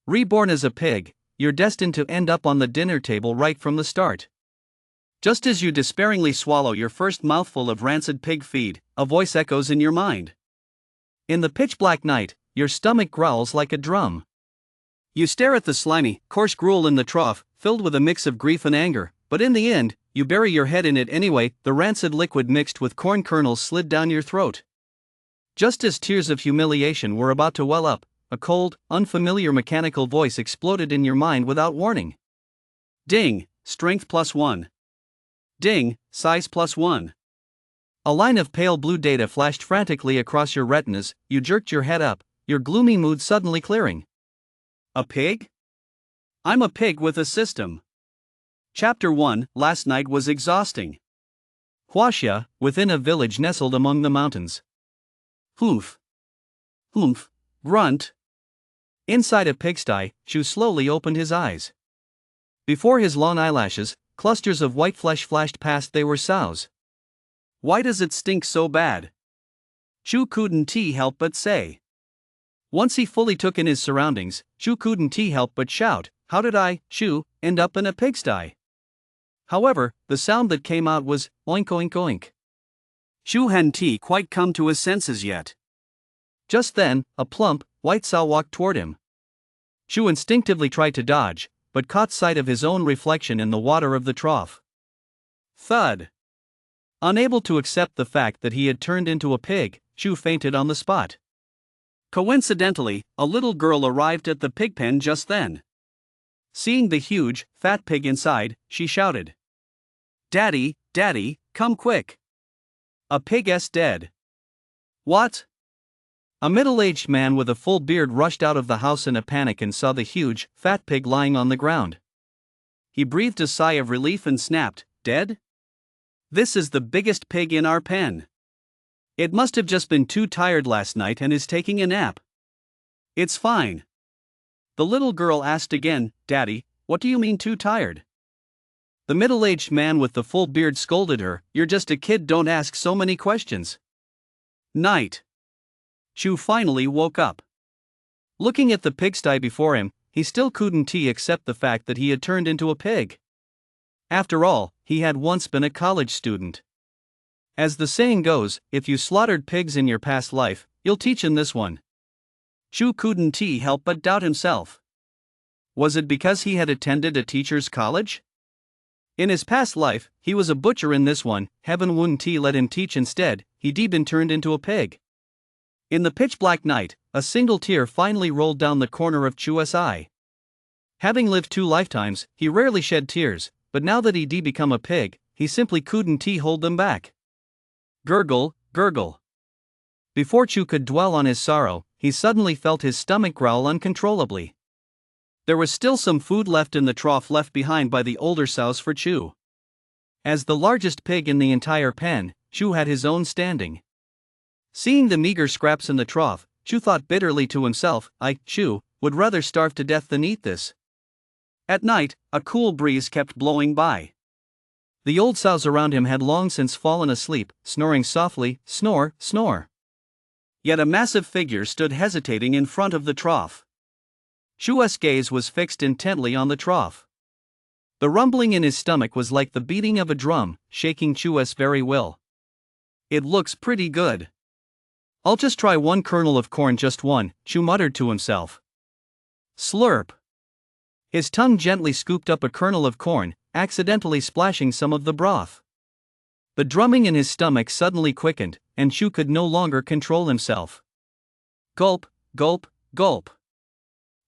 Reborn as a pig, you're destined to end up on the dinner table right from the start. Just as you despairingly swallow your first mouthful of rancid pig feed, a voice echoes in your mind. In the pitch-black night, your stomach growls like a drum. You stare at the slimy, coarse gruel in the trough, filled with a mix of grief and anger, but in the end, you bury your head in it anyway. The rancid liquid mixed with corn kernels slid down your throat. Just as tears of humiliation were about to well up, a cold, unfamiliar mechanical voice exploded in your mind without warning. Ding, strength +1. Ding, size +1. A line of pale blue data flashed frantically across your retinas. You jerked your head up, your gloomy mood suddenly clearing. A pig? I'm a pig with a system. Chapter 1. Last night was exhausting. Huaxia, within a village nestled among the mountains. Humph. Humph. Grunt. Inside a pigsty, Chu slowly opened his eyes. Before his long eyelashes, clusters of white flesh flashed past. They were sows. Why does it stink so bad? Chu couldn't help but say. Once he fully took in his surroundings, Chu couldn't help but shout, "How did I, Chu, end up in a pigsty?" However, the sound that came out was oink oink oink. Chu hadn't quite come to his senses yet. Just then, a plump, white sow walked toward him. Chu instinctively tried to dodge, but caught sight of his own reflection in the water of the trough. Thud. Unable to accept the fact that he had turned into a pig, Chu fainted on the spot. Coincidentally, a little girl arrived at the pig pen just then. Seeing the huge, fat pig inside, she shouted, "Daddy, Daddy, come quick! A pig's dead." What? A middle-aged man with a full beard rushed out of the house in a panic and saw the huge, fat pig lying on the ground. He breathed a sigh of relief and snapped, "Dead? This is the biggest pig in our pen. It must have just been too tired last night and is taking a nap." "It's fine." The little girl asked again, "Daddy, what do you mean too tired?" The middle-aged man with the full beard scolded her, "You're just a kid, don't ask so many questions." Night. Chu finally woke up. Looking at the pigsty before him, he still couldn't accept the fact that he had turned into a pig. After all, he had once been a college student. As the saying goes, if you slaughtered pigs in your past life, you'll teach in this one. Chu couldn't help but doubt himself. Was it because he had attended a teacher's college? In his past life, he was a butcher. In this one, heaven wouldn't let him teach. Instead, he'd been turned into a pig. In the pitch-black night, a single tear finally rolled down the corner of Chu's eye. Having lived 2 lifetimes, he rarely shed tears, but now that he'd become a pig, he simply couldn't hold them back. Gurgle, gurgle. Before Chu could dwell on his sorrow, he suddenly felt his stomach growl uncontrollably. There was still some food left in the trough left behind by the older sows for Chu. As the largest pig in the entire pen, Chu had his own standing. Seeing the meager scraps in the trough, Chu thought bitterly to himself, Chu, would rather starve to death than eat this. At night, a cool breeze kept blowing by. The old sows around him had long since fallen asleep, snoring softly, snore, snore. Yet a massive figure stood hesitating in front of the trough. Chu's gaze was fixed intently on the trough. The rumbling in his stomach was like the beating of a drum, shaking Chu's very will. "It looks pretty good. I'll just try one kernel of corn, just one," Chu muttered to himself. Slurp. His tongue gently scooped up a kernel of corn, accidentally splashing some of the broth. The drumming in his stomach suddenly quickened, and Chu could no longer control himself. Gulp, gulp, gulp.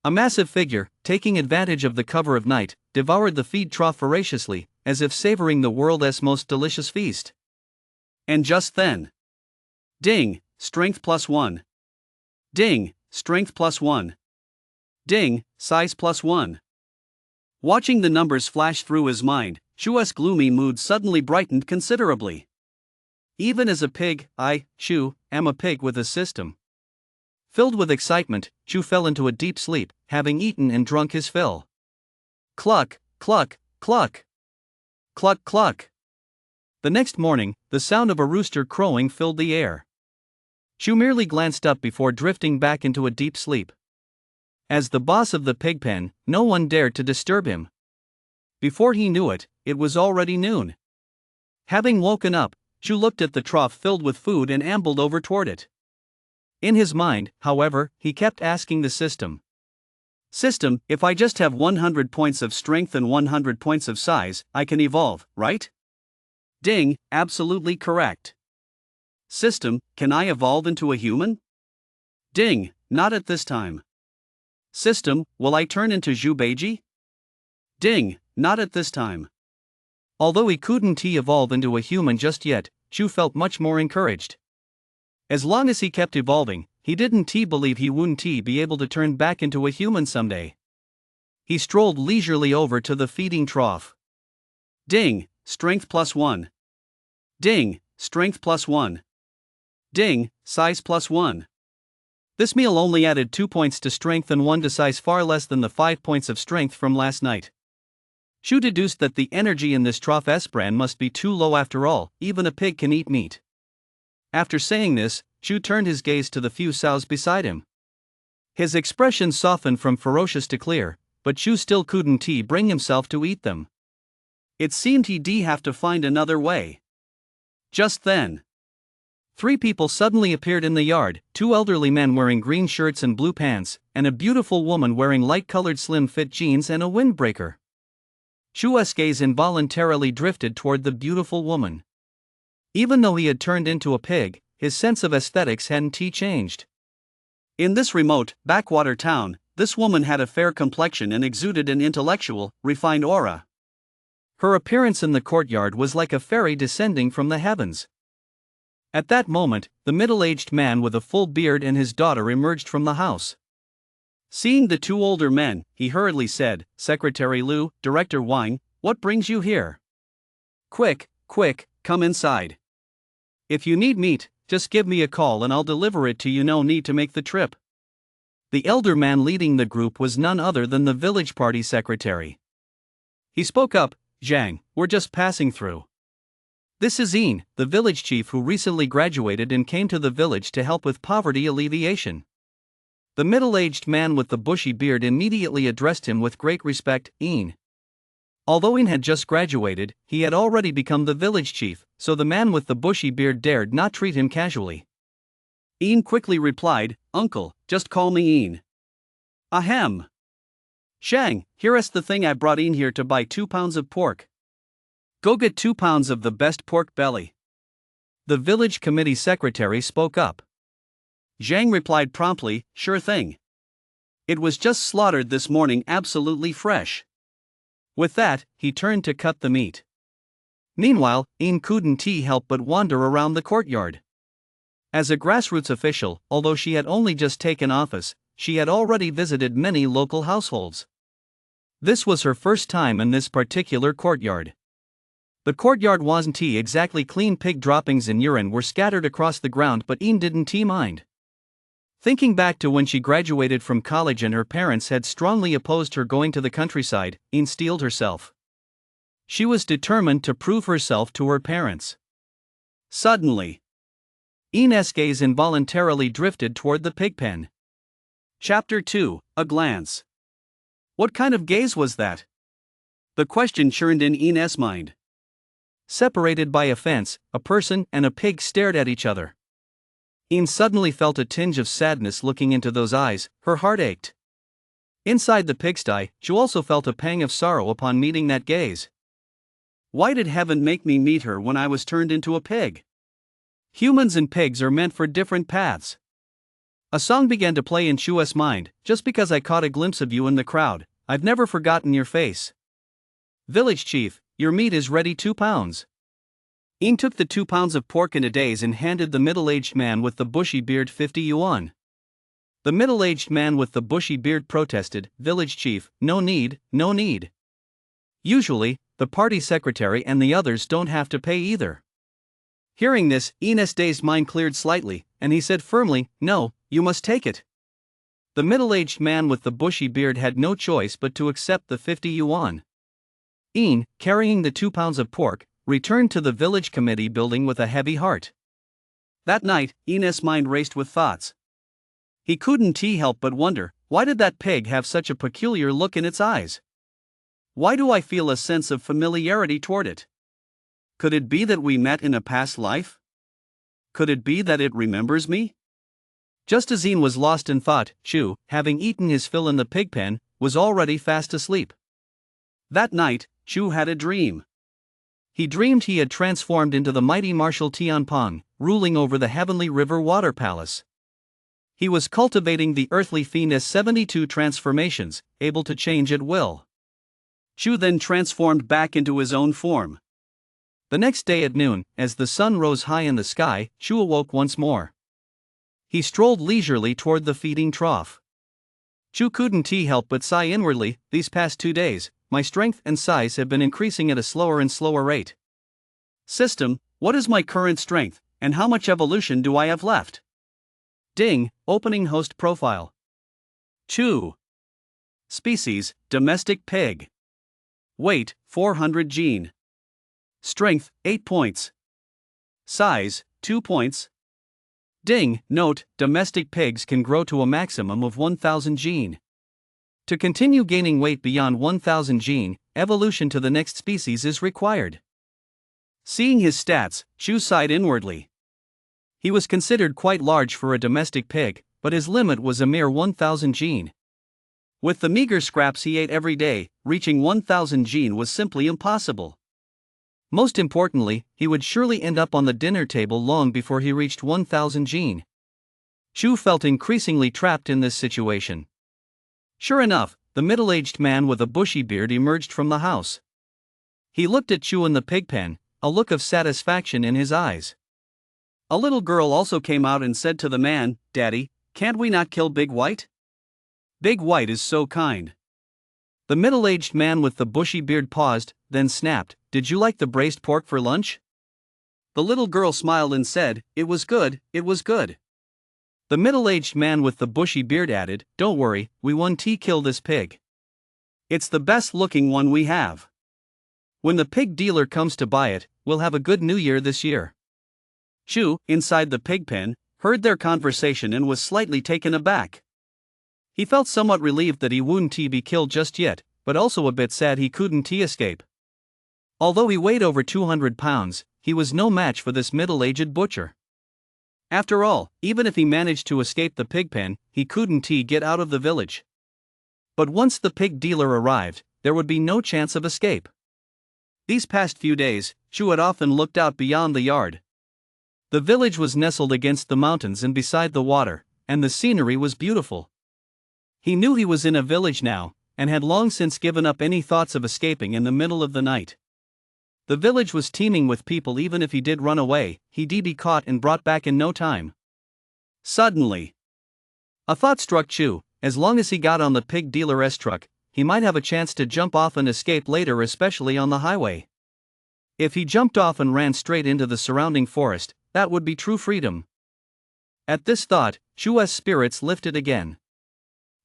A massive figure, taking advantage of the cover of night, devoured the feed trough voraciously, as if savoring the world's most delicious feast. And just then, ding, strength +1. Ding, strength +1. Ding, size +1. Watching the numbers flash through his mind, Chu's gloomy mood suddenly brightened considerably. Even as a pig, I, Chu, am a pig with a system. Filled with excitement, Chu fell into a deep sleep, having eaten and drunk his fill. Cluck, cluck, cluck. Cluck, cluck. The next morning, the sound of a rooster crowing filled the air. Chu merely glanced up before drifting back into a deep sleep. As the boss of the pig pen, no one dared to disturb him. Before he knew it, it was already noon. Having woken up, Chu looked at the trough filled with food and ambled over toward it. In his mind, however, he kept asking the system. System, if I just have 100 points of strength and 100 points of size, I can evolve, right? Ding, absolutely correct. System, can I evolve into a human? Ding, not at this time. System, will I turn into Zhubeiji? Ding, not at this time. Although he couldn't evolve into a human just yet, Chu felt much more encouraged. As long as he kept evolving, he didn't believe he wouldn't be able to turn back into a human someday. He strolled leisurely over to the feeding trough. Ding, strength +1. Ding, strength +1. Ding, size +1. This meal only added 2 points to strength and 1 to size, far less than the 5 points of strength from last night. Chu deduced that the energy in this trough brand must be too low after all, even a pig can eat meat. After saying this, Chu turned his gaze to the few sows beside him. His expression softened from ferocious to clear, but Chu still couldn't bring himself to eat them. It seemed he'd have to find another way. Just then, 3 people suddenly appeared in the yard, 2 elderly men wearing green shirts and blue pants, and a beautiful woman wearing light-colored slim-fit jeans and a windbreaker. Chu's gaze involuntarily drifted toward the beautiful woman. Even though he had turned into a pig, his sense of aesthetics hadn't changed. In this remote, backwater town, this woman had a fair complexion and exuded an intellectual, refined aura. Her appearance in the courtyard was like a fairy descending from the heavens. At that moment, the middle-aged man with a full beard and his daughter emerged from the house. Seeing the 2 older men, he hurriedly said, "Secretary Liu, Director Wang, what brings you here? Quick, come inside. If you need meat, just give me a call and I'll deliver it to you, no need to make the trip." The elder man leading the group was none other than the village party secretary. He spoke up, "Zhang, we're just passing through. This is Yin, the village chief who recently graduated and came to the village to help with poverty alleviation." The middle-aged man with the bushy beard immediately addressed him with great respect, "Yin." Although Yin had just graduated, he had already become the village chief, so the man with the bushy beard dared not treat him casually. Yin quickly replied, "Uncle, just call me Yin." "Ahem. Shang, here's the thing I brought in here to buy 2 pounds of pork. Go get 2 pounds of the best pork belly." The village committee secretary spoke up. Zhang replied promptly, "Sure thing. It was just slaughtered this morning, absolutely fresh." With that, he turned to cut the meat. Meanwhile, Yin couldn't help but wander around the courtyard. As a grassroots official, although she had only just taken office, she had already visited many local households. This was her first time in this particular courtyard. The courtyard wasn't exactly clean. Pig droppings and urine were scattered across the ground, but Yin didn't mind. Thinking back to when she graduated from college and her parents had strongly opposed her going to the countryside, Yin steeled herself. She was determined to prove herself to her parents. Suddenly, Yin's gaze involuntarily drifted toward the pig pen. Chapter 2, A Glance. What kind of gaze was that? The question churned in Yin's mind. Separated by a fence, a person and a pig stared at each other. Yin suddenly felt a tinge of sadness looking into those eyes. Her heart ached. Inside the pigsty, she also felt a pang of sorrow upon meeting that gaze. Why did heaven make me meet her when I was turned into a pig? Humans and pigs are meant for different paths. A song began to play in Chu's mind. "Just because I caught a glimpse of you in the crowd, I've never forgotten your face. Village chief, your meat is ready, 2 pounds. Yin took the 2 pounds of pork in a daze and handed the middle-aged man with the bushy beard 50 yuan. The middle-aged man with the bushy beard protested, "Village chief, no need, no need. Usually, the party secretary and the others don't have to pay either." Hearing this, Yin's dazed mind cleared slightly, and he said firmly, "No, you must take it." The middle-aged man with the bushy beard had no choice but to accept the 50 yuan. Yin, carrying the 2 pounds of pork, returned to the village committee building with a heavy heart. That night, Yin's mind raced with thoughts. He couldn't help but wonder, why did that pig have such a peculiar look in its eyes? Why do I feel a sense of familiarity toward it? Could it be that we met in a past life? Could it be that it remembers me? Just as Ian was lost in thought, Chu, having eaten his fill in the pig pen, was already fast asleep. That night, Chu had a dream. He dreamed he had transformed into the mighty Marshal Tianpeng, ruling over the heavenly river water palace. He was cultivating the earthly fiend's 72 transformations, able to change at will. Chu then transformed back into his own form. The next day at noon, as the sun rose high in the sky, Chu awoke once more. He strolled leisurely toward the feeding trough. Chu couldn't help but sigh inwardly. These past 2 days, my strength and size have been increasing at a slower and slower rate. System, what is my current strength, and how much evolution do I have left? Ding, opening host profile. Chu. Species, domestic pig. Weight, 400 gene. Strength, 8 points. Size, 2 points. Ding, note, domestic pigs can grow to a maximum of 1000 gene. To continue gaining weight beyond 1000 gene, evolution to the next species is required. Seeing his stats, Chu sighed inwardly. He was considered quite large for a domestic pig, but his limit was a mere 1000 gene. With the meager scraps he ate every day, reaching 1000 gene was simply impossible. Most importantly, he would surely end up on the dinner table long before he reached 1000 gene. Chu felt increasingly trapped in this situation. Sure enough, the middle-aged man with a bushy beard emerged from the house. He looked at Chu in the pig pen, a look of satisfaction in his eyes. A little girl also came out and said to the man, "Daddy, can't we not kill Big White? Big White is so kind." The middle-aged man with the bushy beard paused, then snapped, "Did you like the braised pork for lunch?" The little girl smiled and said, "It was good, it was good." The middle-aged man with the bushy beard added, "Don't worry, we won't kill this pig. It's the best-looking one we have. When the pig dealer comes to buy it, we'll have a good new year this year." Chu, inside the pig pen, heard their conversation and was slightly taken aback. He felt somewhat relieved that he wouldn't be killed just yet, but also a bit sad he couldn't escape. Although he weighed over 200 pounds, he was no match for this middle-aged butcher. After all, even if he managed to escape the pig pen, he couldn't get out of the village. But once the pig dealer arrived, there would be no chance of escape. These past few days, Chu had often looked out beyond the yard. The village was nestled against the mountains and beside the water, and the scenery was beautiful. He knew he was in a village now, and had long since given up any thoughts of escaping in the middle of the night. The village was teeming with people. Even if he did run away, he'd be caught and brought back in no time. Suddenly, a thought struck Chu. As long as he got on the pig dealer's truck, he might have a chance to jump off and escape later, especially on the highway. If he jumped off and ran straight into the surrounding forest, that would be true freedom. At this thought, Chu's spirits lifted again.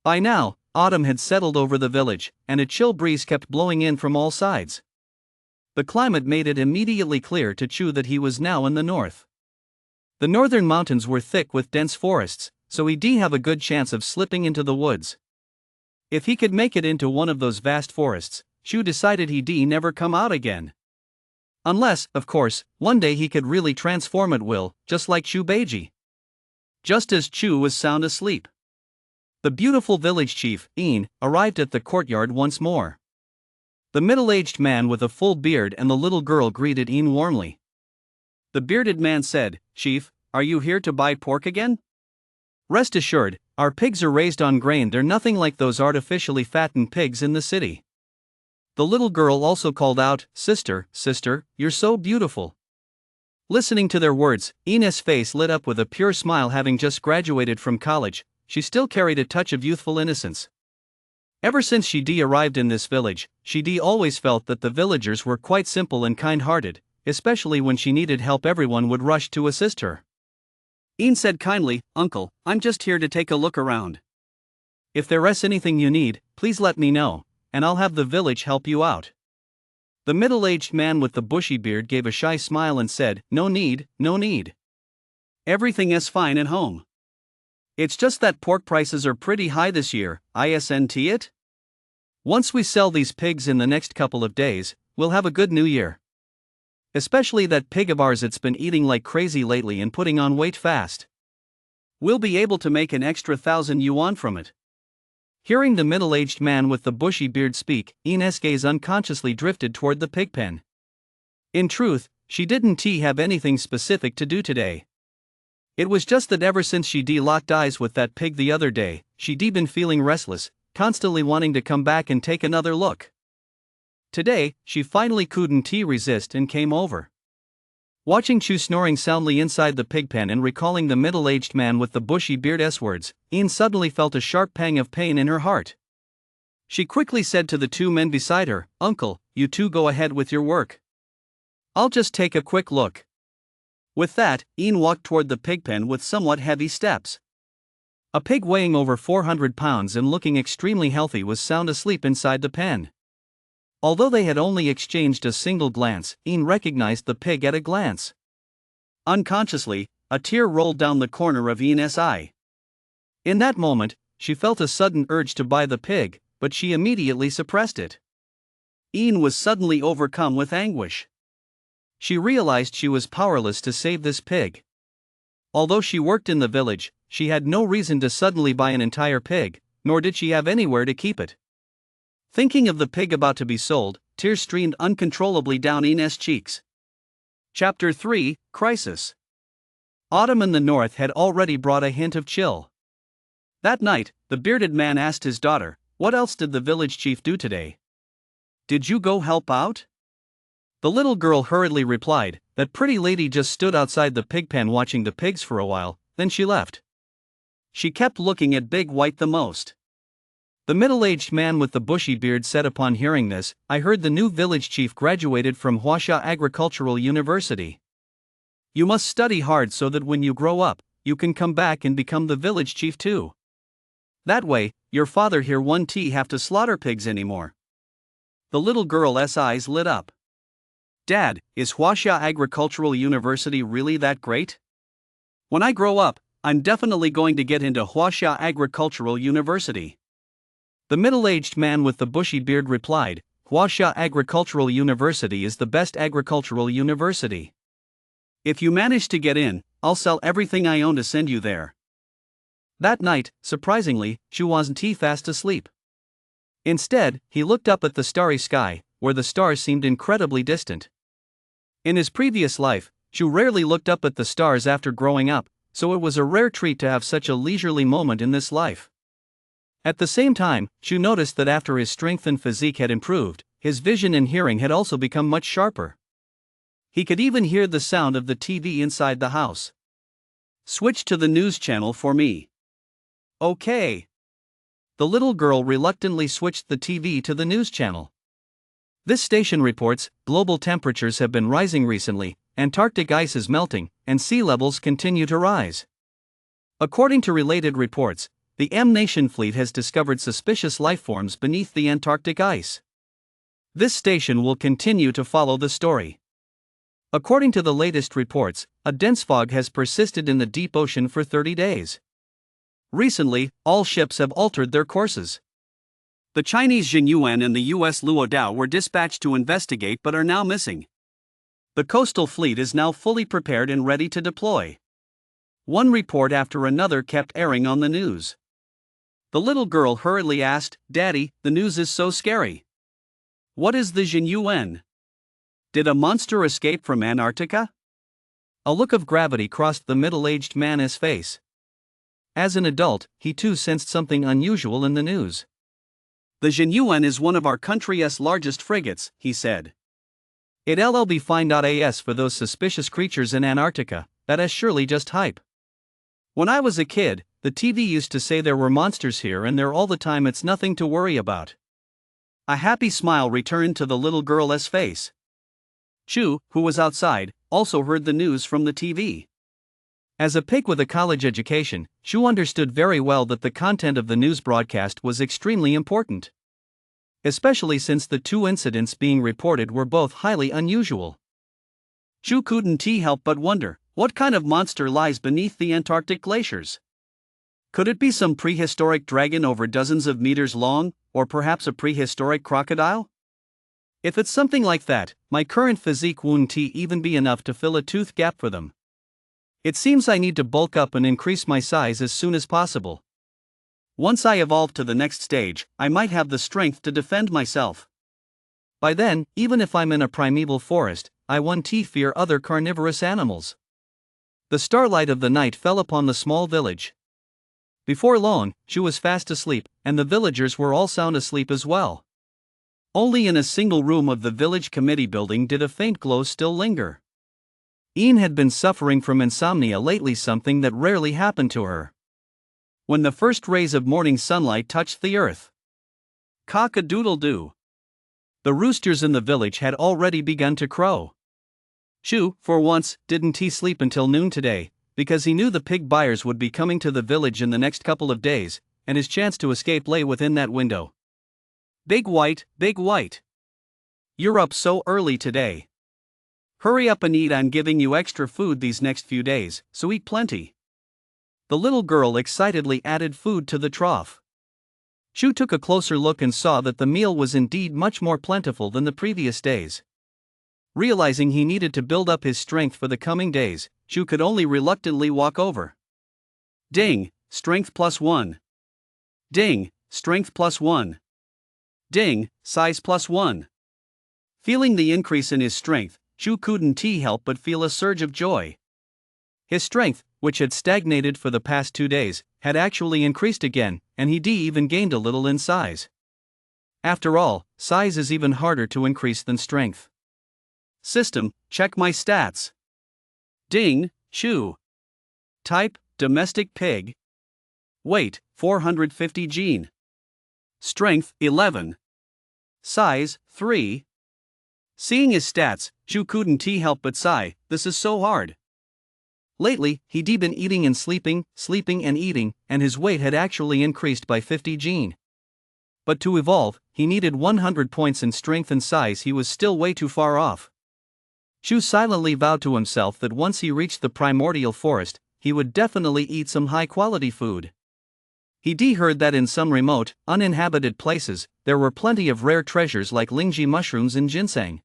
By now, autumn had settled over the village, and a chill breeze kept blowing in from all sides. The climate made it immediately clear to Chu that he was now in the north. The northern mountains were thick with dense forests, so he'd have a good chance of slipping into the woods. If he could make it into one of those vast forests, Chu decided he'd never come out again. Unless, of course, one day he could really transform at will, just like Chu Beiji. Just as Chu was sound asleep, the beautiful village chief, Ian, arrived at the courtyard once more. The middle-aged man with a full beard and the little girl greeted Ian warmly. The bearded man said, "Chief, are you here to buy pork again? Rest assured, our pigs are raised on grain. They're nothing like those artificially fattened pigs in the city." The little girl also called out, Sister, you're so beautiful." Listening to their words, Ian's face lit up with a pure smile. Having just graduated from college, she still carried a touch of youthful innocence. Ever since she'd arrived in this village, she'd always felt that the villagers were quite simple and kind-hearted, especially when she needed help. Everyone would rush to assist her. Ian said kindly, "Uncle, I'm just here to take a look around. If there's anything you need, please let me know, and I'll have the village help you out." The middle-aged man with the bushy beard gave a shy smile and said, No need. Everything is fine at home." It's just that pork prices are pretty high this year, isn't it? Once we sell these pigs in the next couple of days, we'll have a good new year. Especially that pig of ours, it's been eating like crazy lately and putting on weight fast. We'll be able to make an extra 1,000 yuan from it. Hearing the middle-aged man with the bushy beard speak, In's gaze unconsciously drifted toward the pig pen. In truth, she didn't have anything specific to do today. It was just that ever since she locked eyes with that pig the other day, she'd been feeling restless, constantly wanting to come back and take another look. Today, she finally couldn't resist and came over. Watching Chu snoring soundly inside the pig pen and recalling the middle-aged man with the bushy beard's words, In suddenly felt a sharp pang of pain in her heart. She quickly said to the two men beside her, "Uncle, you two go ahead with your work. I'll just take a quick look." With that, In walked toward the pig pen with somewhat heavy steps. A pig weighing over 400 pounds and looking extremely healthy was sound asleep inside the pen. Although they had only exchanged a single glance, In recognized the pig at a glance. Unconsciously, a tear rolled down the corner of In's eye. In that moment, she felt a sudden urge to buy the pig, but she immediately suppressed it. In was suddenly overcome with anguish. She realized she was powerless to save this pig. Although she worked in the village, she had no reason to suddenly buy an entire pig, nor did she have anywhere to keep it. Thinking of the pig about to be sold, tears streamed uncontrollably down In's cheeks. Chapter 3, Crisis. Autumn in the north had already brought a hint of chill. That night, the bearded man asked his daughter, "What else did the village chief do today? Did you go help out?" The little girl hurriedly replied, "That pretty lady just stood outside the pig pen watching the pigs for a while, then she left. She kept looking at Big White the most." The middle-aged man with the bushy beard said upon hearing this, "I heard the new village chief graduated from Huaxia Agricultural University. You must study hard so that when you grow up, you can come back and become the village chief too. That way, your father here won't have to slaughter pigs anymore." The little girl's eyes lit up. "Dad, is Huaxia Agricultural University really that great? When I grow up, I'm definitely going to get into Huaxia Agricultural University." The middle-aged man with the bushy beard replied, "Huaxia Agricultural University is the best agricultural university. If you manage to get in, I'll sell everything I own to send you there." That night, surprisingly, Chu wasn't fast asleep. Instead, he looked up at the starry sky, where the stars seemed incredibly distant. In his previous life, Chu rarely looked up at the stars after growing up, so it was a rare treat to have such a leisurely moment in this life. At the same time, Chu noticed that after his strength and physique had improved, his vision and hearing had also become much sharper. He could even hear the sound of the TV inside the house. "Switch to the news channel for me." "Okay." The little girl reluctantly switched the TV to the news channel. This station reports, global temperatures have been rising recently, Antarctic ice is melting, and sea levels continue to rise. According to related reports, the M-Nation fleet has discovered suspicious lifeforms beneath the Antarctic ice. This station will continue to follow the story. According to the latest reports, a dense fog has persisted in the deep ocean for 30 days. Recently, all ships have altered their courses. The Chinese Jinyuan and the US Luodao were dispatched to investigate but are now missing. The coastal fleet is now fully prepared and ready to deploy. One report after another kept airing on the news. The little girl hurriedly asked, "Daddy, the news is so scary. What is the Jinyuan? Did a monster escape from Antarctica?" A look of gravity crossed the middle-aged man's face. As an adult, he too sensed something unusual in the news. "The Jinyuan is one of our country's largest frigates," he said. "It'll be fine.as for those suspicious creatures in Antarctica, that is surely just hype. When I was a kid, the TV used to say there were monsters here and there all the time, it's nothing to worry about." A happy smile returned to the little girl's face. Chu, who was outside, also heard the news from the TV. As a pig with a college education, Chu understood very well that the content of the news broadcast was extremely important. Especially since the two incidents being reported were both highly unusual. Chu couldn't help but wonder, what kind of monster lies beneath the Antarctic glaciers? Could it be some prehistoric dragon over dozens of meters long, or perhaps a prehistoric crocodile? If it's something like that, my current physique wouldn't even be enough to fill a tooth gap for them. It seems I need to bulk up and increase my size as soon as possible. Once I evolve to the next stage, I might have the strength to defend myself. By then, even if I'm in a primeval forest, I won't fear other carnivorous animals. The starlight of the night fell upon the small village. Before long, she was fast asleep, and the villagers were all sound asleep as well. Only in a single room of the village committee building did a faint glow still linger. Ian had been suffering from insomnia lately, something that rarely happened to her. When the first rays of morning sunlight touched the earth, cock-a-doodle-doo. The roosters in the village had already begun to crow. Shu, for once, didn't sleep until noon today, because he knew the pig buyers would be coming to the village in the next couple of days, and his chance to escape lay within that window. Big White, Big White. You're up so early today. Hurry up and eat, I'm giving you extra food these next few days, so eat plenty. The little girl excitedly added food to the trough. Shu took a closer look and saw that the meal was indeed much more plentiful than the previous days. Realizing he needed to build up his strength for the coming days, Shu could only reluctantly walk over. Ding, strength +1. Ding, strength +1. Ding, size +1. Feeling the increase in his strength, Shu couldn't help but feel a surge of joy. His strength, which had stagnated for the past 2 days, had actually increased again, and he even gained a little in size. After all, size is even harder to increase than strength. System, check my stats. Ding, Shu. Type, domestic pig. Weight, 450 gene. Strength, 11. Size, 3. Seeing his stats, Shu couldn't help but sigh, this is so hard. Lately, he'd been eating and sleeping and eating, and his weight had actually increased by 50 gene. But to evolve, he needed 100 points in strength and size. He was still way too far off. Shu silently vowed to himself that once he reached the primordial forest, he would definitely eat some high-quality food. He heard that in some remote, uninhabited places, there were plenty of rare treasures like lingji mushrooms and ginseng.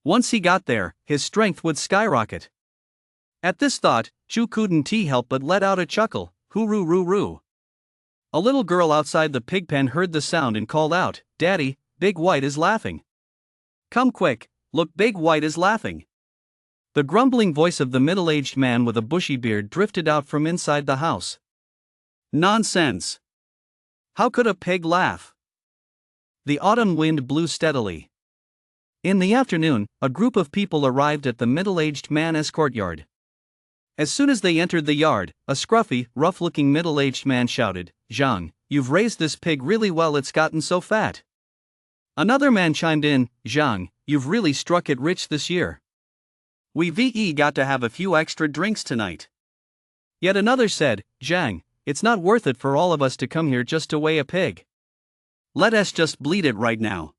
Once he got there, his strength would skyrocket. At this thought, Shu couldn't help but let out a chuckle, hoo-roo-roo-roo. A little girl outside the pig pen heard the sound and called out, "Daddy, Big White is laughing. Come quick, look, Big White is laughing." The grumbling voice of the middle-aged man with a bushy beard drifted out from inside the house. Nonsense! How could a pig laugh? The autumn wind blew steadily. In the afternoon, a group of people arrived at the middle-aged man's courtyard. As soon as they entered the yard, a scruffy, rough-looking middle-aged man shouted, "Zhang, you've raised this pig really well, it's gotten so fat." Another man chimed in, "Zhang, you've really struck it rich this year. We've got to have a few extra drinks tonight." Yet another said, "Zhang, it's not worth it for all of us to come here just to weigh a pig. Let us just bleed it right now."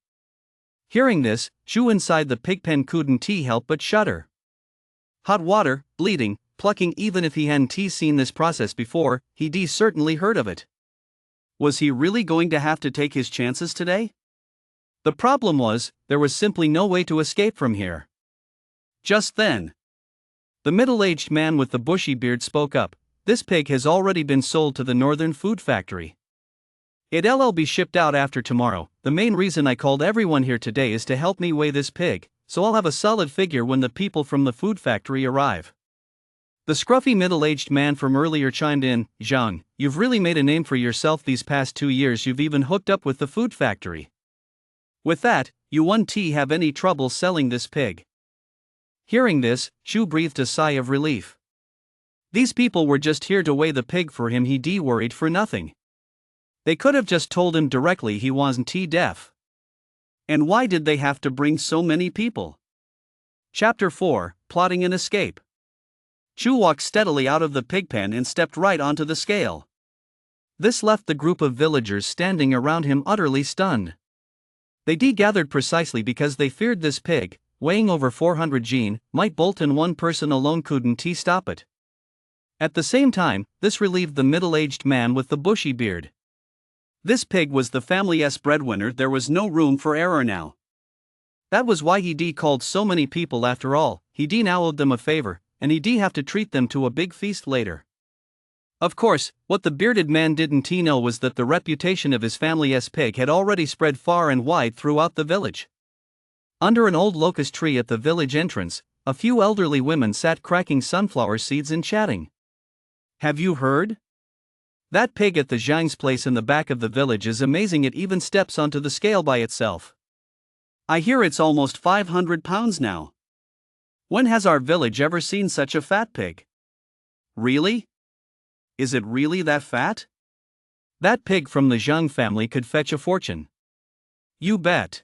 Hearing this, Shu inside the pig pen couldn't help but shudder. Hot water, bleeding, plucking. Even if he hadn't seen this process before, he'd certainly heard of it. Was he really going to have to take his chances today? The problem was, there was simply no way to escape from here. Just then, the middle-aged man with the bushy beard spoke up, "This pig has already been sold to the Northern Food Factory. It'll be shipped out after tomorrow. The main reason I called everyone here today is to help me weigh this pig, so I'll have a solid figure when the people from the food factory arrive." The scruffy middle-aged man from earlier chimed in, "Zhang, you've really made a name for yourself these past 2 years. You've even hooked up with the food factory. With that, you won't have any trouble selling this pig." Hearing this, Shu breathed a sigh of relief. These people were just here to weigh the pig for him. He'd worried for nothing. They could have just told him directly he wasn't deaf. And why did they have to bring so many people? Chapter 4, Plotting an Escape. Shu walked steadily out of the pig pen and stepped right onto the scale. This left the group of villagers standing around him utterly stunned. They gathered precisely because they feared this pig, weighing over 400 gene, might bolt, and one person alone couldn't stop it. At the same time, this relieved the middle-aged man with the bushy beard. This pig was the family's breadwinner. There was no room for error now. That was why he called so many people. After all, he now owed them a favor, and he have to treat them to a big feast later. Of course, what the bearded man didn't know was that the reputation of his family's pig had already spread far and wide throughout the village. Under an old locust tree at the village entrance, a few elderly women sat cracking sunflower seeds and chatting. Have you heard? That pig at the Zhang's place in the back of the village is amazing. It even steps onto the scale by itself. I hear it's almost 500 pounds now. When has our village ever seen such a fat pig? Really? Is it really that fat? That pig from the Zhang family could fetch a fortune. You bet.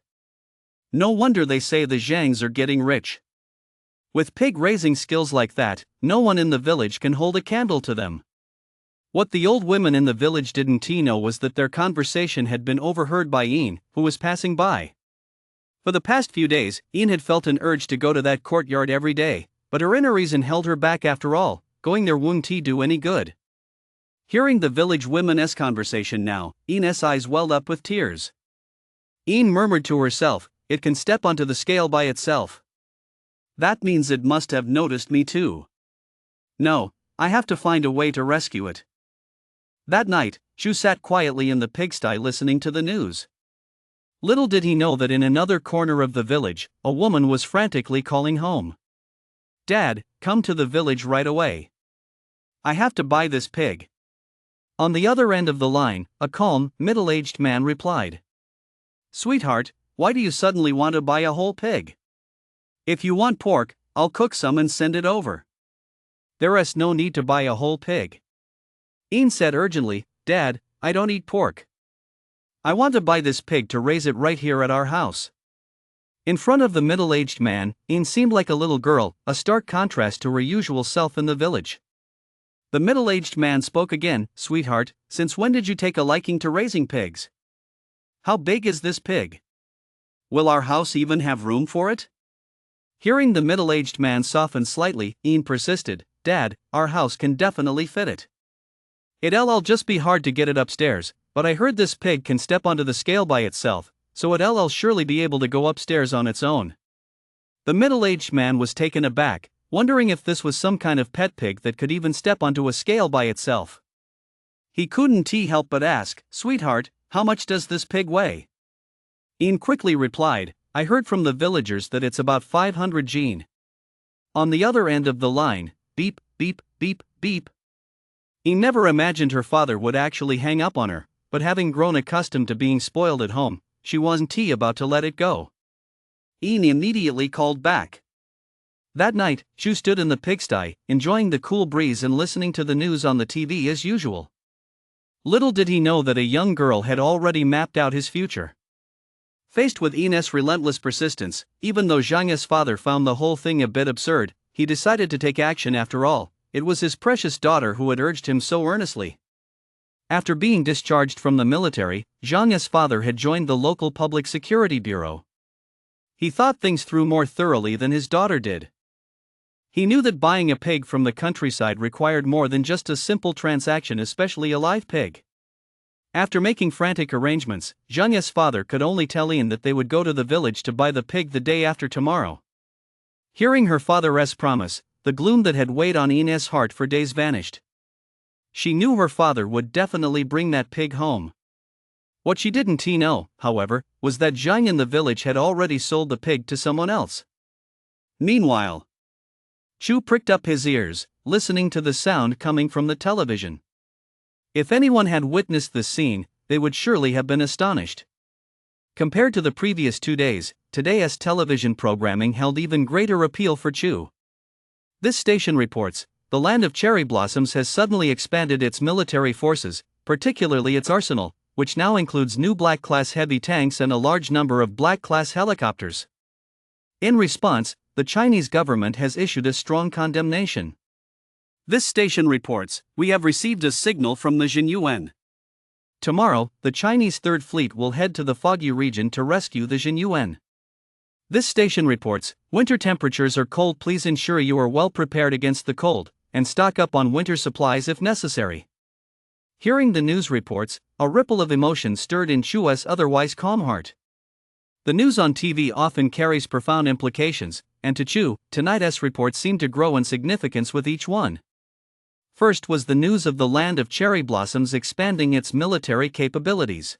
No wonder they say the Zhangs are getting rich. With pig raising skills like that, no one in the village can hold a candle to them. What the old women in the village didn't know was that their conversation had been overheard by Ian, who was passing by. For the past few days, Ian had felt an urge to go to that courtyard every day, but her inner reason held her back. After all, going there wouldn't do any good. Hearing the village women's conversation now, Ian's eyes welled up with tears. Ian murmured to herself, "It can step onto the scale by itself. That means it must have noticed me too. No, I have to find a way to rescue it." That night, Shu sat quietly in the pigsty listening to the news. Little did he know that in another corner of the village, a woman was frantically calling home. "Dad, come to the village right away. I have to buy this pig." On the other end of the line, a calm, middle-aged man replied. "Sweetheart, why do you suddenly want to buy a whole pig? If you want pork, I'll cook some and send it over. There's no need to buy a whole pig." Ian said urgently, "Dad, I don't eat pork. I want to buy this pig to raise it right here at our house." In front of the middle-aged man, Ian seemed like a little girl, a stark contrast to her usual self in the village. The middle-aged man spoke again. "Sweetheart, since when did you take a liking to raising pigs? How big is this pig? Will our house even have room for it?" Hearing the middle-aged man soften slightly, Ian persisted, "Dad, our house can definitely fit it. It'll just be hard to get it upstairs, but I heard this pig can step onto the scale by itself, so it'll surely be able to go upstairs on its own." The middle-aged man was taken aback, wondering if this was some kind of pet pig that could even step onto a scale by itself. He couldn't help but ask, "Sweetheart, how much does this pig weigh?" Ian quickly replied, "I heard from the villagers that it's about 500 gene." On the other end of the line, beep, beep, beep, beep. Ian never imagined her father would actually hang up on her, but having grown accustomed to being spoiled at home, she wasn't about to let it go. Ian immediately called back. That night, Shu stood in the pigsty, enjoying the cool breeze and listening to the news on the TV as usual. Little did he know that a young girl had already mapped out his future. Faced with Ian's relentless persistence, even though Zhang's father found the whole thing a bit absurd, he decided to take action. After all, it was his precious daughter who had urged him so earnestly. After being discharged from the military, Zhang's father had joined the local public security bureau. He thought things through more thoroughly than his daughter did. He knew that buying a pig from the countryside required more than just a simple transaction, especially a live pig. After making frantic arrangements, Zhang's father could only tell Ian that they would go to the village to buy the pig the day after tomorrow. Hearing her father's promise, the gloom that had weighed on Ian's heart for days vanished. She knew her father would definitely bring that pig home. What she didn't know, however, was that Zhang in the village had already sold the pig to someone else. Meanwhile, Shu pricked up his ears, listening to the sound coming from the television. If anyone had witnessed this scene, they would surely have been astonished. Compared to the previous 2 days, today's television programming held even greater appeal for Chu. This station reports, the land of cherry blossoms has suddenly expanded its military forces, particularly its arsenal, which now includes new Black-class heavy tanks and a large number of Black-class helicopters. In response, the Chinese government has issued a strong condemnation. This station reports, "We have received a signal from the Jinyuan. Tomorrow, the Chinese Third Fleet will head to the foggy region to rescue the Jinyuan. This station reports, winter temperatures are cold. Please ensure you are well prepared against the cold, and stock up on winter supplies if necessary. Hearing the news reports, a ripple of emotion stirred in Chu's otherwise calm heart. The news on TV often carries profound implications, and to Chu, tonight's reports seemed to grow in significance with each one. First was the news of the land of cherry blossoms expanding its military capabilities.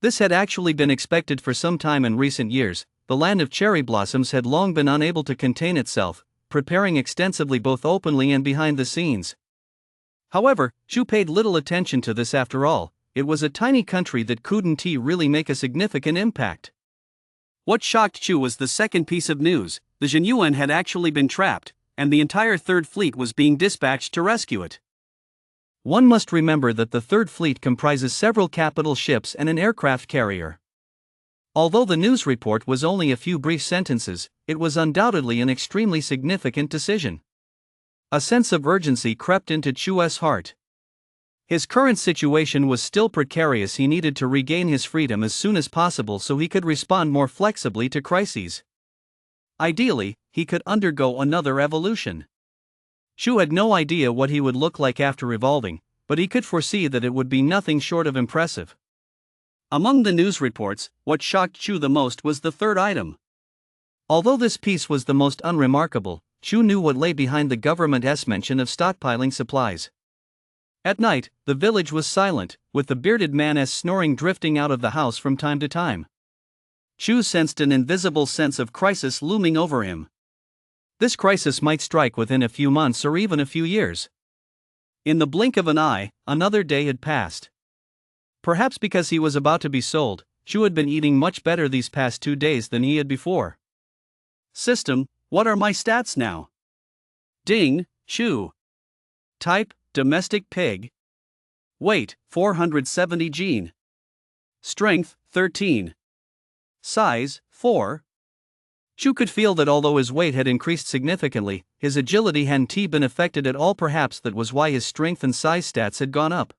This had actually been expected for some time in recent years. The land of cherry blossoms had long been unable to contain itself, preparing extensively both openly and behind the scenes. However, Chu paid little attention to this after all. It was a tiny country that couldn't really make a significant impact. What shocked Chu was the second piece of news: the Jinyuan had actually been trapped, and the entire Third Fleet was being dispatched to rescue it. One must remember that the Third Fleet comprises several capital ships and an aircraft carrier. Although the news report was only a few brief sentences, it was undoubtedly an extremely significant decision. A sense of urgency crept into Chu's heart. His current situation was still precarious. He needed to regain his freedom as soon as possible so he could respond more flexibly to crises. Ideally, he could undergo another evolution. Chu had no idea what he would look like after evolving, but he could foresee that it would be nothing short of impressive. Among the news reports, what shocked Chu the most was the third item. Although this piece was the most unremarkable, Chu knew what lay behind the government's mention of stockpiling supplies. At night, the village was silent, with the bearded man's snoring drifting out of the house from time to time. Chu sensed an invisible sense of crisis looming over him. This crisis might strike within a few months or even a few years. In the blink of an eye, another day had passed. Perhaps because he was about to be sold, Chu had been eating much better these past 2 days than he had before. System, what are my stats now? Ding, Chu. Type, domestic pig. Weight, 470 gene. Strength, 13. Size, 4. Chu could feel that although his weight had increased significantly, his agility hadn't been affected at all. Perhaps that was why his strength and size stats had gone up.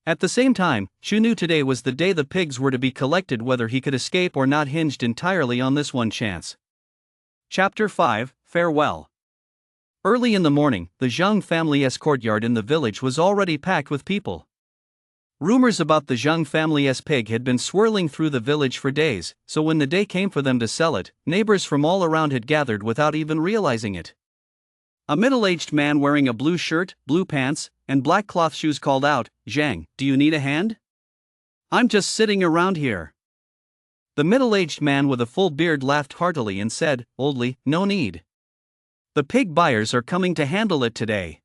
At the same time, Chu knew today was the day the pigs were to be collected. Whether he could escape or not hinged entirely on this one chance. Chapter 5, Farewell. Early in the morning, the Zhang family's courtyard in the village was already packed with people. Rumors about the Zhang family's pig had been swirling through the village for days, so when the day came for them to sell it, neighbors from all around had gathered without even realizing it. A middle-aged man wearing a blue shirt, blue pants, and black cloth shoes called out, "Zhang, do you need a hand? I'm just sitting around here." The middle-aged man with a full beard laughed heartily and said, "Oldly, no need. The pig buyers are coming to handle it today.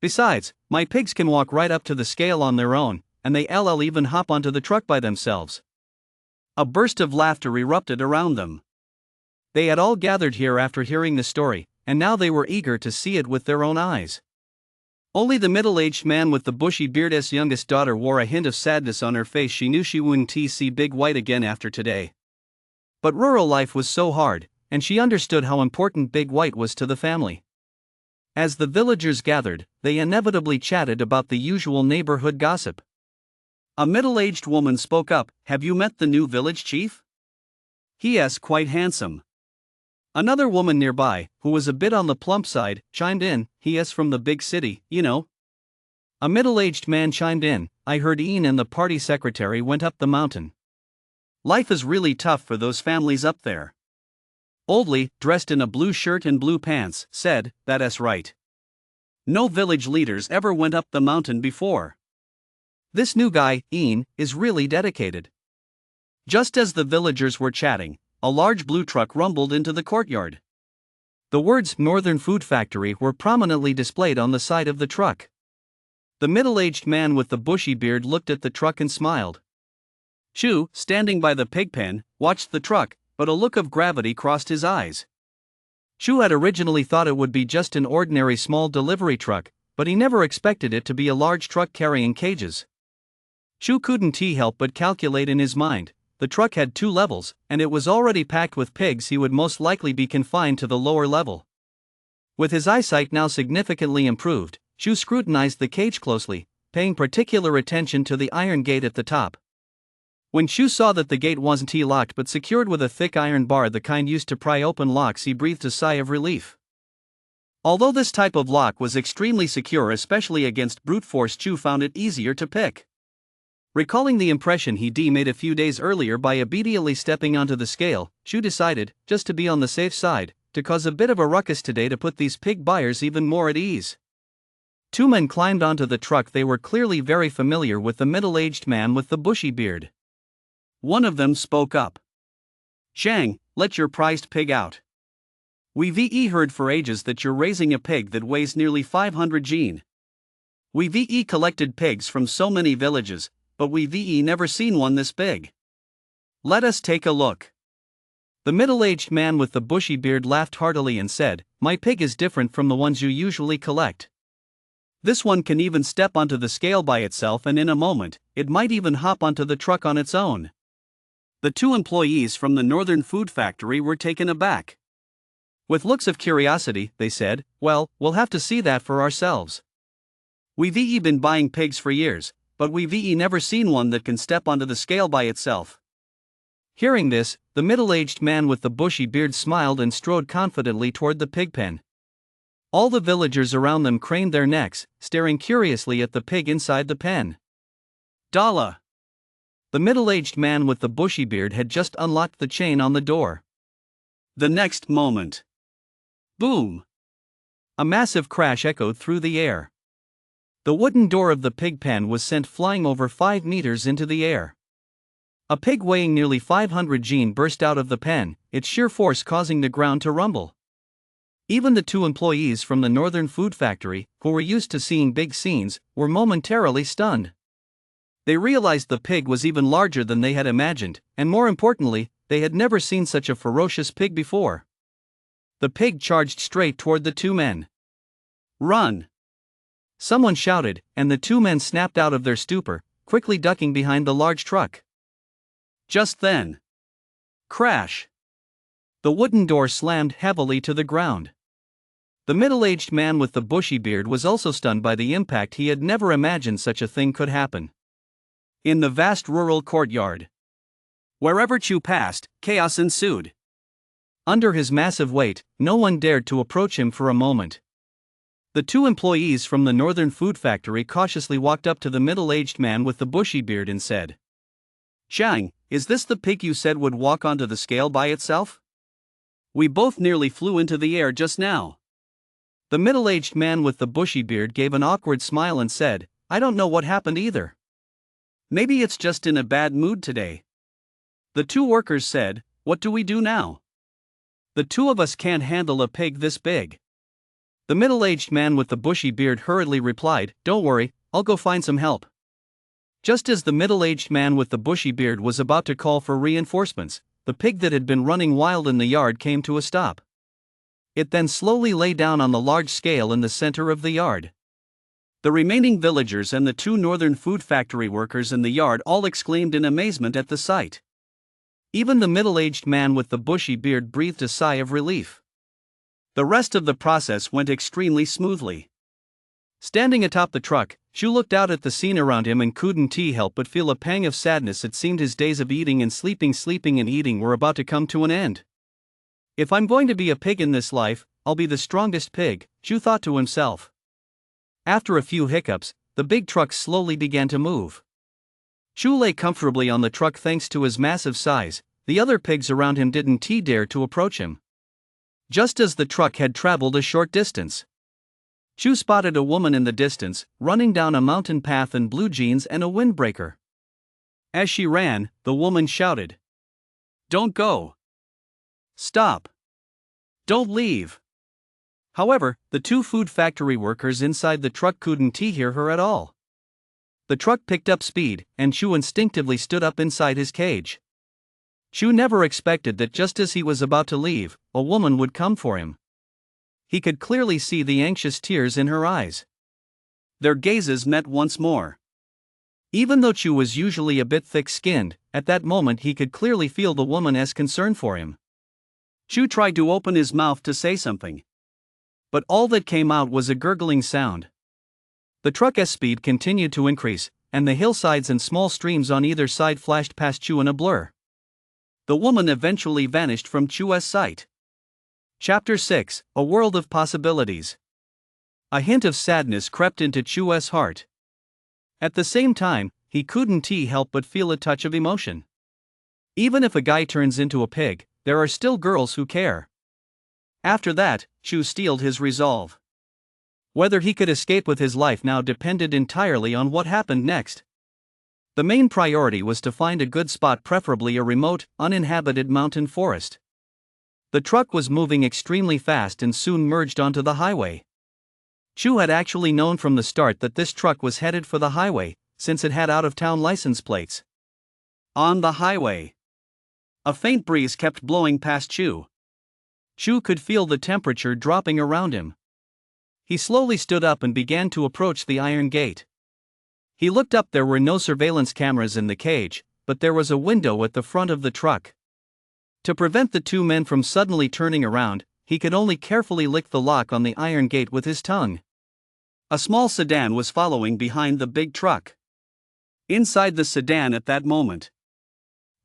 Besides, my pigs can walk right up to the scale on their own, and they'll even hop onto the truck by themselves." A burst of laughter erupted around them. They had all gathered here after hearing the story, and now they were eager to see it with their own eyes. Only the middle-aged man with the bushy beard's youngest daughter wore a hint of sadness on her face. She knew she wouldn't see Big White again after today. But rural life was so hard, and she understood how important Big White was to the family. As the villagers gathered, they inevitably chatted about the usual neighborhood gossip. A middle-aged woman spoke up, "Have you met the new village chief? He's quite handsome." Another woman nearby, who was a bit on the plump side, chimed in, "He's from the big city, you know." A middle-aged man chimed in, "I heard Ian and the party secretary went up the mountain. Life is really tough for those families up there." Oldly, dressed in a blue shirt and blue pants, said, "That's right. No village leaders ever went up the mountain before. This new guy, Ian, is really dedicated." Just as the villagers were chatting, a large blue truck rumbled into the courtyard. The words "Northern Food Factory" were prominently displayed on the side of the truck. The middle-aged man with the bushy beard looked at the truck and smiled. Chu, standing by the pig pen, watched the truck, but a look of gravity crossed his eyes. Chu had originally thought it would be just an ordinary small delivery truck, but he never expected it to be a large truck carrying cages. Chu couldn't help but calculate in his mind. The truck had 2 levels, and it was already packed with pigs. He would most likely be confined to the lower level. With his eyesight now significantly improved, Chu scrutinized the cage closely, paying particular attention to the iron gate at the top. When Chu saw that the gate wasn't locked but secured with a thick iron bar, the kind used to pry open locks, he breathed a sigh of relief. Although this type of lock was extremely secure, especially against brute force, Chu found it easier to pick. Recalling the impression he made a few days earlier by immediately stepping onto the scale, Chu decided, just to be on the safe side, to cause a bit of a ruckus today to put these pig buyers even more at ease. Two men climbed onto the truck. They were clearly very familiar with the middle-aged man with the bushy beard. One of them spoke up. "Shang, let your prized pig out. We've heard for ages that you're raising a pig that weighs nearly 500 gene. We've collected pigs from so many villages, but we've never seen one this big. Let us take a look." The middle-aged man with the bushy beard laughed heartily and said, "My pig is different from the ones you usually collect. This one can even step onto the scale by itself, and in a moment, it might even hop onto the truck on its own." The two employees from the northern food factory were taken aback. With looks of curiosity, they said, "Well, we'll have to see that for ourselves. We've been buying pigs for years, but we've never seen one that can step onto the scale by itself." Hearing this, the middle-aged man with the bushy beard smiled and strode confidently toward the pig pen. All the villagers around them craned their necks, staring curiously at the pig inside the pen. Dala! The middle-aged man with the bushy beard had just unlocked the chain on the door. The next moment, boom! A massive crash echoed through the air. The wooden door of the pig pen was sent flying over 5 meters into the air. A pig weighing nearly 500 gene burst out of the pen, its sheer force causing the ground to rumble. Even the two employees from the northern food factory, who were used to seeing big scenes, were momentarily stunned. They realized the pig was even larger than they had imagined, and more importantly, they had never seen such a ferocious pig before. The pig charged straight toward the two men. "Run!" Someone shouted, and the two men snapped out of their stupor, quickly ducking behind the large truck. Just then, crash! The wooden door slammed heavily to the ground. The middle-aged man with the bushy beard was also stunned by the impact. He had never imagined such a thing could happen. In the vast rural courtyard, wherever Chu passed, chaos ensued. Under his massive weight, no one dared to approach him for a moment. The two employees from the northern food factory cautiously walked up to the middle-aged man with the bushy beard and said, "Shang, is this the pig you said would walk onto the scale by itself? We both nearly flew into the air just now." The middle-aged man with the bushy beard gave an awkward smile and said, "I don't know what happened either. Maybe it's just in a bad mood today." The two workers said, "What do we do now? The two of us can't handle a pig this big." The middle-aged man with the bushy beard hurriedly replied, "Don't worry, I'll go find some help." Just as the middle-aged man with the bushy beard was about to call for reinforcements, the pig that had been running wild in the yard came to a stop. It then slowly lay down on the large scale in the center of the yard. The remaining villagers and the two northern food factory workers in the yard all exclaimed in amazement at the sight. Even the middle-aged man with the bushy beard breathed a sigh of relief. The rest of the process went extremely smoothly. Standing atop the truck, Chu looked out at the scene around him and couldn't help but feel a pang of sadness. It seemed his days of eating and sleeping and eating were about to come to an end. "If I'm going to be a pig in this life, I'll be the strongest pig," Chu thought to himself. After a few hiccups, the big truck slowly began to move. Chu lay comfortably on the truck thanks to his massive size. The other pigs around him didn't dare to approach him. Just as the truck had traveled a short distance, Chu spotted a woman in the distance, running down a mountain path in blue jeans and a windbreaker. As she ran, the woman shouted, "Don't go! Stop! Don't leave!" However, the two food factory workers inside the truck couldn't hear her at all. The truck picked up speed, and Chu instinctively stood up inside his cage. Chu never expected that just as he was about to leave, a woman would come for him. He could clearly see the anxious tears in her eyes. Their gazes met once more. Even though Chu was usually a bit thick-skinned, at that moment he could clearly feel the woman's concern for him. Chu tried to open his mouth to say something, but all that came out was a gurgling sound. The truck's speed continued to increase, and the hillsides and small streams on either side flashed past Chu in a blur. The woman eventually vanished from Chu's sight. Chapter 6: A World of Possibilities. A hint of sadness crept into Chu's heart. At the same time, he couldn't help but feel a touch of emotion. Even if a guy turns into a pig, there are still girls who care. After that, Chu steeled his resolve. Whether he could escape with his life now depended entirely on what happened next. The main priority was to find a good spot, preferably a remote, uninhabited mountain forest. The truck was moving extremely fast and soon merged onto the highway. Chu had actually known from the start that this truck was headed for the highway, since it had out-of-town license plates. On the highway, a faint breeze kept blowing past Chu. Chu could feel the temperature dropping around him. He slowly stood up and began to approach the iron gate. He looked up. There were no surveillance cameras in the cage, but there was a window at the front of the truck. To prevent the two men from suddenly turning around, he could only carefully lick the lock on the iron gate with his tongue. A small sedan was following behind the big truck. Inside the sedan at that moment,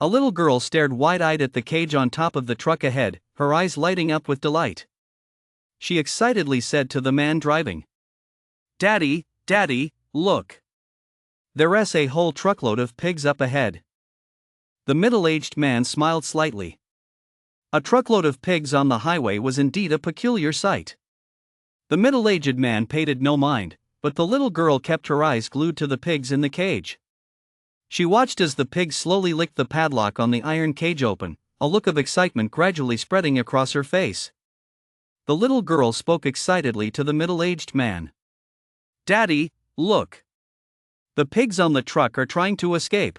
a little girl stared wide-eyed at the cage on top of the truck ahead, her eyes lighting up with delight. She excitedly said to the man driving, "Daddy, Daddy, look! There's a whole truckload of pigs up ahead." The middle-aged man smiled slightly. A truckload of pigs on the highway was indeed a peculiar sight. The middle-aged man paid no mind, but the little girl kept her eyes glued to the pigs in the cage. She watched as the pigs slowly licked the padlock on the iron cage open, a look of excitement gradually spreading across her face. The little girl spoke excitedly to the middle-aged man. "Daddy, look! The pigs on the truck are trying to escape."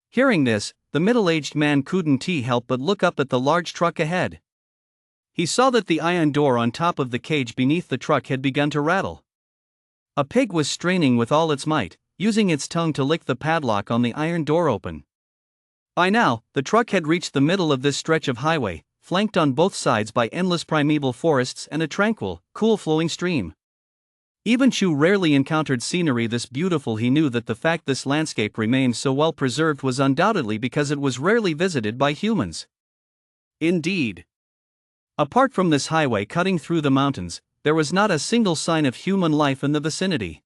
Hearing this, the middle-aged man couldn't help but look up at the large truck ahead. He saw that the iron door on top of the cage beneath the truck had begun to rattle. A pig was straining with all its might, using its tongue to lick the padlock on the iron door open. By now, the truck had reached the middle of this stretch of highway, flanked on both sides by endless primeval forests and a tranquil, cool-flowing stream. Even Chu rarely encountered scenery this beautiful. He knew that the fact this landscape remained so well preserved was undoubtedly because it was rarely visited by humans. Indeed, apart from this highway cutting through the mountains, there was not a single sign of human life in the vicinity.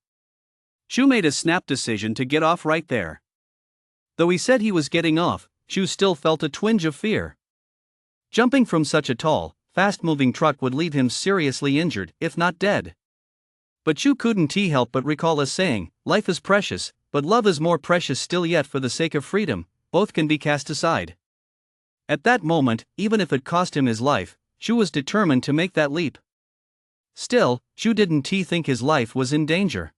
Chu made a snap decision to get off right there. Though he said he was getting off, Chu still felt a twinge of fear. Jumping from such a tall, fast-moving truck would leave him seriously injured, if not dead. But Chu couldn't help but recall a saying, "Life is precious, but love is more precious still. Yet for the sake of freedom, both can be cast aside." At that moment, even if it cost him his life, Chu was determined to make that leap. Still, Chu didn't think his life was in danger.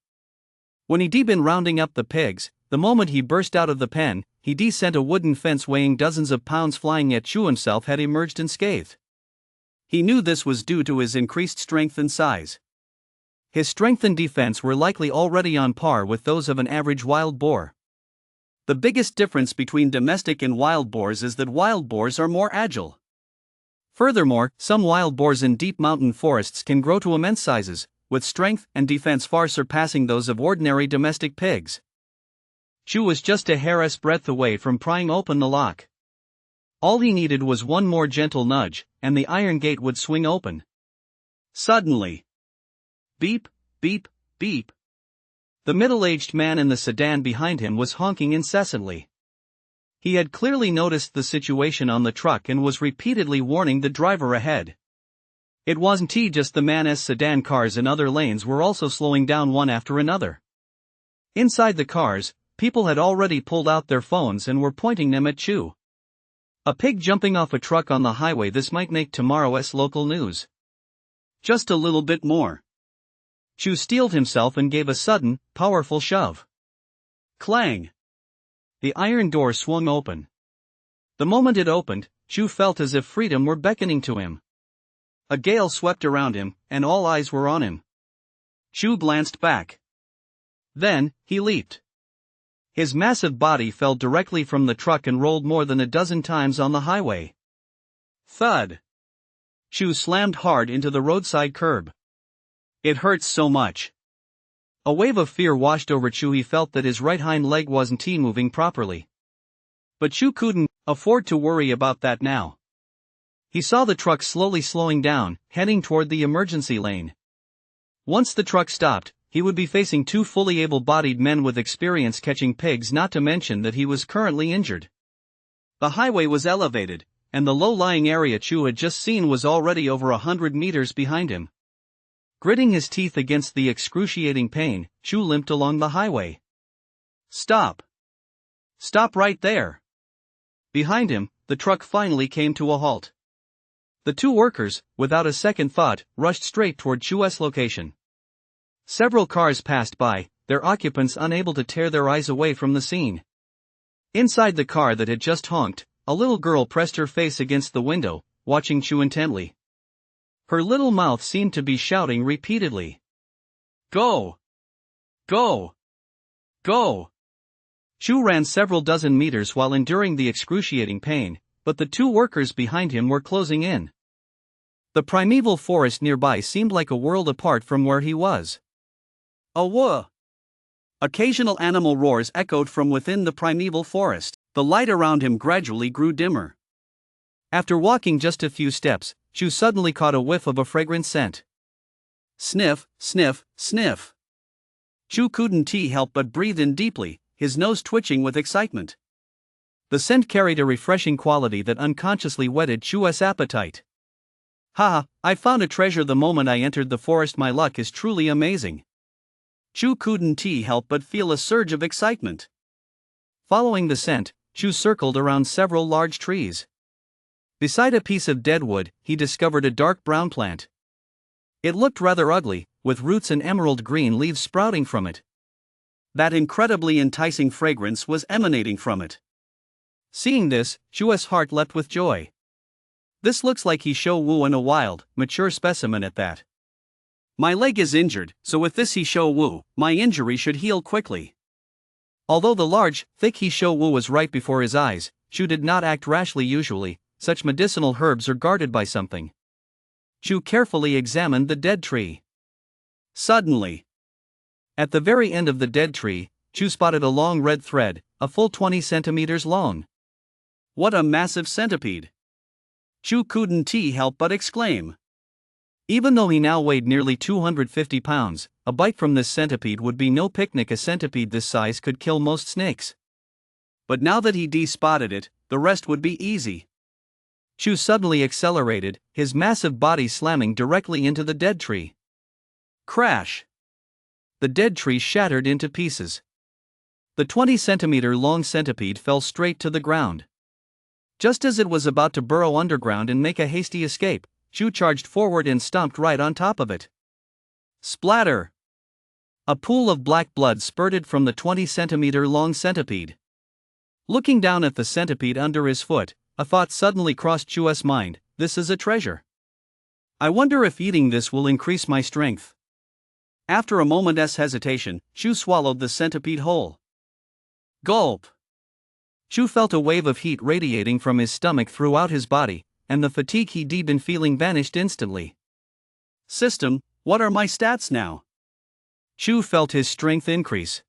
When he'd been rounding up the pigs, the moment he burst out of the pen, he sent a wooden fence weighing dozens of pounds flying at Chu. Himself had emerged unscathed. He knew this was due to his increased strength and size. His strength and defense were likely already on par with those of an average wild boar. The biggest difference between domestic and wild boars is that wild boars are more agile. Furthermore, some wild boars in deep mountain forests can grow to immense sizes, with strength and defense far surpassing those of ordinary domestic pigs. Chu was just a hair's breadth away from prying open the lock. All he needed was one more gentle nudge, and the iron gate would swing open. Suddenly, beep, beep, beep. The middle-aged man in the sedan behind him was honking incessantly. He had clearly noticed the situation on the truck and was repeatedly warning the driver ahead. It wasn't just the man's sedan. Cars in other lanes were also slowing down one after another. Inside the cars, people had already pulled out their phones and were pointing them at Chu. A pig jumping off a truck on the highway. This might make tomorrow's local news. Just a little bit more. Chu steeled himself and gave a sudden, powerful shove. Clang! The iron door swung open. The moment it opened, Chu felt as if freedom were beckoning to him. A gale swept around him, and all eyes were on him. Chu glanced back. Then, he leaped. His massive body fell directly from the truck and rolled more than a dozen times on the highway. Thud! Chu slammed hard into the roadside curb. It hurts so much. A wave of fear washed over Chu. He felt that his right hind leg wasn't moving properly. But Chu couldn't afford to worry about that now. He saw the truck slowly slowing down, heading toward the emergency lane. Once the truck stopped, he would be facing two fully able-bodied men with experience catching pigs, not to mention that he was currently injured. The highway was elevated, and the low-lying area Chu had just seen was already over 100 meters behind him. Gritting his teeth against the excruciating pain, Chu limped along the highway. Stop! Stop right there! Behind him, the truck finally came to a halt. The two workers, without a second thought, rushed straight toward Chu's location. Several cars passed by, their occupants unable to tear their eyes away from the scene. Inside the car that had just honked, a little girl pressed her face against the window, watching Chu intently. Her little mouth seemed to be shouting repeatedly. Go! Go! Go! Chu ran several dozen meters while enduring the excruciating pain, but the two workers behind him were closing in. The primeval forest nearby seemed like a world apart from where he was. A whoa! Occasional animal roars echoed from within the primeval forest. The light around him gradually grew dimmer. After walking just a few steps, Chu suddenly caught a whiff of a fragrant scent. Sniff, sniff, sniff. Chu couldn't help but breathe in deeply, his nose twitching with excitement. The scent carried a refreshing quality that unconsciously whetted Chu's appetite. Ha! I found a treasure the moment I entered the forest. My luck is truly amazing. Chu couldn't help but feel a surge of excitement. Following the scent, Chu circled around several large trees. Beside a piece of dead wood, he discovered a dark brown plant. It looked rather ugly, with roots and emerald green leaves sprouting from it. That incredibly enticing fragrance was emanating from it. Seeing this, Chu's heart leapt with joy. This looks like he show Wu and a wild, mature specimen at that. My leg is injured, so with this he show Wu, my injury should heal quickly. Although the large, thick he show Wu was right before his eyes, Chu did not act rashly. Usually, such medicinal herbs are guarded by something. Chu carefully examined the dead tree. Suddenly, at the very end of the dead tree, Chu spotted a long red thread, a full 20 centimeters long. What a massive centipede! Chu couldn't help but exclaim. Even though he now weighed nearly 250 pounds, a bite from this centipede would be no picnic. A centipede this size could kill most snakes. But now that he spotted it, the rest would be easy. Chu suddenly accelerated, his massive body slamming directly into the dead tree. Crash! The dead tree shattered into pieces. The 20-centimeter long centipede fell straight to the ground. Just as it was about to burrow underground and make a hasty escape, Chu charged forward and stomped right on top of it. Splatter! A pool of black blood spurted from the 20-centimeter long centipede. Looking down at the centipede under his foot, a thought suddenly crossed Chu's mind: this is a treasure. I wonder if eating this will increase my strength. After a moment's hesitation, Chu swallowed the centipede whole. Gulp! Chu felt a wave of heat radiating from his stomach throughout his body, and the fatigue he'd been feeling vanished instantly. System, what are my stats now? Chu felt his strength increase.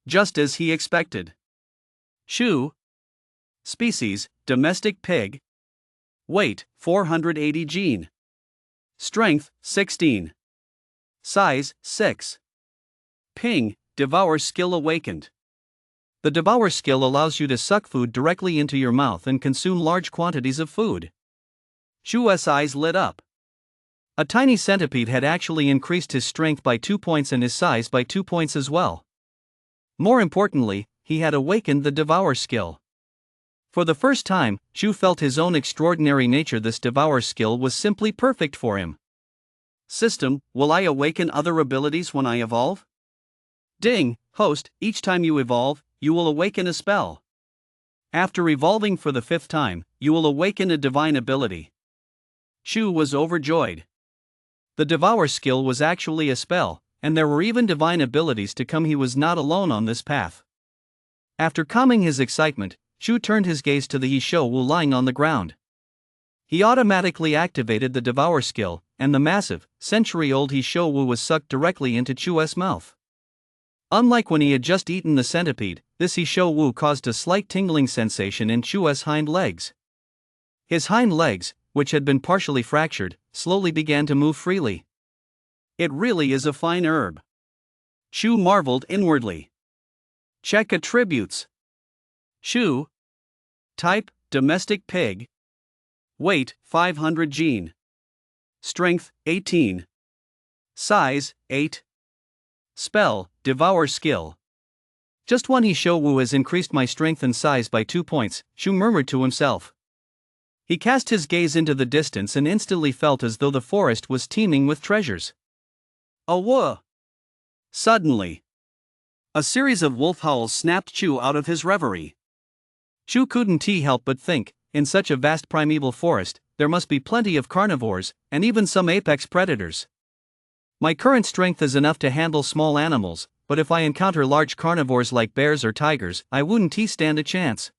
Just as he expected. Chu. Species, domestic pig. Weight, 480 gene. Strength, 16. Size, 6. Ping, Devour skill awakened. The Devour skill allows you to suck food directly into your mouth and consume large quantities of food. Chu's eyes lit up. A tiny centipede had actually increased his strength by 2 points and his size by 2 points as well. More importantly, he had awakened the Devour skill. For the first time, Chu felt his own extraordinary nature. This Devour skill was simply perfect for him. System, will I awaken other abilities when I evolve? Ding, host, each time you evolve, you will awaken a spell. After evolving for the 5th time, you will awaken a divine ability. Chu was overjoyed. The Devour skill was actually a spell, and there were even divine abilities to come. He was not alone on this path. After calming his excitement, Chu turned his gaze to the He Shou Wu lying on the ground. He automatically activated the Devour skill, and the massive, century-old He Shou Wu was sucked directly into Chu's mouth. Unlike when he had just eaten the centipede, this He Shou Wu caused a slight tingling sensation in Chu's hind legs. His hind legs, which had been partially fractured, slowly began to move freely. It really is a fine herb. Shu marveled inwardly. Check attributes. Shu. Type, domestic pig. Weight, 500 gene. Strength, 18. Size, 8. Spell, devour skill. Just one he show Wu has increased my strength and size by 2 points, Shu murmured to himself. He cast his gaze into the distance and instantly felt as though the forest was teeming with treasures. Awah! Suddenly, a series of wolf howls snapped Shu out of his reverie. Shu couldn't help but think, in such a vast primeval forest, there must be plenty of carnivores, and even some apex predators. My current strength is enough to handle small animals, but if I encounter large carnivores like bears or tigers, I wouldn't stand a chance.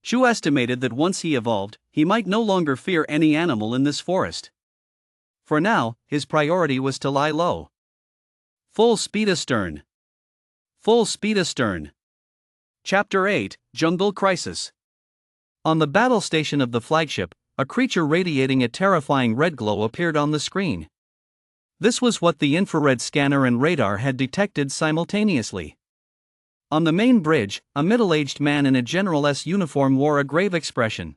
Shu estimated that once he evolved, he might no longer fear any animal in this forest. For now, his priority was to lie low. Full speed astern. Full speed astern. Chapter 8, Jungle Crisis. On the battle station of the flagship, a creature radiating a terrifying red glow appeared on the screen. This was what the infrared scanner and radar had detected simultaneously. On the main bridge, a middle-aged man in a general's uniform wore a grave expression.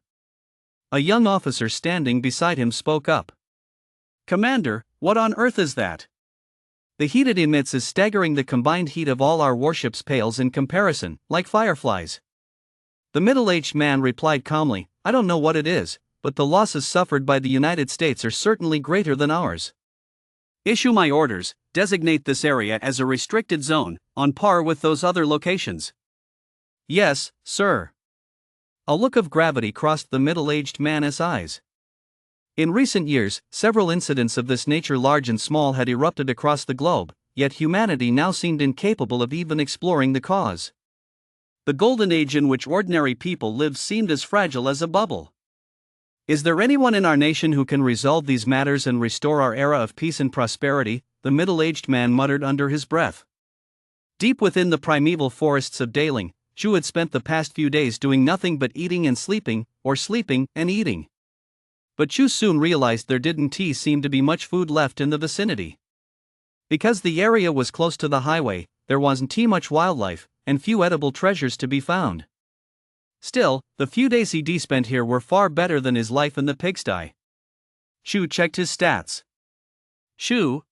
A young officer standing beside him spoke up. "Commander, what on earth is that? The heat it emits is staggering. The combined heat of all our warships pales in comparison, like fireflies." The middle-aged man replied calmly, "I don't know what it is, but the losses suffered by the United States are certainly greater than ours. Issue my orders, designate this area as a restricted zone, on par with those other locations." "Yes, sir." A look of gravity crossed the middle-aged man's eyes. In recent years, several incidents of this nature, large and small, had erupted across the globe, yet humanity now seemed incapable of even exploring the cause. The golden age in which ordinary people lived seemed as fragile as a bubble. "Is there anyone in our nation who can resolve these matters and restore our era of peace and prosperity?" the middle-aged man muttered under his breath. Deep within the primeval forests of Devouring, Shu had spent the past few days doing nothing but eating and sleeping, or sleeping and eating. But Shu soon realized there didn't seem to be much food left in the vicinity. Because the area was close to the highway, there wasn't much wildlife, and few edible treasures to be found. Still, the few days he spent here were far better than his life in the pigsty. Shu checked his stats. Shu.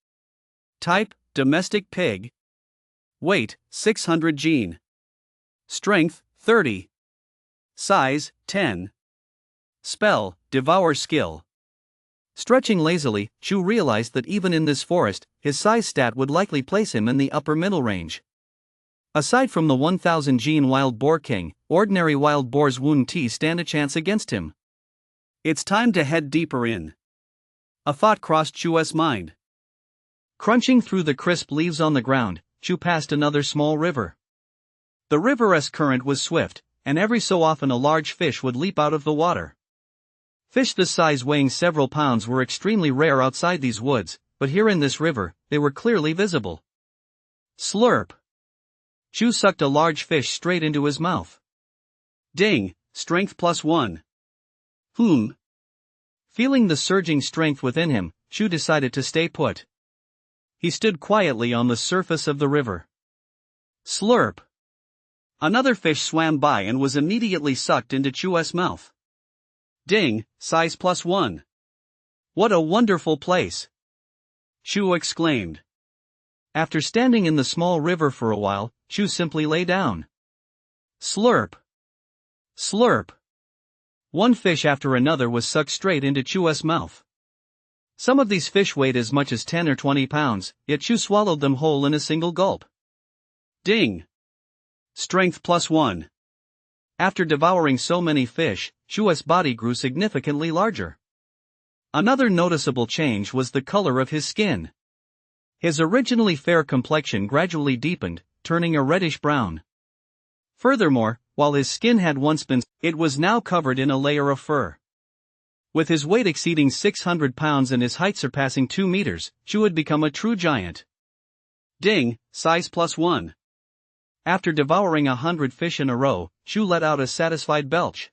Type, domestic pig. Weight, 600 gene. Strength, 30. Size, 10. Spell, devour skill. Stretching lazily, Shu realized that even in this forest, his size stat would likely place him in the upper middle range. Aside from the 1000 gene wild boar king, ordinary wild boars wouldn't stand a chance against him. It's time to head deeper in. A thought crossed Shu's mind. Crunching through the crisp leaves on the ground, Shu passed another small river. The river's current was swift, and every so often a large fish would leap out of the water. Fish this size, weighing several pounds, were extremely rare outside these woods, but here in this river, they were clearly visible. Slurp. Shu sucked a large fish straight into his mouth. Ding, strength +1. Feeling the surging strength within him, Shu decided to stay put. He stood quietly on the surface of the river. Slurp. Another fish swam by and was immediately sucked into Shu's mouth. Ding, size +1. What a wonderful place! Shu exclaimed. After standing in the small river for a while, Shu simply lay down. Slurp. Slurp. One fish after another was sucked straight into Shu's mouth. Some of these fish weighed as much as 10 or 20 pounds, yet Shu swallowed them whole in a single gulp. Ding. Strength +1. After devouring so many fish, Shu's body grew significantly larger. Another noticeable change was the color of his skin. His originally fair complexion gradually deepened, turning a reddish brown. Furthermore, while his skin had once been, it was now covered in a layer of fur. With his weight exceeding 600 pounds and his height surpassing 2 meters, Shu had become a true giant. Ding, size +1. After devouring 100 fish in a row, Shu let out a satisfied belch.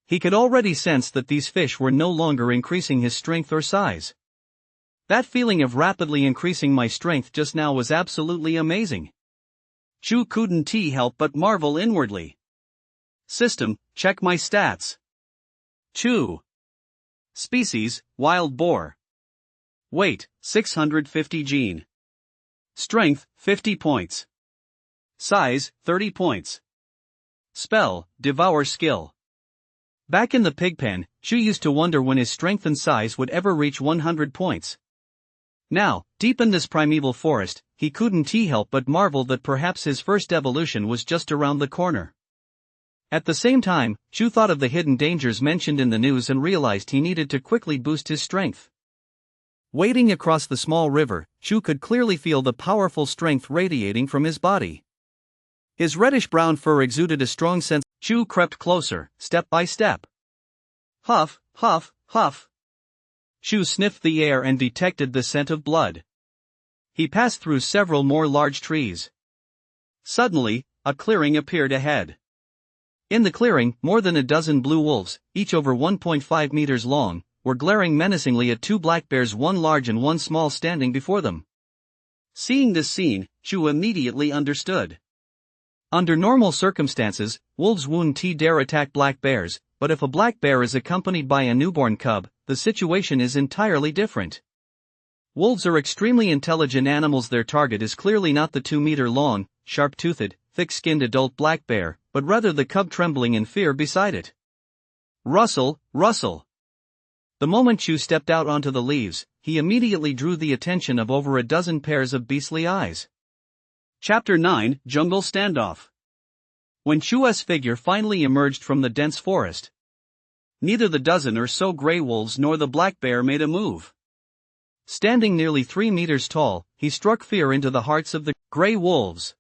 He could already sense that these fish were no longer increasing his strength or size. That feeling of rapidly increasing my strength just now was absolutely amazing. Chu couldn't help but marvel inwardly. System, check my stats. Chu. Species, wild boar. Weight, 650 gene. Strength, 50 points. Size, 30 points. Spell, devour skill. Back in the pig pen, Chu used to wonder when his strength and size would ever reach 100 points. Now, deep in this primeval forest, he couldn't help but marvel that perhaps his first evolution was just around the corner. At the same time, Chu thought of the hidden dangers mentioned in the news and realized he needed to quickly boost his strength. Wading across the small river, Chu could clearly feel the powerful strength radiating from his body. His reddish-brown fur exuded a strong sense. Chu crept closer, step by step. Huff, huff, huff. Chu sniffed the air and detected the scent of blood. He passed through several more large trees. Suddenly, a clearing appeared ahead. In the clearing, more than a dozen blue wolves, each over 1.5 meters long, were glaring menacingly at two black bears, one large and one small, standing before them. Seeing this scene, Chu immediately understood. Under normal circumstances, wolves wouldn't dare attack black bears, but if a black bear is accompanied by a newborn cub, the situation is entirely different. Wolves are extremely intelligent animals. Their target is clearly not the 2-meter-long, sharp-toothed, thick-skinned adult black bear, but rather the cub trembling in fear beside it. Rustle, rustle. The moment Chu stepped out onto the leaves, he immediately drew the attention of over a dozen pairs of beastly eyes. Chapter 9, Jungle Standoff. When Chu's figure finally emerged from the dense forest, neither the dozen or so gray wolves nor the black bear made a move. Standing nearly 3 meters tall, he struck fear into the hearts of the gray wolves.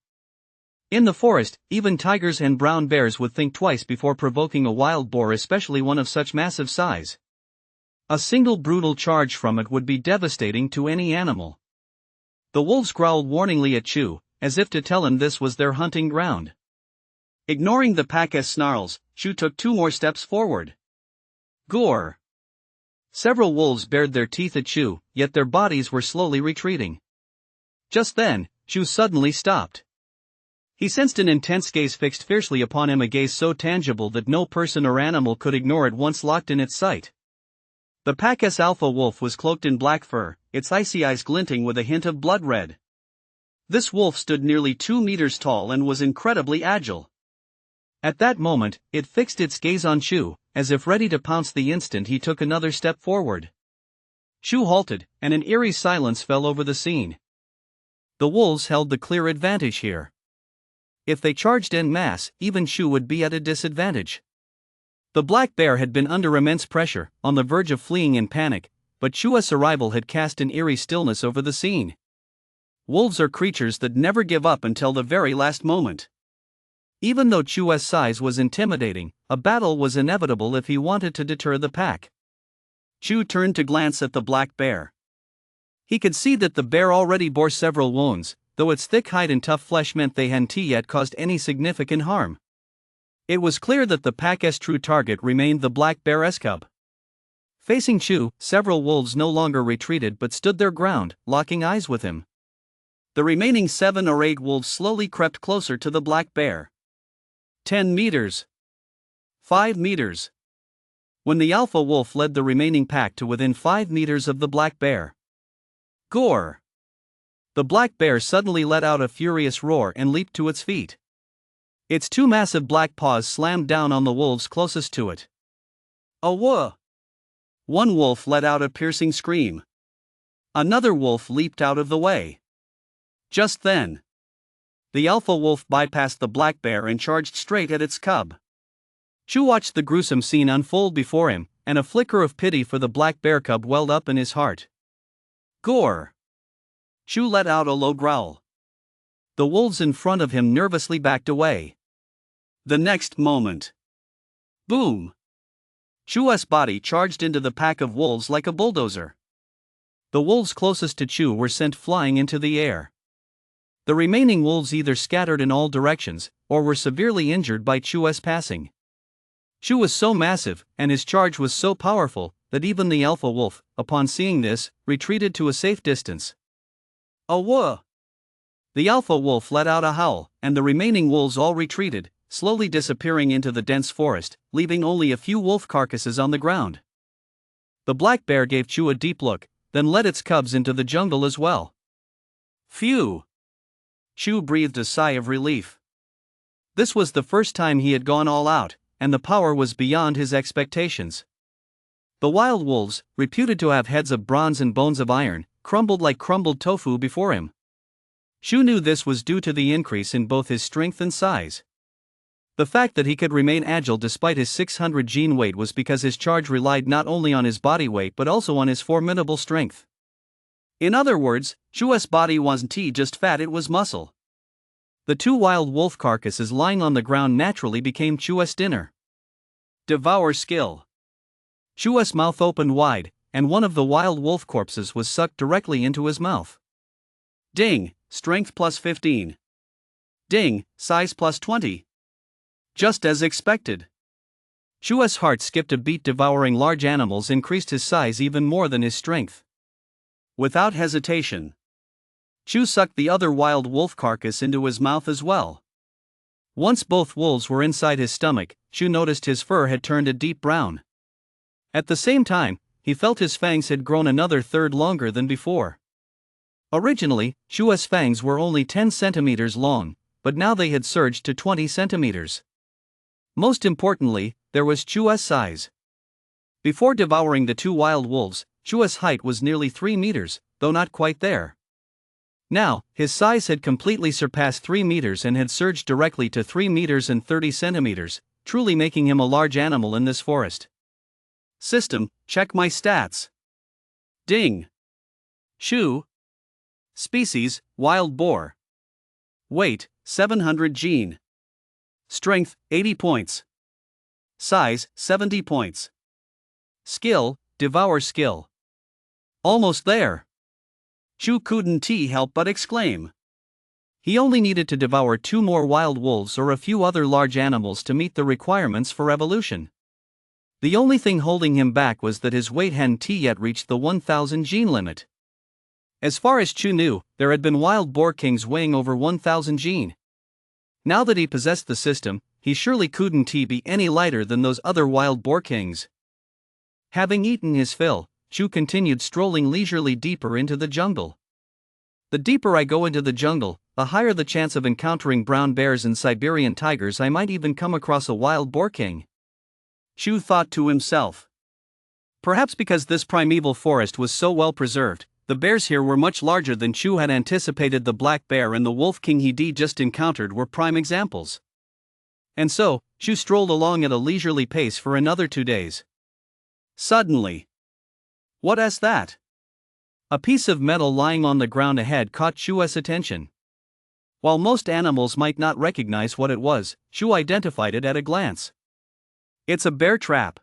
In the forest, even tigers and brown bears would think twice before provoking a wild boar, especially one of such massive size. A single brutal charge from it would be devastating to any animal. The wolves growled warningly at Chu, as if to tell him this was their hunting ground. Ignoring the pack's snarls, Chu took 2 more steps forward. Gore! Several wolves bared their teeth at Chu, yet their bodies were slowly retreating. Just then, Chu suddenly stopped. He sensed an intense gaze fixed fiercely upon him, a gaze so tangible that no person or animal could ignore it once locked in its sight. The pack's alpha wolf was cloaked in black fur, its icy eyes glinting with a hint of blood red. This wolf stood nearly 2 meters tall and was incredibly agile. At that moment, it fixed its gaze on Chu, as if ready to pounce the instant he took another step forward. Chu halted, and an eerie silence fell over the scene. The wolves held the clear advantage here. If they charged en masse, even Chu would be at a disadvantage. The black bear had been under immense pressure, on the verge of fleeing in panic, but Chu's arrival had cast an eerie stillness over the scene. Wolves are creatures that never give up until the very last moment. Even though Chu's size was intimidating, a battle was inevitable if he wanted to deter the pack. Chu turned to glance at the black bear. He could see that the bear already bore several wounds, though its thick hide and tough flesh meant they hadn't yet caused any significant harm. It was clear that the pack's true target remained the black bear's cub. Facing Chu, several wolves no longer retreated but stood their ground, locking eyes with him. The remaining 7 or 8 wolves slowly crept closer to the black bear. 10 meters. 5 meters. When the alpha wolf led the remaining pack to within 5 meters of the black bear. Gore! The black bear suddenly let out a furious roar and leaped to its feet. Its 2 massive black paws slammed down on the wolves closest to it. Awah! One wolf let out a piercing scream. Another wolf leaped out of the way. Just then, the alpha wolf bypassed the black bear and charged straight at its cub. Chu watched the gruesome scene unfold before him, and a flicker of pity for the black bear cub welled up in his heart. Gore! Chu let out a low growl. The wolves in front of him nervously backed away. The next moment, boom! Chu's body charged into the pack of wolves like a bulldozer. The wolves closest to Chu were sent flying into the air. The remaining wolves either scattered in all directions, or were severely injured by Chu's passing. Shu was so massive, and his charge was so powerful, that even the alpha wolf, upon seeing this, retreated to a safe distance. A whoa! The alpha wolf let out a howl, and the remaining wolves all retreated, slowly disappearing into the dense forest, leaving only a few wolf carcasses on the ground. The black bear gave Chu a deep look, then led its cubs into the jungle as well. Phew! Chu breathed a sigh of relief. This was the first time he had gone all out, and the power was beyond his expectations. The wild wolves, reputed to have heads of bronze and bones of iron, crumbled like crumbled tofu before him. Chu knew this was due to the increase in both his strength and size. The fact that he could remain agile despite his 600 gene weight was because his charge relied not only on his body weight but also on his formidable strength. In other words, Chu's body wasn't just fat, it was muscle. The two wild wolf carcasses lying on the ground naturally became Chu's dinner. Devour skill. Chu's mouth opened wide, and one of the wild wolf corpses was sucked directly into his mouth. Ding, strength plus 15. Ding, size plus 20. Just as expected. Chu's heart skipped a beat. Devouring large animals increased his size even more than his strength. Without hesitation, Chu sucked the other wild wolf carcass into his mouth as well. Once both wolves were inside his stomach, Chu noticed his fur had turned a deep brown. At the same time, he felt his fangs had grown another third longer than before. Originally, Chu's fangs were only 10 centimeters long, but now they had surged to 20 centimeters. Most importantly, there was Chu's size. Before devouring the two wild wolves, Chu's height was nearly 3 meters, though not quite there. Now, his size had completely surpassed 3 meters and had surged directly to 3 meters and 30 centimeters, truly making him a large animal in this forest. System, check my stats. Ding. Chu. Species, wild boar. Weight, 700 gene. Strength, 80 points. Size, 70 points. Skill, devour skill. Almost there. Chu couldn't help but exclaim. He only needed to devour 2 more wild wolves or a few other large animals to meet the requirements for evolution. The only thing holding him back was that his weight hadn't yet reached the 1,000 gene limit. As far as Chu knew, there had been wild boar kings weighing over 1,000 gene. Now that he possessed the system, he surely couldn't be any lighter than those other wild boar kings. Having eaten his fill, Chu continued strolling leisurely deeper into the jungle. The deeper I go into the jungle, the higher the chance of encountering brown bears and Siberian tigers. I might even come across a wild boar king. Chu thought to himself. Perhaps because this primeval forest was so well preserved, the bears here were much larger than Chu had anticipated. The black bear and the wolf king he'd just encountered were prime examples. And so, Chu strolled along at a leisurely pace for another 2 days. Suddenly, what's that? A piece of metal lying on the ground ahead caught Chu's attention. While most animals might not recognize what it was, Chu identified it at a glance. It's a bear trap.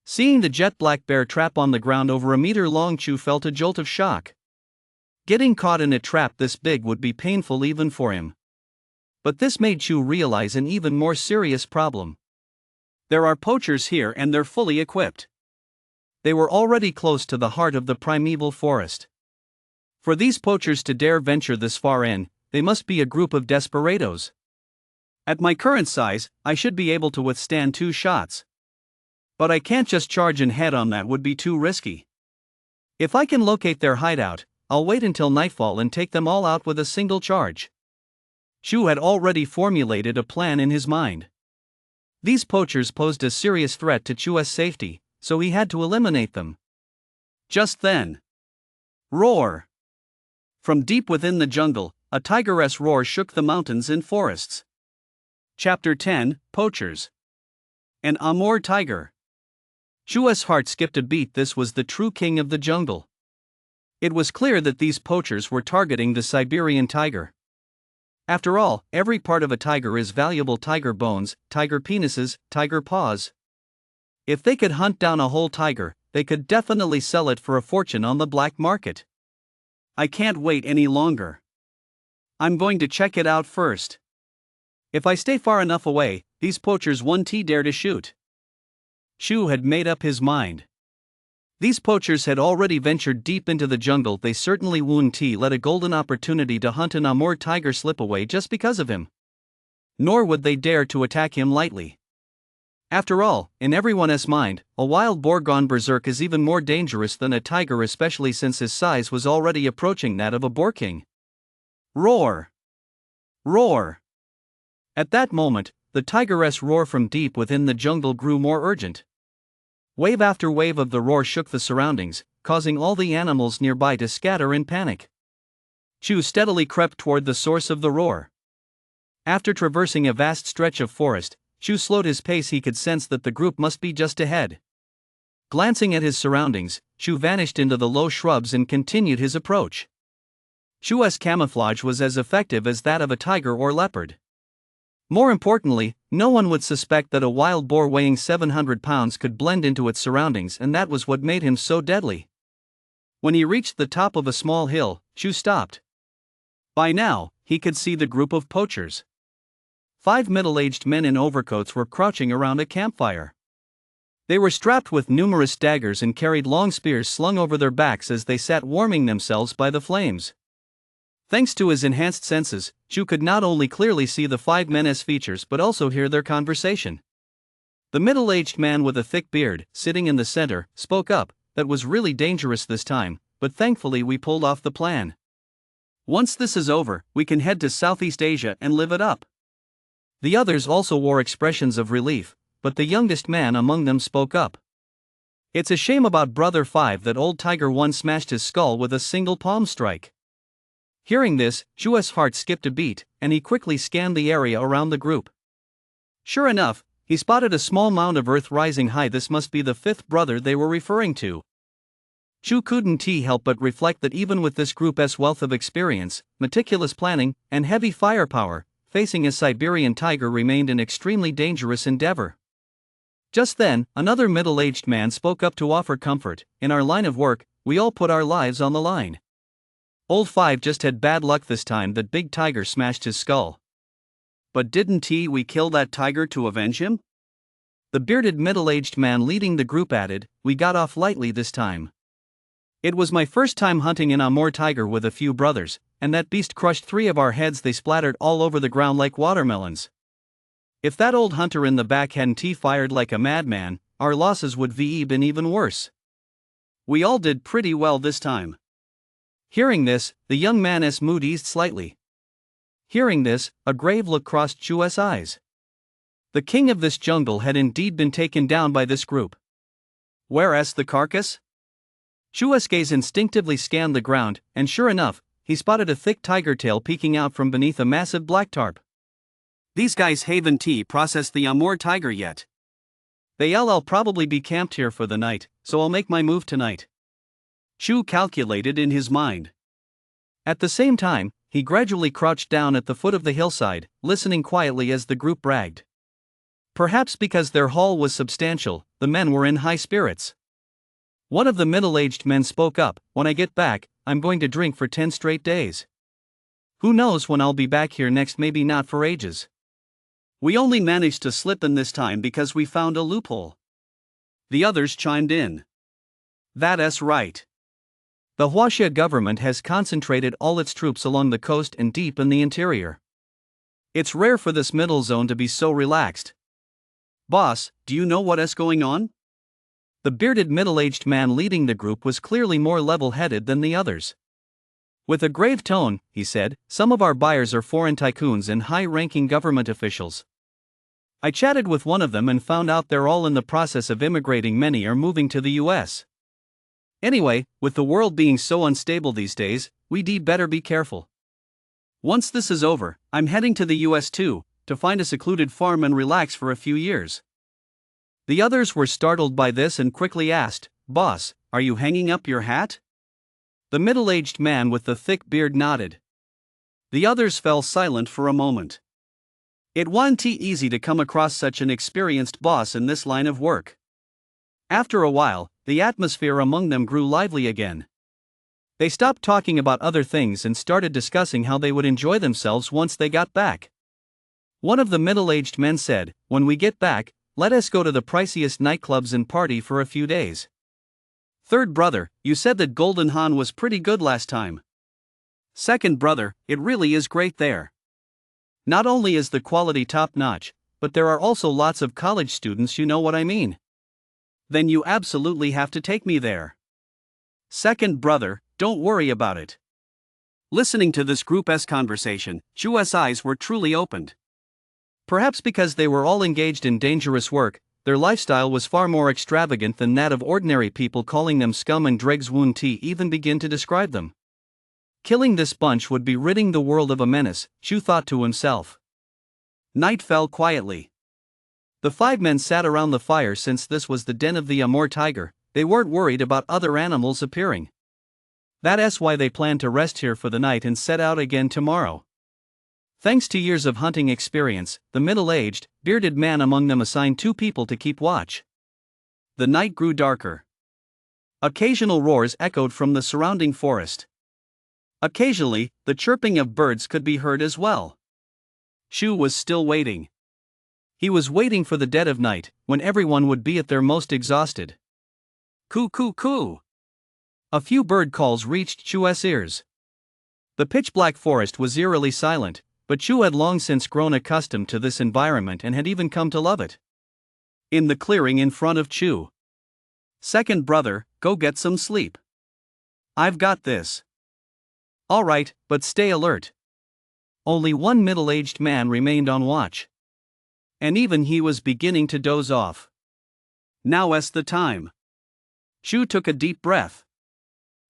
Seeing the jet black bear trap on the ground over a meter long, Chu felt a jolt of shock. Getting caught in a trap this big would be painful even for him. But this made Chu realize an even more serious problem. There are poachers here and they're fully equipped. They were already close to the heart of the primeval forest. For these poachers to dare venture this far in, they must be a group of desperados. At my current size, I should be able to withstand 2 shots. But I can't just charge and head on, that would be too risky. If I can locate their hideout, I'll wait until nightfall and take them all out with a single charge. Chu had already formulated a plan in his mind. These poachers posed a serious threat to Chu's safety, so he had to eliminate them. Just then, roar! From deep within the jungle, a tigress roar shook the mountains and forests. Chapter 10, Poachers. An Amur tiger. Chu's heart skipped a beat. This was the true king of the jungle. It was clear that these poachers were targeting the Siberian tiger. After all, every part of a tiger is valuable: tiger bones, tiger penises, tiger paws. If they could hunt down a whole tiger, they could definitely sell it for a fortune on the black market. I can't wait any longer. I'm going to check it out first. If I stay far enough away, these poachers won't dare to shoot. Shu had made up his mind. These poachers had already ventured deep into the jungle. They certainly wouldn't let a golden opportunity to hunt an Amur tiger slip away just because of him. Nor would they dare to attack him lightly. After all, in everyone's mind, a wild boar gone berserk is even more dangerous than a tiger, especially since his size was already approaching that of a boar king. Roar! Roar! At that moment, the tigress' roar from deep within the jungle grew more urgent. Wave after wave of the roar shook the surroundings, causing all the animals nearby to scatter in panic. Shu steadily crept toward the source of the roar. After traversing a vast stretch of forest, Shu slowed his pace. He could sense that the group must be just ahead. Glancing at his surroundings, Shu vanished into the low shrubs and continued his approach. Shu's camouflage was as effective as that of a tiger or leopard. More importantly, no one would suspect that a wild boar weighing 700 pounds could blend into its surroundings, and that was what made him so deadly. When he reached the top of a small hill, Shu stopped. By now, he could see the group of poachers. 5 middle-aged men in overcoats were crouching around a campfire. They were strapped with numerous daggers and carried long spears slung over their backs as they sat warming themselves by the flames. Thanks to his enhanced senses, Shu could not only clearly see the 5 men's features but also hear their conversation. The middle-aged man with a thick beard, sitting in the center, spoke up. That was really dangerous this time, but thankfully we pulled off the plan. Once this is over, we can head to Southeast Asia and live it up. The others also wore expressions of relief, but the youngest man among them spoke up. It's a shame about Brother 5 that old Tiger 1 smashed his skull with a single palm strike. Hearing this, Shu's heart skipped a beat, and he quickly scanned the area around the group. Sure enough, he spotted a small mound of earth rising high. This must be the 5th brother they were referring to. Shu couldn't help but reflect that even with this group's wealth of experience, meticulous planning, and heavy firepower, facing a Siberian tiger remained an extremely dangerous endeavor. Just then, another middle-aged man spoke up to offer comfort. In our line of work, we all put our lives on the line. Old 5 just had bad luck this time that big tiger smashed his skull. But didn't we kill that tiger to avenge him? The bearded middle-aged man leading the group added, we got off lightly this time. It was my first time hunting an Amur tiger with a few brothers, and that beast crushed 3 of our heads. They splattered all over the ground like watermelons. If that old hunter in the back hadn't fired like a madman, our losses would been even worse. We all did pretty well this time. Hearing this, the young man's mood eased slightly. Hearing this, a grave look crossed Shu's eyes. The king of this jungle had indeed been taken down by this group. Whereas the carcass? Shu's gaze instinctively scanned the ground, and sure enough, he spotted a thick tiger tail peeking out from beneath a massive black tarp. These guys haven't processed the Amur tiger yet. They'll probably be camped here for the night, so I'll make my move tonight. Shu calculated in his mind. At the same time, he gradually crouched down at the foot of the hillside, listening quietly as the group bragged. Perhaps because their haul was substantial, the men were in high spirits. One of the middle-aged men spoke up, when I get back, I'm going to drink for 10 straight days. Who knows when I'll be back here next, maybe not for ages. We only managed to slip in this time because we found a loophole. The others chimed in. That's right. The Huaxia government has concentrated all its troops along the coast and deep in the interior. It's rare for this middle zone to be so relaxed. Boss, do you know what's going on? The bearded middle-aged man leading the group was clearly more level-headed than the others. With a grave tone, he said, some of our buyers are foreign tycoons and high-ranking government officials. I chatted with one of them and found out they're all in the process of immigrating. Many are moving to the US. Anyway, with the world being so unstable these days, we'd better be careful. Once this is over, I'm heading to the US too, to find a secluded farm and relax for a few years. The others were startled by this and quickly asked, Boss, are you hanging up your hat? The middle-aged man with the thick beard nodded. The others fell silent for a moment. It wasn't easy to come across such an experienced boss in this line of work. After a while, the atmosphere among them grew lively again. They stopped talking about other things and started discussing how they would enjoy themselves once they got back. One of the middle-aged men said, when we get back, let us go to the priciest nightclubs and party for a few days. Third brother, you said that Golden Han was pretty good last time. Second brother, it really is great there. Not only is the quality top-notch, but there are also lots of college students, you know what I mean. Then you absolutely have to take me there. Second brother, don't worry about it. Listening to this group's conversation, Chu's eyes were truly opened. Perhaps because they were all engaged in dangerous work, their lifestyle was far more extravagant than that of ordinary people, calling them scum and dregs won't even begin to describe them. Killing this bunch would be ridding the world of a menace, Chu thought to himself. Night fell quietly. The five men sat around the fire. Since this was the den of the Amur tiger, they weren't worried about other animals appearing. That's why they planned to rest here for the night and set out again tomorrow. Thanks to years of hunting experience, the middle-aged, bearded man among them assigned 2 people to keep watch. The night grew darker. Occasional roars echoed from the surrounding forest. Occasionally, the chirping of birds could be heard as well. Chu was still waiting. He was waiting for the dead of night, when everyone would be at their most exhausted. Coo coo coo! A few bird calls reached Chu's ears. The pitch-black forest was eerily silent, but Chu had long since grown accustomed to this environment and had even come to love it. In the clearing in front of Chu. Second brother, go get some sleep. I've got this. All right, but stay alert. Only one middle-aged man remained on watch. And even he was beginning to doze off. Now's the time. Chu took a deep breath.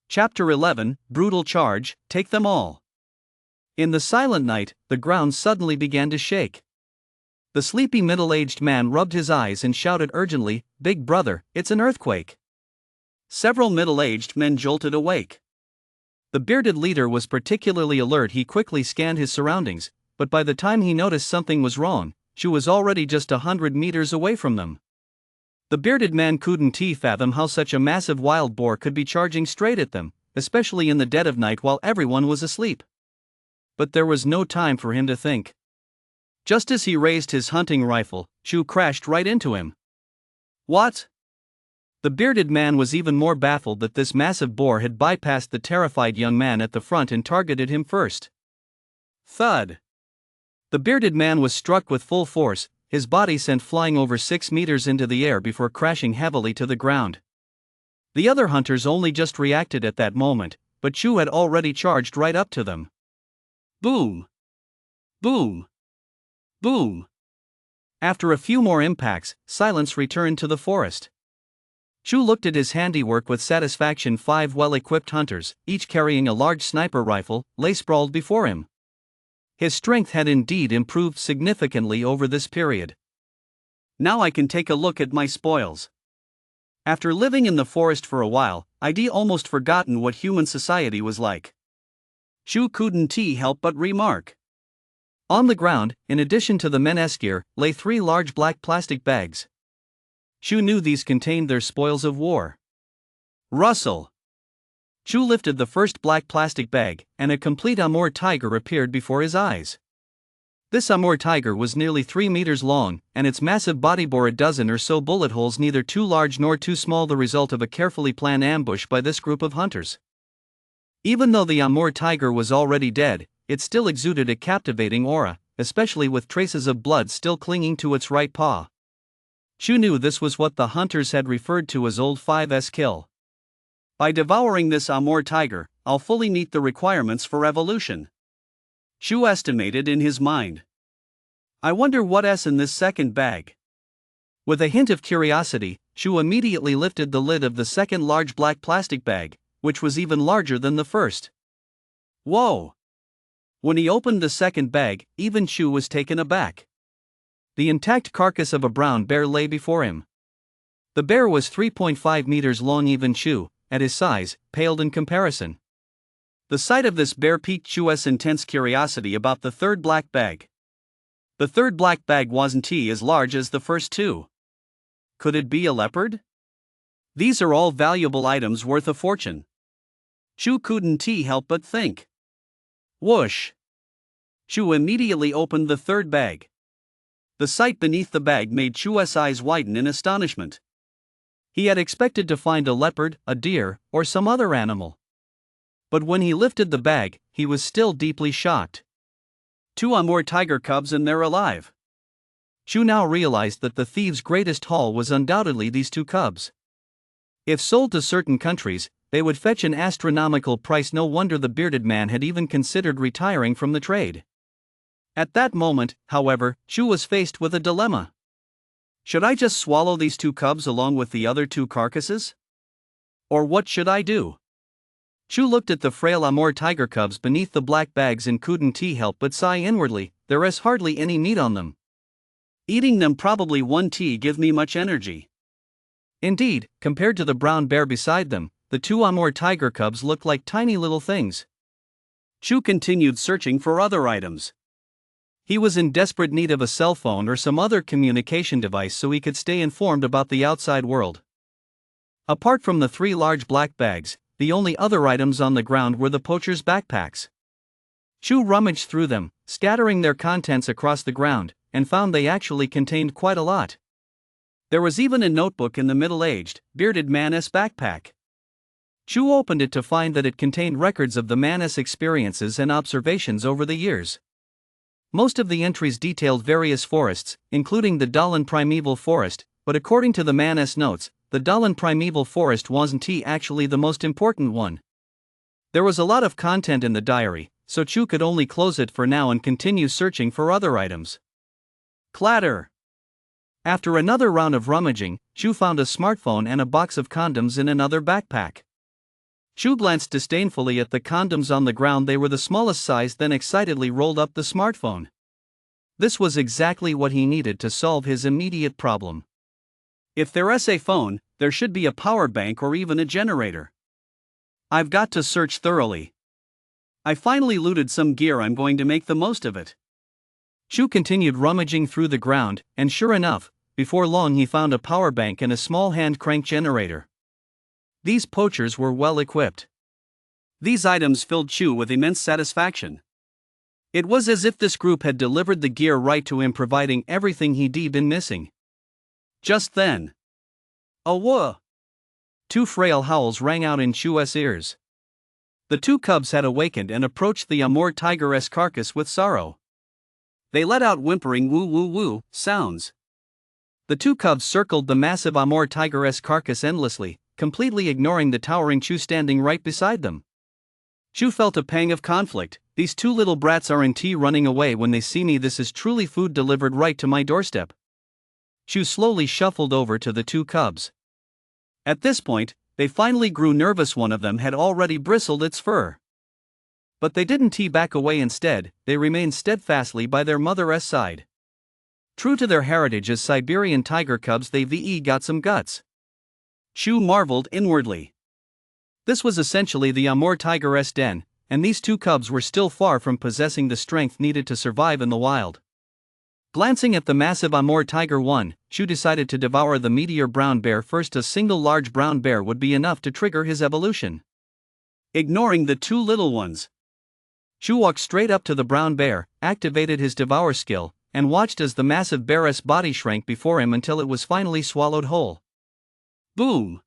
Chapter 11, Brutal Charge, Take Them All. In the silent night, the ground suddenly began to shake. The sleepy middle-aged man rubbed his eyes and shouted urgently, "Big brother, it's an earthquake." Several middle-aged men jolted awake. The bearded leader was particularly alert. He quickly scanned his surroundings, but by the time he noticed something was wrong, Chu was already just 100 meters away from them. The bearded man couldn't fathom how such a massive wild boar could be charging straight at them, especially in the dead of night while everyone was asleep. But there was no time for him to think. Just as he raised his hunting rifle, Chu crashed right into him. What? The bearded man was even more baffled that this massive boar had bypassed the terrified young man at the front and targeted him first. Thud! The bearded man was struck with full force, his body sent flying over 6 meters into the air before crashing heavily to the ground. The other hunters only just reacted at that moment, but Chu had already charged right up to them. Boom! Boom! Boom! After a few more impacts, silence returned to the forest. Chu looked at his handiwork with satisfaction. 5 well-equipped hunters, each carrying a large sniper rifle, lay sprawled before him. His strength had indeed improved significantly over this period. Now I can take a look at my spoils. After living in the forest for a while, I'd almost forgotten what human society was like. Chu couldn't help but remark. On the ground, in addition to the men's gear, lay 3 large black plastic bags. Chu knew these contained their spoils of war. Rustle! Chu lifted the first black plastic bag, and a complete Amur tiger appeared before his eyes. This Amur tiger was nearly 3 meters long, and its massive body bore a dozen or so bullet holes, neither too large nor too small, the result of a carefully planned ambush by this group of hunters. Even though the Amur tiger was already dead, it still exuded a captivating aura, especially with traces of blood still clinging to its right paw. Chu knew this was what the hunters had referred to as Old 5's kill. By devouring this Amur tiger, I'll fully meet the requirements for evolution. Chu estimated in his mind. I wonder what's in this second bag. With a hint of curiosity, Chu immediately lifted the lid of the second large black plastic bag, which was even larger than the first. Whoa! When he opened the second bag, even Chu was taken aback. The intact carcass of a brown bear lay before him. The bear was 3.5 meters long. Even Chu, at his size, paled in comparison. The sight of this bear piqued Chu's intense curiosity about the third black bag. The third black bag wasn't as large as the first 2. Could it be a leopard? These are all valuable items worth a fortune. Chu couldn't help but think. Whoosh! Chu immediately opened the third bag. The sight beneath the bag made Chu's eyes widen in astonishment. He had expected to find a leopard, a deer, or some other animal. But when he lifted the bag, he was still deeply shocked. 2 Amur tiger cubs, and they're alive. Chu now realized that the thieves' greatest haul was undoubtedly these 2 cubs. If sold to certain countries, they would fetch an astronomical price. No wonder the bearded man had even considered retiring from the trade. At that moment, however, Chu was faced with a dilemma. Should I just swallow these 2 cubs along with the other 2 carcasses? Or what should I do? Chu looked at the frail Amur tiger cubs beneath the black bags and couldn't help but sigh inwardly. There is hardly any meat on them. Eating them probably won't give me much energy. Indeed, compared to the brown bear beside them, the 2 Amur tiger cubs looked like tiny little things. Chu continued searching for other items. He was in desperate need of a cell phone or some other communication device so he could stay informed about the outside world. Apart from the 3 large black bags, the only other items on the ground were the poachers' backpacks. Chu rummaged through them, scattering their contents across the ground, and found they actually contained quite a lot. There was even a notebook in the middle-aged, bearded man's backpack. Chu opened it to find that it contained records of the man's experiences and observations over the years. Most of the entries detailed various forests, including the Dahlin primeval forest, but according to the man's notes, the Dahlin primeval forest wasn't actually the most important one. There was a lot of content in the diary, so Chu could only close it for now and continue searching for other items. Clatter! After another round of rummaging, Chu found a smartphone and a box of condoms in another backpack. Chu glanced disdainfully at the condoms on the ground. They were the smallest size, then excitedly rolled up the smartphone. This was exactly what he needed to solve his immediate problem. If there's a phone, there should be a power bank or even a generator. I've got to search thoroughly. I finally looted some gear. I'm going to make the most of it. Chu continued rummaging through the ground, and sure enough, before long he found a power bank and a small hand crank generator. These poachers were well equipped. These items filled Chu with immense satisfaction. It was as if this group had delivered the gear right to him, providing everything he'd been missing. Just then, a whoa! 2 frail howls rang out in Chu's ears. The 2 cubs had awakened and approached the Amur tiger's carcass with sorrow. They let out whimpering woo-woo-woo sounds. The 2 cubs circled the massive Amur tiger's carcass endlessly, completely ignoring the towering Chu standing right beside them. Chu felt a pang of conflict. These 2 little brats aren't running away when they see me. This is truly food delivered right to my doorstep. Chu slowly shuffled over to the 2 cubs. At this point, they finally grew nervous. One of them had already bristled its fur. But they didn't back away. Instead, they remained steadfastly by their mother's side. True to their heritage as Siberian tiger cubs, they've got some guts. Chu marveled inwardly. This was essentially the Amur tiger's den, and these 2 cubs were still far from possessing the strength needed to survive in the wild. Glancing at the massive Amur tiger 1, Chu decided to devour the meteor brown bear first. A single large brown bear would be enough to trigger his evolution. Ignoring the 2 little ones, Chu walked straight up to the brown bear, activated his devour skill, and watched as the massive bear's body shrank before him until it was finally swallowed whole. Boom!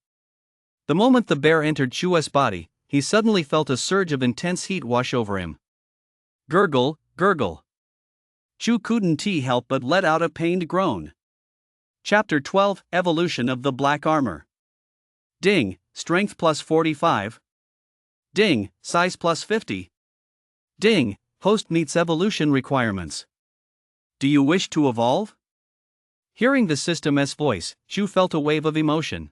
The moment the bear entered Chu's body, he suddenly felt a surge of intense heat wash over him. Gurgle, gurgle. Chu couldn't help but let out a pained groan. Chapter 12: Evolution of the Black Armor. Ding, strength plus 45. Ding, size plus 50. Ding, host meets evolution requirements. Do you wish to evolve? Hearing the system's voice, Chu felt a wave of emotion.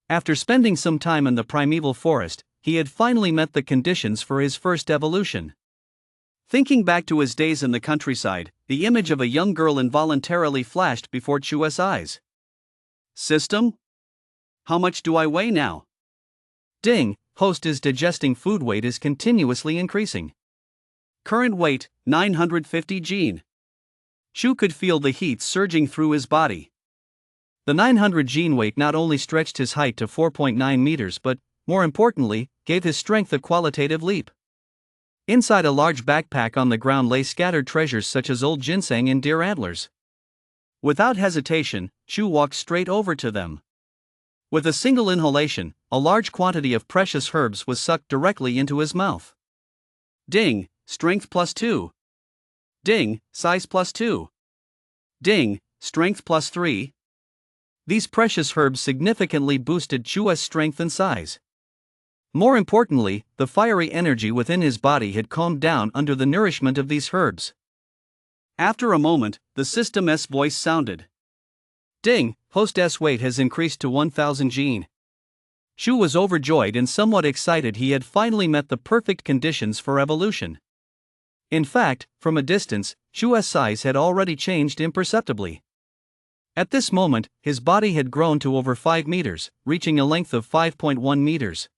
After spending some time in the primeval forest, he had finally met the conditions for his first evolution. Thinking back to his days in the countryside, the image of a young girl involuntarily flashed before Chu's eyes. System? How much do I weigh now? Ding, host is digesting food. Weight is continuously increasing. Current weight, 950 gene. Chu could feel the heat surging through his body. The 900 gene weight not only stretched his height to 4.9 meters but, more importantly, gave his strength a qualitative leap. Inside a large backpack on the ground lay scattered treasures such as old ginseng and deer antlers. Without hesitation, Chu walked straight over to them. With a single inhalation, a large quantity of precious herbs was sucked directly into his mouth. Ding, strength +2. Ding, size +2. Ding, strength +3. These precious herbs significantly boosted Chu's strength and size. More importantly, the fiery energy within his body had calmed down under the nourishment of these herbs. After a moment, the system's voice sounded. Ding, hostess weight has increased to 1000 gene. Chu was overjoyed and somewhat excited. He had finally met the perfect conditions for evolution. In fact, from a distance, Chu's size had already changed imperceptibly. At this moment, his body had grown to over 5 meters, reaching a length of 5.1 meters.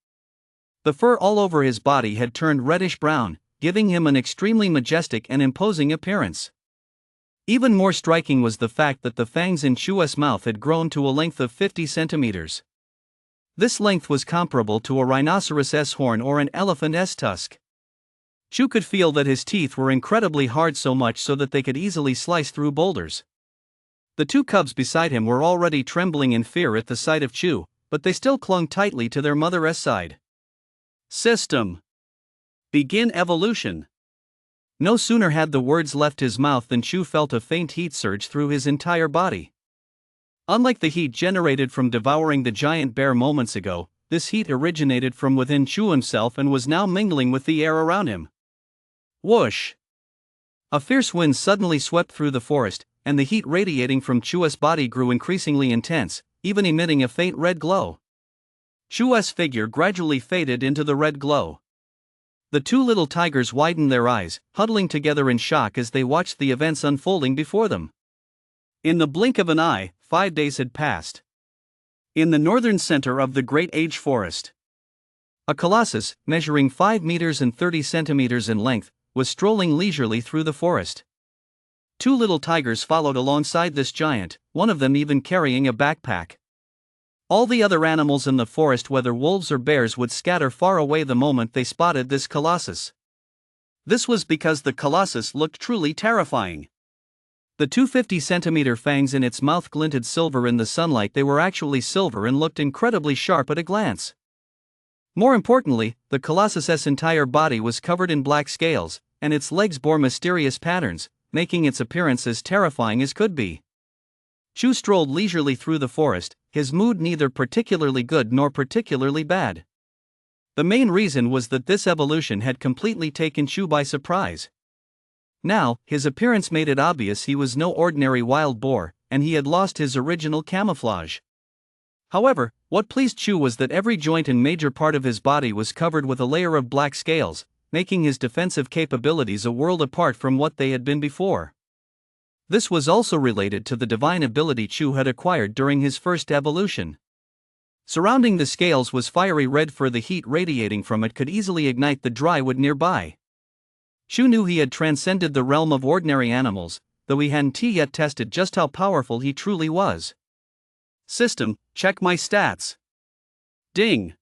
The fur all over his body had turned reddish-brown, giving him an extremely majestic and imposing appearance. Even more striking was the fact that the fangs in Chu's mouth had grown to a length of 50 centimeters. This length was comparable to a rhinoceros's horn or an elephant's tusk. Chu could feel that his teeth were incredibly hard, so much so that they could easily slice through boulders. The two cubs beside him were already trembling in fear at the sight of Chu, but they still clung tightly to their mother's side. System. Begin evolution. No sooner had the words left his mouth than Chu felt a faint heat surge through his entire body. Unlike the heat generated from devouring the giant bear moments ago, this heat originated from within Chu himself and was now mingling with the air around him. Whoosh! A fierce wind suddenly swept through the forest, and the heat radiating from Chu's body grew increasingly intense, even emitting a faint red glow. Chu's figure gradually faded into the red glow. The two little tigers widened their eyes, huddling together in shock as they watched the events unfolding before them. In the blink of an eye, 5 days had passed. In the northern center of the Great Age Forest, a colossus, measuring 5 meters and 30 centimeters in length, was strolling leisurely through the forest. Two little tigers followed alongside this giant, one of them even carrying a backpack. All the other animals in the forest, whether wolves or bears, would scatter far away the moment they spotted this colossus. This was because the colossus looked truly terrifying. The 250-centimeter fangs in its mouth glinted silver in the sunlight. They were actually silver and looked incredibly sharp at a glance. More importantly, the colossus's entire body was covered in black scales, and its legs bore mysterious patterns, making its appearance as terrifying as could be. Chu strolled leisurely through the forest, his mood neither particularly good nor particularly bad. The main reason was that this evolution had completely taken Chu by surprise. Now, his appearance made it obvious he was no ordinary wild boar, and he had lost his original camouflage. However, what pleased Chu was that every joint and major part of his body was covered with a layer of black scales, making his defensive capabilities a world apart from what they had been before. This was also related to the divine ability Chu had acquired during his first evolution. Surrounding the scales was fiery red fur. The heat radiating from it could easily ignite the dry wood nearby. Chu knew he had transcended the realm of ordinary animals, though he hadn't yet tested just how powerful he truly was. System, check my stats. Ding.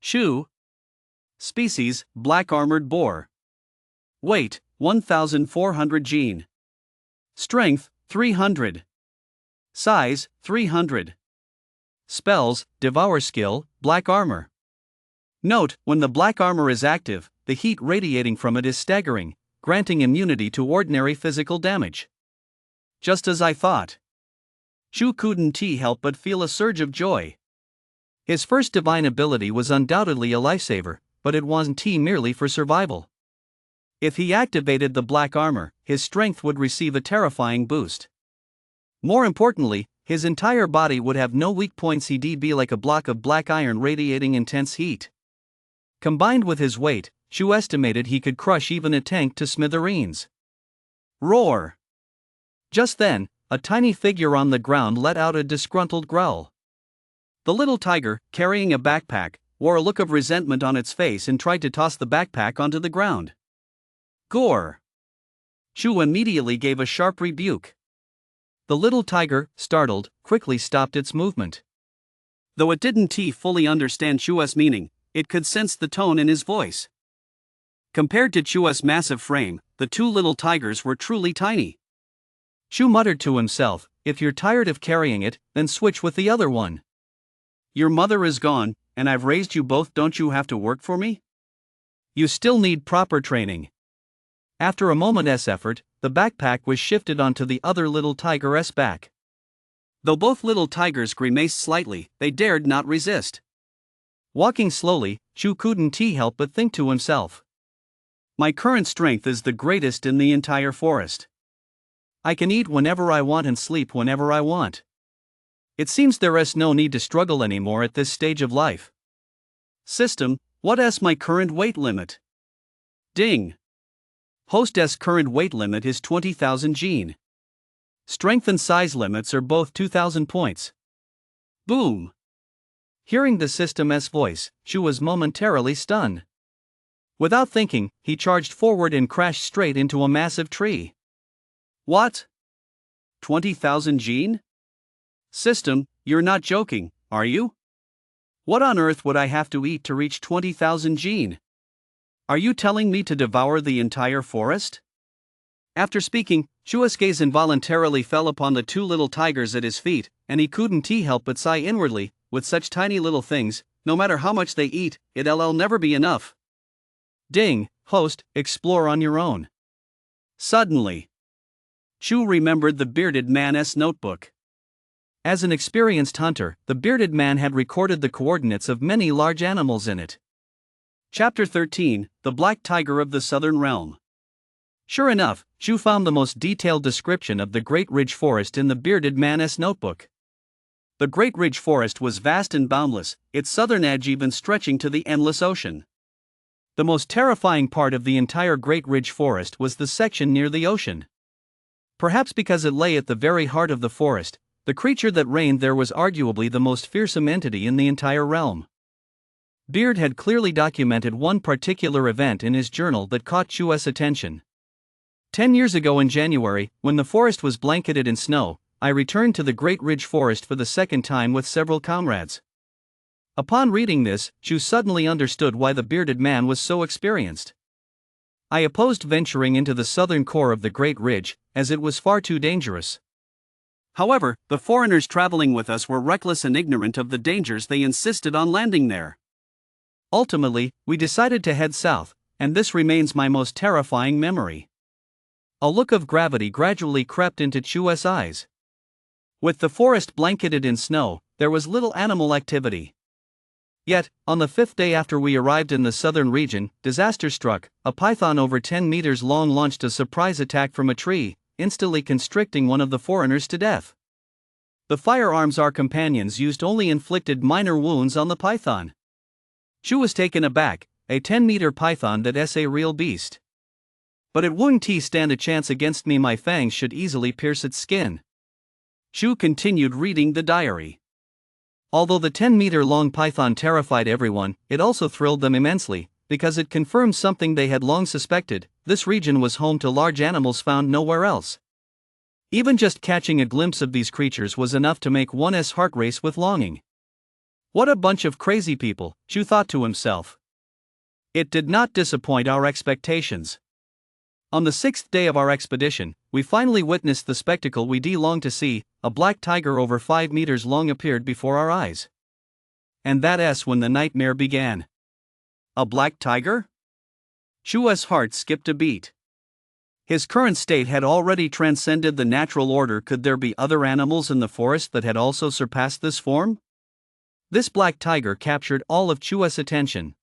Chu. Species, black armored boar. Weight, 1400 gene. Strength, 300. Size, 300. Spells, Devour skill, black armor. Note, when the black armor is active, the heat radiating from it is staggering, granting immunity to ordinary physical damage. Just as I thought. Chu couldn't help but feel a surge of joy. His first divine ability was undoubtedly a lifesaver, but it wasn't merely for survival. If he activated the black armor, his strength would receive a terrifying boost. More importantly, his entire body would have no weak points. He'd be like a block of black iron radiating intense heat. Combined with his weight, Chu estimated he could crush even a tank to smithereens. Roar! Just then, a tiny figure on the ground let out a disgruntled growl. The little tiger, carrying a backpack, wore a look of resentment on its face and tried to toss the backpack onto the ground. Gore! Chu immediately gave a sharp rebuke. The little tiger, startled, quickly stopped its movement. Though it didn't fully understand Chu's meaning, it could sense the tone in his voice. Compared to Chu's massive frame, the two little tigers were truly tiny. Chu muttered to himself, if you're tired of carrying it, then switch with the other one. Your mother is gone, and I've raised you both, don't you have to work for me? You still need proper training. After a moment's effort, the backpack was shifted onto the other little tiger's back. Though both little tigers grimaced slightly, they dared not resist. Walking slowly, Chu couldn't help but think to himself. My current strength is the greatest in the entire forest. I can eat whenever I want and sleep whenever I want. It seems there is no need to struggle anymore at this stage of life. System, what is my current weight limit? Ding. Hostess current weight limit is 20,000 gene. Strength and size limits are both 2,000 points. Boom. Hearing the system's voice, Chu was momentarily stunned. Without thinking, he charged forward and crashed straight into a massive tree. What? 20,000 gene? System, you're not joking, are you? What on earth would I have to eat to reach 20,000 gene? Are you telling me to devour the entire forest? After speaking, Chu's gaze involuntarily fell upon the two little tigers at his feet, and he couldn't help but sigh inwardly. With such tiny little things, no matter how much they eat, it'll never be enough. Ding, host, explore on your own. Suddenly, Chu remembered the bearded man's notebook. As an experienced hunter, the bearded man had recorded the coordinates of many large animals in it. Chapter 13, The Black Tiger of the Southern Realm. Sure enough, Chu found the most detailed description of the Great Ridge Forest in the bearded man's notebook. The Great Ridge Forest was vast and boundless, its southern edge even stretching to the endless ocean. The most terrifying part of the entire Great Ridge Forest was the section near the ocean. Perhaps because it lay at the very heart of the forest, the creature that reigned there was arguably the most fearsome entity in the entire realm. Beard had clearly documented one particular event in his journal that caught Chu's attention. 10 years ago in January, when the forest was blanketed in snow, I returned to the Great Ridge Forest for the second time with several comrades. Upon reading this, Chu suddenly understood why the bearded man was so experienced. I opposed venturing into the southern core of the Great Ridge, as it was far too dangerous. However, the foreigners traveling with us were reckless and ignorant of the dangers. They insisted on landing there. Ultimately, we decided to head south, and this remains my most terrifying memory. A look of gravity gradually crept into Chu's eyes. With the forest blanketed in snow, there was little animal activity. Yet, on the 5th day after we arrived in the southern region, disaster struck. A python over 10 meters long launched a surprise attack from a tree, instantly constricting one of the foreigners to death. The firearms our companions used only inflicted minor wounds on the python. Chu was taken aback, a 10-meter python that's a real beast. But it wouldn't stand a chance against me, my fangs should easily pierce its skin. Chu continued reading the diary. Although the 10-meter-long python terrified everyone, it also thrilled them immensely, because it confirmed something they had long suspected: this region was home to large animals found nowhere else. Even just catching a glimpse of these creatures was enough to make one's heart race with longing. What a bunch of crazy people, Chu thought to himself. It did not disappoint our expectations. On the 6th day of our expedition, we finally witnessed the spectacle we longed to see. A black tiger over 5 meters long appeared before our eyes. And that's when the nightmare began. A black tiger? Chu's heart skipped a beat. His current state had already transcended the natural order. Could there be other animals in the forest that had also surpassed this form? This black tiger captured all of Chu's attention.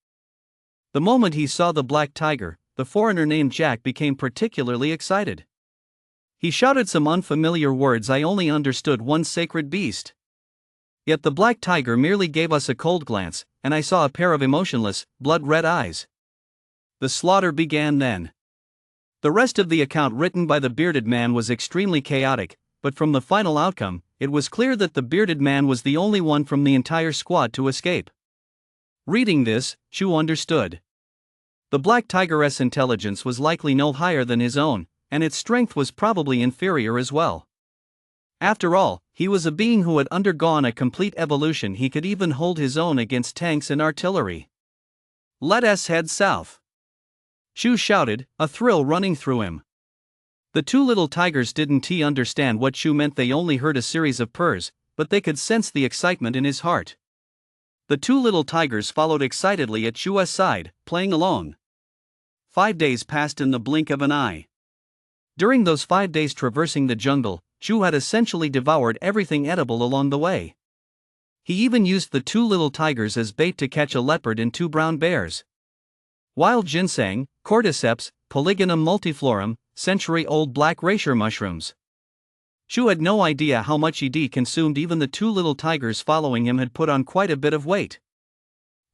The moment he saw the black tiger, the foreigner named Jack became particularly excited. He shouted some unfamiliar words. I only understood one sacred beast. Yet the black tiger merely gave us a cold glance, and I saw a pair of emotionless, blood-red eyes. The slaughter began then. The rest of the account written by the bearded man was extremely chaotic, but from the final outcome, it was clear that the bearded man was the only one from the entire squad to escape. Reading this, Chu understood. The black tiger's intelligence was likely no higher than his own, and its strength was probably inferior as well. After all, he was a being who had undergone a complete evolution. He could even hold his own against tanks and artillery. Let us head south, Chu shouted, a thrill running through him. The two little tigers didn't understand what Chu meant. They only heard a series of purrs, but they could sense the excitement in his heart. The two little tigers followed excitedly at Chu's side, playing along. 5 days passed in the blink of an eye. During those 5 days traversing the jungle, Chu had essentially devoured everything edible along the way. He even used the two little tigers as bait to catch a leopard and 2 brown bears. Wild ginseng, cordyceps, Polygonum multiflorum, century-old black rasher mushrooms. Chu had no idea how much he'd consumed. Even the two little tigers following him had put on quite a bit of weight.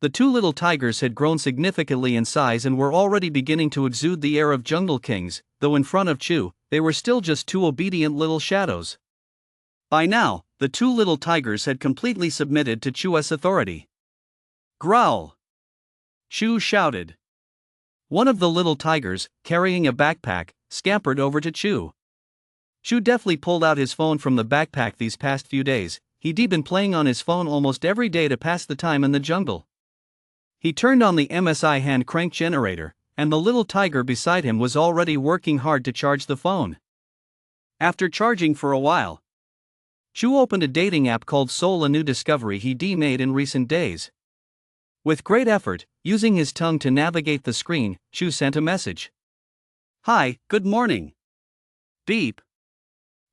The two little tigers had grown significantly in size and were already beginning to exude the air of jungle kings, though in front of Chu, they were still just 2 obedient little shadows. By now, the two little tigers had completely submitted to Chu's authority. Growl! Chu shouted. One of the little tigers, carrying a backpack, scampered over to Chu. Chu deftly pulled out his phone from the backpack. These past few days, he'd been playing on his phone almost every day to pass the time in the jungle. He turned on the MSI hand crank generator, and the little tiger beside him was already working hard to charge the phone. After charging for a while, Chu opened a dating app called Soul, a new discovery he'd made in recent days. With great effort, using his tongue to navigate the screen, Chu sent a message. Hi, good morning. Beep.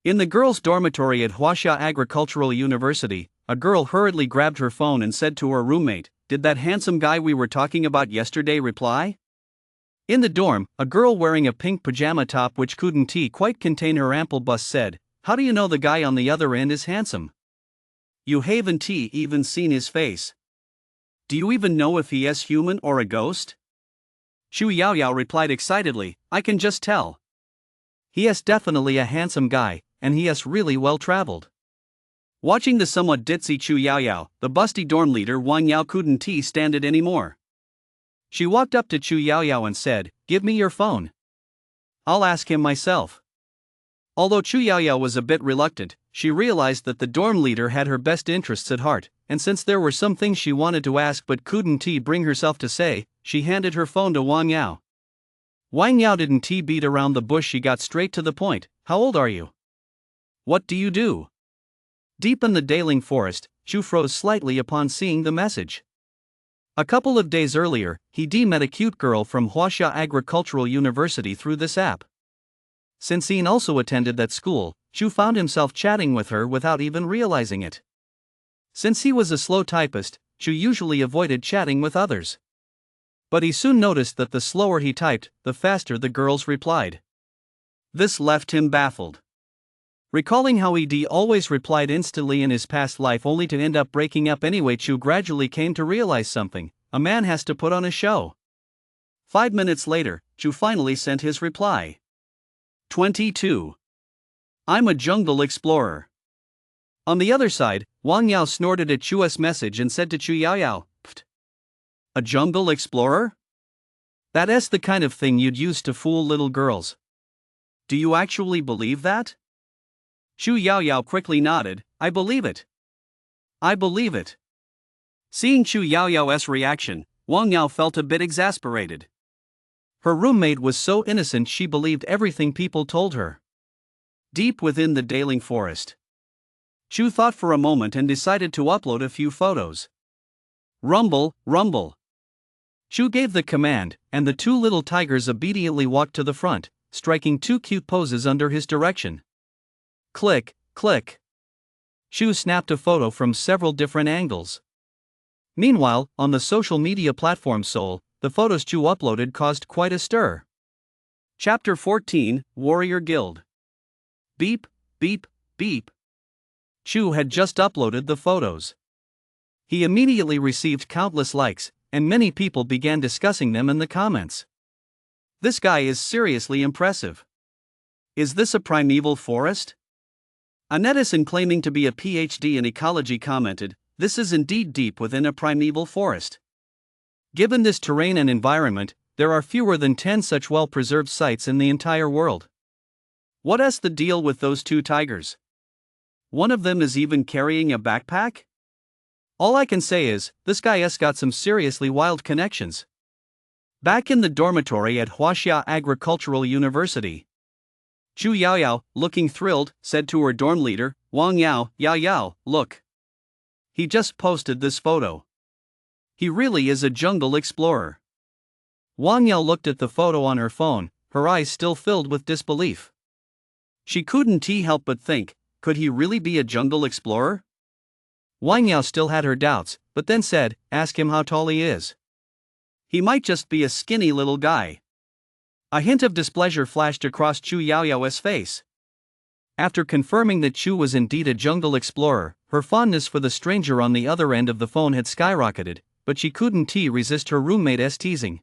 In the girls' dormitory at Huaxia Agricultural University, a girl hurriedly grabbed her phone and said to her roommate, "Did that handsome guy we were talking about yesterday reply?" In the dorm, a girl wearing a pink pajama top which couldn't quite contain her ample bust said, "How do you know the guy on the other end is handsome? You haven't even seen his face. Do you even know if he is human or a ghost?" Chu Yaoyao replied excitedly, "I can just tell. He is definitely a handsome guy, and he is really well traveled." Watching the somewhat ditzy Chu Yaoyao, the busty dorm leader Wang Yao couldn't stand it anymore. She walked up to Chu Yaoyao and said, "Give me your phone. I'll ask him myself." Although Chu Yaoyao was a bit reluctant, she realized that the dorm leader had her best interests at heart, and since there were some things she wanted to ask but couldn't bring herself to say, she handed her phone to Wang Yao. Wang Yao didn't beat around the bush. She got straight to the point. "How old are you? What do you do?" Deep in the Devouring forest, Chu froze slightly upon seeing the message. A couple of days earlier, he'd met a cute girl from Huaxia Agricultural University through this app. Since he also attended that school, Chu found himself chatting with her without even realizing it. Since he was a slow typist, Chu usually avoided chatting with others. But he soon noticed that the slower he typed, the faster the girls replied. This left him baffled. Recalling how he'd always replied instantly in his past life only to end up breaking up anyway, Chu gradually came to realize something: a man has to put on a show. 5 minutes later, Chu finally sent his reply. 22. I'm a jungle explorer. On the other side, Wang Yao snorted at Chu's message and said to Chu Yaoyao, "Pfft. A jungle explorer? That's the kind of thing you'd use to fool little girls. Do you actually believe that?" Chu Yaoyao quickly nodded. "I believe it. I believe it." Seeing Chu Yaoyao's reaction, Wang Yao felt a bit exasperated. Her roommate was so innocent she believed everything people told her. Deep within the Devouring forest, Chu thought for a moment and decided to upload a few photos. Rumble, rumble. Chu gave the command, and the two little tigers obediently walked to the front, striking 2 cute poses under his direction. Click, click. Chu snapped a photo from several different angles. Meanwhile, on the social media platform Soul, the photos Chu uploaded caused quite a stir. Chapter 14, Warrior Guild. Beep, beep, beep. Chu had just uploaded the photos. He immediately received countless likes, and many people began discussing them in the comments. This guy is seriously impressive. Is this a primeval forest? A netizen claiming to be a PhD in ecology commented, "This is indeed deep within a primeval forest. Given this terrain and environment, there are fewer than 10 such well-preserved sites in the entire world. What is the deal with those 2 tigers? One of them is even carrying a backpack? All I can say is, this guy has got some seriously wild connections." Back in the dormitory at Huaxia Agricultural University, Chu Yaoyao, looking thrilled, said to her dorm leader, Wang Yao, Yao, look. He just posted this photo. He really is a jungle explorer. Wang Yao looked at the photo on her phone, her eyes still filled with disbelief. She couldn't help but think, could he really be a jungle explorer? Wang Yao still had her doubts, but then said, ask him how tall he is. He might just be a skinny little guy. A hint of displeasure flashed across Chu Yaoyao's face. After confirming that Chu was indeed a jungle explorer, her fondness for the stranger on the other end of the phone had skyrocketed, but she couldn't resist her roommate's teasing.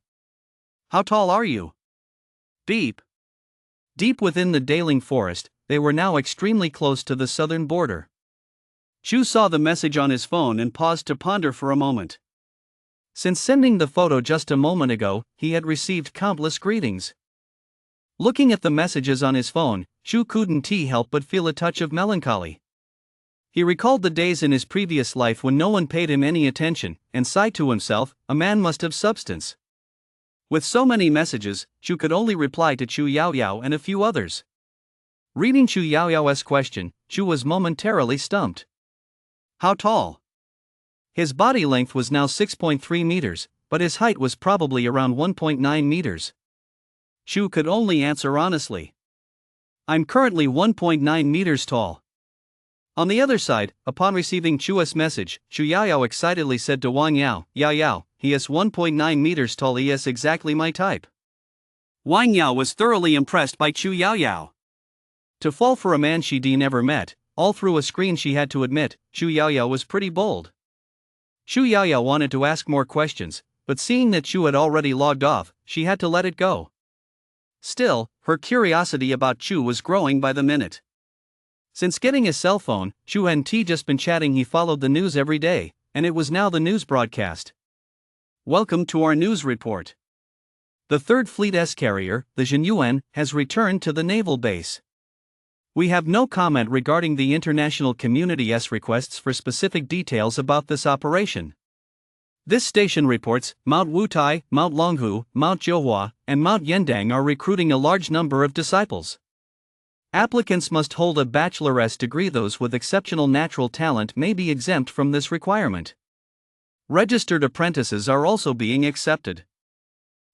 How tall are you? Deep. Deep within the Daling forest, they were now extremely close to the southern border. Chu saw the message on his phone and paused to ponder for a moment. Since sending the photo just a moment ago, he had received countless greetings. Looking at the messages on his phone, Chu couldn't help but feel a touch of melancholy. He recalled the days in his previous life when no one paid him any attention, and sighed to himself, a man must have substance. With so many messages, Chu could only reply to Chu Yaoyao and a few others. Reading Chu Yaoyao's question, Chu was momentarily stumped. How tall? His body length was now 6.3 meters, but his height was probably around 1.9 meters. Chu could only answer honestly. I'm currently 1.9 meters tall. On the other side, upon receiving Chu's message, Chu Yaoyao excitedly said to Wang Yao, Yao, he is 1.9 meters tall, he is exactly my type. Wang Yao was thoroughly impressed by Chu Yaoyao. To fall for a man she'd never met, all through a screen, she had to admit, Chu Yaoyao was pretty bold. Chu Yaoyao wanted to ask more questions, but seeing that Chu had already logged off, she had to let it go. Still, her curiosity about Chu was growing by the minute. Since getting his cell phone, Chu hadn't just been chatting, he followed the news every day, and it was now the news broadcast. Welcome to our news report. The 3rd Fleet S-carrier, the Jinyuan, has returned to the naval base. We have no comment regarding the international community's requests for specific details about this operation. This station reports, Mount Wutai, Mount Longhu, Mount Jiuhua, and Mount Yendang are recruiting a large number of disciples. Applicants must hold a bachelor's degree. Those with exceptional natural talent may be exempt from this requirement. Registered apprentices are also being accepted.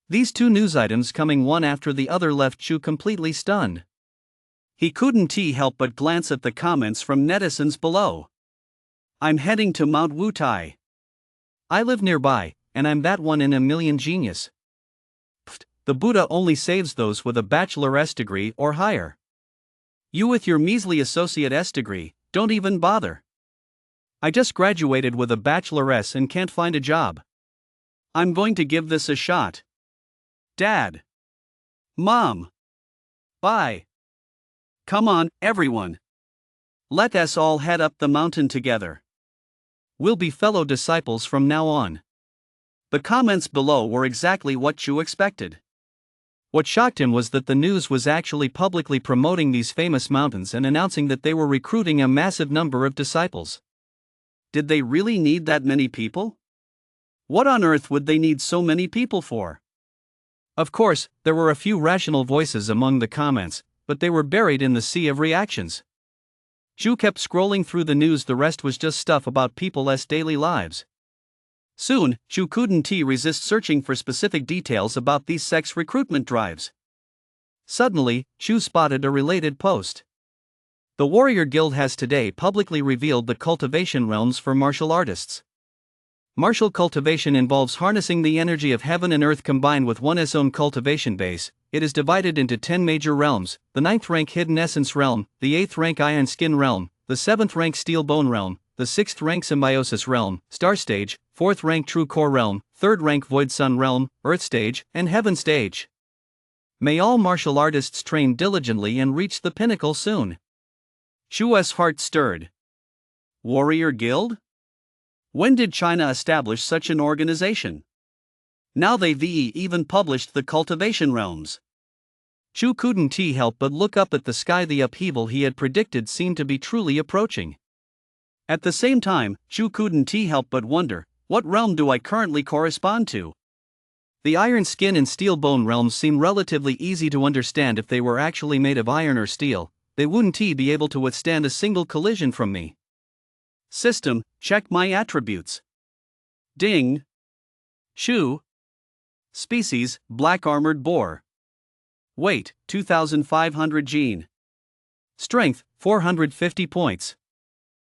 These two news items coming one after the other left Chu completely stunned. He couldn't help but glance at the comments from netizens below. I'm heading to Mount Wutai. I live nearby, and I'm that 1 in a million genius. Pfft, the Buddha only saves those with a bachelor's degree or higher. You with your measly associate's degree, don't even bother. I just graduated with a bachelor's and can't find a job. I'm going to give this a shot. Dad. Mom. Bye. Come on, everyone. Let us all head up the mountain together. We'll be fellow disciples from now on. The comments below were exactly what Chu expected. What shocked him was that the news was actually publicly promoting these famous mountains and announcing that they were recruiting a massive number of disciples. Did they really need that many people? What on earth would they need so many people for? Of course, there were a few rational voices among the comments, but they were buried in the sea of reactions. Chu kept scrolling through the news, the rest was just stuff about people's daily lives. Soon, Chu couldn't resist searching for specific details about these sex recruitment drives. Suddenly, Chu spotted a related post. The Warrior Guild has today publicly revealed the cultivation realms for martial artists. Martial cultivation involves harnessing the energy of heaven and earth combined with one's own cultivation base. It is divided into 10 major realms: the 9th rank Hidden Essence realm, the 8th rank Iron Skin realm, the 7th rank Steel Bone realm, the 6th rank Symbiosis realm, Star Stage, 4th rank True Core realm, 3rd rank Void Sun realm, Earth Stage, and Heaven Stage. May all martial artists train diligently and reach the pinnacle soon. Chu's heart stirred. Warrior Guild? When did China establish such an organization? Now they've even published the cultivation realms. Chu couldn't help but look up at the sky. The upheaval he had predicted seemed to be truly approaching. At the same time, Chu couldn't help but wonder, what realm do I currently correspond to? The iron skin and steel bone realms seem relatively easy to understand. If they were actually made of iron or steel, they wouldn't be able to withstand a single collision from me. System, check my attributes. Ding. Shoe. Species, black armored boar. Weight, 2,500 gene. Strength, 450 points.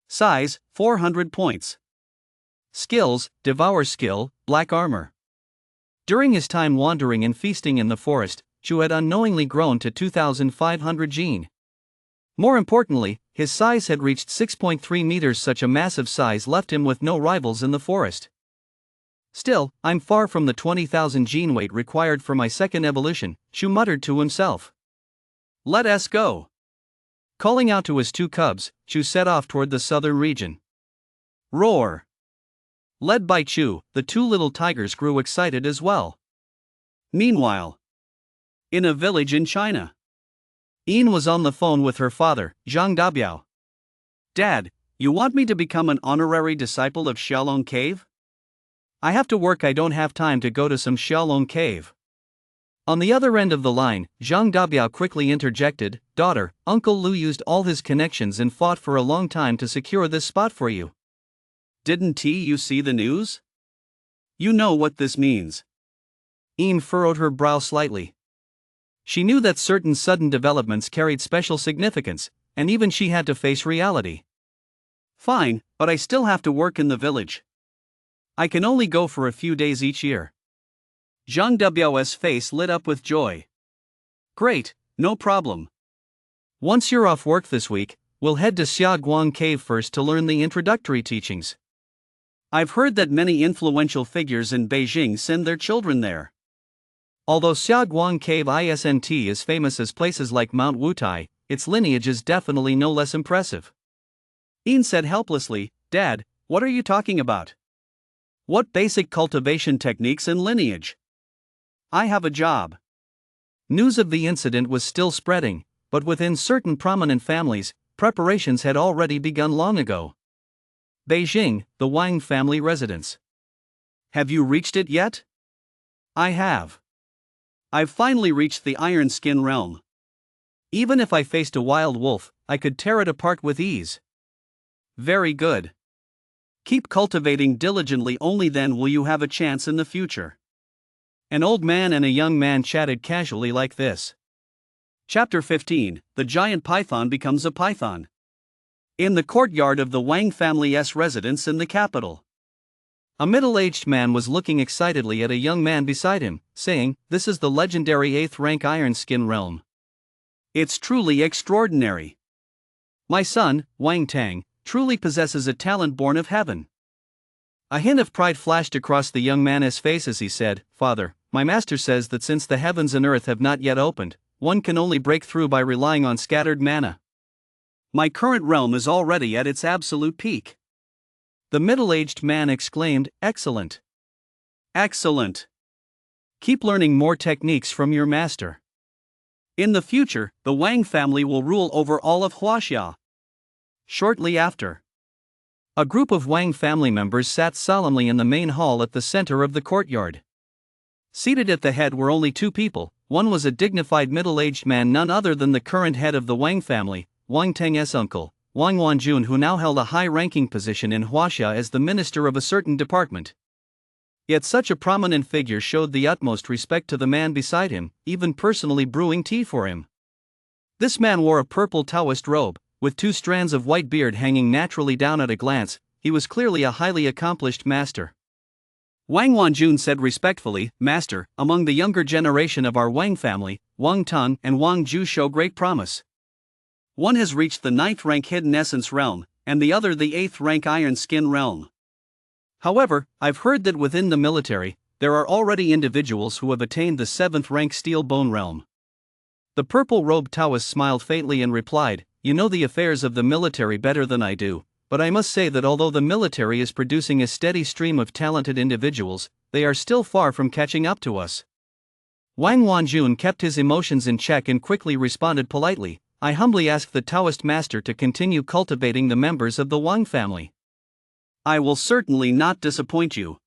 Size, 400 points. Skills, Devour skill, black armor. During his time wandering and feasting in the forest, Chu had unknowingly grown to 2,500 gene. More importantly, his size had reached 6.3 meters. Such a massive size left him with no rivals in the forest. Still, I'm far from the 20,000 gene weight required for my second evolution, Chu muttered to himself. Let us go. Calling out to his two cubs, Chu set off toward the southern region. Roar. Led by Chu, the two little tigers grew excited as well. Meanwhile, in a village in China, Yin was on the phone with her father, Zhang Dabiao. Dad, you want me to become an honorary disciple of Xiaolong Cave? I have to work. I don't have time to go to some Xiaolong Cave. On the other end of the line, Zhang Dabiao quickly interjected, Daughter, Uncle Lu used all his connections and fought for a long time to secure this spot for you. Didn't you see the news? You know what this means. Yin furrowed her brow slightly. She knew that certain sudden developments carried special significance, and even she had to face reality. Fine, but I still have to work in the village. I can only go for a few days each year. Zhang Dabiao's face lit up with joy. Great, no problem. Once you're off work this week, we'll head to Xiaoguang Cave first to learn the introductory teachings. I've heard that many influential figures in Beijing send their children there. Although Xiaoguang Cave is famous as places like Mount Wutai, its lineage is definitely no less impressive. Yin said helplessly, Dad, what are you talking about? What basic cultivation techniques and lineage? I have a job. News of the incident was still spreading, but within certain prominent families, preparations had already begun long ago. Beijing, the Wang family residence. Have you reached it yet? I have. I've finally reached the iron skin realm. Even if I faced a wild wolf, I could tear it apart with ease. Very good. Keep cultivating diligently, only then will you have a chance in the future. An old man and a young man chatted casually like this. Chapter 15, The Giant Python Becomes a Python. In the courtyard of the Wang family's residence in the capital, a middle-aged man was looking excitedly at a young man beside him, saying, This is the legendary 8th rank iron skin realm. It's truly extraordinary. My son, Wang Tang, truly possesses a talent born of heaven. A hint of pride flashed across the young man's face as he said, Father, my master says that since the heavens and earth have not yet opened, one can only break through by relying on scattered mana. My current realm is already at its absolute peak. The middle-aged man exclaimed, Excellent. Excellent. Keep learning more techniques from your master. In the future, the Wang family will rule over all of Huaxia. Shortly after, a group of Wang family members sat solemnly in the main hall at the center of the courtyard. Seated at the head were only two people. One was a dignified middle-aged man, none other than the current head of the Wang family, Wang Teng's uncle, Wang Wanjun, who now held a high-ranking position in Huaxia as the minister of a certain department. Yet such a prominent figure showed the utmost respect to the man beside him, even personally brewing tea for him. This man wore a purple Taoist robe, with two strands of white beard hanging naturally down. At a glance, he was clearly a highly accomplished master. Wang Wanjun said respectfully, Master, among the younger generation of our Wang family, Wang Tang and Wang Ju show great promise. One has reached the 9th rank hidden essence realm, and the other the 8th rank iron skin realm. However, I've heard that within the military, there are already individuals who have attained the 7th rank steel bone realm. The purple-robed Taoist smiled faintly and replied, You know the affairs of the military better than I do, but I must say that although the military is producing a steady stream of talented individuals, they are still far from catching up to us. Wang Wanjun kept his emotions in check and quickly responded politely, I humbly ask the Taoist master to continue cultivating the members of the Wang family. I will certainly not disappoint you.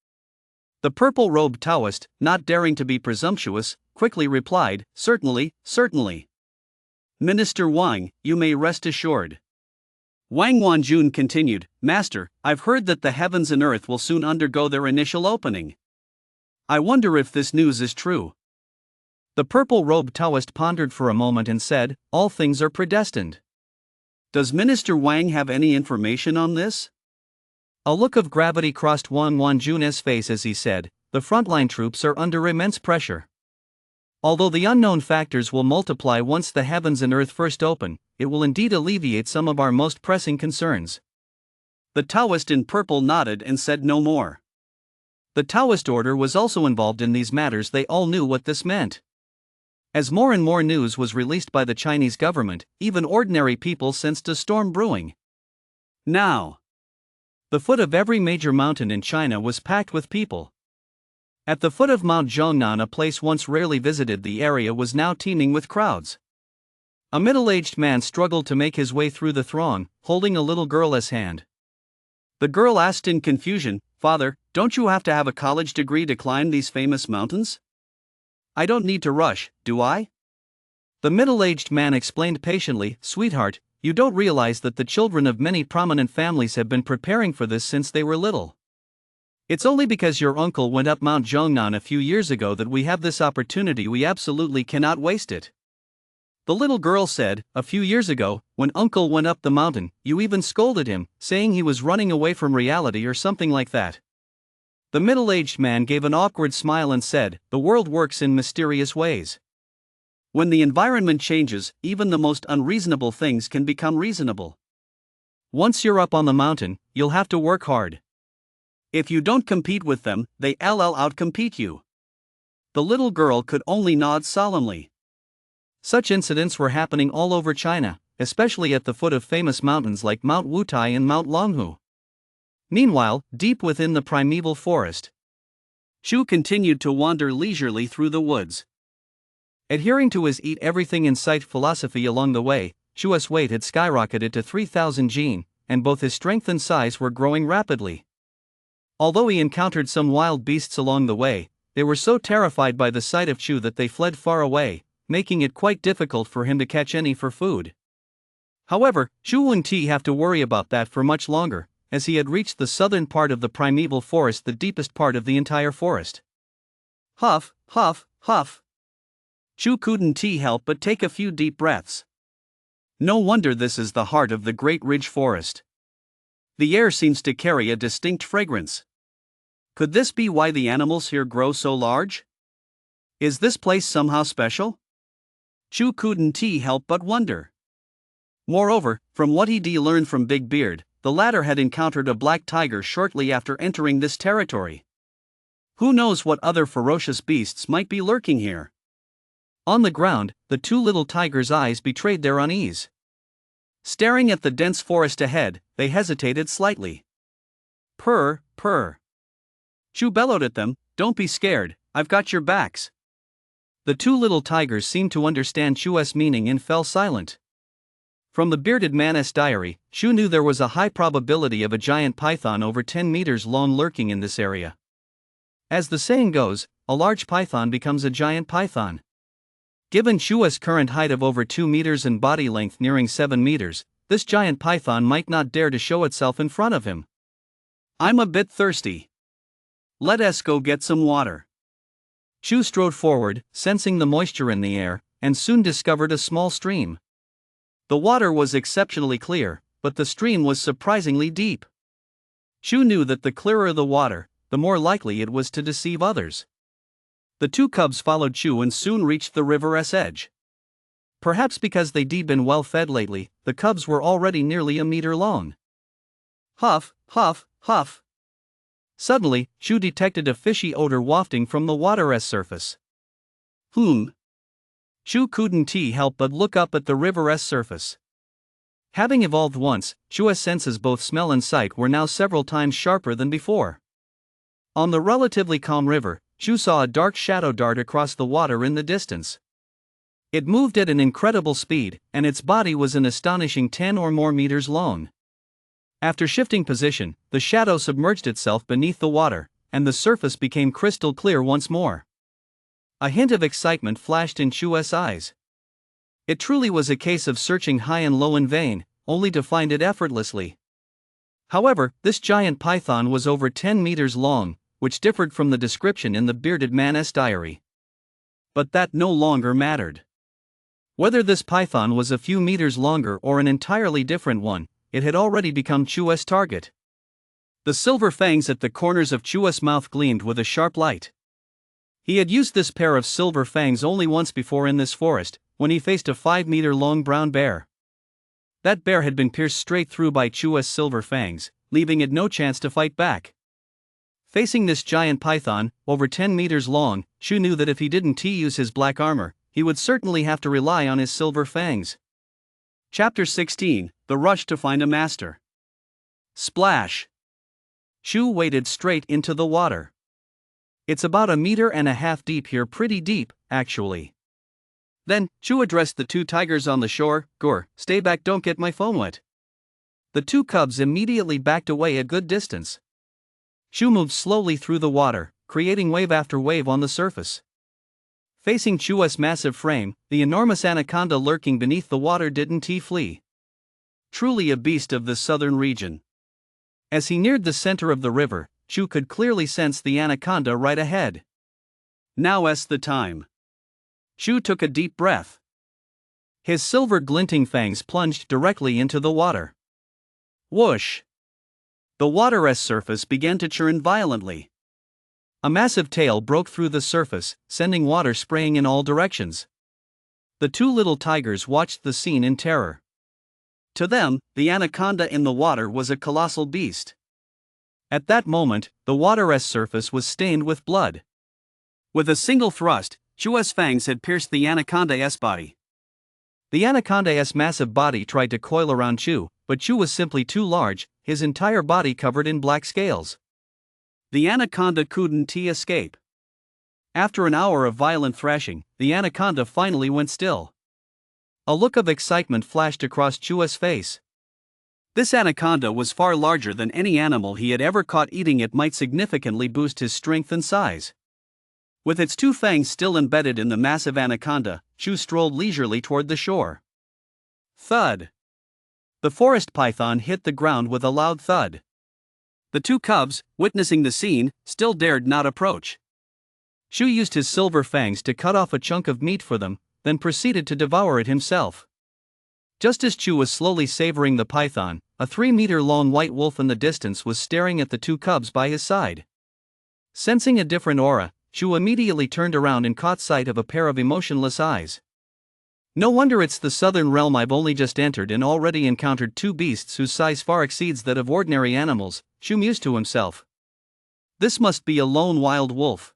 The purple-robed Taoist, not daring to be presumptuous, quickly replied, "Certainly, certainly. Minister Wang, you may rest assured." Wang Wanjun continued, "Master, I've heard that the heavens and earth will soon undergo their initial opening. I wonder if this news is true." The purple-robed Taoist pondered for a moment and said, "All things are predestined. Does Minister Wang have any information on this?" A look of gravity crossed Wang Wanjun's face as he said, "The frontline troops are under immense pressure. Although the unknown factors will multiply once the heavens and earth first open, it will indeed alleviate some of our most pressing concerns." The Taoist in purple nodded and said no more. The Taoist order was also involved in these matters. They all knew what this meant. As more and more news was released by the Chinese government, even ordinary people sensed a storm brewing. Now, the foot of every major mountain in China was packed with people. At the foot of Mount Zhongnan, a place once rarely visited, the area was now teeming with crowds. A middle-aged man struggled to make his way through the throng, holding a little girl's hand. The girl asked in confusion, "Father, don't you have to have a college degree to climb these famous mountains? I don't need to rush, do I?" The middle-aged man explained patiently, "Sweetheart, you don't realize that the children of many prominent families have been preparing for this since they were little. It's only because your uncle went up Mount Zhongnan a few years ago that we have this opportunity. We absolutely cannot waste it." The little girl said, "A few years ago, when uncle went up the mountain, you even scolded him, saying he was running away from reality or something like that." The middle-aged man gave an awkward smile and said, "The world works in mysterious ways. When the environment changes, even the most unreasonable things can become reasonable. Once you're up on the mountain, you'll have to work hard. If you don't compete with them, they outcompete you." The little girl could only nod solemnly. Such incidents were happening all over China, especially at the foot of famous mountains like Mount Wutai and Mount Longhu. Meanwhile, deep within the primeval forest, Shu continued to wander leisurely through the woods. Adhering to his eat everything in sight philosophy along the way, Shu's weight had skyrocketed to 3,000 jin, and both his strength and size were growing rapidly. Although he encountered some wild beasts along the way, they were so terrified by the sight of Shu that they fled far away, making it quite difficult for him to catch any for food. However, Shu wouldn't have to worry about that for much longer, as he had reached the southern part of the primeval forest, the deepest part of the entire forest. Huff, huff, huff. Shu couldn't help but take a few deep breaths. No wonder this is the heart of the Great Ridge Forest. The air seems to carry a distinct fragrance. Could this be why the animals here grow so large? Is this place somehow special? Shu couldn't help but wonder. Moreover, from what he'd learned from Big Beard, the latter had encountered a black tiger shortly after entering this territory. Who knows what other ferocious beasts might be lurking here? On the ground, the two little tigers' eyes betrayed their unease. Staring at the dense forest ahead, they hesitated slightly. Purr, purr. Shu bellowed at them, "Don't be scared, I've got your backs." The two little tigers seemed to understand Shu's meaning and fell silent. From the bearded man's diary, Shu knew there was a high probability of a giant python over 10 meters long lurking in this area. As the saying goes, a large python becomes a giant python. Given Shu's current height of over 2 meters and body length nearing 7 meters, this giant python might not dare to show itself in front of him. "I'm a bit thirsty. Let us go get some water." Shu strode forward, sensing the moisture in the air, and soon discovered a small stream. The water was exceptionally clear, but the stream was surprisingly deep. Shu knew that the clearer the water, the more likely it was to deceive others. The two cubs followed Shu and soon reached the river's edge. Perhaps because they'd been well fed lately, the cubs were already nearly a meter long. Huff, huff, huff. Suddenly, Shu detected a fishy odor wafting from the water's surface. Shu couldn't help but look up at the river's surface. Having evolved once, Shu's senses, both smell and sight, were now several times sharper than before. On the relatively calm river, Shu saw a dark shadow dart across the water in the distance. It moved at an incredible speed, and its body was an astonishing 10 or more meters long. After shifting position, the shadow submerged itself beneath the water, and the surface became crystal clear once more. A hint of excitement flashed in Chu's eyes. It truly was a case of searching high and low in vain, only to find it effortlessly. However, this giant python was over 10 meters long, which differed from the description in the bearded man's diary. But that no longer mattered. Whether this python was a few meters longer or an entirely different one, it had already become Chu's target. The silver fangs at the corners of Chu's mouth gleamed with a sharp light. He had used this pair of silver fangs only once before in this forest, when he faced a 5-meter-long brown bear. That bear had been pierced straight through by Chu's silver fangs, leaving it no chance to fight back. Facing this giant python, over 10 meters long, Chu knew that if he didn't use his black armor, he would certainly have to rely on his silver fangs. Chapter 16: The Rush to Find a Master. Splash! Chu waded straight into the water. It's about 1.5 meters deep here, pretty deep, actually. Then, Chu addressed the 2 tigers on the shore. "Gore, stay back, don't get my phone wet." The 2 cubs immediately backed away a good distance. Chu moved slowly through the water, creating wave after wave on the surface. Facing Chu's massive frame, the enormous anaconda lurking beneath the water didn't flee. Truly a beast of the southern region. As he neared the center of the river, Chu could clearly sense the anaconda right ahead. Now's the time. Chu took a deep breath. His silver glinting fangs plunged directly into the water. Whoosh! The water's surface began to churn violently. A massive tail broke through the surface, sending water spraying in all directions. The 2 little tigers watched the scene in terror. To them, the anaconda in the water was a colossal beast. At that moment, the water's surface was stained with blood. With a single thrust, Chu's fangs had pierced the anaconda's body. The anaconda's massive body tried to coil around Chu, but Chu was simply too large, his entire body covered in black scales. The anaconda couldn't escape. After an hour of violent thrashing, the anaconda finally went still. A look of excitement flashed across Chu's face. This anaconda was far larger than any animal he had ever caught. Eating it might significantly boost his strength and size. With its 2 fangs still embedded in the massive anaconda, Chu strolled leisurely toward the shore. Thud! The forest python hit the ground with a loud thud. The 2 cubs, witnessing the scene, still dared not approach. Chu used his silver fangs to cut off a chunk of meat for them, then proceeded to devour it himself. Just as Chu was slowly savoring the python, a 3-meter-long white wolf in the distance was staring at the 2 cubs by his side. Sensing a different aura, Chu immediately turned around and caught sight of a pair of emotionless eyes. No wonder it's the southern realm I've only just entered and already encountered 2 beasts whose size far exceeds that of ordinary animals, Chu mused to himself. This must be a lone wild wolf.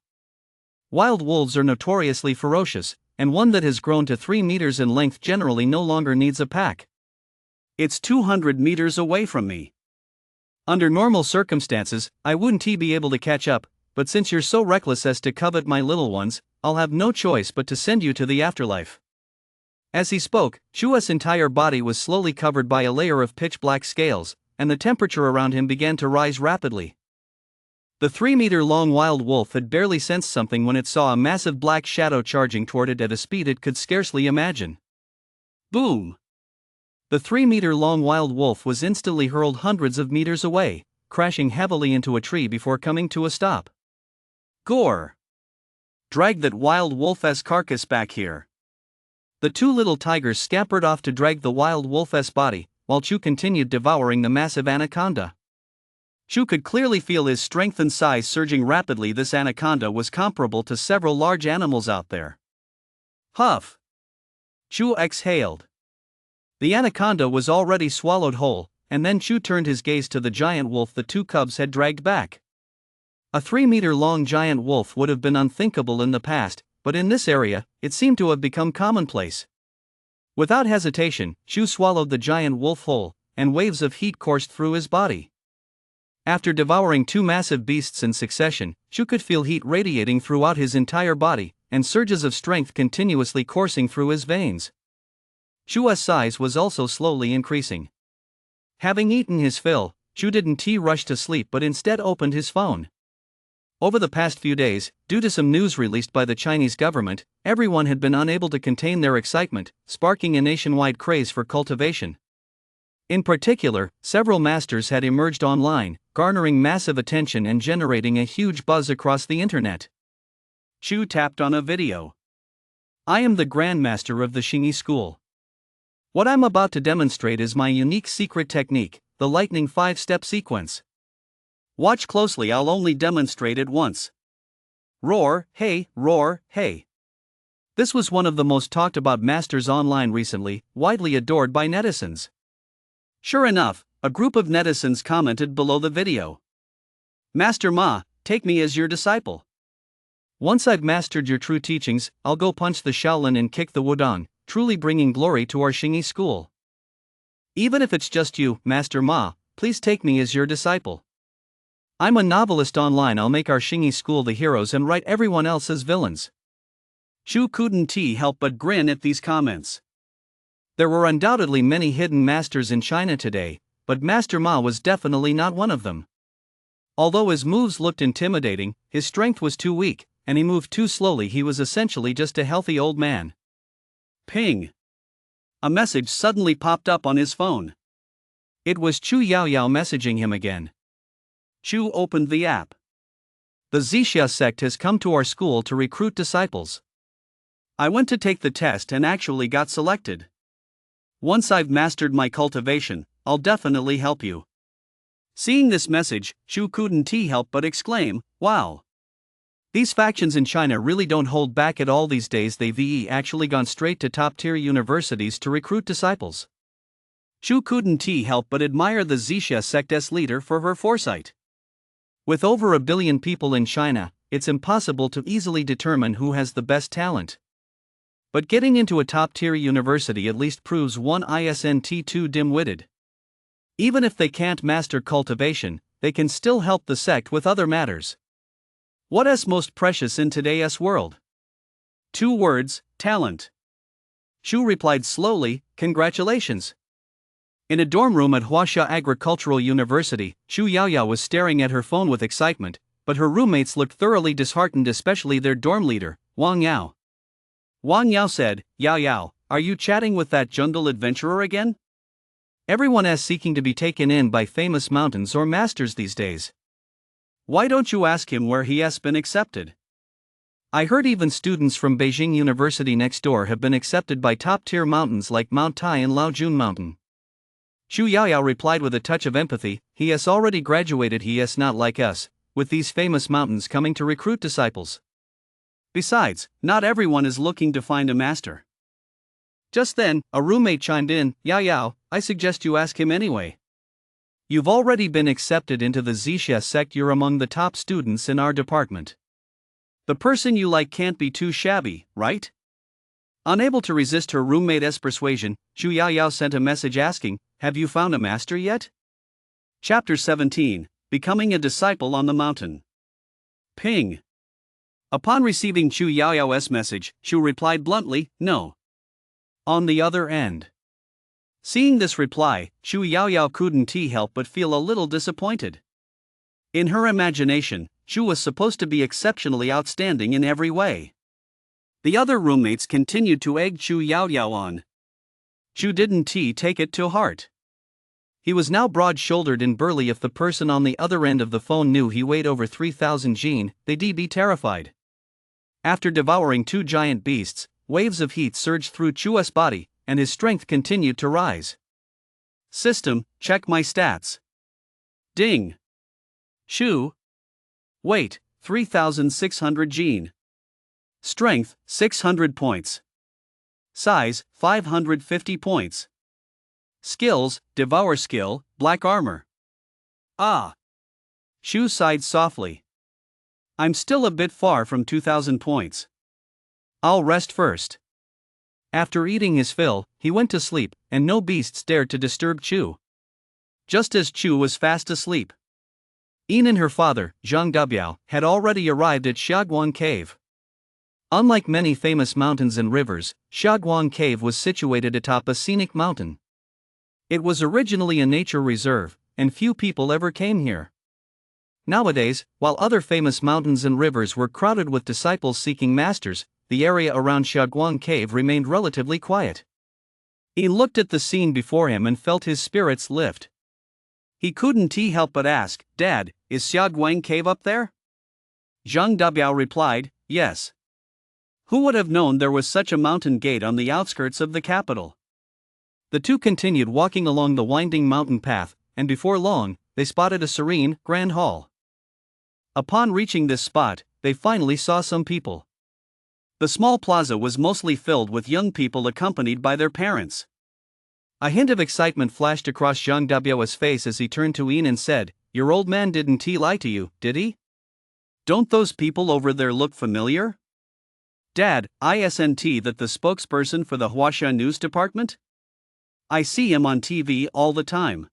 Wild wolves are notoriously ferocious, and one that has grown to 3 meters in length generally no longer needs a pack. It's 200 meters away from me. Under normal circumstances, I wouldn't be able to catch up, but since you're so reckless as to covet my little ones, I'll have no choice but to send you to the afterlife. As he spoke, Chu's entire body was slowly covered by a layer of pitch-black scales, and the temperature around him began to rise rapidly. The 3-meter-long wild wolf had barely sensed something when it saw a massive black shadow charging toward it at a speed it could scarcely imagine. Boom! The 3-meter-long wild wolf was instantly hurled hundreds of meters away, crashing heavily into a tree before coming to a stop. Gore! Drag that wild wolf's carcass back here. The 2 little tigers scampered off to drag the wild wolf's body, while Chu continued devouring the massive anaconda. Chu could clearly feel his strength and size surging rapidly. This anaconda was comparable to several large animals out there. Huff! Chu exhaled. The anaconda was already swallowed whole, and then Chu turned his gaze to the giant wolf the 2 cubs had dragged back. A 3-meter-long giant wolf would have been unthinkable in the past, but in this area, it seemed to have become commonplace. Without hesitation, Chu swallowed the giant wolf whole, and waves of heat coursed through his body. After devouring 2 massive beasts in succession, Chu could feel heat radiating throughout his entire body, and surges of strength continuously coursing through his veins. Chu's size was also slowly increasing. Having eaten his fill, Chu didn't rush to sleep but instead opened his phone. Over the past few days, due to some news released by the Chinese government, everyone had been unable to contain their excitement, sparking a nationwide craze for cultivation. In particular, several masters had emerged online, garnering massive attention and generating a huge buzz across the internet. Chu tapped on a video. I am the Grandmaster of the Xingyi School. What I'm about to demonstrate is my unique secret technique, the lightning 5-step sequence. Watch closely, I'll only demonstrate it once. Roar, hey, roar, hey. This was one of the most talked about masters online recently, widely adored by netizens. Sure enough, a group of netizens commented below the video. Master Ma, take me as your disciple. Once I've mastered your true teachings, I'll go punch the Shaolin and kick the Wudong, truly bringing glory to our Xingyi school. Even if it's just you, Master Ma, please take me as your disciple. I'm a novelist online, I'll make our Xingyi school the heroes and write everyone else as villains. Chu couldn't help but grin at these comments. There were undoubtedly many hidden masters in China today, but Master Ma was definitely not one of them. Although his moves looked intimidating, his strength was too weak, and he moved too slowly. He was essentially just a healthy old man. Ping! A message suddenly popped up on his phone. It was Chu Yaoyao messaging him again. Chu opened the app. The Zixia sect has come to our school to recruit disciples. I went to take the test and actually got selected. Once I've mastered my cultivation, I'll definitely help you. Seeing this message, Chu couldn't help but exclaim, wow. These factions in China really don't hold back at all these days. They've actually gone straight to top-tier universities to recruit disciples. Chu couldn't help but admire the Zixia sect's leader for her foresight. With over 1 billion people in China, it's impossible to easily determine who has the best talent. But getting into a top-tier university at least proves one isn't too dim-witted. Even if they can't master cultivation, they can still help the sect with other matters. What's most precious in today's world? 2 words, talent. Chu replied slowly, congratulations. In a dorm room at Huaxia Agricultural University, Chu Yaoyao was staring at her phone with excitement, but her roommates looked thoroughly disheartened, especially their dorm leader, Wang Yao. Wang Yao said, Yaoyao, are you chatting with that jungle adventurer again? Everyone is seeking to be taken in by famous mountains or masters these days. Why don't you ask him where he has been accepted? I heard even students from Beijing University next door have been accepted by top-tier mountains like Mount Tai and Laojun Mountain. Chu Yaoyao replied with a touch of empathy, he has already graduated, he is not like us, with these famous mountains coming to recruit disciples. Besides, not everyone is looking to find a master. Just then, a roommate chimed in, Yaoyao, I suggest you ask him anyway. You've already been accepted into the Zixia sect, you're among the top students in our department. The person you like can't be too shabby, right? Unable to resist her roommate's persuasion, Chu Yaoyao sent a message asking, have you found a master yet? Chapter 17, Becoming a Disciple on the Mountain. Ping. Upon receiving Chu Yaoyao's message, Chu replied bluntly, no. On the other end. Seeing this reply, Chu Yaoyao couldn't help but feel a little disappointed. In her imagination, Chu was supposed to be exceptionally outstanding in every way. The other roommates continued to egg Chu Yaoyao on. Chu didn't take it to heart. He was now broad-shouldered and burly. If the person on the other end of the phone knew he weighed over 3,000 jin, they'd be terrified. After devouring 2 giant beasts, waves of heat surged through Chu's body, and his strength continued to rise. System, check my stats. Ding. Chu. Weight, 3,600 jin. Strength, 600 points. Size, 550 points. Skills, Devour skill, black armor. Ah. Chu sighed softly. I'm still a bit far from 2,000 points. I'll rest first. After eating his fill, he went to sleep, and no beasts dared to disturb Chu. Just as Chu was fast asleep, Yin and her father, Zhang Dubiao, had already arrived at Xiaoguang Cave. Unlike many famous mountains and rivers, Xiaoguang Cave was situated atop a scenic mountain. It was originally a nature reserve, and few people ever came here. Nowadays, while other famous mountains and rivers were crowded with disciples seeking masters, the area around Xiaoguang Cave remained relatively quiet. He looked at the scene before him and felt his spirits lift. He couldn't help but ask, "Dad, is Xiaoguang Cave up there?" Zhang Dabiao replied, "Yes." Who would have known there was such a mountain gate on the outskirts of the capital? The two continued walking along the winding mountain path, and before long, they spotted a serene, grand hall. Upon reaching this spot, they finally saw some people. The small plaza was mostly filled with young people accompanied by their parents. A hint of excitement flashed across Zhang Dabiao's face as he turned to Yin and said, "Your old man didn't lie to you, did he? Don't those people over there look familiar?" "Dad, isn't that the spokesperson for the Huaxia News Department? I see him on TV all the time."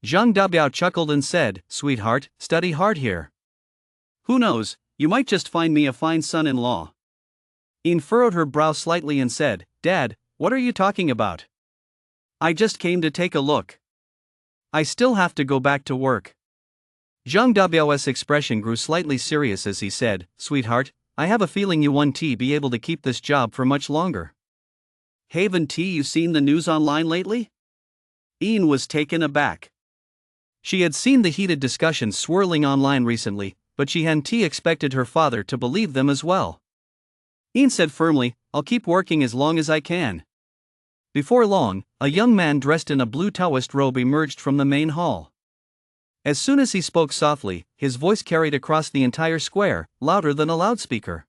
Zhang Dabiao chuckled and said, "Sweetheart, study hard here. Who knows, you might just find me a fine son-in-law." Yin furrowed her brow slightly and said, "Dad, what are you talking about? I just came to take a look. I still have to go back to work." Zhang Dabiao's expression grew slightly serious as he said, "Sweetheart, I have a feeling you won't be able to keep this job for much longer. Haven't you seen the news online lately?" Yin was taken aback. She had seen the heated discussions swirling online recently, but she hadn't expected her father to believe them as well. Yin said firmly, "I'll keep working as long as I can." Before long, a young man dressed in a blue Taoist robe emerged from the main hall. As soon as he spoke softly, his voice carried across the entire square, louder than a loudspeaker.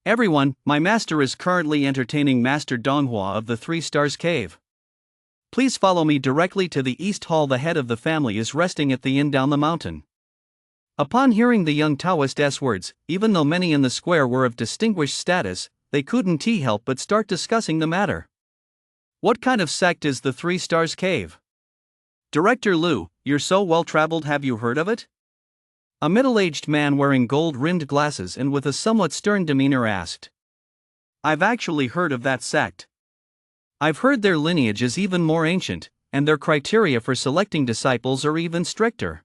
"Everyone, my master is currently entertaining Master Donghua of the Three Stars Cave. Please follow me directly to the East Hall. The head of the family is resting at the inn down the mountain." Upon hearing the young Taoist's words, even though many in the square were of distinguished status, they couldn't help but start discussing the matter. "What kind of sect is the Three Stars Cave? Director Liu, you're so well-traveled, have you heard of it?" A middle-aged man wearing gold-rimmed glasses and with a somewhat stern demeanor asked. "I've actually heard of that sect. I've heard their lineage is even more ancient, and their criteria for selecting disciples are even stricter.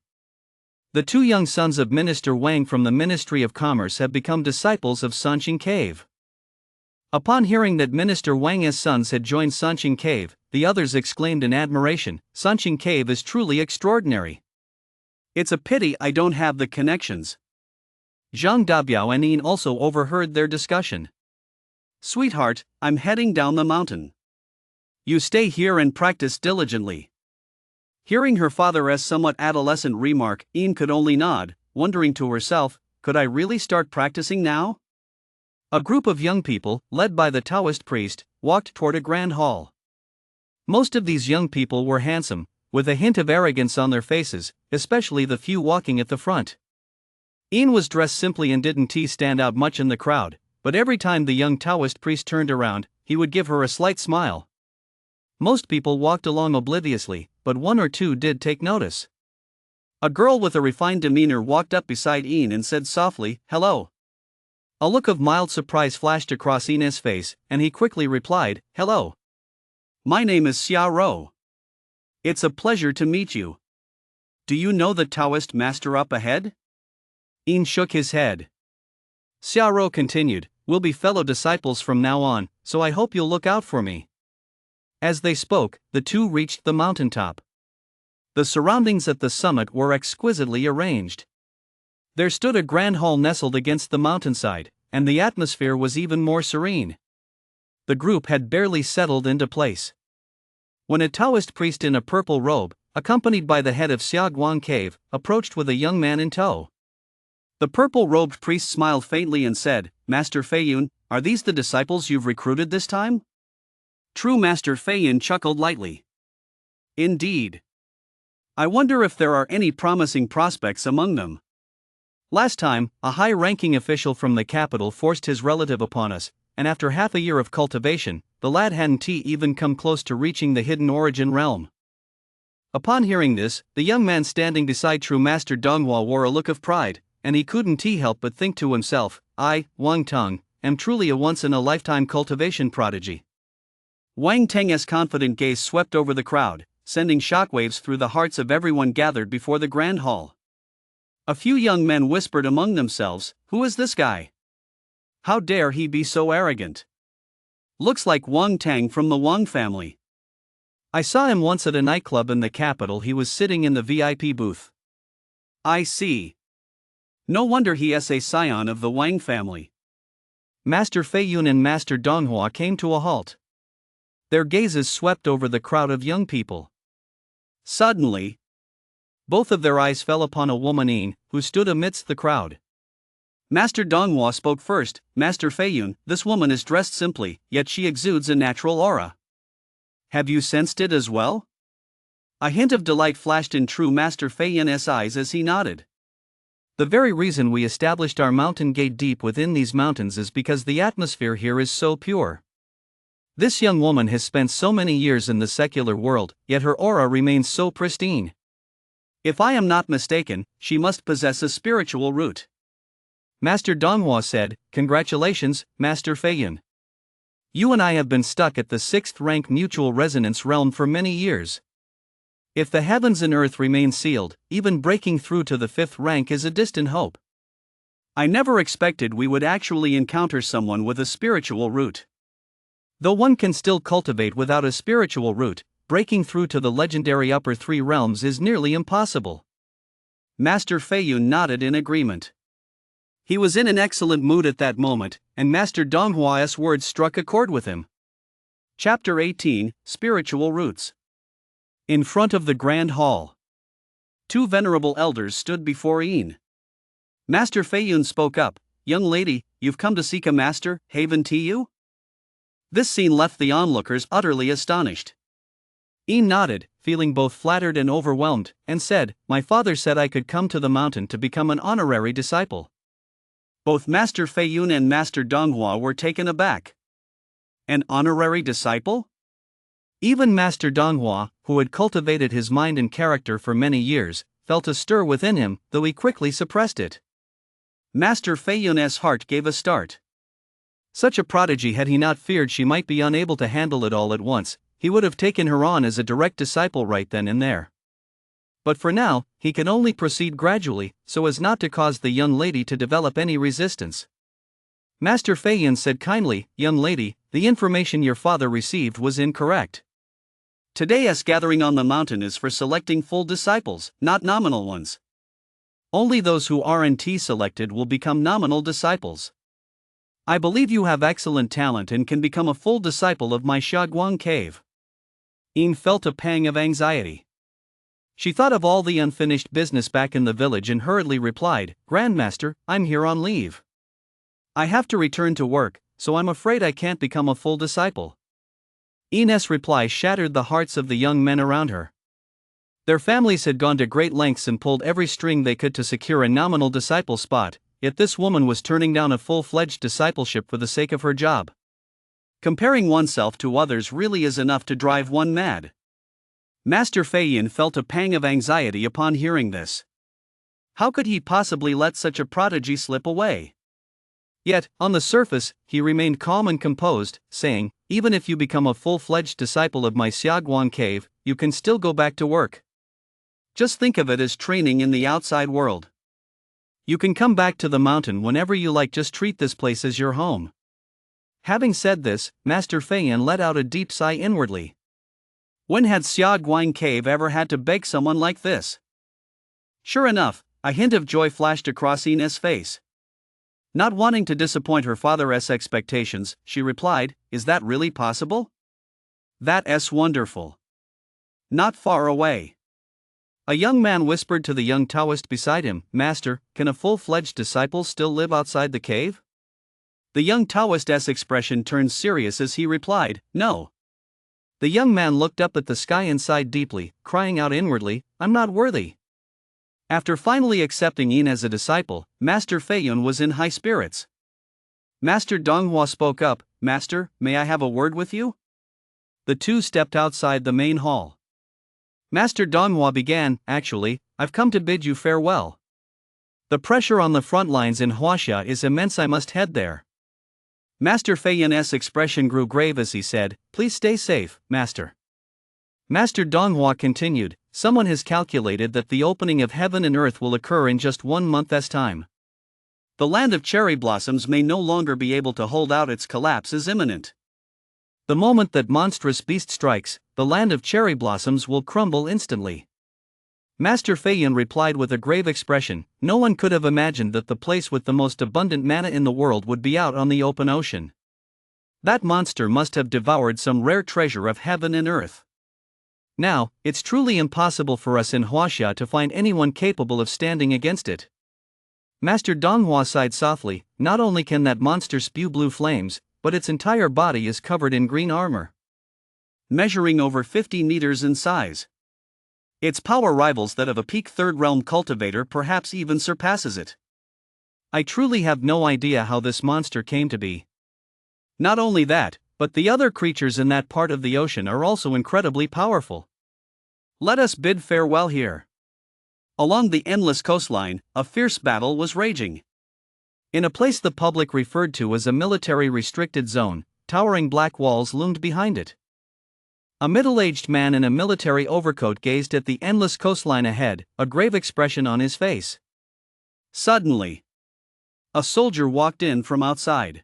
The two young sons of Minister Wang from the Ministry of Commerce have become disciples of Sanqing Cave." Upon hearing that Minister Wang's sons had joined Sanqing Cave, the others exclaimed in admiration, "Sanqing Cave is truly extraordinary. It's a pity I don't have the connections." Zhang Dabiao and Yin also overheard their discussion. "Sweetheart, I'm heading down the mountain. You stay here and practice diligently." Hearing her father's somewhat adolescent remark, Yin could only nod, wondering to herself, could I really start practicing now? A group of young people, led by the Taoist priest, walked toward a grand hall. Most of these young people were handsome, with a hint of arrogance on their faces, especially the few walking at the front. Yin was dressed simply and didn't stand out much in the crowd, but every time the young Taoist priest turned around, he would give her a slight smile. Most people walked along obliviously, but one or two did take notice. A girl with a refined demeanor walked up beside Yin and said softly, "Hello." A look of mild surprise flashed across Yin's face, and he quickly replied, "Hello. My name is Xia Rou. It's a pleasure to meet you. Do you know the Taoist master up ahead?" Yin shook his head. Xia Rou continued, "We'll be fellow disciples from now on, so I hope you'll look out for me." As they spoke, the two reached the mountaintop. The surroundings at the summit were exquisitely arranged. There stood a grand hall nestled against the mountainside, and the atmosphere was even more serene. The group had barely settled into place when a Taoist priest in a purple robe, accompanied by the head of Xiaoguang Cave, approached with a young man in tow. The purple-robed priest smiled faintly and said, "Master Feiyun, are these the disciples you've recruited this time?" True. Master Feiyun chuckled lightly. "Indeed. I wonder if there are any promising prospects among them. Last time, a high-ranking official from the capital forced his relative upon us, and after half a year of cultivation, the lad hadn't even come close to reaching the hidden origin realm." Upon hearing this, the young man standing beside True Master Donghua wore a look of pride, and he couldn't help but think to himself, "I, Wang Teng, am truly a once-in-a-lifetime cultivation prodigy." Wang Teng's confident gaze swept over the crowd, sending shockwaves through the hearts of everyone gathered before the grand hall. A few young men whispered among themselves, "Who is this guy? How dare he be so arrogant? Looks like Wang Tang from the Wang family. I saw him once at a nightclub in the capital. He was sitting in the VIP booth." "I see. No wonder he is a scion of the Wang family." Master Fei Yun and Master Donghua came to a halt. Their gazes swept over the crowd of young people. Suddenly, both of their eyes fell upon a woman Yin, who stood amidst the crowd. Master Donghua spoke first. "Master Fei Yun, this woman is dressed simply, yet she exudes a natural aura. Have you sensed it as well?" A hint of delight flashed in true Master Fei Yun's eyes as he nodded. "The very reason we established our mountain gate deep within these mountains is because the atmosphere here is so pure. This young woman has spent so many years in the secular world, yet her aura remains so pristine. If I am not mistaken, she must possess a spiritual root." Master Donghua said, "Congratulations, Master Fei Yun. You and I have been stuck at the 6th rank mutual resonance realm for many years. If the heavens and earth remain sealed, even breaking through to the 5th rank is a distant hope. I never expected we would actually encounter someone with a spiritual root. Though one can still cultivate without a spiritual root, breaking through to the legendary upper 3 realms is nearly impossible." Master Fei Yun nodded in agreement. He was in an excellent mood at that moment, and Master Donghua's words struck a chord with him. Chapter 18, Spiritual Roots. In front of the Grand Hall, 2 venerable elders stood before Yin. Master Fei Yun spoke up, "Young lady, you've come to seek a master, Haven Tu?" This scene left the onlookers utterly astonished. Yin nodded, feeling both flattered and overwhelmed, and said, "My father said I could come to the mountain to become an honorary disciple." Both Master Fei Yun and Master Donghua were taken aback. An honorary disciple? Even Master Donghua, who had cultivated his mind and character for many years, felt a stir within him, though he quickly suppressed it. Master Fei Yun's heart gave a start. Such a prodigy, had he not feared she might be unable to handle it all at once, he would have taken her on as a direct disciple right then and there. But for now, he can only proceed gradually, so as not to cause the young lady to develop any resistance. Master Fei Yun said kindly, "Young lady, the information your father received was incorrect. Today's gathering on the mountain is for selecting full disciples, not nominal ones. Only those who aren't selected will become nominal disciples. I believe you have excellent talent and can become a full disciple of my Xiaoguang cave." Yin felt a pang of anxiety. She thought of all the unfinished business back in the village and hurriedly replied, "Grandmaster, I'm here on leave. I have to return to work, so I'm afraid I can't become a full disciple." Yin's reply shattered the hearts of the young men around her. Their families had gone to great lengths and pulled every string they could to secure a nominal disciple spot, yet this woman was turning down a full-fledged discipleship for the sake of her job. Comparing oneself to others really is enough to drive one mad. Master Fei Yun felt a pang of anxiety upon hearing this. How could he possibly let such a prodigy slip away? Yet, on the surface, he remained calm and composed, saying, "Even if you become a full-fledged disciple of my Xiaoguang cave, you can still go back to work. Just think of it as training in the outside world. You can come back to the mountain whenever you like, just treat this place as your home." Having said this, Master Fei Yun let out a deep sigh inwardly. When had Xiaoguang cave ever had to beg someone like this? Sure enough, a hint of joy flashed across Yin's face. Not wanting to disappoint her father's expectations, she replied, "Is that really possible?" "That's wonderful." Not far away, a young man whispered to the young Taoist beside him, "Master, can a full-fledged disciple still live outside the cave?" The young Taoist's expression turned serious as he replied, "No." The young man looked up at the sky and sighed deeply, crying out inwardly, "I'm not worthy." After finally accepting Yin as a disciple, Master Fei Yun was in high spirits. Master Donghua spoke up, "Master, may I have a word with you?" The two stepped outside the main hall. Master Donghua began, "Actually, I've come to bid you farewell. The pressure on the front lines in Huaxia is immense. I must head there." Master Fei Yun's expression grew grave as he said, "Please stay safe, Master." Master Donghua continued, someone has calculated that the opening of heaven and earth will occur in just 1 month's time. The land of cherry blossoms may no longer be able to hold out, its collapse is imminent. The moment that monstrous beast strikes, the land of cherry blossoms will crumble instantly. Master Fayan replied with a grave expression, no one could have imagined that the place with the most abundant mana in the world would be out on the open ocean. That monster must have devoured some rare treasure of heaven and earth. Now, it's truly impossible for us in Huaxia to find anyone capable of standing against it. Master Donghua sighed softly, not only can that monster spew blue flames, but its entire body is covered in green armor, measuring over 50 meters in size. Its power rivals that of a peak third realm cultivator, perhaps even surpasses it. I truly have no idea how this monster came to be. Not only that, but the other creatures in that part of the ocean are also incredibly powerful. Let us bid farewell here. Along the endless coastline, a fierce battle was raging. In a place the public referred to as a military restricted zone, towering black walls loomed behind it. A middle-aged man in a military overcoat gazed at the endless coastline ahead, a grave expression on his face. Suddenly, a soldier walked in from outside.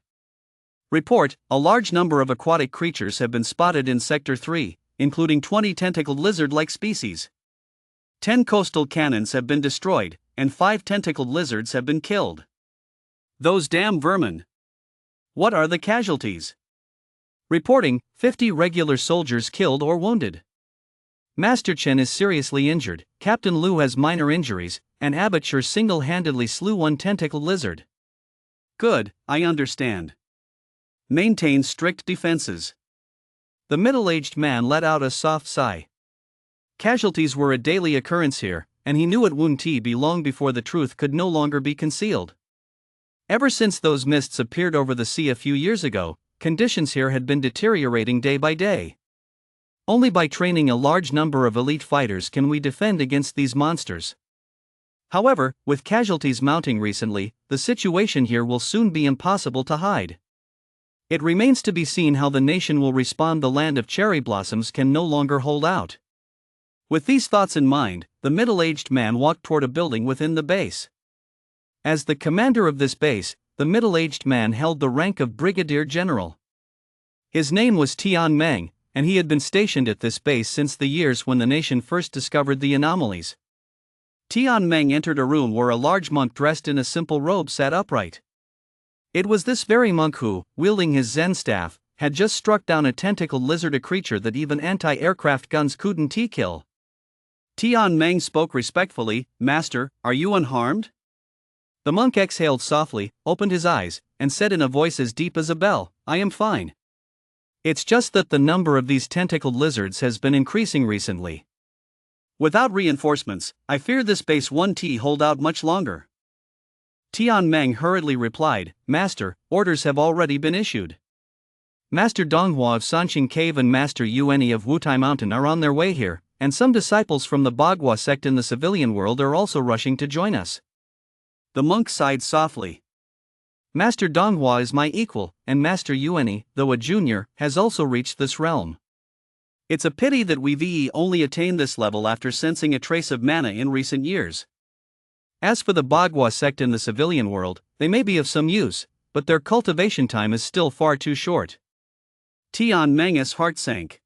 Report, a large number of aquatic creatures have been spotted in Sector 3, including 20 tentacled lizard-like species. 10 coastal cannons have been destroyed, and 5 tentacled lizards have been killed. Those damn vermin! What are the casualties? Reporting, 50 regular soldiers killed or wounded. Master Chen is seriously injured, Captain Liu has minor injuries, and Abature single-handedly slew 1 tentacled lizard. Good, I understand. Maintain strict defenses. The middle-aged man let out a soft sigh. Casualties were a daily occurrence here, and he knew it wouldn't be long before the truth could no longer be concealed. Ever since those mists appeared over the sea a few years ago, conditions here had been deteriorating day by day. Only by training a large number of elite fighters can we defend against these monsters. However, with casualties mounting recently, the situation here will soon be impossible to hide. It remains to be seen how the nation will respond. The land of cherry blossoms can no longer hold out. With these thoughts in mind, the middle-aged man walked toward a building within the base. As the commander of this base, the middle-aged man held the rank of Brigadier General. His name was Tian Meng, and he had been stationed at this base since the years when the nation first discovered the anomalies. Tian Meng entered a room where a large monk dressed in a simple robe sat upright. It was this very monk who, wielding his Zen staff, had just struck down a tentacled lizard, a creature that even anti-aircraft guns couldn't kill. Tian Meng spoke respectfully, "Master, are you unharmed?" The monk exhaled softly, opened his eyes, and said in a voice as deep as a bell, "I am fine. It's just that the number of these tentacled lizards has been increasing recently. Without reinforcements, I fear this base won't hold out much longer." Tian Meng hurriedly replied, "Master, orders have already been issued. Master Donghua of Sanqing Cave and Master Yueni of Wutai Mountain are on their way here, and some disciples from the Bagua sect in the civilian world are also rushing to join us." The monk sighed softly. "Master Donghua is my equal, and Master Yueni, though a junior, has also reached this realm. It's a pity that we've only attained this level after sensing a trace of mana in recent years. As for the Bagua sect in the civilian world, they may be of some use, but their cultivation time is still far too short." Tian Meng's heart sank.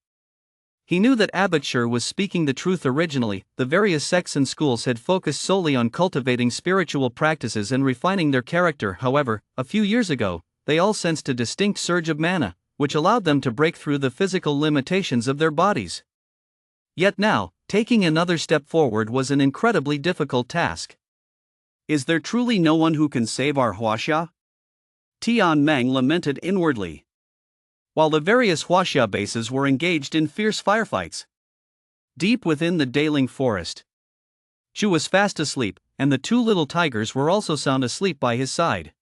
He knew that Abature was speaking the truth. Originally, the various sects and schools had focused solely on cultivating spiritual practices and refining their character. However, a few years ago, they all sensed a distinct surge of mana, which allowed them to break through the physical limitations of their bodies. Yet now, taking another step forward was an incredibly difficult task. Is there truly no one who can save our Huaxia? Tian Meng lamented inwardly. While the various Huaxia bases were engaged in fierce firefights deep within the Daling forest, Chu was fast asleep, and the 2 little tigers were also sound asleep by his side.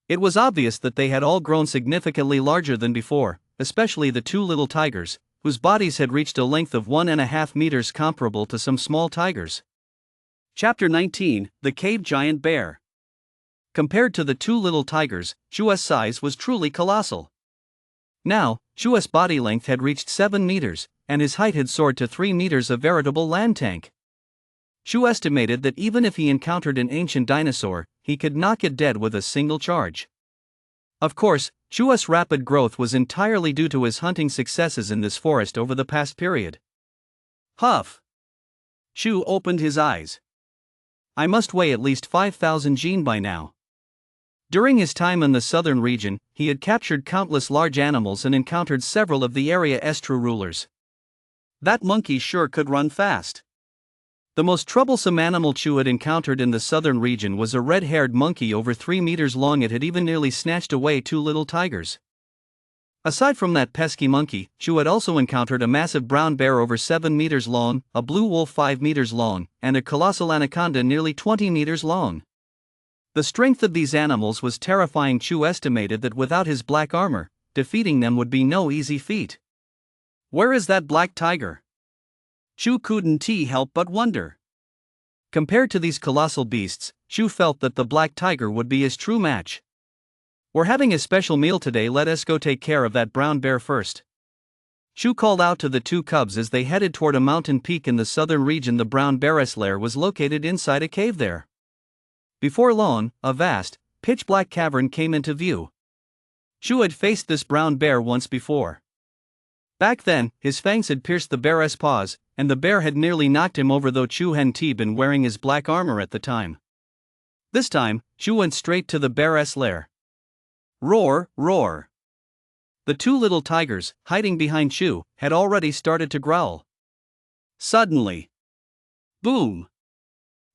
It was obvious that they had all grown significantly larger than before, especially the 2 little tigers, whose bodies had reached a length of 1.5 meters, comparable to some small tigers. Chapter 19, The Cave Giant Bear. Compared to the 2 little tigers, Chu's size was truly colossal. Now, Chu's body length had reached 7 meters, and his height had soared to 3 meters, a veritable land tank. Chu estimated that even if he encountered an ancient dinosaur, he could knock it dead with a single charge. Of course, Chu's rapid growth was entirely due to his hunting successes in this forest over the past period. Huff! Chu opened his eyes. I must weigh at least 5,000 jin by now. During his time in the southern region, he had captured countless large animals and encountered several of the area's true rulers. That monkey sure could run fast. The most troublesome animal Chu had encountered in the southern region was a red-haired monkey over 3 meters long. It had even nearly snatched away 2 little tigers. Aside from that pesky monkey, Chu had also encountered a massive brown bear over 7 meters long, a blue wolf 5 meters long, and a colossal anaconda nearly 20 meters long. The strength of these animals was terrifying. Chu estimated that without his black armor, defeating them would be no easy feat. Where is that black tiger? Chu couldn't help but wonder. Compared to these colossal beasts, Chu felt that the black tiger would be his true match. We're having a special meal today, let us go take care of that brown bear first. Chu called out to the 2 cubs as they headed toward a mountain peak in the southern region. The brown bear's lair was located inside a cave there. Before long, a vast, pitch-black cavern came into view. Chu had faced this brown bear once before. Back then, his fangs had pierced the bear's paws, and the bear had nearly knocked him over, though Chu hadn't been wearing his black armor at the time. This time, Chu went straight to the bear's lair. Roar, roar. The 2 little tigers, hiding behind Chu, had already started to growl. Suddenly, boom!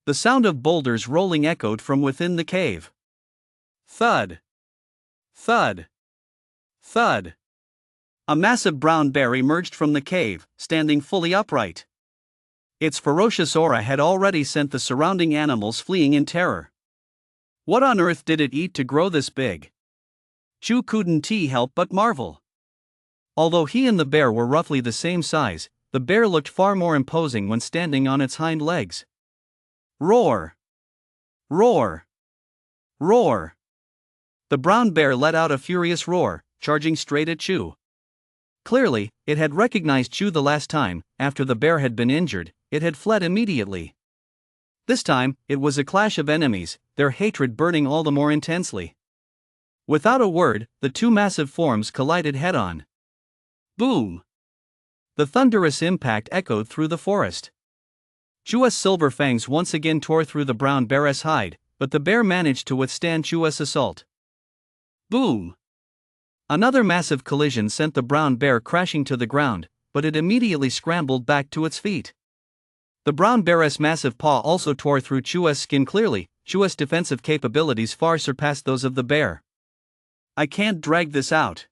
The sound of boulders rolling echoed from within the cave. Thud! Thud! Thud! A massive brown bear emerged from the cave, standing fully upright. Its ferocious aura had already sent the surrounding animals fleeing in terror. What on earth did it eat to grow this big? Chu couldn't help but marvel. Although he and the bear were roughly the same size, the bear looked far more imposing when standing on its hind legs. Roar! Roar! Roar! The brown bear let out a furious roar, charging straight at Chu. Clearly, it had recognized Chu the last time. After the bear had been injured, it had fled immediately. This time, it was a clash of enemies, their hatred burning all the more intensely. Without a word, the 2 massive forms collided head-on. Boom! The thunderous impact echoed through the forest. Chu's silver fangs once again tore through the brown bear's hide, but the bear managed to withstand Chu's assault. Boom! Another massive collision sent the brown bear crashing to the ground, but it immediately scrambled back to its feet. The brown bear's massive paw also tore through Chu's skin. Clearly, Chu's defensive capabilities far surpassed those of the bear. I can't drag this out.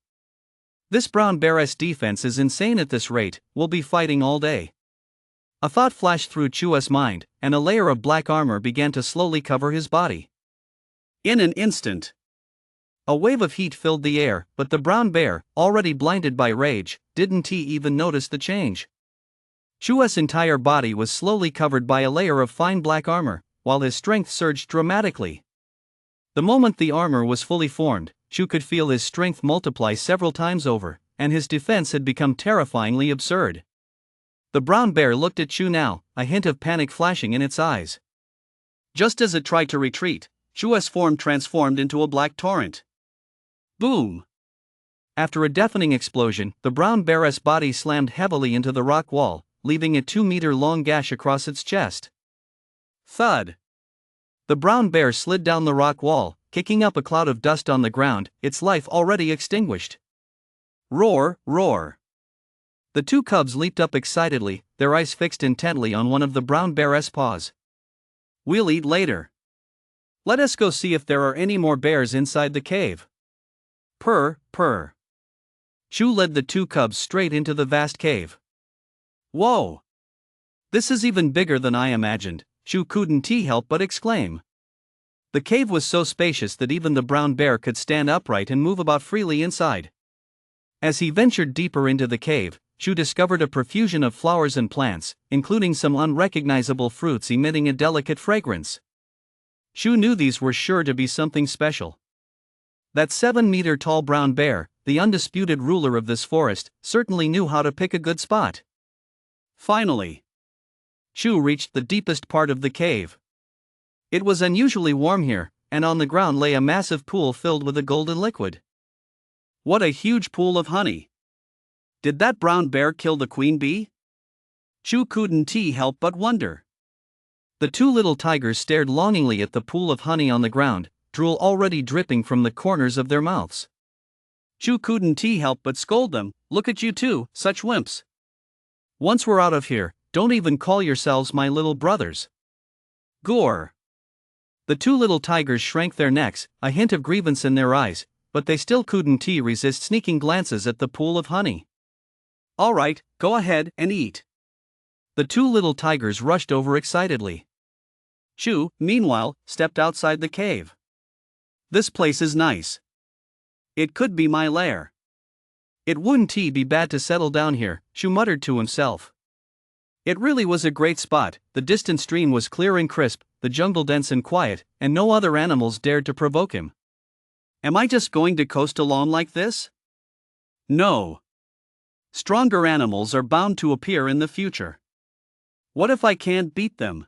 This brown bear's defense is insane at this rate, we'll be fighting all day. A thought flashed through Chu's mind, and a layer of black armor began to slowly cover his body. In an instant, a wave of heat filled the air, but the brown bear, already blinded by rage, didn't even notice the change. Chu's entire body was slowly covered by a layer of fine black armor, while his strength surged dramatically. The moment the armor was fully formed, Chu could feel his strength multiply several times over, and his defense had become terrifyingly absurd. The brown bear looked at Chu now, a hint of panic flashing in its eyes. Just as it tried to retreat, Chu's form transformed into a black torrent. Boom! After a deafening explosion, the brown bear's body slammed heavily into the rock wall, leaving a 2-meter-long gash across its chest. Thud! The brown bear slid down the rock wall, kicking up a cloud of dust on the ground, its life already extinguished. Roar, roar! The 2 cubs leaped up excitedly, their eyes fixed intently on one of the brown bear's paws. We'll eat later. Let us go see if there are any more bears inside the cave. Purr, purr. Chu led the 2 cubs straight into the vast cave. Whoa! This is even bigger than I imagined, Chu couldn't help but exclaim. The cave was so spacious that even the brown bear could stand upright and move about freely inside. As he ventured deeper into the cave, Chu discovered a profusion of flowers and plants, including some unrecognizable fruits emitting a delicate fragrance. Chu knew these were sure to be something special. That 7-meter-tall brown bear, the undisputed ruler of this forest, certainly knew how to pick a good spot. Finally, Shu reached the deepest part of the cave. It was unusually warm here, and on the ground lay a massive pool filled with a golden liquid. What a huge pool of honey! Did that brown bear kill the queen bee? Shu couldn't help but wonder. The two little tigers stared longingly at the pool of honey on the ground, drool already dripping from the corners of their mouths. Shu couldn't help but scold them, "Look at you two, such wimps. Once we're out of here, don't even call yourselves my little brothers." Gore! The two little tigers shrank their necks, a hint of grievance in their eyes, but they still couldn't resist sneaking glances at the pool of honey. "All right, go ahead and eat." The two little tigers rushed over excitedly. Shu, meanwhile, stepped outside the cave. "This place is nice. It could be my lair. It wouldn't be bad to settle down here," Shu muttered to himself. It really was a great spot. The distant stream was clear and crisp, the jungle dense and quiet, and no other animals dared to provoke him. Am I just going to coast along like this? No. Stronger animals are bound to appear in the future. What if I can't beat them?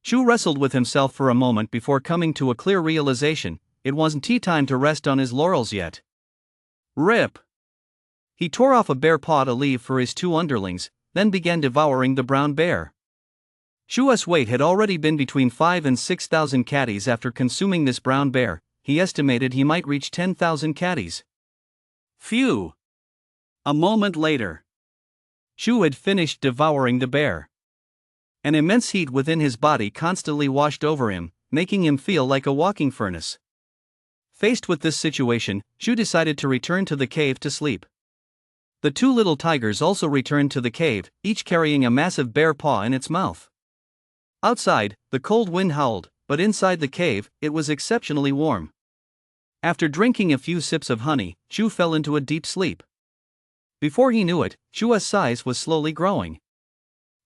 Shu wrestled with himself for a moment before coming to a clear realization: it wasn't tea time to rest on his laurels yet. Rip! He tore off a bear paw to leave for his two underlings, then began devouring the brown bear. Shu's weight had already been between 5,000 and 6,000 catties after consuming this brown bear. He estimated he might reach 10,000 catties. Phew! A moment later, Shu had finished devouring the bear. An immense heat within his body constantly washed over him, making him feel like a walking furnace. Faced with this situation, Shu decided to return to the cave to sleep. The two little tigers also returned to the cave, each carrying a massive bear paw in its mouth. Outside, the cold wind howled, but inside the cave, it was exceptionally warm. After drinking a few sips of honey, Shu fell into a deep sleep. Before he knew it, Shu's size was slowly growing.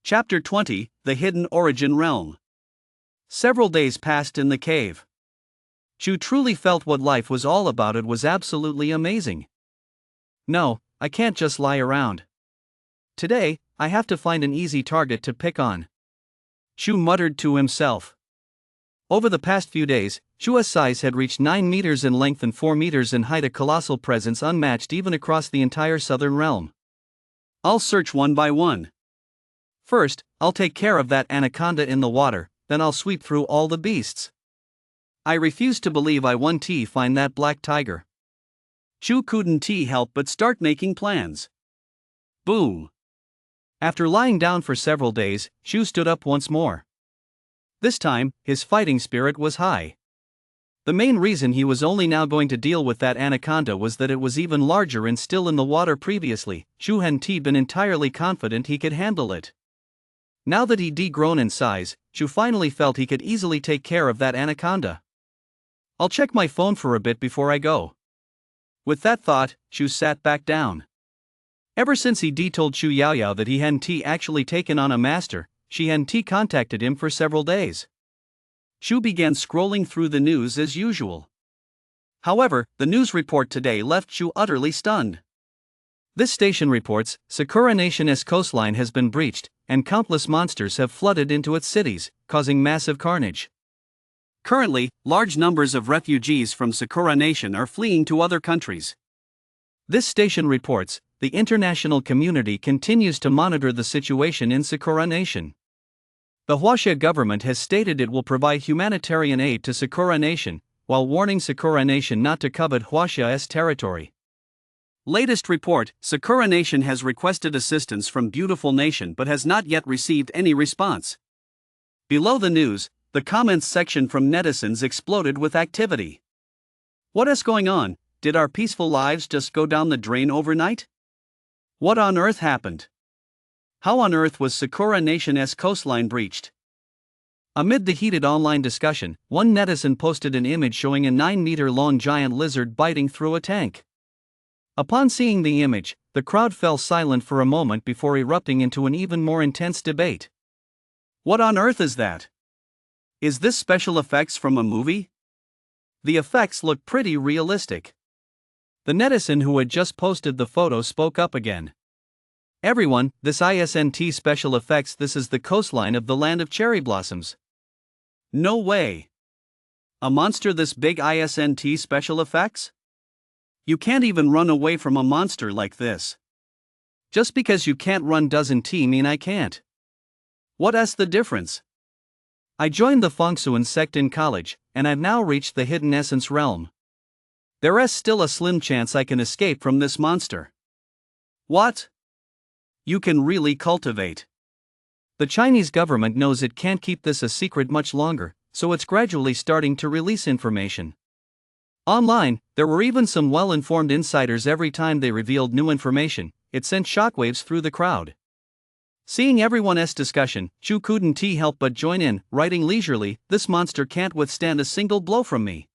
Chapter 20: The Hidden Origin Realm. Several days passed in the cave. Shu truly felt what life was all about. It was absolutely amazing. No, I can't just lie around. Today, I have to find an easy target to pick on. Shu muttered to himself. Over the past few days, Shu's size had reached 9 meters in length and 4 meters in height, a colossal presence unmatched even across the entire southern realm. I'll search one by one. First, I'll take care of that anaconda in the water, then I'll sweep through all the beasts. I refuse to believe I won't find that black tiger. Shu couldn't help but start making plans. Boom! After lying down for several days, Shu stood up once more. This time, his fighting spirit was high. The main reason he was only now going to deal with that anaconda was that it was even larger and still in the water. Previously, Shu hadn't been entirely confident he could handle it. Now that he'd grown in size, Shu finally felt he could easily take care of that anaconda. I'll check my phone for a bit before I go. With that thought, Shu sat back down. Ever since he'd told Shu Yaoyao that he hadn't actually taken on a master, she hadn't contacted him for several days. Shu began scrolling through the news as usual. However, the news report today left Shu utterly stunned. This station reports, Sakura Nation's coastline has been breached, and countless monsters have flooded into its cities, causing massive carnage. Currently, large numbers of refugees from Sakura Nation are fleeing to other countries. This station reports, the international community continues to monitor the situation in Sakura Nation. The Huaxia government has stated it will provide humanitarian aid to Sakura Nation, while warning Sakura Nation not to covet Huaxia's territory. Latest report: Sakura Nation has requested assistance from Beautiful Nation but has not yet received any response. Below the news, the comments section from netizens exploded with activity. What is going on? Did our peaceful lives just go down the drain overnight? What on earth happened? How on earth was Sakura Nation's coastline breached? Amid the heated online discussion, one netizen posted an image showing a 9-meter-long giant lizard biting through a tank. Upon seeing the image, the crowd fell silent for a moment before erupting into an even more intense debate. What on earth is that? Is this special effects from a movie? The effects look pretty realistic. The netizen who had just posted the photo spoke up again. Everyone, this isn't special effects, this is the coastline of the land of cherry blossoms. No way. A monster this big isn't special effects? You can't even run away from a monster like this. Just because you can't run doesn't mean I can't. What's the difference? I joined the Fengsuan sect in college, and I've now reached the hidden essence realm. There's still a slim chance I can escape from this monster. What? You can really cultivate. The Chinese government knows it can't keep this a secret much longer, so it's gradually starting to release information. Online, there were even some well-informed insiders. Every time they revealed new information, it sent shockwaves through the crowd. Seeing everyone's discussion, Chu couldn't help but join in, writing leisurely, "This monster can't withstand a single blow from me."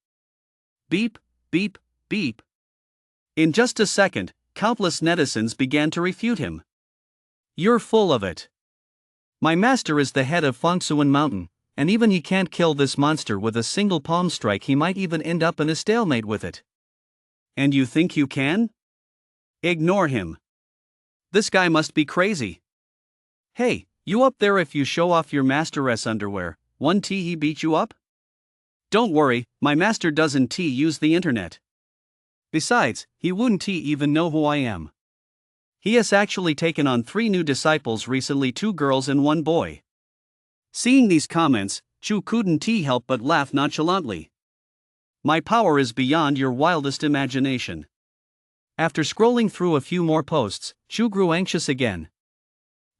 Beep, beep, beep. In just a second, countless netizens began to refute him. You're full of it. My master is the head of Fengsuan Mountain, and even he can't kill this monster with a single palm strike. He might even end up in a stalemate with it. And you think you can? Ignore him. This guy must be crazy. Hey, you up there, if you show off your master's underwear, won't he beat you up? Don't worry, my master doesn't use the internet. Besides, he wouldn't even know who I am. He has actually taken on 3 new disciples recently, 2 girls and 1 boy. Seeing these comments, Chu couldn't help but laugh nonchalantly. My power is beyond your wildest imagination. After scrolling through a few more posts, Chu grew anxious again.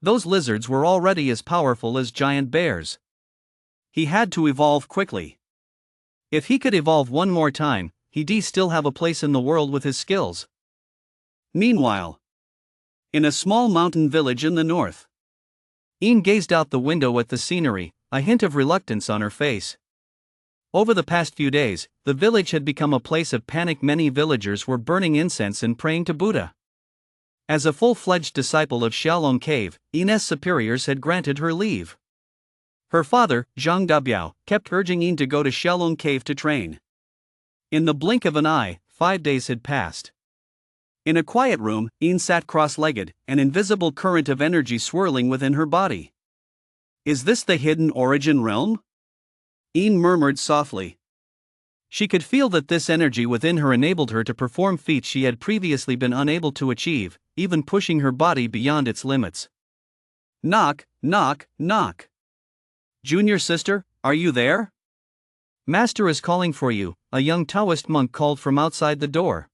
Those lizards were already as powerful as giant bears. He had to evolve quickly. If he could evolve one more time, he'd still have a place in the world with his skills. Meanwhile, in a small mountain village in the north, Ian gazed out the window at the scenery, a hint of reluctance on her face. Over the past few days, the village had become a place of panic. Many villagers were burning incense and praying to Buddha. As a full-fledged disciple of Xiaolong Cave, Ian's superiors had granted her leave. Her father, Zhang Dabiao, kept urging Ian to go to Xiaolong Cave to train. In the blink of an eye, 5 days had passed. In a quiet room, Ian sat cross-legged, an invisible current of energy swirling within her body. Is this the hidden origin realm? Ian murmured softly. She could feel that this energy within her enabled her to perform feats she had previously been unable to achieve, even pushing her body beyond its limits. Knock, knock, knock. Junior sister, are you there? Master is calling for you, a young Taoist monk called from outside the door.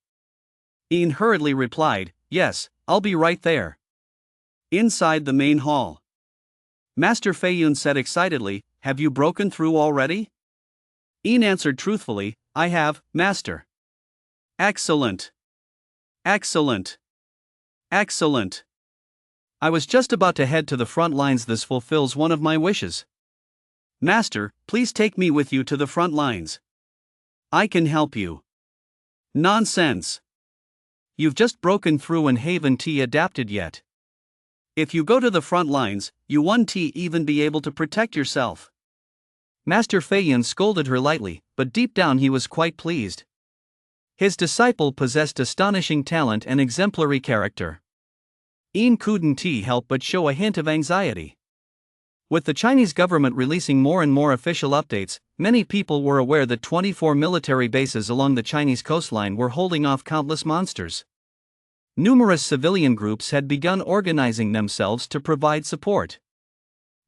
Ian hurriedly replied, yes, I'll be right there. Inside the main hall, Master Feiyun said excitedly, have you broken through already? Ian answered truthfully, I have, Master. Excellent. Excellent. Excellent. I was just about to head to the front lines. This fulfills one of my wishes. Master, please take me with you to the front lines. I can help you. Nonsense. You've just broken through and haven't adapted yet. If you go to the front lines, you won't even be able to protect yourself. Master Feiyun scolded her lightly, but deep down he was quite pleased. His disciple possessed astonishing talent and exemplary character. Ian couldn't help but show a hint of anxiety. With the Chinese government releasing more and more official updates, many people were aware that 24 military bases along the Chinese coastline were holding off countless monsters. Numerous civilian groups had begun organizing themselves to provide support.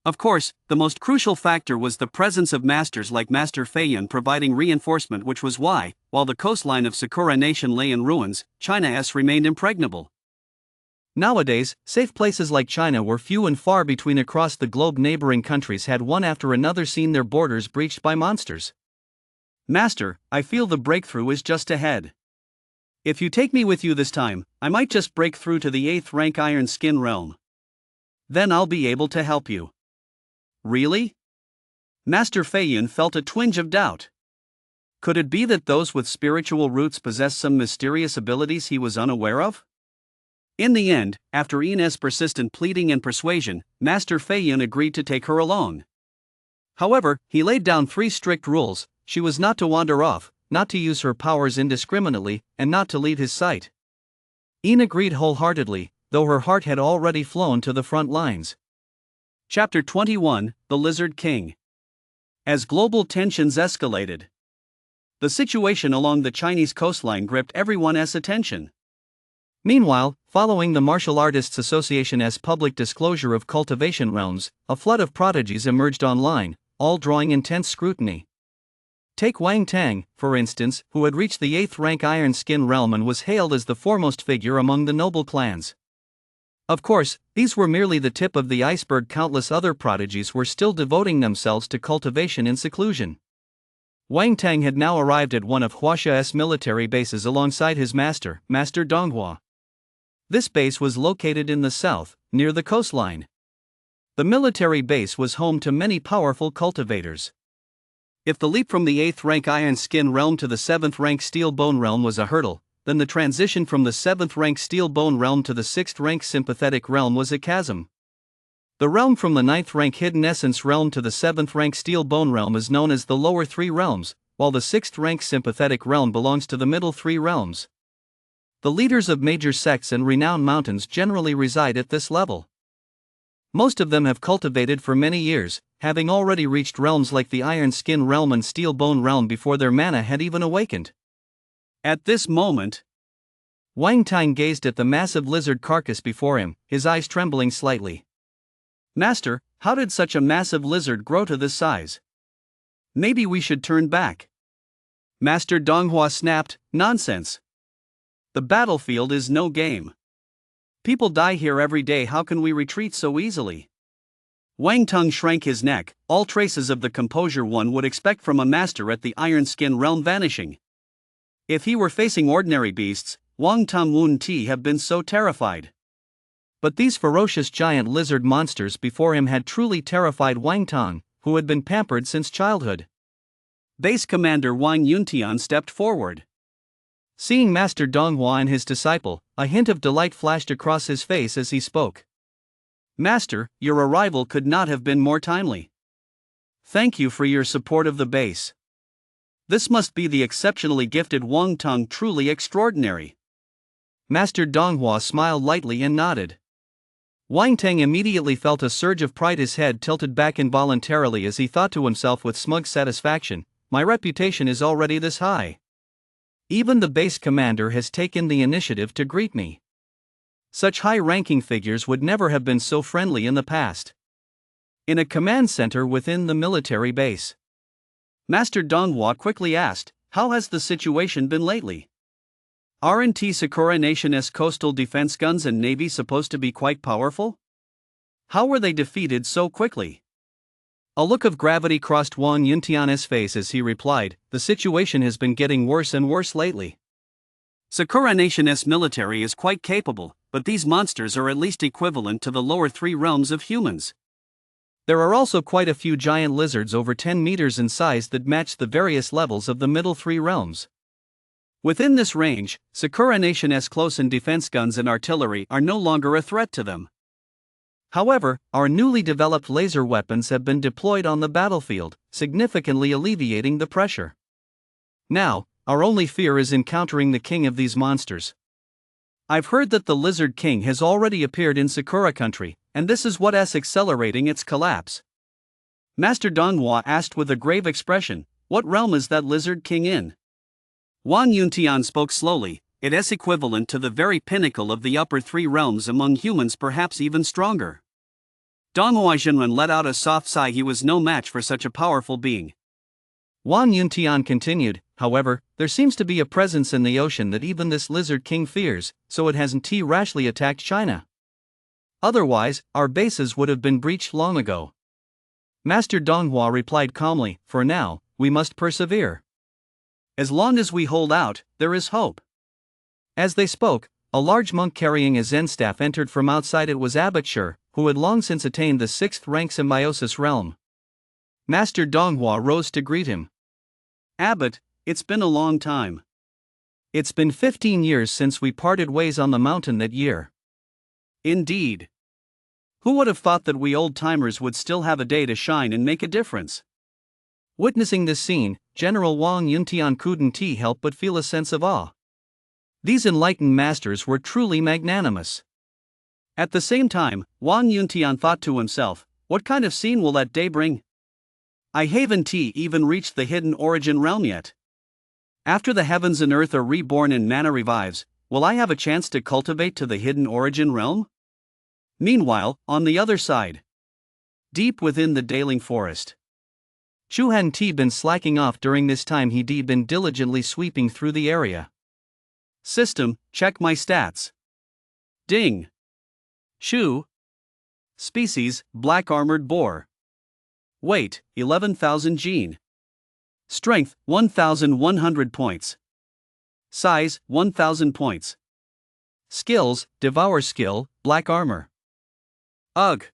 Of course, the most crucial factor was the presence of masters like Master Feiyun providing reinforcement, which was why, while the coastline of Sakura Nation lay in ruins, China's remained impregnable. Nowadays, safe places like China were few and far between across the globe. Neighboring countries had one after another seen their borders breached by monsters. Master, I feel the breakthrough is just ahead. If you take me with you this time, I might just break through to the 8th rank Iron Skin realm. Then I'll be able to help you. Really? Master Feiyun felt a twinge of doubt. Could it be that those with spiritual roots possessed some mysterious abilities he was unaware of? In the end, after Ian's persistent pleading and persuasion, Master Feiyun agreed to take her along. However, he laid down 3 strict rules: she was not to wander off, not to use her powers indiscriminately, and not to leave his sight. Ian agreed wholeheartedly, though her heart had already flown to the front lines. Chapter 21: The Lizard King. As global tensions escalated, the situation along the Chinese coastline gripped everyone's attention. Meanwhile, following the Martial Artists Association's public disclosure of cultivation realms, a flood of prodigies emerged online, all drawing intense scrutiny. Take Wang Tang, for instance, who had reached the 8th rank Iron Skin realm and was hailed as the foremost figure among the noble clans. Of course, these were merely the tip of the iceberg. Countless other prodigies were still devoting themselves to cultivation in seclusion. Wang Tang had now arrived at one of Huaxia's military bases alongside his master, Master Donghua. This base was located in the south, near the coastline. The military base was home to many powerful cultivators. If the leap from the 8th rank Iron Skin realm to the 7th rank Steel Bone realm was a hurdle, then the transition from the 7th rank Steel Bone realm to the 6th rank Sympathetic realm was a chasm. The realm from the 9th rank Hidden Essence realm to the 7th rank Steel Bone realm is known as the lower 3 realms, while the 6th rank Sympathetic realm belongs to the middle 3 realms. The leaders of major sects and renowned mountains generally reside at this level. Most of them have cultivated for many years, having already reached realms like the Iron Skin realm and Steel Bone realm before their mana had even awakened. At this moment, Wang Tang gazed at the massive lizard carcass before him, his eyes trembling slightly. "Master, how did such a massive lizard grow to this size? Maybe we should turn back." Master Donghua snapped, "Nonsense. The battlefield is no game. People die here every day, how can we retreat so easily?" Wang Tang shrank his neck, all traces of the composure one would expect from a master at the Iron Skin realm vanishing. If he were facing ordinary beasts, Wang Tang wouldn't have been so terrified. But these ferocious giant lizard monsters before him had truly terrified Wang Tang, who had been pampered since childhood. Base Commander Wang Yuntian stepped forward. Seeing Master Donghua and his disciple, a hint of delight flashed across his face as he spoke. "Master, your arrival could not have been more timely. Thank you for your support of the base. This must be the exceptionally gifted Wang Tang, truly extraordinary." Master Donghua smiled lightly and nodded. Wang Tang immediately felt a surge of pride. His head tilted back involuntarily as he thought to himself with smug satisfaction, "My reputation is already this high. Even the base commander has taken the initiative to greet me. Such high-ranking figures would never have been so friendly in the past." In a command center within the military base, Master Donghua quickly asked, "How has the situation been lately? Aren't Sakura Nation's coastal defense guns and navy supposed to be quite powerful? How were they defeated so quickly?" A look of gravity crossed Wang Yuntian's face as he replied, "The situation has been getting worse and worse lately. Sakura Nation's military is quite capable, but these monsters are at least equivalent to the lower 3 realms of humans. There are also quite a few giant lizards over 10 meters in size that match the various levels of the middle 3 realms. Within this range, Sakura Nation's close-in defense guns and artillery are no longer a threat to them. However, our newly developed laser weapons have been deployed on the battlefield, significantly alleviating the pressure. Now, our only fear is encountering the king of these monsters. I've heard that the Lizard King has already appeared in Sakura country, and this is what's accelerating its collapse." Master Donghua asked with a grave expression, "What realm is that Lizard King in?" Wang Yuntian spoke slowly, "It is equivalent to the very pinnacle of the upper 3 realms among humans, perhaps even stronger." Donghua Jinren let out a soft sigh. He was no match for such a powerful being. Wang Yuntian continued, "However, there seems to be a presence in the ocean that even this Lizard King fears, so it hasn't rashly attacked China. Otherwise, our bases would have been breached long ago." Master Donghua replied calmly, "For now, we must persevere. As long as we hold out, there is hope." As they spoke, a large monk carrying a Zen staff entered from outside. It was Abbot Sher, who had long since attained the 6th rank Symbiosis realm. Master Donghua rose to greet him. "Abbot, it's been a long time. It's been 15 years since we parted ways on the mountain that year." "Indeed. Who would have thought that we old-timers would still have a day to shine and make a difference?" Witnessing this scene, General Wang Yuntian couldn't help but feel a sense of awe. These enlightened masters were truly magnanimous. At the same time, Wang Yuntian thought to himself, what kind of scene will that day bring? I haven't even reached the hidden origin realm yet. After the heavens and earth are reborn and mana revives, will I have a chance to cultivate to the hidden origin realm? Meanwhile, on the other side, deep within the Daling forest, Chu hadn't been slacking off during this time. He'd been diligently sweeping through the area. System, check my stats. Ding. Chu. Species, black armored boar. Weight, 11,000 gene. Strength, 1,100 points. Size, 1,000 points. Skills, Devour skill, black armor. Ugh.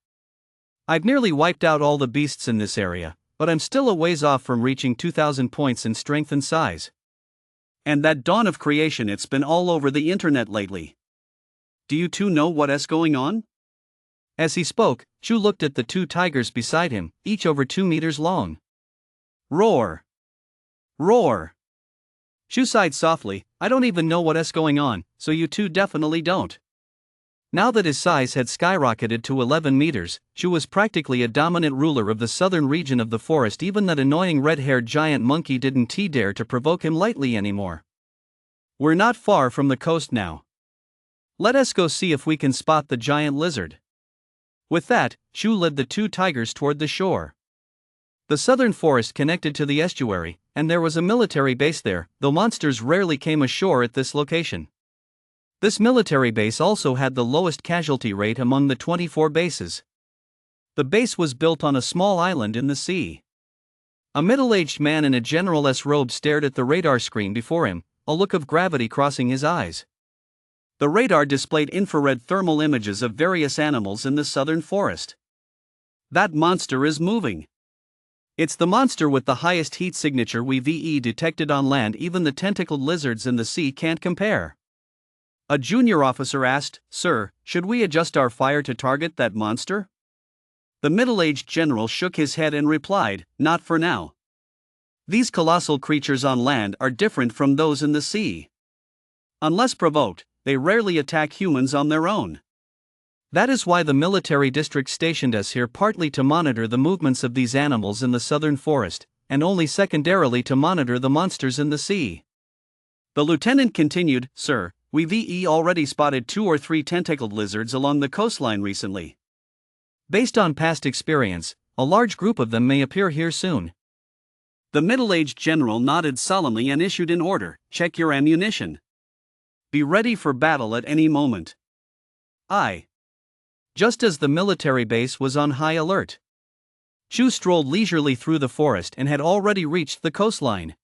I've nearly wiped out all the beasts in this area, but I'm still a ways off from reaching 2,000 points in strength and size. And that dawn of creation, it's been all over the internet lately. Do you two know what's going on? As he spoke, Chu looked at the two tigers beside him, each over 2 meters long. Roar! Roar! Chu sighed softly, I don't even know what's going on, so you two definitely don't. Now that his size had skyrocketed to 11 meters, Chu was practically a dominant ruler of the southern region of the forest. Even that annoying red-haired giant monkey didn't dare to provoke him lightly anymore. We're not far from the coast now. Let us go see if we can spot the giant lizard. With that, Chu led the two tigers toward the shore. The southern forest connected to the estuary, and there was a military base there, though monsters rarely came ashore at this location. This military base also had the lowest casualty rate among the 24 bases. The base was built on a small island in the sea. A middle-aged man in a general's robe stared at the radar screen before him, a look of gravity crossing his eyes. The radar displayed infrared thermal images of various animals in the southern forest. That monster is moving. It's the monster with the highest heat signature we've detected on land. Even the tentacled lizards in the sea can't compare. A junior officer asked, Sir, should we adjust our fire to target that monster? The middle-aged general shook his head and replied, Not for now. These colossal creatures on land are different from those in the sea. Unless provoked, they rarely attack humans on their own. That is why the military district stationed us here, partly to monitor the movements of these animals in the southern forest, and only secondarily to monitor the monsters in the sea. The lieutenant continued, Sir, we've already spotted 2 or 3 tentacled lizards along the coastline recently. Based on past experience, a large group of them may appear here soon. The middle-aged general nodded solemnly and issued an order, check your ammunition. Be ready for battle at any moment. Aye. Just as the military base was on high alert, Chu strolled leisurely through the forest and had already reached the coastline.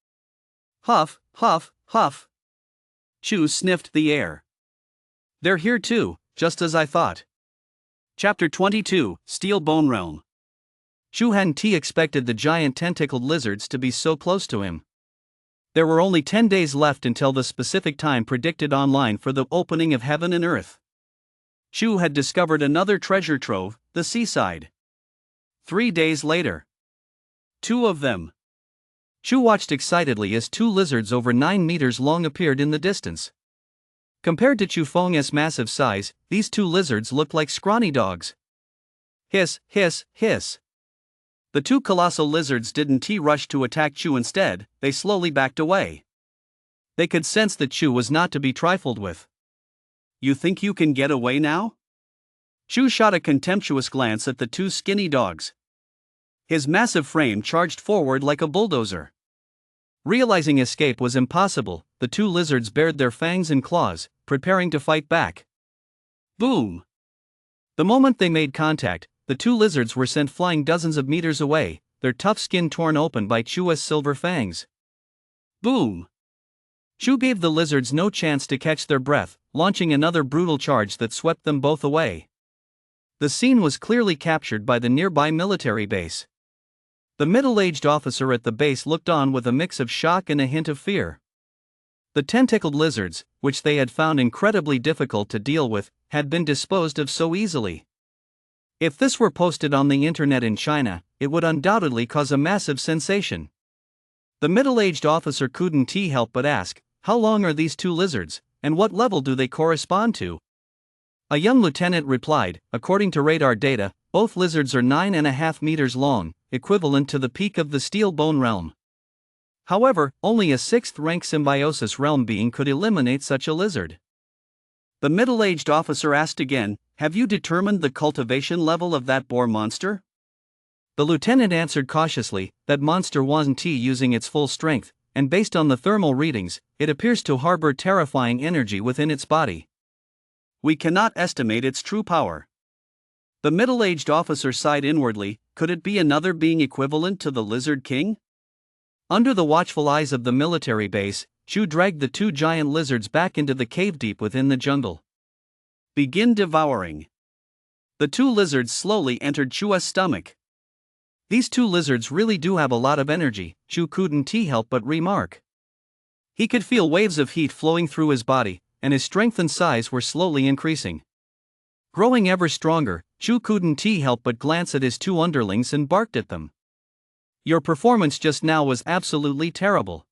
Huff, huff, huff. Chu sniffed the air. They're here too, just as I thought. Chapter 22, Steel Bone Realm. Chu hadn't expected the giant tentacled lizards to be so close to him. There were only 10 days left until the specific time predicted online for the opening of heaven and earth. Chu had discovered another treasure trove, the seaside. 3 days later. 2 of them. Chu watched excitedly as 2 lizards over 9 meters long appeared in the distance. Compared to Chu Feng's massive size, these 2 lizards looked like scrawny dogs. Hiss, hiss, hiss. The 2 colossal lizards didn't rush to attack Chu. Instead, they slowly backed away. They could sense that Chu was not to be trifled with. You think you can get away now? Chu shot a contemptuous glance at the 2 skinny dogs. His massive frame charged forward like a bulldozer. Realizing escape was impossible, the 2 lizards bared their fangs and claws, preparing to fight back. Boom! The moment they made contact, the 2 lizards were sent flying dozens of meters away, their tough skin torn open by Chu's silver fangs. Boom! Chu gave the lizards no chance to catch their breath, launching another brutal charge that swept them both away. The scene was clearly captured by the nearby military base. The middle-aged officer at the base looked on with a mix of shock and a hint of fear. The tentacled lizards, which they had found incredibly difficult to deal with, had been disposed of so easily. If this were posted on the internet in China, it would undoubtedly cause a massive sensation. The middle-aged officer couldn't help but ask, how long are these 2 lizards, and what level do they correspond to? A young lieutenant replied, according to radar data, both lizards are 9.5 meters long, equivalent to the peak of the steel bone realm. However, only a 6th-rank symbiosis realm being could eliminate such a lizard. The middle-aged officer asked again, "Have you determined the cultivation level of that boar monster?" The lieutenant answered cautiously, "That monster wasn't using its full strength, and based on the thermal readings, it appears to harbor terrifying energy within its body. We cannot estimate its true power." The middle-aged officer sighed inwardly. Could it be another being equivalent to the Lizard King? Under the watchful eyes of the military base, Chu dragged the 2 giant lizards back into the cave deep within the jungle. Begin devouring. The 2 lizards slowly entered Chu's stomach. These 2 lizards really do have a lot of energy, Chu couldn't help but remark. He could feel waves of heat flowing through his body, and his strength and size were slowly increasing. Growing ever stronger, Chu couldn't help but glance at his 2 underlings and barked at them. "Your performance just now was absolutely terrible.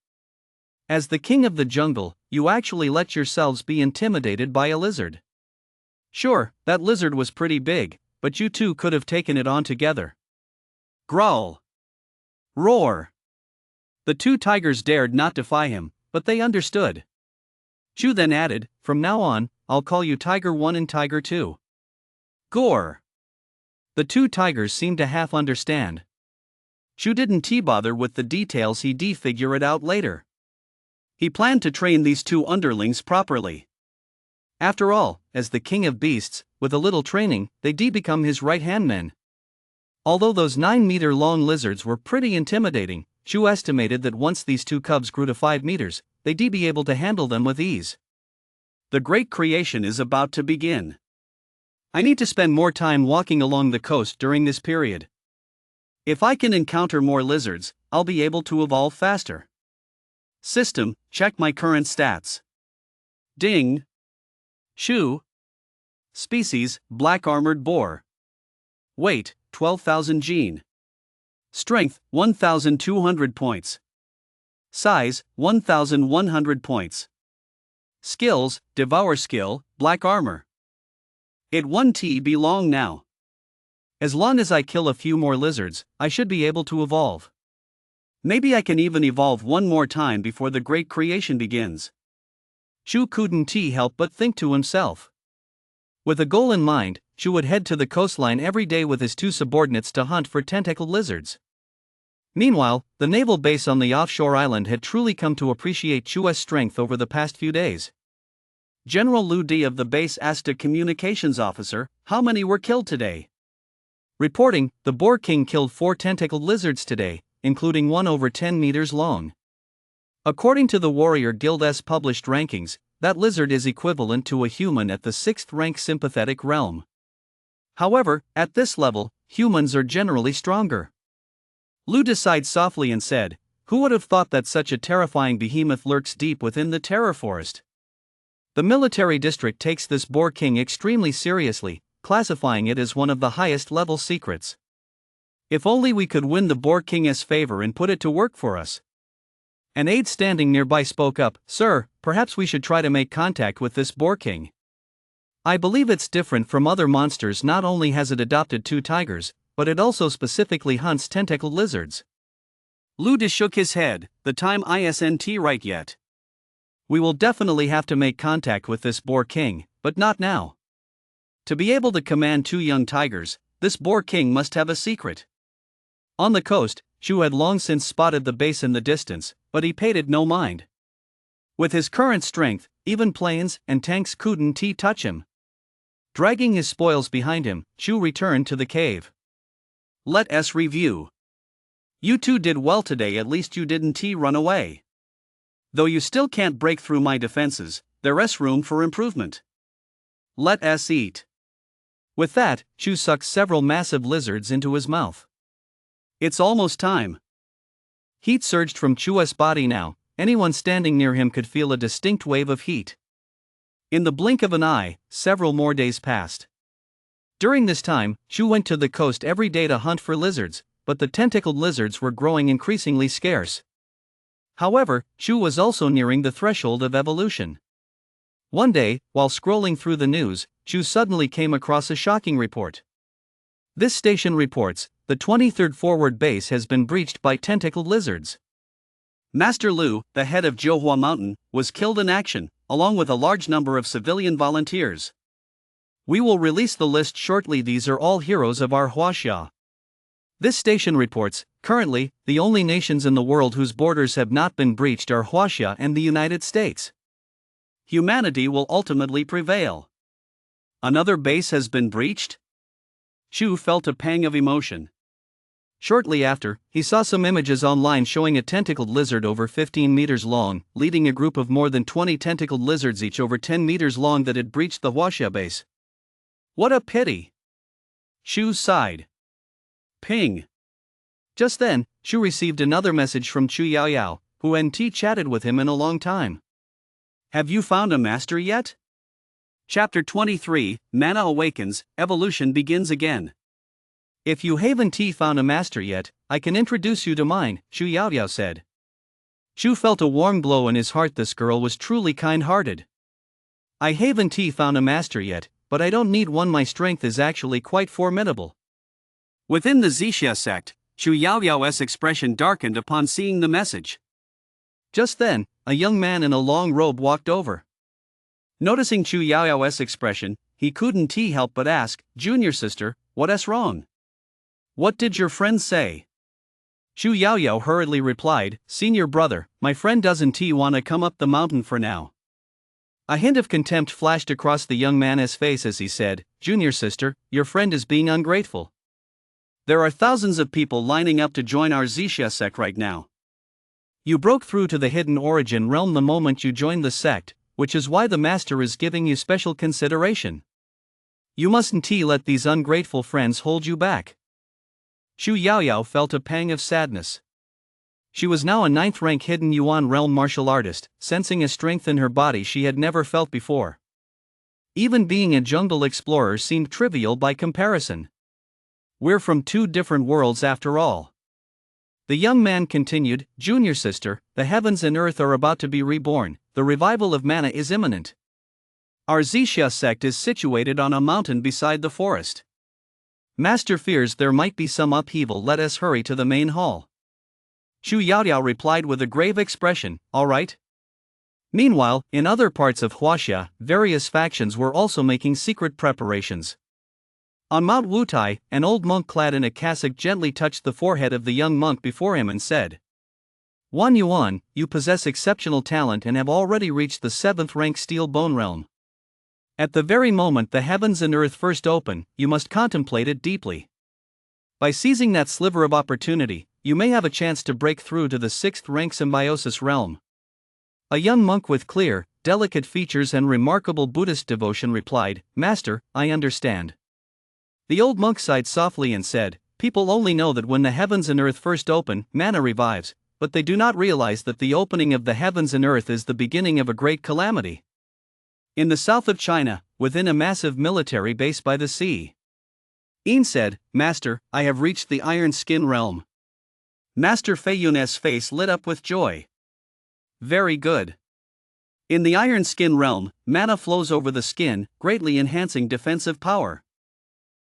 As the king of the jungle, you actually let yourselves be intimidated by a lizard. Sure, that lizard was pretty big, but you 2 could have taken it on together." Growl. Roar. The 2 tigers dared not defy him, but they understood. Chu then added, "From now on, I'll call you Tiger 1 and Tiger 2. Gore." The 2 tigers seemed to half understand. Chu didn't bother with the details, he'd figure it out later. He planned to train these 2 underlings properly. After all, as the king of beasts, with a little training, they'd become his right-hand men. Although those 9-meter-long lizards were pretty intimidating, Chu estimated that once these 2 cubs grew to 5 meters, they'd be able to handle them with ease. The great creation is about to begin. I need to spend more time walking along the coast during this period. If I can encounter more lizards, I'll be able to evolve faster. System, check my current stats. Ding. Chu. Species, black armored boar. Weight, 12,000 gene. Strength, 1,200 points. Size, 1,100 points. Skills, Devour skill, black armor. It 1T belong now. As long as I kill a few more lizards, I should be able to evolve. Maybe I can even evolve one more time before the great creation begins. Chu couldn't help but think to himself. With a goal in mind, Chu would head to the coastline every day with his 2 subordinates to hunt for tentacled lizards. Meanwhile, the naval base on the offshore island had truly come to appreciate Chu's strength over the past few days. General Lu Di of the base asked a communications officer, "How many were killed today?" Reporting, "The Boar King killed 4 tentacled lizards today, including one over 10 meters long. According to the Warrior Guild's published rankings, that lizard is equivalent to a human at the 6th-rank sympathetic realm. However, at this level, humans are generally stronger." Lu sighed softly and said, "Who would have thought that such a terrifying behemoth lurks deep within the terror forest?" The military district takes this Boar King extremely seriously, classifying it as one of the highest-level secrets. If only we could win the Boar King's favor and put it to work for us. An aide standing nearby spoke up, "Sir, perhaps we should try to make contact with this Boar King. I believe it's different from other monsters. Not only has it adopted 2 tigers, but it also specifically hunts tentacled lizards." Lu shook his head, "The time isn't right yet. We will definitely have to make contact with this Boar King, but not now. To be able to command 2 young tigers, this Boar King must have a secret." On the coast, Chu had long since spotted the base in the distance, but he paid it no mind. With his current strength, even planes and tanks couldn't touch him. Dragging his spoils behind him, Chu returned to the cave. Let us review. You 2 did well today, at least you didn't run away. Though you still can't break through my defenses, there's room for improvement. Let us eat. With that, Chu sucked several massive lizards into his mouth. It's almost time. Heat surged from Chu's body now. Anyone standing near him could feel a distinct wave of heat. In the blink of an eye, several more days passed. During this time, Chu went to the coast every day to hunt for lizards, but the tentacled lizards were growing increasingly scarce. However, Chu was also nearing the threshold of evolution. One day, while scrolling through the news, Chu suddenly came across a shocking report. This station reports, the 23rd forward base has been breached by tentacled lizards. Master Lu, the head of Jiuhua Mountain, was killed in action, along with a large number of civilian volunteers. We will release the list shortly. These are all heroes of our Huaxia. This station reports, currently, the only nations in the world whose borders have not been breached are Huaxia and the United States. Humanity will ultimately prevail. Another base has been breached? Chu felt a pang of emotion. Shortly after, he saw some images online showing a tentacled lizard over 15 meters long, leading a group of more than 20 tentacled lizards each over 10 meters long that had breached the Huaxia base. What a pity! Chu sighed. Ping. Just then, Chu received another message from Chu Yaoyao, who hadn't chatted with him in a long time. Have you found a master yet? Chapter 23, Mana Awakens, Evolution Begins Again. If you haven't found a master yet, I can introduce you to mine, Chu Yaoyao said. Chu felt a warm glow in his heart. This girl was truly kind-hearted. I haven't found a master yet, but I don't need one. My strength is actually quite formidable. Within the Zixia sect, Chu Yaoyao's expression darkened upon seeing the message. Just then, a young man in a long robe walked over. Noticing Chu Yaoyao's expression, he couldn't help but ask, "Junior sister, what's wrong? What did your friend say?" Chu Yaoyao hurriedly replied, "Senior brother, my friend doesn't want to come up the mountain for now." A hint of contempt flashed across the young man's face as he said, "Junior sister, your friend is being ungrateful. There are thousands of people lining up to join our Zixia sect right now. You broke through to the hidden origin realm the moment you joined the sect, which is why the master is giving you special consideration. You mustn't let these ungrateful friends hold you back." Chu Yaoyao felt a pang of sadness. She was now a 9th-rank hidden Yuan realm martial artist, sensing a strength in her body she had never felt before. Even being a jungle explorer seemed trivial by comparison. We're from two different worlds after all. The young man continued, "Junior sister, the heavens and earth are about to be reborn, the revival of mana is imminent. Our Zixia sect is situated on a mountain beside the forest. Master fears there might be some upheaval. Let us hurry to the main hall." Chu Yaoyao replied with a grave expression, "All right." Meanwhile, in other parts of Huaxia, various factions were also making secret preparations. On Mount Wutai, an old monk clad in a cassock gently touched the forehead of the young monk before him and said, "Wan Yuan, you possess exceptional talent and have already reached the 7th rank steel bone realm. At the very moment the heavens and earth first open, you must contemplate it deeply. By seizing that sliver of opportunity, you may have a chance to break through to the 6th rank symbiosis realm." A young monk with clear, delicate features and remarkable Buddhist devotion replied, "Master, I understand." The old monk sighed softly and said, "People only know that when the heavens and earth first open, mana revives, but they do not realize that the opening of the heavens and earth is the beginning of a great calamity. In the south of China, within a massive military base by the sea." Yin said, "Master, I have reached the iron skin realm." Master Fei Yun's face lit up with joy. "Very good. In the iron skin realm, mana flows over the skin, greatly enhancing defensive power.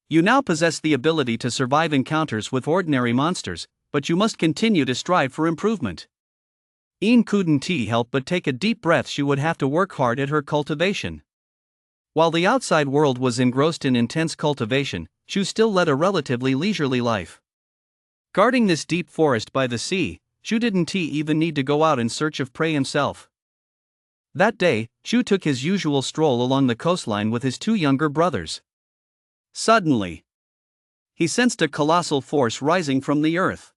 You now possess the ability to survive encounters with ordinary monsters, but you must continue to strive for improvement." Yin couldn't help but take a deep breath. She would have to work hard at her cultivation. While the outside world was engrossed in intense cultivation, Chu still led a relatively leisurely life. Guarding this deep forest by the sea, Chu didn't even need to go out in search of prey himself. That day, Chu took his usual stroll along the coastline with his two younger brothers. Suddenly, he sensed a colossal force rising from the earth.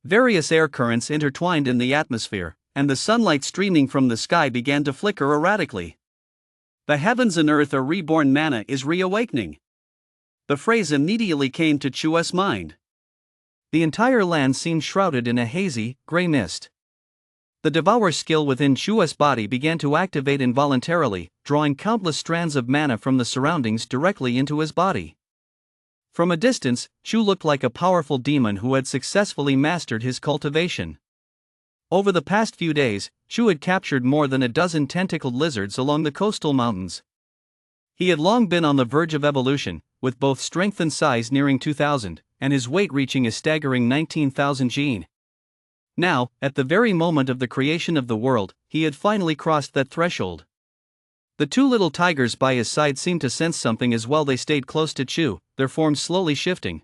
Various air currents intertwined in the atmosphere, and the sunlight streaming from the sky began to flicker erratically. "The heavens and earth are reborn. Mana is reawakening." The phrase immediately came to Chu's mind. The entire land seemed shrouded in a hazy, gray mist. The devour skill within Chu's body began to activate involuntarily, drawing countless strands of mana from the surroundings directly into his body. From a distance, Chu looked like a powerful demon who had successfully mastered his cultivation. Over the past few days, Chu had captured more than a dozen tentacled lizards along the coastal mountains. He had long been on the verge of evolution, with both strength and size nearing 2,000, and his weight reaching a staggering 19,000 gene. Now, at the very moment of the creation of the world, he had finally crossed that threshold. The two little tigers by his side seemed to sense something as well. They stayed close to Chu, their forms slowly shifting.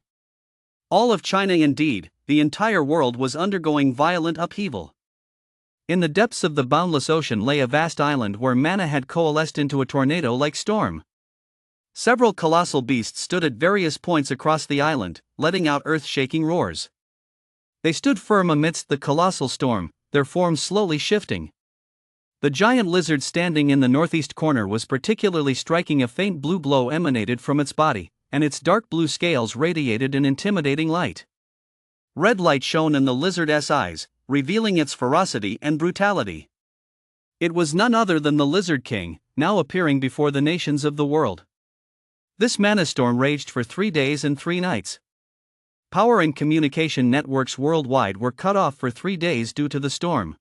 All of China, indeed, the entire world, was undergoing violent upheaval. In the depths of the boundless ocean lay a vast island where mana had coalesced into a tornado-like storm. Several colossal beasts stood at various points across the island, letting out earth-shaking roars. They stood firm amidst the colossal storm, their forms slowly shifting. The giant lizard standing in the northeast corner was particularly striking. A faint blue glow emanated from its body, and its dark blue scales radiated an intimidating light. Red light shone in the lizard's eyes, revealing its ferocity and brutality. It was none other than the Lizard King, now appearing before the nations of the world. This mana storm raged for 3 days and 3 nights. Power and communication networks worldwide were cut off for 3 days due to the storm.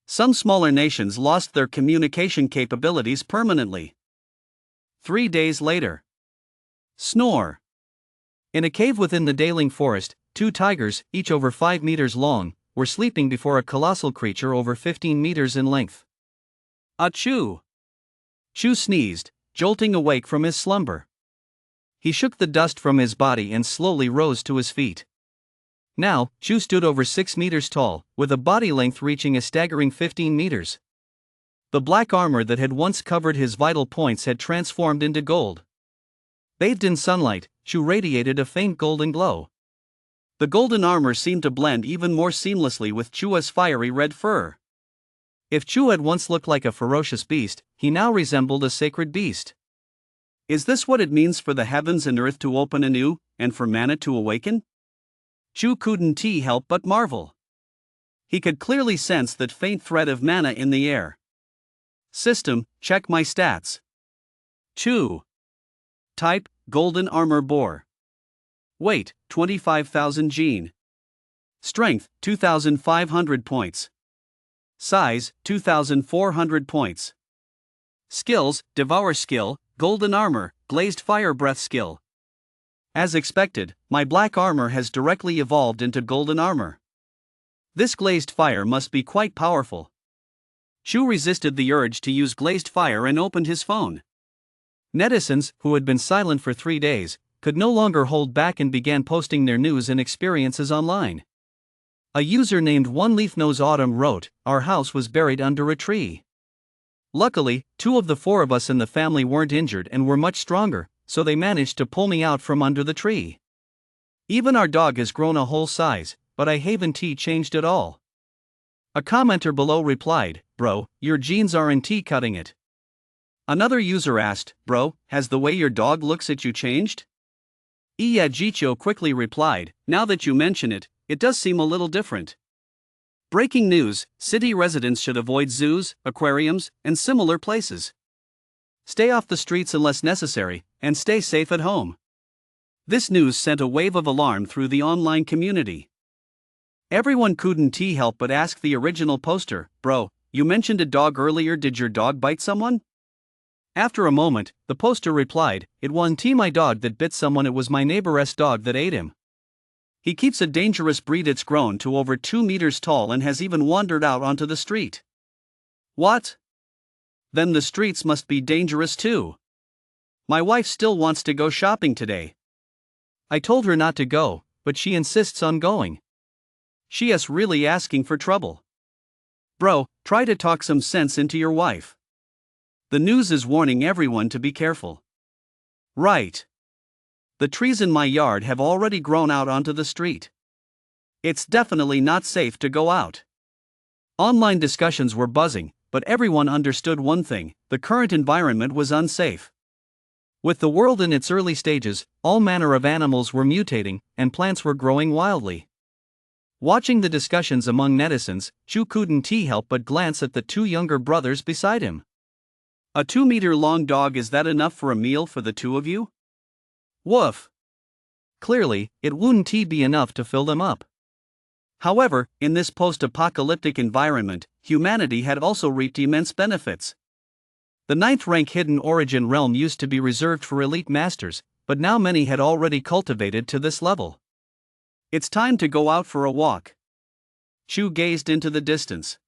Some smaller nations lost their communication capabilities permanently. 3 days later. Snore. In a cave within the Daling forest, 2 tigers, each over 5 meters long, were sleeping before a colossal creature over 15 meters in length. Achoo! Chu sneezed, jolting awake from his slumber. He shook the dust from his body and slowly rose to his feet. Now, Chu stood over 6 meters tall, with a body length reaching a staggering 15 meters. The black armor that had once covered his vital points had transformed into gold. Bathed in sunlight, Chu radiated a faint golden glow. The golden armor seemed to blend even more seamlessly with Chu's fiery red fur. If Chu had once looked like a ferocious beast, he now resembled a sacred beast. Is this what it means for the heavens and earth to open anew, and for mana to awaken? Chu couldn't help but marvel. He could clearly sense that faint thread of mana in the air. System, check my stats. Chu. Type, golden armor boar. Weight, 25,000 gene. Strength, 2,500 points. Size, 2,400 points. Skills, Devour skill, golden armor, glazed fire breath skill. As expected, my black armor has directly evolved into golden armor. This glazed fire must be quite powerful. Chu resisted the urge to use glazed fire and opened his phone. Netizens, who had been silent for 3 days, could no longer hold back and began posting their news and experiences online. A user named One Leaf Nose Autumn wrote, "Our house was buried under a tree. Luckily, 2 of the 4 of us in the family weren't injured and were much stronger, so they managed to pull me out from under the tree. Even our dog has grown a whole size, but I haven't changed at all." A commenter below replied, "Bro, your genes aren't cutting it." Another user asked, "Bro, has the way your dog looks at you changed?" Jicho quickly replied, "Now that you mention it, it does seem a little different." Breaking news: city residents should avoid zoos, aquariums, and similar places. Stay off the streets unless necessary, and stay safe at home. This news sent a wave of alarm through the online community. Everyone couldn't help but ask the original poster, "Bro, you mentioned a dog earlier, did your dog bite someone?" After a moment, the poster replied, "It wasn't my dog that bit someone, it was my neighbor's dog that ate him. He keeps a dangerous breed, it's grown to over 2 meters tall and has even wandered out onto the street." What? Then the streets must be dangerous too. My wife still wants to go shopping today. I told her not to go, but she insists on going. She is really asking for trouble. Bro, try to talk some sense into your wife. The news is warning everyone to be careful. Right. The trees in my yard have already grown out onto the street. It's definitely not safe to go out. Online discussions were buzzing, but everyone understood one thing: the current environment was unsafe. With the world in its early stages, all manner of animals were mutating, and plants were growing wildly. Watching the discussions among netizens, Chu couldn't help but glance at the 2 younger brothers beside him. A 2-meter-long dog, is that enough for a meal for the 2 of you? Woof. Clearly, it wouldn't be enough to fill them up. However, in this post-apocalyptic environment, humanity had also reaped immense benefits. The ninth-rank hidden origin realm used to be reserved for elite masters, but now many had already cultivated to this level. It's time to go out for a walk. Chu gazed into the distance.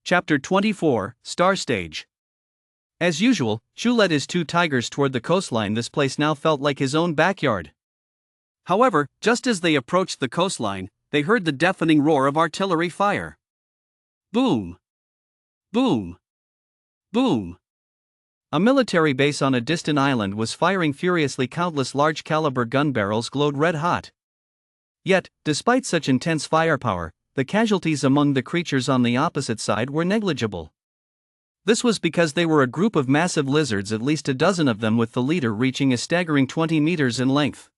Chapter 24, Star Stage. As usual, Chu led his two tigers toward the coastline. This place now felt like his own backyard. However, just as they approached the coastline, they heard the deafening roar of artillery fire. Boom! Boom! Boom! A military base on a distant island was firing furiously. Countless large-caliber gun barrels glowed red-hot. Yet, despite such intense firepower, the casualties among the creatures on the opposite side were negligible. This was because they were a group of massive lizards, at least a dozen of them, with the leader reaching a staggering 20 meters in length.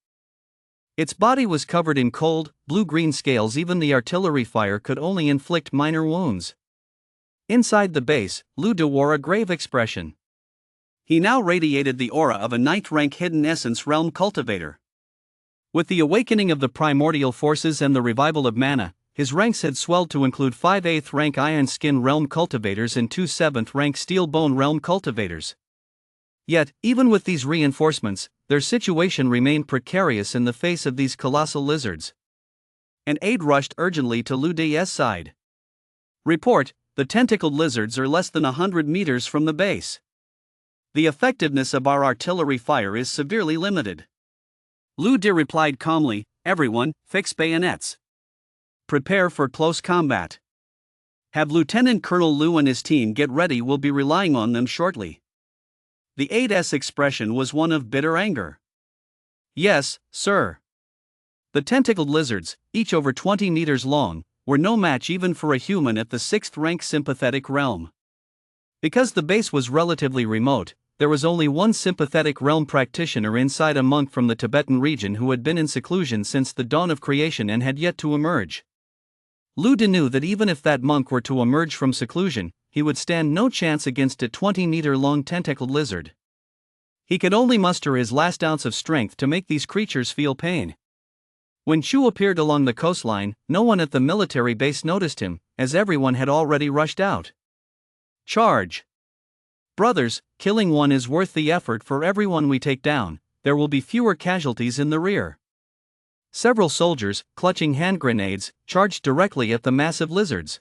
Its body was covered in cold, blue-green scales. Even the artillery fire could only inflict minor wounds. Inside the base, Lu De wore a grave expression. He now radiated the aura of a ninth-rank hidden essence realm cultivator. With the awakening of the primordial forces and the revival of mana, his ranks had swelled to include 5 8th-rank iron skin realm cultivators and 2 7th-rank steel bone realm cultivators. Yet, even with these reinforcements, their situation remained precarious in the face of these colossal lizards. An aide rushed urgently to Lu De's side. Report, the tentacled lizards are less than 100 meters from the base. The effectiveness of our artillery fire is severely limited. Lu De replied calmly, everyone, fix bayonets. Prepare for close combat. Have Lieutenant Colonel Lu and his team get ready, we'll be relying on them shortly. The aide's expression was one of bitter anger. Yes, sir. The tentacled lizards, each over 20 meters long, were no match even for a human at the 6th-rank sympathetic realm. Because the base was relatively remote, there was only one sympathetic realm practitioner inside, a monk from the Tibetan region who had been in seclusion since the dawn of creation and had yet to emerge. Lu De knew that even if that monk were to emerge from seclusion, he would stand no chance against a 20-meter-long tentacled lizard. He could only muster his last ounce of strength to make these creatures feel pain. When Chu appeared along the coastline, no one at the military base noticed him, as everyone had already rushed out. Charge! Brothers, killing one is worth the effort. For everyone we take down, there will be fewer casualties in the rear. Several soldiers, clutching hand grenades, charged directly at the massive lizards.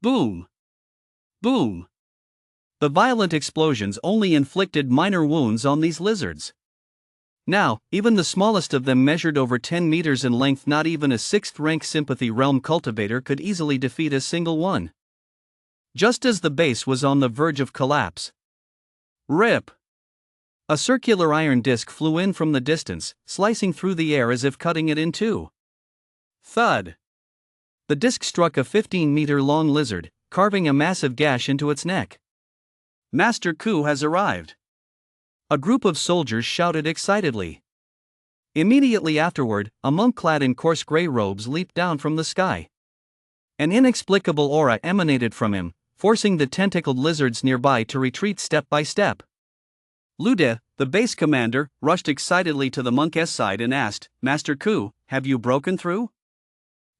Boom! Boom! The violent explosions only inflicted minor wounds on these lizards. Now, even the smallest of them measured over 10 meters in length. Not even a 6th-rank sympathy realm cultivator could easily defeat a single one. Just as the base was on the verge of collapse. Rip! A circular iron disc flew in from the distance, slicing through the air as if cutting it in two. Thud! The disc struck a 15-meter-long lizard, carving a massive gash into its neck. Master Ku has arrived. A group of soldiers shouted excitedly. Immediately afterward, a monk clad in coarse gray robes leaped down from the sky. An inexplicable aura emanated from him, forcing the tentacled lizards nearby to retreat step by step. Lu De, the base commander, rushed excitedly to the monk's side and asked, Master Ku, have you broken through?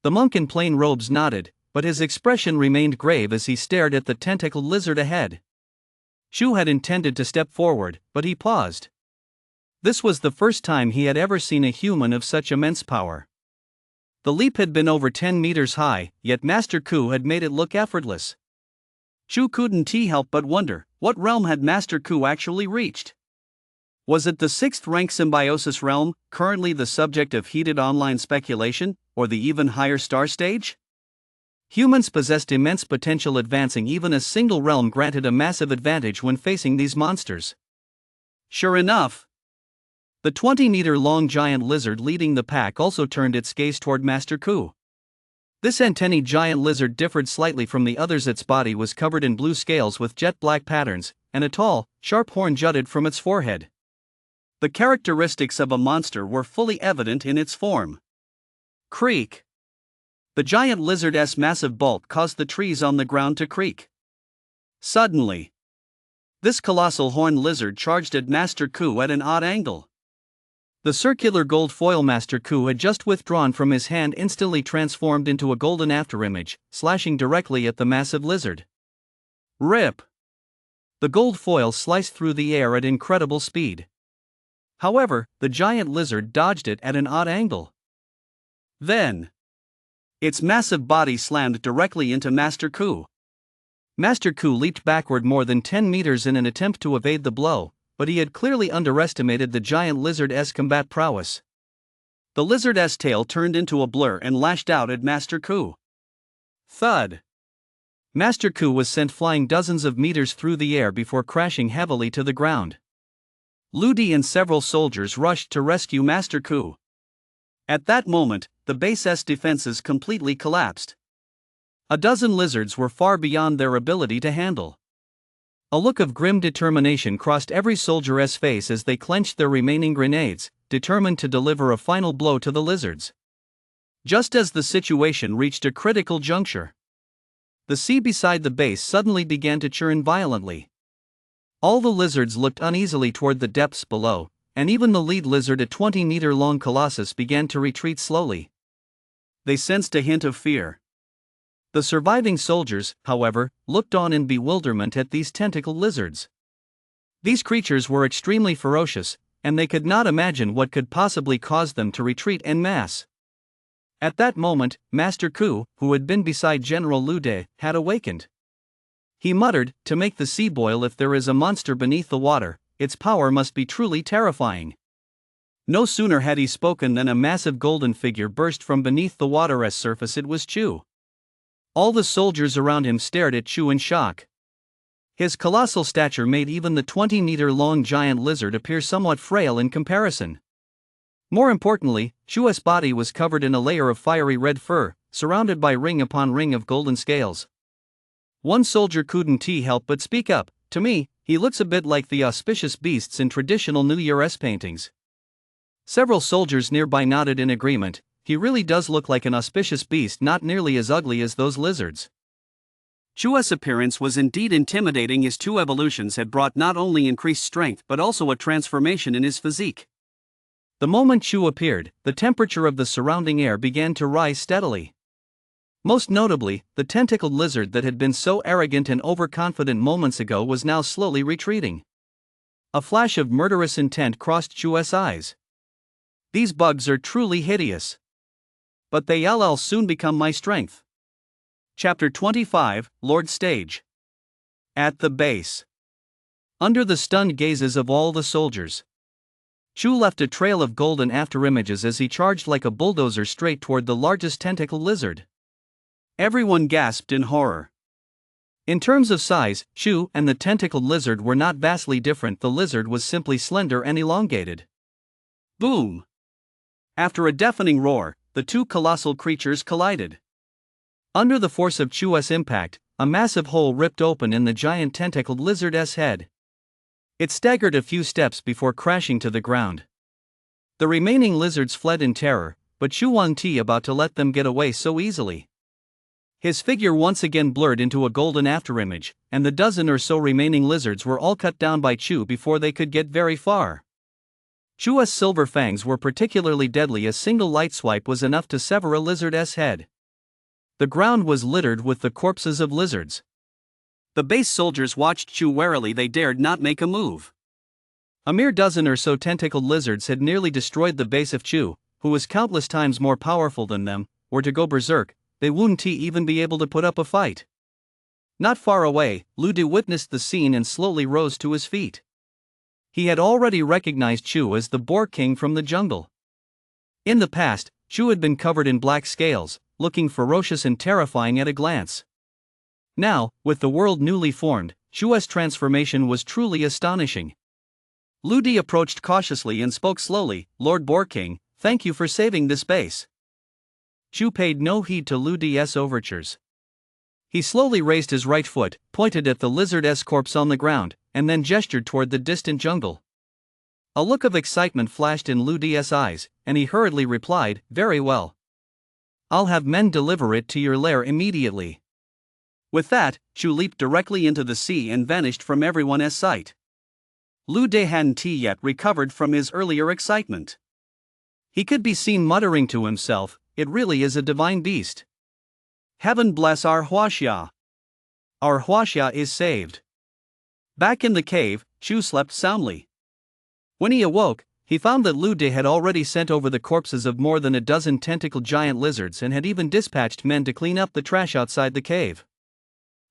The monk in plain robes nodded, but his expression remained grave as he stared at the tentacled lizard ahead. Chu had intended to step forward, but he paused. This was the first time he had ever seen a human of such immense power. The leap had been over 10 meters high, yet Master Ku had made it look effortless. Chu couldn't help but wonder, what realm had Master Ku actually reached? Was it the 6th-rank symbiosis realm, currently the subject of heated online speculation, or the even higher star stage? Humans possessed immense potential. Advancing even a single realm granted a massive advantage when facing these monsters. Sure enough, the 20-meter-long giant lizard leading the pack also turned its gaze toward Master Ku. This antennae giant lizard differed slightly from the others. Its body was covered in blue scales with jet black patterns, and a tall, sharp horn jutted from its forehead. The characteristics of a monster were fully evident in its form. Creak! The giant lizard's massive bulk caused the trees on the ground to creak. Suddenly, this colossal horned lizard charged at Master Ku at an odd angle. The circular gold foil Master Ku had just withdrawn from his hand, instantly transformed into a golden afterimage, slashing directly at the massive lizard. Rip! The gold foil sliced through the air at incredible speed. However, the giant lizard dodged it at an odd angle. Then, its massive body slammed directly into Master Ku. Master Ku leaped backward more than 10 meters in an attempt to evade the blow, but he had clearly underestimated the giant lizard's combat prowess. The lizard's tail turned into a blur and lashed out at Master Ku. Thud! Master Ku was sent flying dozens of meters through the air before crashing heavily to the ground. Ludi and several soldiers rushed to rescue Master Ku. At that moment, the base's defenses completely collapsed. A dozen lizards were far beyond their ability to handle. A look of grim determination crossed every soldier's face as they clenched their remaining grenades, determined to deliver a final blow to the lizards. Just as the situation reached a critical juncture, the sea beside the base suddenly began to churn violently. All the lizards looked uneasily toward the depths below, and even the lead lizard, a 20-meter-long colossus, began to retreat slowly. They sensed a hint of fear. The surviving soldiers, however, looked on in bewilderment at these tentacled lizards. These creatures were extremely ferocious, and they could not imagine what could possibly cause them to retreat en masse. At that moment, Master Ku, who had been beside General Lude, had awakened. He muttered, "To make the sea boil, if there is a monster beneath the water, its power must be truly terrifying." No sooner had he spoken than a massive golden figure burst from beneath the water's surface. It was Chu. All the soldiers around him stared at Chu in shock. His colossal stature made even the 20-meter-long giant lizard appear somewhat frail in comparison. More importantly, Chu's body was covered in a layer of fiery red fur, surrounded by ring upon ring of golden scales. One soldier couldn't help but speak up, "To me, he looks a bit like the auspicious beasts in traditional New Year's paintings." Several soldiers nearby nodded in agreement. "He really does look like an auspicious beast, not nearly as ugly as those lizards." Chu's appearance was indeed intimidating. His two evolutions had brought not only increased strength but also a transformation in his physique. The moment Chu appeared, the temperature of the surrounding air began to rise steadily. Most notably, the tentacled lizard that had been so arrogant and overconfident moments ago was now slowly retreating. A flash of murderous intent crossed Chu's eyes. "These bugs are truly hideous. But they'll soon become my strength." Chapter 25, Lord Stage. At the base. Under the stunned gazes of all the soldiers, Chu left a trail of golden afterimages as he charged like a bulldozer straight toward the largest tentacled lizard. Everyone gasped in horror. In terms of size, Chu and the tentacled lizard were not vastly different. The lizard was simply slender and elongated. Boom! After a deafening roar, the two colossal creatures collided. Under the force of Chu's impact, a massive hole ripped open in the giant tentacled lizard's head. It staggered a few steps before crashing to the ground. The remaining lizards fled in terror, but Chu wasn't about to let them get away so easily. His figure once again blurred into a golden afterimage, and the dozen or so remaining lizards were all cut down by Chu before they could get very far. Chu's silver fangs were particularly deadly. A single light swipe was enough to sever a lizard's head. The ground was littered with the corpses of lizards. The base soldiers watched Chu warily. They dared not make a move. A mere dozen or so tentacled lizards had nearly destroyed the base. If Chu, who was countless times more powerful than them, were to go berserk, they wouldn't even be able to put up a fight. Not far away, Ludu witnessed the scene and slowly rose to his feet. He had already recognized Chu as the Boar King from the jungle. In the past, Chu had been covered in black scales, looking ferocious and terrifying at a glance. Now, with the world newly formed, Chu's transformation was truly astonishing. Ludi approached cautiously and spoke slowly, "Lord Boar King, thank you for saving this base." Chu paid no heed to Ludi's overtures. He slowly raised his right foot, pointed at the lizard's corpse on the ground, and then gestured toward the distant jungle. A look of excitement flashed in Ludi's eyes, and he hurriedly replied, "Very well. I'll have men deliver it to your lair immediately." With that, Chu leaped directly into the sea and vanished from everyone's sight. Lude hadn't yet recovered from his earlier excitement. He could be seen muttering to himself, "It really is a divine beast. Heaven bless our Huaxia. Our Huaxia is saved." Back in the cave, Chu slept soundly. When he awoke, he found that Lu De had already sent over the corpses of more than a dozen tentacled giant lizards and had even dispatched men to clean up the trash outside the cave.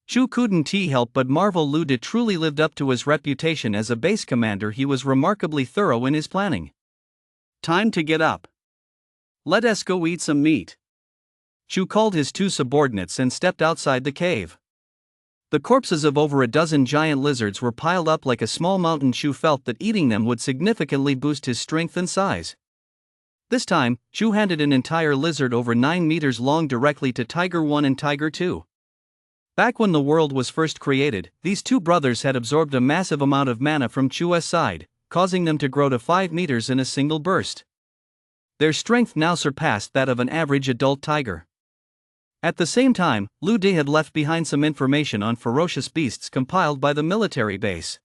Chu couldn't help but marvel. Lu De truly lived up to his reputation as a base commander. He was remarkably thorough in his planning. "Time to get up. Let us go eat some meat." Chu called his two subordinates and stepped outside the cave. The corpses of over a dozen giant lizards were piled up like a small mountain. Chu felt that eating them would significantly boost his strength and size. This time, Chu handed an entire lizard over 9 meters long directly to Tiger 1 and Tiger 2. Back when the world was first created, these two brothers had absorbed a massive amount of mana from Chu's side, causing them to grow to 5 meters in a single burst. Their strength now surpassed that of an average adult tiger. At the same time, Lu De had left behind some information on ferocious beasts compiled by the military base.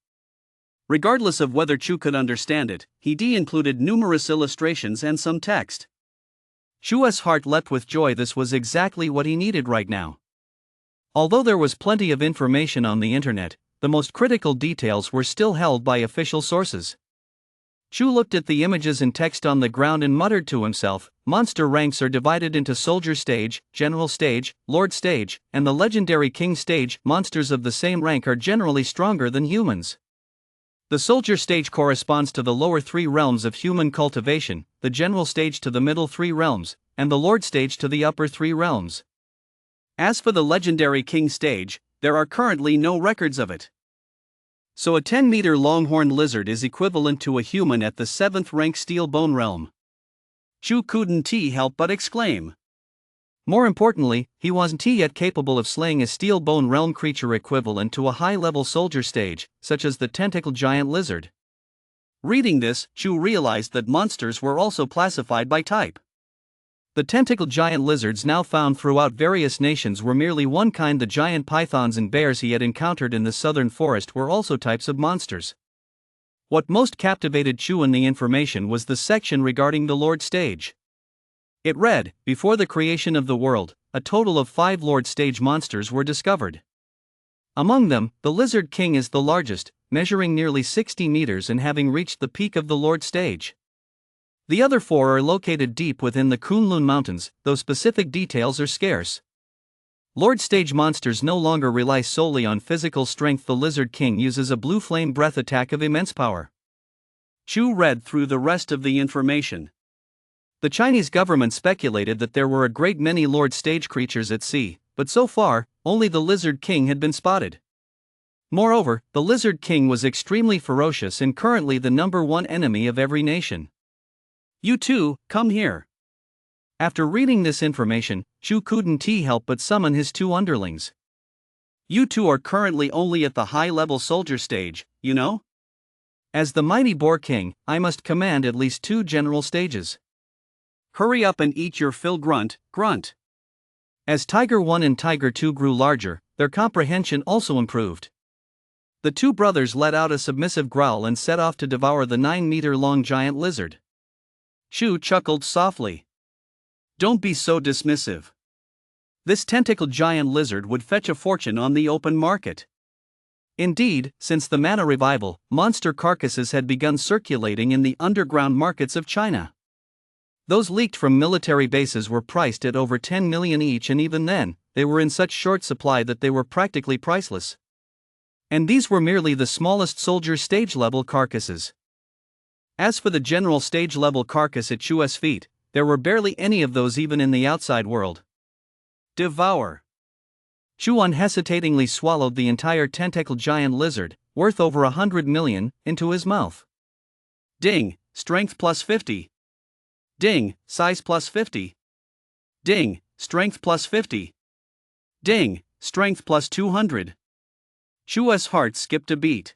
Regardless of whether Chu could understand it, he included numerous illustrations and some text. Chu's heart leapt with joy. This was exactly what he needed right now. Although there was plenty of information on the internet, the most critical details were still held by official sources. Chu looked at the images and text on the ground and muttered to himself, "Monster ranks are divided into Soldier Stage, General Stage, Lord Stage, and the legendary King Stage. Monsters of the same rank are generally stronger than humans. The Soldier Stage corresponds to the lower 3 realms of human cultivation, the General Stage to the middle 3 realms, and the Lord Stage to the upper 3 realms. As for the legendary King Stage, there are currently no records of it. So a 10-meter longhorned lizard is equivalent to a human at the 7th rank Steel Bone realm." Chu couldn't help but exclaim. More importantly, he wasn't yet capable of slaying a Steel Bone realm creature equivalent to a high-level soldier stage, such as the tentacled giant lizard. Reading this, Chu realized that monsters were also classified by type. The tentacled giant lizards now found throughout various nations were merely one kind. The giant pythons and bears he had encountered in the southern forest were also types of monsters. What most captivated Chu in the information was the section regarding the Lord Stage. It read, "Before the creation of the world, a total of 5 Lord Stage monsters were discovered. Among them, the Lizard King is the largest, measuring nearly 60 meters and having reached the peak of the Lord Stage. The other 4 are located deep within the Kunlun Mountains, though specific details are scarce. Lord Stage monsters no longer rely solely on physical strength. The Lizard King uses a blue flame breath attack of immense power." Chu read through the rest of the information. The Chinese government speculated that there were a great many Lord Stage creatures at sea, but so far, only the Lizard King had been spotted. Moreover, the Lizard King was extremely ferocious and currently the #1 enemy of every nation. "You two, come here." After reading this information, Chu couldn't help but summon his 2 underlings. "You two are currently only at the high-level soldier stage, you know? As the mighty Boar King, I must command at least 2 general stages. Hurry up and eat your fill." Grunt, grunt. As Tiger 1 and Tiger 2 grew larger, their comprehension also improved. The 2 brothers let out a submissive growl and set off to devour the 9-meter-long giant lizard. Chu chuckled softly. "Don't be so dismissive. This tentacled giant lizard would fetch a fortune on the open market." Indeed, since the mana revival, monster carcasses had begun circulating in the underground markets of China. Those leaked from military bases were priced at over 10 million each, and even then, they were in such short supply that they were practically priceless. And these were merely the smallest soldier stage-level carcasses. As for the general stage-level carcass at Chu's feet, there were barely any of those even in the outside world. Devour. Chu unhesitatingly swallowed the entire tentacled giant lizard, worth over 100 million, into his mouth. Ding, strength plus 50. Ding, size plus 50. Ding, strength plus 50. Ding, strength plus 200. Chu's heart skipped a beat.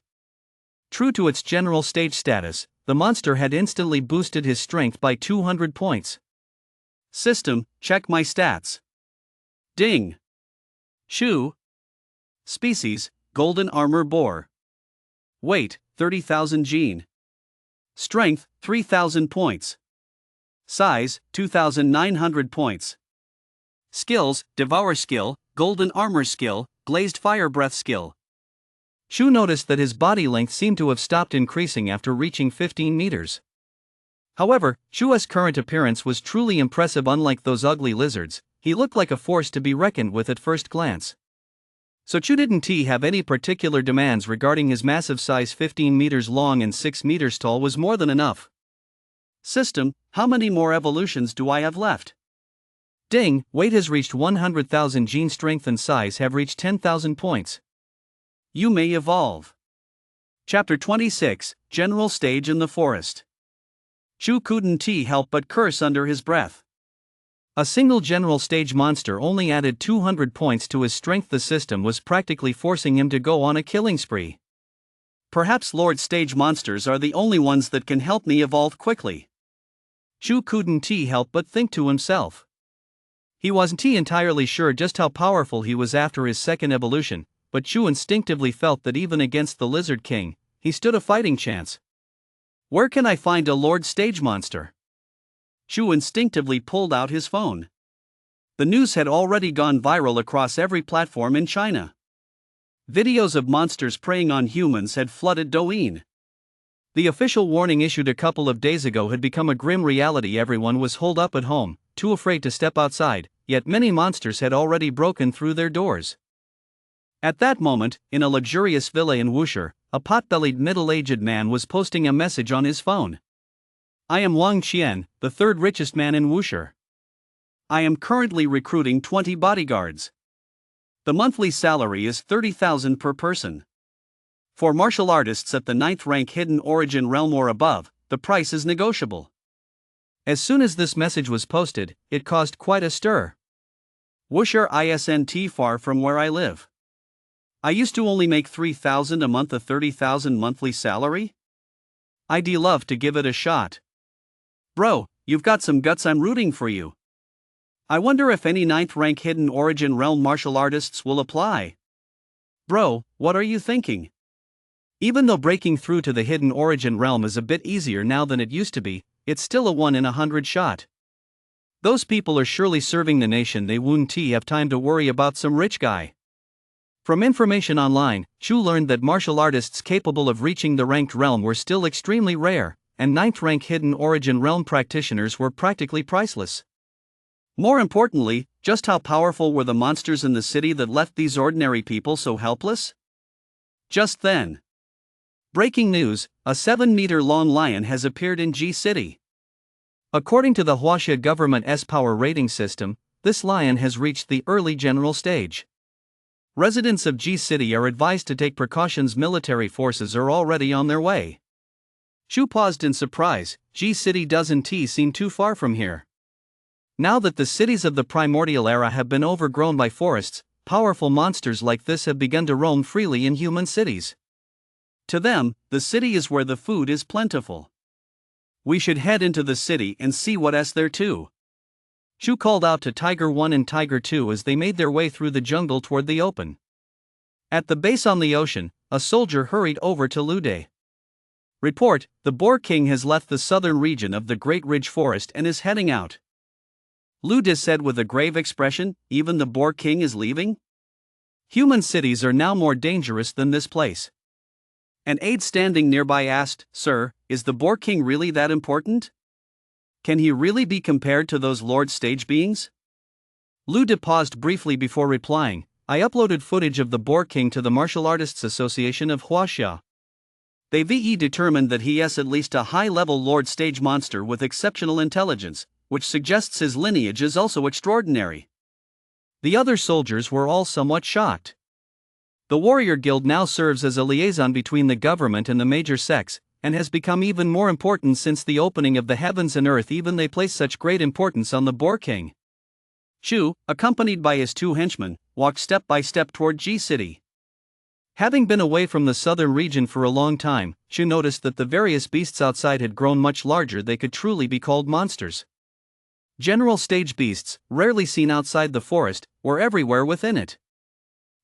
True to its general stage status, the monster had instantly boosted his strength by 200 points. System, check my stats. Ding. Chu. Species, golden armor boar. Weight, 30,000 gene. Strength, 3,000 points. Size, 2,900 points. Skills, Devour skill, Golden armor skill, Glazed fire breath skill. Shu noticed that his body length seemed to have stopped increasing after reaching 15 meters. However, Shu's current appearance was truly impressive. Unlike those ugly lizards, he looked like a force to be reckoned with at first glance. So Chu didn't have any particular demands regarding his massive size. 15 meters long and 6 meters tall was more than enough. System, how many more evolutions do I have left? Ding, weight has reached 100,000, gene strength and size have reached 10,000 points. You may evolve. Chapter 26, General Stage in the Forest. Chu couldn't help but curse under his breath. A single general stage monster only added 200 points to his strength. The system was practically forcing him to go on a killing spree. Perhaps Lord Stage monsters are the only ones that can help me evolve quickly. Chu couldn't help but think to himself. He wasn't entirely sure just how powerful he was after his second evolution, but Chu instinctively felt that even against the Lizard King, he stood a fighting chance. Where can I find a Lord Stage monster? Chu instinctively pulled out his phone. The news had already gone viral across every platform in China. Videos of monsters preying on humans had flooded Douyin. The official warning issued a couple of days ago had become a grim reality. Everyone was holed up at home, too afraid to step outside, yet many monsters had already broken through their doors. At that moment, in a luxurious villa in Wuxi, a pot-bellied middle-aged man was posting a message on his phone. I am Wang Qian, the third richest man in Wuxi. I am currently recruiting 20 bodyguards. The monthly salary is 30,000 per person. For martial artists at the 9th rank hidden origin realm or above, the price is negotiable. As soon as this message was posted, it caused quite a stir. Wuxi isn't far from where I live. I used to only make 3,000 a month, a 30,000 monthly salary? I'd love to give it a shot. Bro, you've got some guts, I'm rooting for you. I wonder if any 9th rank hidden origin realm martial artists will apply. Bro, what are you thinking? Even though breaking through to the hidden origin realm is a bit easier now than it used to be, it's still a 1 in 100 shot. Those people are surely serving the nation, they won't have time to worry about some rich guy. From information online, Chu learned that martial artists capable of reaching the ranked realm were still extremely rare, and 9th rank hidden origin realm practitioners were practically priceless. More importantly, just how powerful were the monsters in the city that left these ordinary people so helpless? Just then. Breaking news, a 7-meter-long lion has appeared in G City. According to the Huaxia government's power rating system, this lion has reached the early general stage. Residents of G City are advised to take precautions. Military forces are already on their way. Chu paused in surprise. G City doesn't seem too far from here. Now that the cities of the primordial era have been overgrown by forests, powerful monsters like this have begun to roam freely in human cities. To them, the city is where the food is plentiful. We should head into the city and see what's there too. Chu called out to Tiger 1 and Tiger 2 as they made their way through the jungle toward the open. At the base on the ocean, a soldier hurried over to Lude. Report, the Boar King has left the southern region of the Great Ridge Forest and is heading out. Lude said with a grave expression, even the Boar King is leaving? Human cities are now more dangerous than this place. An aide standing nearby asked, Sir, is the Boar King really that important? Can he really be compared to those Lord Stage beings? Lude paused briefly before replying, I uploaded footage of the Boar King to the Martial Artists Association of Huaxia. They've determined that he is at least a high-level Lord Stage monster with exceptional intelligence, which suggests his lineage is also extraordinary. The other soldiers were all somewhat shocked. The Warrior Guild now serves as a liaison between the government and the major sects, and has become even more important since the opening of the heavens and earth. Even they place such great importance on the Boar King. Chu, accompanied by his 2 henchmen, walked step by step toward G City. Having been away from the southern region for a long time, Chu noticed that the various beasts outside had grown much larger. They could truly be called monsters. General stage beasts, rarely seen outside the forest, were everywhere within it.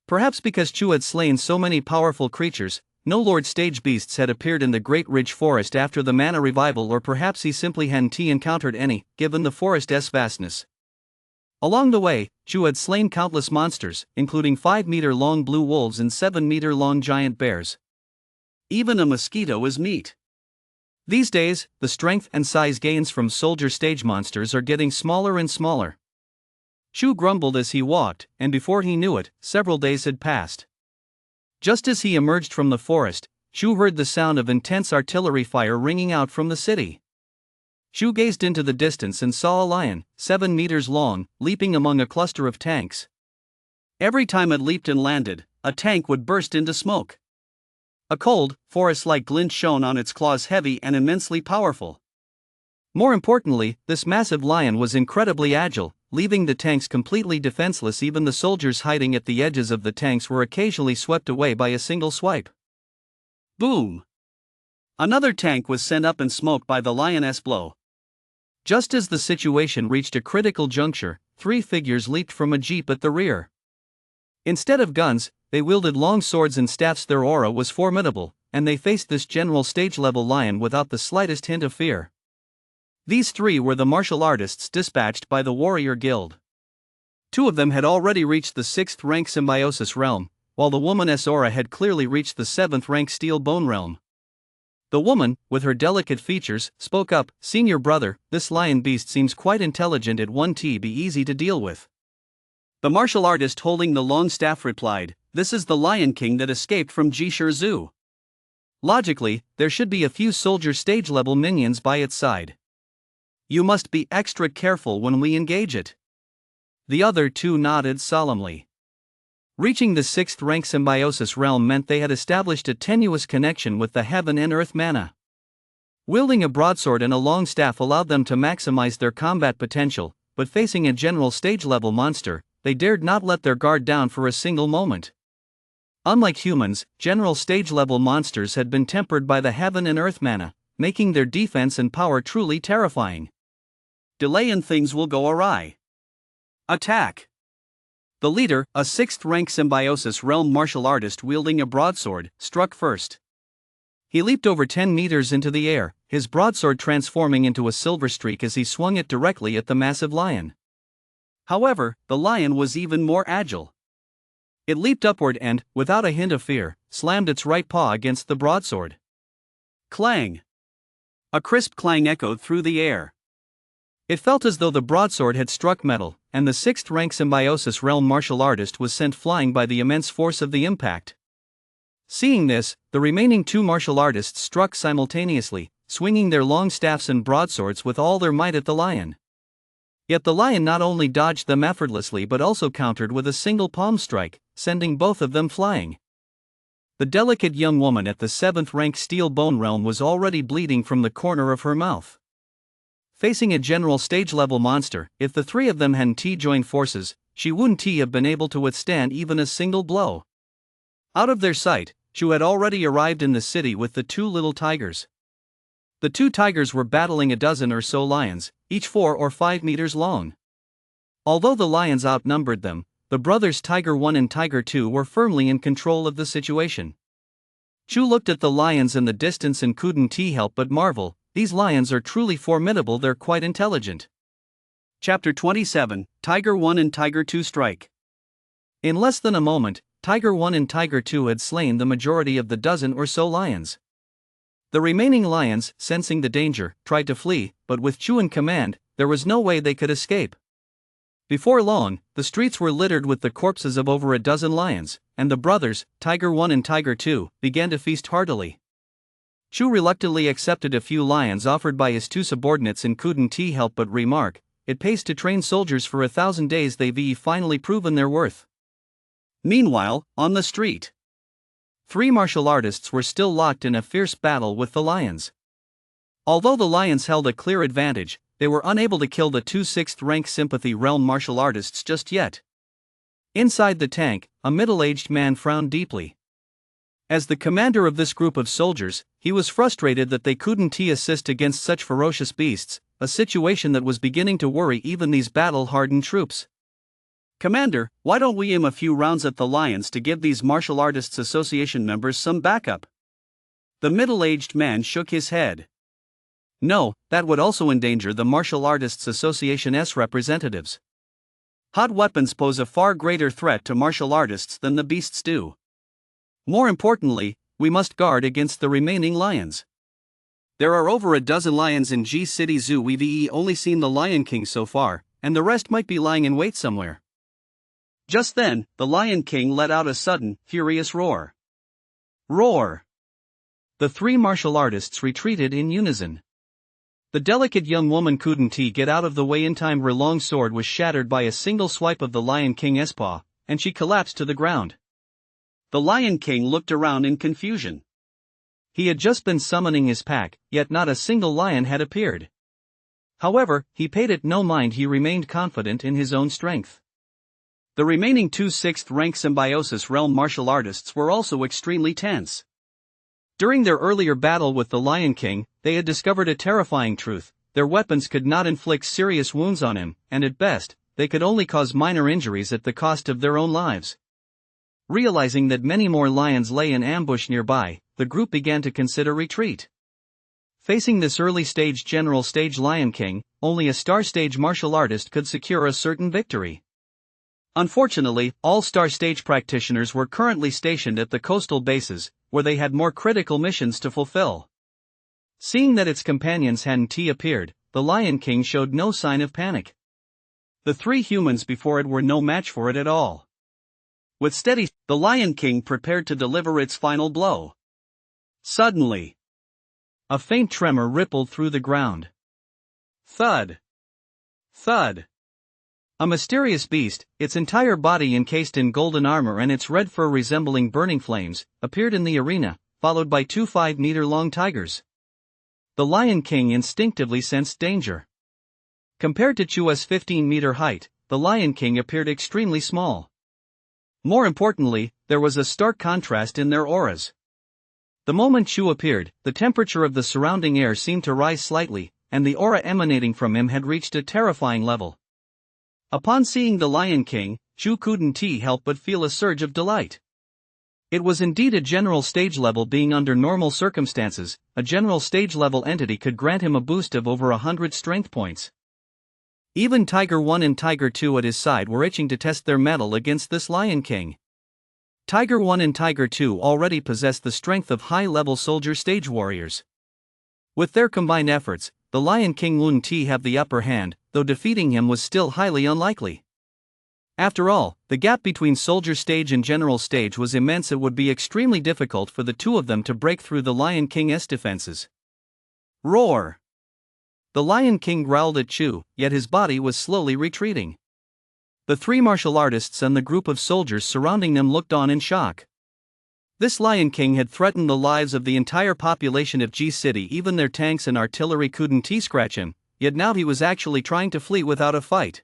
Perhaps because Chu had slain so many powerful creatures, No Lord stage beasts had appeared in the Great Ridge Forest after the Mana revival, or perhaps he simply hadn't encountered any, given the forest's vastness. Along the way, Chu had slain countless monsters, including 5-meter-long blue wolves and 7-meter-long giant bears. Even a mosquito is meat. These days, the strength and size gains from soldier stage monsters are getting smaller and smaller. Chu grumbled as he walked, and before he knew it, several days had passed. Just as he emerged from the forest, Chu heard the sound of intense artillery fire ringing out from the city. Chu gazed into the distance and saw a lion, 7 meters long, leaping among a cluster of tanks. Every time it leaped and landed, a tank would burst into smoke. A cold, forest-like glint shone on its claws, heavy and immensely powerful. More importantly, this massive lion was incredibly agile, leaving the tanks completely defenseless. Even the soldiers hiding at the edges of the tanks were occasionally swept away by a single swipe. Boom! Another tank was sent up in smoke by the lion's blow. Just as the situation reached a critical juncture, 3 figures leaped from a jeep at the rear. Instead of guns, they wielded long swords and staffs. Their aura was formidable, and they faced this general stage-level lion without the slightest hint of fear. These 3 were the martial artists dispatched by the warrior guild. 2 of them had already reached the 6th rank symbiosis realm, while the woman's aura had clearly reached the 7th rank steel bone realm. The woman, with her delicate features, spoke up, "Senior brother, this lion beast seems quite intelligent. It won't be easy to deal with." The martial artist holding the long staff replied, "This is the Lion King that escaped from Jishur Zoo. Logically, there should be a few soldier stage-level minions by its side. You must be extra careful when we engage it." The other 2 nodded solemnly. Reaching the 6th rank symbiosis realm meant they had established a tenuous connection with the heaven and earth mana. Wielding a broadsword and a long staff allowed them to maximize their combat potential, but facing a general stage-level monster, they dared not let their guard down for a single moment. Unlike humans, general stage-level monsters had been tempered by the heaven and earth mana, making their defense and power truly terrifying. Delay and things will go awry. Attack! The leader, a 6th rank symbiosis realm martial artist wielding a broadsword, struck first. He leaped over 10 meters into the air, his broadsword transforming into a silver streak as he swung it directly at the massive lion. However, the lion was even more agile. It leaped upward and, without a hint of fear, slammed its right paw against the broadsword. Clang! A crisp clang echoed through the air. It felt as though the broadsword had struck metal, and the 6th rank symbiosis realm martial artist was sent flying by the immense force of the impact. Seeing this, the remaining 2 martial artists struck simultaneously, swinging their long staffs and broadswords with all their might at the lion. Yet the lion not only dodged them effortlessly but also countered with a single palm strike, sending both of them flying. The delicate young woman at the 7th rank steel bone realm was already bleeding from the corner of her mouth. Facing a general stage-level monster, if the 3 of them hadn't joined forces, she wouldn't have been able to withstand even a single blow. Out of their sight, Chu had already arrived in the city with the 2 little tigers. The 2 tigers were battling a dozen or so lions, each 4 or 5 meters long. Although the lions outnumbered them, the brothers Tiger 1 and Tiger 2 were firmly in control of the situation. Chu looked at the lions in the distance and couldn't help but marvel. These lions are truly formidable. They're quite intelligent. Chapter 27, Tiger 1 and Tiger 2 strike. In less than a moment, Tiger 1 and Tiger 2 had slain the majority of the dozen or so lions. The remaining lions, sensing the danger, tried to flee, but with Chu in command, there was no way they could escape. Before long, the streets were littered with the corpses of over a dozen lions, and the brothers, Tiger 1 and Tiger 2, began to feast heartily. Chu reluctantly accepted a few lions offered by his 2 subordinates and couldn't help but remark, "It pays to train soldiers for 1,000 days. They've finally proven their worth." Meanwhile, on the street, 3 martial artists were still locked in a fierce battle with the lions. Although the lions held a clear advantage, they were unable to kill the 2 6th rank sympathy realm martial artists just yet. Inside the tank, a middle-aged man frowned deeply. As the commander of this group of soldiers, he was frustrated that they couldn't assist against such ferocious beasts, a situation that was beginning to worry even these battle-hardened troops. "Commander, why don't we aim a few rounds at the lions to give these martial artists association members some backup?" The middle-aged man shook his head. No, that would also endanger the Martial Artists Association's representatives. Hot weapons pose a far greater threat to martial artists than the beasts do. More importantly, we must guard against the remaining lions. There are over a dozen lions in G City Zoo. We've only seen the Lion King so far, and the rest might be lying in wait somewhere. Just then, the Lion King let out a sudden, furious roar. Roar! The three martial artists retreated in unison. The delicate young woman couldn't get out of the way in time. Her long sword was shattered by a single swipe of the Lion King's paw, and she collapsed to the ground. The Lion King looked around in confusion. He had just been summoning his pack, yet not a single lion had appeared. However, he paid it no mind. He remained confident in his own strength. The remaining two 6th-rank Symbiosis Realm martial artists were also extremely tense. During their earlier battle with the Lion King, they had discovered a terrifying truth: their weapons could not inflict serious wounds on him, and at best, they could only cause minor injuries at the cost of their own lives. Realizing that many more lions lay in ambush nearby, the group began to consider retreat. Facing this early-stage General Stage Lion King, only a Star-Stage martial artist could secure a certain victory. Unfortunately, all Star-Stage practitioners were currently stationed at the coastal bases, where they had more critical missions to fulfill. Seeing that its companions hadn't appeared, the Lion King showed no sign of panic. The three humans before it were no match for it at all. With steady, the Lion King prepared to deliver its final blow. Suddenly, a faint tremor rippled through the ground. Thud! Thud! A mysterious beast, its entire body encased in golden armor and its red fur resembling burning flames, appeared in the arena, followed by two 5-meter-long tigers. The Lion King instinctively sensed danger. Compared to Chua's 15-meter height, the Lion King appeared extremely small. More importantly, there was a stark contrast in their auras. The moment Chu appeared, the temperature of the surrounding air seemed to rise slightly, and the aura emanating from him had reached a terrifying level. Upon seeing the Lion King, Chu couldn't help but feel a surge of delight. It was indeed a general stage level being. Under normal circumstances, a general stage level entity could grant him a boost of over 100 strength points. Even Tiger 1 and Tiger 2 at his side were itching to test their mettle against this Lion King. Tiger 1 and Tiger 2 already possessed the strength of high-level soldier stage warriors. With their combined efforts, the Lion King wouldn't have the upper hand, though defeating him was still highly unlikely. After all, the gap between Soldier Stage and General Stage was immense. It would be extremely difficult for the two of them to break through the Lion King's defenses. Roar! The Lion King growled at Chu, yet his body was slowly retreating. The three martial artists and the group of soldiers surrounding them looked on in shock. This Lion King had threatened the lives of the entire population of G City. Even their tanks and artillery couldn't scratch him, yet now he was actually trying to flee without a fight.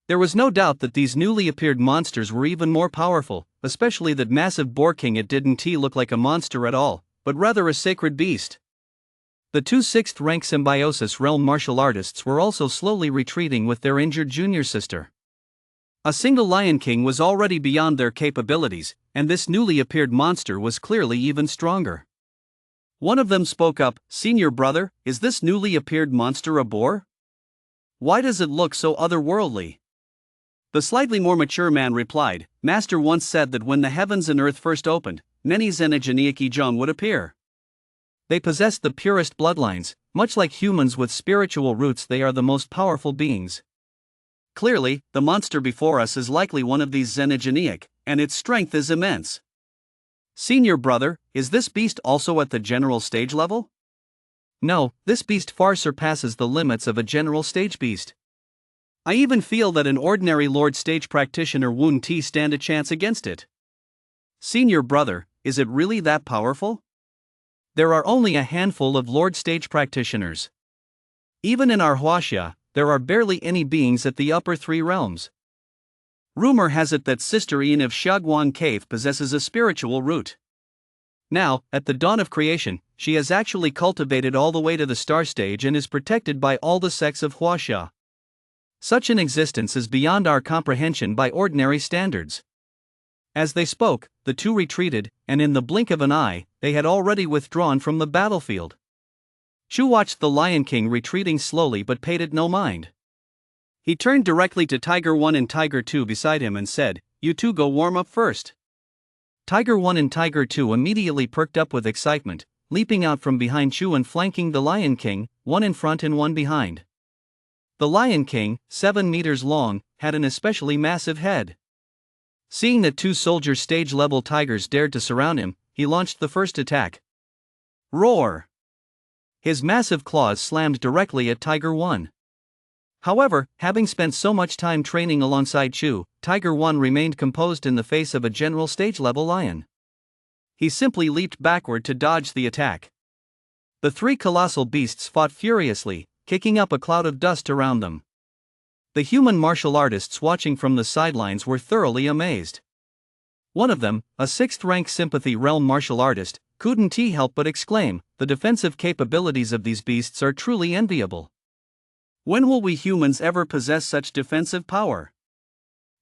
There was no doubt that these newly appeared monsters were even more powerful, especially that massive Boar King. It didn't look like a monster at all, but rather a sacred beast. The two 6th-rank Symbiosis Realm martial artists were also slowly retreating with their injured junior sister. A single Lion King was already beyond their capabilities, and this newly appeared monster was clearly even stronger. One of them spoke up, "Senior brother, is this newly appeared monster a boar? Why does it look so otherworldly?" The slightly more mature man replied, "Master once said that when the heavens and earth first opened, many Zenijaniaki would appear. They possess the purest bloodlines, much like humans with spiritual roots. They are the most powerful beings. Clearly, the monster before us is likely one of these Zenijaniak, and its strength is immense. Senior brother, is this beast also at the general stage level?" "No, this beast far surpasses the limits of a general stage beast. I even feel that an ordinary Lord Stage practitioner wouldn't stand a chance against it." "Senior brother, is it really that powerful? There are only a handful of Lord Stage practitioners. Even in our Huaxia, there are barely any beings at the upper three realms. Rumor has it that Sister Ian of Xiaoguan Cave possesses a spiritual root. Now, at the dawn of creation, she has actually cultivated all the way to the star stage and is protected by all the sects of Huaxia. Such an existence is beyond our comprehension by ordinary standards. As they spoke, the two retreated, and in the blink of an eye, they had already withdrawn from the battlefield. Chu watched the Lion King retreating slowly but paid it no mind. He turned directly to Tiger 1 and Tiger 2 beside him and said, "You two go warm up first." Tiger 1 and Tiger 2 immediately perked up with excitement, leaping out from behind Chu and flanking the Lion King, one in front and one behind. The Lion King, 7 meters long, had an especially massive head. Seeing that two soldier stage-level tigers dared to surround him, he launched the first attack. Roar! His massive claws slammed directly at Tiger 1. However, having spent so much time training alongside Chu, Tiger 1 remained composed in the face of a general stage-level lion. He simply leaped backward to dodge the attack. The three colossal beasts fought furiously, kicking up a cloud of dust around them. The human martial artists watching from the sidelines were thoroughly amazed. One of them, a 6th-rank Sympathy Realm martial artist, couldn't help but exclaim, "The defensive capabilities of these beasts are truly enviable. When will we humans ever possess such defensive power?"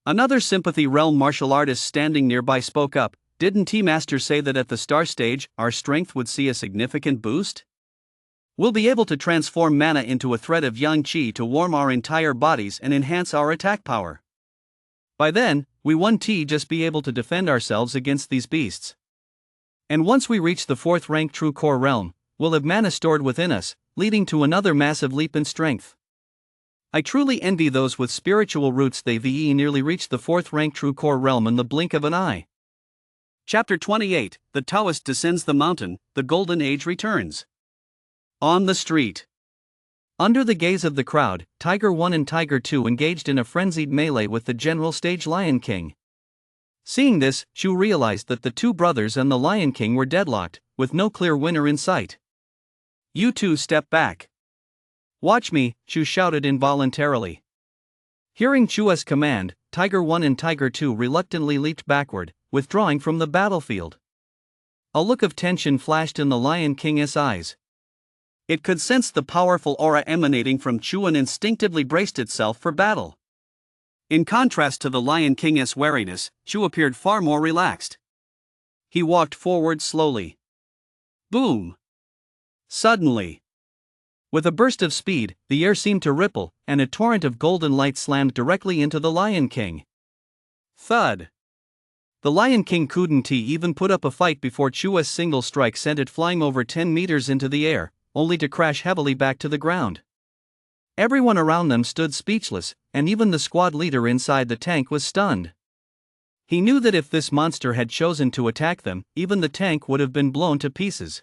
Another Sympathy Realm martial artist standing nearby spoke up, "Didn't Master say that at the star stage, our strength would see a significant boost? We'll be able to transform mana into a thread of yang qi to warm our entire bodies and enhance our attack power. By then, we won't just be able to defend ourselves against these beasts. And once we reach the 4th rank True Core Realm, we'll have mana stored within us, leading to another massive leap in strength. I truly envy those with spiritual roots. They've nearly reached the 4th rank True Core Realm in the blink of an eye." Chapter 28, The Taoist Descends the Mountain, The Golden Age Returns. On the street. Under the gaze of the crowd, Tiger 1 and Tiger 2 engaged in a frenzied melee with the general stage Lion King. Seeing this, Chu realized that the two brothers and the Lion King were deadlocked, with no clear winner in sight. "You two step back. Watch me," Chu shouted involuntarily. Hearing Chu's command, Tiger 1 and Tiger 2 reluctantly leaped backward, withdrawing from the battlefield. A look of tension flashed in the Lion King's eyes. It could sense the powerful aura emanating from Chu and instinctively braced itself for battle. In contrast to the Lion King's wariness, Chu appeared far more relaxed. He walked forward slowly. Boom! Suddenly, with a burst of speed, the air seemed to ripple, and a torrent of golden light slammed directly into the Lion King. Thud! The Lion King couldn't even put up a fight before Chu's single strike sent it flying over 10 meters into the air, only to crash heavily back to the ground. Everyone around them stood speechless, and even the squad leader inside the tank was stunned. He knew that if this monster had chosen to attack them, even the tank would have been blown to pieces.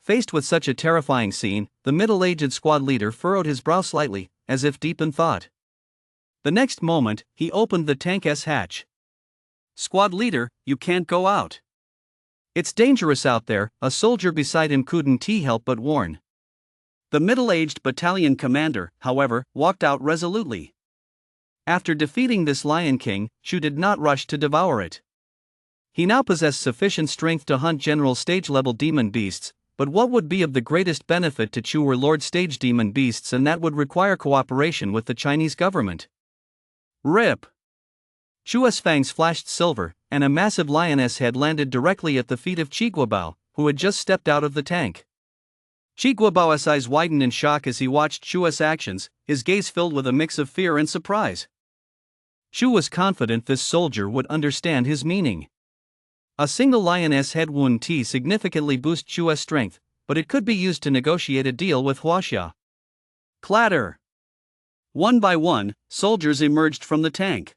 Faced with such a terrifying scene, the middle-aged squad leader furrowed his brow slightly, as if deep in thought. The next moment, he opened the tank's hatch. "Squad leader, you can't go out. It's dangerous out there," a soldier beside him couldn't help but warn. The middle-aged battalion commander, however, walked out resolutely. After defeating this Lion King, Chu did not rush to devour it. He now possessed sufficient strength to hunt general stage-level demon beasts, but what would be of the greatest benefit to Chu were Lord Stage demon beasts, and that would require cooperation with the Chinese government. Rip! Chu's fangs flashed silver, and a massive lioness head landed directly at the feet of Chiguabao, who had just stepped out of the tank. Chiguabao's eyes widened in shock as he watched Chu's actions, his gaze filled with a mix of fear and surprise. Chu was confident this soldier would understand his meaning. A single lioness head wouldn't significantly boost Chu's strength, but it could be used to negotiate a deal with Huaxia. Clatter! One by one, soldiers emerged from the tank.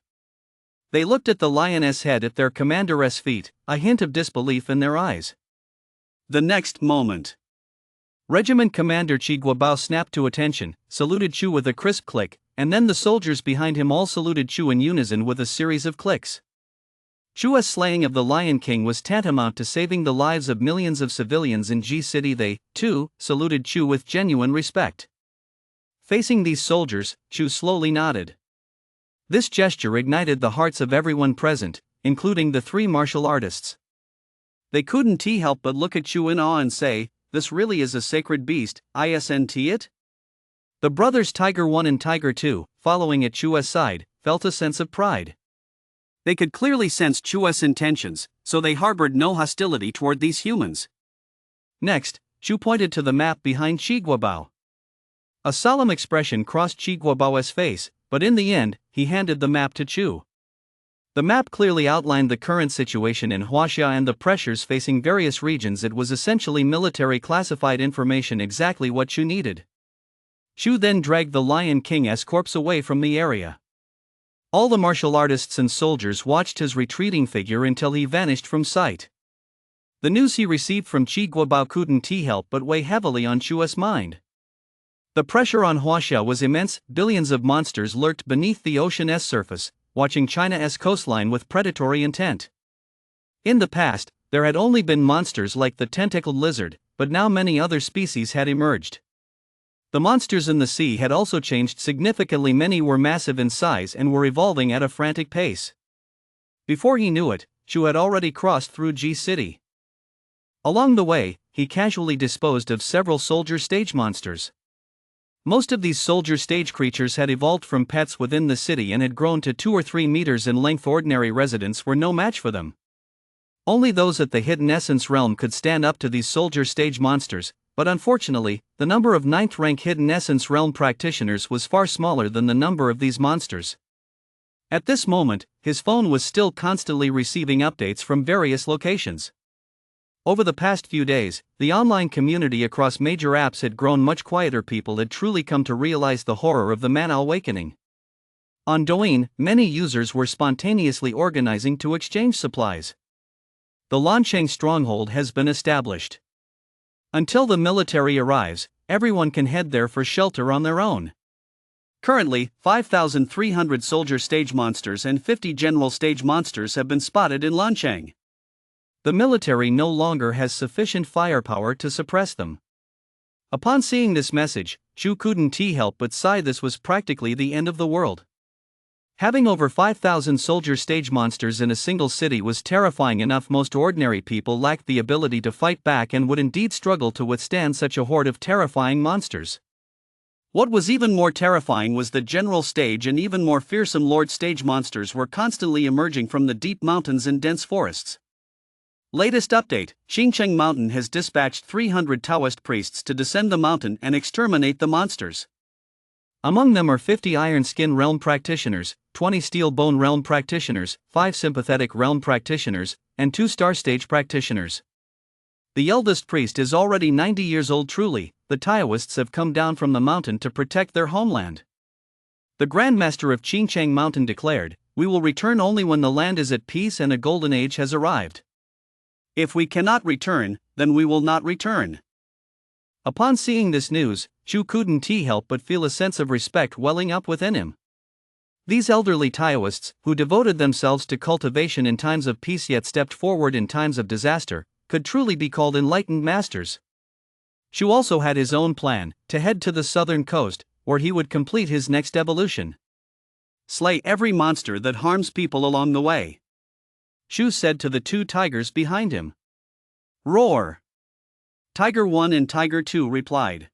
They looked at the lioness head at their commander's feet, a hint of disbelief in their eyes. The next moment, Regiment Commander Chiguabao snapped to attention, saluted Chu with a crisp click, and then the soldiers behind him all saluted Chu in unison with a series of clicks. Chu's slaying of the Lion King was tantamount to saving the lives of millions of civilians in G City. They, too, saluted Chu with genuine respect. Facing these soldiers, Chu slowly nodded. This gesture ignited the hearts of everyone present, including the three martial artists. They couldn't help but look at Chu in awe and say, "This really is a sacred beast, isn't it?" The brothers Tiger 1 and Tiger 2, following at Chu's side, felt a sense of pride. They could clearly sense Chu's intentions, so they harbored no hostility toward these humans. Next, Chu pointed to the map behind Chi Guobao. A solemn expression crossed Chi Guobao's face, but in the end, he handed the map to Chu. The map clearly outlined the current situation in Huaxia and the pressures facing various regions. It was essentially military classified information, exactly what Chu needed. Chu then dragged the Lion King's corpse away from the area. All the martial artists and soldiers watched his retreating figure until he vanished from sight. The news he received from Chi Guobao couldn't help but weigh heavily on Chu's mind. The pressure on Huaxia was immense. Billions of monsters lurked beneath the ocean's surface, watching China's coastline with predatory intent. In the past, there had only been monsters like the tentacled lizard, but now many other species had emerged. The monsters in the sea had also changed significantly. Many were massive in size and were evolving at a frantic pace. Before he knew it, Chu had already crossed through G City. Along the way, he casually disposed of several soldier stage monsters. Most of these soldier stage creatures had evolved from pets within the city and had grown to 2 or 3 meters in length. Ordinary residents were no match for them. Only those at the Hidden Essence realm could stand up to these soldier stage monsters, but unfortunately, the number of 9th rank Hidden Essence realm practitioners was far smaller than the number of these monsters. At this moment, his phone was still constantly receiving updates from various locations. Over the past few days, the online community across major apps had grown much quieter. People had truly come to realize the horror of the Mana awakening. On Douyin, many users were spontaneously organizing to exchange supplies. The Lancheng stronghold has been established. Until the military arrives, everyone can head there for shelter on their own. Currently, 5,300 soldier stage monsters and 50 general stage monsters have been spotted in Lancheng. The military no longer has sufficient firepower to suppress them. Upon seeing this message, Chu couldn't help but sigh. This was practically the end of the world. Having over 5,000 soldier stage monsters in a single city was terrifying enough. Most ordinary people lacked the ability to fight back and would indeed struggle to withstand such a horde of terrifying monsters. What was even more terrifying was that general stage and even more fearsome lord stage monsters were constantly emerging from the deep mountains and dense forests. Latest update: Xingcheng Mountain has dispatched 300 Taoist priests to descend the mountain and exterminate the monsters. Among them are 50 Iron Skin Realm practitioners, 20 Steel Bone Realm practitioners, 5 Sympathetic Realm practitioners, and 2 Star Stage practitioners. The eldest priest is already 90 years old. Truly, the Taoists have come down from the mountain to protect their homeland. The Grandmaster of Xingcheng Mountain declared, "We will return only when the land is at peace and a golden age has arrived. If we cannot return, then we will not return." Upon seeing this news, Chu couldn't help but feel a sense of respect welling up within him. These elderly Taoists, who devoted themselves to cultivation in times of peace yet stepped forward in times of disaster, could truly be called enlightened masters. Chu also had his own plan, to head to the southern coast, where he would complete his next evolution. "Slay every monster that harms people along the way," Chu said to the 2 tigers behind him. "Roar!" Tiger 1 and Tiger 2 replied.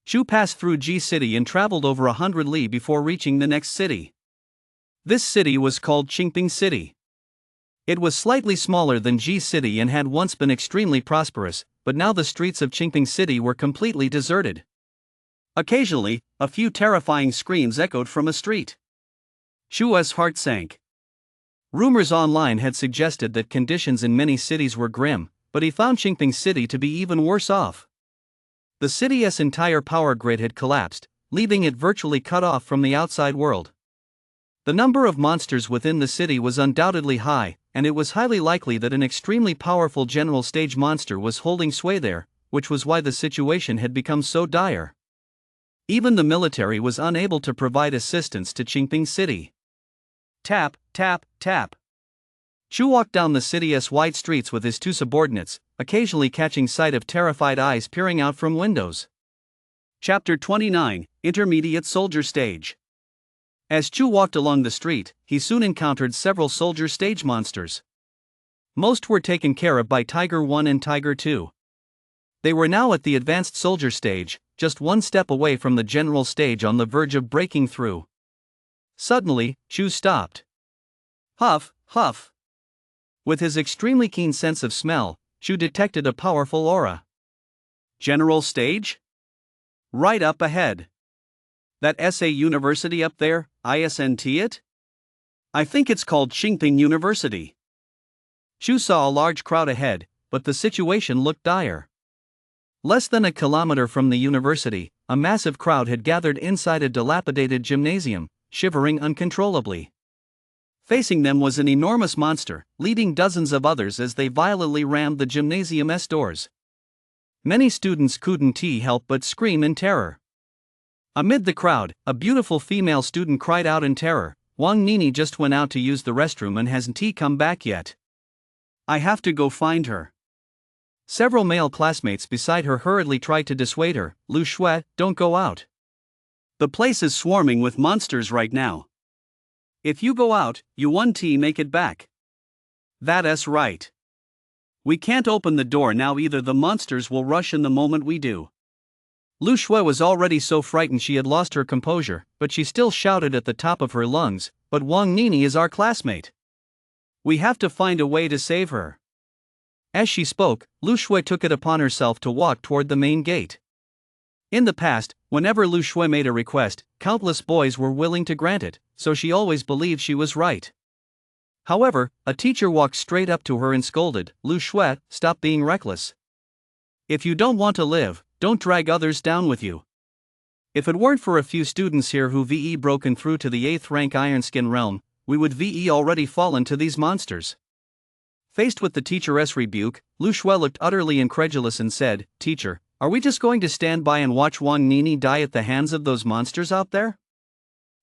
Chu passed through G City and traveled over 100 li before reaching the next city. This city was called Qingping City. It was slightly smaller than G City and had once been extremely prosperous, but now the streets of Qingping City were completely deserted. Occasionally, a few terrifying screams echoed from a street. Chu's heart sank. Rumors online had suggested that conditions in many cities were grim, but he found Qingping City to be even worse off. The city's entire power grid had collapsed, leaving it virtually cut off from the outside world. The number of monsters within the city was undoubtedly high, and it was highly likely that an extremely powerful general stage monster was holding sway there, which was why the situation had become so dire. Even the military was unable to provide assistance to Qingping City. Tap, tap, tap. Chu walked down the city's wide streets with his 2 subordinates, occasionally catching sight of terrified eyes peering out from windows. Chapter 29: Intermediate Soldier Stage. As Chu walked along the street, he soon encountered several soldier stage monsters. Most were taken care of by Tiger 1 and Tiger 2. They were now at the advanced soldier stage, just 1 step away from the general stage, on the verge of breaking through. Suddenly, Chu stopped. Huff, huff. With his extremely keen sense of smell, Shu detected a powerful aura. General stage? Right up ahead. That SA University up there, isn't it? I think it's called Xingping University. Shu saw a large crowd ahead, but the situation looked dire. Less than a kilometer from the university, a massive crowd had gathered inside a dilapidated gymnasium, shivering uncontrollably. Facing them was an enormous monster, leading dozens of others as they violently rammed the gymnasium's doors. Many students couldn't help but scream in terror. Amid the crowd, a beautiful female student cried out in terror, "Wang Nini just went out to use the restroom and hasn't come back yet. I have to go find her." Several male classmates beside her hurriedly tried to dissuade her. "Lu Shui, don't go out. The place is swarming with monsters right now. If you go out, you won't make it back." "That's right. We can't open the door now either, the monsters will rush in the moment we do." Lu Shui was already so frightened she had lost her composure, but she still shouted at the top of her lungs, "But Wang Nini is our classmate. We have to find a way to save her." As she spoke, Lu Shui took it upon herself to walk toward the main gate. In the past, whenever Lu Shui made a request, countless boys were willing to grant it, so she always believed she was right. However, a teacher walked straight up to her and scolded, "Lu Shui, stop being reckless. If you don't want to live, don't drag others down with you." If it weren't for a few students here who broken through to the 8th rank Ironskin realm, we would already fallen to these monsters. Faced with the teacher's rebuke, Lu Shui looked utterly incredulous and said, "Teacher, are we just going to stand by and watch Wang Nini die at the hands of those monsters out there?"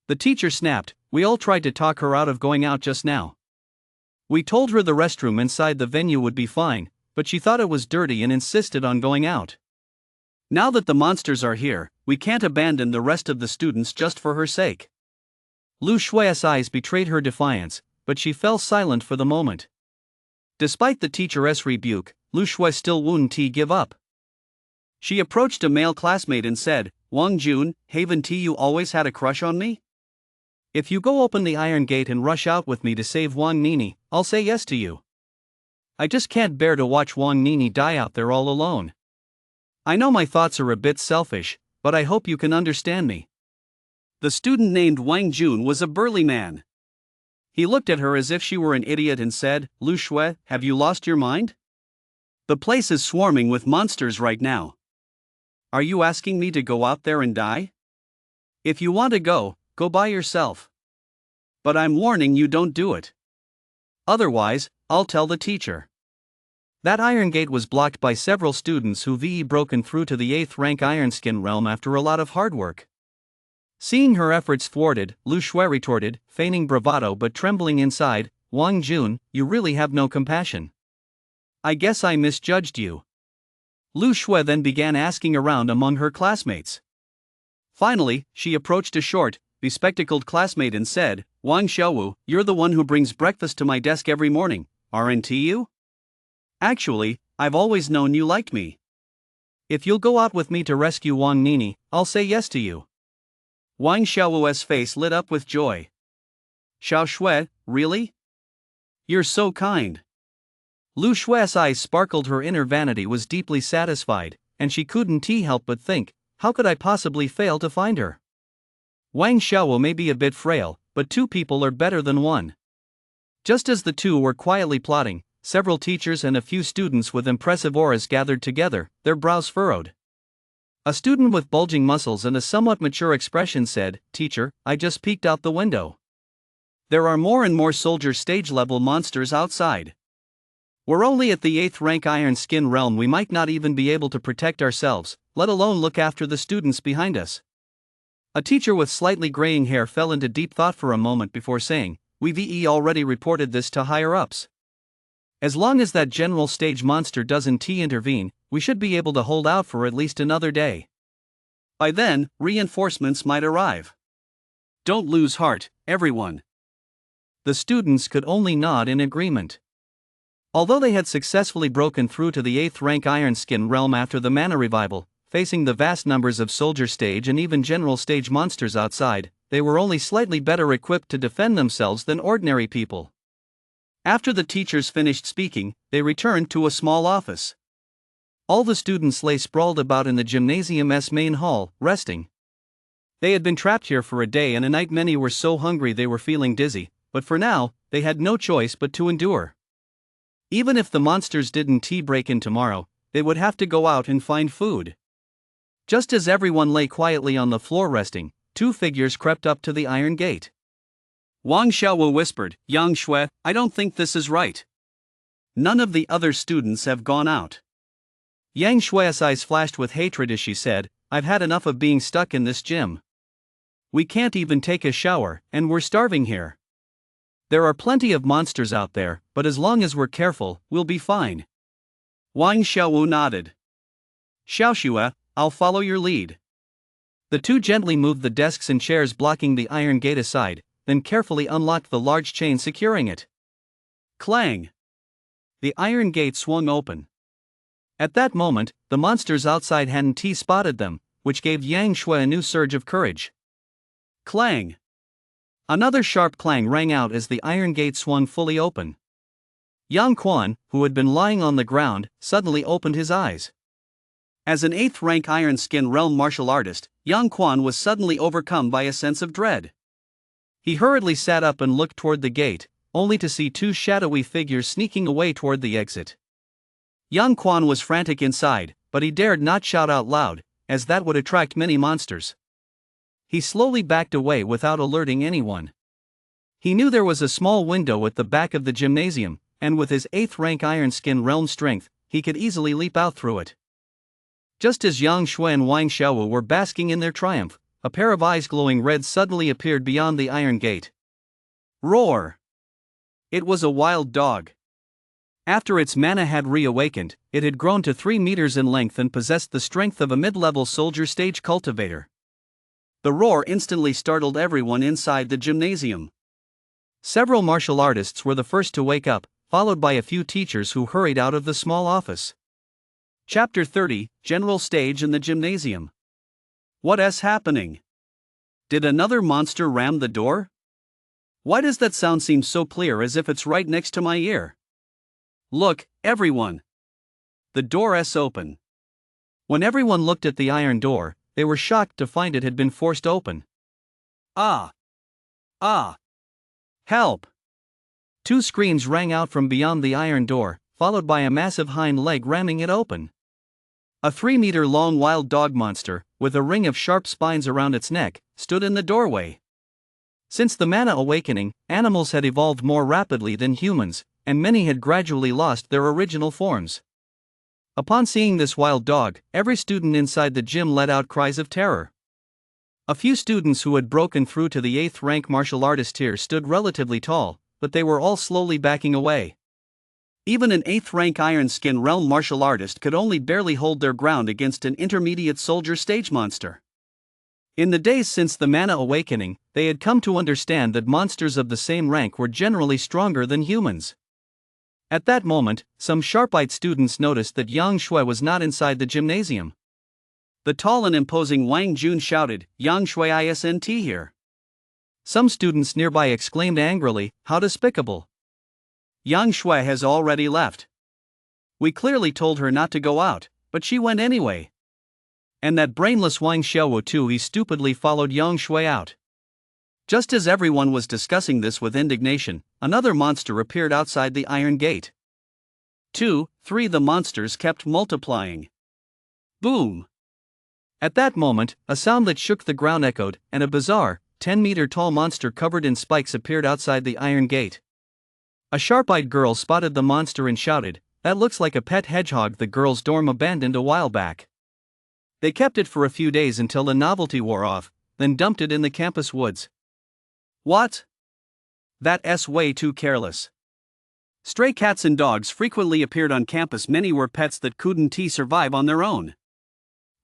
The teacher snapped, "We all tried to talk her out of going out just now. We told her the restroom inside the venue would be fine, but she thought it was dirty and insisted on going out. Now that the monsters are here, we can't abandon the rest of the students just for her sake." Lu Shui's eyes betrayed her defiance, but she fell silent for the moment. Despite the teacher's rebuke, Lu Shui still wouldn't give up. She approached a male classmate and said, "Wang Jun, haven't you always had a crush on me? If you go open the iron gate and rush out with me to save Wang Nini, I'll say yes to you. I just can't bear to watch Wang Nini die out there all alone. I know my thoughts are a bit selfish, but I hope you can understand me." The student named Wang Jun was a burly man. He looked at her as if she were an idiot and said, "Lu Shui, have you lost your mind? The place is swarming with monsters right now. Are you asking me to go out there and die? If you want to go, go by yourself. But I'm warning you, don't do it. Otherwise, I'll tell the teacher." That iron gate was blocked by several students who broken through to the 8th rank Ironskin realm after a lot of hard work. Seeing her efforts thwarted, Lu Shui retorted, feigning bravado but trembling inside, "Wang Jun, you really have no compassion. I guess I misjudged you." Lu Shui then began asking around among her classmates. Finally, she approached a short, bespectacled classmate and said, "Wang Xiaowu, you're the one who brings breakfast to my desk every morning, aren't you? Actually, I've always known you liked me. If you'll go out with me to rescue Wang Nini, I'll say yes to you." Wang Xiaowu's face lit up with joy. "Xiao Shui, really? You're so kind." Lu Shui's eyes sparkled, her inner vanity was deeply satisfied, and she couldn't help but think, how could I possibly fail to find her? Wang Xiaowu may be a bit frail, but two people are better than one. Just as the two were quietly plotting, several teachers and a few students with impressive auras gathered together, their brows furrowed. A student with bulging muscles and a somewhat mature expression said, "Teacher, I just peeked out the window. There are more and more soldier stage-level monsters outside. We're only at the 8th rank Iron Skin realm, we might not even be able to protect ourselves, let alone look after the students behind us." A teacher with slightly graying hair fell into deep thought for a moment before saying, "We've already reported this to higher-ups. As long as that general stage monster doesn't intervene, we should be able to hold out for at least another day. By then, reinforcements might arrive. Don't lose heart, everyone." The students could only nod in agreement. Although they had successfully broken through to the 8th rank Ironskin realm after the mana revival, facing the vast numbers of soldier stage and even general stage monsters outside, they were only slightly better equipped to defend themselves than ordinary people. After the teachers finished speaking, they returned to a small office. All the students lay sprawled about in the gymnasium's main hall, resting. They had been trapped here for a day and a night. Many were so hungry they were feeling dizzy, but for now, they had no choice but to endure. Even if the monsters didn't break in tomorrow, they would have to go out and find food. Just as everyone lay quietly on the floor resting, two figures crept up to the iron gate. Wang Xiaowu whispered, "Yang Shui, I don't think this is right. None of the other students have gone out." Yang Shui's eyes flashed with hatred as she said, "I've had enough of being stuck in this gym. We can't even take a shower, and we're starving here. There are plenty of monsters out there, but as long as we're careful, we'll be fine." Wang Xiaowu nodded. "Xiaoxue, I'll follow your lead." The two gently moved the desks and chairs blocking the iron gate aside, then carefully unlocked the large chain securing it. Clang! The iron gate swung open. At that moment, the monsters outside hadn't spotted them, which gave Yang Shui a new surge of courage. Clang! Another sharp clang rang out as the iron gate swung fully open. Yang Quan, who had been lying on the ground, suddenly opened his eyes. As an 8th-rank Iron Skin Realm martial artist, Yang Quan was suddenly overcome by a sense of dread. He hurriedly sat up and looked toward the gate, only to see two shadowy figures sneaking away toward the exit. Yang Quan was frantic inside, but he dared not shout out loud, as that would attract many monsters. He slowly backed away without alerting anyone. He knew there was a small window at the back of the gymnasium, and with his 8th-rank Iron Skin Realm strength, he could easily leap out through it. Just as Yang Shui and Wang Xiaowu were basking in their triumph, a pair of eyes glowing red suddenly appeared beyond the iron gate. Roar! It was a wild dog. After its mana had reawakened, it had grown to 3 meters in length and possessed the strength of a mid-level soldier stage cultivator. The roar instantly startled everyone inside the gymnasium. Several martial artists were the first to wake up, followed by a few teachers who hurried out of the small office. Chapter 30, General Stage in the Gymnasium. What's happening? Did another monster ram the door? Why does that sound seem so clear as if it's right next to my ear? Look, everyone! The door's open. When everyone looked at the iron door, they were shocked to find it had been forced open. Ah! Ah! Help! Two screams rang out from beyond the iron door, followed by a massive hind leg ramming it open. A 3-meter-long wild dog monster, with a ring of sharp spines around its neck, stood in the doorway. Since the mana awakening, animals had evolved more rapidly than humans, and many had gradually lost their original forms. Upon seeing this wild dog, every student inside the gym let out cries of terror. A few students who had broken through to the 8th-rank martial artist tier stood relatively tall, but they were all slowly backing away. Even an 8th-rank Iron Skin Realm martial artist could only barely hold their ground against an intermediate soldier stage monster. In the days since the mana awakening, they had come to understand that monsters of the same rank were generally stronger than humans. At that moment, some sharp-eyed students noticed that Yang Shui was not inside the gymnasium. The tall and imposing Wang Jun shouted, "Yang Shui isn't here." Some students nearby exclaimed angrily, "How despicable! Yang Shui has already left. We clearly told her not to go out, but she went anyway. And that brainless Wang Xiaowu too." He stupidly followed Yang Shui out. Just as everyone was discussing this with indignation, another monster appeared outside the iron gate. 2, 3 The monsters kept multiplying. Boom! At that moment, a sound that shook the ground echoed, and a bizarre, 10-meter-tall monster covered in spikes appeared outside the iron gate. A sharp-eyed girl spotted the monster and shouted, "That looks like a pet hedgehog the girls' dorm abandoned a while back. They kept it for a few days until the novelty wore off, then dumped it in the campus woods." What? That's way too careless. Stray cats and dogs frequently appeared on campus. Many were pets that couldn't survive on their own.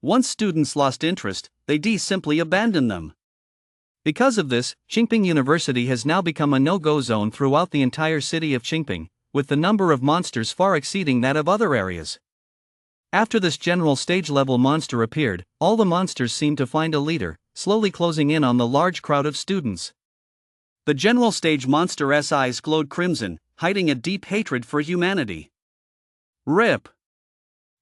Once students lost interest, they simply abandoned them. Because of this, Qingping University has now become a no-go zone throughout the entire city of Qingping, with the number of monsters far exceeding that of other areas. After this general stage-level monster appeared, all the monsters seemed to find a leader, slowly closing in on the large crowd of students. The general stage monster's eyes glowed crimson, hiding a deep hatred for humanity. Rip!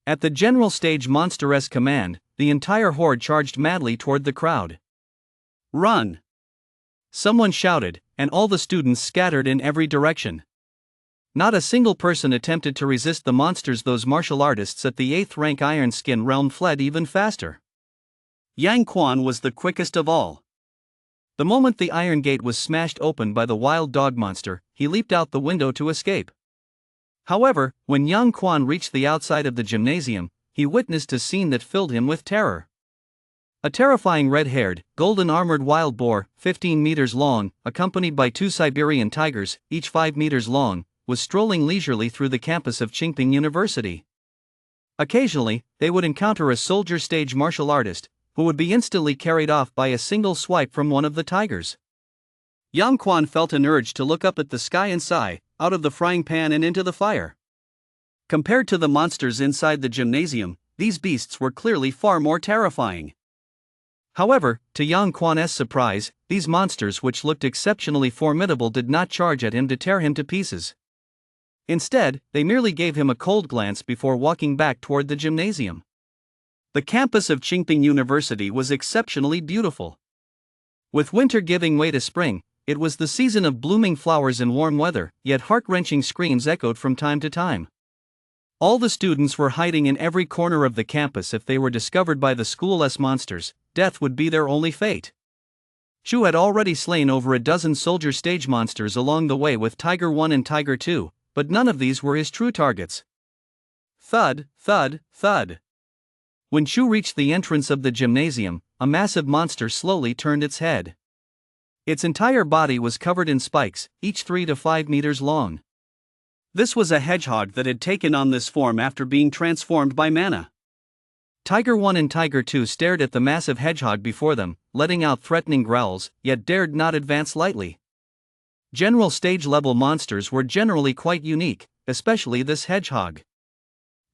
At the general stage monster's command, the entire horde charged madly toward the crowd. Run! Someone shouted, and all the students scattered in every direction. Not a single person attempted to resist the monsters. Those martial artists at the 8th rank Iron Skin realm fled even faster. Yang Quan was the quickest of all. The moment the iron gate was smashed open by the wild dog monster, he leaped out the window to escape. However, when Yang Quan reached the outside of the gymnasium, he witnessed a scene that filled him with terror. A terrifying red-haired, golden-armored wild boar, 15 meters long, accompanied by 2 Siberian tigers, each 5 meters long, was strolling leisurely through the campus of Qingping University. Occasionally, they would encounter a soldier stage martial artist, who would be instantly carried off by a single swipe from one of the tigers. Yang Quan felt an urge to look up at the sky and sigh, out of the frying pan and into the fire. Compared to the monsters inside the gymnasium, these beasts were clearly far more terrifying. However, to Yang Quan's surprise, these monsters, which looked exceptionally formidable, did not charge at him to tear him to pieces. Instead, they merely gave him a cold glance before walking back toward the gymnasium. The campus of Qingping University was exceptionally beautiful. With winter giving way to spring, it was the season of blooming flowers and warm weather, yet heart-wrenching screams echoed from time to time. All the students were hiding in every corner of the campus. If they were discovered by the school's monsters, death would be their only fate. Chu had already slain over a dozen soldier stage monsters along the way with Tiger 1 and Tiger 2, but none of these were his true targets. Thud, thud, thud. When Chu reached the entrance of the gymnasium, a massive monster slowly turned its head. Its entire body was covered in spikes, each 3 to 5 meters long. This was a hedgehog that had taken on this form after being transformed by mana. Tiger 1 and Tiger 2 stared at the massive hedgehog before them, letting out threatening growls, yet dared not advance lightly. General stage-level monsters were generally quite unique, especially this hedgehog.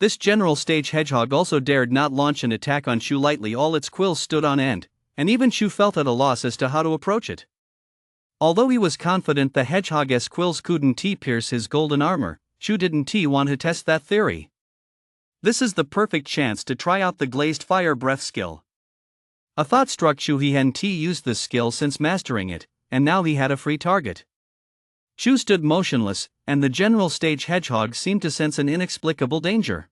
This general stage hedgehog also dared not launch an attack on Chu lightly. All its quills stood on end, and even Chu felt at a loss as to how to approach it. Although he was confident the hedgehog's quills couldn't pierce his golden armor, Chu didn't want to test that theory. This is the perfect chance to try out the glazed fire breath skill. A thought struck Chu. He hadn't used this skill since mastering it, and now he had a free target. Chu stood motionless, and the general stage hedgehog seemed to sense an inexplicable danger.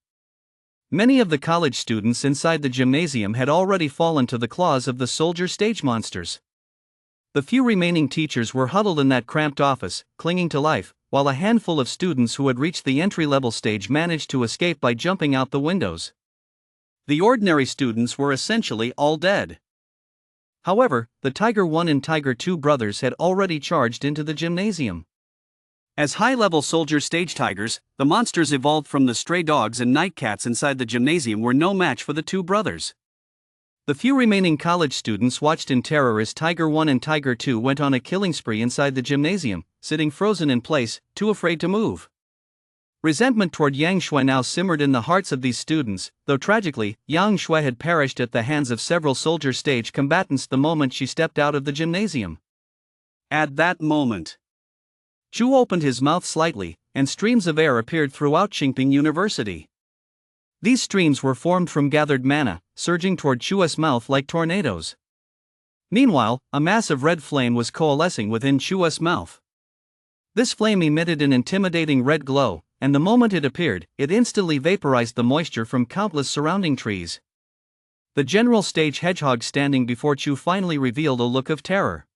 Many of the college students inside the gymnasium had already fallen to the claws of the soldier stage monsters. The few remaining teachers were huddled in that cramped office, clinging to life, while a handful of students who had reached the entry-level stage managed to escape by jumping out the windows. The ordinary students were essentially all dead. However, the Tiger 1 and Tiger 2 brothers had already charged into the gymnasium. As high-level soldier stage tigers, the monsters evolved from the stray dogs and night cats inside the gymnasium were no match for the two brothers. The few remaining college students watched in terror as Tiger 1 and Tiger 2 went on a killing spree inside the gymnasium, sitting frozen in place, too afraid to move. Resentment toward Yang Shui now simmered in the hearts of these students, though tragically, Yang Shui had perished at the hands of several soldier stage combatants the moment she stepped out of the gymnasium. At that moment, Chu opened his mouth slightly, and streams of air appeared throughout Qingping University. These streams were formed from gathered mana, surging toward Chu's mouth like tornadoes. Meanwhile, a massive red flame was coalescing within Chu's mouth. This flame emitted an intimidating red glow, and the moment it appeared, it instantly vaporized the moisture from countless surrounding trees. The general stage hedgehog standing before Chu finally revealed a look of terror.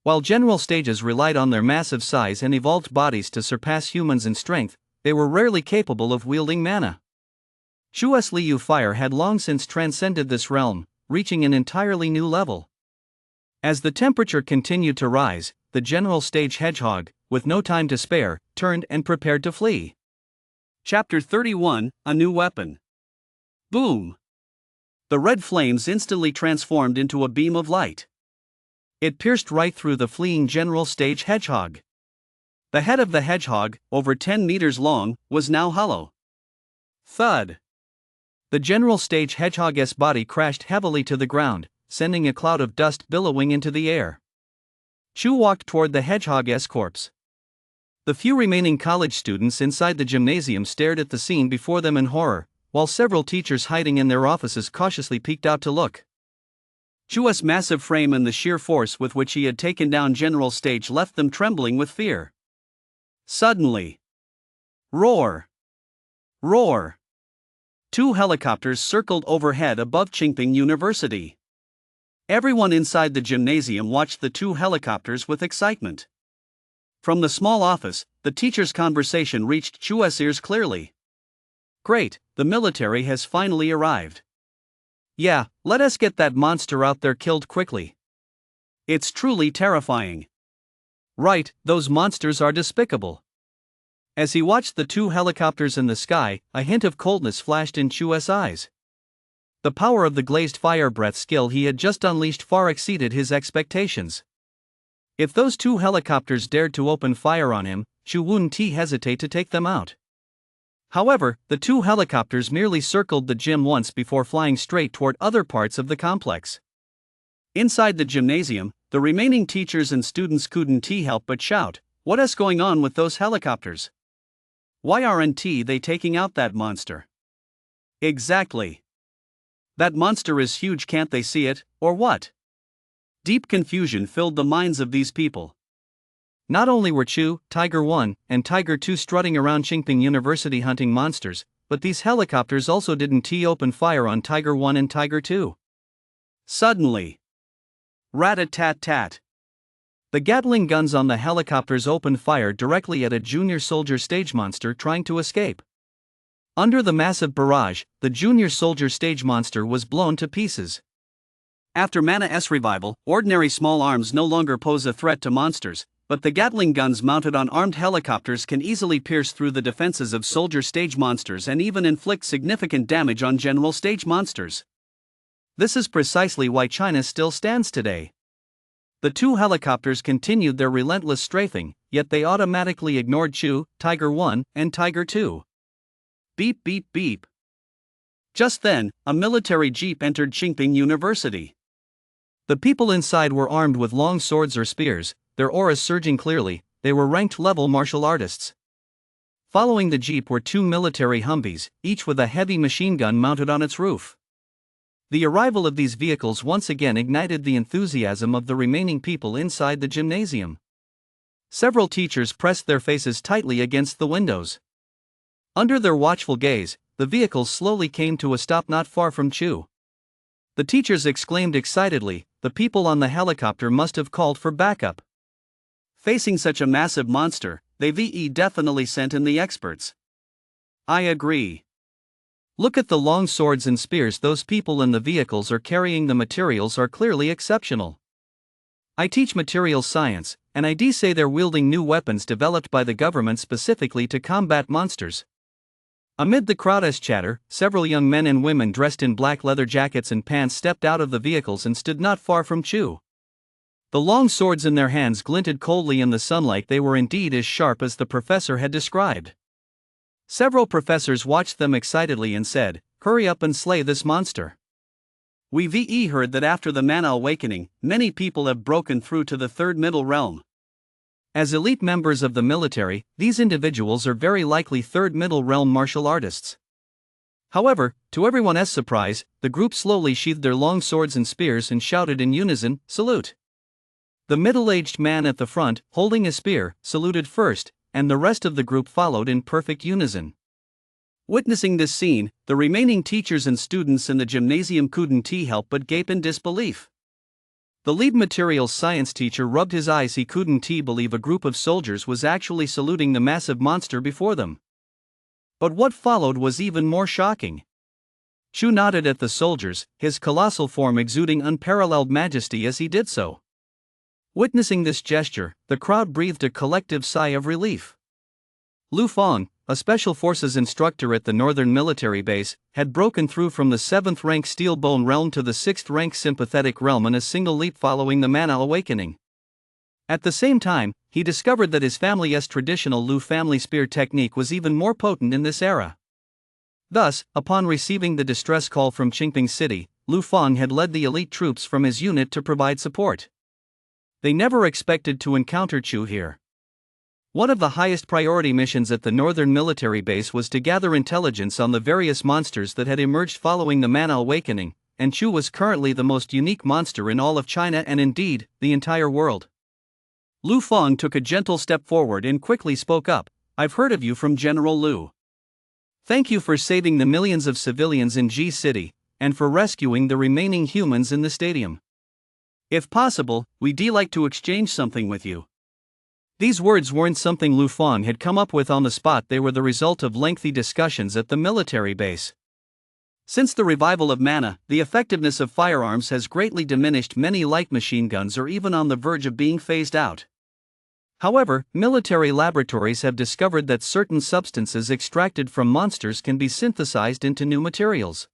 While general stages relied on their massive size and evolved bodies to surpass humans in strength, they were rarely capable of wielding mana. Chu's Liu fire had long since transcended this realm, reaching an entirely new level. As the temperature continued to rise, the general stage hedgehog, with no time to spare, turned and prepared to flee. Chapter 31, A New Weapon. Boom! The red flames instantly transformed into a beam of light. It pierced right through the fleeing general stage hedgehog. The head of the hedgehog, over 10 meters long, was now hollow. Thud! The general stage hedgehog's body crashed heavily to the ground, sending a cloud of dust billowing into the air. Chu walked toward the hedgehog's corpse. The few remaining college students inside the gymnasium stared at the scene before them in horror, while several teachers hiding in their offices cautiously peeked out to look. Chu's massive frame and the sheer force with which he had taken down General Stage left them trembling with fear. Suddenly, roar! Roar! Two helicopters circled overhead above Qingping University. Everyone inside the gymnasium watched the two helicopters with excitement. From the small office, the teacher's conversation reached Chu's ears clearly. Great, the military has finally arrived. Yeah, let us get that monster out there killed quickly. It's truly terrifying. Right, those monsters are despicable. As he watched the two helicopters in the sky, a hint of coldness flashed in Chu's eyes. The power of the glazed fire breath skill he had just unleashed far exceeded his expectations. If those two helicopters dared to open fire on him, Chu wouldn't hesitate to take them out. However, the two helicopters merely circled the gym once before flying straight toward other parts of the complex. Inside the gymnasium, the remaining teachers and students couldn't help but shout, "What is going on with those helicopters? Why aren't they taking out that monster?" Exactly. That monster is huge, can't they see it, or what? Deep confusion filled the minds of these people. Not only were Chu, Tiger 1, and Tiger 2 strutting around Qingping University hunting monsters, but these helicopters also didn't open fire on Tiger 1 and Tiger 2. Suddenly, rat-a-tat-tat. The Gatling guns on the helicopters opened fire directly at a junior soldier stage monster trying to escape. Under the massive barrage, the junior soldier stage monster was blown to pieces. After Mana's revival, ordinary small arms no longer pose a threat to monsters, but the Gatling guns mounted on armed helicopters can easily pierce through the defenses of soldier stage monsters and even inflict significant damage on general stage monsters. This is precisely why China still stands today. The two helicopters continued their relentless strafing, yet they automatically ignored Chu, Tiger 1, and Tiger 2. Beep beep beep. Just then, a military jeep entered Qingping University. The people inside were armed with long swords or spears, their auras surging clearly. They were ranked level martial artists. Following the jeep were two military Humvees, each with a heavy machine gun mounted on its roof. The arrival of these vehicles once again ignited the enthusiasm of the remaining people inside the gymnasium. Several teachers pressed their faces tightly against the windows. Under their watchful gaze, the vehicles slowly came to a stop not far from Chu. The teachers exclaimed excitedly, "The people on the helicopter must have called for backup." Facing such a massive monster, they definitely sent in the experts. I agree. Look at the long swords and spears those people in the vehicles are carrying. The materials are clearly exceptional. I teach materials science, and I say they're wielding new weapons developed by the government specifically to combat monsters. Amid the crowd's chatter, several young men and women dressed in black leather jackets and pants stepped out of the vehicles and stood not far from Chu. The long swords in their hands glinted coldly in the sunlight. They were indeed as sharp as the professor had described. Several professors watched them excitedly and said, "Hurry up and slay this monster." We've heard that after the Mana awakening, many people have broken through to the third middle realm. As elite members of the military, these individuals are very likely third middle realm martial artists. However, to everyone's surprise, the group slowly sheathed their long swords and spears and shouted in unison, "Salute!" The middle-aged man at the front, holding a spear, saluted first, and the rest of the group followed in perfect unison. Witnessing this scene, the remaining teachers and students in the gymnasium couldn't help but gape in disbelief. The lead materials science teacher rubbed his eyes. He couldn't believe a group of soldiers was actually saluting the massive monster before them. But what followed was even more shocking. Chu nodded at the soldiers, his colossal form exuding unparalleled majesty as he did so. Witnessing this gesture, the crowd breathed a collective sigh of relief. Lu Feng, a special forces instructor at the northern military base, had broken through from the 7th rank Steel Bone realm to the 6th rank Sympathetic realm in a single leap following the Mana awakening. At the same time, he discovered that his family's traditional Lu family spear technique was even more potent in this era. Thus, upon receiving the distress call from Qingping City, Lu Feng had led the elite troops from his unit to provide support. They never expected to encounter Chu here. One of the highest priority missions at the Northern Military Base was to gather intelligence on the various monsters that had emerged following the Mana Awakening, and Chu was currently the most unique monster in all of China and indeed, the entire world. Lu Feng took a gentle step forward and quickly spoke up. "I've heard of you from General Lu. Thank you for saving the millions of civilians in G City, and for rescuing the remaining humans in the stadium. If possible, we'd like to exchange something with you." These words weren't something Lu Feng had come up with on the spot, they were the result of lengthy discussions at the military base. Since the revival of mana, the effectiveness of firearms has greatly diminished. Many light machine guns are even on the verge of being phased out. However, military laboratories have discovered that certain substances extracted from monsters can be synthesized into new materials.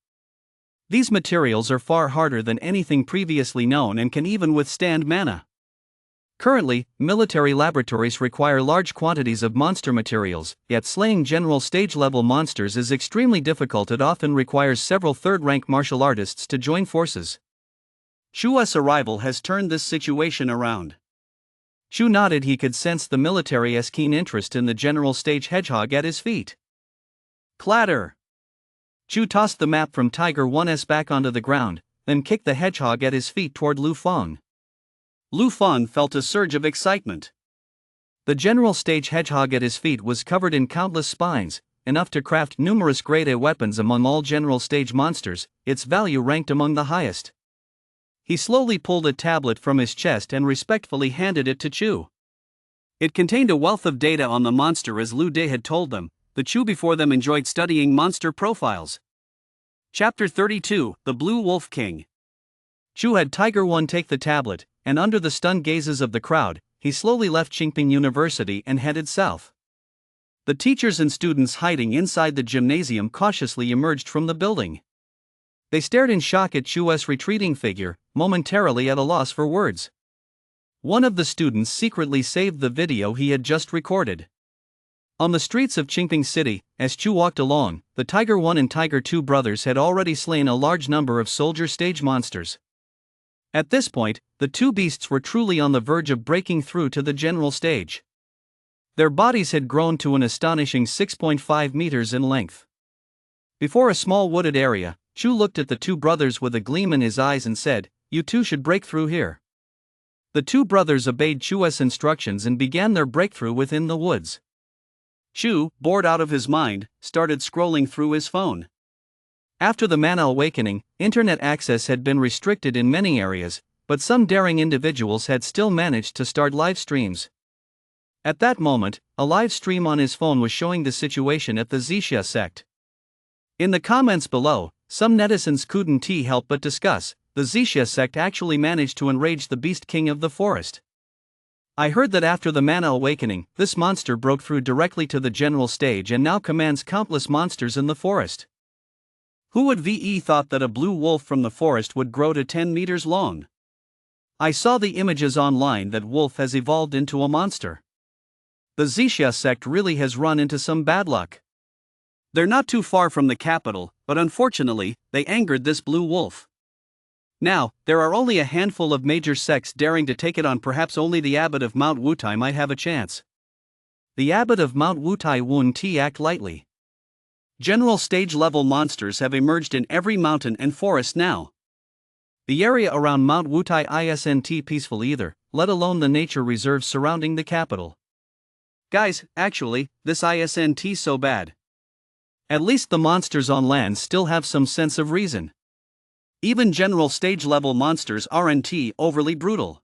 These materials are far harder than anything previously known and can even withstand mana. Currently, military laboratories require large quantities of monster materials, yet slaying general stage-level monsters is extremely difficult. It often requires several third-rank martial artists to join forces. Chu's arrival has turned this situation around. Chu nodded. He could sense the military's keen interest in the general stage hedgehog at his feet. Clatter! Chu tossed the map from Tiger 1's back onto the ground, then kicked the hedgehog at his feet toward Lu Feng. Lu Feng felt a surge of excitement. The general stage hedgehog at his feet was covered in countless spines, enough to craft numerous grade A weapons. Among all general stage monsters, its value ranked among the highest. He slowly pulled a tablet from his chest and respectfully handed it to Chu. It contained a wealth of data on the monster. As Lu De had told them, the Chu before them enjoyed studying monster profiles. Chapter 32, The Blue Wolf King. Chu had Tiger 1 take the tablet, and under the stunned gazes of the crowd, he slowly left Qingping University and headed south. The teachers and students hiding inside the gymnasium cautiously emerged from the building. They stared in shock at Chu's retreating figure, momentarily at a loss for words. One of the students secretly saved the video he had just recorded. On the streets of Qingping City, as Chu walked along, the Tiger 1 and Tiger 2 brothers had already slain a large number of soldier stage monsters. At this point, the two beasts were truly on the verge of breaking through to the general stage. Their bodies had grown to an astonishing 6.5 meters in length. Before a small wooded area, Chu looked at the two brothers with a gleam in his eyes and said, "You two should break through here." The two brothers obeyed Chu's instructions and began their breakthrough within the woods. Chu, bored out of his mind, started scrolling through his phone. After the Mana Awakening, internet access had been restricted in many areas, but some daring individuals had still managed to start live streams. At that moment, a live stream on his phone was showing the situation at the Zixia sect. In the comments below, some netizens couldn't help but discuss, the Zixia sect actually managed to enrage the Beast King of the forest. I heard that after the Mana Awakening, this monster broke through directly to the general stage and now commands countless monsters in the forest. Who would have thought that a blue wolf from the forest would grow to 10 meters long? I saw the images online that wolf has evolved into a monster. The Zixia sect really has run into some bad luck. They're not too far from the capital, but unfortunately, they angered this blue wolf. Now, there are only a handful of major sects daring to take it on. Perhaps only the abbot of Mount Wutai might have a chance. The abbot of Mount Wutai wouldn't act lightly. General stage-level monsters have emerged in every mountain and forest now. The area around Mount Wutai isn't peaceful either, let alone the nature reserves surrounding the capital. Guys, actually, this isn't so bad. At least the monsters on land still have some sense of reason. Even general stage-level monsters aren't overly brutal.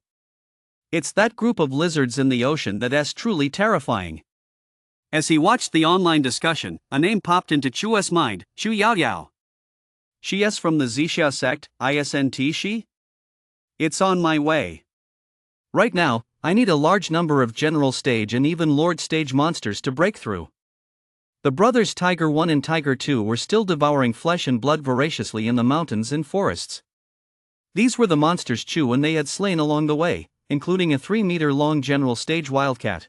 It's that group of lizards in the ocean that's truly terrifying. As he watched the online discussion, a name popped into Chu's mind, Chu Yaoyao. She's from the Zixia sect, isn't she? It's on my way. Right now, I need a large number of general stage and even lord stage monsters to break through. The brothers Tiger 1 and Tiger 2 were still devouring flesh and blood voraciously in the mountains and forests. These were the monsters Chu and they had slain along the way, including a 3-meter-long general stage wildcat.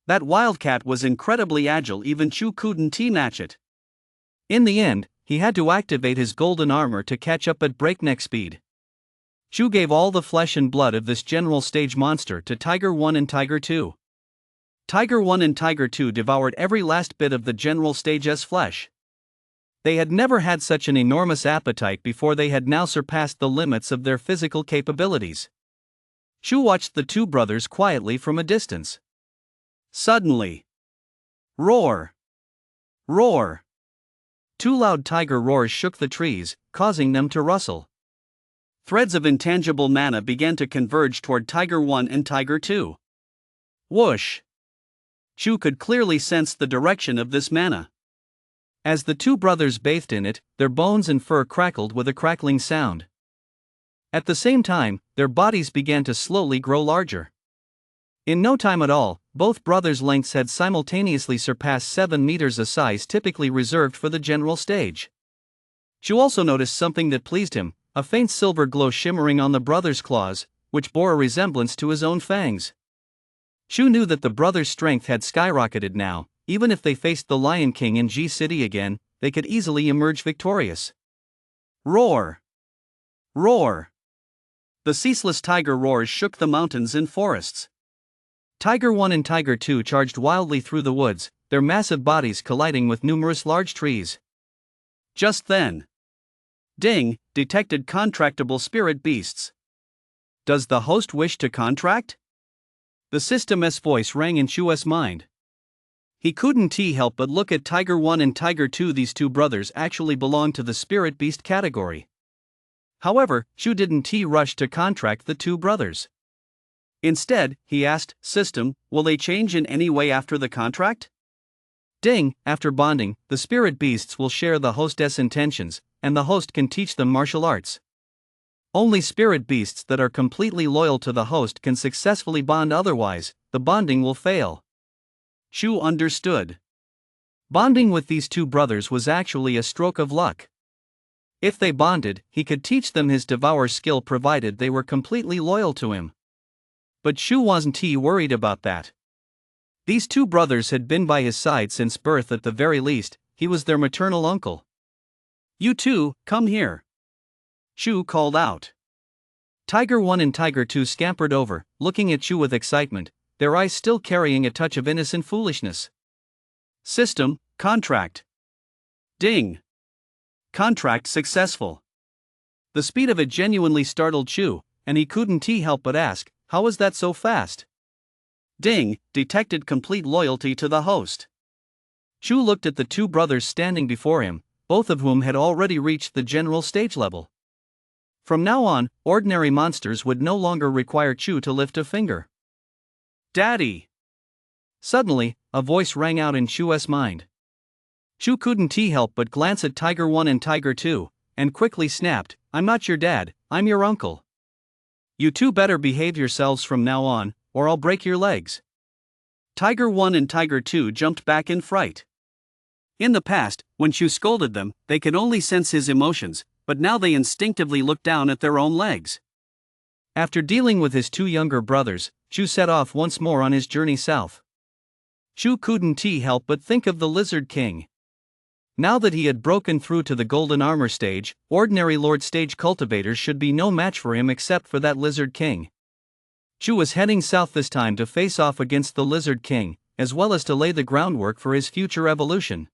That wildcat was incredibly agile, even Chu couldn't match it. In the end, he had to activate his golden armor to catch up at breakneck speed. Chu gave all the flesh and blood of this general stage monster to Tiger 1 and Tiger 2. Tiger 1 and Tiger 2 devoured every last bit of the general stage's flesh. They had never had such an enormous appetite before. They had now surpassed the limits of their physical capabilities. Shu watched the two brothers quietly from a distance. Suddenly, roar! Roar! Two loud tiger roars shook the trees, causing them to rustle. Threads of intangible mana began to converge toward Tiger 1 and Tiger 2. Whoosh! Shu could clearly sense the direction of this mana. As the two brothers bathed in it, their bones and fur crackled with a crackling sound. At the same time, their bodies began to slowly grow larger. In no time at all, both brothers' lengths had simultaneously surpassed 7 meters, a size typically reserved for the general stage. Shu also noticed something that pleased him, a faint silver glow shimmering on the brothers' claws, which bore a resemblance to his own fangs. Shu knew that the brothers' strength had skyrocketed now. Even if they faced the Lion King in G City again, they could easily emerge victorious. Roar! Roar! The ceaseless tiger roars shook the mountains and forests. Tiger 1 and Tiger 2 charged wildly through the woods, their massive bodies colliding with numerous large trees. Just then, ding, detected contractable spirit beasts. Does the host wish to contract? The system's voice rang in Shu's mind. He couldn't help but look at Tiger 1 and Tiger 2. These two brothers actually belonged to the spirit beast category. However, Shu didn't rush to contract the two brothers. Instead, he asked, "System, will they change in any way after the contract?" Ding, after bonding, the spirit beasts will share the hostess' intentions, and the host can teach them martial arts. Only spirit beasts that are completely loyal to the host can successfully bond, otherwise, the bonding will fail. Shu understood. Bonding with these two brothers was actually a stroke of luck. If they bonded, he could teach them his devour skill provided they were completely loyal to him. But Shu wasn't worried about that. These two brothers had been by his side since birth. At the very least, he was their maternal uncle. "You two, come here," Shu called out. Tiger 1 and Tiger 2 scampered over, looking at Shu with excitement, their eyes still carrying a touch of innocent foolishness. "System, contract." Ding! Contract successful. The speed of it genuinely startled Shu, and he couldn't help but ask, "How was that so fast?" Ding! Detected complete loyalty to the host. Shu looked at the two brothers standing before him, both of whom had already reached the general stage level. From now on, ordinary monsters would no longer require Shu to lift a finger. "Daddy!" Suddenly, a voice rang out in Shu's mind. Shu couldn't help but glance at Tiger 1 and Tiger 2, and quickly snapped, "I'm not your dad, I'm your uncle. You two better behave yourselves from now on, or I'll break your legs." Tiger 1 and Tiger 2 jumped back in fright. In the past, when Shu scolded them, they could only sense his emotions, but now they instinctively looked down at their own legs. After dealing with his two younger brothers, Shu set off once more on his journey south. Shu couldn't help but think of the Lizard King. Now that he had broken through to the Golden Armor stage, ordinary Lord Stage cultivators should be no match for him except for that Lizard King. Shu was heading south this time to face off against the Lizard King, as well as to lay the groundwork for his future evolution.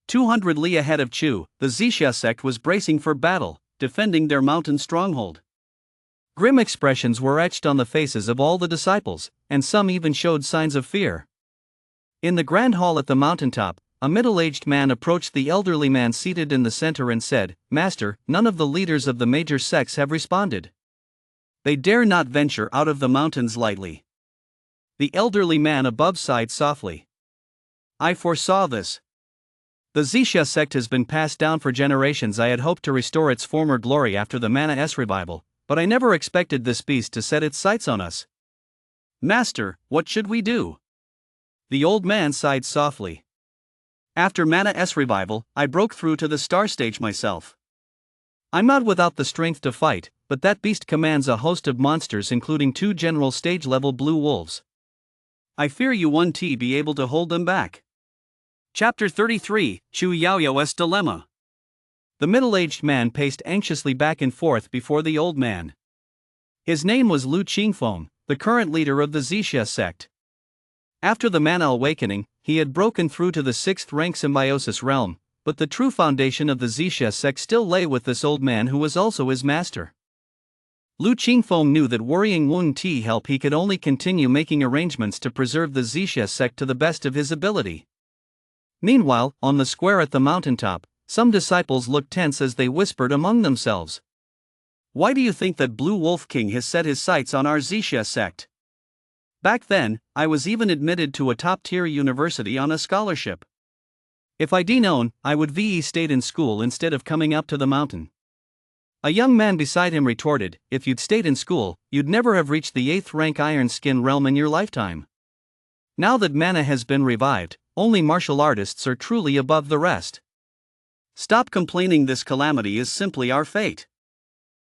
200 li ahead of Shu, the Zixia sect was bracing for battle, defending their mountain stronghold. Grim expressions were etched on the faces of all the disciples, and some even showed signs of fear. In the grand hall at the mountaintop, a middle-aged man approached the elderly man seated in the center and said, "Master, none of the leaders of the major sects have responded. They dare not venture out of the mountains lightly." The elderly man above sighed softly. "I foresaw this. The Zixia sect has been passed down for generations. I had hoped to restore its former glory after the Mana-S revival, but I never expected this beast to set its sights on us. Master, what should we do?" The old man sighed softly. "After Mana-S revival, I broke through to the star stage myself. I'm not without the strength to fight, but that beast commands a host of monsters including 2 general stage level blue wolves. I fear you won't be able to hold them back." Chapter 33, Shu Yaoyao's Dilemma. The middle-aged man paced anxiously back and forth before the old man. His name was Lu Qingfeng, the current leader of the Zixia sect. After the mana awakening, he had broken through to the 6th rank symbiosis realm, but the true foundation of the Zixia sect still lay with this old man who was also his master. Lu Qingfeng knew that worrying Wen Ti help he could only continue making arrangements to preserve the Zixia sect to the best of his ability. Meanwhile, on the square at the mountaintop, some disciples looked tense as they whispered among themselves. Why do you think that Blue Wolf King has set his sights on our Zixia sect? Back then, I was even admitted to a top-tier university on a scholarship. If I'd known, I would have stayed in school instead of coming up to the mountain. A young man beside him retorted, if you'd stayed in school, you'd never have reached the 8th rank Iron Skin realm in your lifetime. Now that mana has been revived, only martial artists are truly above the rest. Stop complaining, this calamity is simply our fate.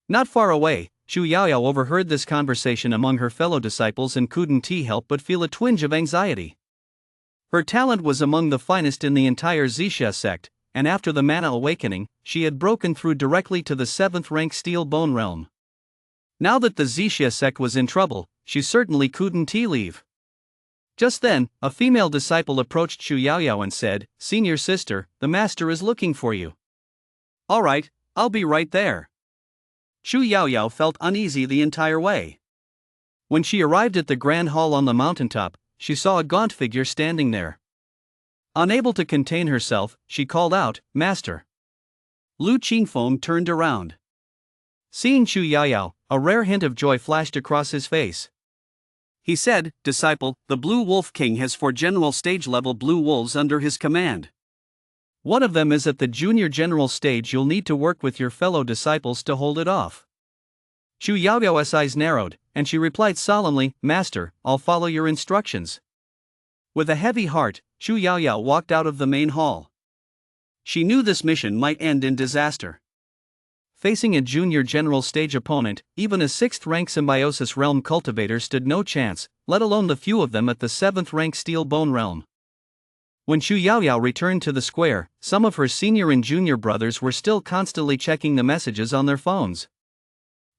Not far away, Xu Yaoyao overheard this conversation among her fellow disciples and couldn't help but feel a twinge of anxiety. Her talent was among the finest in the entire Zixia sect, and after the mana awakening, she had broken through directly to the 7th rank Steel Bone realm. Now that the Zixia sect was in trouble, she certainly couldn't leave. Just then, a female disciple approached Xu Yaoyao and said, "Senior sister, the master is looking for you." "All right, I'll be right there." Xu Yaoyao felt uneasy the entire way. When she arrived at the grand hall on the mountaintop, she saw a gaunt figure standing there. Unable to contain herself, she called out, "Master." Lu Qingfeng turned around. Seeing Xu Yaoyao, a rare hint of joy flashed across his face. He said, "Disciple, the Blue Wolf King has 4 general stage level blue wolves under his command. One of them is at the junior general stage. You'll need to work with your fellow disciples to hold it off." Xu Yaoyao's eyes narrowed, and she replied solemnly, "Master, I'll follow your instructions." With a heavy heart, Xu Yaoyao walked out of the main hall. She knew this mission might end in disaster. Facing a junior general stage opponent, even a 6th rank symbiosis realm cultivator stood no chance, let alone the few of them at the 7th rank Steel Bone realm. When Xu Yaoyao returned to the square, some of her senior and junior brothers were still constantly checking the messages on their phones.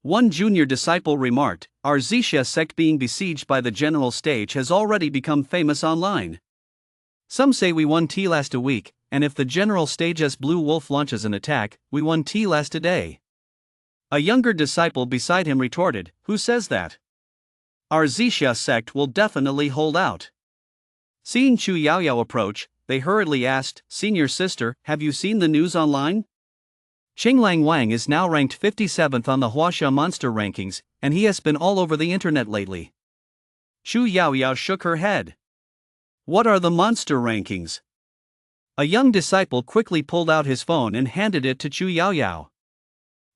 One junior disciple remarked, "Our Zixia sect being besieged by the general stage has already become famous online. Some say we won T last a week, and if the general stage's Blue Wolf launches an attack, we won T last a day." A younger disciple beside him retorted, "Who says that? Our Zixia sect will definitely hold out." Seeing Xu Yaoyao approach, they hurriedly asked, "Senior sister, have you seen the news online? Qinglang Wang is now ranked 57th on the Huaxia monster rankings, and he has been all over the internet lately." Xu Yaoyao shook her head. "What are the monster rankings?" A young disciple quickly pulled out his phone and handed it to Xu Yaoyao.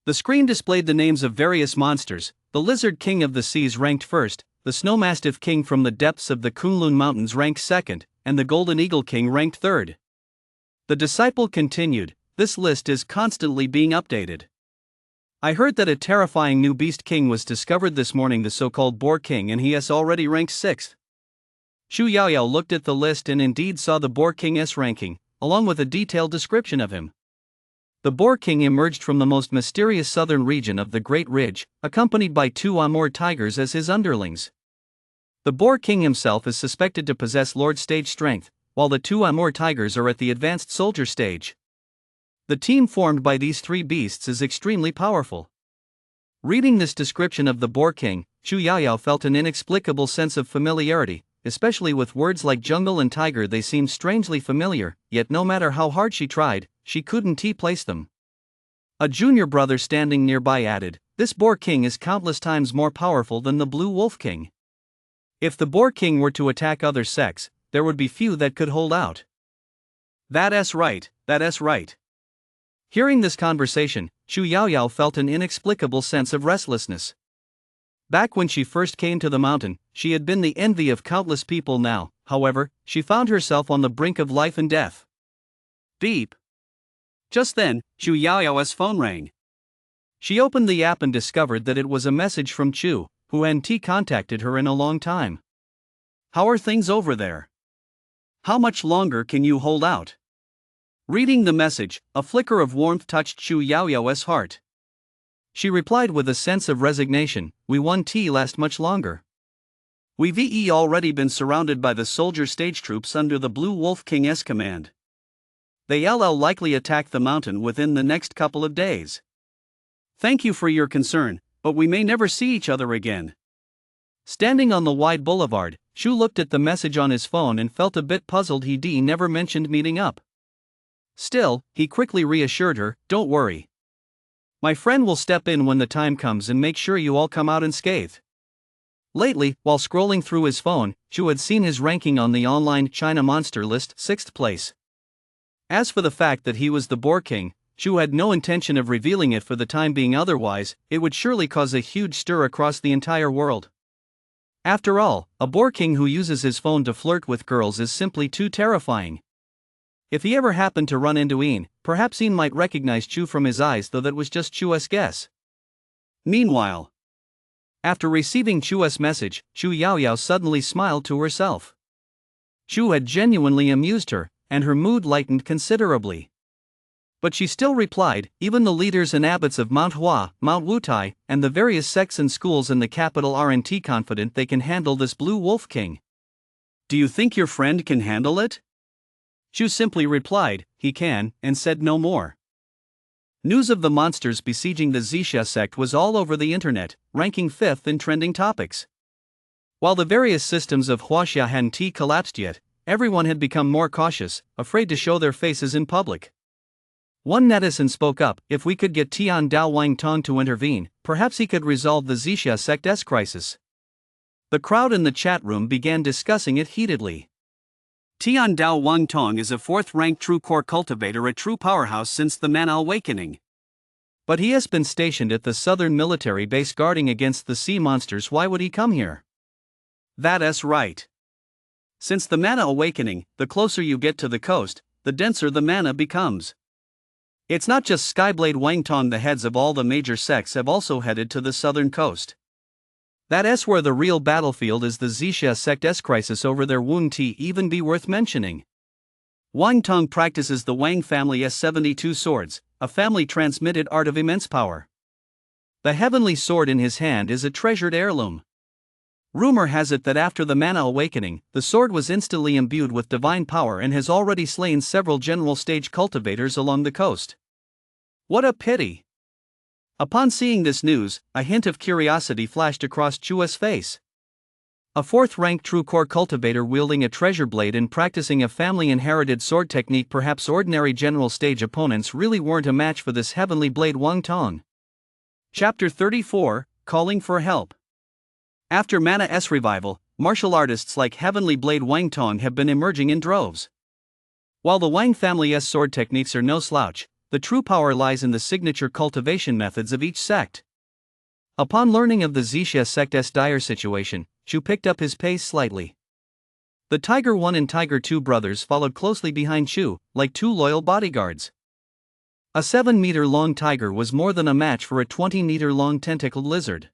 The screen displayed the names of various monsters. The Lizard King of the Seas ranked 1st, the Snowmastiff King from the depths of the Kunlun Mountains ranked 2nd, and the Golden Eagle King ranked 3rd. The disciple continued, "This list is constantly being updated. I heard that a terrifying new beast king was discovered this morning, the so-called Boar King, and he is already ranked 6th. Xu Yaoyao looked at the list and indeed saw the Boar King's ranking, along with a detailed description of him. The Boar King emerged from the most mysterious southern region of the Great Ridge, accompanied by 2 Amur tigers as his underlings. The Boar King himself is suspected to possess Lord Stage strength, while the 2 Amur tigers are at the advanced soldier stage. The team formed by these 3 beasts is extremely powerful." Reading this description of the Boar King, Xu Yaoyao felt an inexplicable sense of familiarity, especially with words like jungle and tiger. They seemed strangely familiar, yet no matter how hard she tried, she couldn't place them. A junior brother standing nearby added, "This Boar King is countless times more powerful than the Blue Wolf King. If the Boar King were to attack other sects, there would be few that could hold out." That's right, that's right." Hearing this conversation, Xu Yaoyao felt an inexplicable sense of restlessness. Back when she first came to the mountain, she had been the envy of countless people. Now, however, she found herself on the brink of life and death. Beep. Just then, Xu Yaoyao's phone rang. She opened the app and discovered that it was a message from Chu, who hadn't contacted her in a long time. "How are things over there? How much longer can you hold out?" Reading the message, a flicker of warmth touched Xu Yaoyao's heart. She replied with a sense of resignation, "We won T last much longer." We've already been surrounded by the soldier stage troops under the Blue Wolf King's command. They'll likely attack the mountain within the next couple of days. Thank you for your concern, but we may never see each other again. Standing on the wide boulevard, Shu looked at the message on his phone and felt a bit puzzled. He never mentioned meeting up. Still, he quickly reassured her, "Don't worry. My friend will step in when the time comes and make sure you all come out unscathed." Lately, while scrolling through his phone, Shu had seen his ranking on the online China Monster list, 6th place. As for the fact that he was the Boar King, Shu had no intention of revealing it for the time being, otherwise, it would surely cause a huge stir across the entire world. After all, a Boar King who uses his phone to flirt with girls is simply too terrifying. If he ever happened to run into Ian, perhaps Ian might recognize Chu from his eyes, though that was just Chu's guess. Meanwhile, after receiving Chu's message, Chu Yaoyao suddenly smiled to herself. Chu had genuinely amused her, and her mood lightened considerably. But she still replied, "Even the leaders and abbots of Mount Hua, Mount Wutai, and the various sects and schools in the capital aren't confident they can handle this Blue Wolf King. Do you think your friend can handle it?" Chu simply replied, "He can," and said no more. News of the monsters besieging the Zixia sect was all over the internet, ranking 5th in trending topics. While the various systems of Huaxia hadn't collapsed yet, everyone had become more cautious, afraid to show their faces in public. One netizen spoke up, "If we could get Tian Dao Wang Tong to intervene, perhaps he could resolve the Zixia sect's crisis." The crowd in the chat room began discussing it heatedly. Tian Dao Wang Tong is a 4th-ranked true core cultivator, a true powerhouse since the Mana Awakening. But he has been stationed at the southern military base guarding against the sea monsters. Why would he come here? That's right. Since the Mana Awakening, the closer you get to the coast, the denser the mana becomes. It's not just Skyblade Wang Tong, the heads of all the major sects have also headed to the southern coast. That's where the real battlefield is. The Zixia sect's crisis over there wouldn't even be worth mentioning. Wang Tong practices the Wang family's 72 swords, a family-transmitted art of immense power. The heavenly sword in his hand is a treasured heirloom. Rumor has it that after the Mana Awakening, the sword was instantly imbued with divine power and has already slain several general stage cultivators along the coast. What a pity! Upon seeing this news, a hint of curiosity flashed across Chu's face. A 4th-ranked true core cultivator wielding a treasure blade and practicing a family-inherited sword technique. Perhaps ordinary general stage opponents really weren't a match for this heavenly blade Wang Tong. Chapter 34, Calling for Help. After Mana's revival, martial artists like Heavenly Blade Wang Tong have been emerging in droves. While the Wang family's sword techniques are no slouch, the true power lies in the signature cultivation methods of each sect. Upon learning of the Zixia sect's dire situation, Chu picked up his pace slightly. The Tiger 1 and Tiger 2 brothers followed closely behind Chu, like two loyal bodyguards. A 7-meter-long tiger was more than a match for a 20-meter-long tentacled lizard.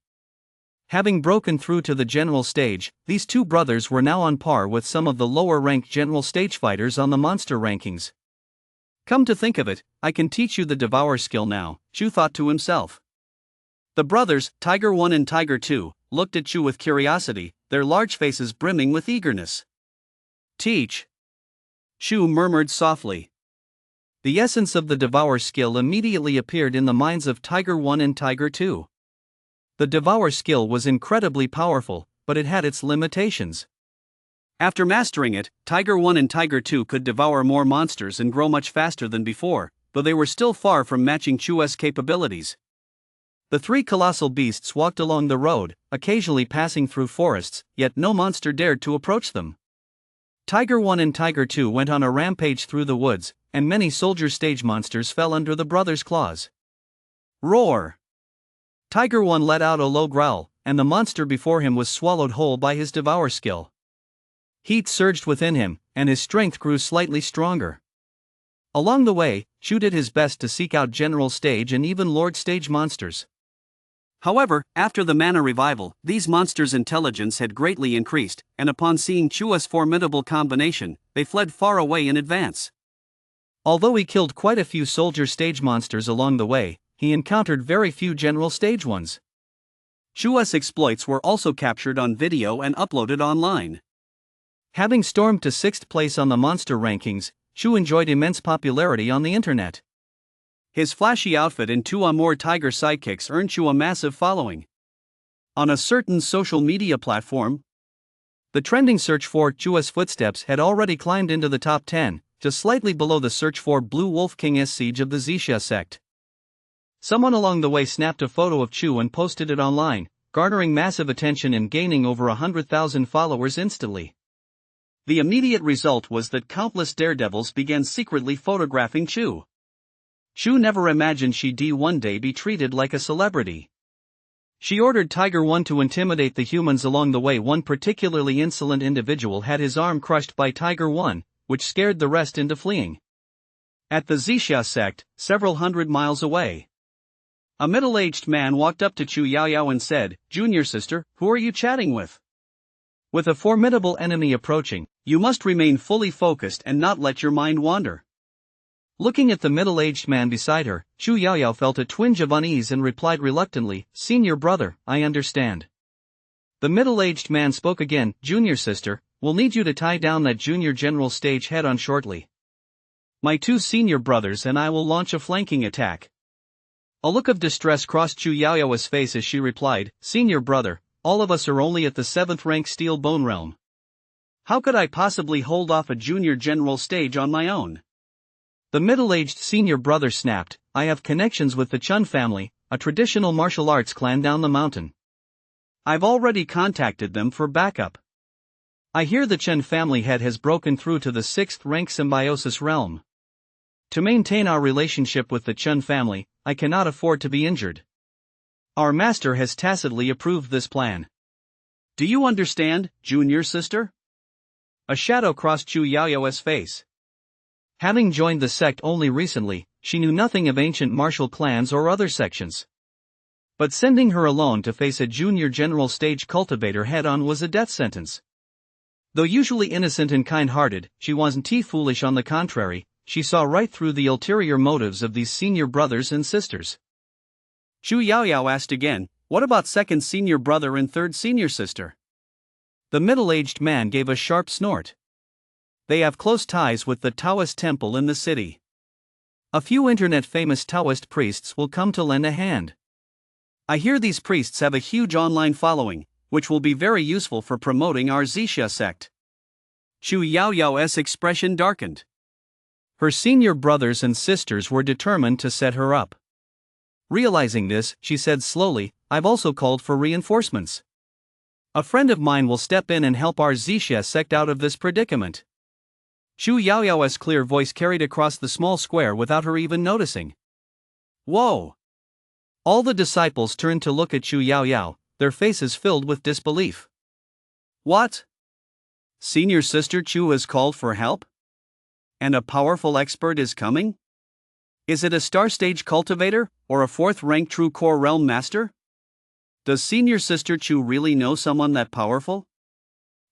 Having broken through to the general stage, these two brothers were now on par with some of the lower-ranked general stage fighters on the monster rankings. Come to think of it, I can teach you the Devour skill now, Chu thought to himself. The brothers, Tiger 1 and Tiger 2, looked at Chu with curiosity, their large faces brimming with eagerness. "Teach," Chu murmured softly. The essence of the Devour skill immediately appeared in the minds of Tiger 1 and Tiger 2. The Devour skill was incredibly powerful, but it had its limitations. After mastering it, Tiger 1 and Tiger 2 could devour more monsters and grow much faster than before, though they were still far from matching Chu's capabilities. The three colossal beasts walked along the road, occasionally passing through forests, yet no monster dared to approach them. Tiger 1 and Tiger 2 went on a rampage through the woods, and many soldier stage monsters fell under the brothers' claws. Roar! Tiger 1 let out a low growl, and the monster before him was swallowed whole by his Devour skill. Heat surged within him, and his strength grew slightly stronger. Along the way, Chu did his best to seek out general stage and even lord stage monsters. However, after the Mana revival, these monsters' intelligence had greatly increased, and upon seeing Chu's formidable combination, they fled far away in advance. Although he killed quite a few soldier stage monsters along the way, he encountered very few general stage ones. Chu's exploits were also captured on video and uploaded online. Having stormed to 6th place on the monster rankings, Chu enjoyed immense popularity on the internet. His flashy outfit and 2 or more tiger sidekicks earned Chu a massive following. On a certain social media platform, the trending search for Chu's footsteps had already climbed into the top 10, just slightly below the search for Blue Wolf King's siege of the Zixia sect. Someone along the way snapped a photo of Chu and posted it online, garnering massive attention and gaining over 100,000 followers instantly. The immediate result was that countless daredevils began secretly photographing Chu. Chu never imagined she'd one day be treated like a celebrity. She ordered Tiger One to intimidate the humans along the way. One particularly insolent individual had his arm crushed by Tiger One, which scared the rest into fleeing. At the Zixia sect, several hundred miles away, a middle-aged man walked up to Chu Yaoyao and said, "Junior sister, who are you chatting with?" With a formidable enemy approaching, you must remain fully focused and not let your mind wander. Looking at the middle-aged man beside her, Chu Yaoyao felt a twinge of unease and replied reluctantly, "Senior brother, I understand." The middle-aged man spoke again, "Junior sister, we'll need you to tie down that junior general stage head-on shortly. My 2 senior brothers and I will launch a flanking attack." A look of distress crossed Chu Yaoyao's face as she replied, "Senior brother, all of us are only at the 7th rank Steel Bone realm. How could I possibly hold off a junior general stage on my own?" The middle-aged senior brother snapped, "I have connections with the Chun family, a traditional martial arts clan down the mountain. I've already contacted them for backup. I hear the Chun family head has broken through to the 6th rank symbiosis realm. To maintain our relationship with the Chun family, I cannot afford to be injured. Our master has tacitly approved this plan. Do you understand, junior sister?" A shadow crossed Chu Yaoyao's face. Having joined the sect only recently, she knew nothing of ancient martial clans or other sections. But sending her alone to face a junior general stage cultivator head-on was a death sentence. Though usually innocent and kind-hearted, she wasn't foolish. On the contrary, she saw right through the ulterior motives of these senior brothers and sisters. Chu Yaoyao asked again, "What about 2nd senior brother and 3rd senior sister?" The middle-aged man gave a sharp snort. "They have close ties with the Taoist temple in the city. A few internet-famous Taoist priests will come to lend a hand. I hear these priests have a huge online following, which will be very useful for promoting our Zixia sect." Chu Yaoyao's expression darkened. Her senior brothers and sisters were determined to set her up. Realizing this, she said slowly, "I've also called for reinforcements. A friend of mine will step in and help our Zixia sect out of this predicament." Chu Yaoyao's clear voice carried across the small square without her even noticing. "Whoa!" All the disciples turned to look at Chu Yaoyao, their faces filled with disbelief. "What? Senior sister Chu has called for help? And a powerful expert is coming? Is it a star stage cultivator, or a 4th rank true core realm master? Does senior sister Chu really know someone that powerful?"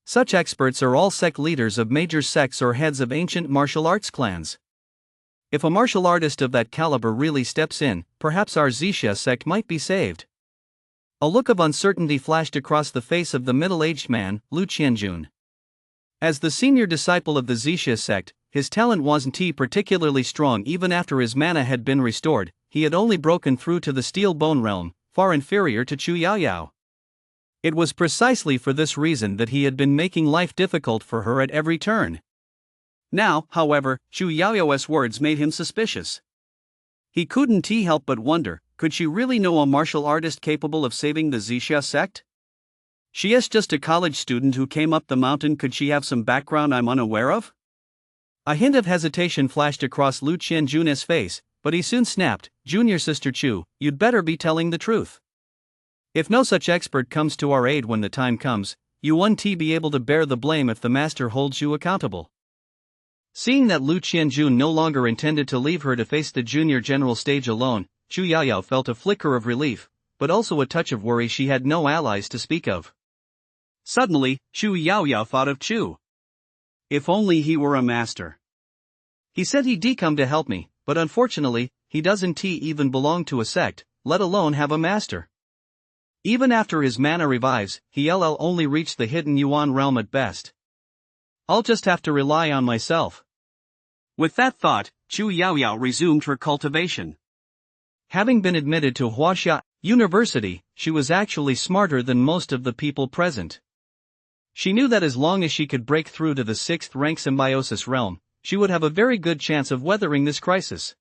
Such experts are all sect leaders of major sects or heads of ancient martial arts clans. If a martial artist of that caliber really steps in, perhaps our Zixia sect might be saved. A look of uncertainty flashed across the face of the middle-aged man, Lu Qianjun. As the senior disciple of the Zixia sect, his talent wasn't particularly strong. Even after his mana had been restored, he had only broken through to the Steel Bone realm, far inferior to Chu Yaoyao. It was precisely for this reason that he had been making life difficult for her at every turn. Now, however, Chu Yaoyao's words made him suspicious. He couldn't help but wonder, could she really know a martial artist capable of saving the Zixia sect? She is just a college student who came up the mountain. Could she have some background I'm unaware of? A hint of hesitation flashed across Lu Qianjun's face, but he soon snapped, "Junior sister Chu, you'd better be telling the truth. If no such expert comes to our aid when the time comes, you won't be able to bear the blame if the master holds you accountable." Seeing that Lu Qianjun no longer intended to leave her to face the junior general stage alone, Chu Yaoyao felt a flicker of relief, but also a touch of worry. She had no allies to speak of. Suddenly, Chu Yaoyao thought of Chu. If only he were a master. He said he'd come to help me, but unfortunately, he doesn't even belong to a sect, let alone have a master. Even after his mana revives, he'll only reach the hidden Yuan realm at best. I'll just have to rely on myself. With that thought, Chu Yaoyao resumed her cultivation. Having been admitted to Huaxia University, she was actually smarter than most of the people present. She knew that as long as she could break through to the 6th rank symbiosis realm, she would have a very good chance of weathering this crisis.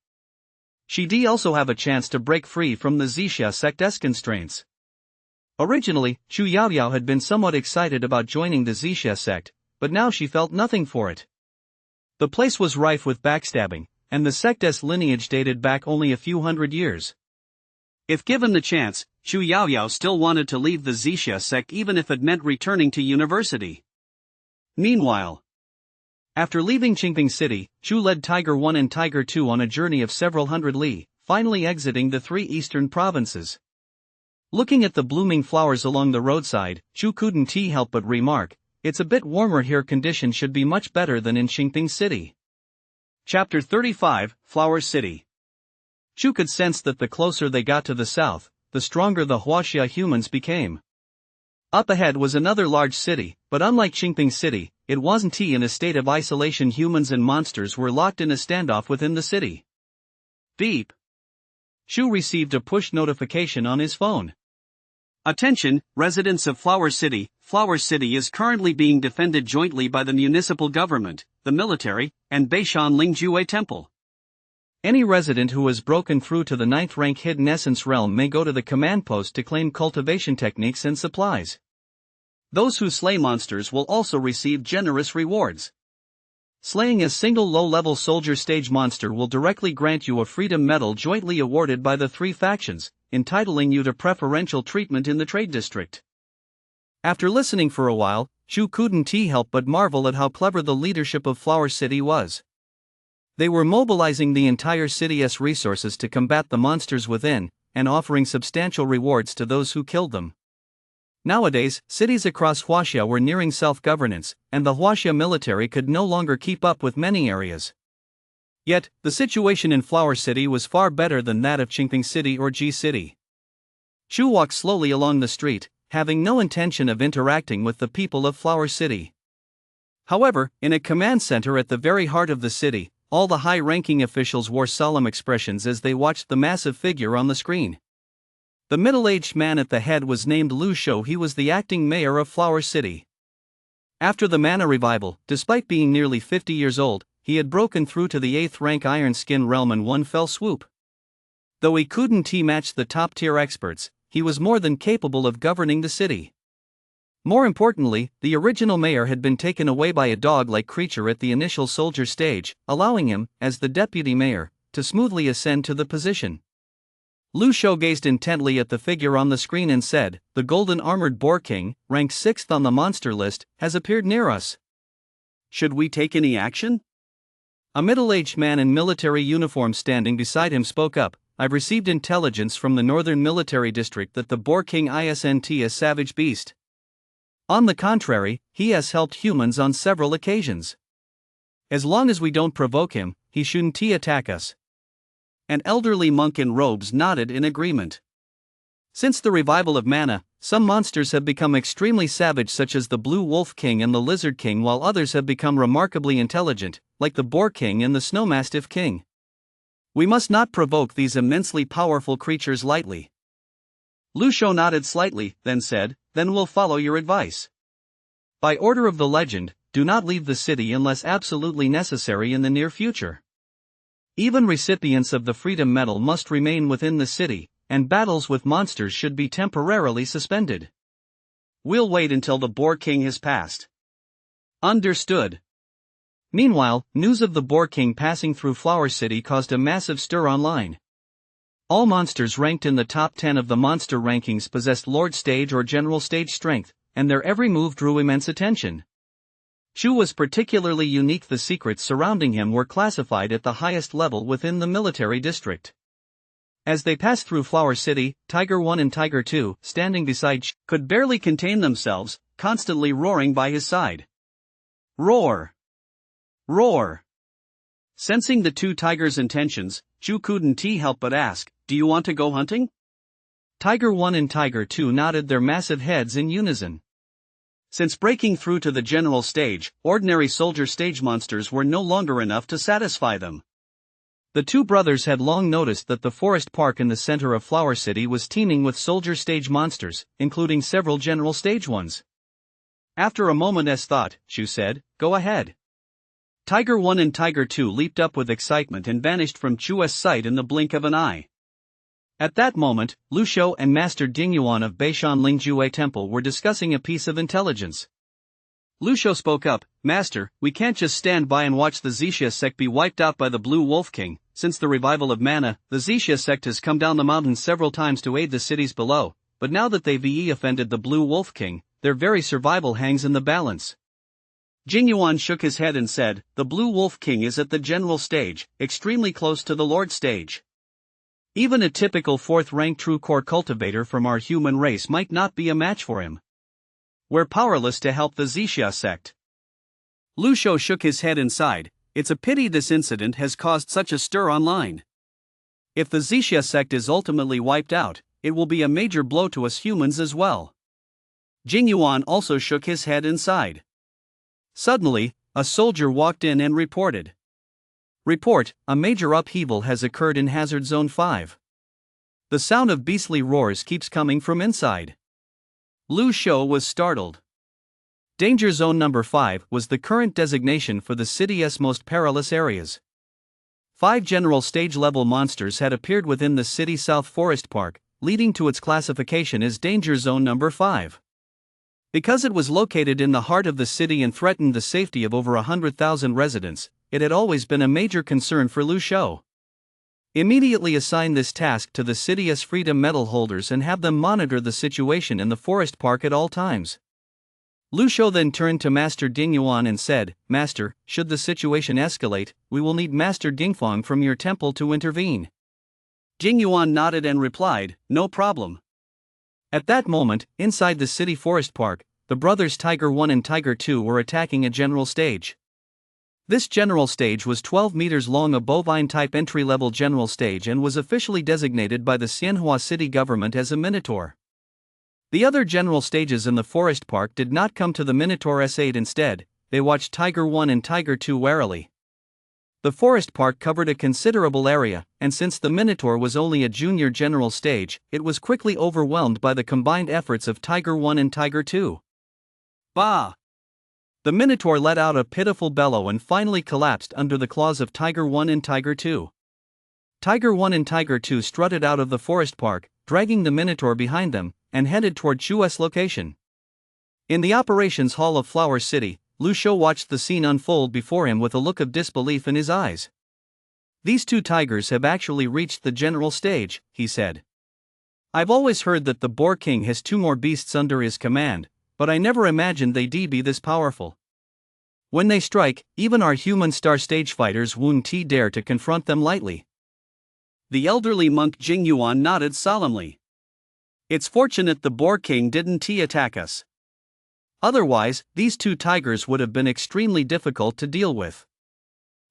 She'd also have a chance to break free from the Zixia sect's constraints. Originally, Chu Yaoyao had been somewhat excited about joining the Zixia sect, but now she felt nothing for it. The place was rife with backstabbing, and the sect's lineage dated back only a few hundred years. If given the chance, Chu Yaoyao still wanted to leave the Zixia sect even if it meant returning to university. Meanwhile, after leaving Qingping City, Chu led Tiger 1 and Tiger 2 on a journey of several hundred li, finally exiting the 3 eastern provinces. Looking at the blooming flowers along the roadside, Chu couldn't help but remark, "It's a bit warmer here. Conditions should be much better than in Qingping City." Chapter 35, Flower City. Chu could sense that the closer they got to the south, the stronger the Huaxia humans became. Up ahead was another large city, but unlike Qingping City, it wasn't in a state of isolation. Humans and monsters were locked in a standoff within the city. Beep. Chu received a push notification on his phone. Attention, residents of Flower City. Flower City is currently being defended jointly by the municipal government, the military, and Beishan Lingjue Temple. Any resident who has broken through to the 9th rank Hidden Essence realm may go to the command post to claim cultivation techniques and supplies. Those who slay monsters will also receive generous rewards. Slaying a single low-level soldier stage monster will directly grant you a freedom medal jointly awarded by the 3 factions, entitling you to preferential treatment in the trade district. After listening for a while, Chu couldn't help but marvel at how clever the leadership of Flower City was. They were mobilizing the entire city's resources to combat the monsters within, and offering substantial rewards to those who killed them. Nowadays, cities across Huaxia were nearing self-governance, and the Huaxia military could no longer keep up with many areas. Yet, the situation in Flower City was far better than that of Qingping City or Ji City. Chu walked slowly along the street, having no intention of interacting with the people of Flower City. However, in a command center at the very heart of the city, all the high-ranking officials wore solemn expressions as they watched the massive figure on the screen. The middle-aged man at the head was named Lu Shou. He was the acting mayor of Flower City. After the mana revival, despite being nearly 50 years old, he had broken through to the 8th rank Iron Skin realm in one fell swoop. Though he couldn't match the top-tier experts, he was more than capable of governing the city. More importantly, the original mayor had been taken away by a dog-like creature at the initial soldier stage, allowing him, as the deputy mayor, to smoothly ascend to the position. Lu Shou gazed intently at the figure on the screen and said, "The golden armored boar king, ranked 6th on the monster list, has appeared near us. Should we take any action?" A middle-aged man in military uniform standing beside him spoke up, "I've received intelligence from the Northern Military District that the boar king isn't a savage beast. On the contrary, he has helped humans on several occasions. As long as we don't provoke him, he shouldn't attack us." An elderly monk in robes nodded in agreement. Since the revival of mana, some monsters have become extremely savage, such as the Blue Wolf King and the Lizard King, while others have become remarkably intelligent, like the Boar King and the Snow Mastiff King. We must not provoke these immensely powerful creatures lightly. Lu Shou nodded slightly, then said, "Then we'll follow your advice. By order of the legend, do not leave the city unless absolutely necessary in the near future. Even recipients of the Freedom Medal must remain within the city, and battles with monsters should be temporarily suspended. We'll wait until the Boar King has passed." Understood. Meanwhile, news of the Boar King passing through Flower City caused a massive stir online. All monsters ranked in the top 10 of the monster rankings possessed Lord Stage or General Stage strength, and their every move drew immense attention. Chu was particularly unique. The secrets surrounding him were classified at the highest level within the military district. As they passed through Flower City, Tiger 1 and Tiger 2, standing beside Chu, could barely contain themselves, constantly roaring by his side. Roar! Roar! Sensing the two tigers' intentions, Chu couldn't help but ask, "Do you want to go hunting?" Tiger 1 and Tiger 2 nodded their massive heads in unison. Since breaking through to the general stage, ordinary soldier stage monsters were no longer enough to satisfy them. The two brothers had long noticed that the forest park in the center of Flower City was teeming with soldier stage monsters, including several general stage ones. After a moment's thought, Chu said, "Go ahead." Tiger 1 and Tiger 2 leaped up with excitement and vanished from Chu's sight in the blink of an eye. At that moment, Lu Shou and Master Dingyuan of Beishan Lingjue Temple were discussing a piece of intelligence. Lu Shou spoke up, "Master, we can't just stand by and watch the Zixia sect be wiped out by the Blue Wolf King. Since the revival of mana, the Zixia sect has come down the mountain several times to aid the cities below, but now that they've offended the Blue Wolf King, their very survival hangs in the balance." Jingyuan shook his head and said, "The Blue Wolf King is at the general stage, extremely close to the Lord stage. Even a typical 4th-rank true core cultivator from our human race might not be a match for him. We're powerless to help the Zixia sect." Lu Shou shook his head and sighed. "It's a pity this incident has caused such a stir online. If the Zixia sect is ultimately wiped out, it will be a major blow to us humans as well." Jingyuan also shook his head and sighed. Suddenly, a soldier walked in and reported. "Report, a major upheaval has occurred in Hazard Zone 5. The sound of beastly roars keeps coming from inside." Lu Shou was startled. Danger Zone Number 5 was the current designation for the city's most perilous areas. 5 general stage-level monsters had appeared within the city South Forest Park, leading to its classification as Danger Zone Number 5. Because it was located in the heart of the city and threatened the safety of over 100,000 residents, it had always been a major concern for Lu Shou. Immediately assign this task to the city's freedom medal holders and have them monitor the situation in the forest park at all times. Lu Shou then turned to Master Dingyuan and said, "Master, should the situation escalate, we will need Master Dingfang from your temple to intervene." Dingyuan nodded and replied, "No problem." At that moment, inside the city forest park, the brothers Tiger 1 and Tiger 2 were attacking a general stage. This general stage was 12 meters long, a bovine-type entry-level general stage, and was officially designated by the Xianhua city government as a minotaur. The other general stages in the forest park did not come to the minotaur's aid. Instead, they watched Tiger 1 and Tiger 2 warily. The forest park covered a considerable area, and since the minotaur was only a junior general stage, it was quickly overwhelmed by the combined efforts of Tiger 1 and Tiger 2. Bah! The minotaur let out a pitiful bellow and finally collapsed under the claws of Tiger 1 and Tiger 2. Tiger 1 and Tiger 2 strutted out of the forest park, dragging the minotaur behind them, and headed toward Chu's location. In the operations hall of Flower City, Lu Shou watched the scene unfold before him with a look of disbelief in his eyes. "These two tigers have actually reached the general stage," he said. "I've always heard that the Boar King has 2 more beasts under his command, but I never imagined they'd be this powerful. When they strike, even our human star stage fighters won't dare to confront them lightly." The elderly monk Jingyuan nodded solemnly. "It's fortunate the Boar King didn't attack us. Otherwise, these 2 tigers would have been extremely difficult to deal with."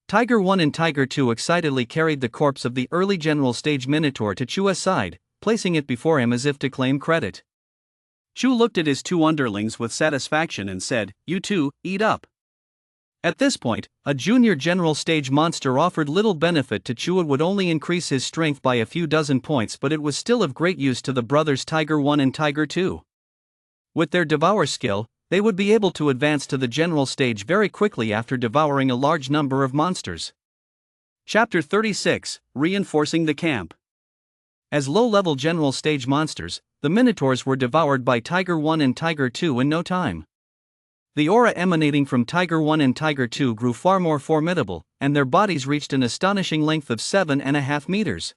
Tiger 1 and Tiger 2 excitedly carried the corpse of the early general stage minotaur to Chu's side, placing it before him as if to claim credit. Chu looked at his 2 underlings with satisfaction and said, "You two, eat up." At this point, a junior general stage monster offered little benefit to Chu. It would only increase his strength by a few dozen points, but it was still of great use to the brothers Tiger 1 and Tiger 2. With their devour skill, they would be able to advance to the general stage very quickly after devouring a large number of monsters. Chapter 36, Reinforcing the Camp. As low-level general stage monsters, the minotaurs were devoured by Tiger 1 and Tiger 2 in no time. The aura emanating from Tiger 1 and Tiger 2 grew far more formidable, and their bodies reached an astonishing length of 7.5 meters.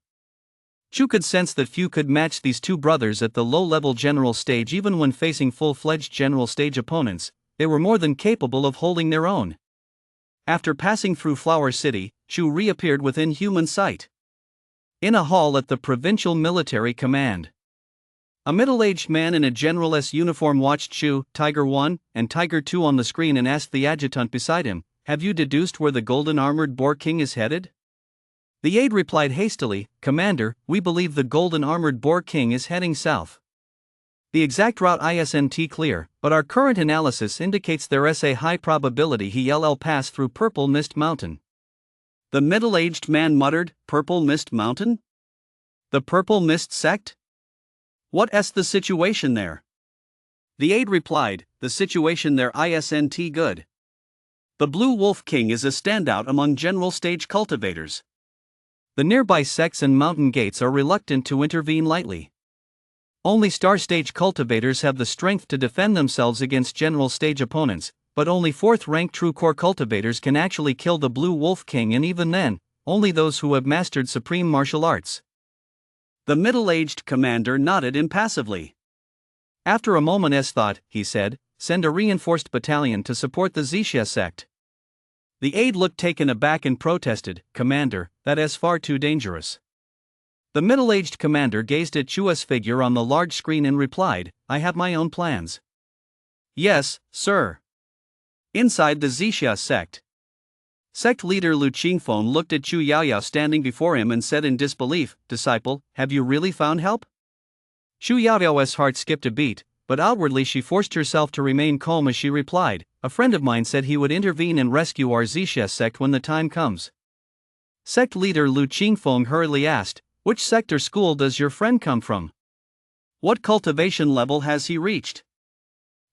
Chu could sense that few could match these 2 brothers at the low-level general stage. Even when facing full-fledged general stage opponents, they were more than capable of holding their own. After passing through Flower City, Chu reappeared within human sight. In a hall at the Provincial Military Command. A middle-aged man in a general's uniform watched Chu, Tiger 1, and Tiger 2 on the screen and asked the adjutant beside him, "Have you deduced where the golden-armored Boar King is headed?" The aide replied hastily, "Commander, we believe the golden armored boar king is heading south. The exact route isn't clear, but our current analysis indicates there's a high probability he'll pass through Purple Mist Mountain." The middle-aged man muttered, "Purple Mist Mountain? The Purple Mist sect? What's the situation there?" The aide replied, "The situation there isn't good. The Blue Wolf King is a standout among general stage cultivators. The nearby sects and mountain gates are reluctant to intervene lightly. Only star stage cultivators have the strength to defend themselves against general stage opponents, but only 4th rank true core cultivators can actually kill the Blue Wolf King, and even then, only those who have mastered supreme martial arts." The middle-aged commander nodded impassively. After a moment's thought, he said, "Send a reinforced battalion to support the Zixia sect." The aide looked taken aback and protested, "Commander, that is far too dangerous." The middle-aged commander gazed at Chua's figure on the large screen and replied, "I have my own plans." "Yes, sir." Inside the Zixia sect. Sect leader Lu Qingfeng looked at Chu Yaoyao standing before him and said in disbelief, "Disciple, have you really found help?" Chu Yaoyao's heart skipped a beat, but outwardly she forced herself to remain calm as she replied, "A friend of mine said he would intervene and rescue our Zixia sect when the time comes." Sect leader Lu Qingfeng hurriedly asked, "Which sect or school does your friend come from? What cultivation level has he reached?"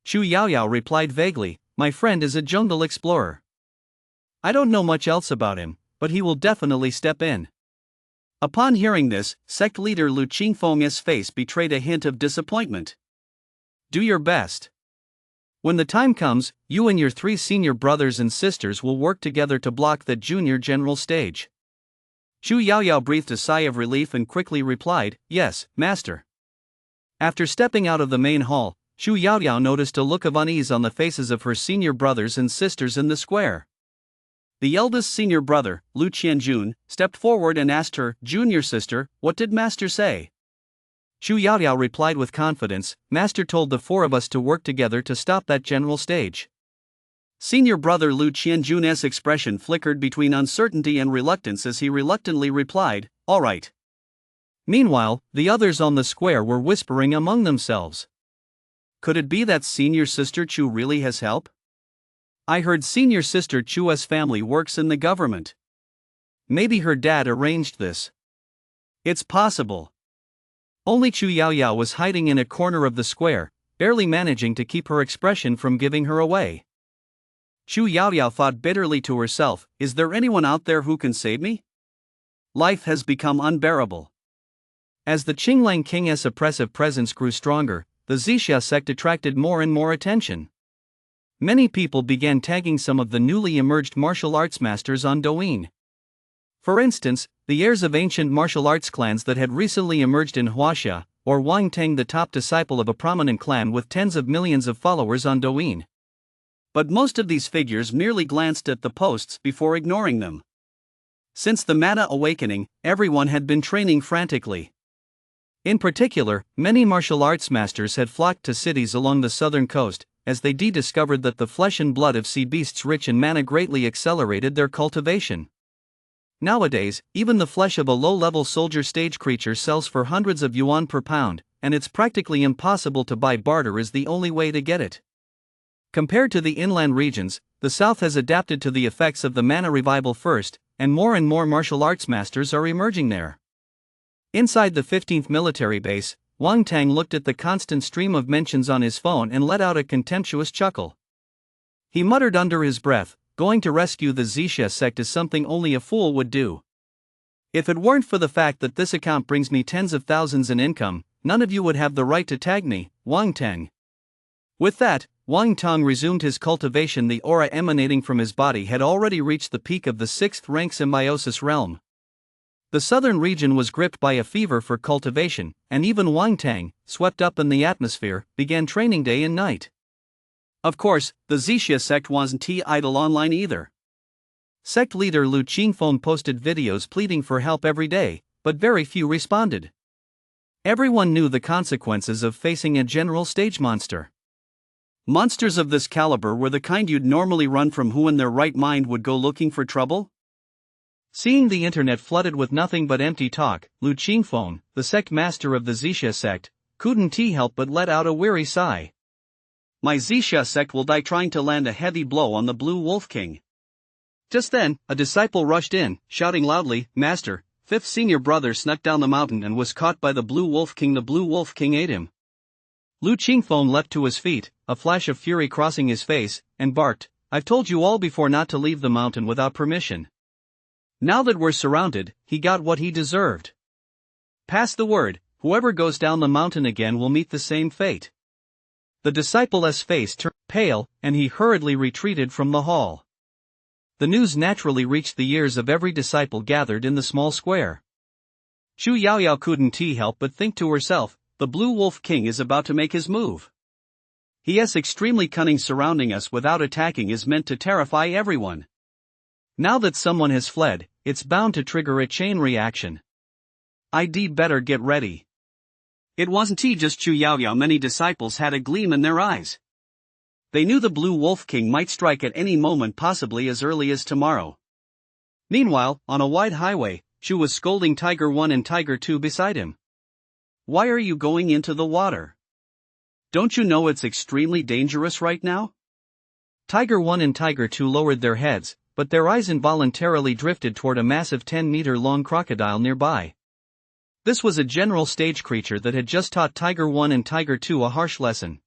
Chu Yaoyao replied vaguely, "My friend is a jungle explorer. I don't know much else about him, but he will definitely step in." Upon hearing this, sect leader Lu Qingfeng's face betrayed a hint of disappointment. "Do your best. When the time comes, you and your 3 senior brothers and sisters will work together to block the junior general stage." Chu Yaoyao breathed a sigh of relief and quickly replied, "Yes, master." After stepping out of the main hall, Chu Yaoyao noticed a look of unease on the faces of her senior brothers and sisters in the square. The eldest senior brother, Lu Qianjun, stepped forward and asked her, "Junior sister, what did master say?" Chu Yaoyao replied with confidence, "Master told the 4 of us to work together to stop that general stage." Senior brother Lu Qianjun's expression flickered between uncertainty and reluctance as he reluctantly replied, "All right." Meanwhile, the others on the square were whispering among themselves. "Could it be that senior sister Chu really has help? I heard senior sister Chua's family works in the government. Maybe her dad arranged this." "It's possible." Only Chu Yaoyao was hiding in a corner of the square, barely managing to keep her expression from giving her away. Chu Yaoyao thought bitterly to herself, "Is there anyone out there who can save me? Life has become unbearable." As the Qinglang King's oppressive presence grew stronger, the Zixia sect attracted more and more attention. Many people began tagging some of the newly emerged martial arts masters on Douyin. For instance, the heirs of ancient martial arts clans that had recently emerged in Huaxia, or Wang Teng, the top disciple of a prominent clan with tens of millions of followers on Douyin. But most of these figures merely glanced at the posts before ignoring them. Since the Mana awakening, everyone had been training frantically. In particular, many martial arts masters had flocked to cities along the southern coast, as they discovered that the flesh and blood of sea beasts rich in mana greatly accelerated their cultivation. Nowadays, even the flesh of a low-level soldier stage creature sells for hundreds of yuan per pound, and it's practically impossible to buy. Barter is the only way to get it. Compared to the inland regions, the south has adapted to the effects of the mana revival first, and more martial arts masters are emerging there. Inside the 15th military base, Wang Tang looked at the constant stream of mentions on his phone and let out a contemptuous chuckle. He muttered under his breath, "Going to rescue the Zixia sect is something only a fool would do. If it weren't for the fact that this account brings me tens of thousands in income, none of you would have the right to tag me, Wang Tang." With that, Wang Tang resumed his cultivation. The aura emanating from his body had already reached the peak of the 6th rank symbiosis realm. The southern region was gripped by a fever for cultivation, and even Wang Tang, swept up in the atmosphere, began training day and night. Of course, the Zixia sect wasn't idle online either. Sect leader Lu Qingfeng posted videos pleading for help every day, but very few responded. Everyone knew the consequences of facing a general stage monster. Monsters of this caliber were the kind you'd normally run from. Who in their right mind would go looking for trouble? Seeing the internet flooded with nothing but empty talk, Lu Qingfeng, the sect master of the Zixia sect, couldn't help but let out a weary sigh. My Zixia sect will die trying to land a heavy blow on the Blue Wolf King. Just then, a disciple rushed in, shouting loudly, Master, fifth senior brother snuck down the mountain and was caught by the Blue Wolf King. The Blue Wolf King ate him. Lu Qingfeng leapt to his feet, a flash of fury crossing his face, and barked, I've told you all before not to leave the mountain without permission. Now that we're surrounded, he got what he deserved. Pass the word, whoever goes down the mountain again will meet the same fate. The disciple's face turned pale, and he hurriedly retreated from the hall. The news naturally reached the ears of every disciple gathered in the small square. Chu Yaoyao couldn't help but think to herself, the Blue Wolf King is about to make his move. He is extremely cunning. Surrounding us without attacking is meant to terrify everyone. Now that someone has fled, it's bound to trigger a chain reaction. I'd better get ready. It wasn't just Chu Yaoyao. Many disciples had a gleam in their eyes. They knew the Blue Wolf King might strike at any moment, possibly as early as tomorrow. Meanwhile, on a wide highway, Chu was scolding Tiger 1 and Tiger 2 beside him. Why are you going into the water? Don't you know it's extremely dangerous right now? Tiger 1 and Tiger 2 lowered their heads, but their eyes involuntarily drifted toward a massive 10-meter-long crocodile nearby. This was a general stage creature that had just taught Tiger 1 and Tiger 2 a harsh lesson.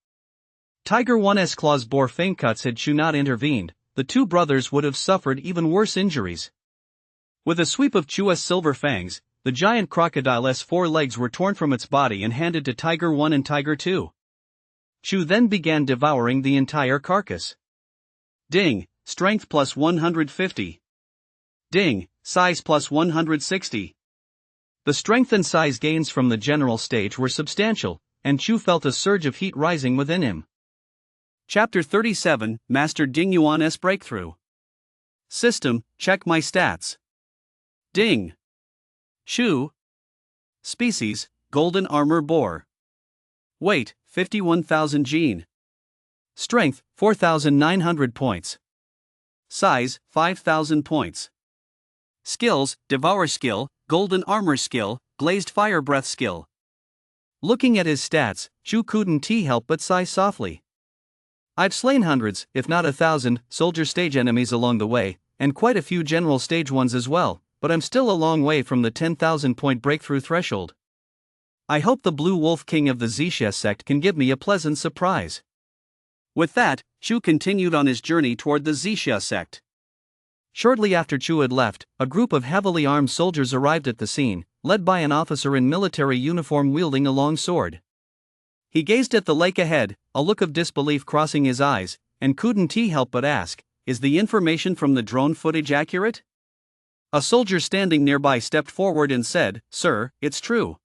Tiger 1's claws bore faint cuts. Had Chu not intervened, the two brothers would have suffered even worse injuries. With a sweep of Chu's silver fangs, the giant crocodile's 4 legs were torn from its body and handed to Tiger 1 and Tiger 2. Chu then began devouring the entire carcass. Ding, strength plus 150. Ding, size plus 160. The strength and size gains from the general stage were substantial, and Chu felt a surge of heat rising within him. Chapter 37, Master Ding Yuan's Breakthrough. System, check my stats. Ding. Chu. Species, Golden Armor Boar. Weight, 51,000 gene. Strength, 4,900 points. Size, 5,000 points. Skills, Devour skill, Golden Armor skill, Glazed Fire Breath skill. Looking at his stats, Chu couldn't help but sigh softly. I've slain hundreds, if not 1,000, soldier stage enemies along the way, and quite a few general stage ones as well, but I'm still a long way from the 10,000 point breakthrough threshold. I hope the Blue Wolf King of the Zixia sect can give me a pleasant surprise. With that, Chu continued on his journey toward the Zixia sect. Shortly after Chu had left, a group of heavily armed soldiers arrived at the scene, led by an officer in military uniform wielding a long sword. He gazed at the lake ahead, a look of disbelief crossing his eyes, and couldn't help but ask, is the information from the drone footage accurate? A soldier standing nearby stepped forward and said, Sir, it's true.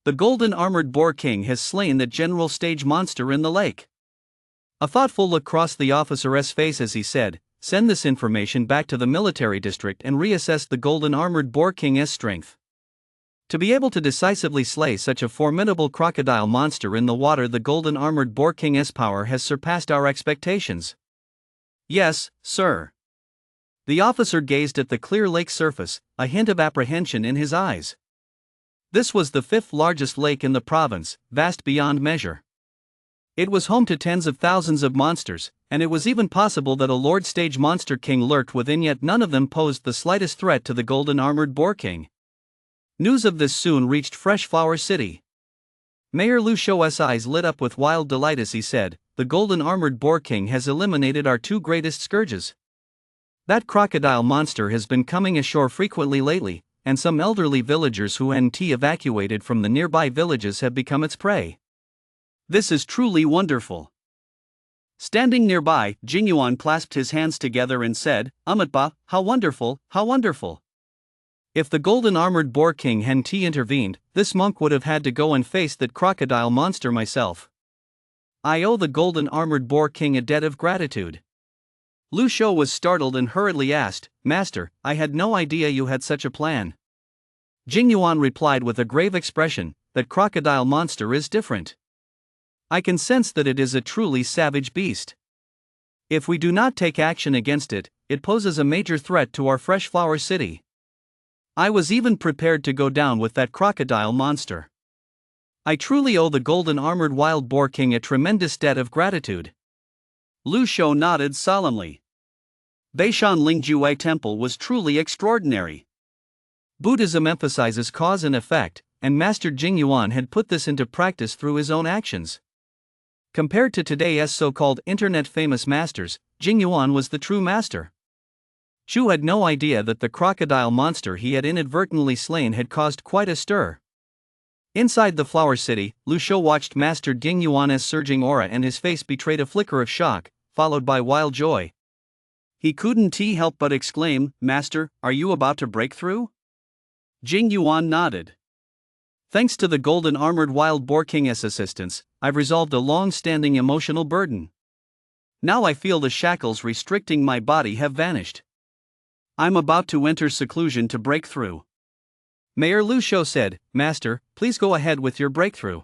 The Golden Armored Boar King has slain that general stage monster in the lake. A thoughtful look crossed the officer's face as he said, send this information back to the military district and reassess the Golden Armored Boar King's strength. To be able to decisively slay such a formidable crocodile monster in the water, the Golden Armored Boar King's power has surpassed our expectations. Yes, sir. The officer gazed at the clear lake surface, a hint of apprehension in his eyes. This was the 5th largest lake in the province, vast beyond measure. It was home to tens of thousands of monsters, and it was even possible that a Lord Stage Monster King lurked within, yet none of them posed the slightest threat to the Golden Armored Boar King. News of this soon reached Fresh Flower City. Mayor Lu Shou's eyes lit up with wild delight as he said, the Golden Armored Boar King has eliminated our 2 greatest scourges. That crocodile monster has been coming ashore frequently lately, and some elderly villagers who hadn't evacuated from the nearby villages have become its prey. This is truly wonderful. Standing nearby, Jingyuan clasped his hands together and said, Amatba, how wonderful, how wonderful. If the Golden Armored Boar King hadn't intervened, this monk would have had to go and face that crocodile monster myself. I owe the Golden Armored Boar King a debt of gratitude. Lu Shou was startled and hurriedly asked, Master, I had no idea you had such a plan. Jingyuan replied with a grave expression, that crocodile monster is different. I can sense that it is a truly savage beast. If we do not take action against it, it poses a major threat to our Fresh Flower City. I was even prepared to go down with that crocodile monster. I truly owe the golden armored wild boar king a tremendous debt of gratitude. Lu Shou nodded solemnly. Beishan Lingjue Temple was truly extraordinary. Buddhism emphasizes cause and effect, and Master Jingyuan had put this into practice through his own actions. Compared to today's so-called internet-famous masters, Jingyuan was the true master. Chu had no idea that the crocodile monster he had inadvertently slain had caused quite a stir. Inside the Flower City, Lu Shou watched Master Jingyuan's surging aura and his face betrayed a flicker of shock, followed by wild joy. He couldn't help but exclaim, "Master, are you about to break through?" Jingyuan nodded. Thanks to the golden armored wild boar king's assistance, I've resolved a long-standing emotional burden. Now I feel the shackles restricting my body have vanished. I'm about to enter seclusion to break through. Mayor Lu Shou said, "Master, please go ahead with your breakthrough.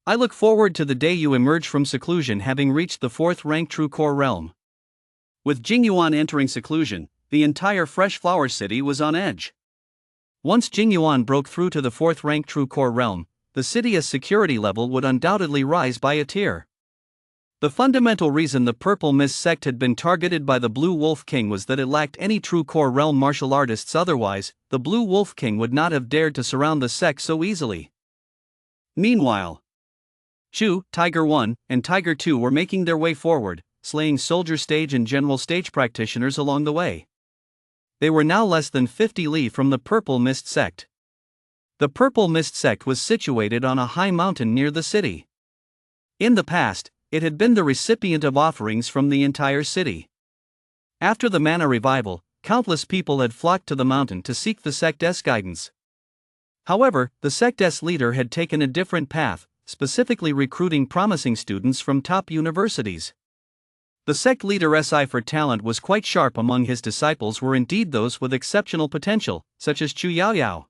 I look forward to the day you emerge from seclusion having reached the 4th rank True Core realm." With Jingyuan entering seclusion, the entire Fresh Flower City was on edge. Once Jingyuan broke through to the 4th rank True Core realm, the city's security level would undoubtedly rise by a tier. The fundamental reason the Purple Mist sect had been targeted by the Blue Wolf King was that it lacked any True Core realm martial artists. Otherwise, the Blue Wolf King would not have dared to surround the sect so easily. Meanwhile, Chu, Tiger 1, and Tiger 2 were making their way forward, slaying soldier stage and general stage practitioners along the way. They were now less than 50 li from the Purple Mist sect. The Purple Mist sect was situated on a high mountain near the city. In the past, it had been the recipient of offerings from the entire city. After the mana revival, countless people had flocked to the mountain to seek the sect's guidance. However, the sect's leader had taken a different path, specifically recruiting promising students from top universities. The sect leader's eye for talent was quite sharp. Among his disciples were indeed those with exceptional potential, such as Chu Yaoyao.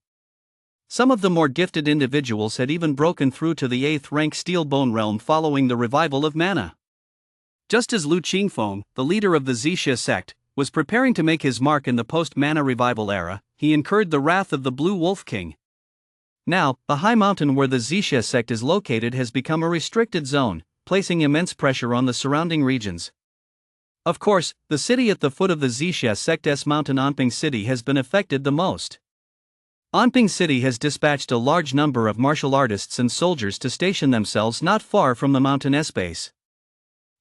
Some of the more gifted individuals had even broken through to the 8th rank Steel Bone realm following the revival of mana. Just as Lu Qingfeng, the leader of the Zixia sect, was preparing to make his mark in the post-mana revival era, he incurred the wrath of the Blue Wolf King. Now, the high mountain where the Zixia sect is located has become a restricted zone, placing immense pressure on the surrounding regions. Of course, the city at the foot of the Zixia sect's mountain, Anping City, has been affected the most. Anping City has dispatched a large number of martial artists and soldiers to station themselves not far from the mountain's base.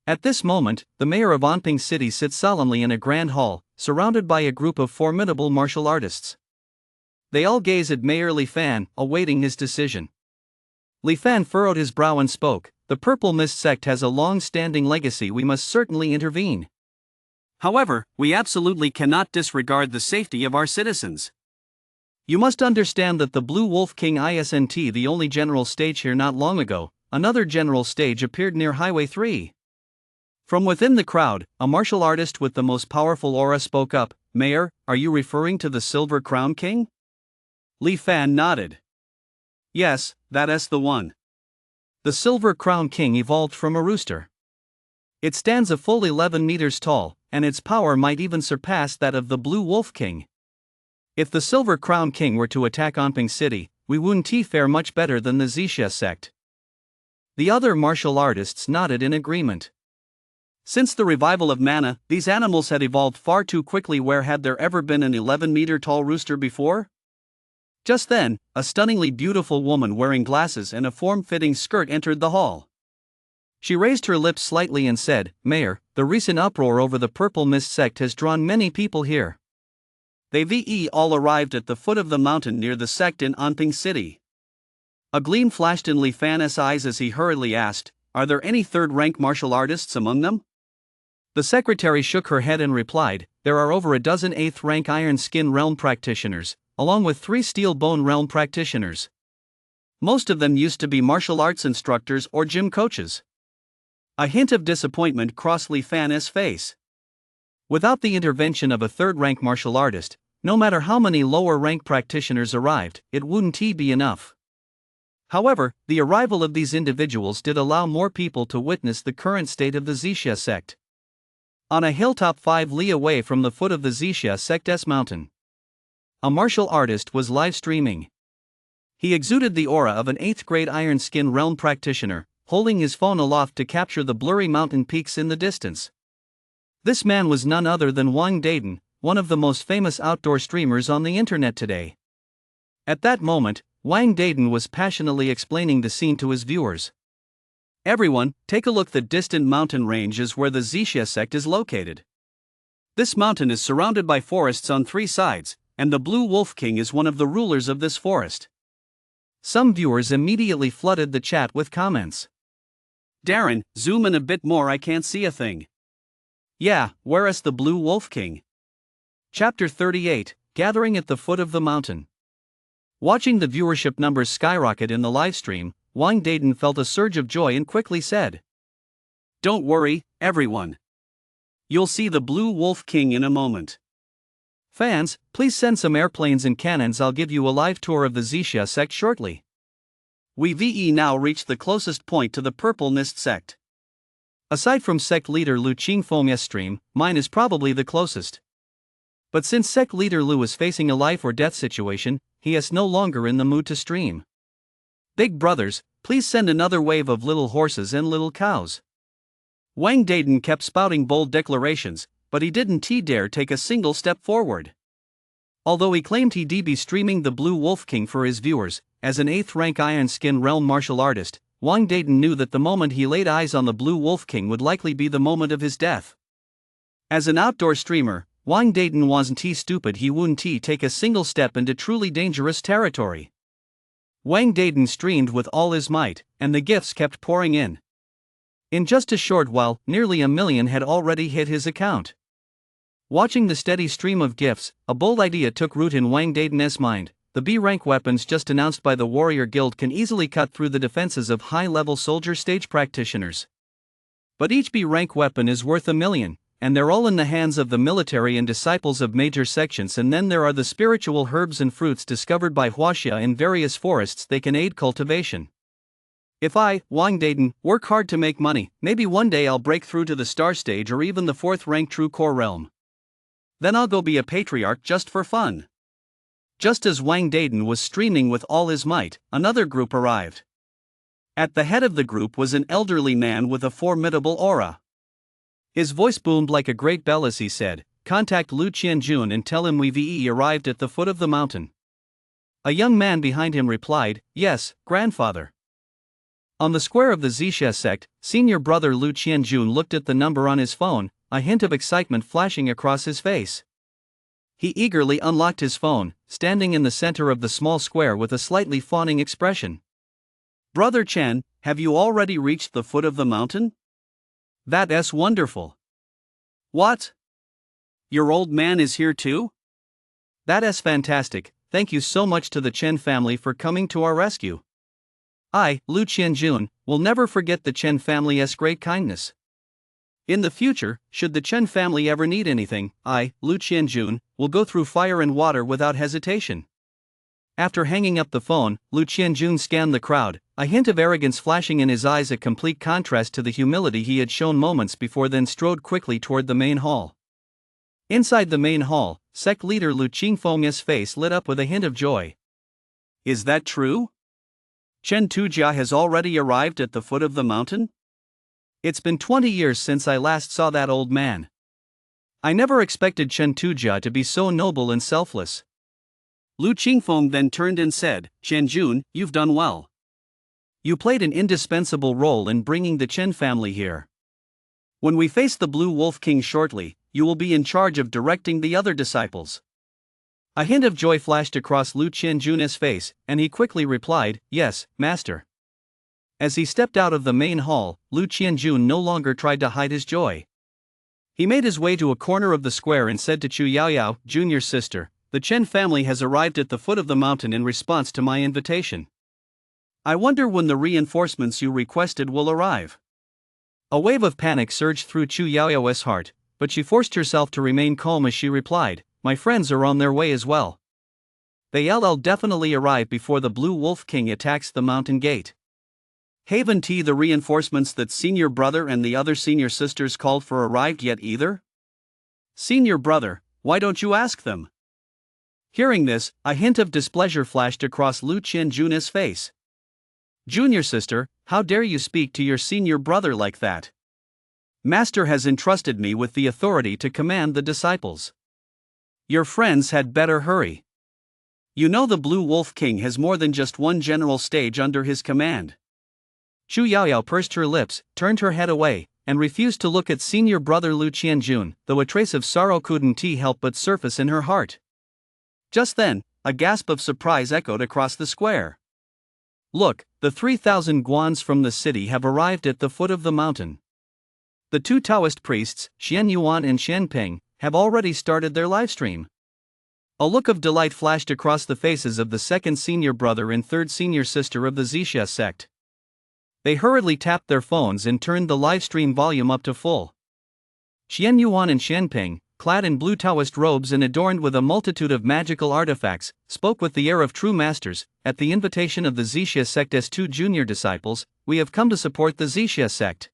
At this moment, the mayor of Anping City sits solemnly in a grand hall, surrounded by a group of formidable martial artists. They all gaze at Mayor Li Fan, awaiting his decision. Li Fan furrowed his brow and spoke, "The Purple Mist sect has a long-standing legacy. We must certainly intervene. However, we absolutely cannot disregard the safety of our citizens. You must understand that the Blue Wolf King isn't the only general stage here. Not long ago, another general stage appeared near Highway 3. From within the crowd, a martial artist with the most powerful aura spoke up, "Mayor, are you referring to the Silver Crown King?" Li Fan nodded. "Yes, that's the one. The Silver Crown King evolved from a rooster. It stands a full 11 meters tall, and its power might even surpass that of the Blue Wolf King. If the Silver Crown King were to attack Anping City, we wouldn't fare much better than the Zixia sect." The other martial artists nodded in agreement. Since the revival of mana, these animals had evolved far too quickly. Where had there ever been an 11-meter-tall rooster before? Just then, a stunningly beautiful woman wearing glasses and a form-fitting skirt entered the hall. She raised her lips slightly and said, "Mayor, the recent uproar over the Purple Mist sect has drawn many people here. They've all arrived at the foot of the mountain near the sect in Anping City." A gleam flashed in Li Fan's eyes as he hurriedly asked, "Are there any third-rank martial artists among them?" The secretary shook her head and replied, "There are over a dozen 8th-rank Iron Skin realm practitioners, along with 3 Steel Bone realm practitioners. Most of them used to be martial arts instructors or gym coaches." A hint of disappointment crossed Li Fan's face. Without the intervention of a third-rank martial artist, no matter how many lower-rank practitioners arrived, it wouldn't be enough. However, the arrival of these individuals did allow more people to witness the current state of the Zixia sect. On a hilltop 5 li away from the foot of the Zixia sect's mountain, a martial artist, was live streaming. He exuded the aura of an 8th grade Iron Skin realm practitioner, holding his phone aloft to capture the blurry mountain peaks in the distance. This man was none other than Wang Dayton, one of the most famous outdoor streamers on the internet today. At that moment, Wang Dayton was passionately explaining the scene to his viewers. Everyone, take a look. The distant mountain range is where the Xixia sect is located. This mountain is surrounded by forests on 3 sides, and the Blue Wolf King is one of the rulers of this forest. Some viewers immediately flooded the chat with comments. Darren, zoom in a bit more, I can't see a thing. Yeah, where's the Blue Wolf King? Chapter 38, Gathering at the Foot of the Mountain. Watching the viewership numbers skyrocket in the livestream, Wang Dayton felt a surge of joy and quickly said, "Don't worry, everyone. You'll see the Blue Wolf King in a moment. Fans, please send some airplanes and cannons. I'll give you a live tour of the Xixia sect shortly." We've now reached the closest point to the Purple Mist sect. Aside from sect leader Lu Qingfeng's stream, mine is probably the closest. But since sect leader Lu is facing a life or death situation, he is no longer in the mood to stream. Big brothers, please send another wave of little horses and little cows. Wang Dayton kept spouting bold declarations, but he didn't dare take a single step forward. Although he claimed he'd be streaming the Blue Wolf King for his viewers, as an 8th rank Iron Skin realm martial artist, Wang Dayton knew that the moment he laid eyes on the Blue Wolf King would likely be the moment of his death. As an outdoor streamer, Wang Dayton wasn't stupid. He wouldn't take a single step into truly dangerous territory. Wang Dayton streamed with all his might, and the gifts kept pouring in. In just a short while, nearly 1 million had already hit his account. Watching the steady stream of gifts, a bold idea took root in Wang Dayton's mind. The B-rank weapons just announced by the Warrior Guild can easily cut through the defenses of high-level soldier stage practitioners. But each B-rank weapon is worth 1 million, and they're all in the hands of the military and disciples of major sections. And then there are the spiritual herbs and fruits discovered by Huaxia in various forests. They can aid cultivation. If I, Wang Dayton, work hard to make money, maybe one day I'll break through to the star stage or even the 4th rank true core realm. Then I'll go be a patriarch just for fun. Just as Wang Dayton was streaming with all his might, another group arrived. At the head of the group was an elderly man with a formidable aura. His voice boomed like a great bell as he said, "Contact Lu Qianjun and tell him we've arrived at the foot of the mountain." A young man behind him replied, "Yes, grandfather." On the square of the Xixia sect, senior brother Lu Qianjun looked at the number on his phone, a hint of excitement flashing across his face. He eagerly unlocked his phone, standing in the center of the small square with a slightly fawning expression. "Brother Chen, have you already reached the foot of the mountain? That's wonderful. What? Your old man is here too? That's fantastic. Thank you so much to the Chen family for coming to our rescue. I, Lu Qianjun, will never forget the Chen family's great kindness. In the future, should the Chen family ever need anything, I, Lu Qianjun, will go through fire and water without hesitation." After hanging up the phone, Lu Qianjun scanned the crowd, a hint of arrogance flashing in his eyes, a complete contrast to the humility he had shown moments before, then strode quickly toward the main hall. Inside the main hall, sect leader Lu Qingfeng's face lit up with a hint of joy. "Is that true? Chen Tujia has already arrived at the foot of the mountain? It's been 20 years since I last saw that old man. I never expected Chen Tujia to be so noble and selfless." Lu Qingfeng then turned and said, "Qianjun, you've done well. You played an indispensable role in bringing the Chen family here. When we face the Blue Wolf King shortly, you will be in charge of directing the other disciples." A hint of joy flashed across Lu Qianjun's face, and he quickly replied, "Yes, master." As he stepped out of the main hall, Lu Qianjun no longer tried to hide his joy. He made his way to a corner of the square and said to Chu Yaoyao, "Junior sister, the Chen family has arrived at the foot of the mountain in response to my invitation. I wonder when the reinforcements you requested will arrive." A wave of panic surged through Chu Yaoyao's heart, but she forced herself to remain calm as she replied, "My friends are on their way as well. They'll definitely arrive before the Blue Wolf King attacks the mountain gate. Haven't the reinforcements that senior brother and the other senior sisters called for arrived yet either? Senior brother, why don't you ask them?" Hearing this, a hint of displeasure flashed across Lu Qianjun's face. "Junior sister, how dare you speak to your senior brother like that? Master has entrusted me with the authority to command the disciples. Your friends had better hurry. You know the Blue Wolf King has more than just one general stage under his command." Chu Yaoyao pursed her lips, turned her head away, and refused to look at senior brother Lu Qianjun, though a trace of sorrow couldn't help but surface in her heart. Just then, a gasp of surprise echoed across the square. "Look, the 3,000 guans from the city have arrived at the foot of the mountain. The two Taoist priests, Xian Yuan and Xian Ping, have already started their livestream." A look of delight flashed across the faces of the second senior brother and third senior sister of the Zixia sect. They hurriedly tapped their phones and turned the livestream volume up to full. Xian Yuan and Xian Ping, clad in blue Taoist robes and adorned with a multitude of magical artifacts, spoke with the air of true masters. "At the invitation of the Zixia sect's two junior disciples, we have come to support the Zixia sect.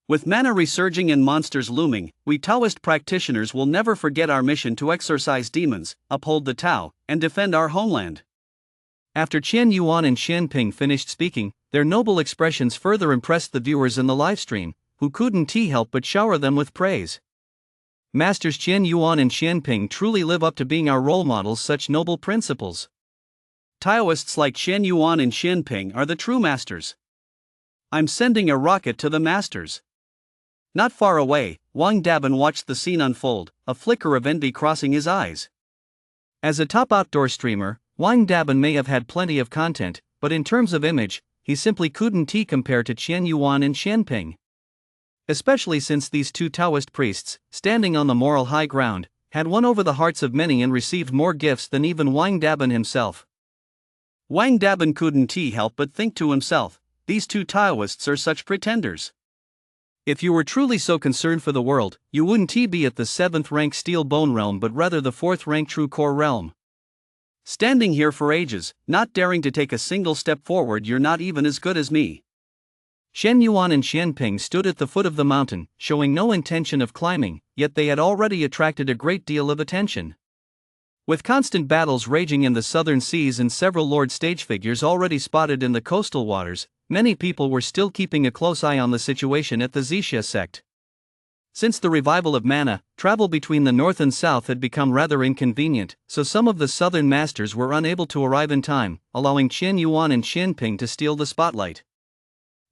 With mana resurging and monsters looming, we Taoist practitioners will never forget our mission to exorcise demons, uphold the Tao, and defend our homeland." After Qian Yuan and Xian Ping finished speaking, their noble expressions further impressed the viewers in the livestream, who couldn't help but shower them with praise. "Masters Qian Yuan and Xian Ping truly live up to being our role models, such noble principles. Taoists like Xian Yuan and Xian Ping are the true masters. I'm sending a rocket to the masters." Not far away, Wang Dabin watched the scene unfold, a flicker of envy crossing his eyes. As a top outdoor streamer, Wang Dabin may have had plenty of content, but in terms of image, he simply couldn't compare to Qian Yuan and Xian Ping. Especially since these two Taoist priests, standing on the moral high ground, had won over the hearts of many and received more gifts than even Wang Dabin himself. Wang Dabin couldn't help but think to himself, these two Taoists are such pretenders. If you were truly so concerned for the world, you wouldn't be at the 7th rank Steel Bone realm but rather the 4th rank True Core realm. Standing here for ages, not daring to take a single step forward, you're not even as good as me. Xian Yuan and Xian Ping stood at the foot of the mountain, showing no intention of climbing, yet they had already attracted a great deal of attention. With constant battles raging in the southern seas and several lord stage figures already spotted in the coastal waters, many people were still keeping a close eye on the situation at the Zixia sect. Since the revival of mana, travel between the north and south had become rather inconvenient, so some of the southern masters were unable to arrive in time, allowing Qian Yuan and Xian Ping to steal the spotlight.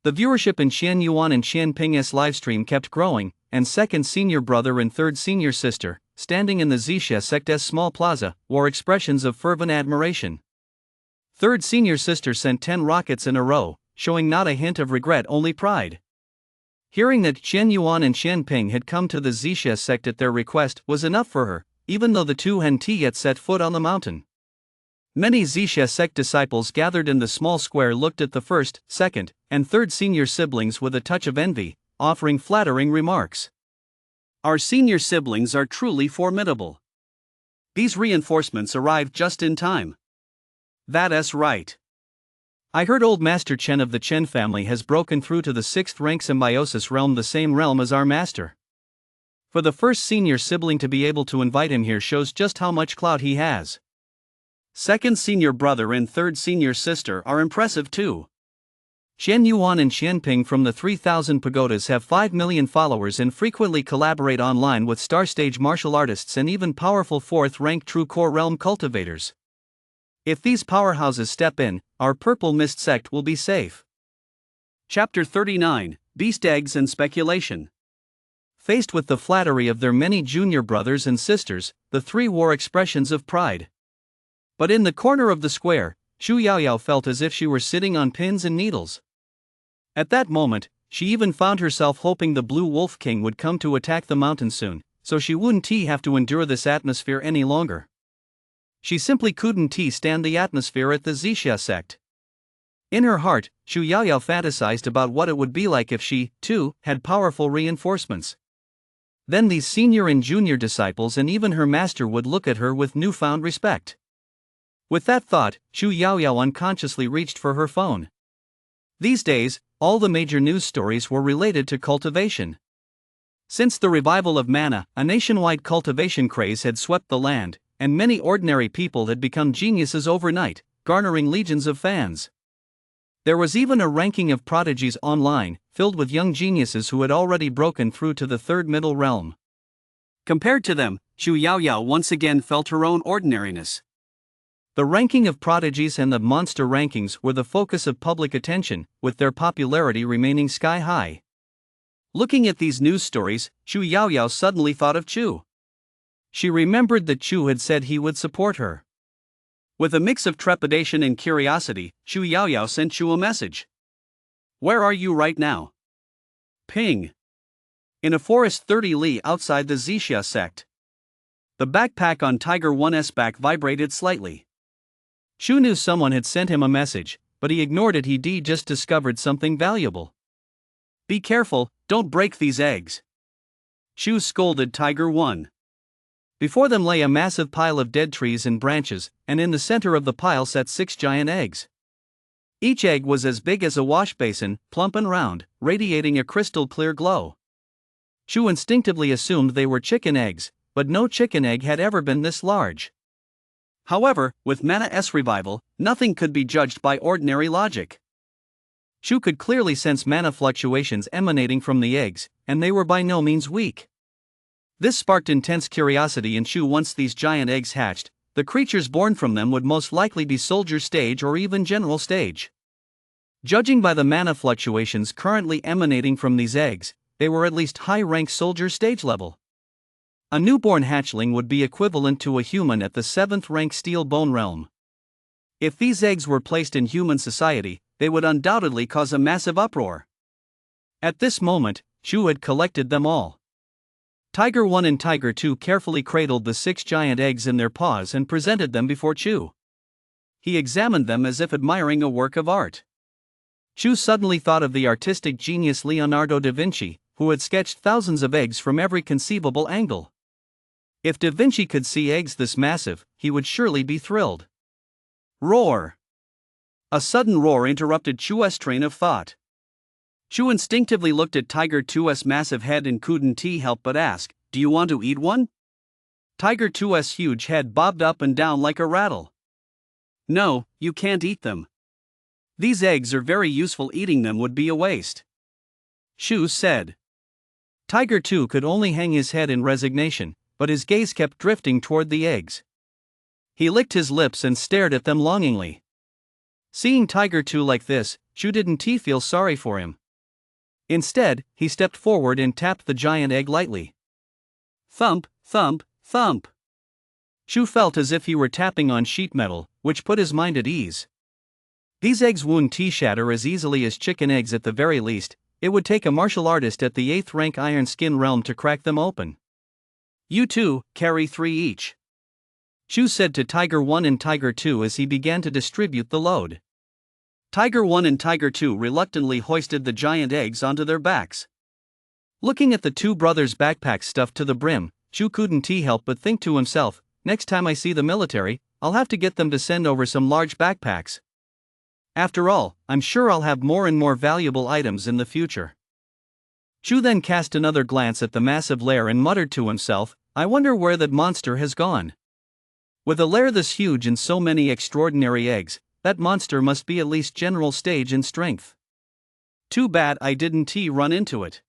The viewership in Xian Yuan and Xian Ping's livestream kept growing, and second senior brother and third senior sister, standing in the Zixia sect's small plaza, wore expressions of fervent admiration. Third senior sister sent 10 rockets in a row, showing not a hint of regret, only pride. Hearing that Qian Yuan and Xian Ping had come to the Zixia sect at their request was enough for her, even though the two hadn't yet set foot on the mountain. Many Zixia sect disciples gathered in the small square looked at the first, second, and third senior siblings with a touch of envy, offering flattering remarks. "Our senior siblings are truly formidable. These reinforcements arrived just in time. That's right. I heard old Master Chen of the Chen family has broken through to the 6th rank symbiosis realm, the same realm as our master. For the first senior sibling to be able to invite him here shows just how much clout he has. Second senior brother and third senior sister are impressive too. Xian Yuan and Xian Ping from the 3,000 pagodas have 5 million followers and frequently collaborate online with star stage martial artists and even powerful 4th rank True Core realm cultivators. If these powerhouses step in, our Purple Mist sect will be safe." Chapter 39, Beast Eggs and Speculation. Faced with the flattery of their many junior brothers and sisters, the three wore expressions of pride. But in the corner of the square, Chu Yaoyao felt as if she were sitting on pins and needles. At that moment, she even found herself hoping the Blue Wolf King would come to attack the mountain soon, so she wouldn't have to endure this atmosphere any longer. She simply couldn't stand the atmosphere at the Zixia sect. In her heart, Chu Yaoyao fantasized about what it would be like if she, too, had powerful reinforcements. Then these senior and junior disciples and even her master would look at her with newfound respect. With that thought, Chu Yaoyao unconsciously reached for her phone. These days, all the major news stories were related to cultivation. Since the revival of mana, a nationwide cultivation craze had swept the land, and many ordinary people had become geniuses overnight, garnering legions of fans. There was even a ranking of prodigies online, filled with young geniuses who had already broken through to the third middle realm. Compared to them, Chu Yaoyao once again felt her own ordinariness. The ranking of prodigies and the monster rankings were the focus of public attention, with their popularity remaining sky high. Looking at these news stories, Chu Yaoyao suddenly thought of Chu. She remembered that Chu had said he would support her. With a mix of trepidation and curiosity, Chu Yaoyao sent Chu a message. "Where are you right now?" Ping. In a forest 30 li outside the Zixia sect. The backpack on Tiger 1's back vibrated slightly. Chu knew someone had sent him a message, but he ignored it. He'd just discovered something valuable. "Be careful, don't break these eggs," Chu scolded Tiger 1. Before them lay a massive pile of dead trees and branches, and in the center of the pile sat 6 giant eggs. Each egg was as big as a wash basin, plump and round, radiating a crystal clear glow. Chu instinctively assumed they were chicken eggs, but no chicken egg had ever been this large. However, with Mana's revival, nothing could be judged by ordinary logic. Chu could clearly sense mana fluctuations emanating from the eggs, and they were by no means weak. This sparked intense curiosity in Chu. Once these giant eggs hatched, the creatures born from them would most likely be soldier stage or even general stage. Judging by the mana fluctuations currently emanating from these eggs, they were at least high-rank soldier stage level. A newborn hatchling would be equivalent to a human at the 7th rank steel bone realm. If these eggs were placed in human society, they would undoubtedly cause a massive uproar. At this moment, Chu had collected them all. Tiger 1 and Tiger 2 carefully cradled the 6 giant eggs in their paws and presented them before Chu. He examined them as if admiring a work of art. Chu suddenly thought of the artistic genius Leonardo da Vinci, who had sketched thousands of eggs from every conceivable angle. If da Vinci could see eggs this massive, he would surely be thrilled. Roar! A sudden roar interrupted Chu's train of thought. Chu instinctively looked at Tiger 2's massive head and couldn't help but ask, "Do you want to eat one?" Tiger 2's huge head bobbed up and down like a rattle. "No, you can't eat them. These eggs are very useful. Eating them would be a waste," Chu said. Tiger 2 could only hang his head in resignation, but his gaze kept drifting toward the eggs. He licked his lips and stared at them longingly. Seeing Tiger 2 like this, Chu didn't feel sorry for him. Instead, he stepped forward and tapped the giant egg lightly. Thump, thump, thump. Chu felt as if he were tapping on sheet metal, which put his mind at ease. These eggs wouldn't shatter as easily as chicken eggs. At the very least, it would take a martial artist at the 8th rank Iron Skin realm to crack them open. "You two, carry 3 each," Chu said to Tiger 1 and Tiger 2 as he began to distribute the load. Tiger 1 and Tiger 2 reluctantly hoisted the giant eggs onto their backs. Looking at the two brothers' backpacks stuffed to the brim, Chu couldn't help but think to himself, "Next time I see the military, I'll have to get them to send over some large backpacks. After all, I'm sure I'll have more and more valuable items in the future." Chu then cast another glance at the massive lair and muttered to himself, "I wonder where that monster has gone. With a lair this huge and so many extraordinary eggs, that monster must be at least general stage in strength. Too bad I didn't run into it.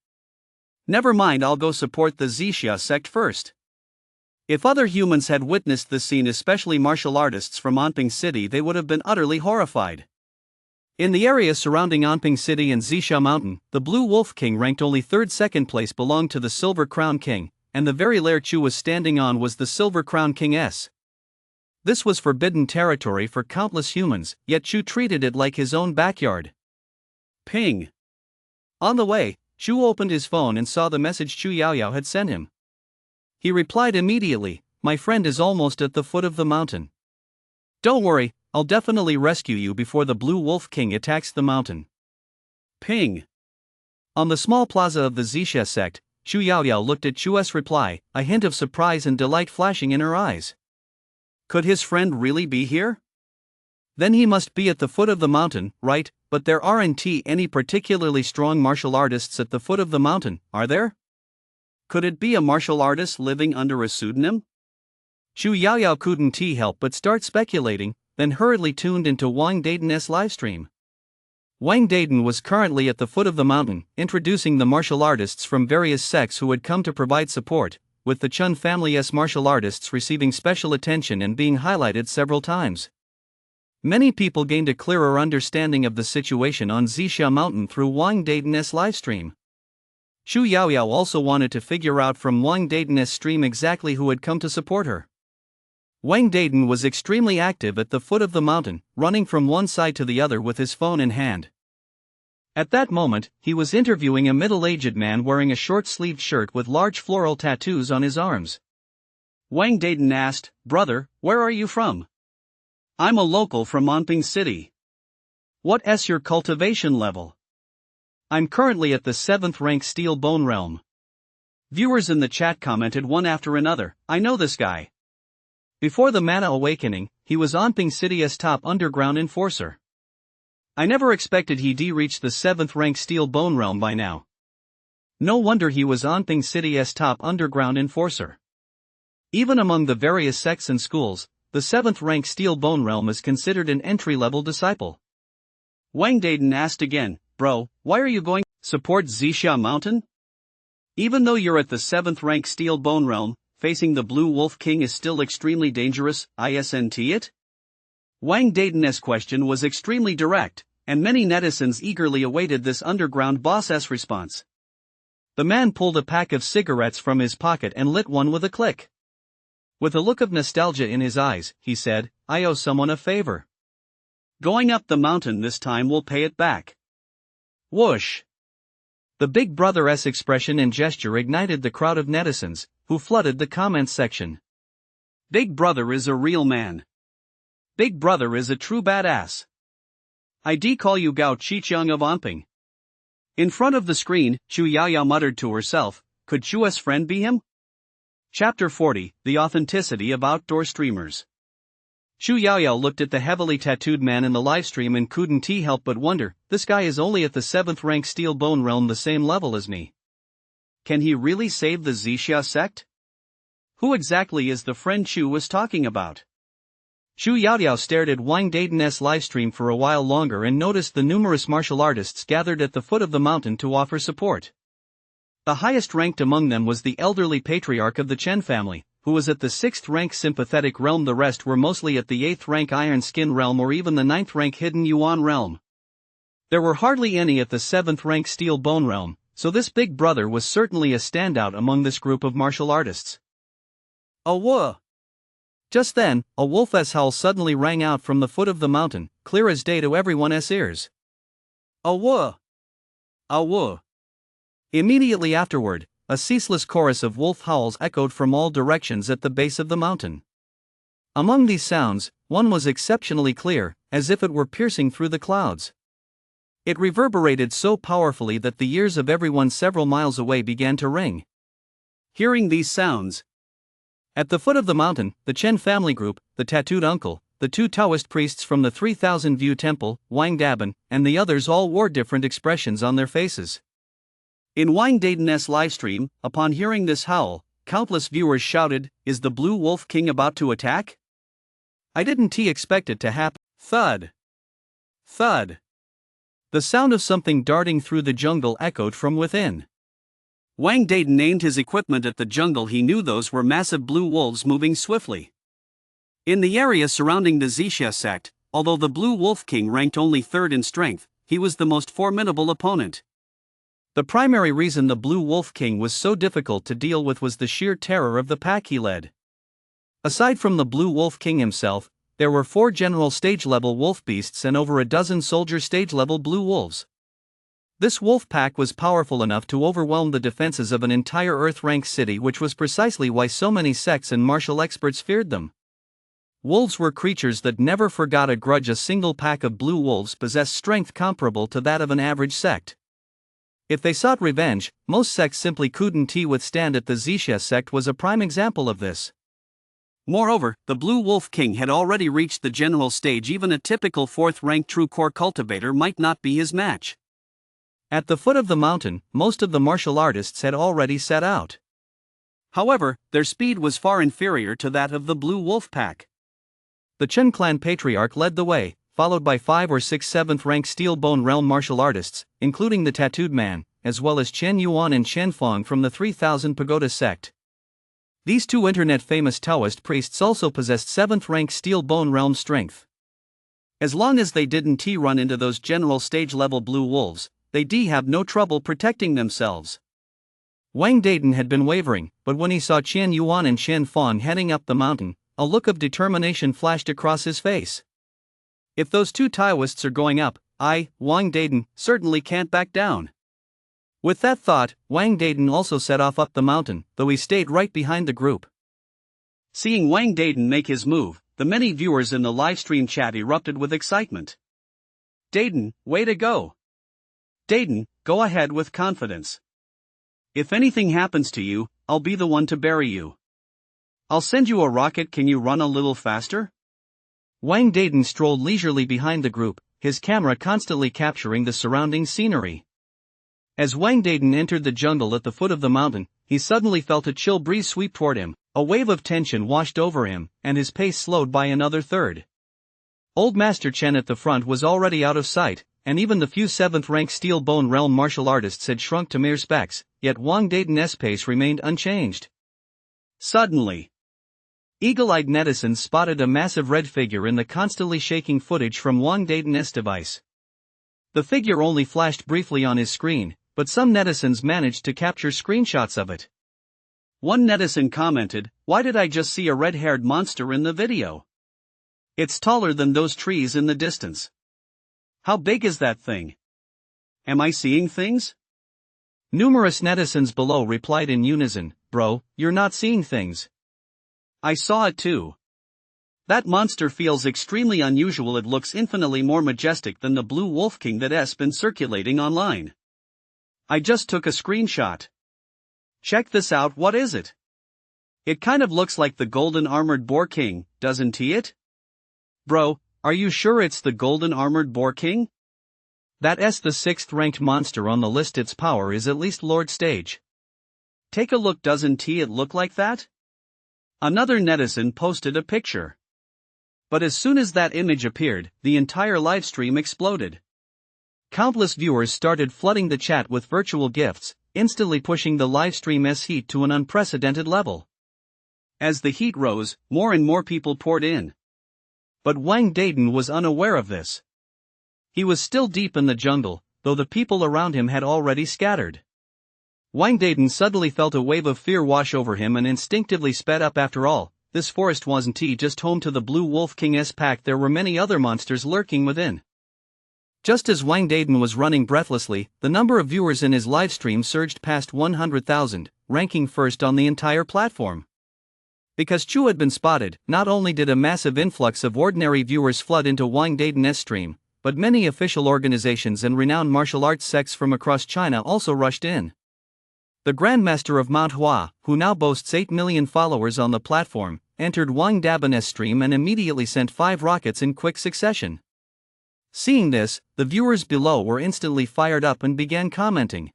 Never mind, I'll go support the Zixia sect first." If other humans had witnessed this scene, especially martial artists from Anping City, they would have been utterly horrified. In the area surrounding Anping City and Zixia Mountain, the Blue Wolf King ranked only 3rd. Second place belonged to the Silver Crown King, and the very lair Chu was standing on was the Silver Crown King's. This was forbidden territory for countless humans, yet Chu treated it like his own backyard. Ping. On the way, Chu opened his phone and saw the message Chu Yaoyao had sent him. He replied immediately, "My friend is almost at the foot of the mountain. Don't worry, I'll definitely rescue you before the Blue Wolf King attacks the mountain." Ping. On the small plaza of the Zixia sect, Chu Yaoyao looked at Chu's reply, a hint of surprise and delight flashing in her eyes. Could his friend really be here? Then he must be at the foot of the mountain, right? But there aren't any particularly strong martial artists at the foot of the mountain, are there? Could it be a martial artist living under a pseudonym? Chu Yaoyao couldn't help but start speculating, then hurriedly tuned into Wang Dayton's livestream. Wang Dayton was currently at the foot of the mountain, introducing the martial artists from various sects who had come to provide support, with the Chun family's martial artists receiving special attention and being highlighted several times. Many people gained a clearer understanding of the situation on Zixia Mountain through Wang Dayton's livestream. Chu Yaoyao also wanted to figure out from Wang Dayton's stream exactly who had come to support her. Wang Dayton was extremely active at the foot of the mountain, running from one side to the other with his phone in hand. At that moment, he was interviewing a middle-aged man wearing a short-sleeved shirt with large floral tattoos on his arms. Wang Dayton asked, "Brother, where are you from?" "I'm a local from Anping City." "What's your cultivation level?" "I'm currently at the 7th rank Steel Bone Realm." Viewers in the chat commented one after another, "I know this guy. Before the Mana Awakening, he was Anping City's top underground enforcer. I never expected he'd reach the 7th rank Steel Bone Realm by now. No wonder he was Anping City's top underground enforcer. Even among the various sects and schools, the 7th rank Steel Bone Realm is considered an entry-level disciple." Wang Dayton asked again, "Bro, why are you going to support Zixia Mountain? Even though you're at the 7th rank Steel Bone Realm, facing the Blue Wolf King is still extremely dangerous, isn't it?" Wang Dayton's question was extremely direct, and many netizens eagerly awaited this underground boss's response. The man pulled a pack of cigarettes from his pocket and lit one with a click. With a look of nostalgia in his eyes, he said, "I owe someone a favor. Going up the mountain this time will pay it back." Whoosh! The Big Brother's expression and gesture ignited the crowd of netizens, who flooded the comments section. Big Brother is a real man. Big Brother is a true badass. I call you Gao Chicheng of Anping. In front of the screen, Chu Yaoyao muttered to herself, "Could Chu's friend be him?" Chapter 40, The Authenticity of Outdoor Streamers. Chu Yaoyao looked at the heavily tattooed man in the livestream and couldn't help but wonder, this guy is only at the 7th rank Steel Bone Realm, the same level as me. Can he really save the Zixia sect? Who exactly is the friend Chu was talking about? Chu Yaoyao stared at Wang Dayton's livestream for a while longer and noticed the numerous martial artists gathered at the foot of the mountain to offer support. The highest ranked among them was the elderly patriarch of the Chen family, who was at the 6th rank Sympathetic Realm. The rest were mostly at the 8th rank Iron Skin Realm or even the 9th rank Hidden Yuan Realm. There were hardly any at the 7th rank Steel Bone Realm, so this Big Brother was certainly a standout among this group of martial artists. Whoa! Just then, a wolf's howl suddenly rang out from the foot of the mountain, clear as day to everyone's ears. Whoa! Whoa! Immediately afterward, a ceaseless chorus of wolf howls echoed from all directions at the base of the mountain. Among these sounds, one was exceptionally clear, as if it were piercing through the clouds. It reverberated so powerfully that the ears of everyone several miles away began to ring. Hearing these sounds, at the foot of the mountain, the Chen family group, the tattooed uncle, the two Taoist priests from the 3000 View Temple, Wang Daban, and the others all wore different expressions on their faces. In Wang Dayton's livestream, upon hearing this howl, countless viewers shouted, "Is the Blue Wolf King about to attack? I didn't expect it to happen." Thud! Thud! The sound of something darting through the jungle echoed from within. Wang Dayton aimed his equipment at the jungle. He knew those were massive blue wolves moving swiftly. In the area surrounding the Zixia sect, although the Blue Wolf King ranked only 3rd in strength, he was the most formidable opponent. The primary reason the Blue Wolf King was so difficult to deal with was the sheer terror of the pack he led. Aside from the Blue Wolf King himself, there were 4 general stage-level wolf beasts and over a dozen soldier stage-level blue wolves. This wolf pack was powerful enough to overwhelm the defenses of an entire Earth-rank city, which was precisely why so many sects and martial experts feared them. Wolves were creatures that never forgot a grudge. A single pack of blue wolves possessed strength comparable to that of an average sect. If they sought revenge, most sects simply couldn't withstand it. The Zixia sect was a prime example of this. Moreover, the Blue Wolf King had already reached the general stage. Even a typical 4th-rank true core cultivator might not be his match. At the foot of the mountain, most of the martial artists had already set out. However, their speed was far inferior to that of the Blue Wolf Pack. The Chen clan patriarch led the way, followed by 5 or 6 7th-rank Steel Bone Realm martial artists, including the Tattooed Man, as well as Chen Yuan and Chen Feng from the 3000 Pagoda sect. These two internet-famous Taoist priests also possessed 7th-rank Steel Bone Realm strength. As long as they didn't run into those general stage-level blue wolves, they'd have no trouble protecting themselves. Wang Dayton had been wavering, but when he saw Chen Yuan and Chen Feng heading up the mountain, a look of determination flashed across his face. If those two Taoists are going up, I, Wang Dayton, certainly can't back down. With that thought, Wang Dayton also set off up the mountain, though he stayed right behind the group. Seeing Wang Dayton make his move, the many viewers in the livestream chat erupted with excitement. Dayton, way to go! Dayton, go ahead with confidence. If anything happens to you, I'll be the one to bury you. I'll send you a rocket. Can you run a little faster? Wang Dayton strolled leisurely behind the group, his camera constantly capturing the surrounding scenery. As Wang Dayton entered the jungle at the foot of the mountain, he suddenly felt a chill breeze sweep toward him, a wave of tension washed over him, and his pace slowed by another third. Old Master Chen at the front was already out of sight, and even the few 7th-rank Steel Bone Realm martial artists had shrunk to mere specks, yet Wang Dayton's pace remained unchanged. Suddenly, eagle-eyed netizens spotted a massive red figure in the constantly shaking footage from Wang Dayton's device. The figure only flashed briefly on his screen, but some netizens managed to capture screenshots of it. One netizen commented, "Why did I just see a red-haired monster in the video? It's taller than those trees in the distance. How big is that thing? Am I seeing things?" Numerous netizens below replied in unison, "Bro, you're not seeing things. I saw it too. That monster feels extremely unusual. It looks infinitely more majestic than the Blue Wolf King that's been circulating online. I just took a screenshot. Check this out. What is it? It kind of looks like the golden armored boar king, doesn't it? Bro, are you sure it's the golden armored boar king? That's the 6th-ranked monster on the list. Its power is at least Lord Stage. Take a look. Doesn't it look like that?" Another netizen posted a picture. But as soon as that image appeared, the entire livestream exploded. Countless viewers started flooding the chat with virtual gifts, instantly pushing the livestream's heat to an unprecedented level. As the heat rose, more and more people poured in. But Wang Dayton was unaware of this. He was still deep in the jungle, though the people around him had already scattered. Wang Dayton suddenly felt a wave of fear wash over him and instinctively sped up. After all, this forest wasn't just home to the Blue Wolf King's pack. There were many other monsters lurking within. Just as Wang Dayton was running breathlessly, the number of viewers in his livestream surged past 100,000, ranking first on the entire platform. Because Chu had been spotted, not only did a massive influx of ordinary viewers flood into Wang Dayton's stream, but many official organizations and renowned martial arts sects from across China also rushed in. The Grandmaster of Mount Hua, who now boasts 8 million followers on the platform, entered Wang Dayton's stream and immediately sent 5 rockets in quick succession. Seeing this, the viewers below were instantly fired up and began commenting.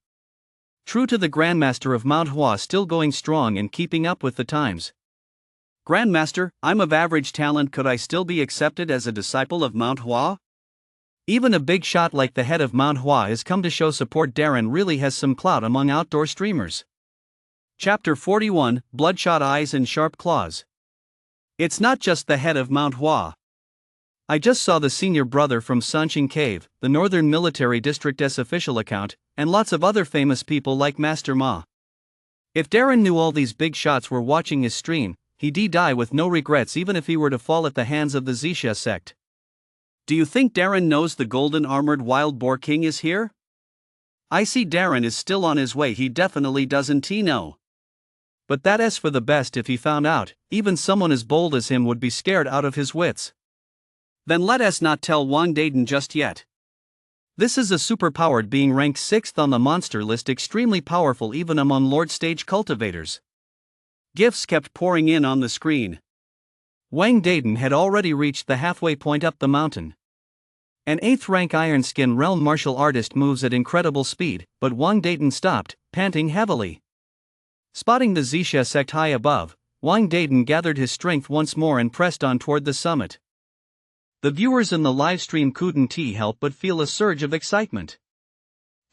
True to the Grandmaster of Mount Hua, still going strong and keeping up with the times. "Grandmaster, I'm of average talent. Could I still be accepted as a disciple of Mount Hua? Even a big shot like the head of Mount Hua has come to show support. Darren really has some clout among outdoor streamers." Chapter 41, Bloodshot Eyes and Sharp Claws. It's not just the head of Mount Hua. I just saw the senior brother from Sanqing Cave, the Northern Military District's official account, and lots of other famous people like Master Ma. If Darren knew all these big shots were watching his stream, he'd die with no regrets even if he were to fall at the hands of the Zixia sect. Do you think Darren knows the golden armored wild boar king is here? I see Darren is still on his way. He definitely doesn't know. But that's for the best. If he found out, even someone as bold as him would be scared out of his wits. Then let us not tell Wang Dayton just yet. This is a superpowered being, ranked 6th on the monster list, extremely powerful even among Lord Stage cultivators. Gifts kept pouring in on the screen. Wang Dayton had already reached the halfway point up the mountain. An 8th-rank Iron Skin Realm martial artist moves at incredible speed, but Wang Dayton stopped, panting heavily. Spotting the Zixia sect high above, Wang Dayton gathered his strength once more and pressed on toward the summit. The viewers in the livestream couldn't help but feel a surge of excitement.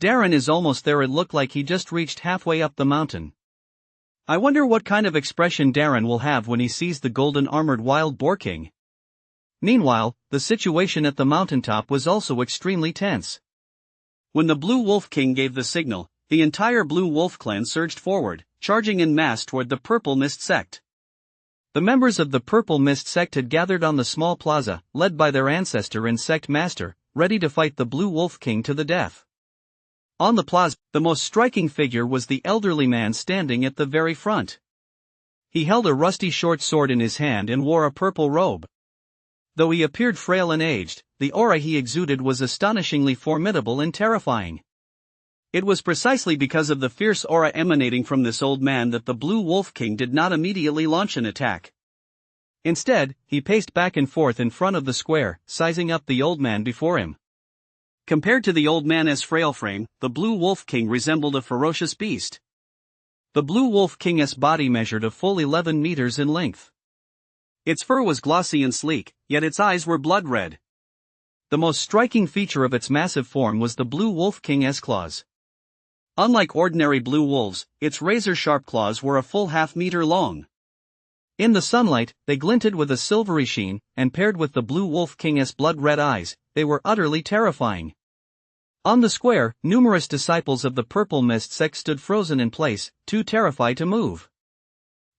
Darren is almost there. It looked like he just reached halfway up the mountain. I wonder what kind of expression Darren will have when he sees the golden armored wild boar king. Meanwhile, the situation at the mountaintop was also extremely tense. When the Blue Wolf King gave the signal, the entire Blue Wolf clan surged forward, charging en masse toward the Purple Mist sect. The members of the Purple Mist sect had gathered on the small plaza, led by their ancestor and sect master, ready to fight the Blue Wolf King to the death. On the plaza, the most striking figure was the elderly man standing at the very front. He held a rusty short sword in his hand and wore a purple robe. Though he appeared frail and aged, the aura he exuded was astonishingly formidable and terrifying. It was precisely because of the fierce aura emanating from this old man that the Blue Wolf King did not immediately launch an attack. Instead, he paced back and forth in front of the square, sizing up the old man before him. Compared to the old man's frail frame, the Blue Wolf King resembled a ferocious beast. The Blue Wolf King's body measured a full 11 meters in length. Its fur was glossy and sleek, yet its eyes were blood red. The most striking feature of its massive form was the Blue Wolf King's claws. Unlike ordinary blue wolves, its razor-sharp claws were a full half-meter long. In the sunlight, they glinted with a silvery sheen, and paired with the Blue Wolf King's blood-red eyes, they were utterly terrifying. On the square, numerous disciples of the Purple Mist sect stood frozen in place, too terrified to move.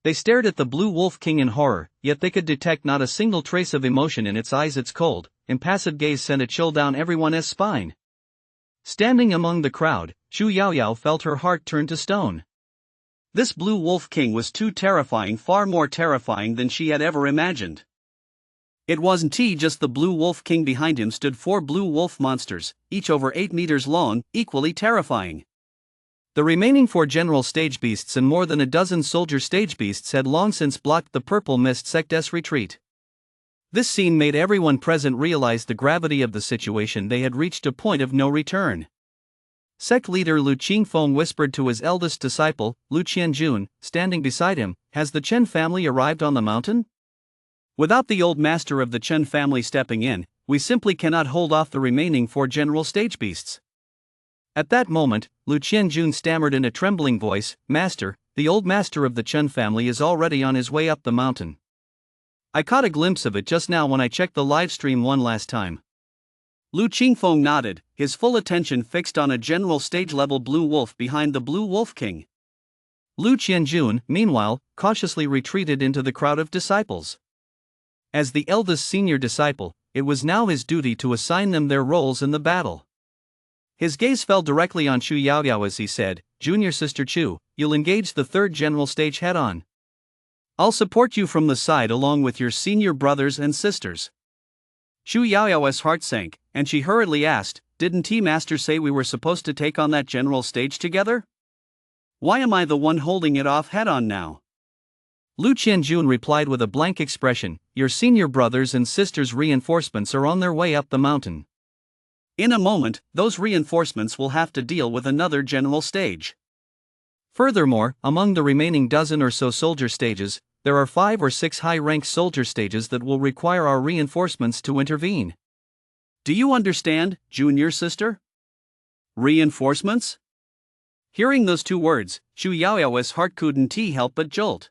They stared at the Blue Wolf King in horror, yet they could detect not a single trace of emotion in its eyes. Its cold, impassive gaze sent a chill down everyone's spine. Standing among the crowd, Xu Yaoyao felt her heart turn to stone. This Blue Wolf King was too terrifying, far more terrifying than she had ever imagined. It wasn't just the Blue Wolf King. Behind him stood 4 blue wolf monsters, each over 8 meters long, equally terrifying. The remaining 4 general stage beasts and more than a dozen soldier stage beasts had long since blocked the Purple Mist sect's retreat. This scene made everyone present realize the gravity of the situation. They had reached a point of no return. Sect leader Lu Qingfeng whispered to his eldest disciple, Lu Qianjun, standing beside him, "Has the Chen family arrived on the mountain? Without the old master of the Chen family stepping in, we simply cannot hold off the remaining 4 general stage beasts." At that moment, Lu Qianjun stammered in a trembling voice, "Master, the old master of the Chen family is already on his way up the mountain. I caught a glimpse of it just now when I checked the livestream one last time." Lu Qingfeng nodded, his full attention fixed on a general stage-level blue wolf behind the Blue Wolf King. Lu Qianjun, meanwhile, cautiously retreated into the crowd of disciples. As the eldest senior disciple, it was now his duty to assign them their roles in the battle. His gaze fell directly on Xu Yaoyao as he said, "Junior Sister Chu, you'll engage the 3rd general stage head-on. I'll support you from the side along with your senior brothers and sisters." Xu Yaoyao's heart sank, and she hurriedly asked, "Didn't Master say we were supposed to take on that general stage together? Why am I the one holding it off head-on now?" Lu Qianjun replied with a blank expression, "Your senior brothers and sisters' reinforcements are on their way up the mountain. In a moment, those reinforcements will have to deal with another general stage. Furthermore, among the remaining dozen or so soldier stages, there are 5 or 6 high-ranked soldier stages that will require our reinforcements to intervene. Do you understand, junior sister? Reinforcements?" Hearing those 2 words, Xu Yaoyao's heart couldn't help but jolt.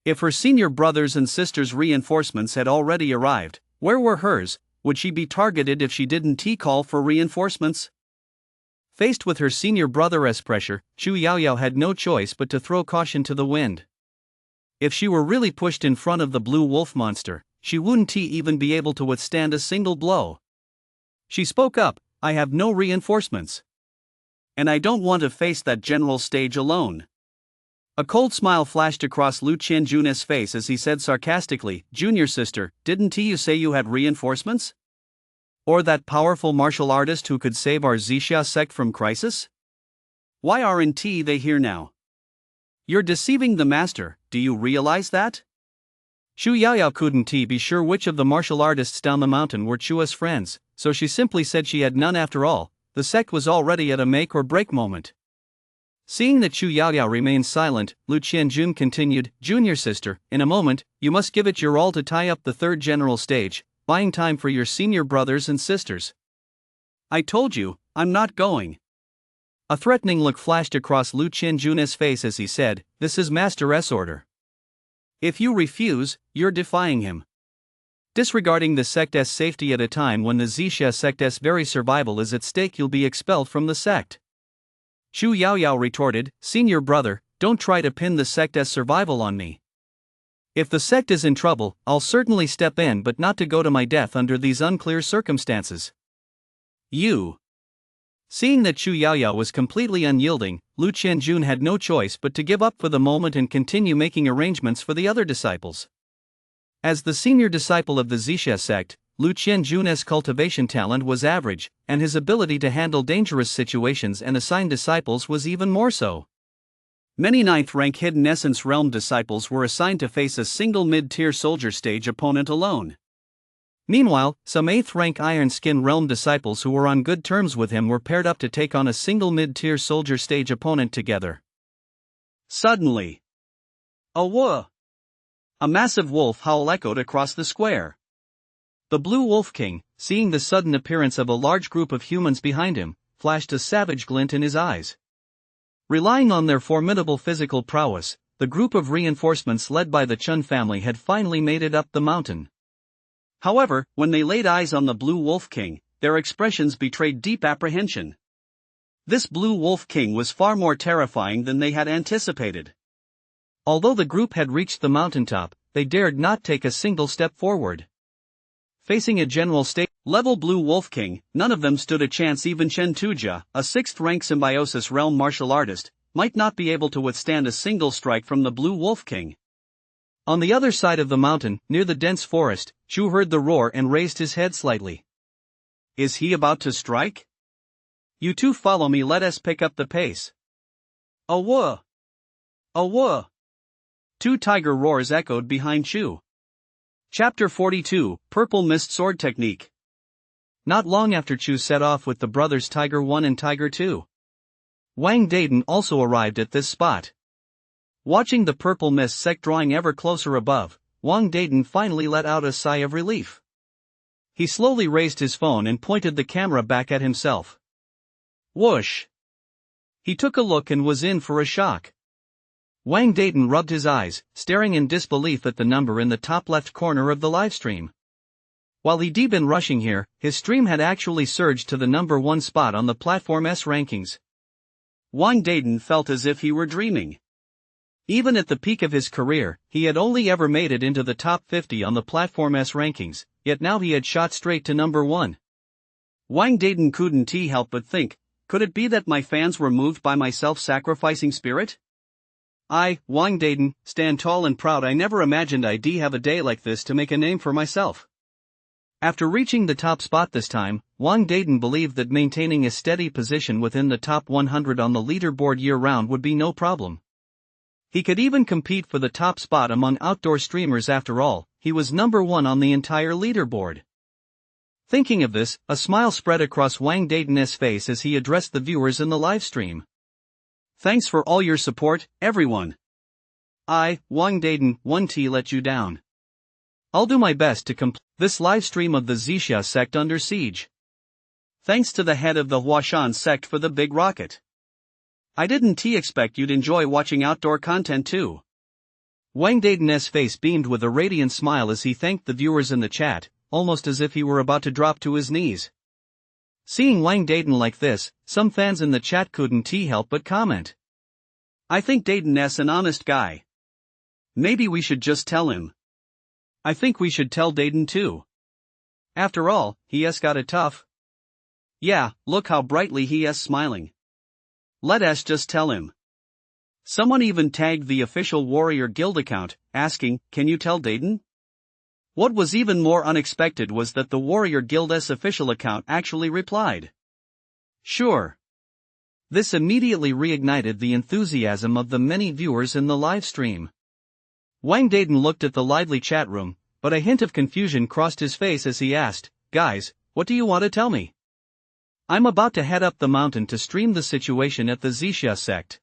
If her senior brothers and sisters' reinforcements had already arrived, where were hers? Would she be targeted if she didn't call for reinforcements? Faced with her senior brother's pressure, Xu Yaoyao had no choice but to throw caution to the wind. If she were really pushed in front of the blue wolf monster, she wouldn't even be able to withstand a single blow. She spoke up, "I have no reinforcements. And I don't want to face that general stage alone." A cold smile flashed across Lu Qianjun's face as he said sarcastically, "Junior sister, didn't you say you had reinforcements? Or that powerful martial artist who could save our Zixia sect from crisis? Why aren't they here now? You're deceiving the master, do you realize that?" Xu Yaoyao couldn't be sure which of the martial artists down the mountain were Chua's friends, so she simply said she had none. After all, the sect was already at a make-or-break moment. Seeing that Chu Yaoyao remained silent, Lu Qianjun continued, "Junior sister, in a moment, you must give it your all to tie up the third general stage, buying time for your senior brothers and sisters." "I told you, I'm not going." A threatening look flashed across Lu Qianjun's face as he said, "This is Master S order. If you refuse, you're defying him. Disregarding the sect's safety at a time when the Zixia sect's very survival is at stake, you'll be expelled from the sect." Chu Yaoyao retorted, "Senior brother, don't try to pin the sect's survival on me. If the sect is in trouble, I'll certainly step in, but not to go to my death under these unclear circumstances." "You." Seeing that Chu Yaoyao was completely unyielding, Lu Qianjun had no choice but to give up for the moment and continue making arrangements for the other disciples. As the senior disciple of the Zixia sect, Lu Qianjun's cultivation talent was average, and his ability to handle dangerous situations and assign disciples was even more so. Many 9th rank Hidden Essence Realm disciples were assigned to face a single mid-tier soldier stage opponent alone. Meanwhile, some 8th rank Iron Skin Realm disciples who were on good terms with him were paired up to take on a single mid-tier soldier stage opponent together. Suddenly, a massive wolf howl echoed across the square. The Blue Wolf King, seeing the sudden appearance of a large group of humans behind him, flashed a savage glint in his eyes. Relying on their formidable physical prowess, the group of reinforcements led by the Chun family had finally made it up the mountain. However, when they laid eyes on the Blue Wolf King, their expressions betrayed deep apprehension. This Blue Wolf King was far more terrifying than they had anticipated. Although the group had reached the mountaintop, they dared not take a single step forward. Facing a general state-level Blue Wolf King, none of them stood a chance. Even Chen Tujia, a 6th rank symbiosis realm martial artist, might not be able to withstand a single strike from the Blue Wolf King. On the other side of the mountain, near the dense forest, Chu heard the roar and raised his head slightly. "Is he about to strike? You two follow me, let us pick up the pace." "Awah! Awah!" 2 tiger roars echoed behind Chu. Chapter 42, Purple Mist Sword Technique. Not long after Chu set off with the brothers Tiger 1 and Tiger 2. Wang Dayton also arrived at this spot. Watching the purple mist sect drawing ever closer above, Wang Dayton finally let out a sigh of relief. He slowly raised his phone and pointed the camera back at himself. Whoosh! He took a look and was in for a shock. Wang Dayton rubbed his eyes, staring in disbelief at the number in the top left corner of the livestream. While he'd been rushing here, his stream had actually surged to the number 1 spot on the platform's rankings. Wang Dayton felt as if he were dreaming. Even at the peak of his career, he had only ever made it into the top 50 on the platform's rankings, yet now he had shot straight to number 1. Wang Dayton couldn't help but think, could it be that my fans were moved by my self-sacrificing spirit? I, Wang Dayton, stand tall and proud. I never imagined I'd have a day like this to make a name for myself. After reaching the top spot this time, Wang Dayton believed that maintaining a steady position within the top 100 on the leaderboard year-round would be no problem. He could even compete for the top spot among outdoor streamers. After all, he was number 1 on the entire leaderboard. Thinking of this, a smile spread across Wang Dayton's face as he addressed the viewers in the livestream. Thanks for all your support, everyone. I, Wang Dayton, won't let you down. I'll do my best to complete this livestream of the Zixia sect under siege. Thanks to the head of the Huashan sect for the big rocket. I didn't expect you'd enjoy watching outdoor content too. Wang Dayton's face beamed with a radiant smile as he thanked the viewers in the chat, almost as if he were about to drop to his knees. Seeing Wang Dayton like this, some fans in the chat couldn't help but comment. I think Dayton's an honest guy. Maybe we should just tell him. I think we should tell Dayton too. After all, he's got it tough. Yeah, look how brightly he's smiling. Let us just tell him. Someone even tagged the official Warrior Guild account, asking, can you tell Dayton? What was even more unexpected was that the Warrior Guild's official account actually replied. Sure. This immediately reignited the enthusiasm of the many viewers in the live stream. Wang Dayton looked at the lively chat room, but a hint of confusion crossed his face as he asked, guys, what do you want to tell me? I'm about to head up the mountain to stream the situation at the Zixia sect.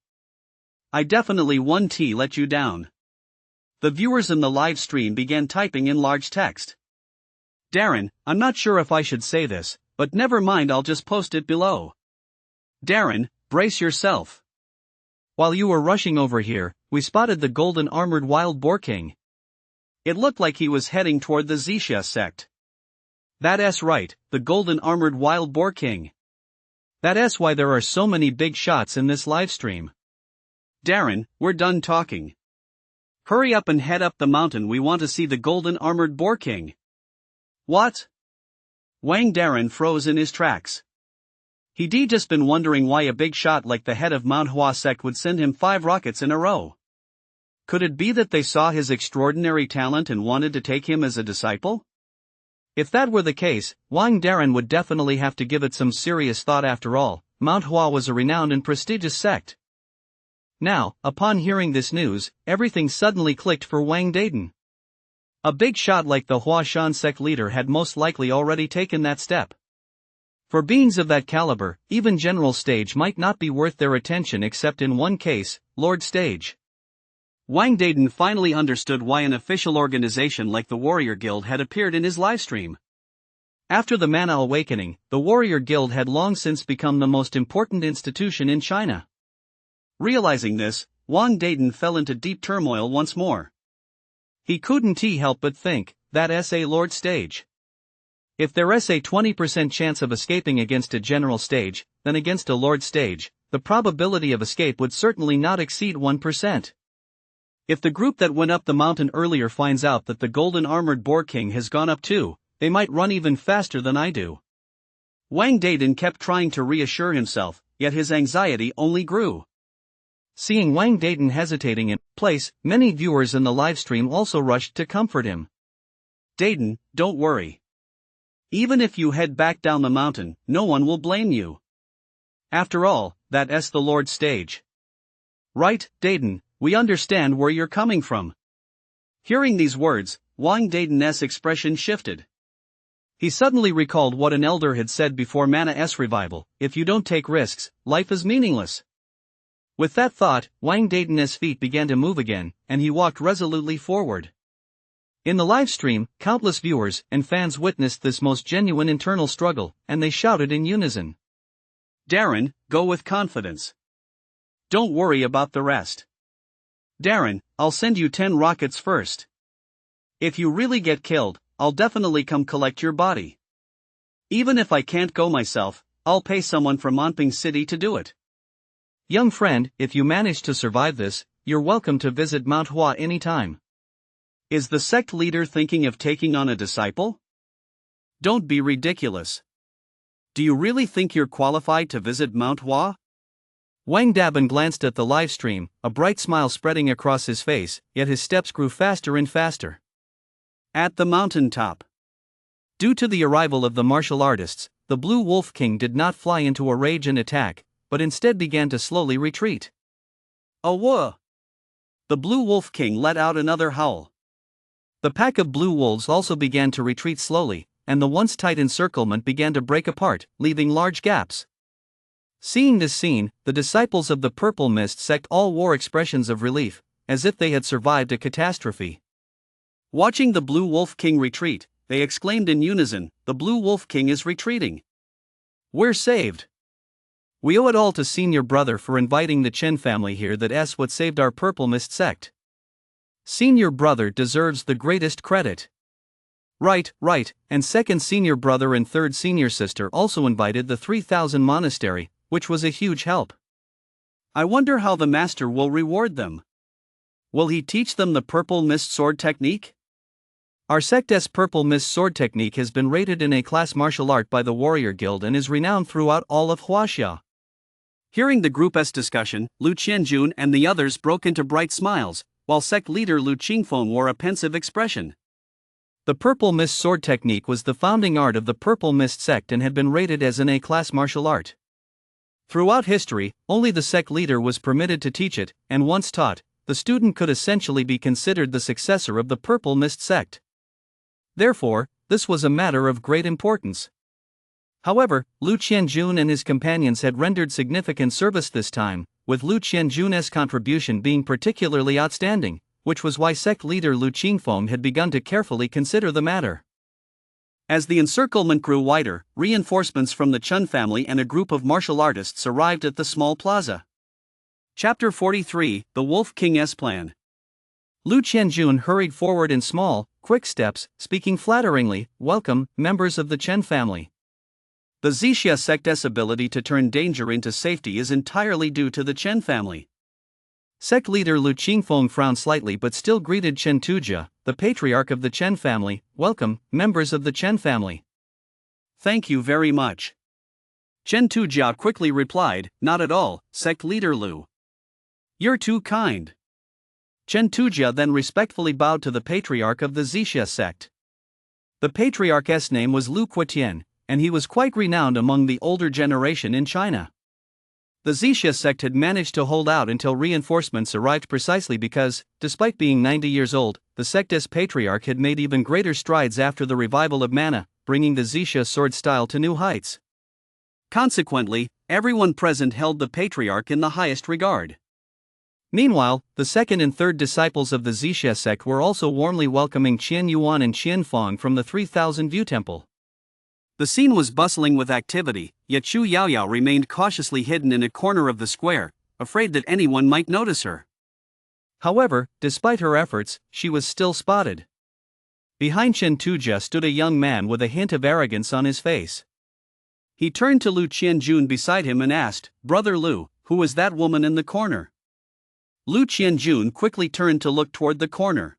I definitely won't let you down. The viewers in the live stream began typing in large text. Darren, I'm not sure if I should say this, but never mind, I'll just post it below. Darren, brace yourself. While you were rushing over here, we spotted the golden armored wild boar king. It looked like he was heading toward the Zixia sect. That's right, the golden armored wild boar king. That's why there are so many big shots in this livestream. Darren, we're done talking. Hurry up and head up the mountain, we want to see the golden armored boar king. What? Wang Darren froze in his tracks. He'd just been wondering why a big shot like the head of Mount Hua sect would send him 5 rockets in a row. Could it be that they saw his extraordinary talent and wanted to take him as a disciple? If that were the case, Wang Darren would definitely have to give it some serious thought. After all, Mount Hua was a renowned and prestigious sect. Now, upon hearing this news, everything suddenly clicked for Wang Darren. A big shot like the Hua Shan sect leader had most likely already taken that step. For beings of that caliber, even General Stage might not be worth their attention except in one case, Lord Stage. Wang Darren finally understood why an official organization like the Warrior Guild had appeared in his livestream. After the Mana Awakening, the Warrior Guild had long since become the most important institution in China. Realizing this, Wang Darren fell into deep turmoil once more. He couldn't help but think, that's a Lord Stage. If there's a 20% chance of escaping against a General Stage, then against a Lord Stage, the probability of escape would certainly not exceed 1%. If the group that went up the mountain earlier finds out that the golden armored boar king has gone up too, they might run even faster than I do. Wang Darren kept trying to reassure himself, yet his anxiety only grew. Seeing Wang Darren hesitating in place, many viewers in the livestream also rushed to comfort him. Darren, don't worry. Even if you head back down the mountain, no one will blame you. After all, that's the Lord Stage. Right, Darren, we understand where you're coming from. Hearing these words, Wang Darren's expression shifted. He suddenly recalled what an elder had said before Mana's revival: if you don't take risks, life is meaningless. With that thought, Wang Darren's feet began to move again, and he walked resolutely forward. In the livestream, countless viewers and fans witnessed this most genuine internal struggle, and they shouted in unison. Darren, go with confidence. Don't worry about the rest. Darren, I'll send you 10 rockets first. If you really get killed, I'll definitely come collect your body. Even if I can't go myself, I'll pay someone from Anping City to do it. Young friend, if you manage to survive this, you're welcome to visit Mount Hua anytime. Is the sect leader thinking of taking on a disciple? Don't be ridiculous. Do you really think you're qualified to visit Mount Hua? Wang Darren glanced at the livestream, a bright smile spreading across his face, yet his steps grew faster and faster. At the mountaintop. Due to the arrival of the martial artists, the Blue Wolf King did not fly into a rage and attack, but instead began to slowly retreat. Whoa! The Blue Wolf King let out another howl. The pack of blue wolves also began to retreat slowly, and the once tight encirclement began to break apart, leaving large gaps. Seeing this scene, the disciples of the Purple Mist sect all wore expressions of relief, as if they had survived a catastrophe. Watching the Blue Wolf King retreat, they exclaimed in unison, "The Blue Wolf King is retreating. We're saved. We owe it all to Senior Brother for inviting the Chen family here. That's what saved our Purple Mist sect. Senior Brother deserves the greatest credit." Right, and second Senior Brother and third Senior Sister also invited the 3000 monastery, which was a huge help. I wonder how the master will reward them. Will he teach them the Purple Mist sword technique? Our sect's Purple Mist sword technique has been rated in A-class martial art by the Warrior Guild and is renowned throughout all of Huaxia. Hearing the group's discussion, Lu Qianjun and the others broke into bright smiles, while sect leader Lu Qingfeng wore a pensive expression. The Purple Mist sword technique was the founding art of the Purple Mist sect and had been rated as an A-class martial art. Throughout history, only the sect leader was permitted to teach it, and once taught, the student could essentially be considered the successor of the Purple Mist sect. Therefore, this was a matter of great importance. However, Lu Qianjun and his companions had rendered significant service this time, with Lu Qianjun's contribution being particularly outstanding, which was why sect leader Lu Qingfeng had begun to carefully consider the matter. As the encirclement grew wider, reinforcements from the Chun family and a group of martial artists arrived at the small plaza. Chapter 43: The Wolf King's Plan. Lu Qianjun hurried forward in small, quick steps, speaking flatteringly. "Welcome, members of the Chen family. The Zixia sect's ability to turn danger into safety is entirely due to the Chen family." Sect leader Lu Qingfeng frowned slightly but still greeted Chen Tujia, the patriarch of the Chen family. "Welcome, members of the Chen family." "Thank you very much." Chen Tujia quickly replied, "Not at all, sect leader Lu. You're too kind." Chen Tujia then respectfully bowed to the patriarch of the Zixia sect. The patriarch's name was Lu Quetian, and he was quite renowned among the older generation in China. The Zixia sect had managed to hold out until reinforcements arrived precisely because, despite being 90 years old, the sect's patriarch had made even greater strides after the revival of mana, bringing the Zixia sword style to new heights. Consequently, everyone present held the patriarch in the highest regard. Meanwhile, the second and third disciples of the Zixia sect were also warmly welcoming Qian Yuan and Qian Fong from the 3000 View Temple. The scene was bustling with activity, yet Chu Yaoyao remained cautiously hidden in a corner of the square, afraid that anyone might notice her. However, despite her efforts, she was still spotted. Behind Chen Tujia stood a young man with a hint of arrogance on his face. He turned to Lu Qianjun beside him and asked, "Brother Lu, who is that woman in the corner?" Lu Qianjun quickly turned to look toward the corner.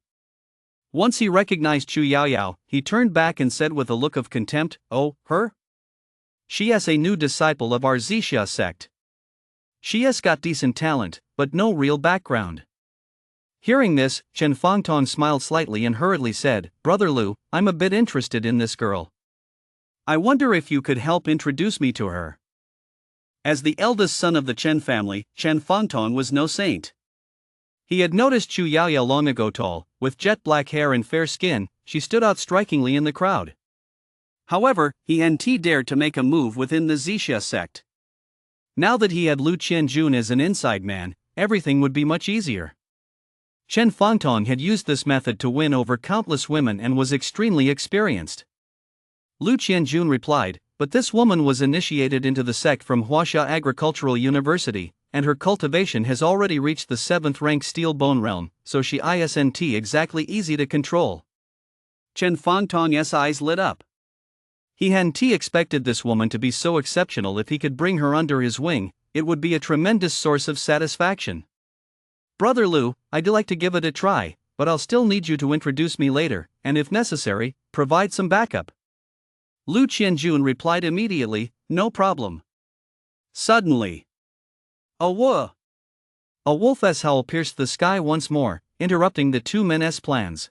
Once he recognized Chu Yaoyao, he turned back and said with a look of contempt, "Oh, her? She is a new disciple of our Zixia sect. She has got decent talent, but no real background." Hearing this, Chen Fangtong smiled slightly and hurriedly said, "Brother Lu, I'm a bit interested in this girl. I wonder if you could help introduce me to her." As the eldest son of the Chen family, Chen Fangtong was no saint. He had noticed Chu Yaoyao long ago. Tall, with jet black hair and fair skin, she stood out strikingly in the crowd. However, he hadn't dared to make a move within the Zixia sect. Now that he had Lu Qianjun as an inside man, everything would be much easier. Chen Fangtong had used this method to win over countless women and was extremely experienced. Lu Qianjun replied, "But this woman was initiated into the sect from Huaxia Agricultural University, and her cultivation has already reached the 7th rank steel bone realm, so she isn't exactly easy to control." Chen Fangtong's eyes lit up. He hadn't expected this woman to be so exceptional. If he could bring her under his wing, it would be a tremendous source of satisfaction. "Brother Lu, I'd like to give it a try, but I'll still need you to introduce me later, and if necessary, provide some backup." Lu Qianjun replied immediately, "No problem." Suddenly, a wolf's howl pierced the sky once more, interrupting the two men's plans.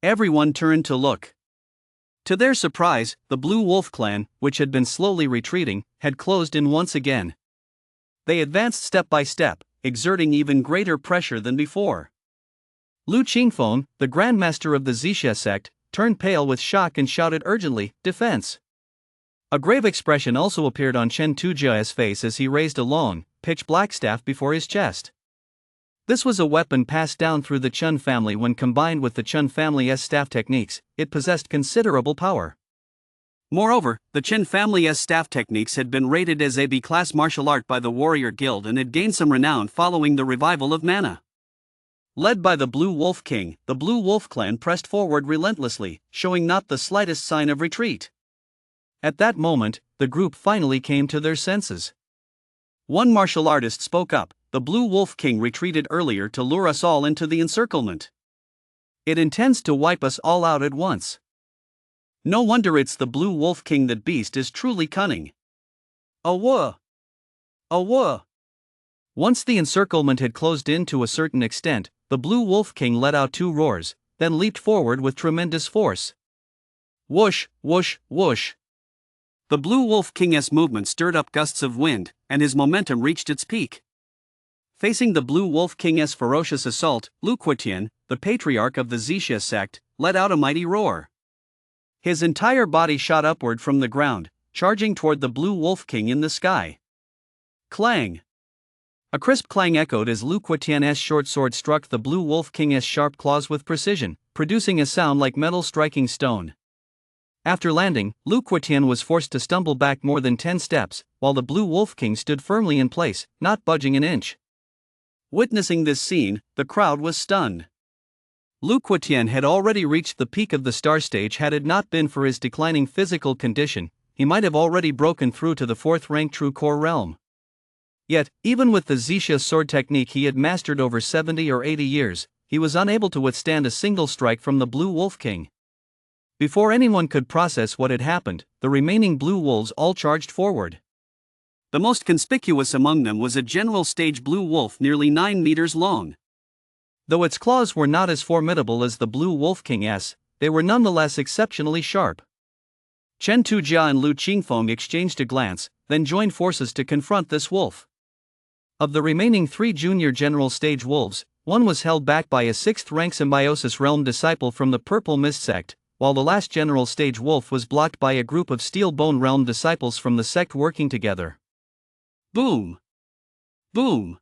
Everyone turned to look. To their surprise, the Blue Wolf clan, which had been slowly retreating, had closed in once again. They advanced step by step, exerting even greater pressure than before. Lu Qingfeng, the grandmaster of the Zixia sect, turned pale with shock and shouted urgently, "Defense!" A grave expression also appeared on Chen Tujia's face as he raised a long, pitch-black staff before his chest. This was a weapon passed down through the Chun family. When combined with the Chun family's staff techniques, it possessed considerable power. Moreover, the Chen family's staff techniques had been rated as a B-class martial art by the Warrior Guild and had gained some renown following the revival of mana. Led by the Blue Wolf King, the Blue Wolf clan pressed forward relentlessly, showing not the slightest sign of retreat. At that moment, the group finally came to their senses. One martial artist spoke up, "The Blue Wolf King retreated earlier to lure us all into the encirclement. It intends to wipe us all out at once. No wonder it's the Blue Wolf King. That beast is truly cunning." Awah! Awah! Once the encirclement had closed in to a certain extent, the Blue Wolf King let out two roars, then leaped forward with tremendous force. Whoosh, whoosh, whoosh. The Blue Wolf King's movement stirred up gusts of wind, and his momentum reached its peak. Facing the Blue Wolf King's ferocious assault, Lu Quetian, the patriarch of the Zixia sect, let out a mighty roar. His entire body shot upward from the ground, charging toward the Blue Wolf King in the sky. Clang! A crisp clang echoed as Lu Quotien's short sword struck the blue wolf king's sharp claws with precision, producing a sound like metal striking stone. After landing, Lu Quotien was forced to stumble back more than 10 steps, while the blue wolf king stood firmly in place, not budging an inch. Witnessing this scene, the crowd was stunned. Lu Quotien had already reached the peak of the star stage. Had it not been for his declining physical condition, he might have already broken through to the 4th-rank true core realm. Yet, even with the Zixia sword technique he had mastered over 70 or 80 years, he was unable to withstand a single strike from the Blue Wolf King. Before anyone could process what had happened, the remaining blue wolves all charged forward. The most conspicuous among them was a general stage blue wolf nearly 9 meters long. Though its claws were not as formidable as the Blue Wolf King's, they were nonetheless exceptionally sharp. Chen Tujia and Lu Qingfeng exchanged a glance, then joined forces to confront this wolf. Of the remaining 3 junior general stage wolves, one was held back by a 6th-rank symbiosis realm disciple from the Purple Mist sect, while the last general stage wolf was blocked by a group of Steel Bone realm disciples from the sect working together. Boom! Boom!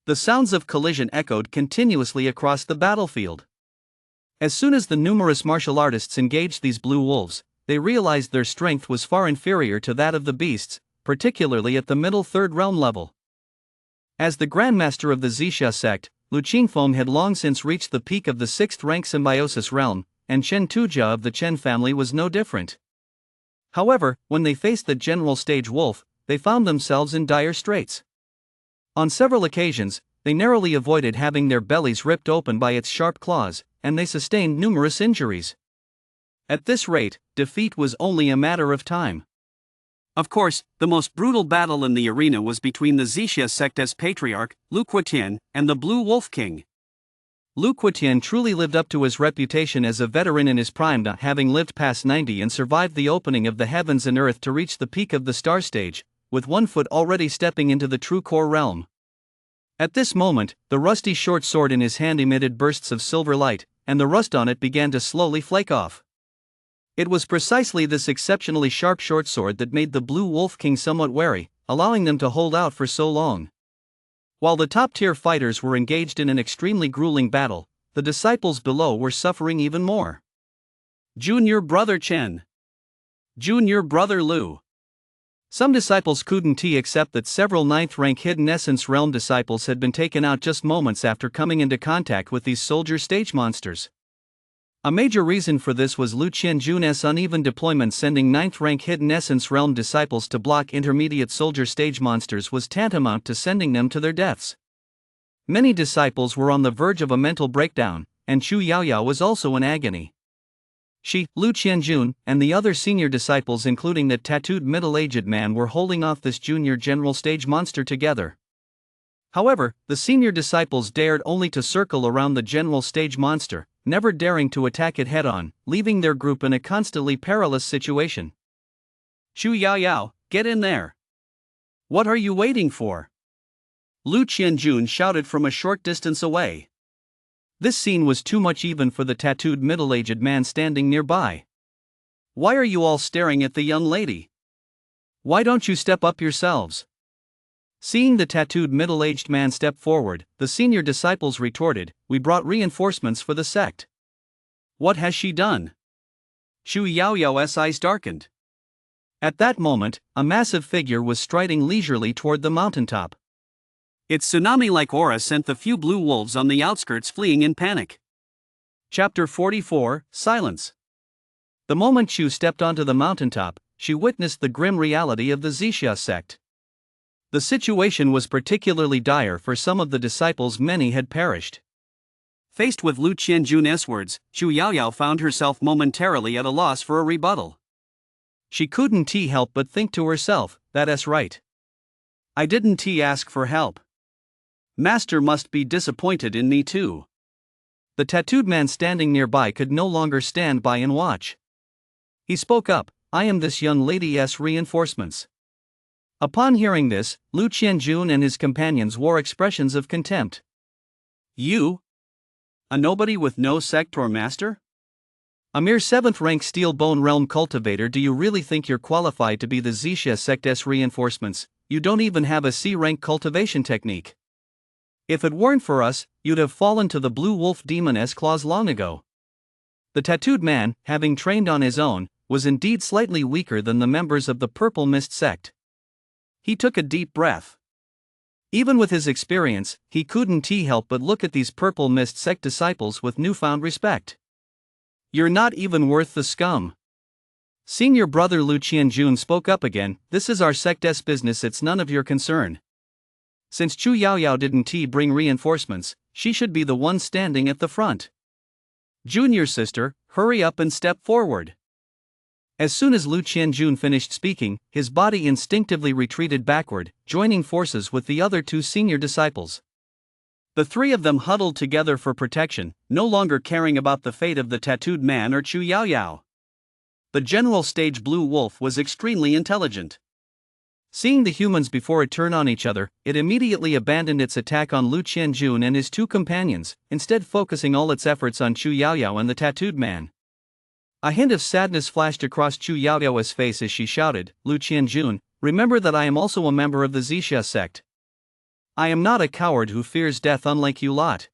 The sounds of collision echoed continuously across the battlefield. As soon as the numerous martial artists engaged these blue wolves, they realized their strength was far inferior to that of the beasts, particularly at the middle 3rd realm level. As the Grandmaster of the Zixia sect, Lu Qingfeng had long since reached the peak of the 6th-rank symbiosis realm, and Chen Tujia of the Chen family was no different. However, when they faced the general stage wolf, they found themselves in dire straits. On several occasions, they narrowly avoided having their bellies ripped open by its sharp claws, and they sustained numerous injuries. At this rate, defeat was only a matter of time. Of course, the most brutal battle in the arena was between the Zixia sect's patriarch, Lu Quotien, and the Blue Wolf King. Lu Quotien truly lived up to his reputation as a veteran in his prime, having lived past 90 and survived the opening of the heavens and earth to reach the peak of the star stage, with 1 foot already stepping into the true core realm. At this moment, the rusty short sword in his hand emitted bursts of silver light, and the rust on it began to slowly flake off. It was precisely this exceptionally sharp short sword that made the Blue Wolf King somewhat wary, allowing them to hold out for so long. While the top-tier fighters were engaged in an extremely grueling battle, the disciples below were suffering even more. Junior Brother Chen. Junior Brother Lu. Some disciples couldn't accept that several 9th-rank Hidden Essence Realm disciples had been taken out just moments after coming into contact with these soldier stage monsters. A major reason for this was Lu Qianjun's uneven deployment. Sending 9th-rank Hidden Essence Realm disciples to block intermediate soldier stage monsters was tantamount to sending them to their deaths. Many disciples were on the verge of a mental breakdown, and Chu Yaoyao was also in agony. She, Lu Qianjun, and the other senior disciples, including the tattooed middle-aged man, were holding off this junior general stage monster together. However, the senior disciples dared only to circle around the general stage monster, never daring to attack it head-on, leaving their group in a constantly perilous situation. Chu Yaoyao, get in there! What are you waiting for? Lu Qianjun shouted from a short distance away. This scene was too much even for the tattooed middle-aged man standing nearby. Why are you all staring at the young lady? Why don't you step up yourselves? Seeing the tattooed middle-aged man step forward, the senior disciples retorted, "We brought reinforcements for the sect." What has she done? Chu Yaoyao's eyes darkened. At that moment, a massive figure was striding leisurely toward the mountaintop. Its tsunami-like aura sent the few blue wolves on the outskirts fleeing in panic. Chapter 44, Silence. The moment Chu stepped onto the mountaintop, she witnessed the grim reality of the Zixia sect. The situation was particularly dire for some of the disciples. Many had perished. Faced with Lu Qianjun's words, Chu Yaoyao found herself momentarily at a loss for a rebuttal. She couldn't help but think to herself, "That's right. I didn't ask for help. Master must be disappointed in me too." The tattooed man standing nearby could no longer stand by and watch. He spoke up, "I am this young lady's reinforcements." Upon hearing this, Lu Qianjun and his companions wore expressions of contempt. "You? A nobody with no sect or master? A mere 7th-rank Steel Bone Realm cultivator? Do you really think you're qualified to be the Zixia sect's reinforcements?" you don't even have a C-rank cultivation technique. If it weren't for us, you'd have fallen to the blue wolf demoness claws long ago. The tattooed man, having trained on his own, was indeed slightly weaker than the members of the Purple Mist sect. He took a deep breath. Even with his experience, he couldn't help but look at these Purple Mist sect disciples with newfound respect. You're not even worth the scum. Senior brother Lu Qianjun spoke up again. This is our sect's business, it's none of your concern. Since Chu Yaoyao didn't bring reinforcements, she should be the one standing at the front. Junior sister, hurry up and step forward. As soon as Lu Qianjun finished speaking, his body instinctively retreated backward, joining forces with the other two senior disciples. The three of them huddled together for protection, no longer caring about the fate of the tattooed man or Chu Yaoyao. The general stage blue wolf was extremely intelligent. Seeing the humans before it turn on each other, it immediately abandoned its attack on Lu Qianjun and his two companions, instead focusing all its efforts on Chu Yaoyao and the tattooed man. A hint of sadness flashed across Chu Yaoyao's face as she shouted, Lu Qianjun, remember that I am also a member of the Zixia sect. I am not a coward who fears death unlike you lot.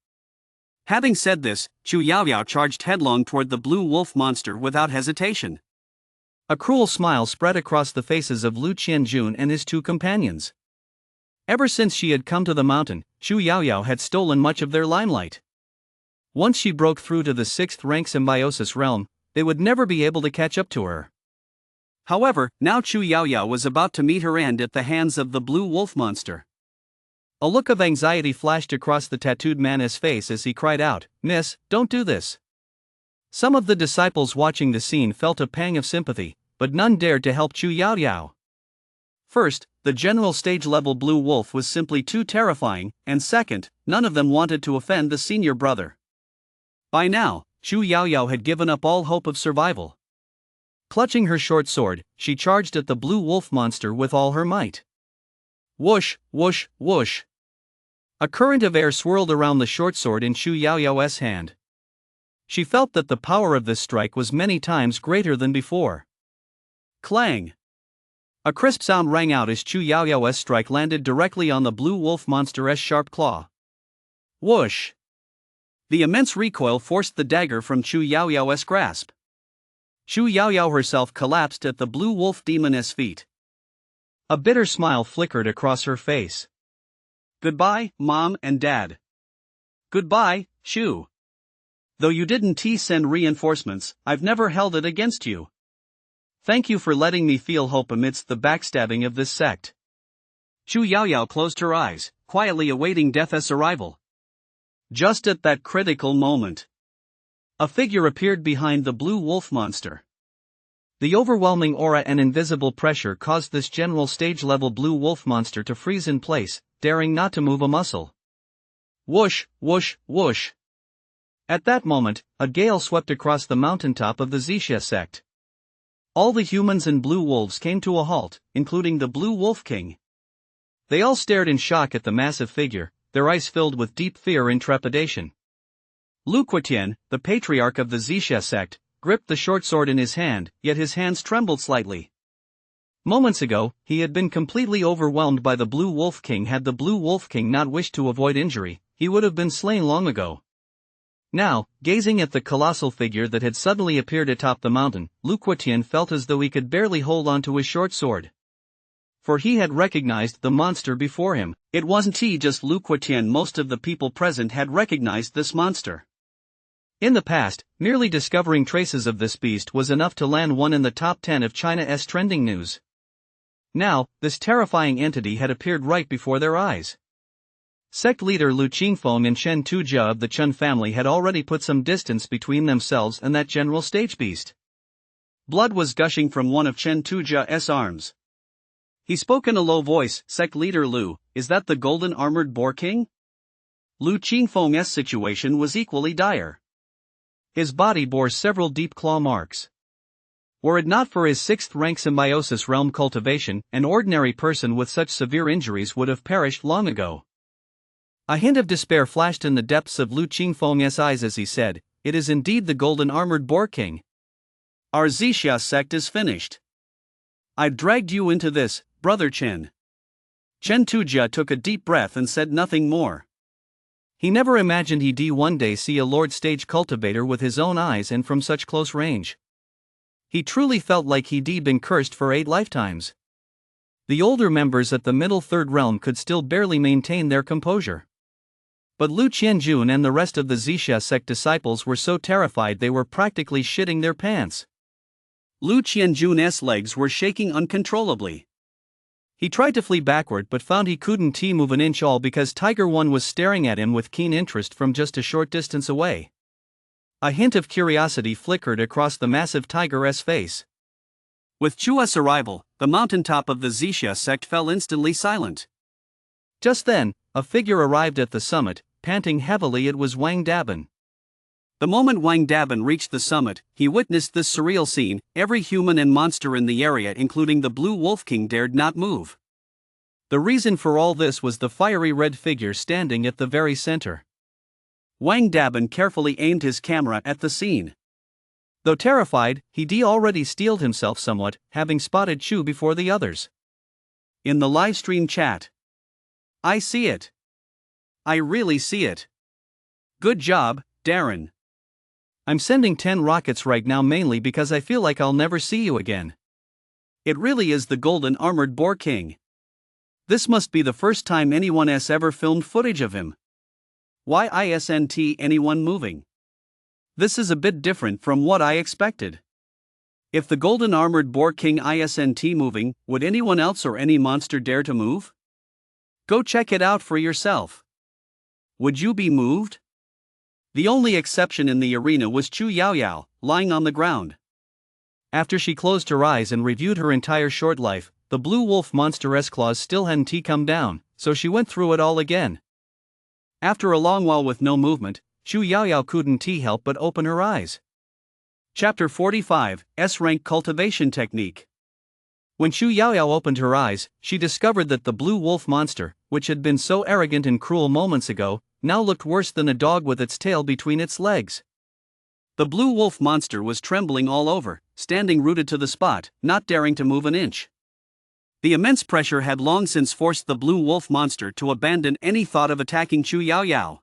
Having said this, Chu Yaoyao charged headlong toward the blue wolf monster without hesitation. A cruel smile spread across the faces of Lu Qianjun and his two companions. Ever since she had come to the mountain, Chu Yaoyao had stolen much of their limelight. Once she broke through to the 6th rank symbiosis realm, they would never be able to catch up to her. However, now Chu Yaoyao was about to meet her end at the hands of the blue wolf monster. A look of anxiety flashed across the tattooed man's face as he cried out, Miss, don't do this. Some of the disciples watching the scene felt a pang of sympathy, but none dared to help Chu Yaoyao. First, the general stage-level blue wolf was simply too terrifying, and second, none of them wanted to offend the senior brother. By now, Chu Yaoyao had given up all hope of survival. Clutching her short sword, she charged at the blue wolf monster with all her might. Whoosh, whoosh, whoosh. A current of air swirled around the short sword in Chu Yaoyao's hand. She felt that the power of this strike was many times greater than before. Clang! A crisp sound rang out as Chu Yaoyao's strike landed directly on the blue wolf monster's sharp claw. Whoosh! The immense recoil forced the dagger from Chu Yaoyao's grasp. Chu Yaoyao herself collapsed at the blue wolf demoness feet. A bitter smile flickered across her face. Goodbye, Mom and Dad. Goodbye, Chu. Though you didn't send reinforcements, I've never held it against you. Thank you for letting me feel hope amidst the backstabbing of this sect. Chu Yaoyao closed her eyes, quietly awaiting death's arrival. Just at that critical moment, a figure appeared behind the blue wolf monster. The overwhelming aura and invisible pressure caused this general stage-level blue wolf monster to freeze in place, daring not to move a muscle. Whoosh, whoosh, whoosh. At that moment, a gale swept across the mountaintop of the Zixia sect. All the humans and blue wolves came to a halt, including the blue wolf king. They all stared in shock at the massive figure, their eyes filled with deep fear and trepidation. Lu Quetian, the patriarch of the Zixia sect, gripped the short sword in his hand, yet his hands trembled slightly. Moments ago, he had been completely overwhelmed by the blue wolf king. Had the blue wolf king not wished to avoid injury, he would have been slain long ago. Now, gazing at the colossal figure that had suddenly appeared atop the mountain, Lu Quetian felt as though he could barely hold on to his short sword. For he had recognized the monster before him. It wasn't just Lu Quetian, most of the people present had recognized this monster. In the past, merely discovering traces of this beast was enough to land one in the top 10 of China's trending news. Now, this terrifying entity had appeared right before their eyes. Sect leader Lu Qingfeng and Chen Tujia of the Chen family had already put some distance between themselves and that general stage beast. Blood was gushing from one of Chen Tujia's arms. He spoke in a low voice, Sect leader Lu, is that the golden armored boar king? Lu Qingfeng's situation was equally dire. His body bore several deep claw marks. Were it not for his 6th rank symbiosis realm cultivation, an ordinary person with such severe injuries would have perished long ago. A hint of despair flashed in the depths of Lu Qingfeng's eyes as he said, it is indeed the golden armored boar king. Our Zixia sect is finished. I dragged you into this, Brother Chen. Chen Tujia took a deep breath and said nothing more. He never imagined he'd one day see a Lord Stage cultivator with his own eyes and from such close range. He truly felt like he'd been cursed for 8 lifetimes. The older members at the middle third realm could still barely maintain their composure. But Lu Qianjun and the rest of the Zixia sect disciples were so terrified they were practically shitting their pants. Lu Qianjun's legs were shaking uncontrollably. He tried to flee backward but found he couldn't move an inch all because Tiger One was staring at him with keen interest from just a short distance away. A hint of curiosity flickered across the massive tiger's face. With Chua's arrival, the mountaintop of the Zixia sect fell instantly silent. Just then, a figure arrived at the summit, panting heavily. It was Wang Dabin. The moment Wang Dabin reached the summit, he witnessed this surreal scene. Every human and monster in the area, including the Blue Wolf King, dared not move. The reason for all this was the fiery red figure standing at the very center. Wang Dabin carefully aimed his camera at the scene. Though terrified, he'd already steeled himself somewhat, having spotted Chu before the others. In the livestream chat. I see it. I really see it. Good job, Darren. I'm sending 10 rockets right now mainly because I feel like I'll never see you again. It really is the golden armored boar king. This must be the first time anyone has ever filmed footage of him. Why isn't anyone moving? This is a bit different from what I expected. If the golden armored boar king isn't moving, would anyone else or any monster dare to move? Go check it out for yourself. Would you be moved? The only exception in the arena was Chu Yaoyao, lying on the ground. After she closed her eyes and reviewed her entire short life, the blue wolf monster's claws still hadn't come down, so she went through it all again. After a long while with no movement, Chu Yaoyao couldn't help but open her eyes. Chapter 45, S-Rank Cultivation Technique. When Chu Yaoyao opened her eyes, she discovered that the blue wolf monster, which had been so arrogant and cruel moments ago, now looked worse than a dog with its tail between its legs. The blue wolf monster was trembling all over, standing rooted to the spot, not daring to move an inch. The immense pressure had long since forced the blue wolf monster to abandon any thought of attacking Chu Yaoyao.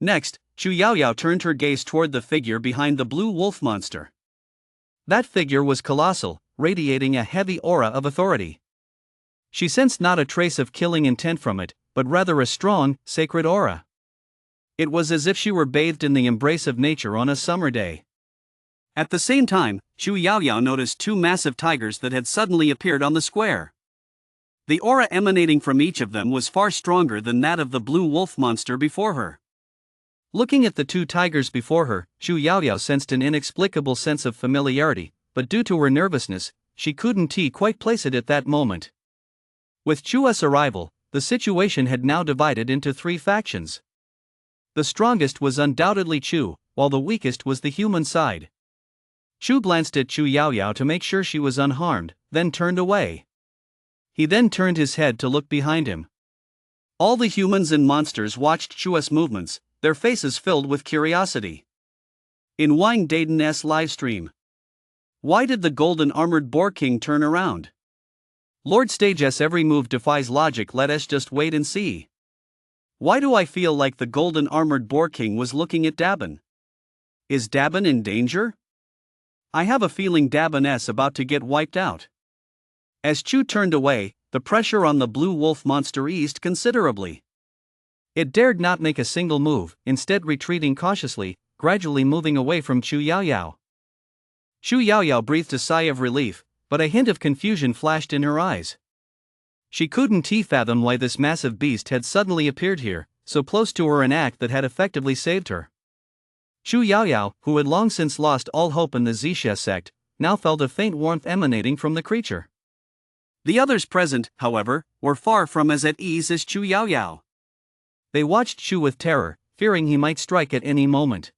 Next, Chu Yaoyao turned her gaze toward the figure behind the blue wolf monster. That figure was colossal, radiating a heavy aura of authority. She sensed not a trace of killing intent from it, but rather a strong, sacred aura. It was as if she were bathed in the embrace of nature on a summer day. At the same time, Chu Yaoyao noticed 2 massive tigers that had suddenly appeared on the square. The aura emanating from each of them was far stronger than that of the blue wolf monster before her. Looking at the 2 tigers before her, Chu Yaoyao sensed an inexplicable sense of familiarity, but due to her nervousness, she couldn't quite place it at that moment. With Chua's arrival, the situation had now divided into 3 factions. The strongest was undoubtedly Chu, while the weakest was the human side. Chu glanced at Chu Yaoyao to make sure she was unharmed, then turned away. He then turned his head to look behind him. All the humans and monsters watched Chua's movements, their faces filled with curiosity. In Wang Daden's livestream. Why did the golden armored boar king turn around? Lord Stage's every move defies logic. Let us just wait and see. Why do I feel like the golden armored boar king was looking at Dabin? Is Dabin in danger? I have a feeling Dabin's about to get wiped out. As Chu turned away, the pressure on the blue wolf monster eased considerably. It dared not make a single move, instead retreating cautiously, gradually moving away from Chu Yaoyao. Chu Yaoyao breathed a sigh of relief, but a hint of confusion flashed in her eyes. She couldn't fathom why this massive beast had suddenly appeared here, so close to her, an act that had effectively saved her. Chu Yaoyao, who had long since lost all hope in the Zixia sect, now felt a faint warmth emanating from the creature. The others present, however, were far from as at ease as Chu Yaoyao. They watched Chu with terror, fearing he might strike at any moment.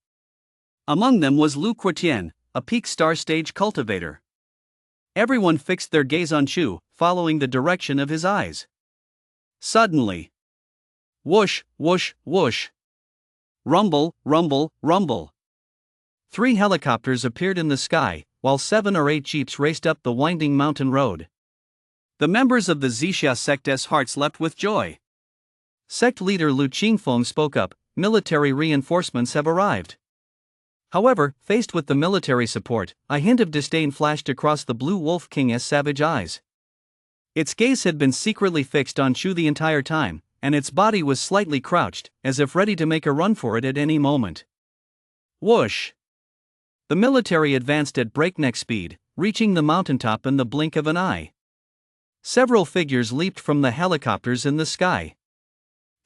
Among them was Lu Quetian, a peak star stage cultivator. Everyone fixed their gaze on Chu, following the direction of his eyes. Suddenly, whoosh, whoosh, whoosh. Rumble, rumble, rumble. 3 helicopters appeared in the sky, while 7 or 8 jeeps raced up the winding mountain road. The members of the Zixia sect's hearts leapt with joy. Sect leader Lu Qingfeng spoke up, military reinforcements have arrived. However, faced with the military support, a hint of disdain flashed across the Blue Wolf King's savage eyes. Its gaze had been secretly fixed on Chu the entire time, and its body was slightly crouched, as if ready to make a run for it at any moment. Whoosh! The military advanced at breakneck speed, reaching the mountaintop in the blink of an eye. Several figures leaped from the helicopters in the sky.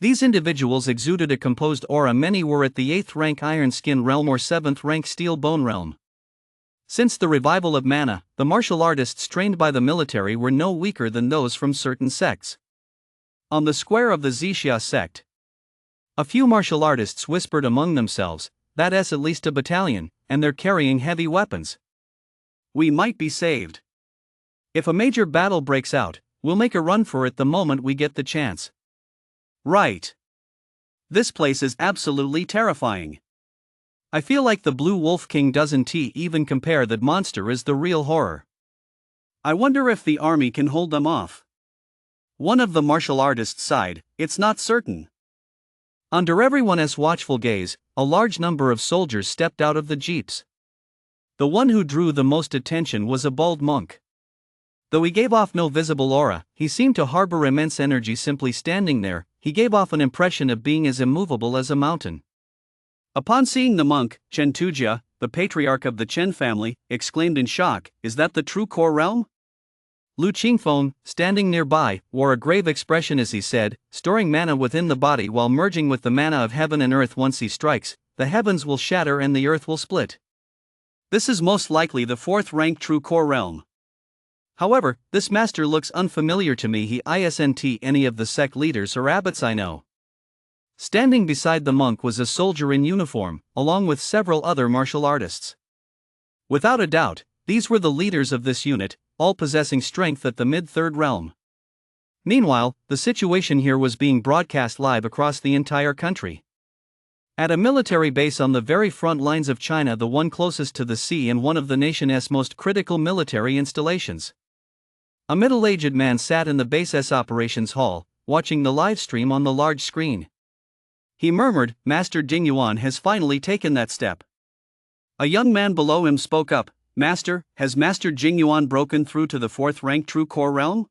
These individuals exuded a composed aura. Many were at the 8th rank Iron Skin realm or 7th rank Steel Bone realm. Since the revival of mana, the martial artists trained by the military were no weaker than those from certain sects. On the square of the Zixia sect, a few martial artists whispered among themselves, "That's at least a battalion, and they're carrying heavy weapons. We might be saved. If a major battle breaks out, we'll make a run for it the moment we get the chance." Right. This place is absolutely terrifying. I feel like the Blue Wolf King doesn't even compare. That monster is the real horror. I wonder if the army can hold them off. One of the martial artists sighed, "It's not certain." Under everyone's watchful gaze, a large number of soldiers stepped out of the jeeps. The one who drew the most attention was a bald monk. Though he gave off no visible aura, he seemed to harbor immense energy. Simply standing there, he gave off an impression of being as immovable as a mountain. Upon seeing the monk, Chen Tujia, the patriarch of the Chen family, exclaimed in shock, "Is that the true core realm?" Lu Qingfeng, standing nearby, wore a grave expression as he said, "Storing mana within the body while merging with the mana of heaven and earth. Once he strikes, the heavens will shatter and the earth will split. This is most likely the 4th rank true core realm. However, this master looks unfamiliar to me. He isn't any of the sect leaders or abbots I know." Standing beside the monk was a soldier in uniform, along with several other martial artists. Without a doubt, these were the leaders of this unit, all possessing strength at the mid-3rd realm. Meanwhile, the situation here was being broadcast live across the entire country. At a military base on the very front lines of China, the one closest to the sea and one of the nation's most critical military installations. A middle-aged man sat in the base's operations hall, watching the live stream on the large screen. He murmured, "Master Jingyuan has finally taken that step." A young man below him spoke up, "Master, has Master Jingyuan broken through to the 4th rank true core realm?"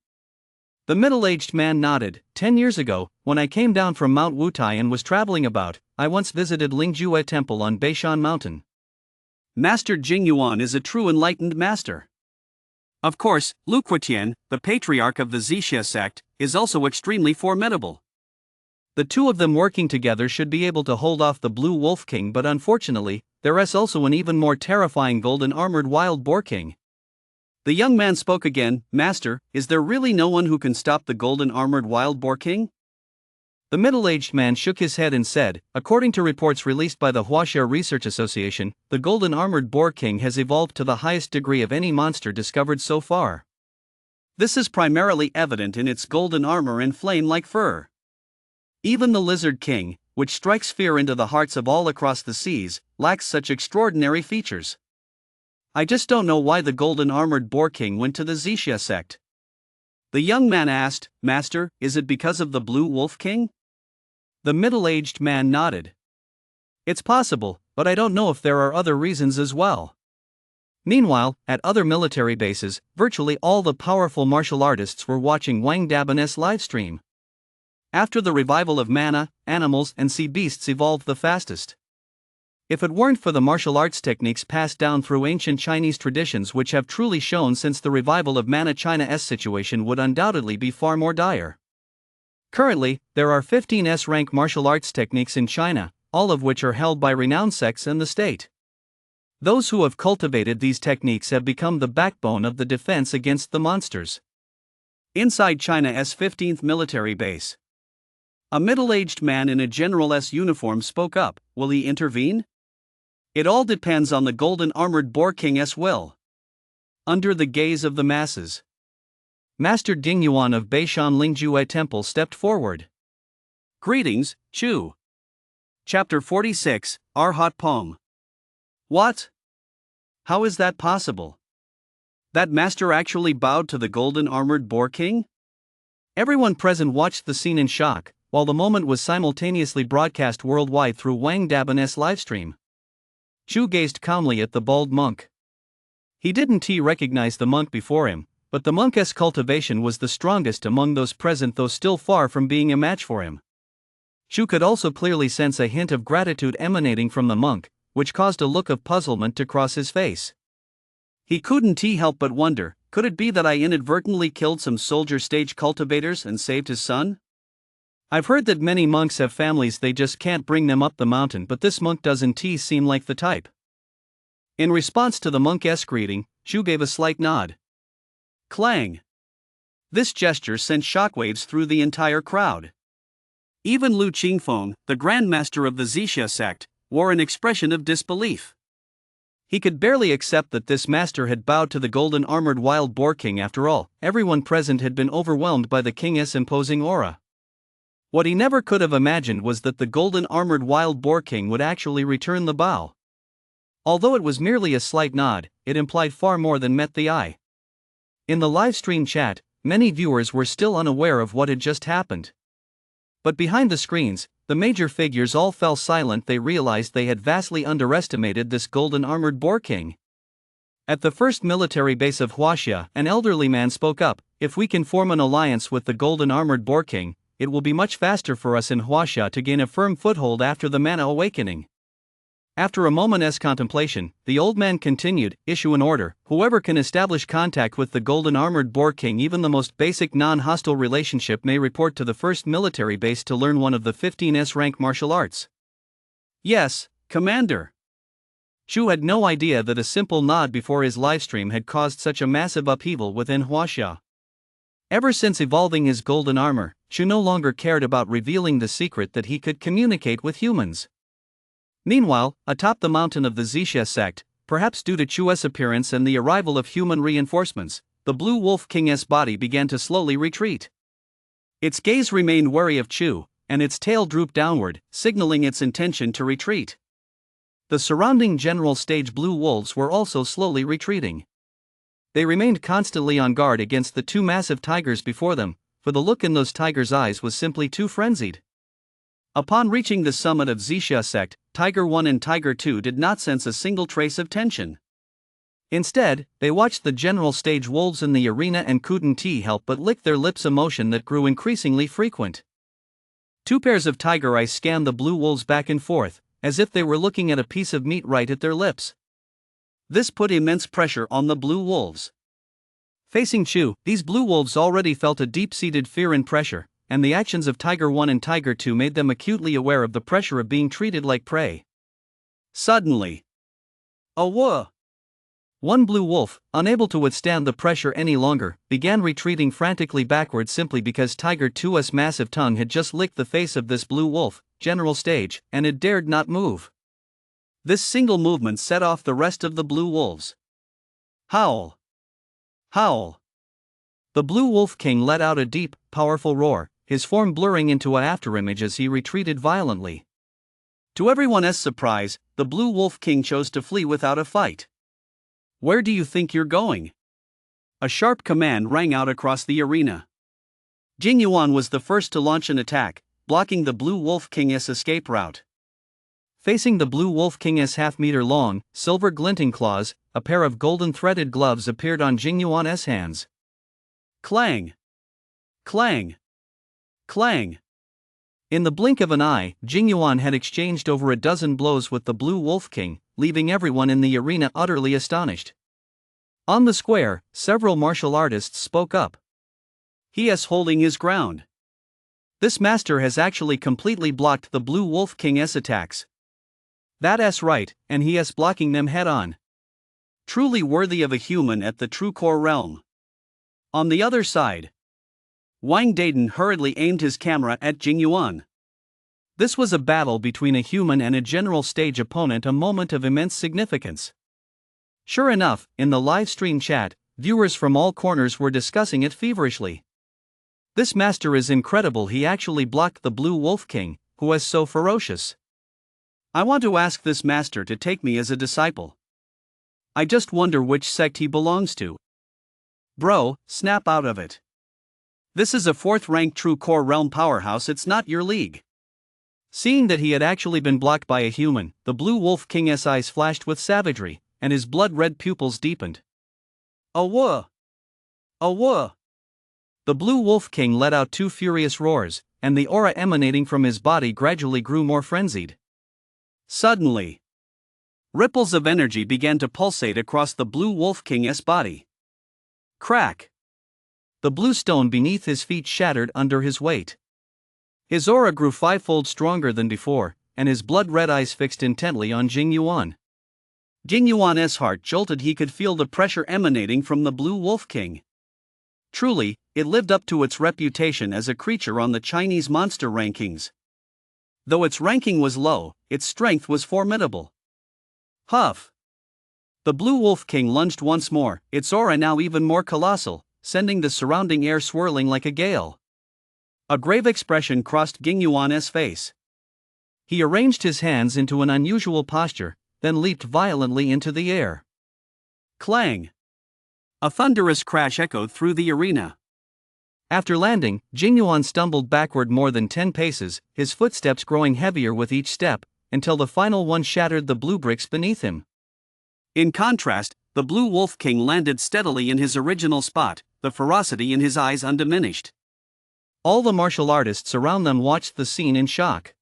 The middle-aged man nodded. 10 years ago, when I came down from Mount Wutai and was traveling about, I once visited Lingjue Temple on Beishan Mountain. Master Jingyuan is a true enlightened master. Of course, Lu Quetian, the patriarch of the Zixia sect, is also extremely formidable. The two of them working together should be able to hold off the Blue Wolf King, but unfortunately, there is also an even more terrifying golden armored wild boar king. The young man spoke again, "Master, is there really no one who can stop the golden armored wild boar king?" The middle-aged man shook his head and said, "According to reports released by the Huaxia Research Association, the golden armored boar king has evolved to the highest degree of any monster discovered so far. This is primarily evident in its golden armor and flame-like fur. Even the lizard king, which strikes fear into the hearts of all across the seas, lacks such extraordinary features. I just don't know why the golden armored boar king went to the Zixia sect." The young man asked, "Master, is it because of the Blue Wolf King?" The middle-aged man nodded. "It's possible, but I don't know if there are other reasons as well." Meanwhile, at other military bases, virtually all the powerful martial artists were watching Wang Daban's livestream. After the revival of mana, animals and sea beasts evolved the fastest. If it weren't for the martial arts techniques passed down through ancient Chinese traditions which have truly shown since the revival of mana, China's situation would undoubtedly be far more dire. Currently, there are 15 S-rank martial arts techniques in China, all of which are held by renowned sects and the state. Those who have cultivated these techniques have become the backbone of the defense against the monsters. Inside China's 15th military base, a middle-aged man in a general's uniform spoke up, "Will he intervene? It all depends on the golden armored boar king's will." Under the gaze of the masses, Master Dingyuan of Beishan Lingjue Temple stepped forward. "Greetings, Chu." Chapter 46, Arhat Pong. What? How is that possible? That master actually bowed to the golden armored boar king? Everyone present watched the scene in shock, while the moment was simultaneously broadcast worldwide through Wang Daban's livestream. Chu gazed calmly at the bald monk. He didn't recognize the monk before him, but the monk's cultivation was the strongest among those present, though still far from being a match for him. Chu could also clearly sense a hint of gratitude emanating from the monk, which caused a look of puzzlement to cross his face. He couldn't help but wonder, could it be that I inadvertently killed some soldier stage cultivators and saved his son? I've heard that many monks have families, they just can't bring them up the mountain, but this monk doesn't seem like the type. In response to the monk's greeting, Chu gave a slight nod. Clang! This gesture sent shockwaves through the entire crowd. Even Lu Qingfeng, the grandmaster of the Zixia sect, wore an expression of disbelief. He could barely accept that this master had bowed to the golden armored wild boar king. After all, everyone present had been overwhelmed by the king's imposing aura. What he never could have imagined was that the golden armored wild boar king would actually return the bow. Although it was merely a slight nod, it implied far more than met the eye. In the livestream chat, many viewers were still unaware of what had just happened. But behind the screens, the major figures all fell silent. They realized they had vastly underestimated this golden armored boar king. At the first military base of Huaxia, an elderly man spoke up. If we can form an alliance with the golden armored boar king, it will be much faster for us in Huaxia to gain a firm foothold after the mana awakening. After a moment's contemplation, the old man continued, issue an order. Whoever can establish contact with the golden armored boar king, even the most basic non-hostile relationship, may report to the first military base to learn one of the 15S rank martial arts. Yes, Commander. Chu had no idea that a simple nod before his livestream had caused such a massive upheaval within Huaxia. Ever since evolving his golden armor, Chu no longer cared about revealing the secret that he could communicate with humans. Meanwhile, atop the mountain of the Zixia sect, perhaps due to Chu's appearance and the arrival of human reinforcements, the Blue Wolf King's body began to slowly retreat. Its gaze remained wary of Chu, and its tail drooped downward, signaling its intention to retreat. The surrounding general stage blue wolves were also slowly retreating. They remained constantly on guard against the two massive tigers before them, for the look in those tigers' eyes was simply too frenzied. Upon reaching the summit of Zixia sect, Tiger 1 and Tiger 2 did not sense a single trace of tension. Instead, they watched the general stage wolves in the arena and couldn't help but lick their lips, a motion that grew increasingly frequent. Two pairs of tiger eyes scanned the blue wolves back and forth, as if they were looking at a piece of meat right at their lips. This put immense pressure on the blue wolves. Facing Chu, these blue wolves already felt a deep-seated fear and pressure, and the actions of Tiger 1 and Tiger 2 made them acutely aware of the pressure of being treated like prey. Suddenly, one blue wolf, unable to withstand the pressure any longer, began retreating frantically backward simply because Tiger 2's massive tongue had just licked the face of this blue wolf, general stage, and it dared not move. This single movement set off the rest of the blue wolves. Howl! Howl! The Blue Wolf King let out a deep, powerful roar, his form blurring into an afterimage as he retreated violently. To everyone's surprise, the Blue Wolf King chose to flee without a fight. Where do you think you're going? A sharp command rang out across the arena. Jing Yuan was the first to launch an attack, blocking the Blue Wolf King's escape route. Facing the Blue Wolf King's half-meter-long, silver-glinting claws, a pair of golden-threaded gloves appeared on Jing Yuan's hands. Clang! Clang! Clang! In the blink of an eye, Jing Yuan had exchanged over a dozen blows with the Blue Wolf King, leaving everyone in the arena utterly astonished. On the square, several martial artists spoke up. He is holding his ground. This master has actually completely blocked the Blue Wolf King's attacks. That's right, and he is blocking them head-on. Truly worthy of a human at the true core realm. On the other side, Wang Daden hurriedly aimed his camera at Jing Yuan. This was a battle between a human and a general stage opponent, a moment of immense significance. Sure enough, in the live stream chat, viewers from all corners were discussing it feverishly. This master is incredible, he actually blocked the Blue Wolf King, who is so ferocious. I want to ask this master to take me as a disciple. I just wonder which sect he belongs to. Bro, snap out of it. This is a 4th-ranked true core realm powerhouse, it's not your league. Seeing that he had actually been blocked by a human, the Blue Wolf King's eyes flashed with savagery, and his blood-red pupils deepened. Awah! Awah! The Blue Wolf King let out 2 furious roars, and the aura emanating from his body gradually grew more frenzied. Suddenly, ripples of energy began to pulsate across the Blue Wolf King's body. Crack! The blue stone beneath his feet shattered under his weight. His aura grew 5-fold stronger than before, and his blood-red eyes fixed intently on Jing Yuan. Jing Yuan's heart jolted. He could feel the pressure emanating from the Blue Wolf King. Truly, it lived up to its reputation as a creature on the Chinese monster rankings. Though its ranking was low, its strength was formidable. Huff! The Blue Wolf King lunged once more, its aura now even more colossal, sending the surrounding air swirling like a gale. A grave expression crossed Jing Yuan's face. He arranged his hands into an unusual posture, then leaped violently into the air. Clang! A thunderous crash echoed through the arena. After landing, Jing Yuan stumbled backward more than 10 paces, his footsteps growing heavier with each step, until the final one shattered the blue bricks beneath him. In contrast, the Blue Wolf King landed steadily in his original spot, the ferocity in his eyes undiminished. All the martial artists around them watched the scene in shock.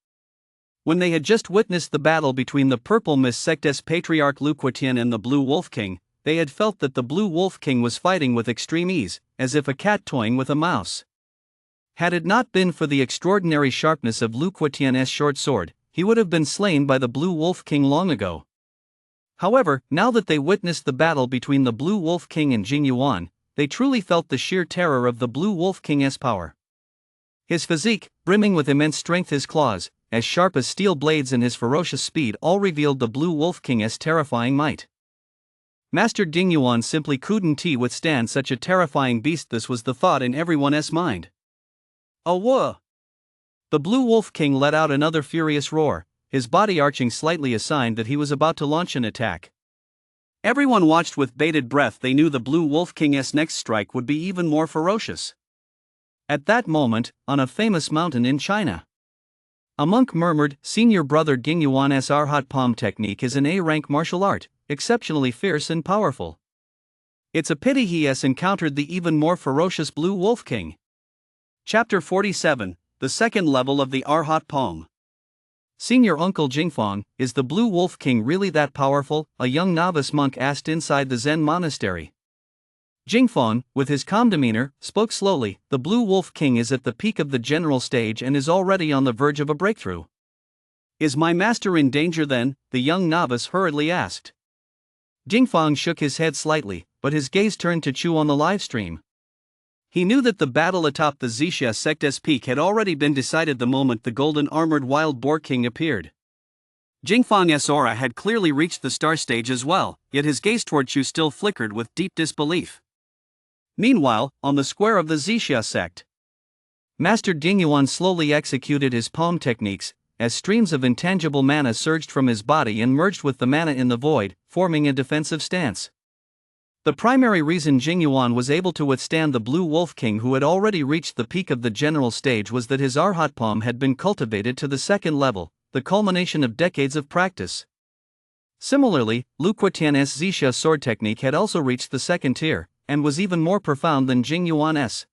When they had just witnessed the battle between the Purple Mist Sect's Patriarch Lu Quetian and the Blue Wolf King, they had felt that the Blue Wolf King was fighting with extreme ease, as if a cat toying with a mouse. Had it not been for the extraordinary sharpness of Lu Quetian's short sword, he would have been slain by the Blue Wolf King long ago. However, now that they witnessed the battle between the Blue Wolf King and Jing Yuan, they truly felt the sheer terror of the Blue Wolf King's power. His physique, brimming with immense strength, his claws, as sharp as steel blades, and his ferocious speed all revealed the Blue Wolf King's terrifying might. Master Jing Yuan simply couldn't withstand such a terrifying beast. This was the thought in everyone's mind. Awah! The Blue Wolf King let out another furious roar, his body arching slightly, a sign that he was about to launch an attack. Everyone watched with bated breath. They knew the Blue Wolf King's next strike would be even more ferocious. At that moment, on a famous mountain in China, a monk murmured, "Senior brother, Jing Yuan's Arhat palm technique is an A-rank martial art, exceptionally fierce and powerful. It's a pity he has encountered the even more ferocious Blue Wolf King." Chapter 47, the second level of the Arhat palm. Senior Uncle Jingfang, is the Blue Wolf King really that powerful? A young novice monk asked inside the Zen monastery. Jingfang, with his calm demeanor, spoke slowly. The Blue Wolf King is at the peak of the general stage and is already on the verge of a breakthrough. Is my master in danger then? The young novice hurriedly asked. Jingfang shook his head slightly, but his gaze turned to Chu on the live stream. He knew that the battle atop the Zixia Sect's peak had already been decided the moment the golden-armored Wild Boar King appeared. Jingfang's aura had clearly reached the star stage as well, yet his gaze toward Chu still flickered with deep disbelief. Meanwhile, on the square of the Zixia sect, Master Jing Yuan slowly executed his palm techniques, as streams of intangible mana surged from his body and merged with the mana in the void, forming a defensive stance. The primary reason Jing Yuan was able to withstand the Blue Wolf King, who had already reached the peak of the general stage, was that his Arhat palm had been cultivated to the second level, the culmination of decades of practice. Similarly, Lu Quetian's Zixia sword technique had also reached the second tier, and was even more profound than Jing Yuan's.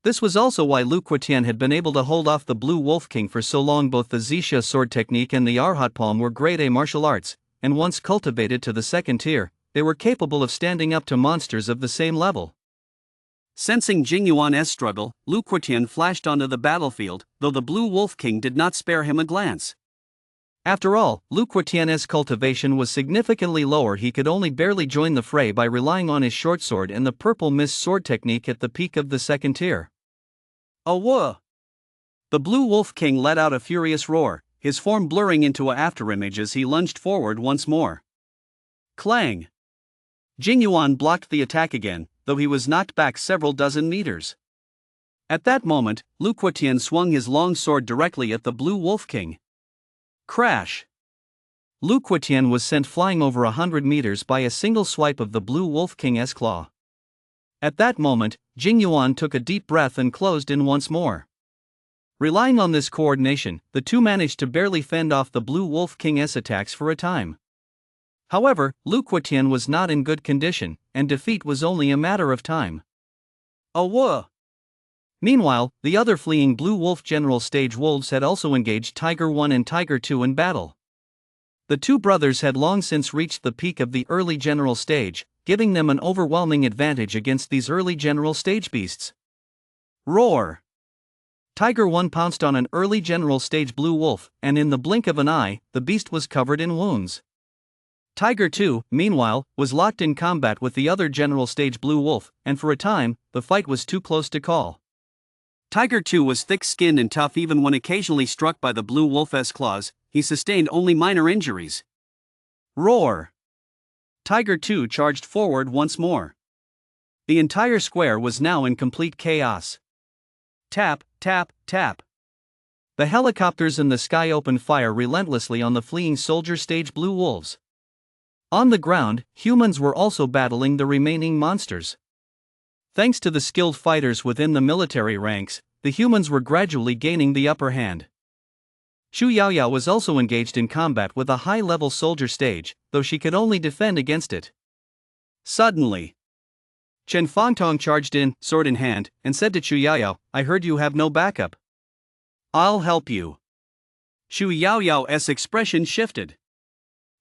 This was also why Lu Quetian had been able to hold off the Blue Wolf King for so long. Both the Zixia sword technique and the Arhat palm were grade A martial arts, and once cultivated to the second tier, they were capable of standing up to monsters of the same level. Sensing Jing Yuan's struggle, Lu Quetian flashed onto the battlefield, though the Blue Wolf King did not spare him a glance. After all, Lu Quetian's cultivation was significantly lower. He could only barely join the fray by relying on his short sword and the Purple Mist sword technique at the peak of the second tier. Awah! The Blue Wolf King let out a furious roar, his form blurring into an afterimage as he lunged forward once more. Clang! Jing Yuan blocked the attack again, though he was knocked back several dozen meters. At that moment, Lu Quetian swung his long sword directly at the Blue Wolf King. Crash! Lu Quetian was sent flying over 100 meters by a single swipe of the Blue Wolf King's claw. At that moment, Jingyuan took a deep breath and closed in once more. Relying on this coordination, the two managed to barely fend off the Blue Wolf King's attacks for a time. However, Lu Quetian was not in good condition, and defeat was only a matter of time. Awah! Meanwhile, the other fleeing Blue Wolf General Stage wolves had also engaged Tiger 1 and Tiger 2 in battle. The two brothers had long since reached the peak of the early General Stage, giving them an overwhelming advantage against these early General Stage beasts. Roar! Tiger 1 pounced on an early General Stage Blue Wolf, and in the blink of an eye, the beast was covered in wounds. Tiger 2, meanwhile, was locked in combat with the other General Stage Blue Wolf, and for a time, the fight was too close to call. Tiger 2 was thick-skinned and tough even when occasionally struck by the Blue Wolf's claws. He sustained only minor injuries. Roar! Tiger 2 charged forward once more. The entire square was now in complete chaos. Tap, tap, tap. The helicopters in the sky opened fire relentlessly on the fleeing Soldier Stage Blue Wolves. On the ground, humans were also battling the remaining monsters. Thanks to the skilled fighters within the military ranks, the humans were gradually gaining the upper hand. Chu Yaoyao was also engaged in combat with a high-level soldier stage, though she could only defend against it. Suddenly, Chen Fangtong charged in, sword in hand, and said to Chu Yaoyao, "I heard you have no backup. I'll help you." Chu Yaoyao's expression shifted.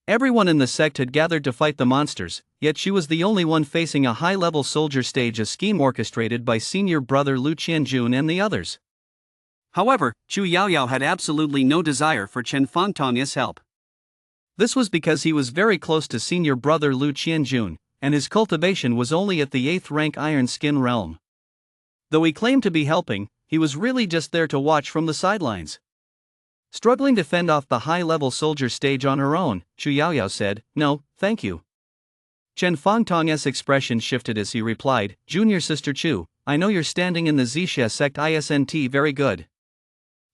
Everyone in the sect had gathered to fight the monsters, yet she was the only one facing a high-level soldier stage, a scheme orchestrated by senior brother Lu Qianjun and the others. However, Chu Yaoyao had absolutely no desire for Chen Fangtong's help. This was because he was very close to senior brother Lu Qianjun, and his cultivation was only at the 8th rank Iron Skin realm. Though he claimed to be helping, he was really just there to watch from the sidelines. Struggling to fend off the high-level soldier stage on her own, Chu Yaoyao said, "No, thank you." Chen Fangtong's expression shifted as he replied, "Junior Sister Chu, I know you're standing in the Zixia sect isnt very good.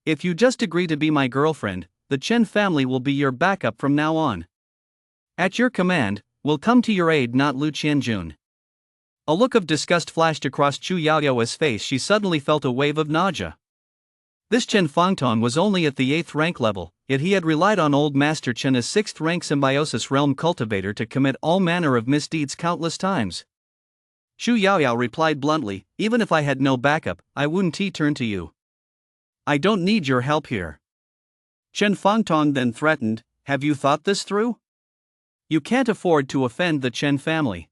If you just agree to be my girlfriend, the Chen family will be your backup from now on. At your command, we'll come to your aid, not Lu Qianjun." A look of disgust flashed across Chu Yaoyao's face. She suddenly felt a wave of nausea. This Chen Fangtong was only at the 8th rank level, yet he had relied on old Master Chen as 6th rank symbiosis realm cultivator to commit all manner of misdeeds countless times. Chu Yaoyao replied bluntly, "Even if I had no backup, I wouldn't turn to you. I don't need your help here." Chen Fangtong then threatened, "Have you thought this through? You can't afford to offend the Chen family.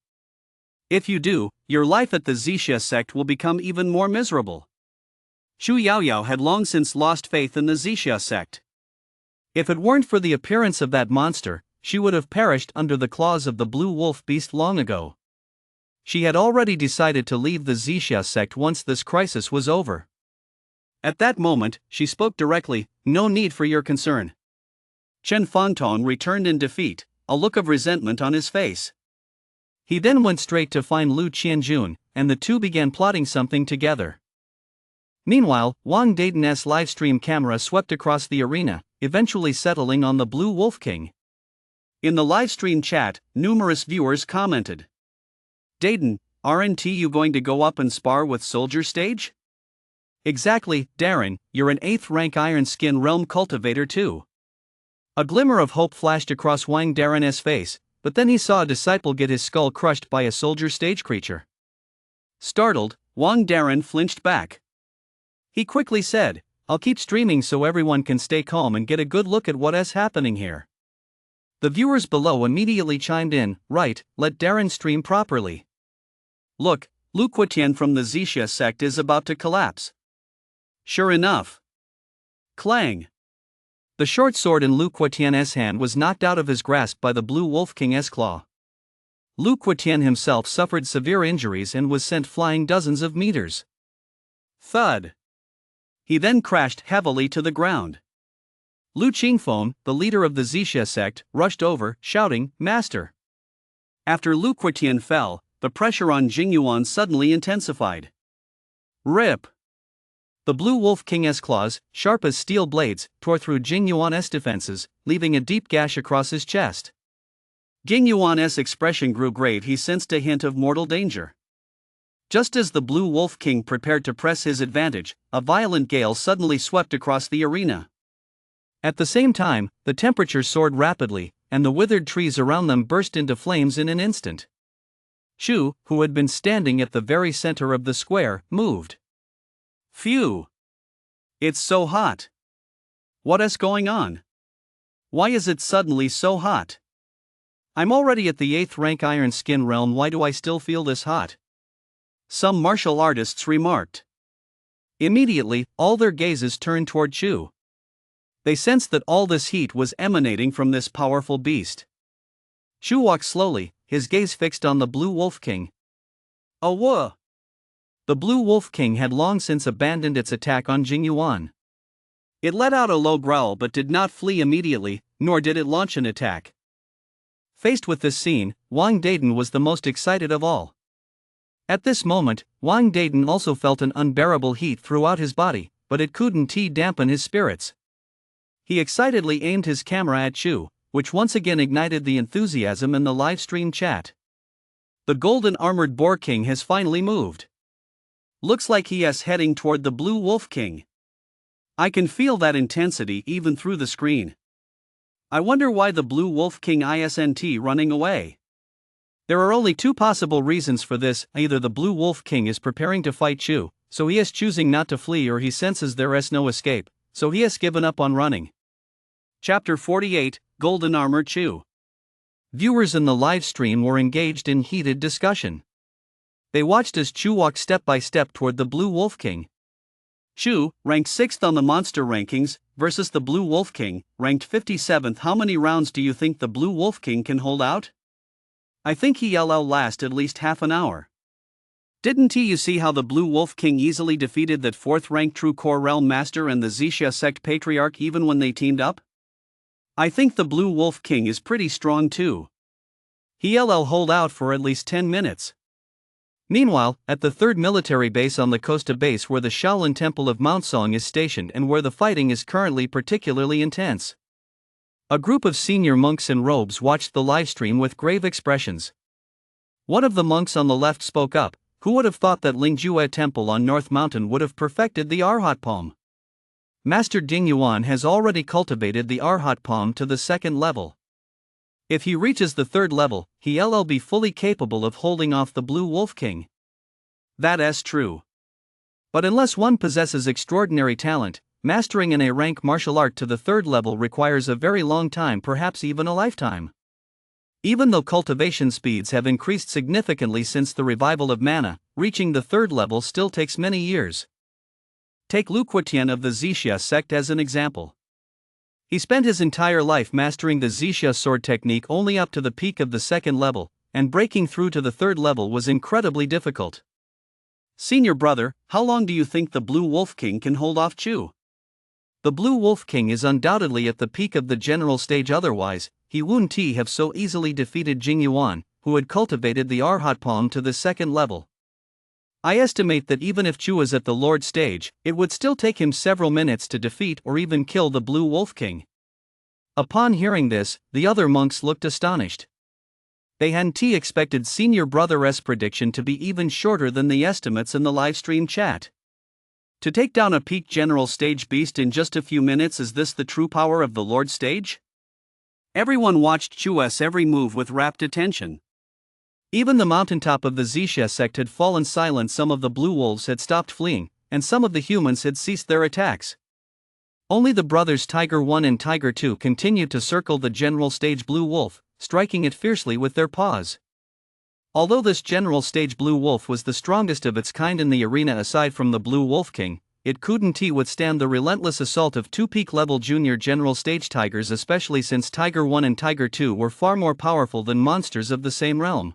If you do, your life at the Zixia sect will become even more miserable." Chu Yaoyao had long since lost faith in the Zixia sect. If it weren't for the appearance of that monster, she would have perished under the claws of the Blue Wolf beast long ago. She had already decided to leave the Zixia sect once this crisis was over. At that moment, she spoke directly, "No need for your concern." Chen Fangtong returned in defeat, a look of resentment on his face. He then went straight to find Lu Qianjun, and the two began plotting something together. Meanwhile, Wang Dayton's livestream camera swept across the arena, eventually settling on the Blue Wolf King. In the livestream chat, numerous viewers commented, "Dayton, aren't you going to go up and spar with Soldier Stage?" "Exactly, Darren, you're an 8th rank Iron Skin realm cultivator too." A glimmer of hope flashed across Wang Darren's face, but then he saw a disciple get his skull crushed by a Soldier Stage creature. Startled, Wang Darren flinched back. He quickly said, "I'll keep streaming so everyone can stay calm and get a good look at what's happening here." The viewers below immediately chimed in, "Right, let Darren stream properly. Look, Lu Quetian from the Zixia sect is about to collapse." Sure enough. Clang! The short sword in Lu Quetian's hand was knocked out of his grasp by the Blue Wolf King's claw. Lu Quetian himself suffered severe injuries and was sent flying dozens of meters. Thud! He then crashed heavily to the ground. Lu Qingfeng, the leader of the Zixia sect, rushed over, shouting, "Master!" After Lu Quetian fell, the pressure on Jingyuan suddenly intensified. Rip! The Blue Wolf King's claws, sharp as steel blades, tore through Jingyuan's defenses, leaving a deep gash across his chest. Jingyuan's expression grew grave. He sensed a hint of mortal danger. Just as the Blue Wolf King prepared to press his advantage, a violent gale suddenly swept across the arena. At the same time, the temperature soared rapidly, and the withered trees around them burst into flames in an instant. Chu, who had been standing at the very center of the square, moved. Phew! It's so hot. What is going on? Why is it suddenly so hot? I'm already at the 8th rank Iron Skin realm, why do I still feel this hot? Some martial artists remarked. Immediately, all their gazes turned toward Chu. They sensed that all this heat was emanating from this powerful beast. Chu walked slowly, his gaze fixed on the Blue Wolf King. Awah! The Blue Wolf King had long since abandoned its attack on Jingyuan. It let out a low growl but did not flee immediately, nor did it launch an attack. Faced with this scene, Wang Dayton was the most excited of all. At this moment, Wang Dayton also felt an unbearable heat throughout his body, but it couldn't dampen his spirits. He excitedly aimed his camera at Chu, which once again ignited the enthusiasm in the live stream chat. The golden armored Boar King has finally moved. Looks like he is heading toward the Blue Wolf King. I can feel that intensity even through the screen. I wonder why the Blue Wolf King isn't running away. There are only two possible reasons for this: either the Blue Wolf King is preparing to fight Chu, so he is choosing not to flee, or he senses there is no escape, so he has given up on running. Chapter 48, Golden Armor Chu. Viewers in the live stream were engaged in heated discussion. They watched as Chu walked step by step toward the Blue Wolf King. Chu, ranked 6th on the monster rankings, versus the Blue Wolf King, ranked 57th. How many rounds do you think the Blue Wolf King can hold out? I think he'll last at least half an hour. Didn't you see how the Blue Wolf King easily defeated that 4th ranked True Core Realm Master and the Xixia Sect Patriarch even when they teamed up? I think the Blue Wolf King is pretty strong too. He'll hold out for at least 10 minutes. Meanwhile, at the 3rd military base on the Costa base where the Shaolin Temple of Mount Song is stationed and where the fighting is currently particularly intense. A group of senior monks in robes watched the livestream with grave expressions. One of the monks on the left spoke up. Who would have thought that Lingjue Temple on North Mountain would have perfected the Arhat Palm? Master Ding Yuan has already cultivated the Arhat Palm to the 2nd level. If he reaches the 3rd level, he'll be fully capable of holding off the Blue Wolf King. That is true. But unless one possesses extraordinary talent, mastering an A-rank martial art to the 3rd level requires a very long time, perhaps even a lifetime. Even though cultivation speeds have increased significantly since the revival of mana, reaching the 3rd level still takes many years. Take Lu Quetian of the Xixia sect as an example. He spent his entire life mastering the Xixia sword technique only up to the peak of the 2nd level, and breaking through to the 3rd level was incredibly difficult. Senior brother, how long do you think the Blue Wolf King can hold off Chu? The Blue Wolf King is undoubtedly at the peak of the general stage, otherwise, he wouldn't have so easily defeated Jing Yuan, who had cultivated the Arhat Palm to the 2nd level. I estimate that even if Chu is at the Lord stage, it would still take him several minutes to defeat or even kill the Blue Wolf King. Upon hearing this, the other monks looked astonished. They hadn't expected Senior Brother's prediction to be even shorter than the estimates in the livestream chat. To take down a peak general stage beast in just a few minutes, is this the true power of the Lord stage? Everyone watched Chu's every move with rapt attention. Even the mountaintop of the Xixia sect had fallen silent, some of the blue wolves had stopped fleeing, and some of the humans had ceased their attacks. Only the brothers Tiger 1 and Tiger 2 continued to circle the general stage blue wolf, striking it fiercely with their paws. Although this general stage blue wolf was the strongest of its kind in the arena aside from the Blue Wolf King, it couldn't withstand the relentless assault of 2 peak-level junior general stage tigers, especially since Tiger 1 and Tiger 2 were far more powerful than monsters of the same realm.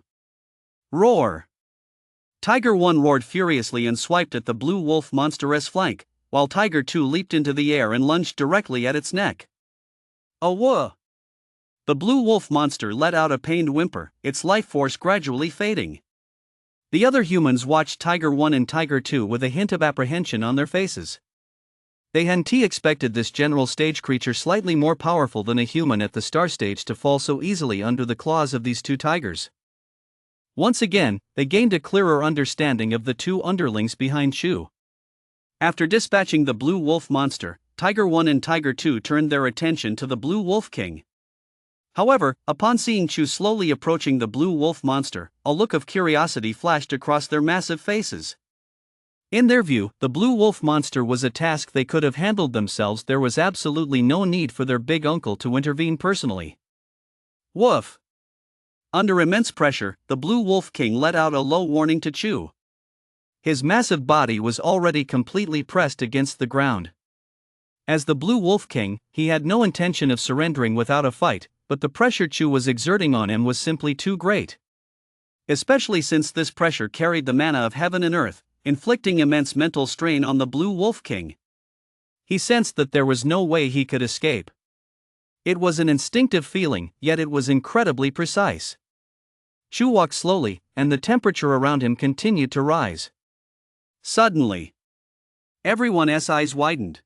Roar! Tiger 1 roared furiously and swiped at the blue wolf monster's flank, while Tiger 2 leaped into the air and lunged directly at its neck. Awah! The blue wolf monster let out a pained whimper, its life force gradually fading. The other humans watched Tiger 1 and Tiger 2 with a hint of apprehension on their faces. They hadn't expected this general stage creature, slightly more powerful than a human at the star stage, to fall so easily under the claws of these 2 tigers. Once again, they gained a clearer understanding of the two underlings behind Chu. After dispatching the blue wolf monster, Tiger 1 and Tiger 2 turned their attention to the blue wolf king. However, upon seeing Chu slowly approaching the blue wolf monster, a look of curiosity flashed across their massive faces. In their view, the blue wolf monster was a task they could have handled themselves. There was absolutely no need for their big uncle to intervene personally. Woof! Under immense pressure, the blue wolf king let out a low warning to Chu. His massive body was already completely pressed against the ground. As the blue wolf king, he had no intention of surrendering without a fight, but the pressure Chu was exerting on him was simply too great. Especially since this pressure carried the mana of heaven and earth, inflicting immense mental strain on the blue wolf king. He sensed that there was no way he could escape. It was an instinctive feeling, yet it was incredibly precise. Chu walked slowly, and the temperature around him continued to rise. Suddenly, everyone's eyes widened.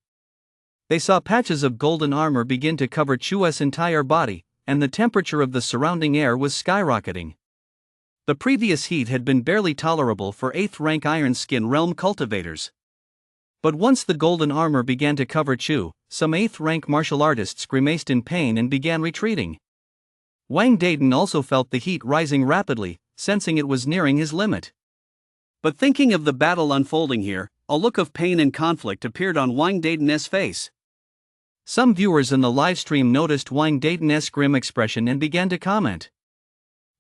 They saw patches of golden armor begin to cover Chu's entire body, and the temperature of the surrounding air was skyrocketing. The previous heat had been barely tolerable for 8th rank Iron Skin Realm cultivators. But once the golden armor began to cover Chu, some 8th rank martial artists grimaced in pain and began retreating. Wang Dayton also felt the heat rising rapidly, sensing it was nearing his limit. But thinking of the battle unfolding here, a look of pain and conflict appeared on Wang Dayton's face. Some viewers in the livestream noticed Wang Dayton's grim expression and began to comment.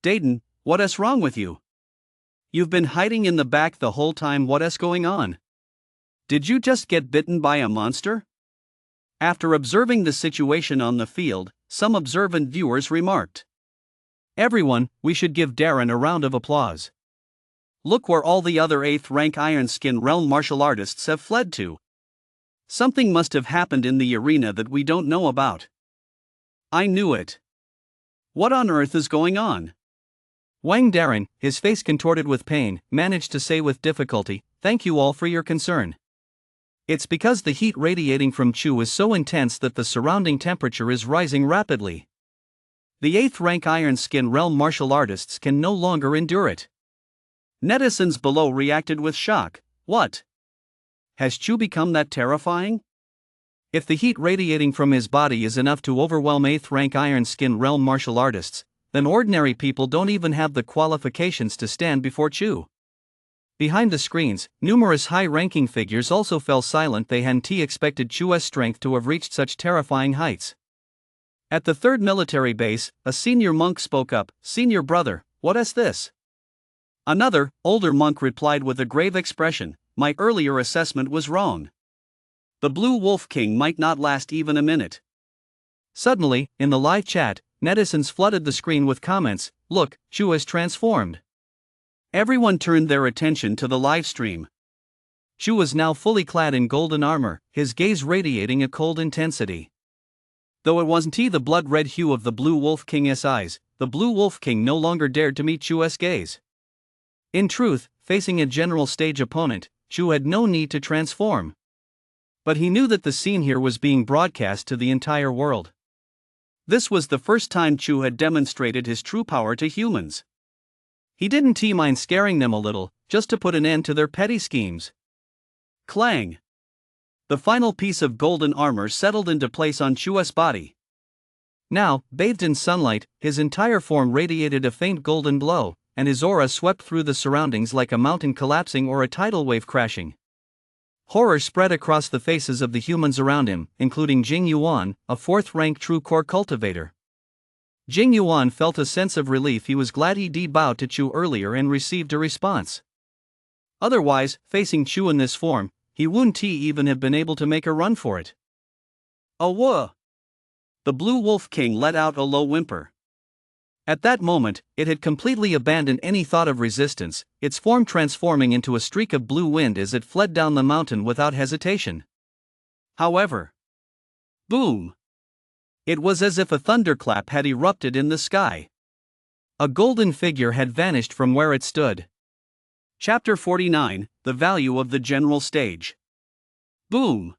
"Dayton, what's wrong with you? You've been hiding in the back the whole time. What's going on? Did you just get bitten by a monster?" After observing the situation on the field, some observant viewers remarked. "Everyone, we should give Darren a round of applause. Look where all the other 8th rank Iron Skin Realm martial artists have fled to. Something must have happened in the arena that we don't know about. I knew it. What on earth is going on?" Wang Darren, his face contorted with pain, managed to say with difficulty, "Thank you all for your concern. It's because the heat radiating from Chu is so intense that the surrounding temperature is rising rapidly. The 8th rank Iron Skin Realm martial artists can no longer endure it." Netizens below reacted with shock. What? Has Chu become that terrifying? If the heat radiating from his body is enough to overwhelm 8th rank Iron Skin Realm martial artists, then ordinary people don't even have the qualifications to stand before Chu. Behind the screens, numerous high-ranking figures also fell silent. They hadn't expected Chu's strength to have reached such terrifying heights. At the 3rd military base, a senior monk spoke up. "Senior brother, what's this?" Another, older monk replied with a grave expression, "My earlier assessment was wrong. The Blue Wolf King might not last even a minute." Suddenly, in the live chat, netizens flooded the screen with comments. "Look, Chu has transformed." Everyone turned their attention to the live stream. Chu was now fully clad in golden armor, his gaze radiating a cold intensity. Though it wasn't the blood-red hue of the Blue Wolf King's eyes, the Blue Wolf King no longer dared to meet Chu's gaze. In truth, facing a general stage opponent, Chu had no need to transform. But he knew that the scene here was being broadcast to the entire world. This was the first time Chu had demonstrated his true power to humans. He didn't mind scaring them a little, just to put an end to their petty schemes. Clang! The final piece of golden armor settled into place on Chu's body. Now, bathed in sunlight, his entire form radiated a faint golden glow, and his aura swept through the surroundings like a mountain collapsing or a tidal wave crashing. Horror spread across the faces of the humans around him, including Jing Yuan, a 4th rank true core cultivator. Jing Yuan felt a sense of relief. He was glad he'd bowed to Chu earlier and received a response. Otherwise, facing Chu in this form, he wouldn't even have been able to make a run for it. "Awah!" The Blue Wolf King let out a low whimper. At that moment, it had completely abandoned any thought of resistance, its form transforming into a streak of blue wind as it fled down the mountain without hesitation. However, boom! It was as if a thunderclap had erupted in the sky. A golden figure had vanished from where it stood. Chapter 49, The Value of the General Stage. Boom!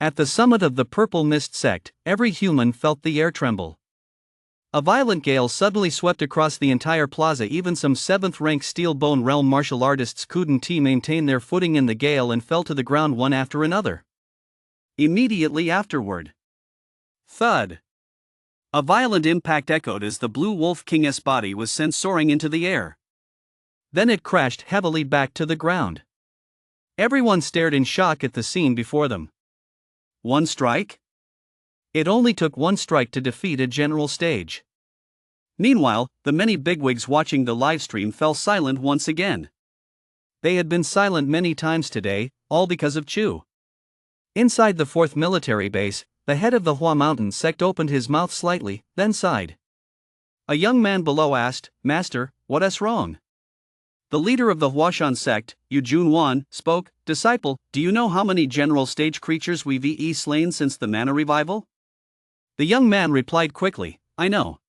At the summit of the Purple Mist sect, every human felt the air tremble. A violent gale suddenly swept across the entire plaza. Even some 7th-rank Steel Bone Realm martial artists couldn't maintain their footing in the gale and fell to the ground one after another. Immediately afterward, thud! A violent impact echoed as the Blue Wolf King's body was sent soaring into the air. Then it crashed heavily back to the ground. Everyone stared in shock at the scene before them. One strike? It only took one strike to defeat a general stage. Meanwhile, the many bigwigs watching the livestream fell silent once again. They had been silent many times today, all because of Chu. Inside the 4th military base, the head of the Hua Mountain sect opened his mouth slightly, then sighed. A young man below asked, "Master, what's wrong?" The leader of the Huashan sect, Yu Junwan, spoke, "Disciple, do you know how many general stage creatures we've slain since the mana revival?" The young man replied quickly, "I know.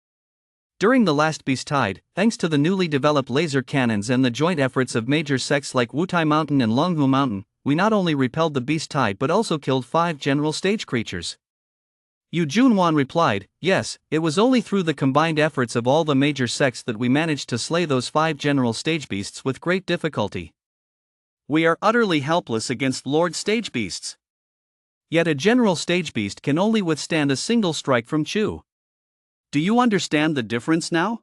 During the last beast tide, thanks to the newly developed laser cannons and the joint efforts of major sects like Wutai Mountain and Longhu Mountain, we not only repelled the beast tide but also killed 5 general stage creatures." Yu Junwan replied, "Yes, it was only through the combined efforts of all the major sects that we managed to slay those 5 general stage beasts with great difficulty. We are utterly helpless against Lord Stage Beasts. Yet a general stage beast can only withstand a single strike from Chu. Do you understand the difference now?"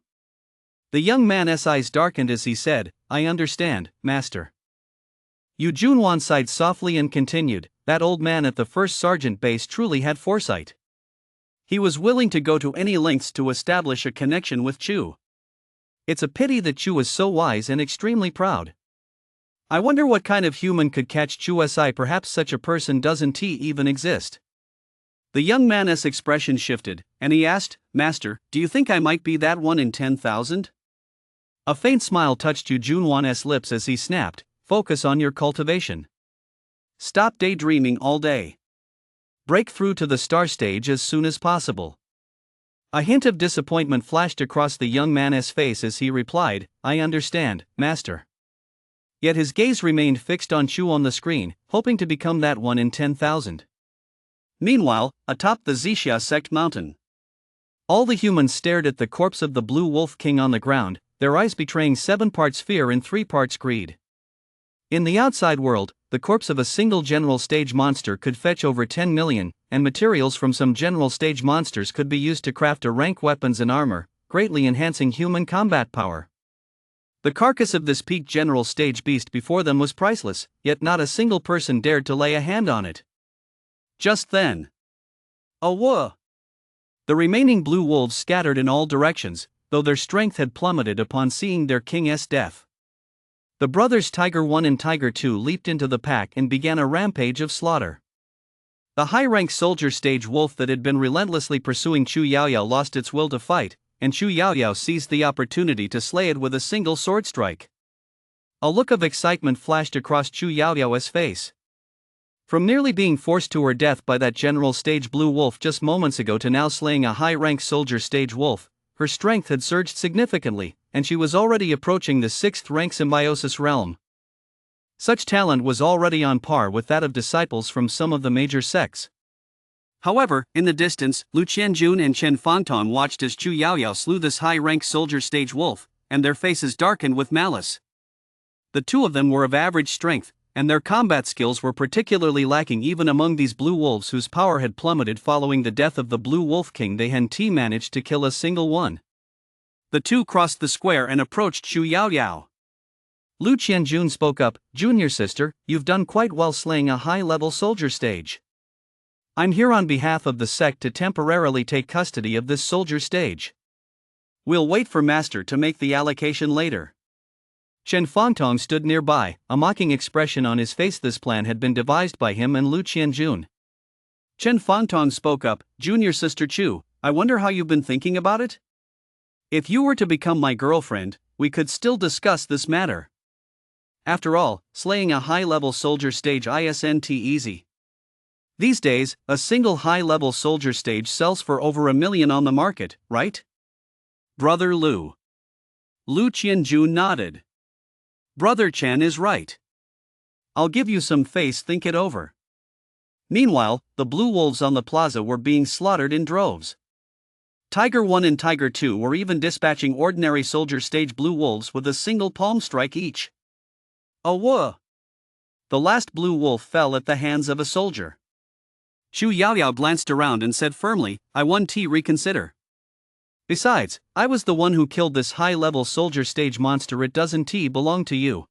The young man's eyes darkened as he said, "I understand, Master." Yu Junwan sighed softly and continued, "That old man at the 1st Sergeant base truly had foresight. He was willing to go to any lengths to establish a connection with Chu. It's a pity that Chu is so wise and extremely proud. I wonder what kind of human could catch Chu's eye. Perhaps such a person doesn't even exist." The young man's expression shifted, and he asked, "Master, do you think I might be that 1 in 10,000? A faint smile touched Yu Junwan's lips as he snapped, "Focus on your cultivation. Stop daydreaming all day. Break through to the star stage as soon as possible." A hint of disappointment flashed across the young man's face as he replied, "I understand, Master." Yet his gaze remained fixed on Chu on the screen, hoping to become that 1 in 10,000. Meanwhile, atop the Zixia sect mountain, all the humans stared at the corpse of the Blue Wolf King on the ground, their eyes betraying 7 parts fear and 3 parts greed. In the outside world, the corpse of a single general stage monster could fetch over 10 million, and materials from some general stage monsters could be used to craft a rank weapons and armor, greatly enhancing human combat power. The carcass of this peak general stage beast before them was priceless, yet not a single person dared to lay a hand on it. Just then, a whoa! The remaining blue wolves scattered in all directions, though their strength had plummeted upon seeing their king's death. The brothers Tiger 1 and Tiger 2 leaped into the pack and began a rampage of slaughter. The high-rank soldier stage wolf that had been relentlessly pursuing Chu Yaoyao lost its will to fight, and Chu Yaoyao seized the opportunity to slay it with a single sword strike. A look of excitement flashed across Chu Yaoyao's face. From nearly being forced to her death by that general stage blue wolf just moments ago to now slaying a high-rank soldier stage wolf, her strength had surged significantly, and she was already approaching the 6th-rank symbiosis realm. Such talent was already on par with that of disciples from some of the major sects. However, in the distance, Lu Qianjun and Chen Fangtong watched as Chu Yaoyao slew this high-rank soldier stage wolf, and their faces darkened with malice. The two of them were of average strength, and their combat skills were particularly lacking even among these blue wolves whose power had plummeted following the death of the Blue Wolf King. They hadn't managed to kill a single one. The two crossed the square and approached Chu Yaoyao. Lu Qianjun spoke up, "Junior sister, you've done quite well slaying a high-level soldier stage. I'm here on behalf of the sect to temporarily take custody of this soldier stage. We'll wait for Master to make the allocation later." Chen Fangtong stood nearby, a mocking expression on his face. This plan had been devised by him and Lu Qianjun. Chen Fangtong spoke up, "Junior sister Chu, I wonder how you've been thinking about it? If you were to become my girlfriend, we could still discuss this matter. After all, slaying a high-level soldier stage isn't easy. These days, a single high-level soldier stage sells for over $1 million on the market, right? Brother Lu." Lu Qianjun nodded. "Brother Chen is right. I'll give you some face, think it over." Meanwhile, the blue wolves on the plaza were being slaughtered in droves. Tiger 1 and Tiger 2 were even dispatching ordinary soldier stage blue wolves with a single palm strike each. Oh whoa! The last blue wolf fell at the hands of a soldier. Chu Yaoyao glanced around and said firmly, I want to reconsider. Besides, I was the one who killed this high-level soldier stage monster. It doesn't belong to you.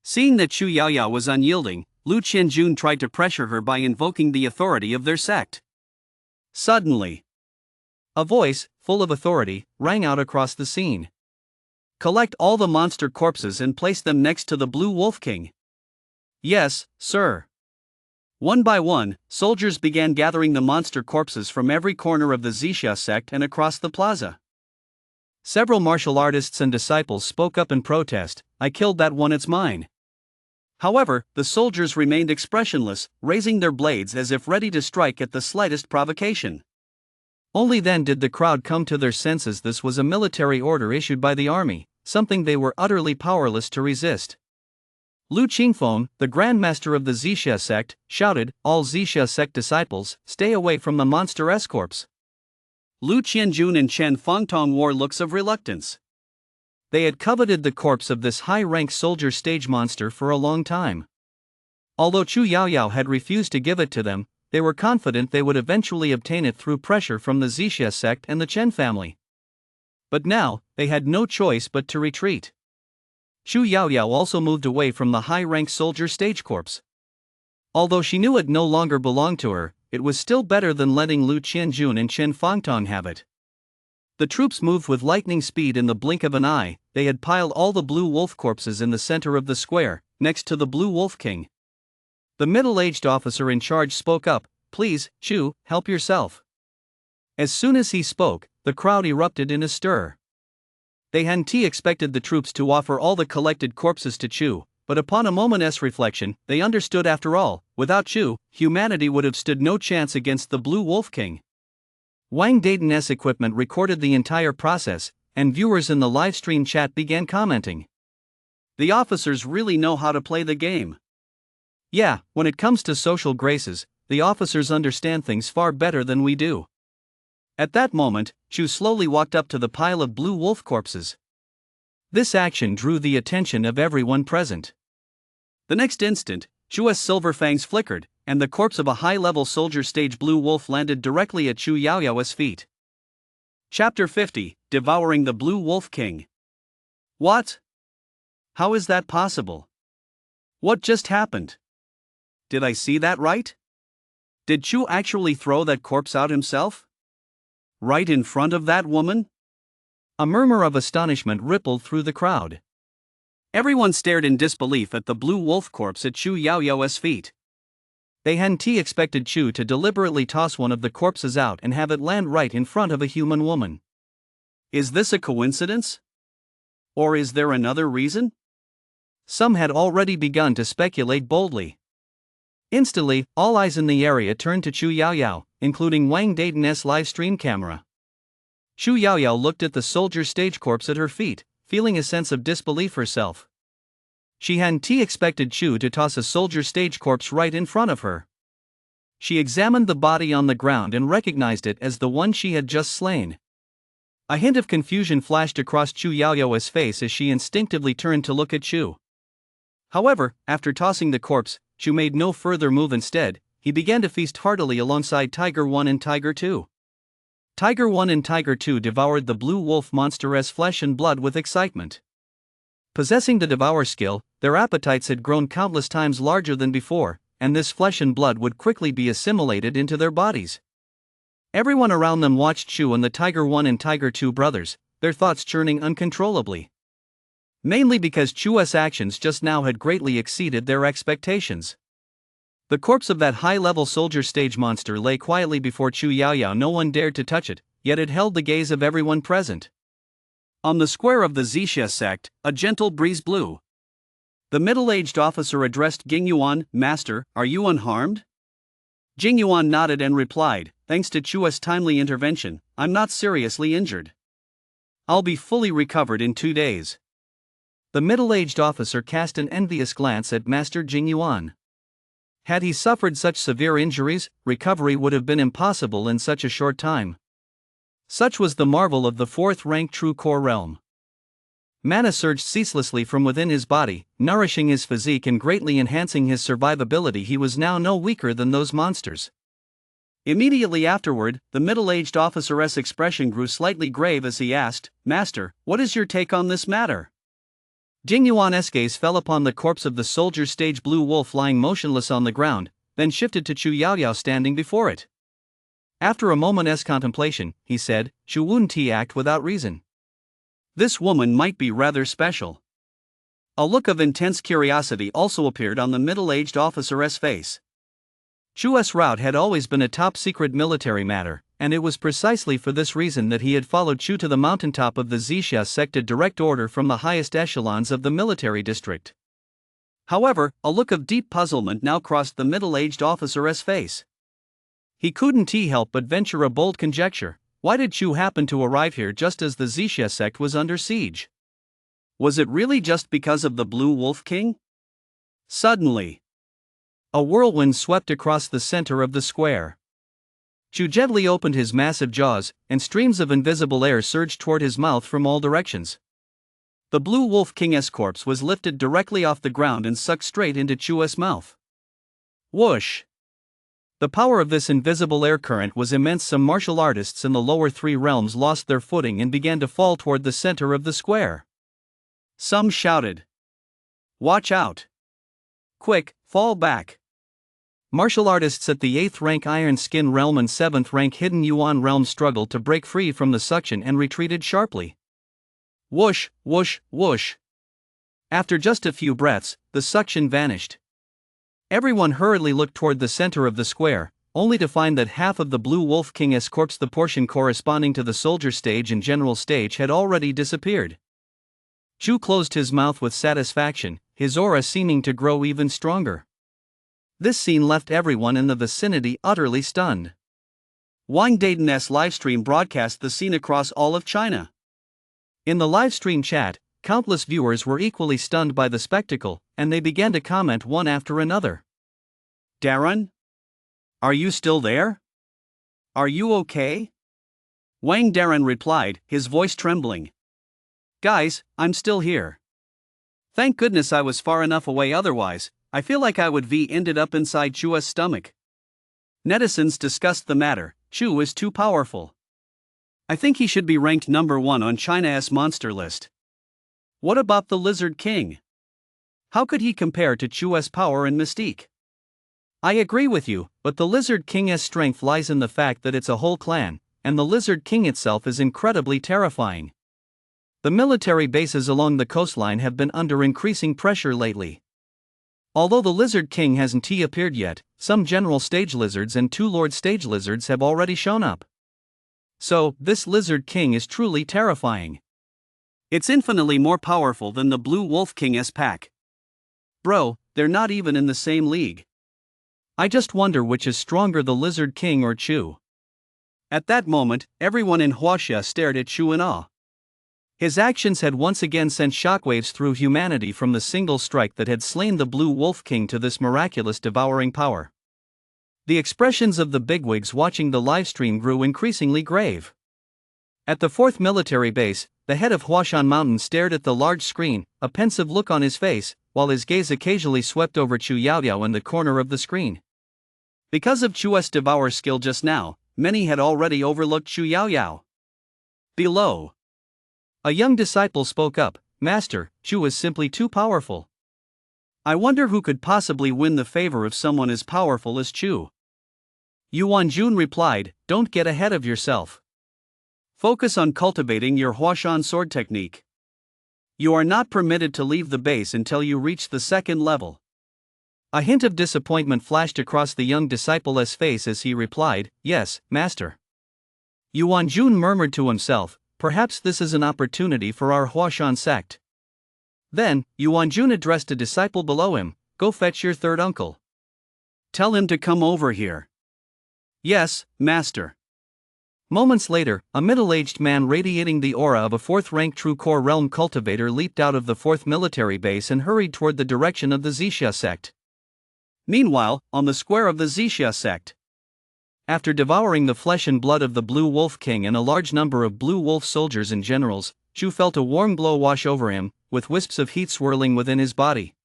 Seeing that Chu Yaoyao was unyielding, Lu Qianjun tried to pressure her by invoking the authority of their sect. Suddenly, a voice, full of authority, rang out across the scene. Collect all the monster corpses and place them next to the Blue Wolf King. Yes, sir. One by one, soldiers began gathering the monster corpses from every corner of the Zixia sect and across the plaza. Several martial artists and disciples spoke up in protest, I killed that one, it's mine. However, the soldiers remained expressionless, raising their blades as if ready to strike at the slightest provocation. Only then did the crowd come to their senses. This was a military order issued by the army, something they were utterly powerless to resist. Lu Qingfeng, the grandmaster of the Zixia sect, shouted, all Zixia sect disciples, stay away from the monster escorts. Lu Qianjun and Chen Fengtong wore looks of reluctance. They had coveted the corpse of this high-rank soldier stage monster for a long time. Although Chu Yaoyao had refused to give it to them, they were confident they would eventually obtain it through pressure from the Zixia sect and the Chen family. But now, they had no choice but to retreat. Chu Yaoyao also moved away from the high-rank soldier stage corpse. Although she knew it no longer belonged to her, it was still better than letting Lu Qianjun and Chen Fengtong have it. The troops moved with lightning speed. In the blink of an eye, they had piled all the blue wolf corpses in the center of the square, next to the Blue Wolf King. The middle-aged officer in charge spoke up, please, Chu, help yourself. As soon as he spoke, the crowd erupted in a stir. They hadn't expected the troops to offer all the collected corpses to Chu, but upon a moment's reflection, they understood after all, without Chu, humanity would have stood no chance against the Blue Wolf King. Wang Dayton's equipment recorded the entire process, and viewers in the livestream chat began commenting. The officers really know how to play the game. Yeah, when it comes to social graces, the officers understand things far better than we do. At that moment, Chu slowly walked up to the pile of blue wolf corpses. This action drew the attention of everyone present. The next instant, Chu's silver fangs flickered, and the corpse of a high-level soldier stage blue wolf landed directly at Chu Yaoyao's feet. Chapter 50, Devouring the Blue Wolf King. What? How is that possible? What just happened? Did I see that right? Did Chu actually throw that corpse out himself? Right in front of that woman? A murmur of astonishment rippled through the crowd. Everyone stared in disbelief at the blue wolf corpse at Chu Yaoyao's feet. They hadn't expected Chu to deliberately toss one of the corpses out and have it land right in front of a human woman. Is this a coincidence? Or is there another reason? Some had already begun to speculate boldly. Instantly, all eyes in the area turned to Chu Yaoyao, including Wang Dayton's livestream camera. Chu Yaoyao looked at the soldier stage corpse at her feet, feeling a sense of disbelief herself. She hadn't expected Chu to toss a soldier stage corpse right in front of her. She examined the body on the ground and recognized it as the one she had just slain. A hint of confusion flashed across Chu Yaoyao's face as she instinctively turned to look at Chu. However, after tossing the corpse, Chu made no further move. Instead, he began to feast heartily alongside Tiger 1 and Tiger 2. Tiger 1 and Tiger 2 devoured the blue wolf monster as flesh and blood with excitement. Possessing the devour skill, their appetites had grown countless times larger than before, and this flesh and blood would quickly be assimilated into their bodies. Everyone around them watched Chu and the Tiger 1 and Tiger 2 brothers, their thoughts churning uncontrollably. Mainly because Chu's actions just now had greatly exceeded their expectations. The corpse of that high-level soldier stage monster lay quietly before Chu Yaoyao. No one dared to touch it, yet it held the gaze of everyone present. On the square of the Zixia sect, a gentle breeze blew. The middle-aged officer addressed Jingyuan, Master, are you unharmed? Jingyuan nodded and replied, thanks to Chu's timely intervention, I'm not seriously injured. I'll be fully recovered in 2 days. The middle-aged officer cast an envious glance at Master Jingyuan. Had he suffered such severe injuries, recovery would have been impossible in such a short time. Such was the marvel of the fourth-rank true core realm. Mana surged ceaselessly from within his body, nourishing his physique and greatly enhancing his survivability. He was now no weaker than those monsters. Immediately afterward, the middle-aged officer's expression grew slightly grave as he asked, "Master, what is your take on this matter?" Jingyuan's gaze fell upon the corpse of the soldier's stage blue wolf lying motionless on the ground, then shifted to Chu Yaoyao standing before it. After a moment's contemplation, he said, "Chu wouldn't act without reason. This woman might be rather special." A look of intense curiosity also appeared on the middle-aged officer's face. Chu's route had always been a top-secret military matter, and it was precisely for this reason that he had followed Chu to the mountaintop of the Zixia sect at direct order from the highest echelons of the military district. However, a look of deep puzzlement now crossed the middle-aged officer's face. He couldn't help but venture a bold conjecture. Why did Chu happen to arrive here just as the Zixia sect was under siege? Was it really just because of the Blue Wolf King? Suddenly, a whirlwind swept across the center of the square. Chu gently opened his massive jaws, and streams of invisible air surged toward his mouth from all directions. The Blue Wolf King's corpse was lifted directly off the ground and sucked straight into Chu's mouth. Whoosh! The power of this invisible air current was immense. Some martial artists in the lower three realms lost their footing and began to fall toward the center of the square. Some shouted, "Watch out! Quick, fall back!" Martial artists at the 8th rank Iron Skin realm and 7th rank Hidden Yuan realm struggled to break free from the suction and retreated sharply. Whoosh, whoosh, whoosh. After just a few breaths, the suction vanished. Everyone hurriedly looked toward the center of the square, only to find that half of the Blue Wolf King's corpse, the portion corresponding to the soldier stage and general stage, had already disappeared. Chu closed his mouth with satisfaction, his aura seeming to grow even stronger. This scene left everyone in the vicinity utterly stunned. Wang Dayton's livestream broadcast the scene across all of China. In the livestream chat, countless viewers were equally stunned by the spectacle, and they began to comment one after another. "Darren? Are you still there? Are you okay?" Wang Darren replied, his voice trembling. "Guys, I'm still here. Thank goodness I was far enough away, otherwise, I feel like I would be ended up inside Chu's stomach." Netizens discussed the matter. Chu is too powerful. I think he should be ranked number 1 on China's monster list. What about the Lizard King? How could he compare to Chu's power and mystique? I agree with you, but the Lizard King's strength lies in the fact that it's a whole clan, and the Lizard King itself is incredibly terrifying. The military bases along the coastline have been under increasing pressure lately. Although the Lizard King hasn't appeared yet, some general stage lizards and 2 lord stage lizards have already shown up. So, this Lizard King is truly terrifying. It's infinitely more powerful than the Blue Wolf King's pack. Bro, they're not even in the same league. I just wonder which is stronger, the Lizard King or Chu. At that moment, everyone in Huaxia stared at Chu in awe. His actions had once again sent shockwaves through humanity, from the single strike that had slain the Blue Wolf King to this miraculous devouring power. The expressions of the bigwigs watching the livestream grew increasingly grave. At the 4th military base, the head of Huashan Mountain stared at the large screen, a pensive look on his face, while his gaze occasionally swept over Chu Yaoyao in the corner of the screen. Because of Chu's devour skill just now, many had already overlooked Chu Yaoyao. Below, a young disciple spoke up, "Master, Chu is simply too powerful. I wonder who could possibly win the favor of someone as powerful as Chu." Yuan Jun replied, "Don't get ahead of yourself. Focus on cultivating your Huashan sword technique. You are not permitted to leave the base until you reach the 2nd level." A hint of disappointment flashed across the young disciple's face as he replied, "Yes, master." Yuan Jun murmured to himself, "Perhaps this is an opportunity for our Huashan sect." Then, Yuan Jun addressed a disciple below him, "Go fetch your 3rd uncle. Tell him to come over here." "Yes, master." Moments later, a middle-aged man radiating the aura of a 4th-rank true core realm cultivator leaped out of the 4th military base and hurried toward the direction of the Zixia sect. Meanwhile, on the square of the Zixia sect, After devouring the flesh and blood of the Blue Wolf King and a large number of Blue Wolf soldiers and generals, Chu felt a warm glow wash over him, with wisps of heat swirling within his body.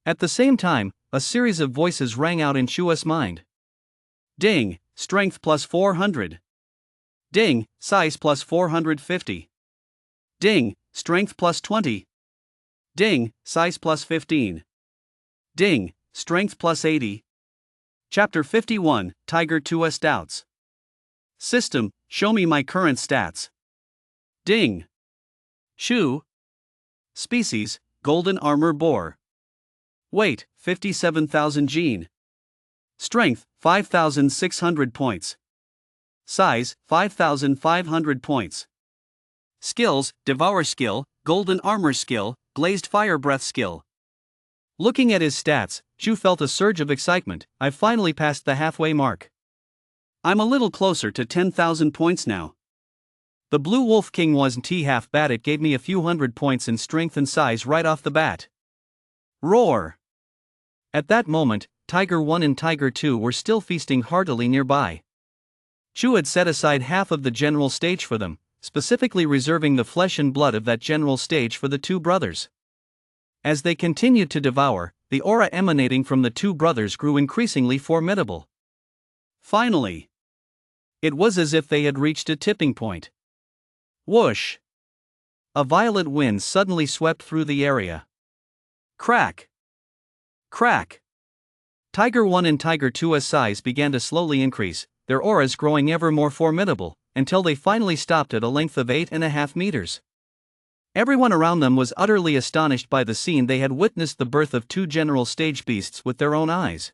At the same time, a series of voices rang out in Chu's mind. Ding, strength plus 400. Ding, size plus 450. Ding, strength plus 20. Ding, size plus 15. Ding, strength plus 80. Chapter 51, Tiger 2's Doubts. System, show me my current stats. Ding. Chu. Species, golden armor boar. Weight, 57,000 gene. Strength, 5,600 points. Size, 5,500 points. Skills, Devour skill, golden armor skill, glazed fire breath skill. Looking at his stats, Chu felt a surge of excitement. I've finally passed the halfway mark. I'm a little closer to 10,000 points now. The Blue Wolf King wasn't half bad, it gave me a few hundred points in strength and size right off the bat. Roar! At that moment, Tiger 1 and Tiger 2 were still feasting heartily nearby. Chu had set aside half of the general stage for them, specifically reserving the flesh and blood of that general stage for the two brothers. As they continued to devour, the aura emanating from the two brothers grew increasingly formidable. Finally, it was as if they had reached a tipping point. Whoosh! A violent wind suddenly swept through the area. Crack! Crack! Tiger 1 and Tiger 2's size began to slowly increase, their auras growing ever more formidable, until they finally stopped at a length of 8.5 meters. Everyone around them was utterly astonished by the scene. They had witnessed the birth of two general stage beasts with their own eyes.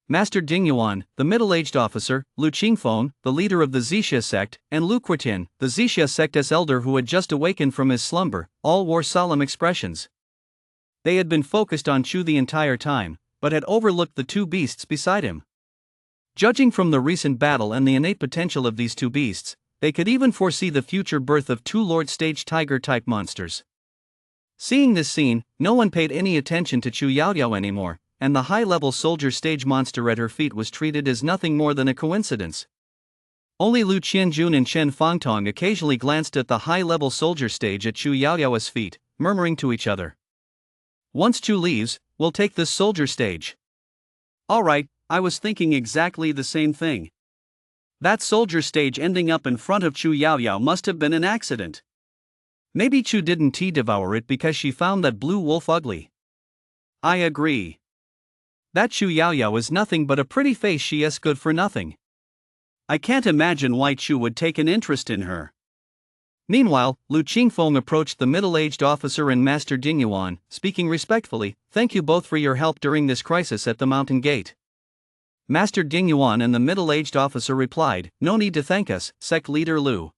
Master Dingyuan, the middle-aged officer, Lu Qingfeng, the leader of the Zixia sect, and Lu Qitin, the Zixia sect's elder who had just awakened from his slumber, all wore solemn expressions. They had been focused on Chu the entire time, but had overlooked the two beasts beside him. Judging from the recent battle and the innate potential of these two beasts, they could even foresee the future birth of two Lord Stage Tiger-type monsters. Seeing this scene, no one paid any attention to Chu Yaoyao anymore, and the high-level soldier stage monster at her feet was treated as nothing more than a coincidence. Only Lu Qianjun and Shen Fangtong occasionally glanced at the high-level soldier stage at Chu Yaoyao's feet, murmuring to each other. Once Chu leaves, we'll take this soldier stage. Alright, I was thinking exactly the same thing. That soldier stage ending up in front of Chu Yaoyao must have been an accident. Maybe Chu didn't devour it because she found that Blue Wolf ugly. I agree. That Chu Yaoyao is nothing but a pretty face, she is good for nothing. I can't imagine why Chu would take an interest in her. Meanwhile, Lu Qingfeng approached the middle-aged officer and Master Dingyuan, speaking respectfully. Thank you both for your help during this crisis at the mountain gate. Master Dingyuan and the middle-aged officer replied, no need to thank us, sect leader Lu.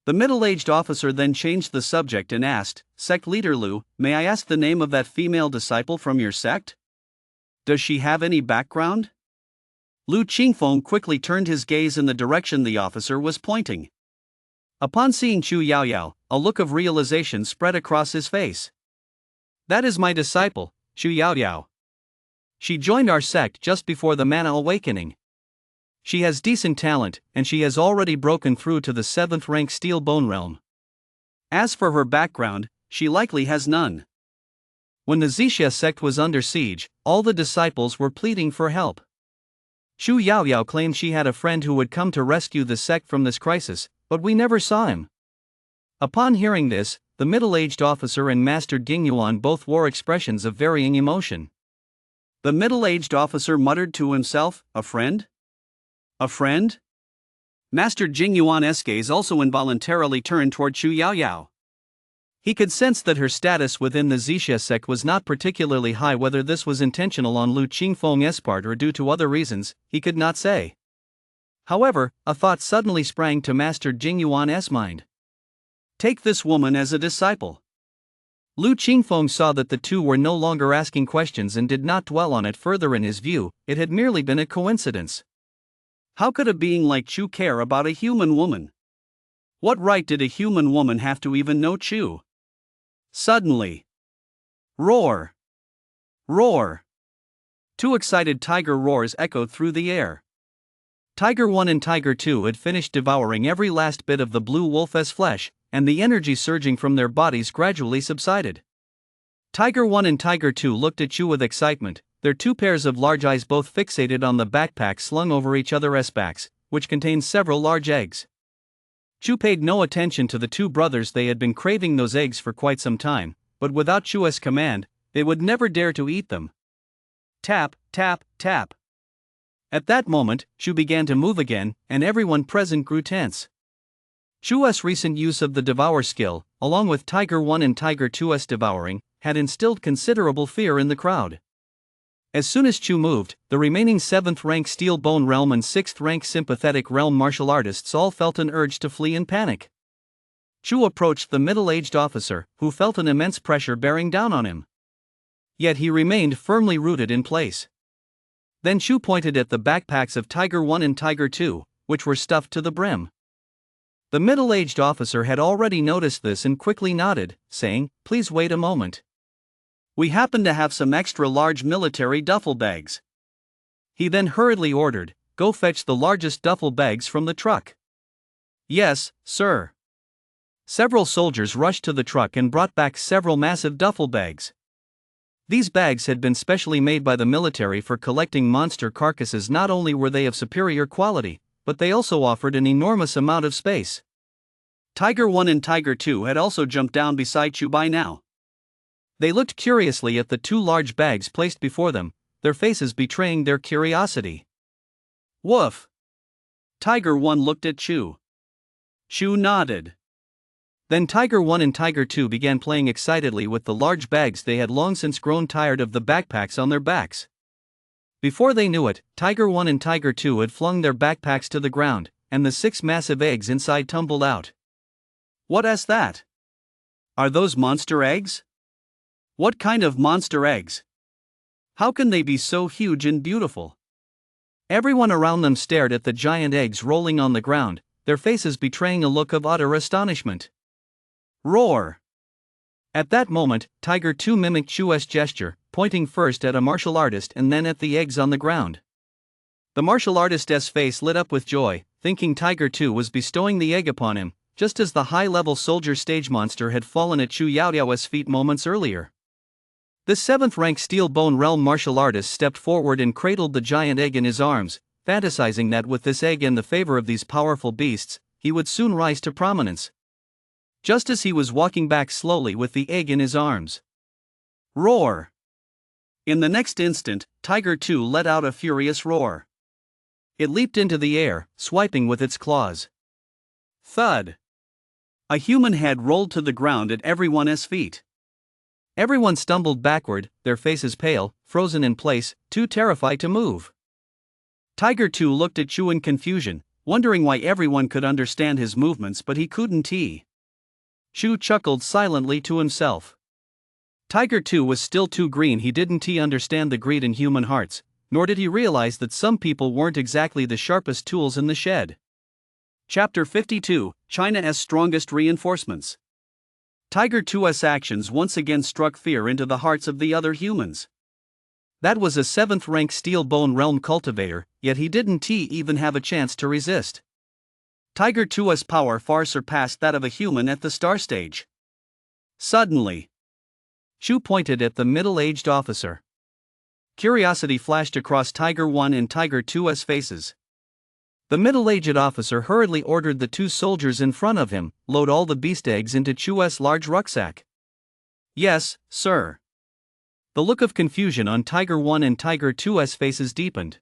The middle-aged officer then changed the subject and asked, Sect leader Lu, may I ask the name of that female disciple from your sect? Does she have any background? Lu Qingfeng quickly turned his gaze in the direction the officer was pointing. Upon seeing Chu Yaoyao, a look of realization spread across his face. That is my disciple, Chu Yaoyao. She joined our sect just before the Mana Awakening. She has decent talent, and she has already broken through to the 7th rank Steel Bone Realm. As for her background, she likely has none. When the Zixia sect was under siege, all the disciples were pleading for help. Chu Yaoyao claimed she had a friend who would come to rescue the sect from this crisis, but we never saw him. Upon hearing this, the middle-aged officer and Master Dingyuan both wore expressions of varying emotion. The middle-aged officer muttered to himself, a friend? A friend? Master Dingyuan's gaze also involuntarily turned toward Chu Yaoyao. He could sense that her status within the Zixia sect was not particularly high. Whether this was intentional on Lu Qingfeng's part or due to other reasons, he could not say. However, a thought suddenly sprang to Master Dingyuan's mind. Take this woman as a disciple. Lu Qingfeng saw that the two were no longer asking questions and did not dwell on it further. In his view, it had merely been a coincidence. How could a being like Chu care about a human woman? What right did a human woman have to even know Chu? Suddenly. Roar! Roar! Two excited tiger roars echoed through the air. Tiger 1 and Tiger 2 had finished devouring every last bit of the blue wolf's flesh, and the energy surging from their bodies gradually subsided. Tiger 1 and Tiger 2 looked at Chu with excitement, their two pairs of large eyes both fixated on the backpack slung over each other's backs, which contained several large eggs. Chu paid no attention to the two brothers. They had been craving those eggs for quite some time, but without Chu's command, they would never dare to eat them. Tap, tap, tap. At that moment, Chu began to move again, and everyone present grew tense. Chu's recent use of the Devour skill, along with Tiger 1 and Tiger 2's devouring, had instilled considerable fear in the crowd. As soon as Chu moved, the remaining 7th rank Steel Bone Realm and 6th rank Sympathetic Realm martial artists all felt an urge to flee in panic. Chu approached the middle-aged officer, who felt an immense pressure bearing down on him. Yet he remained firmly rooted in place. Then Chu pointed at the backpacks of Tiger 1 and Tiger 2, which were stuffed to the brim. The middle-aged officer had already noticed this and quickly nodded, saying, "Please wait a moment. We happen to have some extra large military duffel bags." He then hurriedly ordered, "Go fetch the largest duffel bags from the truck." "Yes, sir." Several soldiers rushed to the truck and brought back several massive duffel bags. These bags had been specially made by the military for collecting monster carcasses. Not only were they of superior quality, but they also offered an enormous amount of space. Tiger 1 and Tiger 2 had also jumped down beside Chu by now. They looked curiously at the two large bags placed before them, their faces betraying their curiosity. "Woof!" Tiger 1 looked at Chu. Chu nodded. Then Tiger 1 and Tiger 2 began playing excitedly with the large bags. They had long since grown tired of the backpacks on their backs. Before they knew it, Tiger 1 and Tiger 2 had flung their backpacks to the ground, and the 6 massive eggs inside tumbled out. "What's that? Are those monster eggs? What kind of monster eggs? How can they be so huge and beautiful?" Everyone around them stared at the giant eggs rolling on the ground, their faces betraying a look of utter astonishment. "Roar!" At that moment, Tiger 2 mimicked Chu's gesture, pointing first at a martial artist and then at the eggs on the ground. The martial artist's face lit up with joy, thinking Tiger 2 was bestowing the egg upon him, just as the high-level soldier stage monster had fallen at Chu Yaoyao's feet moments earlier. The 7th rank Steel Bone Realm martial artist stepped forward and cradled the giant egg in his arms, fantasizing that with this egg in the favor of these powerful beasts, he would soon rise to prominence. Just as he was walking back slowly with the egg in his arms. Roar! In the next instant, Tiger 2 let out a furious roar. It leaped into the air, swiping with its claws. Thud! A human head rolled to the ground at everyone's feet. Everyone stumbled backward, their faces pale, frozen in place, too terrified to move. Tiger 2 looked at Chu in confusion, wondering why everyone could understand his movements but he couldn't. Chu chuckled silently to himself. Tiger 2 was still too green. He didn't understand the greed in human hearts, nor did he realize that some people weren't exactly the sharpest tools in the shed. Chapter 52, China's Strongest Reinforcements. Tiger 2's actions once again struck fear into the hearts of the other humans. That was a 7th rank Steel Bone Realm cultivator, yet he didn't even have a chance to resist. Tiger 2's power far surpassed that of a human at the star stage. Suddenly, Chu pointed at the middle-aged officer. Curiosity flashed across Tiger 1 and Tiger 2's faces. The middle-aged officer hurriedly ordered the two soldiers in front of him, load all the beast eggs into Chu's large rucksack. "Yes, sir." The look of confusion on Tiger 1 and Tiger 2's faces deepened.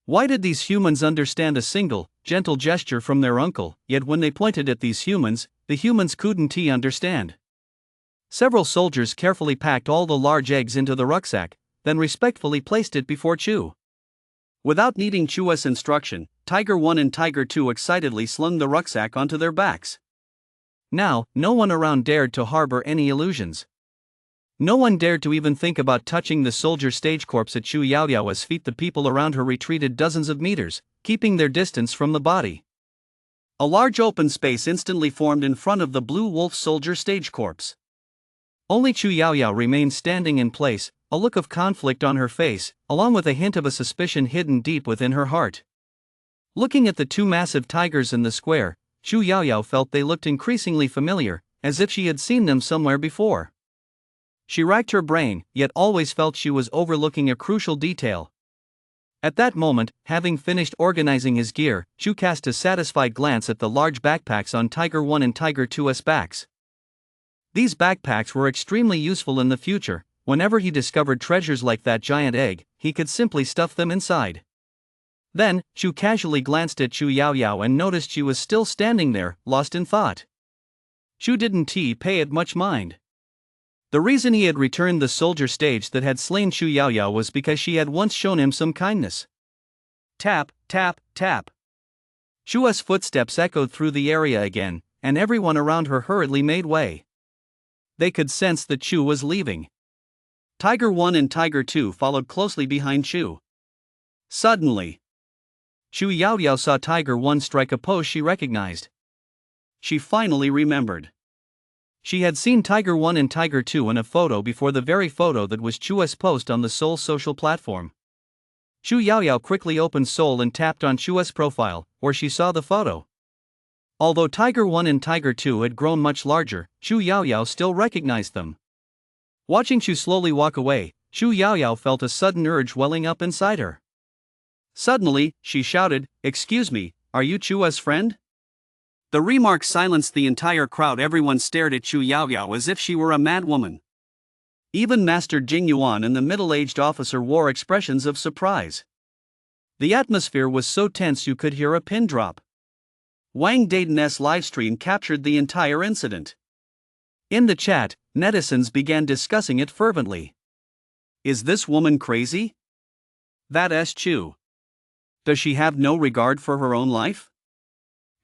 Why did these humans understand a single, gentle gesture from their uncle, yet when they pointed at these humans, the humans couldn't understand? Several soldiers carefully packed all the large eggs into the rucksack, then respectfully placed it before Chu. Without needing Chu's instruction, Tiger 1 and Tiger 2 excitedly slung the rucksack onto their backs. Now, no one around dared to harbor any illusions. No one dared to even think about touching the soldier stage corpse at Chu Yaoyao's feet. The people around her retreated dozens of meters, keeping their distance from the body. A large open space instantly formed in front of the blue wolf soldier stage corpse. Only Chu Yaoyao remained standing in place, a look of conflict on her face, along with a hint of a suspicion hidden deep within her heart. Looking at the two massive tigers in the square, Chu Yaoyao felt they looked increasingly familiar, as if she had seen them somewhere before. She racked her brain, yet always felt she was overlooking a crucial detail. At that moment, having finished organizing his gear, Chu cast a satisfied glance at the large backpacks on Tiger 1 and Tiger 2's backs. These backpacks were extremely useful in the future. Whenever he discovered treasures like that giant egg, he could simply stuff them inside. Then, Chu casually glanced at Chu Yaoyao and noticed she was still standing there, lost in thought. Chu didn't pay it much mind. The reason he had returned the soldier stage that had slain Chu Yaoyao was because she had once shown him some kindness. Tap, tap, tap. Chu's footsteps echoed through the area again, and everyone around her hurriedly made way. They could sense that Chu was leaving. Tiger 1 and Tiger 2 followed closely behind Chu. Suddenly, Chu Yaoyao saw Tiger 1 strike a pose she recognized. She finally remembered. She had seen Tiger 1 and Tiger 2 in a photo before, the very photo that was Chu's post on the Seoul social platform. Chu Yaoyao quickly opened Seoul and tapped on Chu's profile, where she saw the photo. Although Tiger 1 and Tiger 2 had grown much larger, Chu Yaoyao still recognized them. Watching Chu slowly walk away, Chu Yaoyao felt a sudden urge welling up inside her. Suddenly, she shouted, "Excuse me, are you Chu's friend?" The remark silenced the entire crowd. Everyone stared at Chu Yaoyao as if she were a madwoman. Even Master Jing Yuan and the middle-aged officer wore expressions of surprise. The atmosphere was so tense you could hear a pin drop. Wang Dayton's livestream captured the entire incident. In the chat, netizens began discussing it fervently. Is this woman crazy? That's Chu. Does she have no regard for her own life?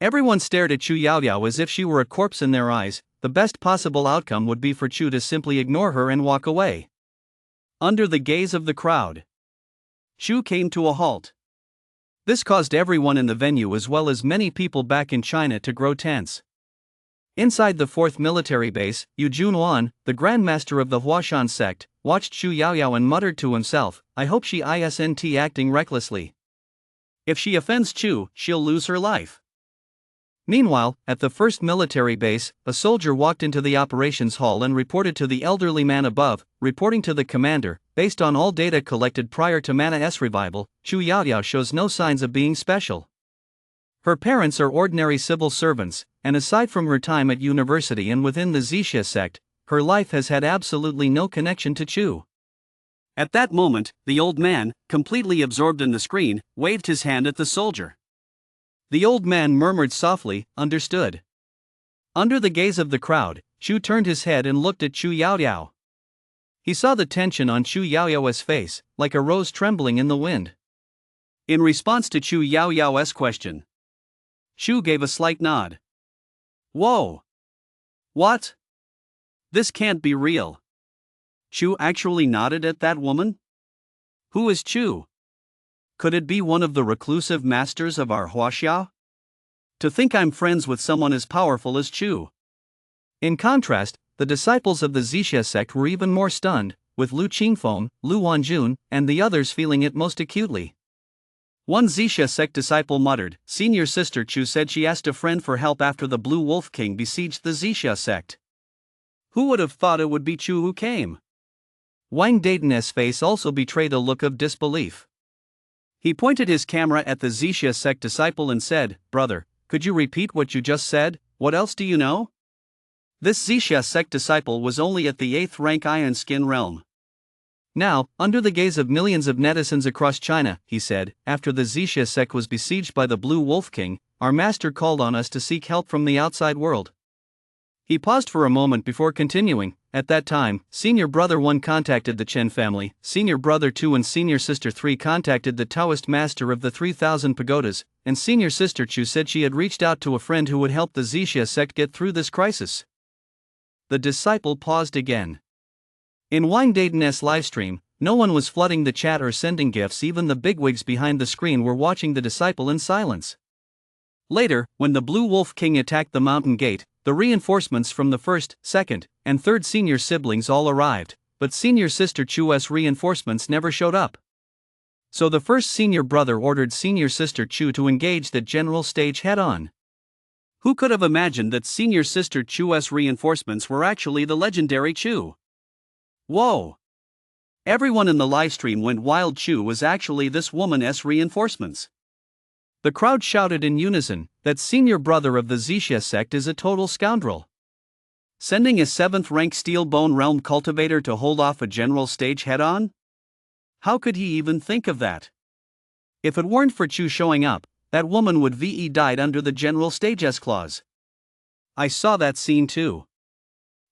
Everyone stared at Chu Yaoyao as if she were a corpse in their eyes. The best possible outcome would be for Chu to simply ignore her and walk away. Under the gaze of the crowd, Chu came to a halt. This caused everyone in the venue as well as many people back in China to grow tense. Inside the 4th military base, Yu Junwan, the Grandmaster of the Huashan sect, watched Chu Yaoyao and muttered to himself, "I hope she isn't acting recklessly. If she offends Chu, she'll lose her life." Meanwhile, at the 1st military base, a soldier walked into the operations hall and reported to the elderly man above, reporting to the commander, "Based on all data collected prior to Mana's revival, Chu Yaoyao shows no signs of being special. Her parents are ordinary civil servants, and aside from her time at university and within the Zixia sect, her life has had absolutely no connection to Chu." At that moment, the old man, completely absorbed in the screen, waved his hand at the soldier. The old man murmured softly, "Understood." Under the gaze of the crowd, Chu turned his head and looked at Chu Yaoyao. He saw the tension on Chu Yaoyao's face, like a rose trembling in the wind. In response to Chu Yaoyao's question, Chu gave a slight nod. "Whoa! What? This can't be real." Chu actually nodded at that woman? Who is Chu? Could it be one of the reclusive masters of our Huaxia? To think I'm friends with someone as powerful as Chu. In contrast, the disciples of the Zixia sect were even more stunned, with Lu Qingfeng, Lu Wanjun, and the others feeling it most acutely. One Zixia sect disciple muttered, "Senior Sister Chu said she asked a friend for help after the Blue Wolf King besieged the Zixia sect. Who would have thought it would be Chu who came?" Wang Dayton's face also betrayed a look of disbelief. He pointed his camera at the Zixia sect disciple and said, "Brother, could you repeat what you just said? What else do you know?" This Zixia sect disciple was only at the 8th rank Iron Skin realm. Now, under the gaze of millions of netizens across China, he said, "After the Zixia sect was besieged by the Blue Wolf King, our master called on us to seek help from the outside world." He paused for a moment before continuing. At that time, Senior Brother 1 contacted the Chen family, Senior Brother 2 and Senior Sister 3 contacted the Taoist Master of the 3,000 Pagodas, and Senior Sister Chu said she had reached out to a friend who would help the Zixia sect get through this crisis. The disciple paused again. In Wang Dayton's livestream, no one was flooding the chat or sending gifts. Even the bigwigs behind the screen were watching the disciple in silence. Later, when the Blue Wolf King attacked the mountain gate, the reinforcements from the 1st, 2nd, and 3rd senior siblings all arrived, but Senior Sister Chu's reinforcements never showed up. So the first senior brother ordered senior sister Chu to engage the general stage head-on. Who could have imagined that senior sister Chu's reinforcements were actually the legendary Chu? Whoa! Everyone in the livestream went wild. Chu was actually this woman's reinforcements. The crowd shouted in unison that senior brother of the Zixia sect is a total scoundrel. Sending a 7th rank Steel Bone Realm cultivator to hold off a general stage head-on? How could he even think of that? If it weren't for Chu showing up, that woman would VE died under the general stage's clause. I saw that scene too.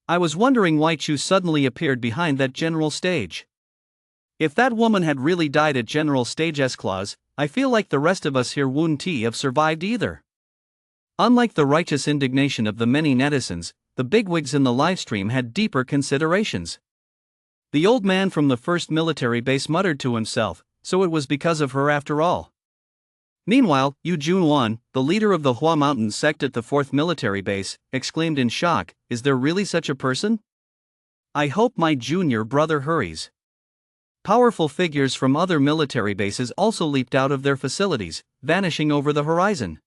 I was wondering why Chu suddenly appeared behind that general stage. If that woman had really died at general stage's clause, I feel like the rest of us here wouldn't have survived either. Unlike the righteous indignation of the many netizens, the bigwigs in the livestream had deeper considerations. The old man from the first military base muttered to himself, so it was because of her after all. Meanwhile, Yu Junwan, the leader of the Hua Mountain sect at the 4th military base, exclaimed in shock, "Is there really such a person? I hope my junior brother hurries." Powerful figures from other military bases also leaped out of their facilities, vanishing over the horizon.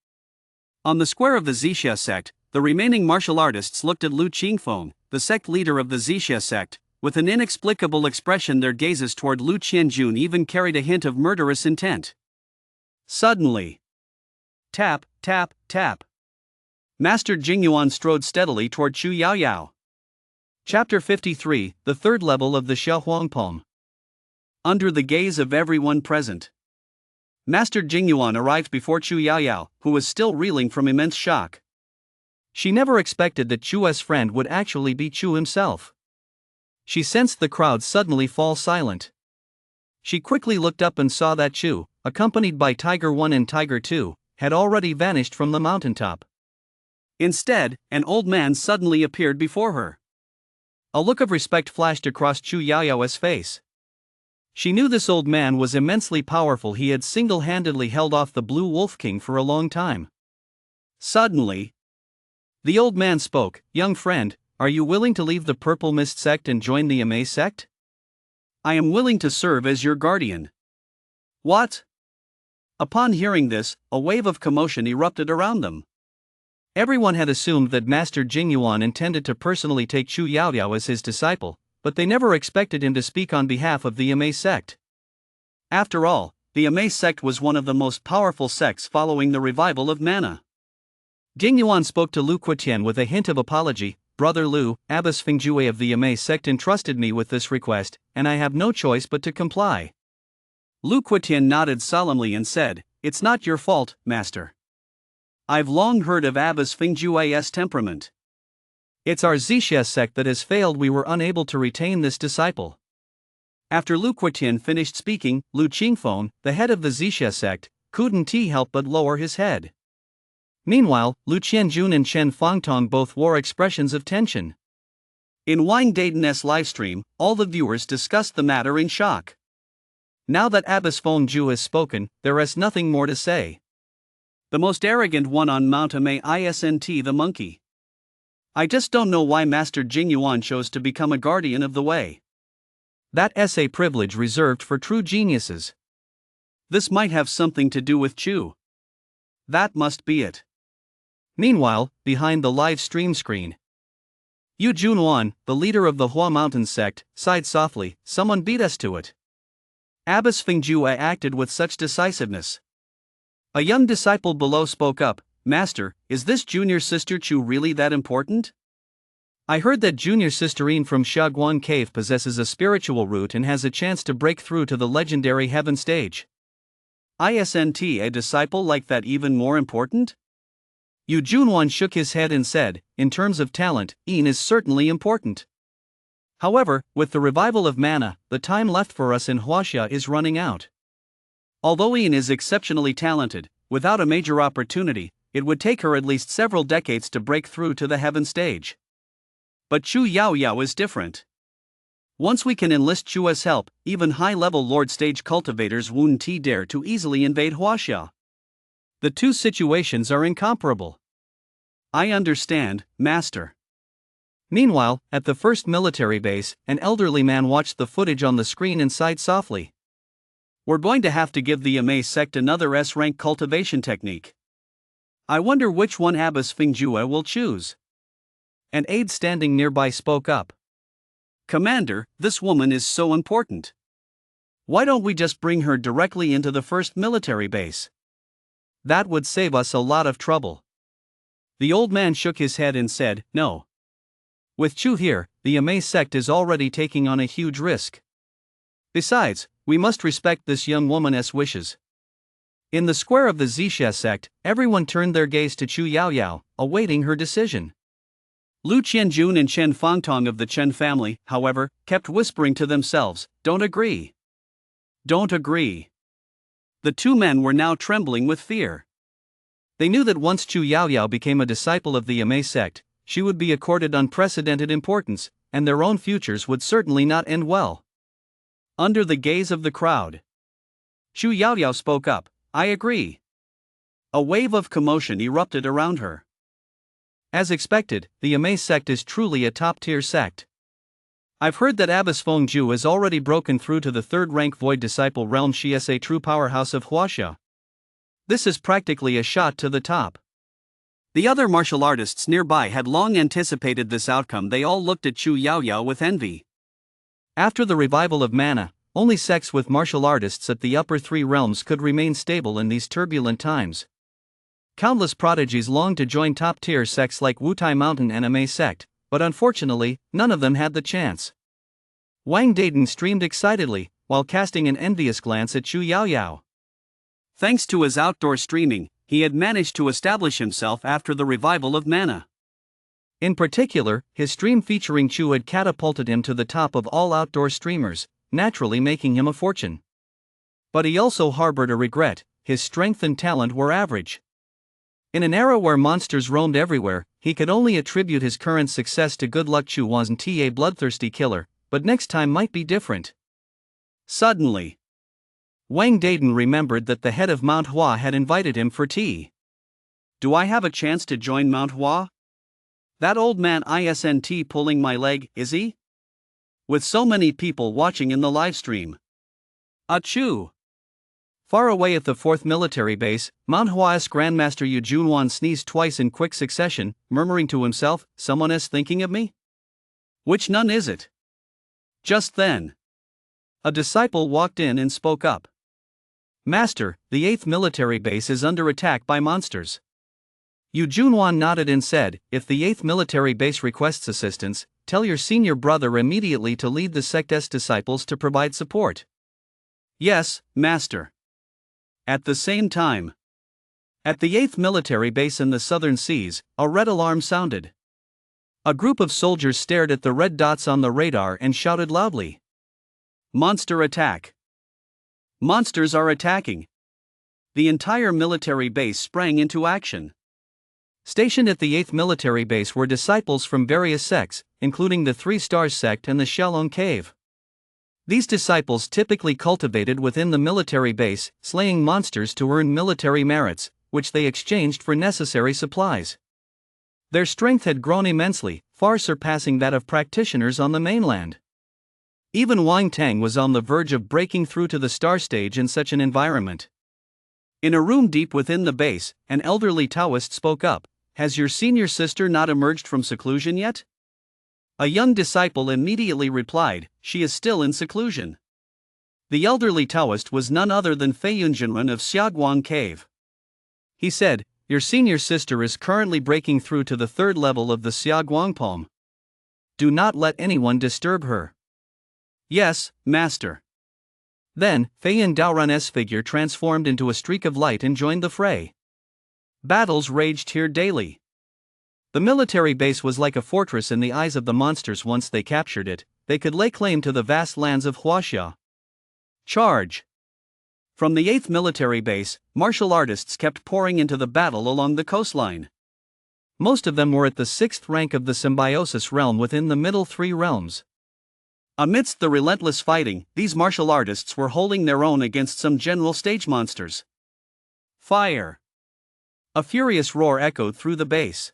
On the square of the Zixia sect, the remaining martial artists looked at Lu Qingfeng, the sect leader of the Zixia sect, with an inexplicable expression. Their gazes toward Lu Qianjun even carried a hint of murderous intent. Suddenly, tap, tap, tap. Master Jingyuan strode steadily toward Chu Yaoyao. Chapter 53, the 3rd level of the Xiaohuangpalm. Under the gaze of everyone present, Master Jingyuan arrived before Chu Yaoyao, who was still reeling from immense shock. She never expected that Chu's friend would actually be Chu himself. She sensed the crowd suddenly fall silent. She quickly looked up and saw that Chu, accompanied by Tiger 1 and Tiger 2, had already vanished from the mountaintop. Instead, an old man suddenly appeared before her. A look of respect flashed across Chu Yaoyao's face. She knew this old man was immensely powerful. He had single-handedly held off the Blue Wolf King for a long time. Suddenly, the old man spoke, "Young friend, are you willing to leave the Purple Mist sect and join the Amei sect? I am willing to serve as your guardian." What? Upon hearing this, a wave of commotion erupted around them. Everyone had assumed that Master Jingyuan intended to personally take Chu Yaoyao as his disciple, but they never expected him to speak on behalf of the Amei sect. After all, the Amei sect was one of the most powerful sects following the revival of mana. Jingyuan spoke to Lu Quetian with a hint of apology. "Brother Lu, Abbess Fingjue of the Amei sect entrusted me with this request, and I have no choice but to comply." Lu Quetian nodded solemnly and said, "It's not your fault, master. I've long heard of Abbess Fingjue's temperament. It's our Zixia sect that has failed. We were unable to retain this disciple." After Lu Quetian finished speaking, Lu Qingfeng, the head of the Zixia sect, couldn't help but lower his head. Meanwhile, Lu Qianjun and Chen Fangtong both wore expressions of tension. In Wang Dayton's livestream, all the viewers discussed the matter in shock. Now that Abbess Fengju has spoken, there is nothing more to say. The most arrogant one on Mount Amei isn't the monkey. I just don't know why Master Jingyuan chose to become a guardian of the way. That's a privilege reserved for true geniuses. This might have something to do with Chu. That must be it. Meanwhile, behind the live stream screen, Yu Junwan, the leader of the Hua Mountain sect, sighed softly. "Someone beat us to it." Abbess Fingjue acted with such decisiveness. A young disciple below spoke up, "Master, is this junior sister Chu really that important? I heard that junior sisterine from Shaguan Cave possesses a spiritual root and has a chance to break through to the legendary heaven stage. Isn't a disciple like that even more important?" Yu Junwan shook his head and said, "In terms of talent, Yin is certainly important. However, with the revival of mana, the time left for us in Huaxia is running out. Although Yin is exceptionally talented, without a major opportunity, it would take her at least several decades to break through to the heaven stage. But Chu Yaoyao is different. Once we can enlist Chu's help, even high-level Lord Stage cultivators won't dare to easily invade Huaxia. The two situations are incomparable." "I understand, Master." Meanwhile, at the first military base, an elderly man watched the footage on the screen and sighed softly. We're going to have to give the Amay sect another S-rank cultivation technique. I wonder which one Abbas Fingjue will choose. An aide standing nearby spoke up. Commander, this woman is so important. Why don't we just bring her directly into the first military base? That would save us a lot of trouble. The old man shook his head and said, no. With Chu here, the Amay sect is already taking on a huge risk. Besides, we must respect this young woman's wishes. In the square of the Zixia sect, everyone turned their gaze to Chu Yaoyao, awaiting her decision. Lu Qianjun and Chen Fangtong of the Chen family, however, kept whispering to themselves, don't agree. Don't agree. The two men were now trembling with fear. They knew that once Chu Yaoyao became a disciple of the Amay sect, she would be accorded unprecedented importance, and their own futures would certainly not end well. Under the gaze of the crowd, Chu Yaoyao spoke up, I agree. A wave of commotion erupted around her. As expected, the Amay sect is truly a top-tier sect. I've heard that Abbas Fengju has already broken through to the third-rank Void Disciple realm. She is a true powerhouse of Huaxia. This is practically a shot to the top. The other martial artists nearby had long anticipated this outcome. They all looked at Chu Yaoyao with envy. After the revival of mana, only sects with martial artists at the upper three realms could remain stable in these turbulent times. Countless prodigies longed to join top-tier sects like Wutai Mountain and Amay sect, but unfortunately, none of them had the chance. Wang Dayden streamed excitedly, while casting an envious glance at Chu Yaoyao. Thanks to his outdoor streaming, he had managed to establish himself after the revival of mana. In particular, his stream featuring Chu had catapulted him to the top of all outdoor streamers, naturally making him a fortune. But he also harbored a regret: his strength and talent were average. In an era where monsters roamed everywhere, he could only attribute his current success to good luck. Chu wasn't a bloodthirsty killer, but next time might be different. Suddenly, Wang Dayden remembered that the head of Mount Hua had invited him for tea. Do I have a chance to join Mount Hua? That old man isn't pulling my leg, is he? With so many people watching in the livestream. Achoo! Far away at the 4th military base, Mount Hua's Grandmaster Yu Junwan sneezed twice in quick succession, murmuring to himself, someone is thinking of me? Which nun is it? Just then, a disciple walked in and spoke up. Master, the 8th military base is under attack by monsters. Yu Junwan nodded and said, if the 8th military base requests assistance, tell your senior brother immediately to lead the sect's disciples to provide support. Yes, Master. At the same time, at the 8th military base in the southern seas, a red alarm sounded. A group of soldiers stared at the red dots on the radar and shouted loudly. Monster attack! Monsters are attacking! The entire military base sprang into action. Stationed at the 8th military base were disciples from various sects, including the Three Stars sect and the Xiaolong Cave. These disciples typically cultivated within the military base, slaying monsters to earn military merits, which they exchanged for necessary supplies. Their strength had grown immensely, far surpassing that of practitioners on the mainland. Even Wang Tang was on the verge of breaking through to the star stage in such an environment. In a room deep within the base, an elderly Taoist spoke up. Has your senior sister not emerged from seclusion yet? A young disciple immediately replied, she is still in seclusion. The elderly Taoist was none other than Fei Yunjinren of Xiaoguang Cave. He said, your senior sister is currently breaking through to the 3rd level of the Xiaoguang Palm. Do not let anyone disturb her. Yes, Master. Then, Fei Yin Daoran's figure transformed into a streak of light and joined the fray. Battles raged here daily. The military base was like a fortress in the eyes of the monsters. Once they captured it, they could lay claim to the vast lands of Huaxia. Charge! From the 8th military base, martial artists kept pouring into the battle along the coastline. Most of them were at the 6th rank of the symbiosis realm within the middle 3 realms. Amidst the relentless fighting, these martial artists were holding their own against some general stage monsters. Fire! A furious roar echoed through the base.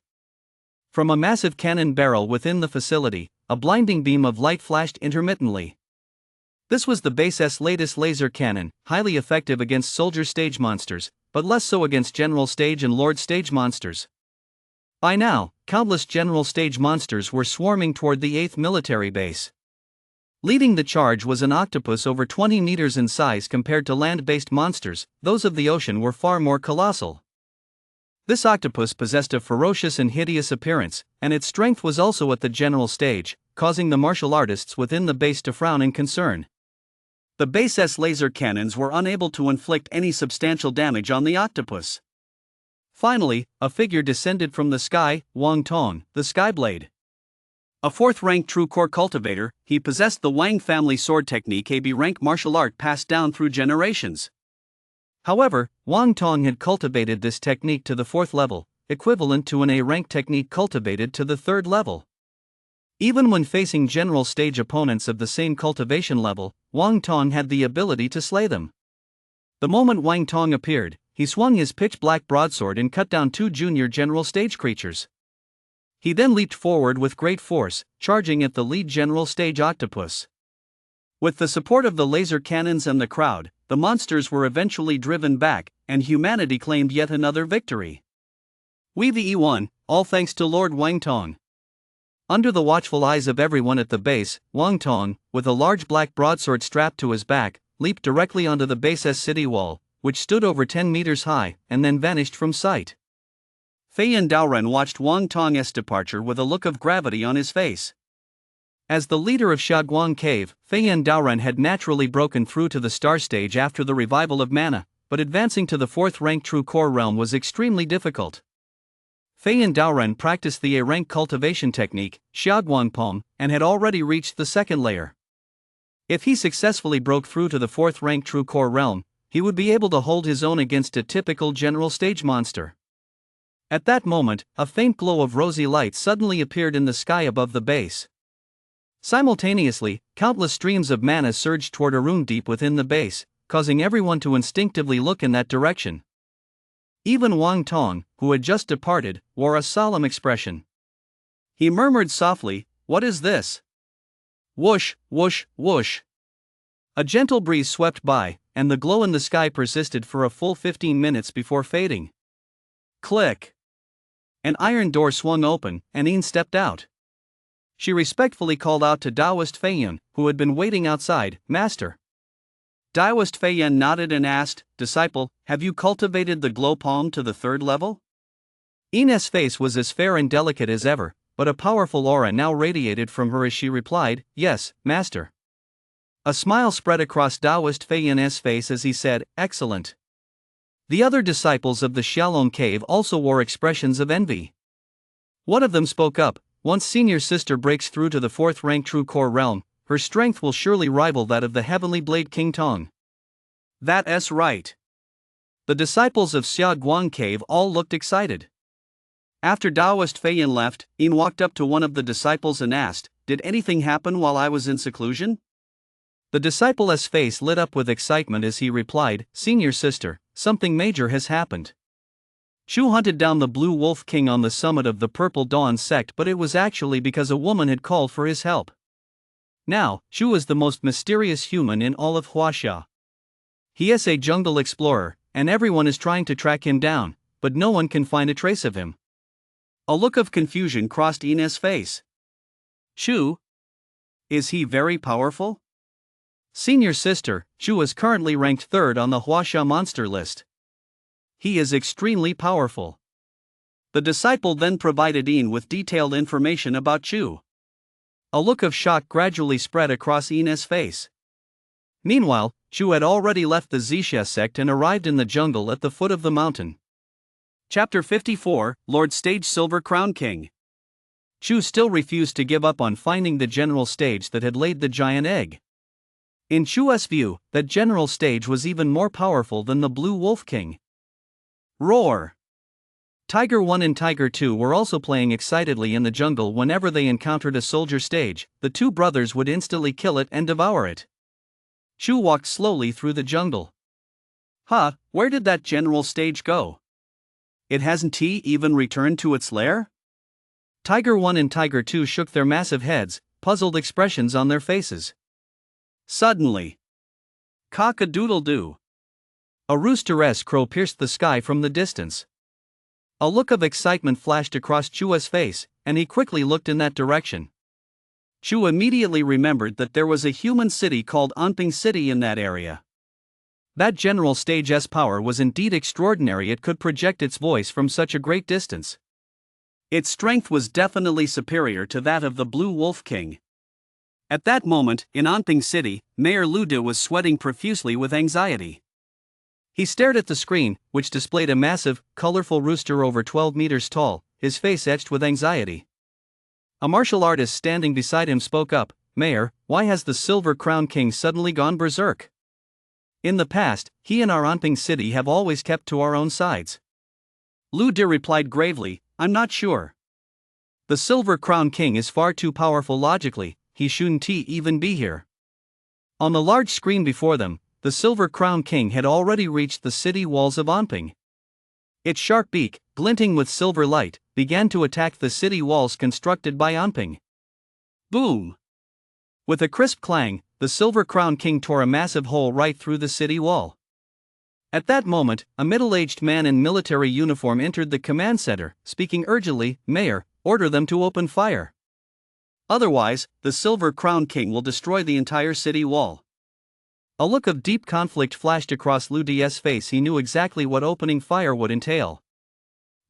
From a massive cannon barrel within the facility, a blinding beam of light flashed intermittently. This was the base's latest laser cannon, highly effective against soldier stage monsters, but less so against general stage and lord stage monsters. By now, countless general stage monsters were swarming toward the 8th military base. Leading the charge was an octopus over 20 meters in size compared to land-based monsters. Those of the ocean were far more colossal. This octopus possessed a ferocious and hideous appearance, and its strength was also at the general stage, causing the martial artists within the base to frown in concern. The base's laser cannons were unable to inflict any substantial damage on the octopus. Finally, a figure descended from the sky, Wang Tong, the Skyblade. A 4th-rank true core cultivator, he possessed the Wang family sword technique, a B-rank martial art passed down through generations. However, Wang Tong had cultivated this technique to the 4th level, equivalent to an A-rank technique cultivated to the 3rd level. Even when facing general stage opponents of the same cultivation level, Wang Tong had the ability to slay them. The moment Wang Tong appeared, he swung his pitch-black broadsword and cut down 2 junior general stage creatures. He then leaped forward with great force, charging at the lead general stage octopus. With the support of the laser cannons and the crowd, the monsters were eventually driven back, and humanity claimed yet another victory. We won, all thanks to Lord Wang Tong. Under the watchful eyes of everyone at the base, Wang Tong, with a large black broadsword strapped to his back, leaped directly onto the base's city wall, which stood over 10 meters high, and then vanished from sight. Fei and Daoren watched Wang Tong's departure with a look of gravity on his face. As the leader of Shaoguang Cave, Fei and Daoren had naturally broken through to the star stage after the revival of mana, but advancing to the 4th-rank true core realm was extremely difficult. Fei and Daoren practiced the A-rank cultivation technique, Xiaoguang Palm, and had already reached the 2nd layer. If he successfully broke through to the 4th-rank true core realm, he would be able to hold his own against a typical general stage monster. At that moment, a faint glow of rosy light suddenly appeared in the sky above the base. Simultaneously, countless streams of mana surged toward a rune deep within the base, causing everyone to instinctively look in that direction. Even Wang Tong, who had just departed, wore a solemn expression. He murmured softly, "What is this?" Whoosh, whoosh, whoosh. A gentle breeze swept by, and the glow in the sky persisted for a full 15 minutes before fading. Click! An iron door swung open, and Yin stepped out. She respectfully called out to Taoist Feiyun, who had been waiting outside, "Master." Taoist Feiyun nodded and asked, "Disciple, have you cultivated the glow palm to the 3rd level?" Yin's face was as fair and delicate as ever, but a powerful aura now radiated from her as she replied, "Yes, Master." A smile spread across Taoist Feiyun's face as he said, "Excellent." The other disciples of the Xiaolong Cave also wore expressions of envy. One of them spoke up, "Once senior sister breaks through to the 4th-rank true core realm, her strength will surely rival that of the Heavenly Blade King Tong." That's right. The disciples of Xiaoguang Cave all looked excited. After Taoist Feiyun left, Yin walked up to one of the disciples and asked, "Did anything happen while I was in seclusion?" The disciple's face lit up with excitement as he replied, "Senior sister, something major has happened. Shu hunted down the Blue Wolf King on the summit of the Purple Dawn sect, but it was actually because a woman had called for his help. Now, Shu is the most mysterious human in all of Huaxia. He is a jungle explorer, and everyone is trying to track him down, but no one can find a trace of him." A look of confusion crossed Yin's face. "Shu? Is he very powerful?" "Senior sister, Shu is currently ranked 3rd on the Huaxia monster list. He is extremely powerful." The disciple then provided Yin with detailed information about Shu. A look of shock gradually spread across Yin's face. Meanwhile, Shu had already left the Zixia sect and arrived in the jungle at the foot of the mountain. Chapter 54, Lord Stage Silver Crown King. Shu still refused to give up on finding the general stage that had laid the giant egg. In Shu's view, that general stage was even more powerful than the Blue Wolf King. Roar! Tiger 1 and Tiger 2 were also playing excitedly in the jungle. Whenever they encountered a soldier stage, the two brothers would instantly kill it and devour it. Shu walked slowly through the jungle. Where did that general stage go? It hasn't even returned to its lair? Tiger 1 and Tiger 2 shook their massive heads, puzzled expressions on their faces. Suddenly, cock-a-doodle-doo. A rooster-esque crow pierced the sky from the distance. A look of excitement flashed across Chua's face, and he quickly looked in that direction. Chu immediately remembered that there was a human city called Anping City in that area. That general stage's power was indeed extraordinary. It could project its voice from such a great distance. Its strength was definitely superior to that of the Blue Wolf King. At that moment, in Anping City, Mayor Lu De was sweating profusely with anxiety. He stared at the screen, which displayed a massive, colorful rooster over 12 meters tall, his face etched with anxiety. A martial artist standing beside him spoke up, "Mayor, why has the Silver Crown King suddenly gone berserk? In the past, he and our Anping City have always kept to our own sides." Lu De replied gravely, "I'm not sure. The Silver Crown King is far too powerful logically, he shouldn't even be here." On the large screen before them, the Silver Crown King had already reached the city walls of Anping. Its sharp beak, glinting with silver light, began to attack the city walls constructed by Anping. Boom! With a crisp clang, the Silver Crown King tore a massive hole right through the city wall. At that moment, a middle-aged man in military uniform entered the command center, speaking urgently, "Mayor, order them to open fire. Otherwise, the Silver Crown King will destroy the entire city wall." A look of deep conflict flashed across Lu De's face. He knew exactly what opening fire would entail.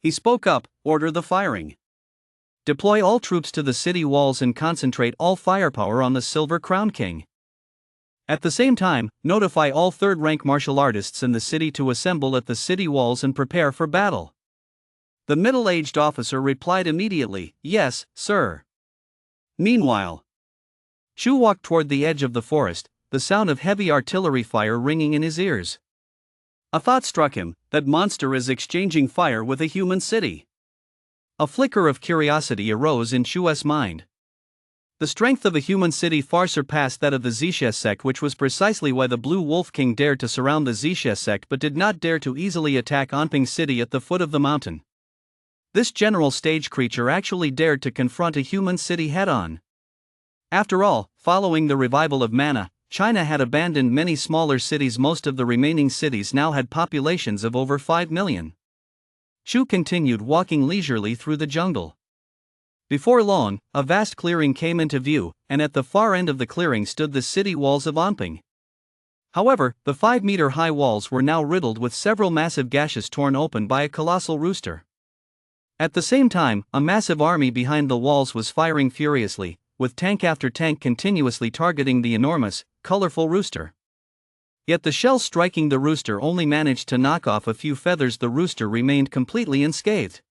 He spoke up, "Order the firing. Deploy all troops to the city walls and concentrate all firepower on the Silver Crown King. At the same time, notify all third-rank martial artists in the city to assemble at the city walls and prepare for battle." The middle-aged officer replied immediately, "Yes, sir." Meanwhile, Chu walked toward the edge of the forest, the sound of heavy artillery fire ringing in his ears. A thought struck him, that monster is exchanging fire with a human city. A flicker of curiosity arose in Chu's mind. The strength of a human city far surpassed that of the Zixia sect, which was precisely why the Blue Wolf King dared to surround the Zixia sect but did not dare to easily attack Anping City at the foot of the mountain. This general stage creature actually dared to confront a human city head-on. After all, following the revival of mana, China had abandoned many smaller cities. Most of the remaining cities now had populations of over 5 million. Chu continued walking leisurely through the jungle. Before long, a vast clearing came into view, and at the far end of the clearing stood the city walls of Anping. However, the 5-meter-high walls were now riddled with several massive gashes torn open by a colossal rooster. At the same time, a massive army behind the walls was firing furiously, with tank after tank continuously targeting the enormous, colorful rooster. Yet the shells striking the rooster only managed to knock off a few feathers. The rooster remained completely unscathed.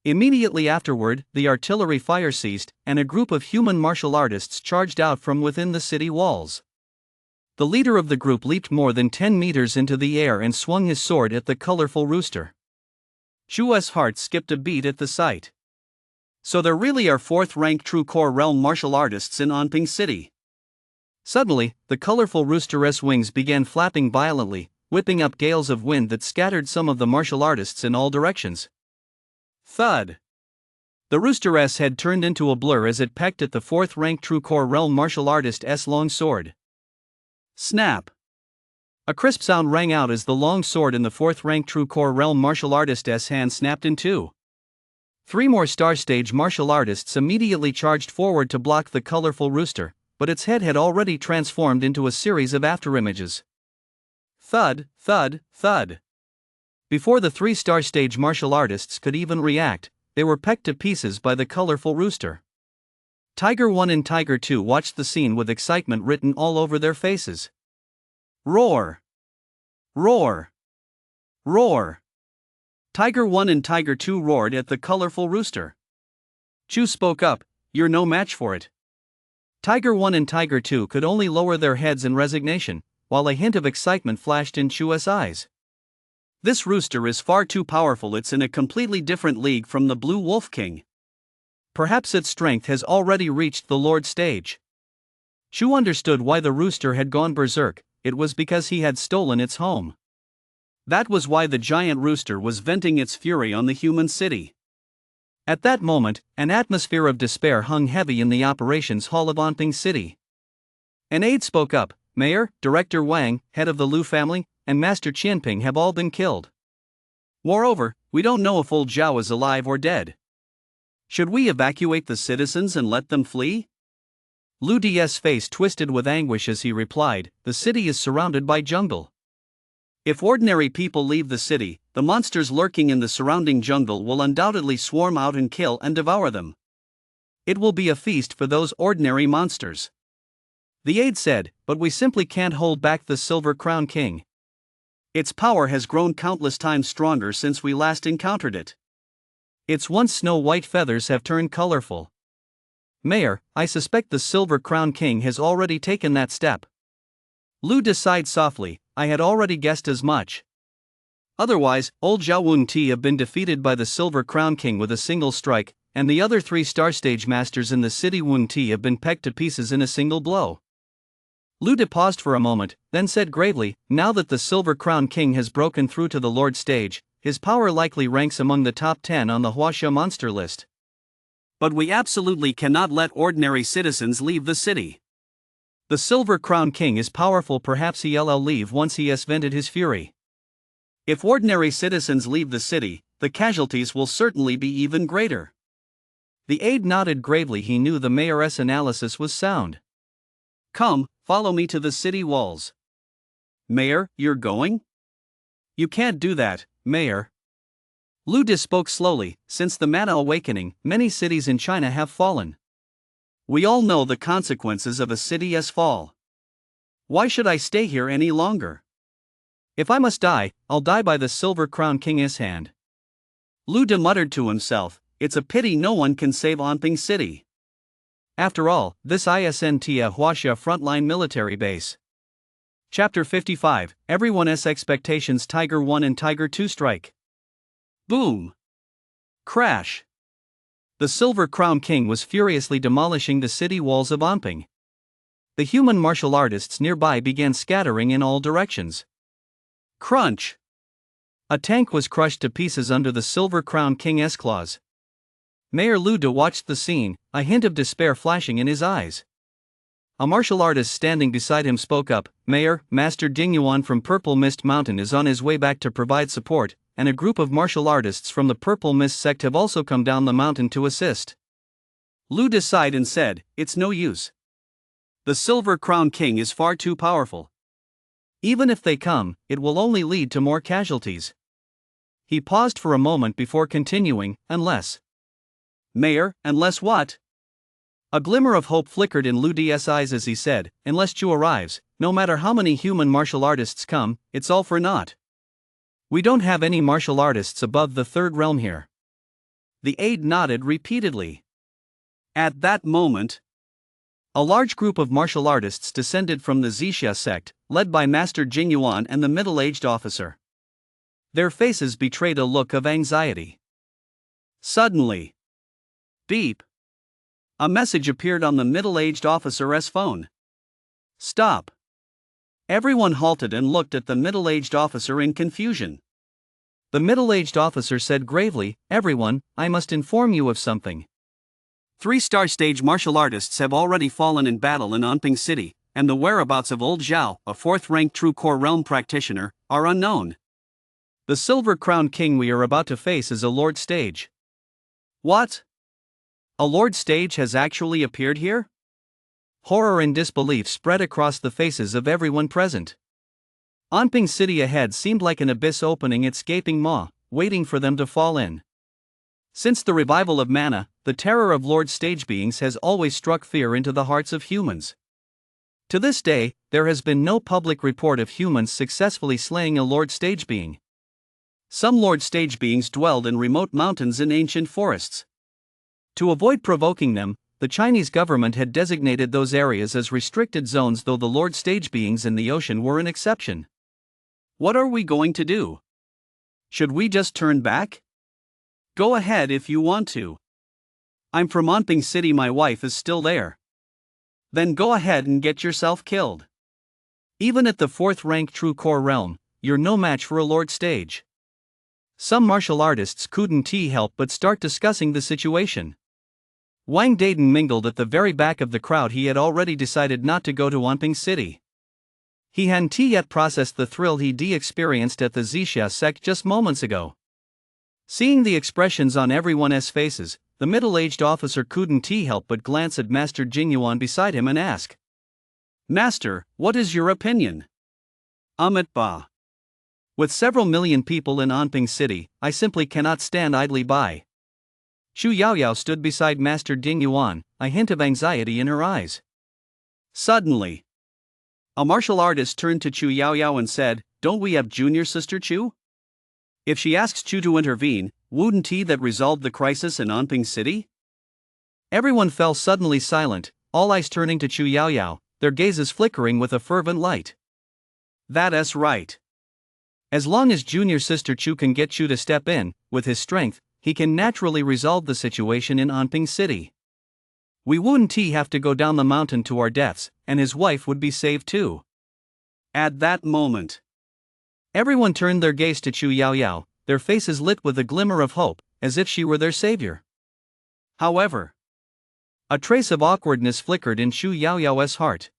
Immediately afterward, the artillery fire ceased, and a group of human martial artists charged out from within the city walls. The leader of the group leaped more than 10 meters into the air and swung his sword at the colorful rooster. Chu's heart skipped a beat at the sight. So there really are 4th-rank true core realm martial artists in Anping City. Suddenly, the colorful rooster's wings began flapping violently, whipping up gales of wind that scattered some of the martial artists in all directions. Thud! The rooster's head turned into a blur as it pecked at the 4th-rank true core realm martial artist's long sword. Snap! A crisp sound rang out as the long sword in the 4th-rank true core realm martial artist's hand snapped in two. 3 more star stage martial artists immediately charged forward to block the colorful rooster, but its head had already transformed into a series of afterimages. Thud, thud, thud. Before the 3 star stage martial artists could even react, they were pecked to pieces by the colorful rooster. Tiger 1 and Tiger 2 watched the scene with excitement written all over their faces. Roar! Roar! Roar! Tiger 1 and Tiger 2 roared at the colorful rooster. Chu spoke up, "You're no match for it." Tiger 1 and Tiger 2 could only lower their heads in resignation, while a hint of excitement flashed in Chu's eyes. This rooster is far too powerful. It's in a completely different league from the Blue Wolf King. Perhaps its strength has already reached the Lord stage. Chu understood why the rooster had gone berserk. It was because he had stolen its home. That was why the giant rooster was venting its fury on the human city. At that moment, an atmosphere of despair hung heavy in the operations hall of Anping City. An aide spoke up. Mayor, Director Wang, head of the Lu family, and Master Qianping have all been killed. Moreover, we don't know if old Zhao is alive or dead. Should we evacuate the citizens and let them flee? Lu Die's face twisted with anguish as he replied, the city is surrounded by jungle. If ordinary people leave the city, the monsters lurking in the surrounding jungle will undoubtedly swarm out and kill and devour them. It will be a feast for those ordinary monsters. The aide said, but we simply can't hold back the Silver Crown King. Its power has grown countless times stronger since we last encountered it. Its once snow-white feathers have turned colorful. Mayor, I suspect the Silver Crown King has already taken that step. Lu sighed softly, I had already guessed as much. Otherwise, old Zhao Wunti have been defeated by the Silver Crown King with a single strike, and the other 3 Star Stage Masters in the city Wunti have been pecked to pieces in a single blow. Lu De paused for a moment, then said gravely, now that the Silver Crown King has broken through to the Lord Stage, his power likely ranks among the top 10 on the Huaxia monster list. But we absolutely cannot let ordinary citizens leave the city. The Silver Crown King is powerful, perhaps he'll leave once he has vented his fury. If ordinary citizens leave the city, the casualties will certainly be even greater. The aide nodded gravely, he knew the mayoress' analysis was sound. Come, follow me to the city walls. Mayor, you're going? You can't do that, Mayor. Lu De spoke slowly, since the Mana Awakening, many cities in China have fallen. We all know the consequences of a city's fall. Why should I stay here any longer? If I must die, I'll die by the Silver Crown King's hand. Lu De muttered to himself, it's a pity no one can save Anping City. After all, this isn't a Huaxia frontline military base. Chapter 55, Everyone's Expectations. Tiger 1 and Tiger 2 strike. Boom! Crash! The Silver Crown King was furiously demolishing the city walls of Anping. The human martial artists nearby began scattering in all directions. Crunch! A tank was crushed to pieces under the Silver Crown King's claws. Mayor Lu De watched the scene, a hint of despair flashing in his eyes. A martial artist standing beside him spoke up, Mayor, Master Dingyuan from Purple Mist Mountain is on his way back to provide support, and a group of martial artists from the Purple Mist sect have also come down the mountain to assist. Lu De sighed and said, it's no use. The Silver Crown King is far too powerful. Even if they come, it will only lead to more casualties. He paused for a moment before continuing, unless. Mayor, unless what? A glimmer of hope flickered in Lu De's eyes as he said, unless Chu arrives, no matter how many human martial artists come, it's all for naught. We don't have any martial artists above the 3rd realm here. The aide nodded repeatedly. At that moment, a large group of martial artists descended from the Zixia sect, led by Master Jingyuan and the middle-aged officer. Their faces betrayed a look of anxiety. Suddenly, beep! A message appeared on the middle-aged officer's phone. Stop! Everyone halted and looked at the middle-aged officer in confusion. The middle-aged officer said gravely, everyone, I must inform you of something. 3 Star Stage martial artists have already fallen in battle in Anping City, and the whereabouts of old Zhao, a 4th-ranked True Core Realm practitioner, are unknown. The Silver Crown King we are about to face is a Lord Stage. What? A Lord Stage has actually appeared here? Horror and disbelief spread across the faces of everyone present. Anping City ahead seemed like an abyss opening its gaping maw, waiting for them to fall in. Since the revival of mana, the terror of Lord Stage beings has always struck fear into the hearts of humans. To this day, there has been no public report of humans successfully slaying a Lord Stage being. Some Lord Stage beings dwelled in remote mountains and ancient forests. To avoid provoking them, the Chinese government had designated those areas as restricted zones, though the Lord Stage beings in the ocean were an exception. What are we going to do? Should we just turn back? Go ahead if you want to. I'm from Anping City, my wife is still there. Then go ahead and get yourself killed. Even at the 4th rank True Core Realm, you're no match for a Lord Stage. Some martial artists couldn't help but start discussing the situation. Wang Dayton mingled at the very back of the crowd. He had already decided not to go to Anping City. He hadn't yet processed the thrill he'd experienced at the Zixia sect just moments ago. Seeing the expressions on everyone's faces, the middle-aged officer couldn't help but glance at Master Jingyuan beside him and ask, "Master, what is your opinion?" Amit Ba. With several million people in Anping City, I simply cannot stand idly by. Chu Yaoyao stood beside Master Jingyuan, a hint of anxiety in her eyes. Suddenly, a martial artist turned to Chu Yaoyao and said, "Don't we have junior sister Chu? If she asks Chu to intervene, wouldn't he that resolve the crisis in Anping City?" Everyone fell suddenly silent, all eyes turning to Chu Yaoyao, their gazes flickering with a fervent light. That's right. As long as junior sister Chu can get Chu to step in, with his strength, he can naturally resolve the situation in Anping City. We wouldn't have to go down the mountain to our deaths, and his wife would be saved too. At that moment, everyone turned their gaze to Chu Yaoyao, their faces lit with a glimmer of hope, as if she were their savior. However, a trace of awkwardness flickered in Chu Yaoyao's heart.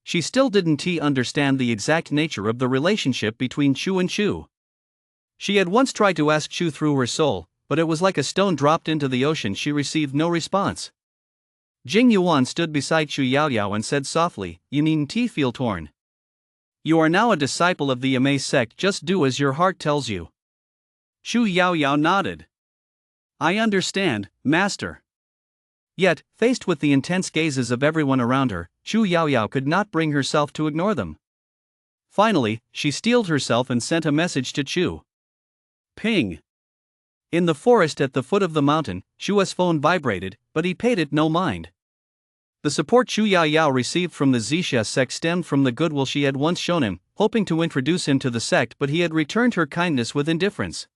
She still didn't understand the exact nature of the relationship between Chu and Chu. She had once tried to ask Chu through her soul, but it was like a stone dropped into the ocean. She received no response. Jing Yuan stood beside Chu Yaoyao and said softly, "You needn't feel torn. You are now a disciple of the Amaze sect, just do as your heart tells you." Chu Yaoyao nodded. "I understand, Master." Yet, faced with the intense gazes of everyone around her, Chu Yaoyao could not bring herself to ignore them. Finally, she steeled herself and sent a message to Chu. Ping. In the forest at the foot of the mountain, Chu's phone vibrated, but he paid it no mind. The support Chu Yaoyao received from the Zixia sect stemmed from the goodwill she had once shown him, hoping to introduce him to the sect, but he had returned her kindness with indifference.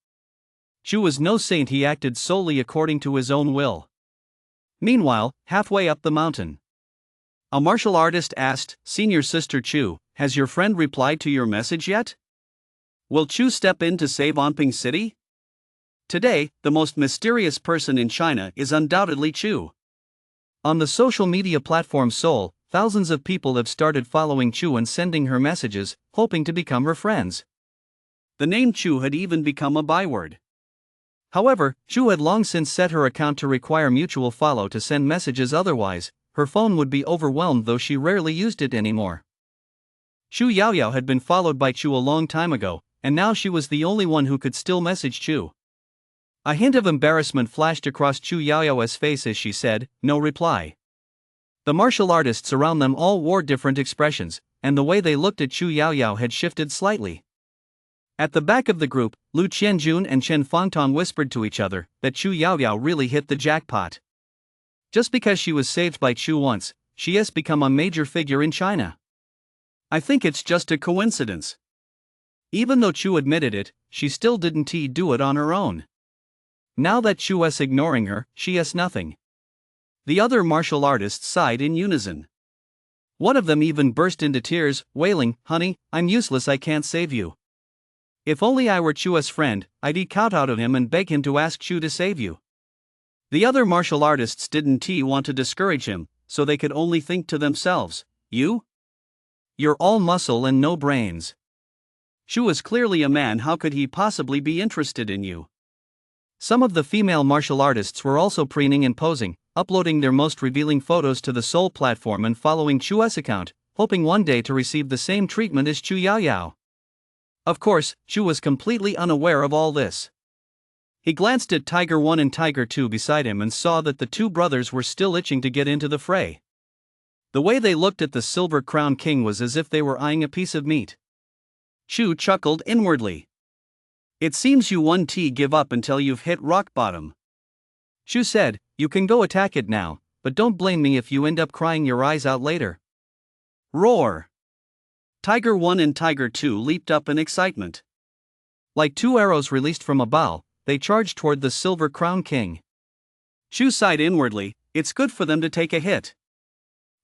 Chu was no saint, he acted solely according to his own will. Meanwhile, halfway up the mountain, a martial artist asked, "Senior Sister Chu, has your friend replied to your message yet? Will Chu step in to save Anping City? Today, the most mysterious person in China is undoubtedly Chu." On the social media platform Seoul, thousands of people have started following Chu and sending her messages, hoping to become her friends. The name Chu had even become a byword. However, Chu had long since set her account to require mutual follow to send messages, otherwise, her phone would be overwhelmed, though she rarely used it anymore. Chu Yaoyao had been followed by Chu a long time ago, and now she was the only one who could still message Chu. A hint of embarrassment flashed across Chu Yaoyao's face as she said, "No reply." The martial artists around them all wore different expressions, and the way they looked at Chu Yaoyao had shifted slightly. At the back of the group, Lu Qianjun and Chen Fangtong whispered to each other that Chu Yaoyao really hit the jackpot. Just because she was saved by Chu once, she has become a major figure in China. I think it's just a coincidence. Even though Chu admitted it, she still didn't do it on her own. Now that Chu is ignoring her, she has nothing. The other martial artists sighed in unison. One of them even burst into tears, wailing, "Honey, I'm useless, I can't save you. If only I were Chu's friend, I'd eke out of him and beg him to ask Chu to save you." The other martial artists didn't want to discourage him, so they could only think to themselves, "You? You're all muscle and no brains. Chu is clearly a man, how could he possibly be interested in you?" Some of the female martial artists were also preening and posing, uploading their most revealing photos to the Seoul platform and following Chu's account, hoping one day to receive the same treatment as Chu Yaoyao. Of course, Chu was completely unaware of all this. He glanced at Tiger 1 and Tiger 2 beside him and saw that the two brothers were still itching to get into the fray. The way they looked at the Silver Crown King was as if they were eyeing a piece of meat. Chu chuckled inwardly. "It seems you won't give up until you've hit rock bottom." Chu said, "You can go attack it now, but don't blame me if you end up crying your eyes out later." Roar! Tiger 1 and Tiger 2 leaped up in excitement. Like two arrows released from a bow, they charged toward the Silver Crown King. Chu sighed inwardly, it's good for them to take a hit.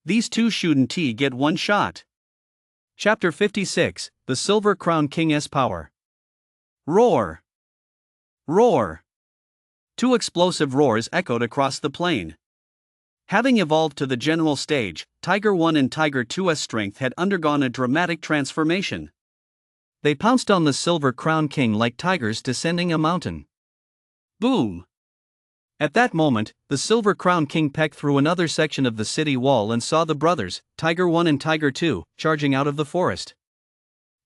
These two shouldn't get one shot. Chapter 56, The Silver Crown King's Power. Roar! Roar! Two explosive roars echoed across the plain. Having evolved to the general stage, Tiger 1 and Tiger 2's strength had undergone a dramatic transformation. They pounced on the Silver Crown King like tigers descending a mountain. Boom! At that moment, the Silver Crown King pecked through another section of the city wall and saw the brothers, Tiger 1 and Tiger 2, charging out of the forest.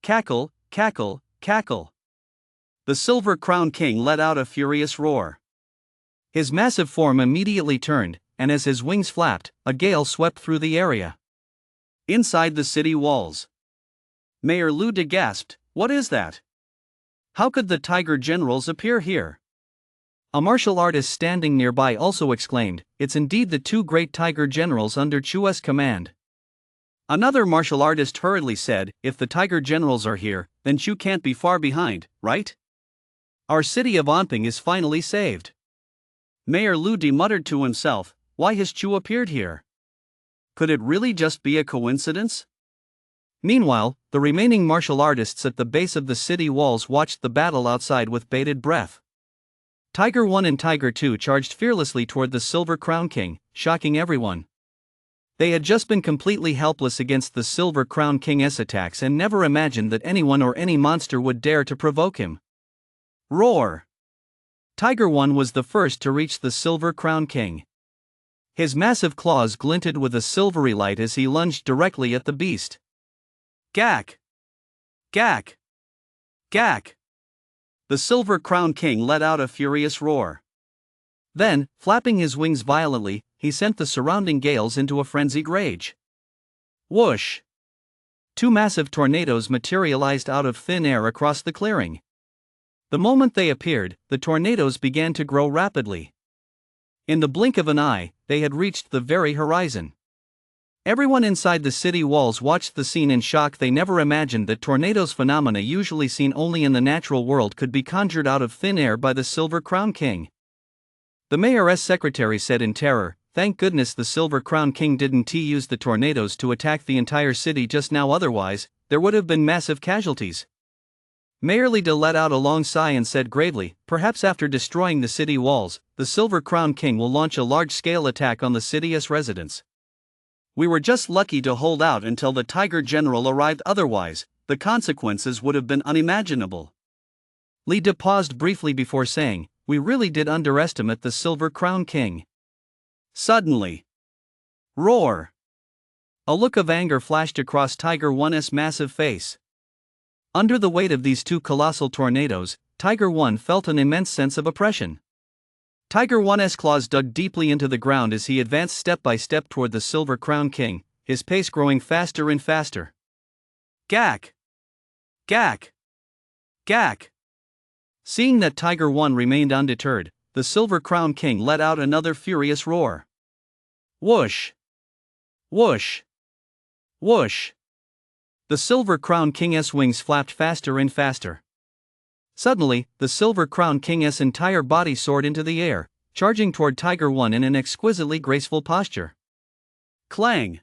Cackle, cackle, cackle. The Silver Crown King let out a furious roar. His massive form immediately turned, and as his wings flapped, a gale swept through the area. Inside the city walls, Mayor Luda gasped, "What is that? How could the Tiger Generals appear here?" A martial artist standing nearby also exclaimed, "It's indeed the two great Tiger Generals under Chua's command." Another martial artist hurriedly said, "If the Tiger Generals are here, then Chu can't be far behind, right? Our city of Anping is finally saved." Mayor Ludi muttered to himself, "Why has Chu appeared here? Could it really just be a coincidence?" Meanwhile, the remaining martial artists at the base of the city walls watched the battle outside with bated breath. Tiger 1 and Tiger 2 charged fearlessly toward the Silver Crown King, shocking everyone. They had just been completely helpless against the Silver Crown King's attacks and never imagined that anyone or any monster would dare to provoke him. Roar! Tiger 1 was the first to reach the Silver Crown King. His massive claws glinted with a silvery light as he lunged directly at the beast. Gack! Gack! Gack! The Silver Crown King let out a furious roar. Then, flapping his wings violently, he sent the surrounding gales into a frenzied rage. Whoosh! Two massive tornadoes materialized out of thin air across the clearing. The moment they appeared, the tornadoes began to grow rapidly. In the blink of an eye, they had reached the very horizon. Everyone inside the city walls watched the scene in shock. They never imagined that tornadoes, phenomena usually seen only in the natural world, could be conjured out of thin air by the Silver Crown King. The mayor's secretary said in terror, "Thank goodness the Silver Crown King didn't use the tornadoes to attack the entire city just now, otherwise, there would have been massive casualties." Mayor Lida let out a long sigh and said gravely, "Perhaps after destroying the city walls, the Silver Crown King will launch a large-scale attack on the city's residents. We were just lucky to hold out until the Tiger General arrived, otherwise, the consequences would have been unimaginable." Lida paused briefly before saying, "We really did underestimate the Silver Crown King." Suddenly, roar! A look of anger flashed across Tiger 1's massive face. Under the weight of these two colossal tornadoes, Tiger 1 felt an immense sense of oppression. Tiger 1's claws dug deeply into the ground as he advanced step by step toward the Silver Crown King, his pace growing faster and faster. Gack! Gack! Gack! Seeing that Tiger 1 remained undeterred, the Silver Crown King let out another furious roar. Whoosh! Whoosh! Whoosh! The Silver Crown King's wings flapped faster and faster. Suddenly, the Silver Crown King's entire body soared into the air, charging toward Tiger 1 in an exquisitely graceful posture. Clang!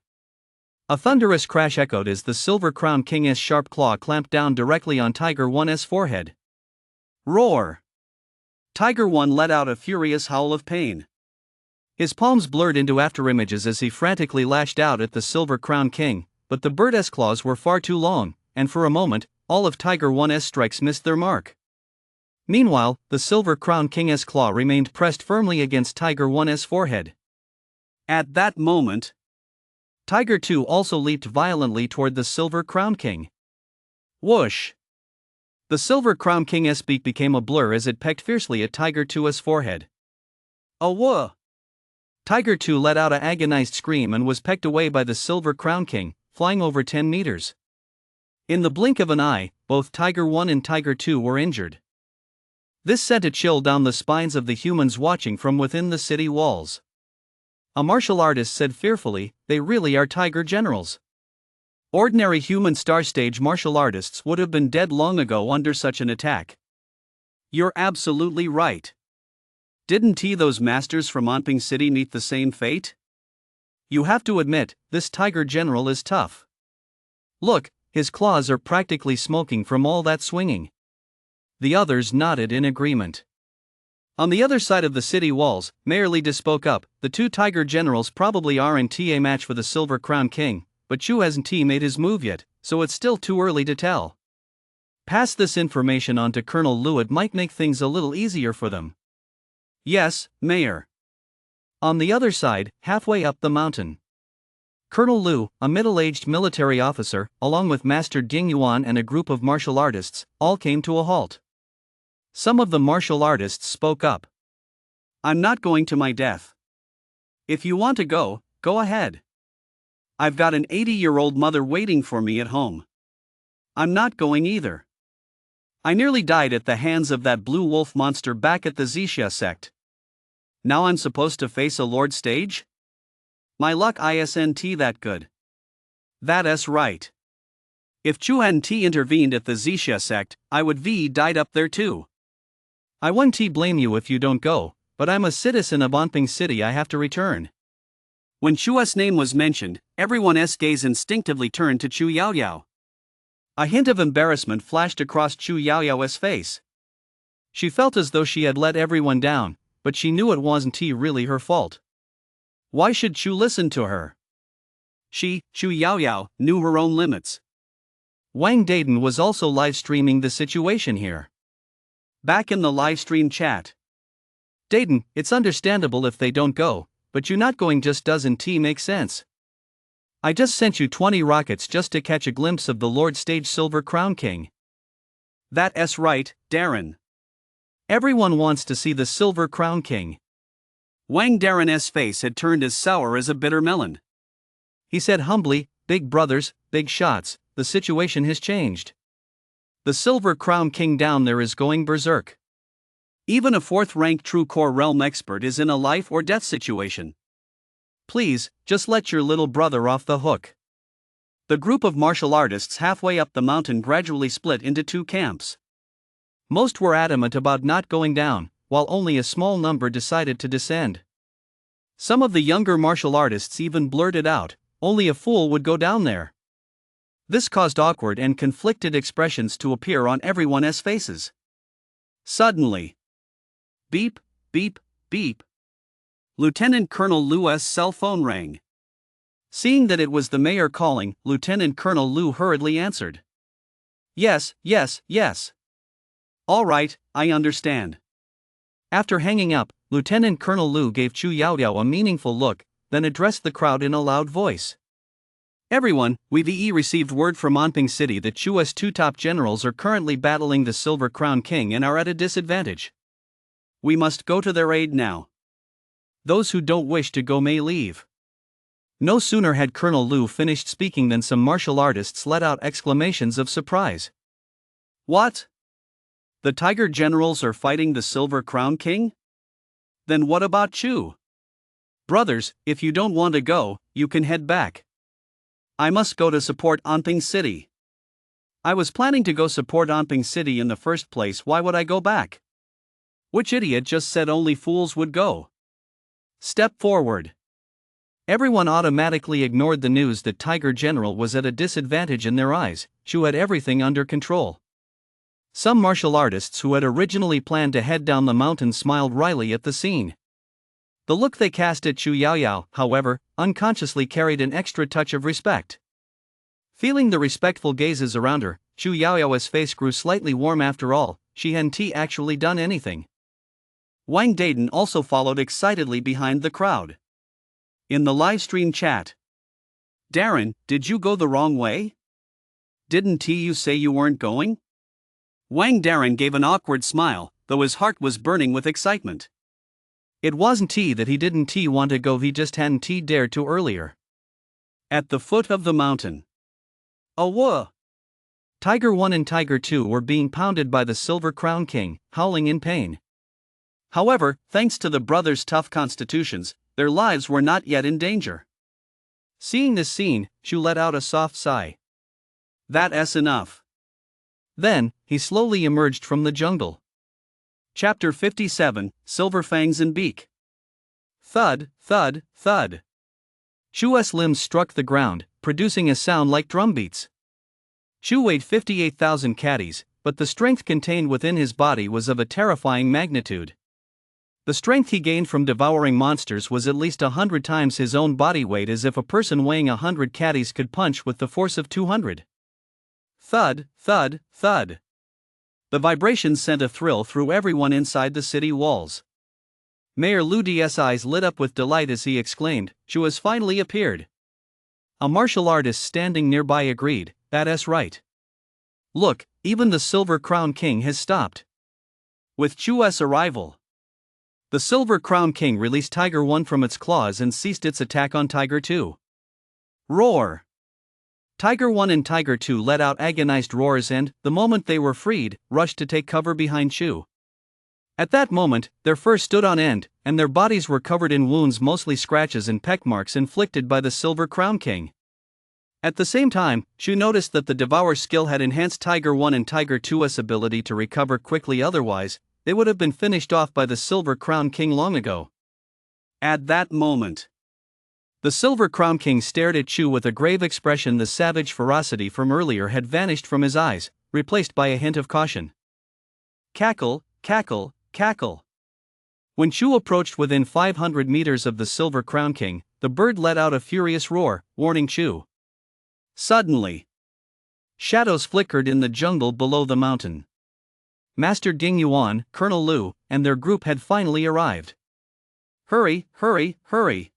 A thunderous crash echoed as the Silver Crown King's sharp claw clamped down directly on Tiger 1's forehead. Roar! Tiger 1 let out a furious howl of pain. His palms blurred into afterimages as he frantically lashed out at the Silver Crown King, but the bird's claws were far too long, and for a moment, all of Tiger 1's strikes missed their mark. Meanwhile, the Silver Crown King's claw remained pressed firmly against Tiger 1's forehead. At that moment, Tiger 2 also leaped violently toward the Silver Crown King. Whoosh! The Silver Crown King's beak became a blur as it pecked fiercely at Tiger 2's forehead. Awah! Tiger 2 let out an agonized scream and was pecked away by the Silver Crown King, flying over 10 meters. In the blink of an eye, both Tiger 1 and Tiger 2 were injured. This sent a chill down the spines of the humans watching from within the city walls. A martial artist said fearfully, "They really are Tiger Generals. Ordinary human star-stage martial artists would have been dead long ago under such an attack." You're absolutely right. Didn't those masters from Anping City meet the same fate? You have to admit, this Tiger General is tough. Look, his claws are practically smoking from all that swinging. The others nodded in agreement. On the other side of the city walls, Mayor Li spoke up. The two tiger generals probably aren't a match for the Silver Crown King, but Chu hasn't made his move yet, so it's still too early to tell. Pass this information on to Colonel Lu, it might make things a little easier for them. Yes, Mayor. On the other side, halfway up the mountain, Colonel Lu, a middle-aged military officer, along with Master Ding Yuan and a group of martial artists, all came to a halt. Some of the martial artists spoke up. I'm not going to my death. If you want to go, go ahead. I've got an 80-year-old mother waiting for me at home. I'm not going either. I nearly died at the hands of that blue wolf monster back at the Zixia sect. Now I'm supposed to face a lord stage? My luck isn't that good. That's right. If Chu hadn't intervened at the Zixia sect, I would died up there too. I won't blame you if you don't go, but I'm a citizen of Anping City, I have to return. When Chu's name was mentioned, everyone's gaze instinctively turned to Chu Yaoyao. A hint of embarrassment flashed across Chu Yaoyao's face. She felt as though she had let everyone down, but she knew it wasn't really her fault. Why should Chu listen to her? She, Chu Yaoyao, knew her own limits. Wang Dayton was also live-streaming the situation here. Back in the live-stream chat. Dayton, it's understandable if they don't go, but you not going just doesn't make sense. I just sent you 20 rockets just to catch a glimpse of the Lord Stage Silver Crown King. That's right, Darren. Everyone wants to see the Silver Crown King. Wang Darren's face had turned as sour as a bitter melon. He said humbly, big brothers, big shots, the situation has changed. The Silver Crown King down there is going berserk. Even a 4th-ranked True Core Realm expert is in a life or death situation. Please, just let your little brother off the hook. The group of martial artists halfway up the mountain gradually split into two camps. Most were adamant about not going down, while only a small number decided to descend. Some of the younger martial artists even blurted out, only a fool would go down there. This caused awkward and conflicted expressions to appear on everyone's faces. Suddenly, beep, beep, beep. Lieutenant Colonel Lu's cell phone rang. Seeing that it was the mayor calling, Lieutenant Colonel Lu hurriedly answered. Yes. All right, I understand. After hanging up, Lieutenant Colonel Lu gave Chu Yaoyao a meaningful look, then addressed the crowd in a loud voice. Everyone, we've received word from Anping City that Chu's two top generals are currently battling the Silver Crown King and are at a disadvantage. We must go to their aid now. Those who don't wish to go may leave. No sooner had Colonel Lu finished speaking than some martial artists let out exclamations of surprise. What? The Tiger Generals are fighting the Silver Crown King? Then what about Chu? Brothers, if you don't want to go, you can head back. I must go to support Anping City. I was planning to go support Anping City in the first place, why would I go back? Which idiot just said only fools would go? Step forward. Everyone automatically ignored the news that Tiger General was at a disadvantage in their eyes. Chu had everything under control. Some martial artists who had originally planned to head down the mountain smiled wryly at the scene. The look they cast at Chu Yaoyao, however, unconsciously carried an extra touch of respect. Feeling the respectful gazes around her, Chu Yaoyao's face grew slightly warm. After all, she hadn't actually done anything. Wang Dayton also followed excitedly behind the crowd. In the livestream chat. Darren, did you go the wrong way? Didn't you say you weren't going? Wang Darren gave an awkward smile, though his heart was burning with excitement. It wasn't that he didn't want to go, he just hadn't dared to earlier. At the foot of the mountain. Whoa! Tiger 1 and Tiger 2 were being pounded by the Silver Crown King, howling in pain. However, thanks to the brothers' tough constitutions, their lives were not yet in danger. Seeing this scene, Chu let out a soft sigh. That's enough. Then, he slowly emerged from the jungle. Chapter 57, Silver Fangs and Beak. Thud, thud, thud. Chu's limbs struck the ground, producing a sound like drumbeats. Chu weighed 58,000 caddies, but the strength contained within his body was of a terrifying magnitude. The strength he gained from devouring monsters was at least 100 times his own body weight, as if a person weighing 100 caddies could punch with the force of 200. Thud, thud, thud. The vibrations sent a thrill through everyone inside the city walls. Mayor Lu D's eyes lit up with delight as he exclaimed, "Chu has finally appeared." A martial artist standing nearby agreed, "That's right. Look, even the Silver Crown King has stopped." With Chu's arrival, the Silver Crown King released Tiger 1 from its claws and ceased its attack on Tiger 2. Roar! Tiger 1 and Tiger 2 let out agonized roars and, the moment they were freed, rushed to take cover behind Chu. At that moment, their fur stood on end, and their bodies were covered in wounds, mostly scratches and peck marks inflicted by the Silver Crown King. At the same time, Chu noticed that the Devour skill had enhanced Tiger 1 and Tiger 2's ability to recover quickly, otherwise, they would have been finished off by the Silver Crown King long ago. At that moment, the Silver Crown King stared at Chu with a grave expression. The savage ferocity from earlier had vanished from his eyes, replaced by a hint of caution. Cackle, cackle, cackle. When Chu approached within 500 meters of the Silver Crown King, the bird let out a furious roar, warning Chu. Suddenly, shadows flickered in the jungle below the mountain. Master Ding Yuan, Colonel Lu, and their group had finally arrived. Hurry, hurry, hurry.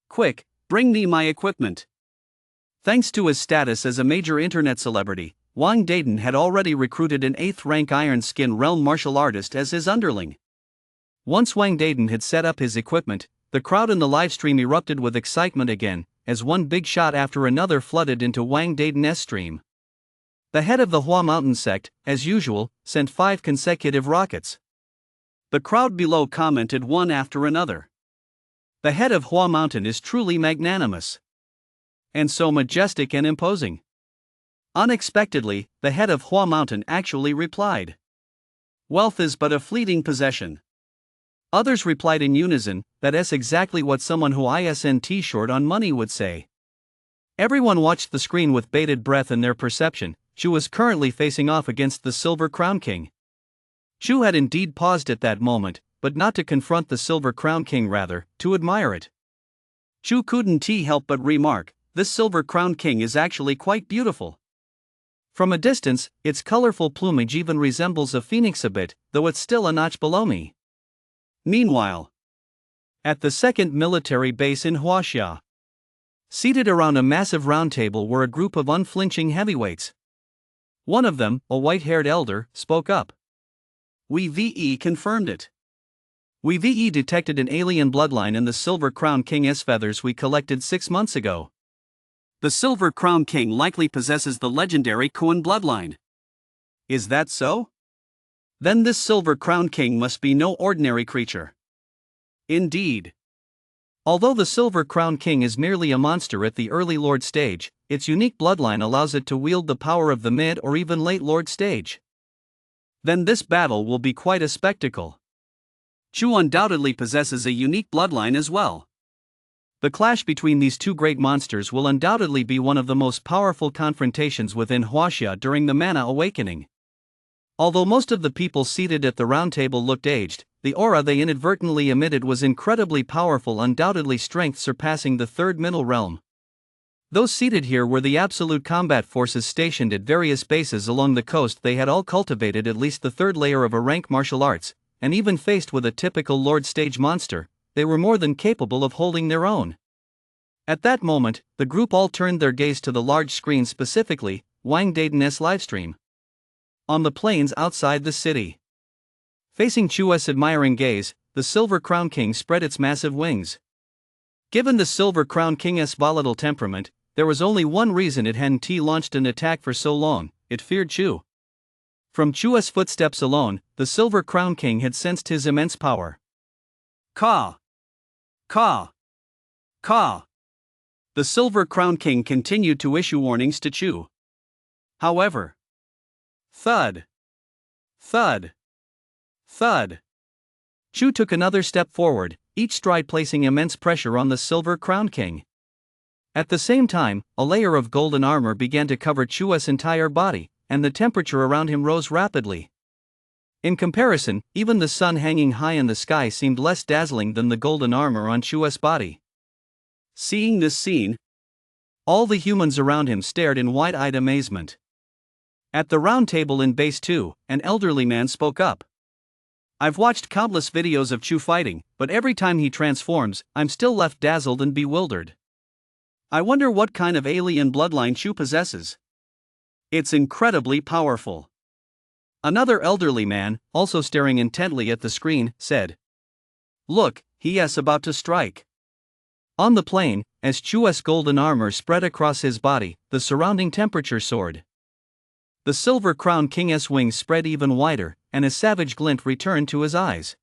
Quick, bring me my equipment. Thanks to his status as a major internet celebrity, Wang Dayton had already recruited an 8th-rank Iron Skin Realm martial artist as his underling. Once Wang Dayton had set up his equipment, the crowd in the livestream erupted with excitement again, as one big shot after another flooded into Wang Dayton's stream. The head of the Hua Mountain sect, as usual, sent 5 consecutive rockets. The crowd below commented one after another. The head of Hua Mountain is truly magnanimous. And so majestic and imposing. Unexpectedly, the head of Hua Mountain actually replied, "Wealth is but a fleeting possession." Others replied in unison, "That's exactly what someone who isn't short on money would say." Everyone watched the screen with bated breath in their perception. Chu was currently facing off against the Silver Crown King. Chu had indeed paused at that moment, but not to confront the Silver Crown King, rather, to admire it. Chu couldn't help but remark, "This Silver Crown King is actually quite beautiful." From a distance, its colorful plumage even resembles a phoenix a bit, though it's still a notch below me. Meanwhile, at the 2nd military base in Huaxia, seated around a massive round table were a group of unflinching heavyweights. One of them, a white-haired elder, spoke up. "We confirmed it. We detected an alien bloodline in the Silver Crown King's feathers we collected 6 months ago. The Silver Crown King likely possesses the legendary Kuan bloodline." "Is that so? Then this Silver Crown King must be no ordinary creature." "Indeed. Although the Silver Crown King is merely a monster at the early Lord stage, its unique bloodline allows it to wield the power of the mid or even late Lord stage. Then this battle will be quite a spectacle. Chu undoubtedly possesses a unique bloodline as well. The clash between these two great monsters will undoubtedly be one of the most powerful confrontations within Huaxia during the Mana Awakening." Although most of the people seated at the round table looked aged, the aura they inadvertently emitted was incredibly powerful, undoubtedly strength surpassing the 3rd middle realm. Those seated here were the absolute combat forces stationed at various bases along the coast. They had all cultivated at least the 3rd layer of a rank martial arts, and even faced with a typical Lord stage monster, they were more than capable of holding their own. At that moment, the group all turned their gaze to the large screen, specifically, Wang Dayton's livestream. On the plains outside the city, facing Chu's admiring gaze, the Silver Crown King spread its massive wings. Given the Silver Crown King's volatile temperament, there was only one reason it hadn't launched an attack for so long: it feared Chu. From Chu's footsteps alone, the Silver Crown King had sensed his immense power. Caw! Caw! Caw! The Silver Crown King continued to issue warnings to Chu. However, thud! Thud! Thud! Chu took another step forward, each stride placing immense pressure on the Silver Crown King. At the same time, a layer of golden armor began to cover Chu's entire body, and the temperature around him rose rapidly. In comparison, even the sun hanging high in the sky seemed less dazzling than the golden armor on Chu's body. Seeing this scene, all the humans around him stared in wide-eyed amazement. At the round table in base 2, an elderly man spoke up. "I've watched countless videos of Chu fighting, but every time he transforms, I'm still left dazzled and bewildered. I wonder what kind of alien bloodline Chu possesses. It's incredibly powerful." Another elderly man, also staring intently at the screen, said, "Look, he is about to strike." On the plain, as Chu's golden armor spread across his body, the surrounding temperature soared. The Silver Crown King's wings spread even wider, and a savage glint returned to his eyes.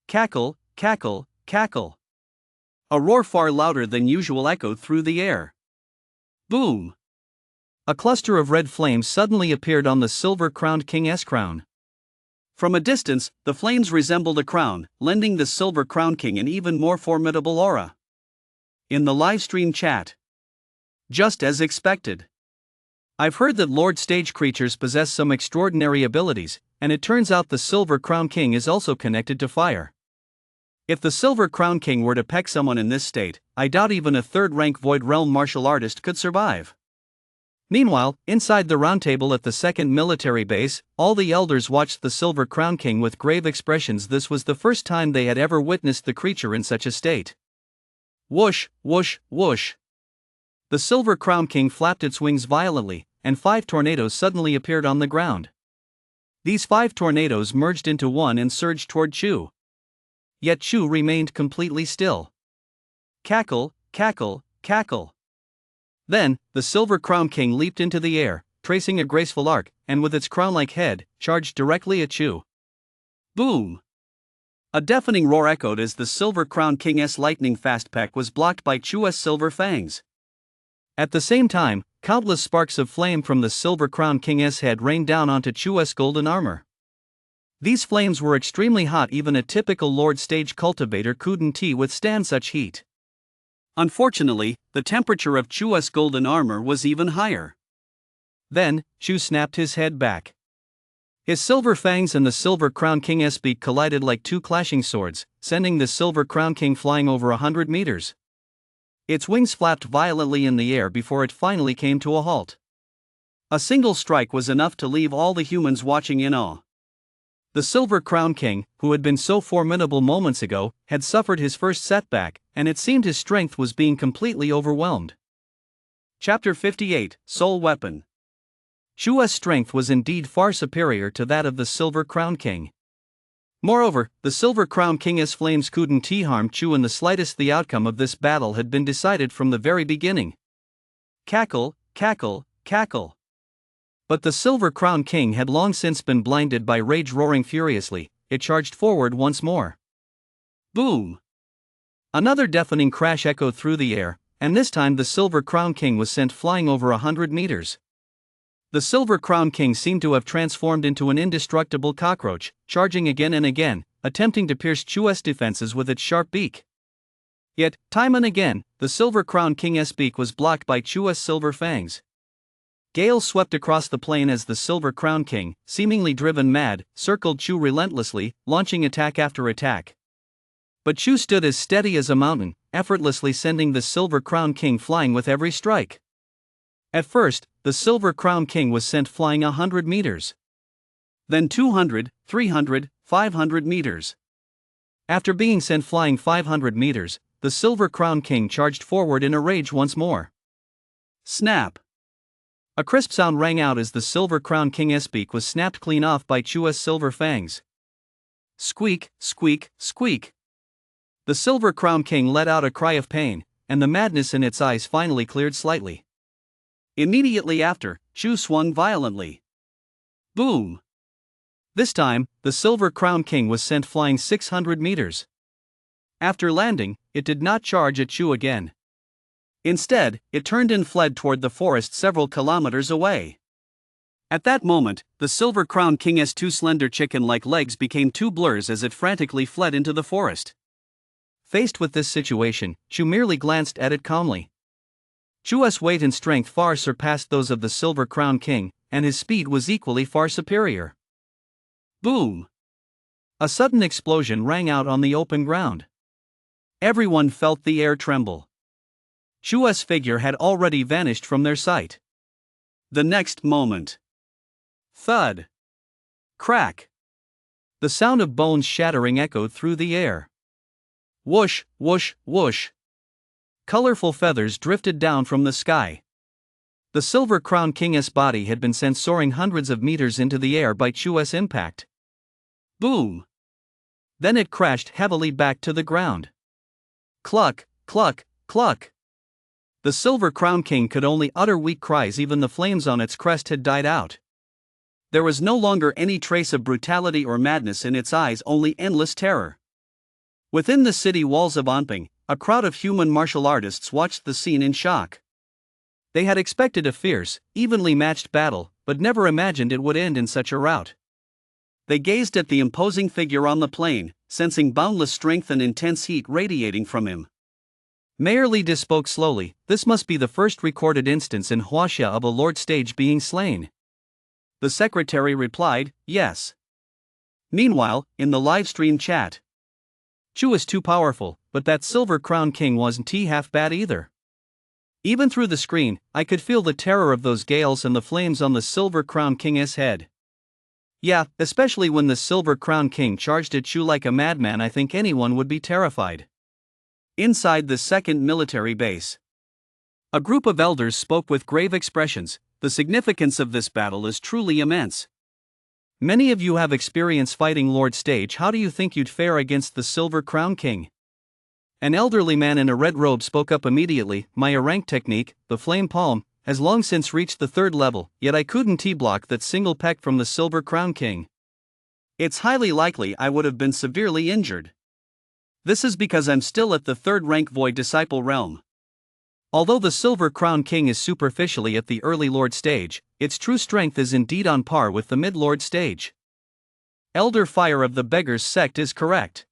Cackle, cackle, cackle. A roar far louder than usual echoed through the air. Boom! A cluster of red flames suddenly appeared on the silver-crowned King's crown. From a distance, the flames resembled a crown, lending the Silver Crown King an even more formidable aura. In the livestream chat. Just as expected. "I've heard that Lord Stage creatures possess some extraordinary abilities, and it turns out the Silver Crown King is also connected to fire. If the Silver Crown King were to peck someone in this state, I doubt even a third-rank Void Realm martial artist could survive." Meanwhile, inside the roundtable at the second military base, all the elders watched the Silver Crown King with grave expressions. This was the first time they had ever witnessed the creature in such a state. Whoosh, whoosh, whoosh. The Silver Crown King flapped its wings violently, and 5 tornadoes suddenly appeared on the ground. These 5 tornadoes merged into one and surged toward Chu. Yet Chu remained completely still. Cackle, cackle, cackle. Then, the Silver Crown King leaped into the air, tracing a graceful arc, and with its crown-like head, charged directly at Chu. Boom! A deafening roar echoed as the Silver Crown King's lightning-fast peck was blocked by Chu's silver fangs. At the same time, countless sparks of flame from the Silver Crown King's head rained down onto Chu's golden armor. These flames were extremely hot. Even a typical Lord Stage cultivator couldn't withstand such heat. Unfortunately, the temperature of Chu's golden armor was even higher. Then, Chu snapped his head back. His silver fangs and the Silver Crown King's beak collided like 2 clashing swords, sending the Silver Crown King flying over 100 meters. Its wings flapped violently in the air before it finally came to a halt. A single strike was enough to leave all the humans watching in awe. The Silver Crown King, who had been so formidable moments ago, had suffered his first setback, and it seemed his strength was being completely overwhelmed. Chapter 58, Soul Weapon. Chu's strength was indeed far superior to that of the Silver Crown King. Moreover, the Silver Crown King's flames couldn't harm Chu in the slightest. The outcome of this battle had been decided from the very beginning. Cackle, cackle, cackle. But the Silver Crown King had long since been blinded by rage. Roaring furiously, it charged forward once more. Boom! Another deafening crash echoed through the air, and this time the Silver Crown King was sent flying over 100 meters. The Silver Crown King seemed to have transformed into an indestructible cockroach, charging again and again, attempting to pierce Chu's defenses with its sharp beak. Yet, time and again, the Silver Crown King's beak was blocked by Chu's silver fangs. Gales swept across the plain as the Silver Crown King, seemingly driven mad, circled Chu relentlessly, launching attack after attack. But Chu stood as steady as a mountain, effortlessly sending the Silver Crown King flying with every strike. At first, the Silver Crown King was sent flying 100 meters. Then 200, 300, 500 meters. After being sent flying 500 meters, the Silver Crown King charged forward in a rage once more. Snap! A crisp sound rang out as the Silver Crown King's beak was snapped clean off by Chu's silver fangs. Squeak, squeak, squeak. The Silver Crown King let out a cry of pain, and the madness in its eyes finally cleared slightly. Immediately after, Chu swung violently. Boom! This time, the Silver Crown King was sent flying 600 meters. After landing, it did not charge at Chu again. Instead, it turned and fled toward the forest several kilometers away. At that moment, the Silver Crown King's 2 slender chicken-like legs became 2 blurs as it frantically fled into the forest. Faced with this situation, Chu merely glanced at it calmly. Chu's weight and strength far surpassed those of the Silver Crown King, and his speed was equally far superior. Boom! A sudden explosion rang out on the open ground. Everyone felt the air tremble. Chua's figure had already vanished from their sight. The next moment. Thud! Crack! The sound of bones shattering echoed through the air. Whoosh, whoosh, whoosh! Colorful feathers drifted down from the sky. The Silver Crown King's body had been sent soaring hundreds of meters into the air by Chua's impact. Boom! Then it crashed heavily back to the ground. Cluck, cluck, cluck! The Silver Crown King could only utter weak cries, even the flames on its crest had died out. There was no longer any trace of brutality or madness in its eyes, only endless terror. Within the city walls of Anping, a crowd of human martial artists watched the scene in shock. They had expected a fierce, evenly matched battle, but never imagined it would end in such a rout. They gazed at the imposing figure on the plain, sensing boundless strength and intense heat radiating from him. Mayor Li spoke slowly. This must be the first recorded instance in Huaxia of a lord stage being slain. The secretary replied, yes. Meanwhile, in the livestream chat, Chu is too powerful, but that Silver Crown King wasn't half bad either. Even through the screen, I could feel the terror of those gales and the flames on the Silver Crown King's head. Yeah, especially when the Silver Crown King charged at Chu like a madman. I think anyone would be terrified. Inside the second military base, a group of elders spoke with grave expressions. The significance of this battle is truly immense. Many of you have experience fighting Lord Stage. How do you think you'd fare against the Silver Crown King? An elderly man in a red robe spoke up immediately. My rank technique, the Flame Palm, has long since reached the 3rd level, yet I couldn't T-block that single peck from the Silver Crown King. It's highly likely I would have been severely injured. This is because I'm still at the 3rd rank Void Disciple realm. Although the Silver Crown King is superficially at the early Lord stage, its true strength is indeed on par with the mid-Lord stage. Elder Fire of the Beggars sect is correct.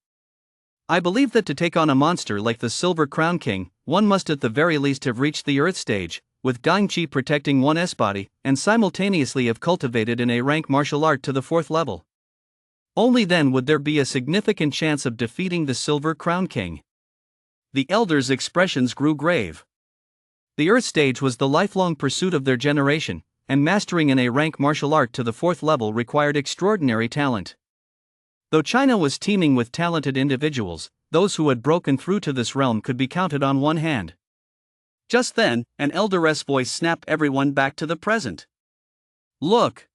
I believe that to take on a monster like the Silver Crown King, one must at the very least have reached the Earth stage, with Dying Chi protecting one's body, and simultaneously have cultivated an A-rank martial art to the 4th level. Only then would there be a significant chance of defeating the Silver Crown King. The elders' expressions grew grave. The Earth stage was the lifelong pursuit of their generation, and mastering an A-rank martial art to the 4th level required extraordinary talent. Though China was teeming with talented individuals, those who had broken through to this realm could be counted on one hand. Just then, an elderess voice snapped everyone back to the present. Look!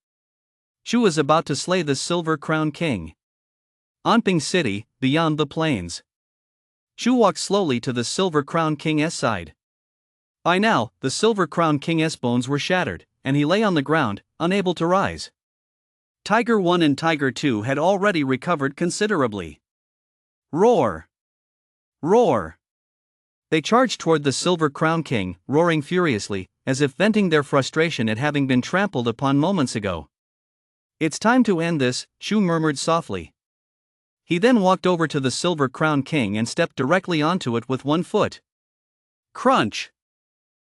Chu was about to slay the Silver Crown King. Anping City, beyond the plains. Chu walked slowly to the Silver Crown King's side. By now, the Silver Crown King's bones were shattered, and he lay on the ground, unable to rise. Tiger 1 and Tiger 2 had already recovered considerably. Roar! Roar! They charged toward the Silver Crown King, roaring furiously, as if venting their frustration at having been trampled upon moments ago. It's time to end this, Chu murmured softly. He then walked over to the Silver Crown King and stepped directly onto it with one foot. Crunch!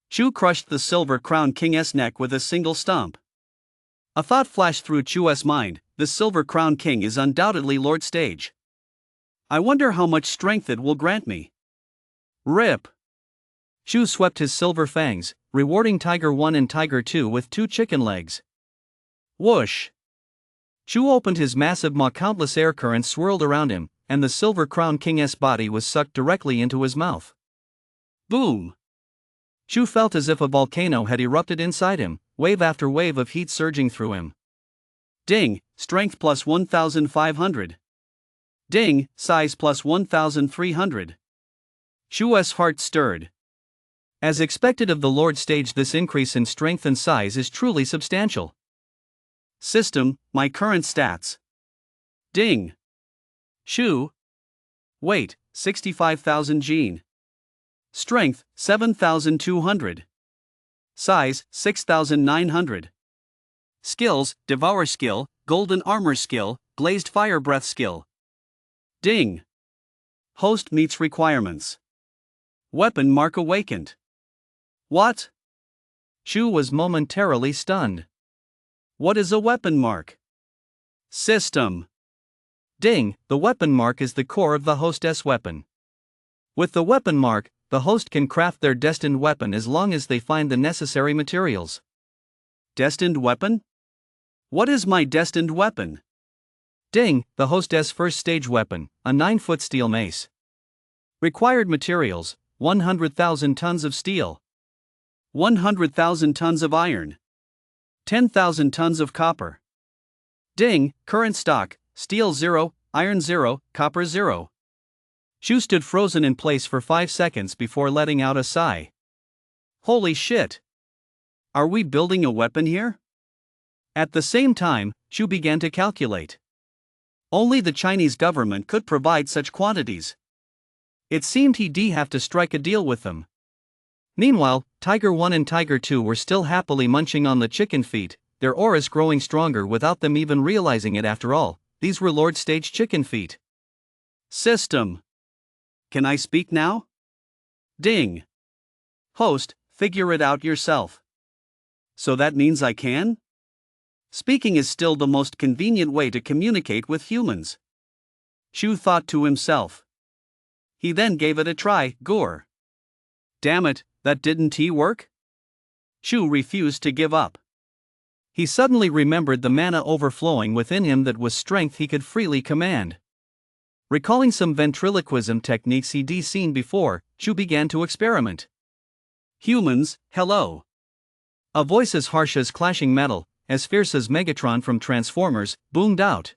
Chu crushed the Silver Crown King's neck with a single stomp. A thought flashed through Chu's mind: the Silver Crown King is undoubtedly Lord Stage. I wonder how much strength it will grant me. Rip! Chu swept his silver fangs, rewarding Tiger 1 and Tiger 2 with 2 chicken legs. Whoosh! Chu opened his massive maw. Countless air currents swirled around him, and the Silver Crown King's body was sucked directly into his mouth. Boom! Chu felt as if a volcano had erupted inside him, wave after wave of heat surging through him. Ding, strength plus 1,500. Ding, size plus 1,300. Chu's heart stirred. As expected of the Lord Stage, this increase in strength and size is truly substantial. System, my current stats. Ding. Chu. Weight, 65,000 gene. Strength, 7,200. Size, 6,900. Skills, Devour skill, Golden Armor skill, Blazed Fire Breath skill. Ding. Host meets requirements. Weapon mark awakened. What? Chu was momentarily stunned. What is a weapon mark? System. Ding, the weapon mark is the core of the hostess weapon. With the weapon mark, the host can craft their destined weapon as long as they find the necessary materials. Destined weapon? What is my destined weapon? Ding, the hostess first stage weapon, a 9-foot steel mace. Required materials, 100,000 tons of steel, 100,000 tons of iron, 10,000 tons of copper. Ding, current stock, steel 0, iron 0, copper 0. Chu stood frozen in place for 5 seconds before letting out a sigh. Holy shit! Are we building a weapon here? At the same time, Chu began to calculate. Only the Chinese government could provide such quantities. It seemed he'd have to strike a deal with them. Meanwhile, Tiger 1 and Tiger 2 were still happily munching on the chicken feet, their auras growing stronger without them even realizing it. After all, these were Lord Stage chicken feet. System. Can I speak now? Ding. Host, figure it out yourself. So that means I can? Speaking is still the most convenient way to communicate with humans. Chu thought to himself. He then gave it a try. Gore. Damn it, that didn't work? Chu refused to give up. He suddenly remembered the mana overflowing within him that was strength he could freely command. Recalling some ventriloquism techniques he'd seen before, Chu began to experiment. Humans, hello. A voice as harsh as clashing metal, as fierce as Megatron from Transformers, boomed out.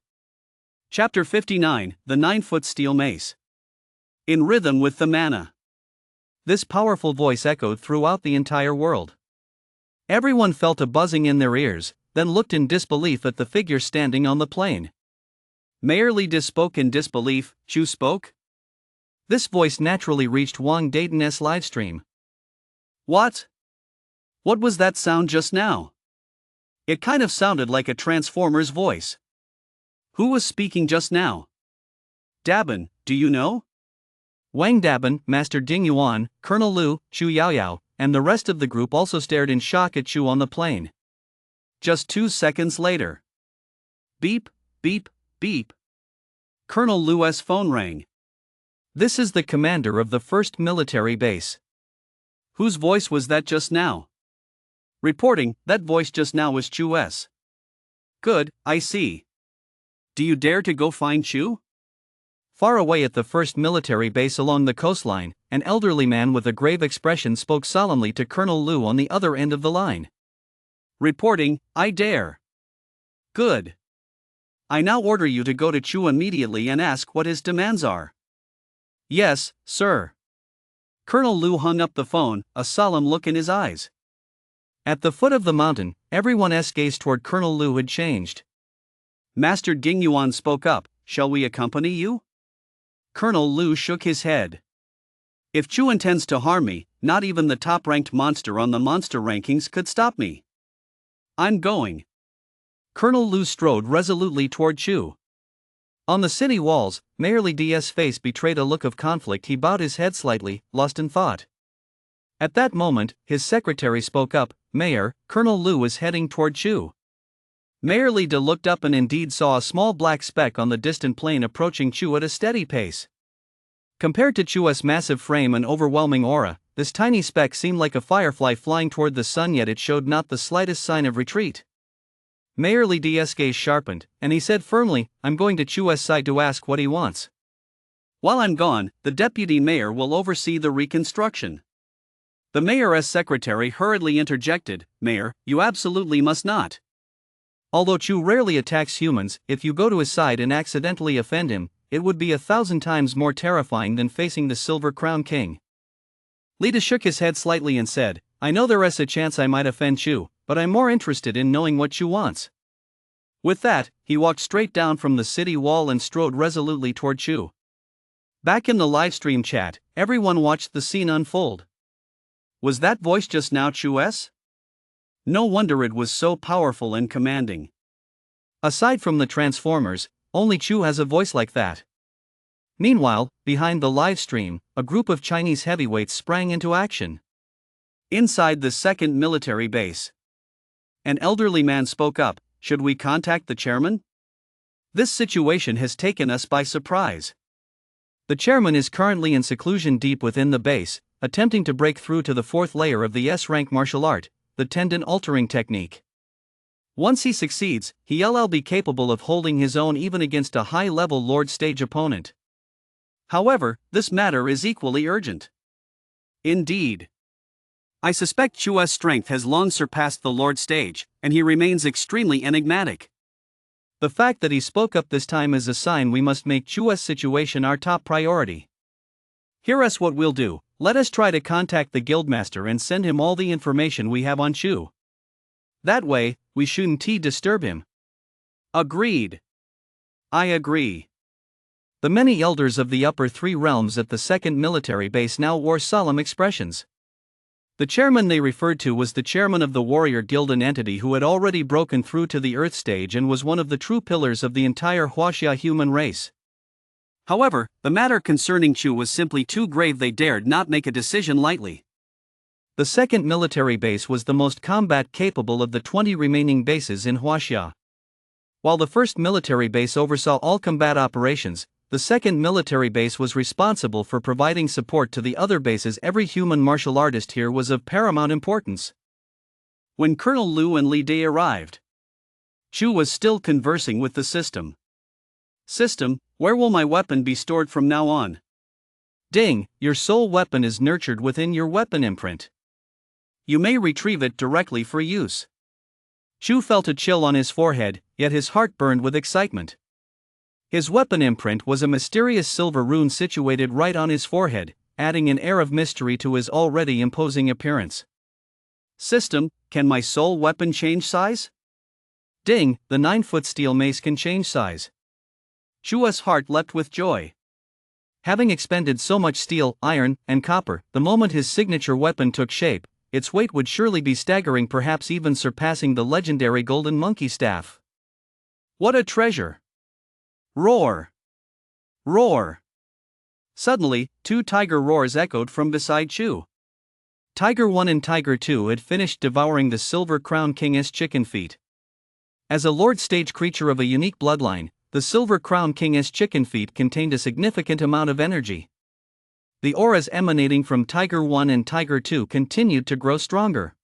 Chapter 59, The 9-Foot Steel Mace. In rhythm with the mana. This powerful voice echoed throughout the entire world. Everyone felt a buzzing in their ears, then looked in disbelief at the figure standing on the plain. Mayor Li spoke in disbelief. Chu spoke? This voice naturally reached Wang Dayton's livestream. What? What was that sound just now? It kind of sounded like a Transformer's voice. Who was speaking just now? Dabin, do you know? Wang Dabin, Master Ding Yuan, Colonel Lu, Chu Yaoyao, and the rest of the group also stared in shock at Chu on the plane. Just 2 seconds later. Beep, beep, beep. Colonel Lu's phone rang. This is the commander of the 1st military base. Whose voice was that just now? Reporting, that voice just now was Chu's. Good, I see. Do you dare to go find Chu? Far away at the 1st military base along the coastline, an elderly man with a grave expression spoke solemnly to Colonel Lu on the other end of the line. Reporting, I dare. Good. I now order you to go to Chu immediately and ask what his demands are. Yes, sir. Colonel Lu hung up the phone, a solemn look in his eyes. At the foot of the mountain, everyone's gaze toward Colonel Lu had changed. Master Ding Yuan spoke up, shall we accompany you? Colonel Lu shook his head. If Chu intends to harm me, not even the top-ranked monster on the monster rankings could stop me. I'm going. Colonel Lu strode resolutely toward Chu. On the city walls, Mayor Li's face betrayed a look of conflict. He bowed his head slightly, lost in thought. At that moment, his secretary spoke up. Mayor, Colonel Lu is heading toward Chu. Mayor Li looked up and indeed saw a small black speck on the distant plain approaching Chu at a steady pace. Compared to Chu's massive frame and overwhelming aura, this tiny speck seemed like a firefly flying toward the sun, yet it showed not the slightest sign of retreat. Mayor Li's gaze sharpened, and he said firmly, I'm going to Chu's side to ask what he wants. While I'm gone, the deputy mayor will oversee the reconstruction. The mayor's secretary hurriedly interjected, Mayor, you absolutely must not. Although Chu rarely attacks humans, if you go to his side and accidentally offend him, it would be 1,000 times more terrifying than facing the Silver Crown King. Lita shook his head slightly and said, I know there is a chance I might offend Chu, but I'm more interested in knowing what Chu wants. With that, he walked straight down from the city wall and strode resolutely toward Chu. Back in the livestream chat, everyone watched the scene unfold. Was that voice just now Chu's? No wonder it was so powerful and commanding. Aside from the Transformers, only Chu has a voice like that. Meanwhile, behind the livestream, a group of Chinese heavyweights sprang into action. Inside the 2nd military base, an elderly man spoke up, should we contact the chairman? This situation has taken us by surprise. The chairman is currently in seclusion deep within the base, attempting to break through to the fourth layer of the S-rank martial art, the tendon-altering technique. Once he succeeds, he'll be capable of holding his own even against a high-level Lord Stage opponent. However, this matter is equally urgent. Indeed. I suspect Chua's strength has long surpassed the Lord Stage, and he remains extremely enigmatic. The fact that he spoke up this time is a sign we must make Chua's situation our top priority. Here's what we'll do. Let us try to contact the guildmaster and send him all the information we have on Chu. That way, we shouldn't disturb him. Agreed. I agree. The many elders of the upper three realms at the second military base now wore solemn expressions. The chairman they referred to was the chairman of the warrior guild, an entity who had already broken through to the Earth stage and was one of the true pillars of the entire Huaxia human race. However, the matter concerning Chu was simply too grave. They dared not make a decision lightly. The second military base was the most combat capable of the 20 remaining bases in Huaxia. While the first military base oversaw all combat operations, the second military base was responsible for providing support to the other bases. Every human martial artist here was of paramount importance. When Colonel Lu and Li Dai arrived, Chu was still conversing with the system. System, where will my weapon be stored from now on? Ding, your soul weapon is nurtured within your weapon imprint. You may retrieve it directly for use. Chu felt a chill on his forehead, yet his heart burned with excitement. His weapon imprint was a mysterious silver rune situated right on his forehead, adding an air of mystery to his already imposing appearance. System, can my soul weapon change size? Ding, the 9-foot steel mace can change size. Chua's heart leapt with joy. Having expended so much steel, iron, and copper, the moment his signature weapon took shape, its weight would surely be staggering, perhaps even surpassing the legendary golden monkey staff. What a treasure! Roar! Roar! Suddenly, 2 tiger roars echoed from beside Chu. Tiger 1 and Tiger 2 had finished devouring the Silver Crown King's chicken feet. As a Lord Stage creature of a unique bloodline, the Silver Crown King's chicken feet contained a significant amount of energy. The auras emanating from Tiger 1 and Tiger 2 continued to grow stronger.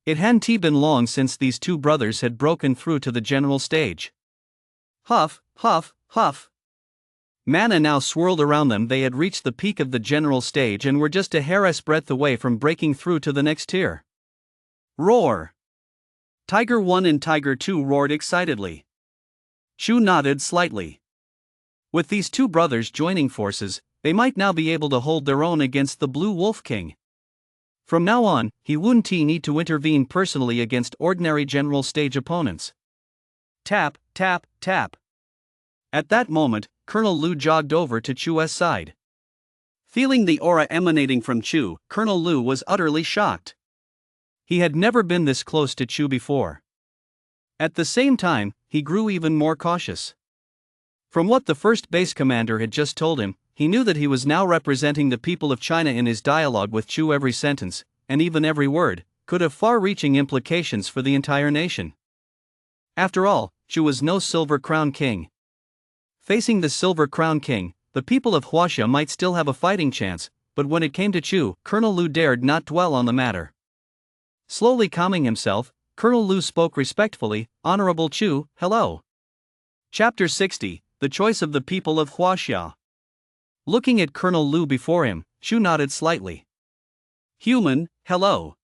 It hadn't been long since these two brothers had broken through to the general stage. Huff, huff, huff. Mana now swirled around them. They had reached the peak of the general stage and were just a hair's breadth away from breaking through to the next tier. Roar! Tiger 1 and Tiger 2 roared excitedly. Chu nodded slightly. With these two brothers joining forces, they might now be able to hold their own against the Blue Wolf King. From now on, he wouldn't need to intervene personally against ordinary general stage opponents. Tap, tap, tap. At that moment, Colonel Lu jogged over to Chu's side. Feeling the aura emanating from Chu, Colonel Lu was utterly shocked. He had never been this close to Chu before. At the same time, he grew even more cautious. From what the first base commander had just told him, he knew that he was now representing the people of China in his dialogue with Chu. Every sentence, and even every word, could have far-reaching implications for the entire nation. After all, Chu was no Silver Crown King. Facing the Silver Crown King, the people of Huaxia might still have a fighting chance, but when it came to Chu, Colonel Lu dared not dwell on the matter. Slowly calming himself, Colonel Lu spoke respectfully, "Honorable Chu, hello." Chapter 60, The Choice of the People of Huaxia. Looking at Colonel Lu before him, Chu nodded slightly. "Human, hello."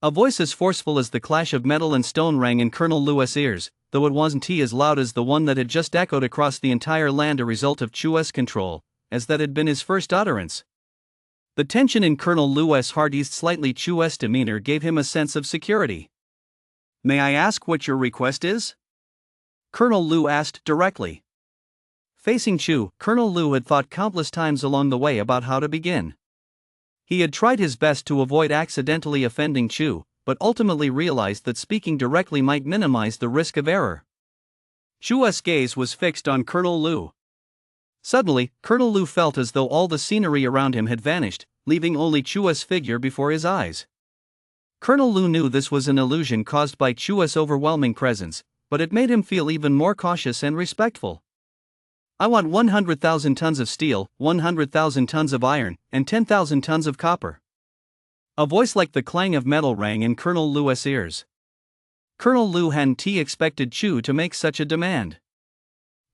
A voice as forceful as the clash of metal and stone rang in Colonel Lu's ears, though it wasn't as loud as the one that had just echoed across the entire land, a result of Chu's control, as that had been his first utterance. The tension in Colonel Lu's heart eased slightly. Chu's demeanor gave him a sense of security. "May I ask what your request is?" Colonel Lu asked directly. Facing Chu, Colonel Lu had thought countless times along the way about how to begin. He had tried his best to avoid accidentally offending Chu, but ultimately realized that speaking directly might minimize the risk of error. Chu's gaze was fixed on Colonel Lu. Suddenly, Colonel Lu felt as though all the scenery around him had vanished, leaving only Chu's figure before his eyes. Colonel Lu knew this was an illusion caused by Chu's overwhelming presence, but it made him feel even more cautious and respectful. I want 100,000 tons of steel, 100,000 tons of iron, and 10,000 tons of copper. A voice like the clang of metal rang in Colonel Lu's ears. Colonel Lu hadn't expected Chu to make such a demand.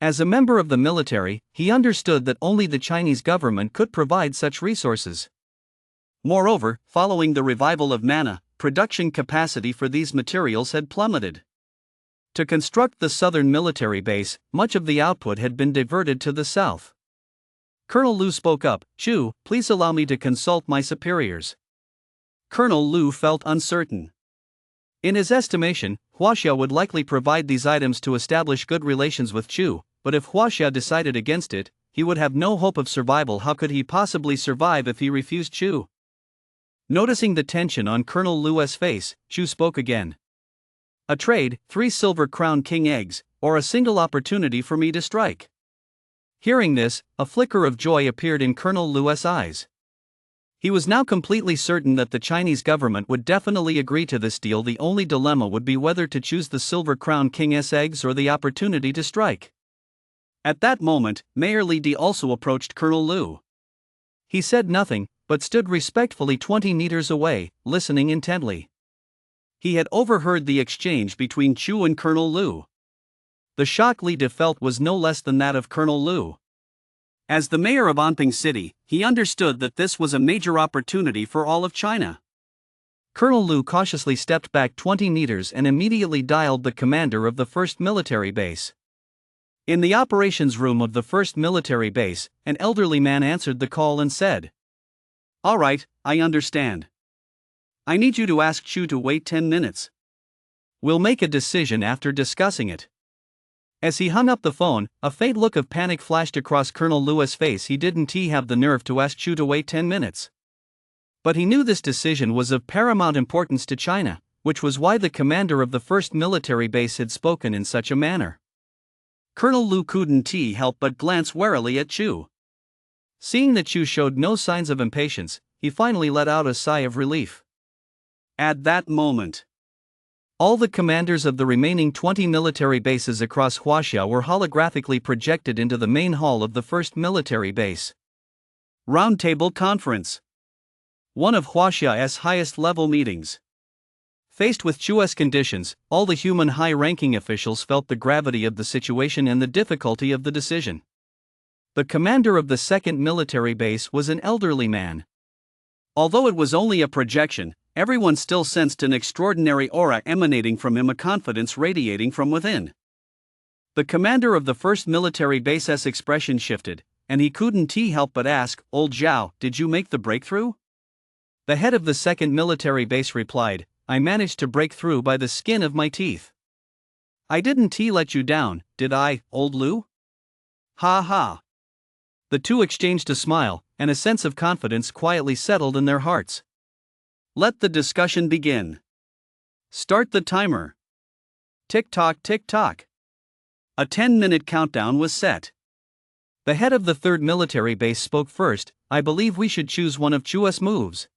As a member of the military, he understood that only the Chinese government could provide such resources. Moreover, following the revival of mana, production capacity for these materials had plummeted. To construct the southern military base, much of the output had been diverted to the south. Colonel Lu spoke up, "Chu, please allow me to consult my superiors." Colonel Lu felt uncertain. In his estimation, Huaxia would likely provide these items to establish good relations with Chu, but if Huaxia decided against it, he would have no hope of survival. How could he possibly survive if he refused Chu? Noticing the tension on Colonel Lu's face, Chu spoke again. "A trade, 3 silver crown king eggs, or a single opportunity for me to strike." Hearing this, a flicker of joy appeared in Colonel Lu's eyes. He was now completely certain that the Chinese government would definitely agree to this deal. The only dilemma would be whether to choose the Silver Crown King's eggs or the opportunity to strike. At that moment, Mayor Li Di also approached Colonel Lu. He said nothing, but stood respectfully 20 meters away, listening intently. He had overheard the exchange between Chu and Colonel Lu. The shock Li Di felt was no less than that of Colonel Lu. As the mayor of Anping City, he understood that this was a major opportunity for all of China. Colonel Lu cautiously stepped back 20 meters and immediately dialed the commander of the 1st Military Base. In the operations room of the 1st Military Base, an elderly man answered the call and said, "All right, I understand. I need you to ask Chu to wait 10 minutes. We'll make a decision after discussing it." As he hung up the phone, a faint look of panic flashed across Colonel Lu's face. He didn't have the nerve to ask Chu to wait 10 minutes. But he knew this decision was of paramount importance to China, which was why the commander of the 1st Military Base had spoken in such a manner. Colonel Lu couldn't help but glance warily at Chu. Seeing that Chu showed no signs of impatience, he finally let out a sigh of relief. At that moment, all the commanders of the remaining 20 military bases across Huaxia were holographically projected into the main hall of the 1st Military Base. Roundtable Conference. One of Huaxia's highest-level meetings. Faced with Chu's conditions, all the human high-ranking officials felt the gravity of the situation and the difficulty of the decision. The commander of the 2nd Military Base was an elderly man. Although it was only a projection, everyone still sensed an extraordinary aura emanating from him, a confidence radiating from within. The commander of the 1st Military Base's expression shifted, and he couldn't help but ask, "Old Zhao, did you make the breakthrough?" The head of the 2nd Military Base replied, "I managed to break through by the skin of my teeth." "I didn't let you down, did I, old Lu?" "Ha ha." The two exchanged a smile, and a sense of confidence quietly settled in their hearts. Let the discussion begin. Start the timer. Tick-tock, tick-tock. A 10-minute countdown was set. The head of the 3rd Military Base spoke first. "I believe we should choose one of Chu's moves.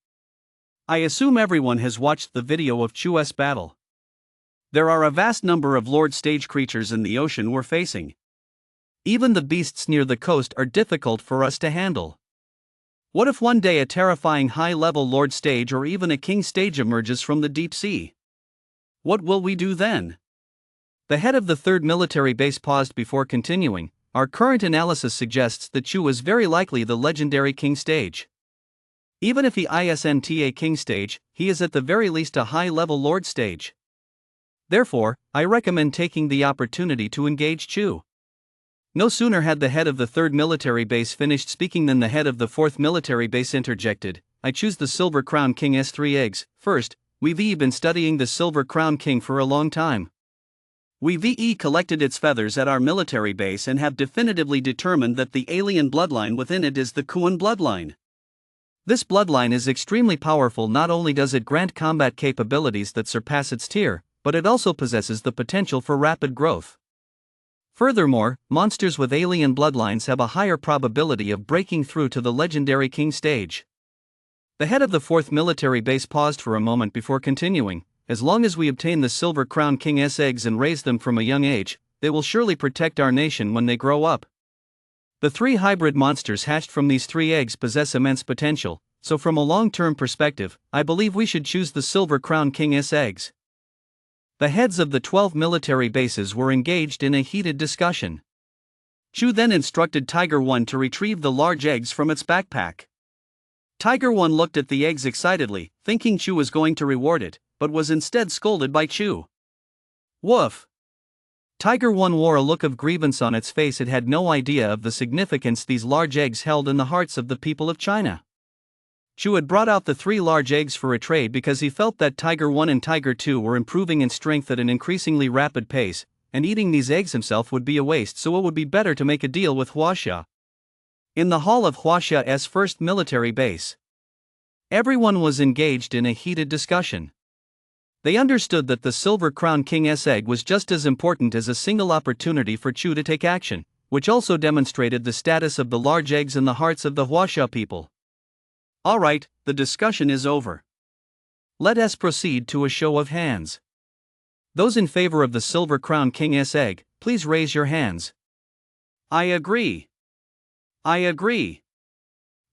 I assume everyone has watched the video of Chu's battle. There are a vast number of Lord Stage creatures in the ocean we're facing. Even the beasts near the coast are difficult for us to handle. What if one day a terrifying high-level Lord Stage or even a King Stage emerges from the deep sea? What will we do then?" The head of the 3rd Military Base paused before continuing. "Our current analysis suggests that Chu is very likely the legendary King Stage. Even if he isn't a King Stage, he is at the very least a high-level Lord Stage. Therefore, I recommend taking the opportunity to engage Chu." No sooner had the head of the 3rd Military Base finished speaking than the head of the 4th Military Base interjected, "I choose the Silver Crown King's 3 eggs. First, we've been studying the Silver Crown King for a long time. We've collected its feathers at our military base and have definitively determined that the alien bloodline within it is the Kuan bloodline. This bloodline is extremely powerful. Not only does it grant combat capabilities that surpass its tier, but it also possesses the potential for rapid growth. Furthermore, monsters with alien bloodlines have a higher probability of breaking through to the legendary King Stage." The head of the 4th Military Base paused for a moment before continuing. as long as we obtain the Silver Crown King's eggs and raise them from a young age, they will surely protect our nation when they grow up. The 3 hybrid monsters hatched from these 3 eggs possess immense potential, so from a long-term perspective, I believe we should choose the Silver Crown King's eggs. The heads of the 12 military bases were engaged in a heated discussion. Chu then instructed Tiger 1 to retrieve the large eggs from its backpack. Tiger 1 looked at the eggs excitedly, thinking Chu was going to reward it, but was instead scolded by Chu. Woof! Tiger 1 wore a look of grievance on its face. It had no idea of the significance these large eggs held in the hearts of the people of China. Chu had brought out the 3 large eggs for a trade because he felt that Tiger 1 and Tiger 2 were improving in strength at an increasingly rapid pace, and eating these eggs himself would be a waste, so it would be better to make a deal with Huaxia. In the hall of Huaxia's first military base, everyone was engaged in a heated discussion. They understood that the Silver Crown King's egg was just as important as a single opportunity for Chu to take action, which also demonstrated the status of the large eggs in the hearts of the Huaxia people. Alright, the discussion is over. Let us proceed to a show of hands. Those in favor of the Silver Crown King's egg, please raise your hands. I agree. I agree.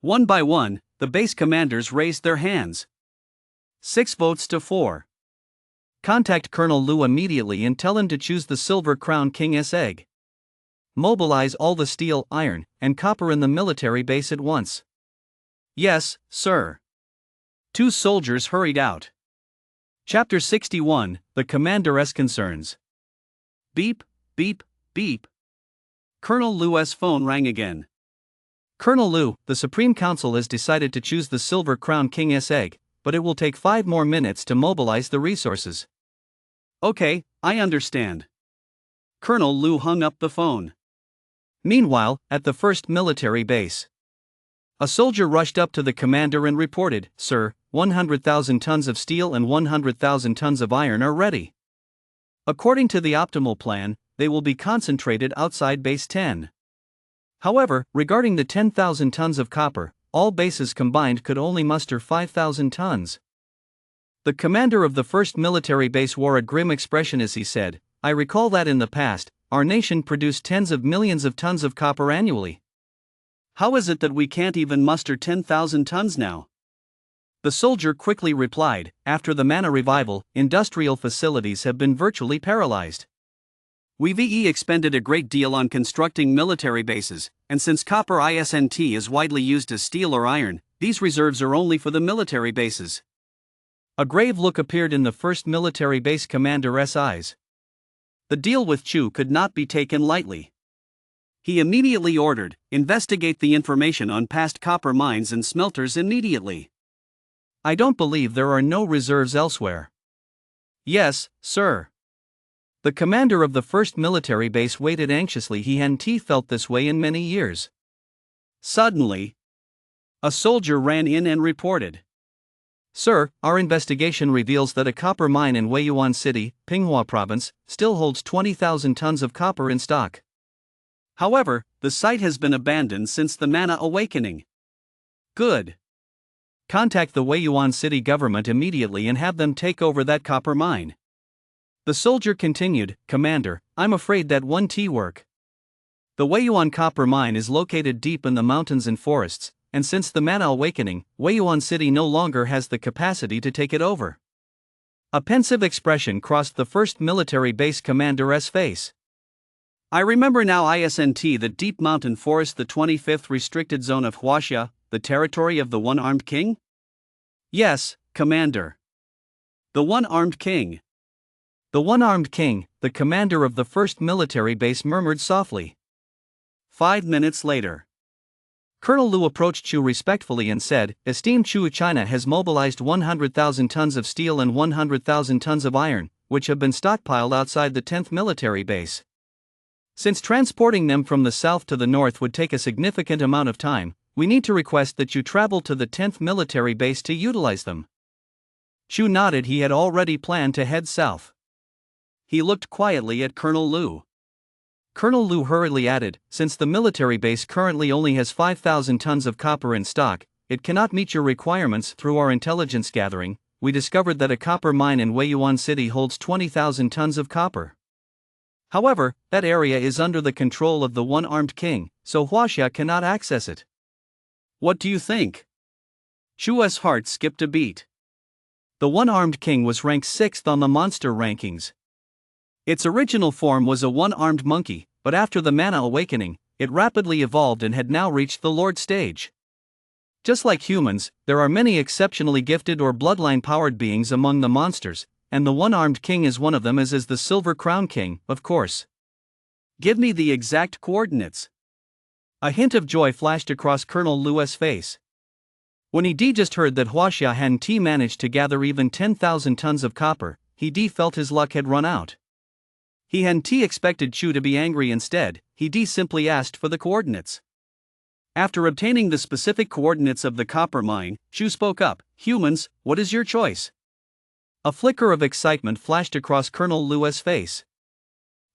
One by one, the base commanders raised their hands. 6 votes to 4. Contact Colonel Lu immediately and tell him to choose the Silver Crown King's egg. Mobilize all the steel, iron, and copper in the military base at once. Yes, sir. 2 soldiers hurried out. Chapter 61, The Commander's Concerns. Beep, beep, beep. Colonel Lu's phone rang again. Colonel Lu, the Supreme Council has decided to choose the Silver Crown King's egg, but it will take 5 more minutes to mobilize the resources. Okay, I understand. Colonel Lu hung up the phone. Meanwhile, at the first military base, a soldier rushed up to the commander and reported, "Sir, 100,000 tons of steel and 100,000 tons of iron are ready. According to the optimal plan, they will be concentrated outside Base 10. However, regarding the 10,000 tons of copper, all bases combined could only muster 5,000 tons. The commander of the first military base wore a grim expression as he said, "I recall that in the past, our nation produced tens of millions of tons of copper annually. How is it that we can't even muster 10,000 tons now?" The soldier quickly replied, "After the mana revival, industrial facilities have been virtually paralyzed. We've expended a great deal on constructing military bases, and since copper isn't is widely used as steel or iron, these reserves are only for the military bases." A grave look appeared in the first military base commander's eyes. The deal with Chu could not be taken lightly. He immediately ordered, "Investigate the information on past copper mines and smelters immediately. I don't believe there are no reserves elsewhere." "Yes, sir." The commander of the first military base waited anxiously. He hadn't felt this way in many years. Suddenly, a soldier ran in and reported, "Sir, our investigation reveals that a copper mine in Weiyuan City, Pinghua Province, still holds 20,000 tons of copper in stock. However, the site has been abandoned since the mana awakening." "Good. Contact the Weiyuan City government immediately and have them take over that copper mine." The soldier continued, "Commander, I'm afraid that won't work. The Weiyuan copper mine is located deep in the mountains and forests, and since the mana awakening, Weiyuan City no longer has the capacity to take it over." A pensive expression crossed the first military base commander's face. "I remember now isn't the deep mountain forest the 25th restricted zone of Huaxia, the territory of the one-armed king?" "Yes, Commander. The one-armed king." "The one-armed king," the commander of the first military base murmured softly. 5 minutes later, Colonel Lu approached Chu respectfully and said, "Esteemed Chu, China has mobilized 100,000 tons of steel and 100,000 tons of iron, which have been stockpiled outside the 10th military base. Since transporting them from the south to the north would take a significant amount of time, we need to request that you travel to the 10th military base to utilize them." Chu nodded. He had already planned to head south. He looked quietly at Colonel Lu. Colonel Lu hurriedly added, "Since the military base currently only has 5,000 tons of copper in stock, it cannot meet your requirements. Through our intelligence gathering, we discovered that a copper mine in Weiyuan City holds 20,000 tons of copper. However, that area is under the control of the one-armed king, so Huaxia cannot access it. What do you think? Chu's heart skipped a beat. The one-armed king was ranked 6th on the monster rankings. Its original form was a one-armed monkey, but after the mana awakening, it rapidly evolved and had now reached the Lord stage. Just like humans, there are many exceptionally gifted or bloodline-powered beings among the monsters, and the one-armed king is one of them, as is the Silver Crown King, of course. Give me the exact coordinates. A hint of joy flashed across Colonel Lu's face. When he just heard that Huaxia hadn't managed to gather even 10,000 tons of copper, he felt his luck had run out. He hadn't expected Chu to be angry. Instead, he simply asked for the coordinates. After obtaining the specific coordinates of the copper mine, Chu spoke up, "Humans, what is your choice?" A flicker of excitement flashed across Colonel Lu's face.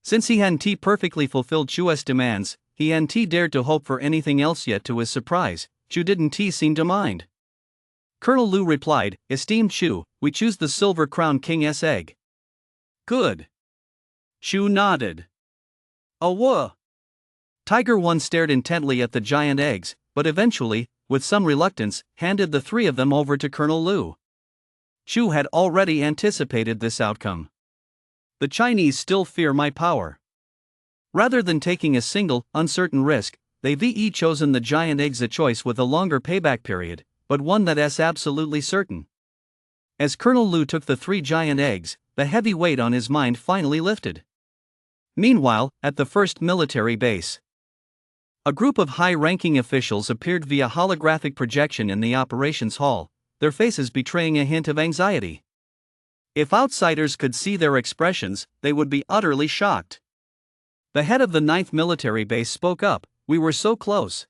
Since he hadn't perfectly fulfilled Chu's demands, he hadn't dared to hope for anything else yet. To his surprise, Chu didn't seem to mind. Colonel Lu replied, "Esteemed Chu, we choose the Silver Crown King's egg." "Good." Chu nodded. "Awah." Tiger One stared intently at the giant eggs, but eventually, with some reluctance, handed the 3 of them over to Colonel Lu. Chu had already anticipated this outcome. The Chinese still fear my power. Rather than taking a single, uncertain risk, they've chosen the giant eggs, a choice with a longer payback period, but one that's absolutely certain. As Colonel Lu took the 3 giant eggs, the heavy weight on his mind finally lifted. Meanwhile, at the first military base, a group of high-ranking officials appeared via holographic projection in the operations hall, their faces betraying a hint of anxiety. If outsiders could see their expressions, they would be utterly shocked. The head of the 9th military base spoke up, "We were so close.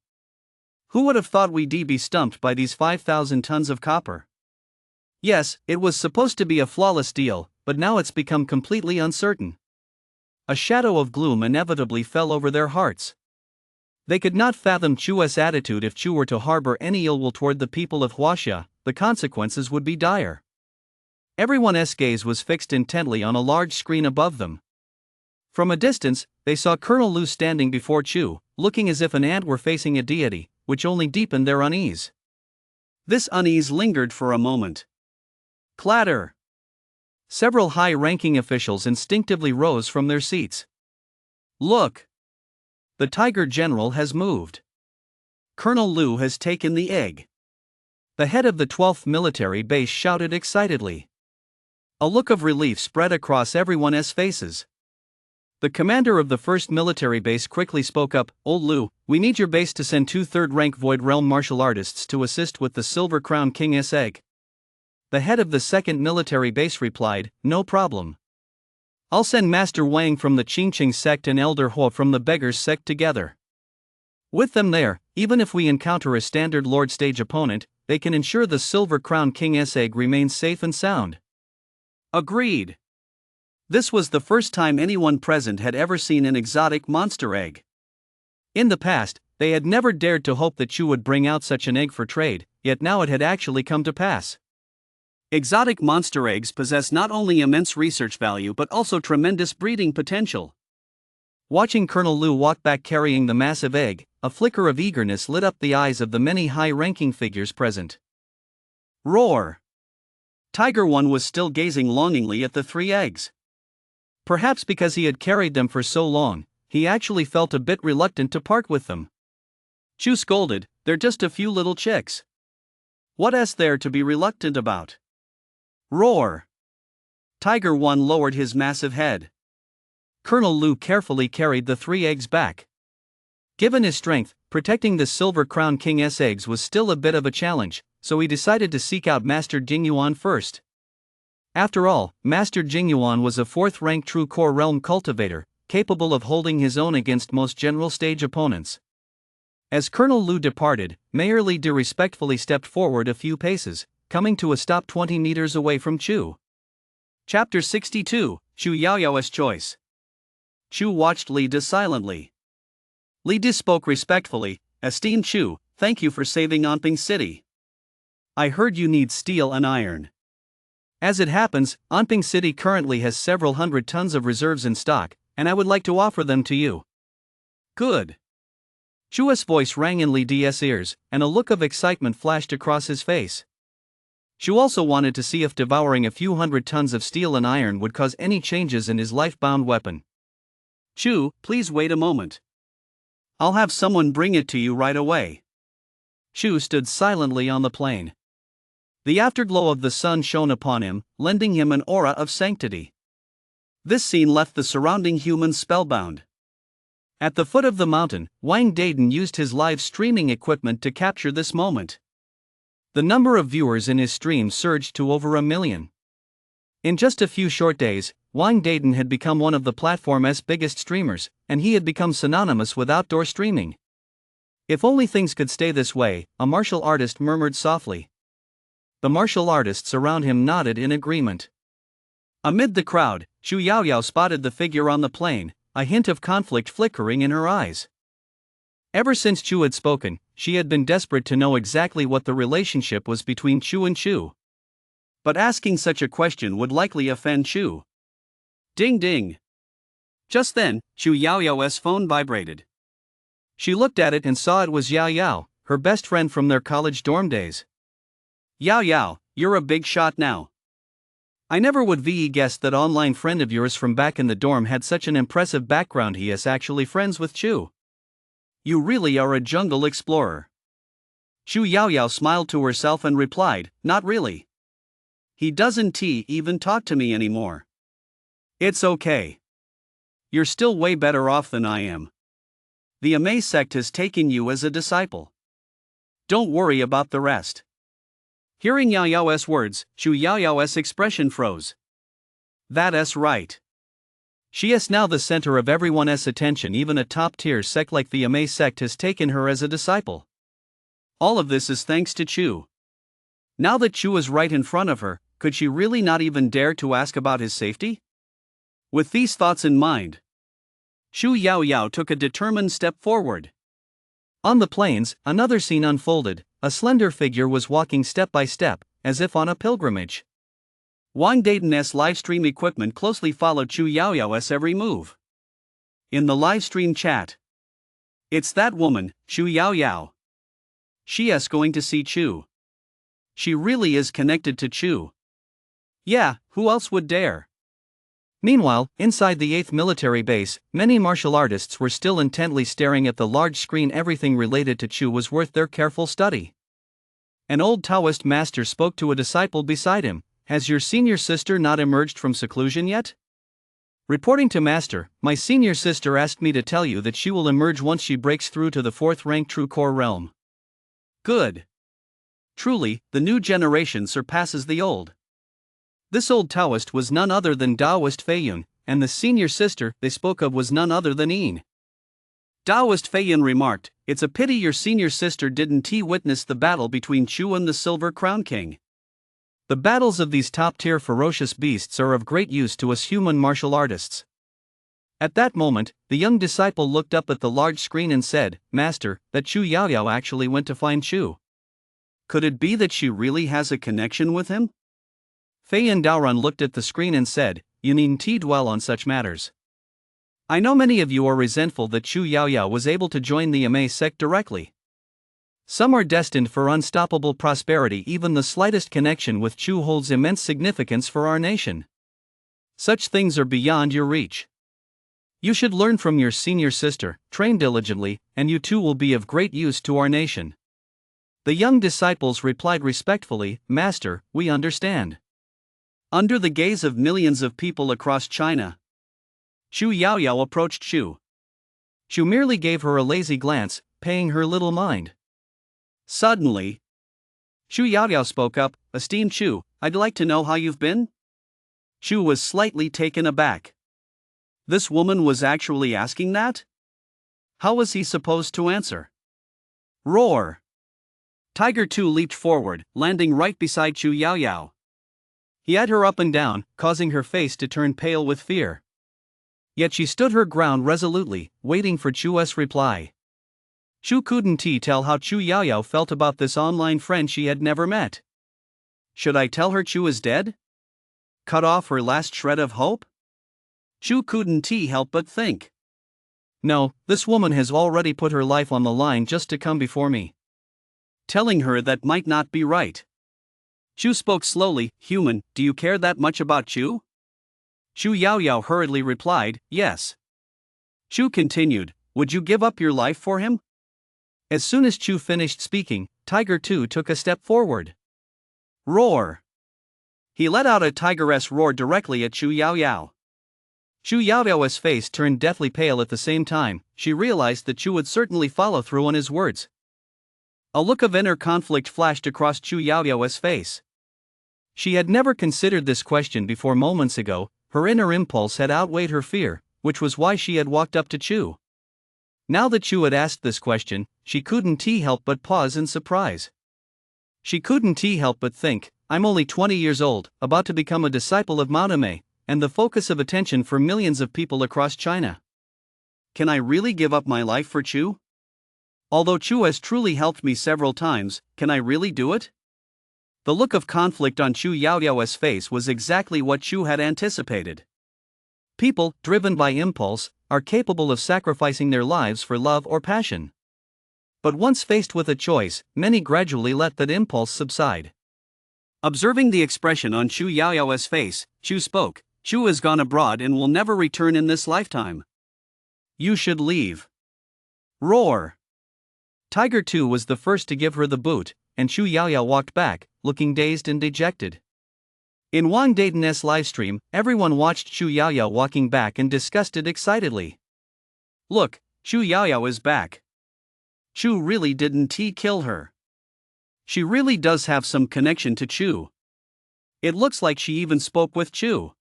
Who would have thought we'd be stumped by these 5,000 tons of copper? Yes, it was supposed to be a flawless deal, but now it's become completely uncertain." A shadow of gloom inevitably fell over their hearts. They could not fathom Chu's attitude. If Chu were to harbor any ill will toward the people of Huaxia, the consequences would be dire. Everyone's gaze was fixed intently on a large screen above them. From a distance, they saw Colonel Lu standing before Chu, looking as if an ant were facing a deity, which only deepened their unease. This unease lingered for a moment. Clatter! Several high-ranking officials instinctively rose from their seats. "Look! The Tiger General has moved. Colonel Lu has taken the egg." The head of the 12th military base shouted excitedly. A look of relief spread across everyone's faces. The commander of the 1st military base quickly spoke up, "Old Lu, we need your base to send 2 third-rank Void Realm martial artists to assist with the Silver Crown King's egg." The head of the 2nd military base replied, "No problem. I'll send Master Wang from the Qingqing sect and Elder Huo from the Beggars sect together. With them there, even if we encounter a standard Lord stage opponent, they can ensure the Silver Crown King's egg remains safe and sound." Agreed. This was the first time anyone present had ever seen an exotic monster egg. In the past, they had never dared to hope that Chu would bring out such an egg for trade, yet now it had actually come to pass. Exotic monster eggs possess not only immense research value but also tremendous breeding potential. Watching Colonel Lu walk back carrying the massive egg, a flicker of eagerness lit up the eyes of the many high-ranking figures present. Roar! Tiger One was still gazing longingly at the 3 eggs. Perhaps because he had carried them for so long, he actually felt a bit reluctant to part with them. Chu scolded, "They're just a few little chicks. What's there to be reluctant about?" Roar! Tiger One lowered his massive head. Colonel Lu carefully carried the 3 eggs back. Given his strength, protecting the Silver Crown King's eggs was still a bit of a challenge, so he decided to seek out Master Jingyuan first. After all, Master Jingyuan was a 4th-rank true core realm cultivator, capable of holding his own against most general stage opponents. As Colonel Lu departed, Mayor Li De respectfully stepped forward a few paces, coming to a stop 20 meters away from Chu. Chapter 62, Chu Yaoyao's Choice. Chu watched Li De silently. Li De spoke respectfully, "Esteemed Chu, thank you for saving Anping City. I heard you need steel and iron. As it happens, Anping City currently has several hundred tons of reserves in stock, and I would like to offer them to you. Good. Chu's voice rang in Li D's ears, and a look of excitement flashed across his face. Chu also wanted to see if devouring a few hundred tons of steel and iron would cause any changes in his life-bound weapon. Chu, please wait a moment. I'll have someone bring it to you right away. Chu stood silently on the plain. The afterglow of the sun shone upon him, lending him an aura of sanctity. This scene left the surrounding humans spellbound. At the foot of the mountain, Wang Dayton used his live streaming equipment to capture this moment. The number of viewers in his stream surged to over 1 million. In just a few short days, Wang Dayton had become one of the platform's biggest streamers, and he had become synonymous with outdoor streaming. If only things could stay this way, a martial artist murmured softly. The martial artists around him nodded in agreement. Amid the crowd, Chu Yaoyao spotted the figure on the plain, a hint of conflict flickering in her eyes. Ever since Chu had spoken, she had been desperate to know exactly what the relationship was between Chu and Chu. But asking such a question would likely offend Chu. Ding ding. Just then, Chu Yaoyao's phone vibrated. She looked at it and saw it was Yao Yao, her best friend from their college dorm days. Yao Yao, you're a big shot now. I never would have guessed that online friend of yours from back in the dorm had such an impressive background. He is actually friends with Chu. You really are a jungle explorer. Chu Yaoyao smiled to herself and replied, not really. He doesn't even talk to me anymore. It's okay. You're still way better off than I am. The Amay sect has taken you as a disciple. Don't worry about the rest. Hearing Yao Yao's words, Chu Yaoyao's expression froze. That's right. She is now the center of everyone's attention. Even a top-tier sect like the Amay sect has taken her as a disciple. All of this is thanks to Chu. Now that Chu is right in front of her, could she really not even dare to ask about his safety? With these thoughts in mind, Chu Yaoyao took a determined step forward. On the plains, another scene unfolded. A slender figure was walking step by step, as if on a pilgrimage. Wang Dayton's livestream equipment closely followed Chu Yaoyao's every move. In the livestream chat, it's that woman, Chu Yaoyao. She is going to see Chu. She really is connected to Chu. Yeah, who else would dare? Meanwhile, inside the 8th military base, many martial artists were still intently staring at the large screen. Everything related to Chu was worth their careful study. An old Taoist master spoke to a disciple beside him. Has your senior sister not emerged from seclusion yet? Reporting to master, my senior sister asked me to tell you that she will emerge once she breaks through to the 4th rank True Core realm. Good. Truly, the new generation surpasses the old. This old Taoist was none other than Taoist Feiyun, and the senior sister they spoke of was none other than Yin. Taoist Feiyun remarked, it's a pity your senior sister didn't witness the battle between Chu and the Silver Crown King. The battles of these top-tier ferocious beasts are of great use to us human martial artists. At that moment, the young disciple looked up at the large screen and said, Master, that Chu Yaoyao actually went to find Chu. Could it be that she really has a connection with him? Feiyun Daoran looked at the screen and said, you needn't dwell on such matters. I know many of you are resentful that Chu Yaoyao was able to join the Amay sect directly. Some are destined for unstoppable prosperity. Even the slightest connection with Chu holds immense significance for our nation. Such things are beyond your reach. You should learn from your senior sister, train diligently, and you too will be of great use to our nation. The young disciples replied respectfully, Master, we understand. Under the gaze of millions of people across China, Chu Yaoyao approached Chu. Chu merely gave her a lazy glance, paying her little mind. Suddenly, Chu Yaoyao spoke up, Esteemed Chu, I'd like to know how you've been? Chu was slightly taken aback. This woman was actually asking that? How was he supposed to answer? Roar! Tiger 2 leaped forward, landing right beside Chu Yaoyao. He eyed her up and down, causing her face to turn pale with fear. Yet she stood her ground resolutely, waiting for Chu's reply. Chu couldn't tell how Chu Yaoyao felt about this online friend she had never met. Should I tell her Chu is dead? cut off her last shred of hope? Chu couldn't help but think. No, this woman has already put her life on the line just to come before me. Telling her that might not be right. Chu spoke slowly. Human, do you care that much about Chu? Chu Yaoyao hurriedly replied, yes. Chu continued, would you give up your life for him? As soon as Chu finished speaking, Tiger 2 took a step forward. Roar! He let out a tigress roar directly at Chu Yaoyao. Chu Yaoyao's face turned deathly pale at the same time. She realized that Chu would certainly follow through on his words. A look of inner conflict flashed across Chu Yaoyao's face. She had never considered this question before. Moments ago, her inner impulse had outweighed her fear, which was why she had walked up to Chu. Now that Chu had asked this question, she couldn't help but pause in surprise. She couldn't help but think, I'm only 20 years old, about to become a disciple of Maotame, and the focus of attention for millions of people across China. Can I really give up my life for Chu? Although Chu has truly helped me several times, can I really do it? The look of conflict on Chu Yaoyao's face was exactly what Chu had anticipated. People, driven by impulse, are capable of sacrificing their lives for love or passion. But once faced with a choice, many gradually let that impulse subside. Observing the expression on Chu Yaoyao's face, Chu spoke, Chu has gone abroad and will never return in this lifetime. You should leave. Roar! Tiger 2 was the first to give her the boot, and Chu Yaoyao walked back, looking dazed and dejected. In Wang Dayton's livestream, everyone watched Chu Yaoyao walking back and discussed it excitedly. Look, Chu Yaoyao is back. Chu really didn't kill her. She really does have some connection to Chu. It looks like she even spoke with Chu.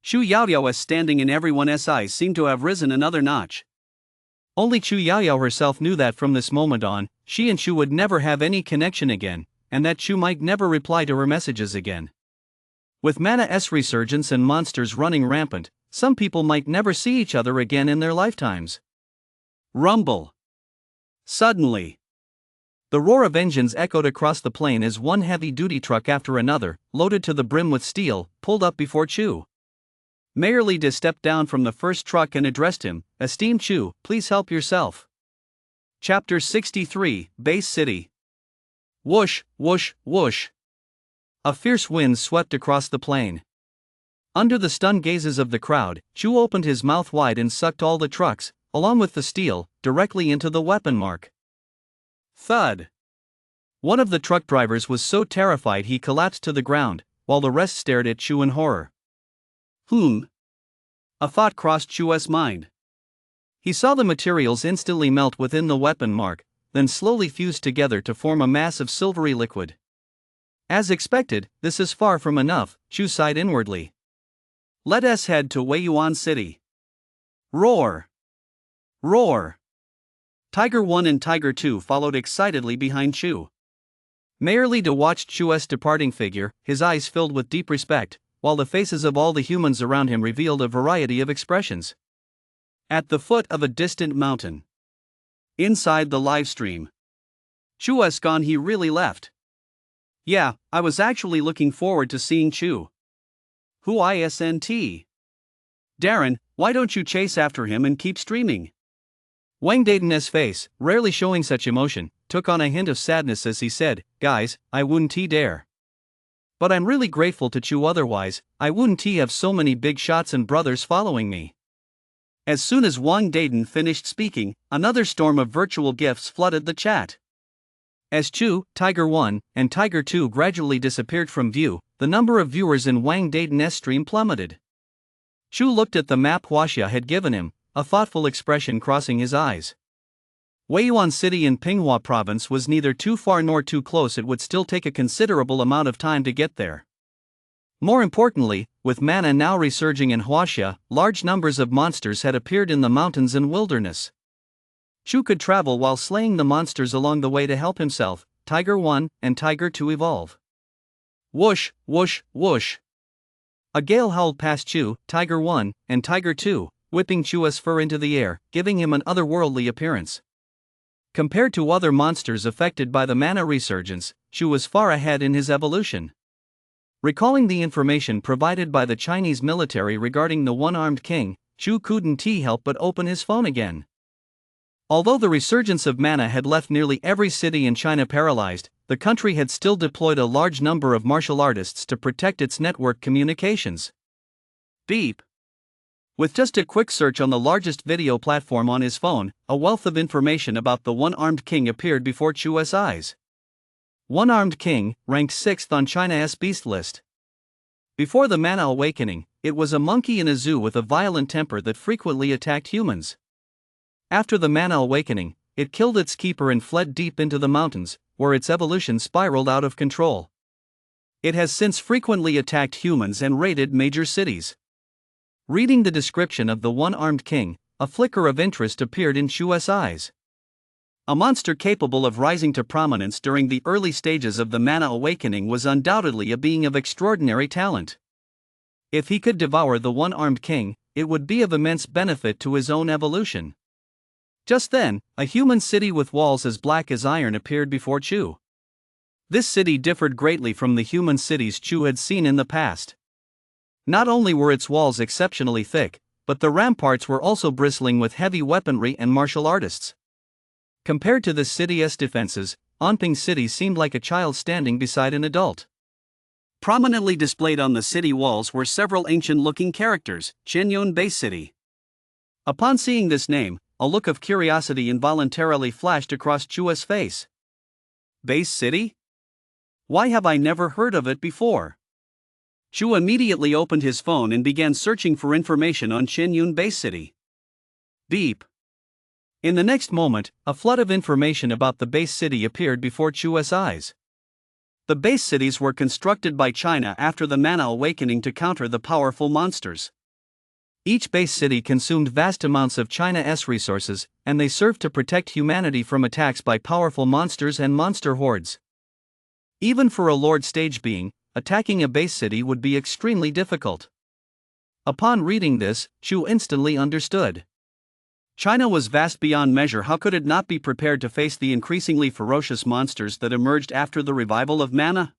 Chu Yaoyao's standing in everyone's eyes seemed to have risen another notch. Only Chu Yaoyao herself knew that from this moment on, she and Chu would never have any connection again, and that Chu might never reply to her messages again. With Mana's resurgence and monsters running rampant, some people might never see each other again in their lifetimes. Rumble. Suddenly, the roar of engines echoed across the plain as one heavy-duty truck after another, loaded to the brim with steel, pulled up before Chu. Mayor Li stepped down from the first truck and addressed him, Esteemed Chu, please help yourself. Chapter 63, Base City. Whoosh, whoosh, whoosh. A fierce wind swept across the plain. Under the stunned gazes of the crowd, Chu opened his mouth wide and sucked all the trucks, along with the steel, directly into the weapon mark. Thud. One of the truck drivers was so terrified he collapsed to the ground, while the rest stared at Chu in horror. A thought crossed Chu's mind. He saw the materials instantly melt within the weapon mark, then slowly fuse together to form a mass of silvery liquid. As expected, this is far from enough, Chu sighed inwardly. Let us head to Weiyuan City. Roar! Roar! Tiger 1 and Tiger 2 followed excitedly behind Chu. Mayor Li watched Chu's departing figure, his eyes filled with deep respect, while the faces of all the humans around him revealed a variety of expressions. At the foot of a distant mountain. Inside the livestream. Chu's gone, he really left. Yeah, I was actually looking forward to seeing Chu. Who isn't? Darren, why don't you chase after him and keep streaming? Wang Dayton's face, rarely showing such emotion, took on a hint of sadness as he said, Guys, I wouldn't dare. But I'm really grateful to Chu, otherwise, I wouldn't have so many big shots and brothers following me. As soon as Wang Dayton finished speaking, another storm of virtual gifts flooded the chat. As Chu, Tiger 1, and Tiger 2 gradually disappeared from view, the number of viewers in Wang Dayton's stream plummeted. Chu looked at the map Huaxia had given him, a thoughtful expression crossing his eyes. Weiyuan City in Pinghua Province was neither too far nor too close. It would still take a considerable amount of time to get there. More importantly, with mana now resurging in Huaxia, large numbers of monsters had appeared in the mountains and wilderness. Chu could travel while slaying the monsters along the way to help himself, Tiger 1, and Tiger 2 evolve. Whoosh, whoosh, whoosh. A gale howled past Chu, Tiger 1, and Tiger 2, whipping Chu's fur into the air, giving him an otherworldly appearance. Compared to other monsters affected by the mana resurgence, Chu was far ahead in his evolution. Recalling the information provided by the Chinese military regarding the one-armed king, Chu couldn't help but open his phone again. Although the resurgence of mana had left nearly every city in China paralyzed, the country had still deployed a large number of martial artists to protect its network communications. Beep. With just a quick search on the largest video platform on his phone, a wealth of information about the one-armed king appeared before Chu's eyes. One-armed king, ranked 6th on China's beast list. Before the mana awakening, it was a monkey in a zoo with a violent temper that frequently attacked humans. After the mana awakening, it killed its keeper and fled deep into the mountains, where its evolution spiraled out of control. It has since frequently attacked humans and raided major cities. Reading the description of the one-armed king, a flicker of interest appeared in Chu's eyes. A monster capable of rising to prominence during the early stages of the mana awakening was undoubtedly a being of extraordinary talent. If he could devour the one-armed king, it would be of immense benefit to his own evolution. Just then, a human city with walls as black as iron appeared before Chu. This city differed greatly from the human cities Chu had seen in the past. Not only were its walls exceptionally thick, but the ramparts were also bristling with heavy weaponry and martial artists. Compared to the city's defenses, Anping City seemed like a child standing beside an adult. Prominently displayed on the city walls were several ancient-looking characters, Qianyun Base City. Upon seeing this name, a look of curiosity involuntarily flashed across Chu's face. Base City? Why have I never heard of it before? Chu immediately opened his phone and began searching for information on Qianyun Base City. Beep. In the next moment, a flood of information about the base city appeared before Chu's eyes. The base cities were constructed by China after the mana awakening to counter the powerful monsters. Each base city consumed vast amounts of China's resources, and they served to protect humanity from attacks by powerful monsters and monster hordes. Even for a Lord stage being, attacking a base city would be extremely difficult. Upon reading this, Chu instantly understood. China was vast beyond measure. How could it not be prepared to face the increasingly ferocious monsters that emerged after the revival of mana?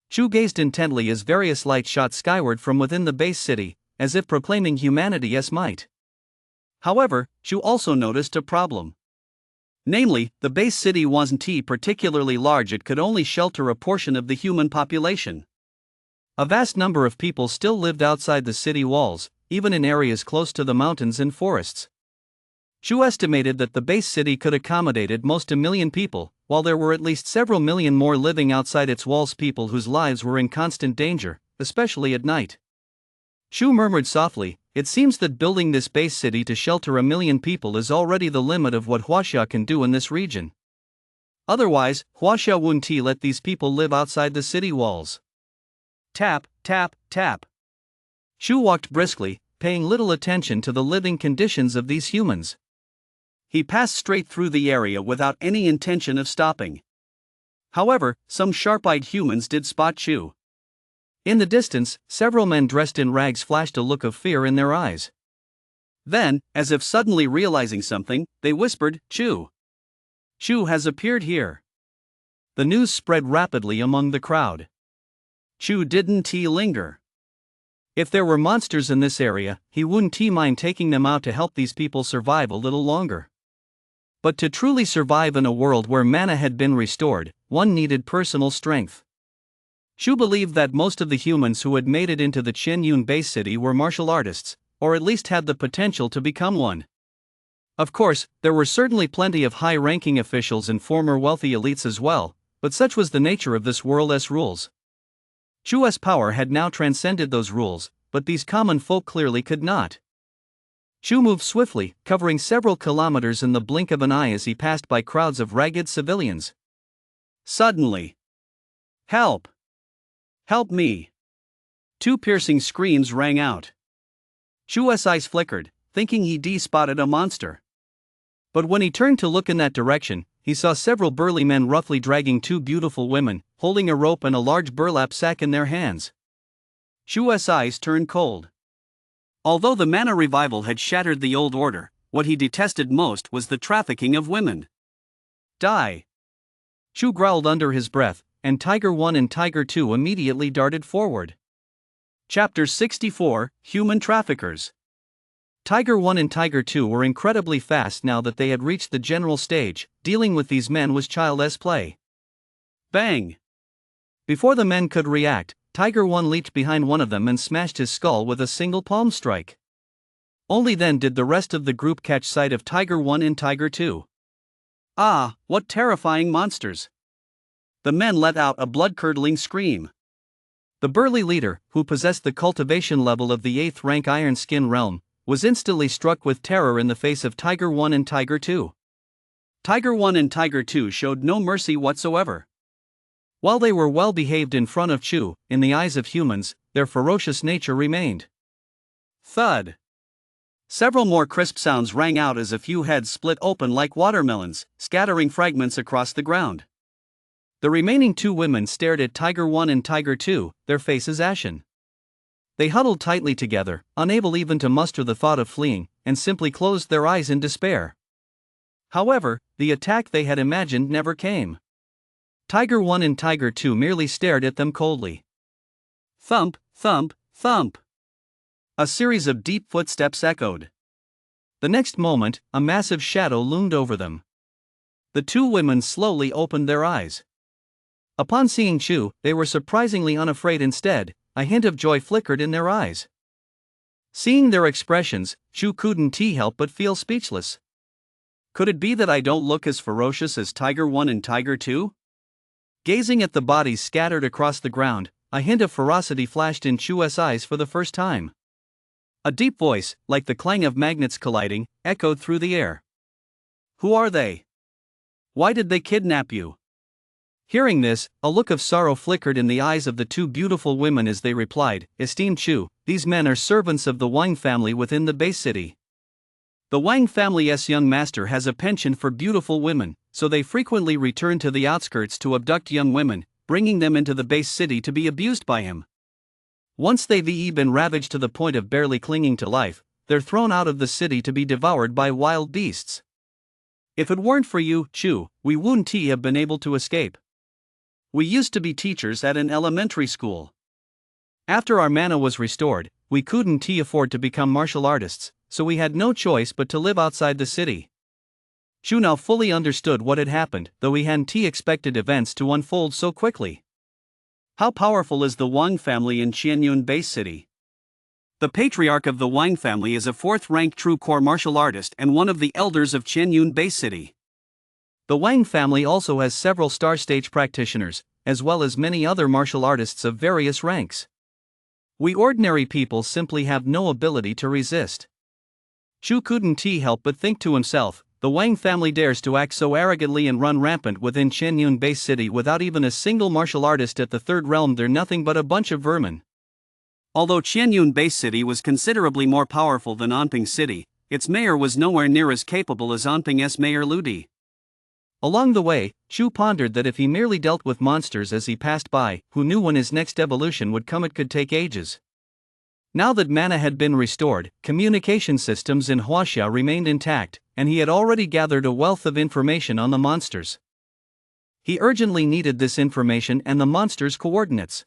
Chu gazed intently as various lights shot skyward from within the base city, as if proclaiming humanity's might. However, Chu also noticed a problem. Namely, the base city wasn't particularly large. It could only shelter a portion of the human population. A vast number of people still lived outside the city walls, even in areas close to the mountains and forests. Chu estimated that the base city could accommodate at most 1 million people, while there were at least several million more living outside its walls, people whose lives were in constant danger, especially at night. Chu murmured softly, "It seems that building this base city to shelter 1 million people is already the limit of what Huaxia can do in this region. Otherwise, Huaxia wouldn't let these people live outside the city walls." Tap, tap, tap. Chu walked briskly, paying little attention to the living conditions of these humans. He passed straight through the area without any intention of stopping. However, some sharp-eyed humans did spot Chu. In the distance, several men dressed in rags flashed a look of fear in their eyes. Then, as if suddenly realizing something, they whispered, "Chu. Chu has appeared here." The news spread rapidly among the crowd. Chu didn't linger. If there were monsters in this area, he wouldn't mind taking them out to help these people survive a little longer. But to truly survive in a world where mana had been restored, one needed personal strength. Chu believed that most of the humans who had made it into the Qianyun base city were martial artists, or at least had the potential to become one. Of course, there were certainly plenty of high-ranking officials and former wealthy elites as well, but such was the nature of this world's rules. Chu's power had now transcended those rules, but these common folk clearly could not. Chu moved swiftly, covering several kilometers in the blink of an eye as he passed by crowds of ragged civilians. Suddenly, "Help! Help me!" 2 piercing screams rang out. Chu's eyes flickered, thinking he'd spotted a monster. But when he turned to look in that direction, he saw several burly men roughly dragging 2 beautiful women, holding a rope and a large burlap sack in their hands. Chu's eyes turned cold. Although the mana revival had shattered the old order, what he detested most was the trafficking of women. "Die!" Chu growled under his breath, and Tiger 1 and Tiger 2 immediately darted forward. Chapter 64: Human Traffickers. Tiger 1 and Tiger 2 were incredibly fast now that they had reached the general stage. Dealing with these men was child's play. Bang! Before the men could react, Tiger 1 leaped behind one of them and smashed his skull with a single palm strike. Only then did the rest of the group catch sight of Tiger 1 and Tiger 2. Ah, what terrifying monsters! The men let out a blood-curdling scream. The burly leader, who possessed the cultivation level of the 8th rank Iron Skin realm, was instantly struck with terror in the face of Tiger 1 and Tiger 2. Tiger 1 and Tiger 2 showed no mercy whatsoever. While they were well behaved in front of Chu, in the eyes of humans, their ferocious nature remained. Thud! Several more crisp sounds rang out as a few heads split open like watermelons, scattering fragments across the ground. The remaining two women stared at Tiger 1 and Tiger 2, their faces ashen. They huddled tightly together, unable even to muster the thought of fleeing, and simply closed their eyes in despair. However, the attack they had imagined never came. Tiger 1 and Tiger 2 merely stared at them coldly. Thump, thump, thump. A series of deep footsteps echoed. The next moment, a massive shadow loomed over them. The two women slowly opened their eyes. Upon seeing Chu, they were surprisingly unafraid instead. A hint of joy flickered in their eyes. Seeing their expressions, Chu couldn't help but feel speechless. Could it be that I don't look as ferocious as Tiger 1 and Tiger 2? Gazing at the bodies scattered across the ground, a hint of ferocity flashed in Chu's eyes for the first time. A deep voice, like the clang of magnets colliding, echoed through the air. Who are they? Why did they kidnap you? Hearing this, a look of sorrow flickered in the eyes of the two beautiful women as they replied, Esteemed Chu, these men are servants of the Wang family within the base city. The Wang family's young master has a penchant for beautiful women, so they frequently return to the outskirts to abduct young women, bringing them into the base city to be abused by him. Once they've been ravaged to the point of barely clinging to life, they're thrown out of the city to be devoured by wild beasts. If it weren't for you, Chu, we wouldn't have been able to escape. We used to be teachers at an elementary school. After our mana was restored, we couldn't afford to become martial artists, so we had no choice but to live outside the city. Chu now fully understood what had happened, though he hadn't expected events to unfold so quickly. How powerful is the Wang family in Qianyun Base City? The patriarch of the Wang family is a 4th-ranked true core martial artist and one of the elders of Qianyun Base City. The Wang family also has several star stage practitioners, as well as many other martial artists of various ranks. We ordinary people simply have no ability to resist. Chu couldn't help but think to himself, the Wang family dares to act so arrogantly and run rampant within Qianyun Base City without even a single martial artist at the 3rd realm. They're nothing but a bunch of vermin. Although Qianyun Base City was considerably more powerful than Anping City, its mayor was nowhere near as capable as Anping's mayor Ludi. Along the way, Chu pondered that if he merely dealt with monsters as he passed by, who knew when his next evolution would come? It could take ages. Now that mana had been restored, communication systems in Huaxia remained intact, and he had already gathered a wealth of information on the monsters. He urgently needed this information and the monsters' coordinates.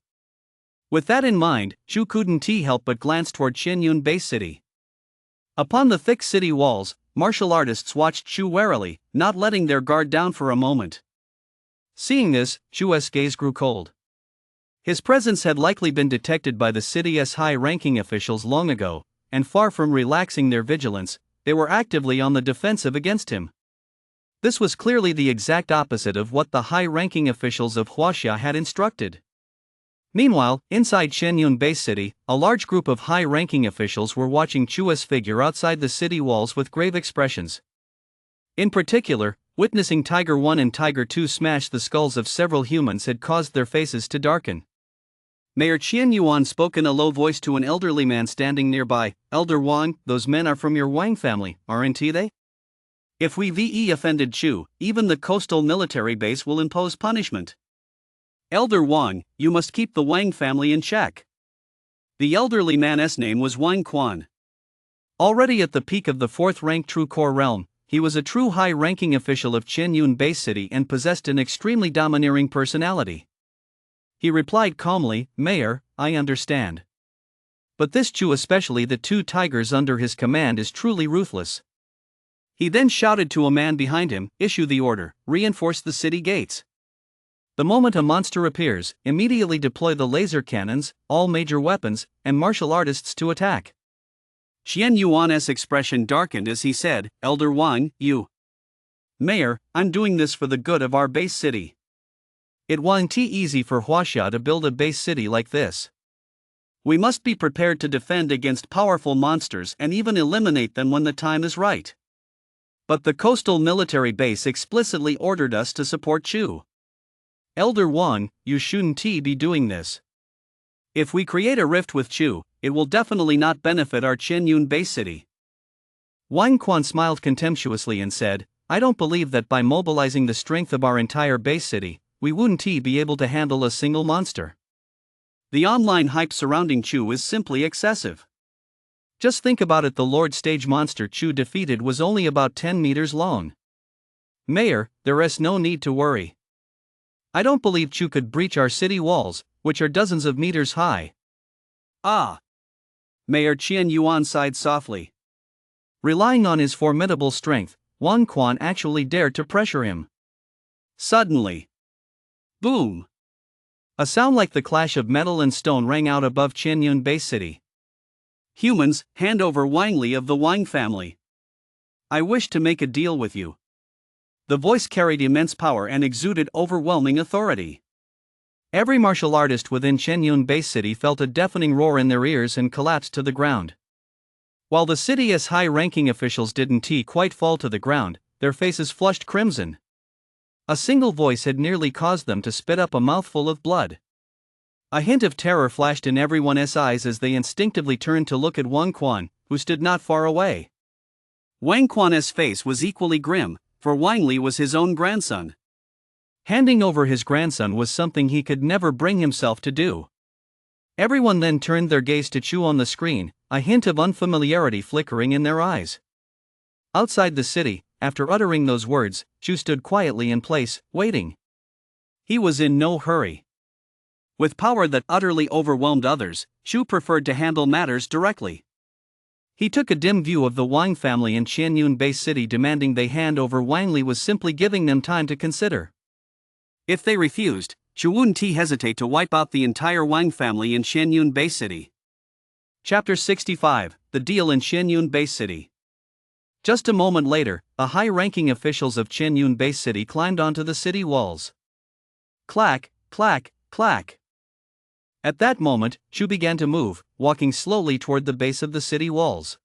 With that in mind, Chu couldn't help but glance toward Qianyun Base City. Upon the thick city walls, martial artists watched Chu warily, not letting their guard down for a moment. Seeing this, Chu's gaze grew cold. His presence had likely been detected by the city's high-ranking officials long ago, and far from relaxing their vigilance, they were actively on the defensive against him. This was clearly the exact opposite of what the high-ranking officials of Huaxia had instructed. Meanwhile, inside Qianyun Base City, a large group of high-ranking officials were watching Chu's figure outside the city walls with grave expressions. In particular, witnessing Tiger 1 and Tiger 2 smash the skulls of several humans had caused their faces to darken. Mayor Qian Yuan spoke in a low voice to an elderly man standing nearby. Elder Wang, those men are from your Wang family, aren't they? If we offended Chu, even the coastal military base will impose punishment. Elder Wang, you must keep the Wang family in check. The elderly man's name was Wang Quan. Already at the peak of the 4th-ranked true core realm, he was a true high-ranking official of Qianyun Base City and possessed an extremely domineering personality. He replied calmly, "Mayor, I understand. But this Chu, especially the two tigers under his command, is truly ruthless." He then shouted to a man behind him, "Issue the order, reinforce the city gates. The moment a monster appears, immediately deploy the laser cannons, all major weapons, and martial artists to attack." Qian Yuan's expression darkened as he said, "Elder Wang, you..." "Mayor, I'm doing this for the good of our base city. It won't be easy for Huaxia to build a base city like this. We must be prepared to defend against powerful monsters and even eliminate them when the time is right. But the coastal military base explicitly ordered us to support Chu. Elder Wang, you shouldn't be doing this. If we create a rift with Chu, it will definitely not benefit our Qianyun base city." Wang Quan smiled contemptuously and said, "I don't believe that by mobilizing the strength of our entire base city, we wouldn't be able to handle a single monster. The online hype surrounding Chu is simply excessive. Just think about it, the Lord Stage monster Chu defeated was only about 10 meters long. Mayor, there is no need to worry. I don't believe Chu could breach our city walls, which are dozens of meters high." "Ah." Mayor Qian Yuan sighed softly. Relying on his formidable strength, Wang Quan actually dared to pressure him. Suddenly, boom! A sound like the clash of metal and stone rang out above Qianyun base city. "Humans, hand over Wang Li of the Wang family. I wish to make a deal with you." The voice carried immense power and exuded overwhelming authority. Every martial artist within Qianyun base city felt a deafening roar in their ears and collapsed to the ground. While the city's high-ranking officials didn't quite fall to the ground, their faces flushed crimson. A single voice had nearly caused them to spit up a mouthful of blood. A hint of terror flashed in everyone's eyes as they instinctively turned to look at Wang Quan, who stood not far away. Wang Quan's face was equally grim, for Wang Li was his own grandson. Handing over his grandson was something he could never bring himself to do. Everyone then turned their gaze to Chu on the screen, a hint of unfamiliarity flickering in their eyes. Outside the city, after uttering those words, Chu stood quietly in place, waiting. He was in no hurry. With power that utterly overwhelmed others, Chu preferred to handle matters directly. He took a dim view of the Wang family in Qianyun base city, demanding they hand over Wang Li was simply giving them time to consider. If they refused, Chu wouldn't hesitate to wipe out the entire Wang family in Qianyun base city. Chapter 65, The Deal in Qianyun base city. Just a moment later, the high-ranking officials of Qianyun base city climbed onto the city walls. Clack, clack, clack. At that moment, Chu began to move, walking slowly toward the base of the city walls.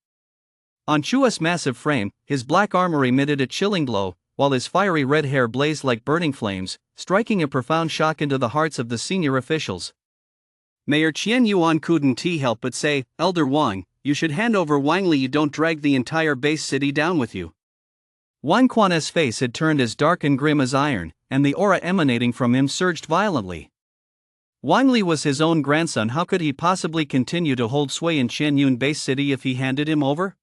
On Chu's massive frame, his black armor emitted a chilling glow, while his fiery red hair blazed like burning flames, striking a profound shock into the hearts of the senior officials. Mayor Qian Yuan couldn't help but say, "Elder Wang, you should hand over Wang Li. You don't drag the entire base city down with you." Wang Quan's face had turned as dark and grim as iron, and the aura emanating from him surged violently. Wang Li was his own grandson. How could he possibly continue to hold sway in Qianyun base city if he handed him over?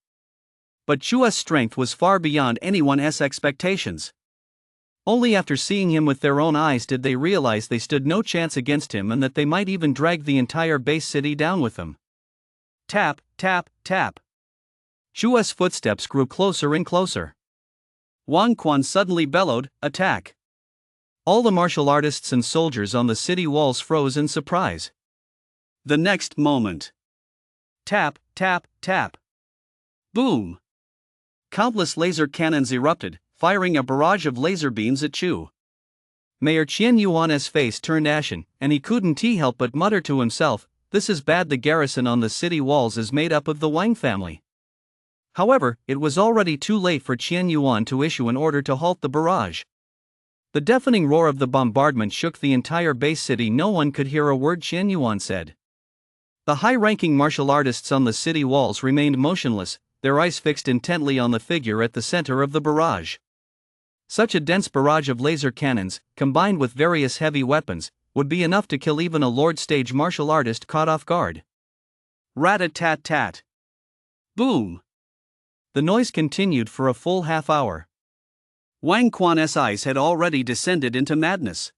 But Chu's strength was far beyond anyone's expectations. Only after seeing him with their own eyes did they realize they stood no chance against him and that they might even drag the entire base city down with them. Tap, tap, tap. Chu's footsteps grew closer and closer. Wang Quan suddenly bellowed, "Attack!" All the martial artists and soldiers on the city walls froze in surprise. The next moment. Tap, tap, tap. Boom! Countless laser cannons erupted, firing a barrage of laser beams at Chu. Mayor Qian Yuan's face turned ashen, and he couldn't help but mutter to himself, "This is bad. The garrison on the city walls is made up of the Wang family." However, it was already too late for Qian Yuan to issue an order to halt the barrage. The deafening roar of the bombardment shook the entire base city. No one could hear a word Qian Yuan said. The high-ranking martial artists on the city walls remained motionless, their eyes fixed intently on the figure at the center of the barrage. Such a dense barrage of laser cannons, combined with various heavy weapons, would be enough to kill even a Lord Stage martial artist caught off guard. Rat-a-tat-tat. Boom! The noise continued for a full half hour. Wang Quan's eyes had already descended into madness.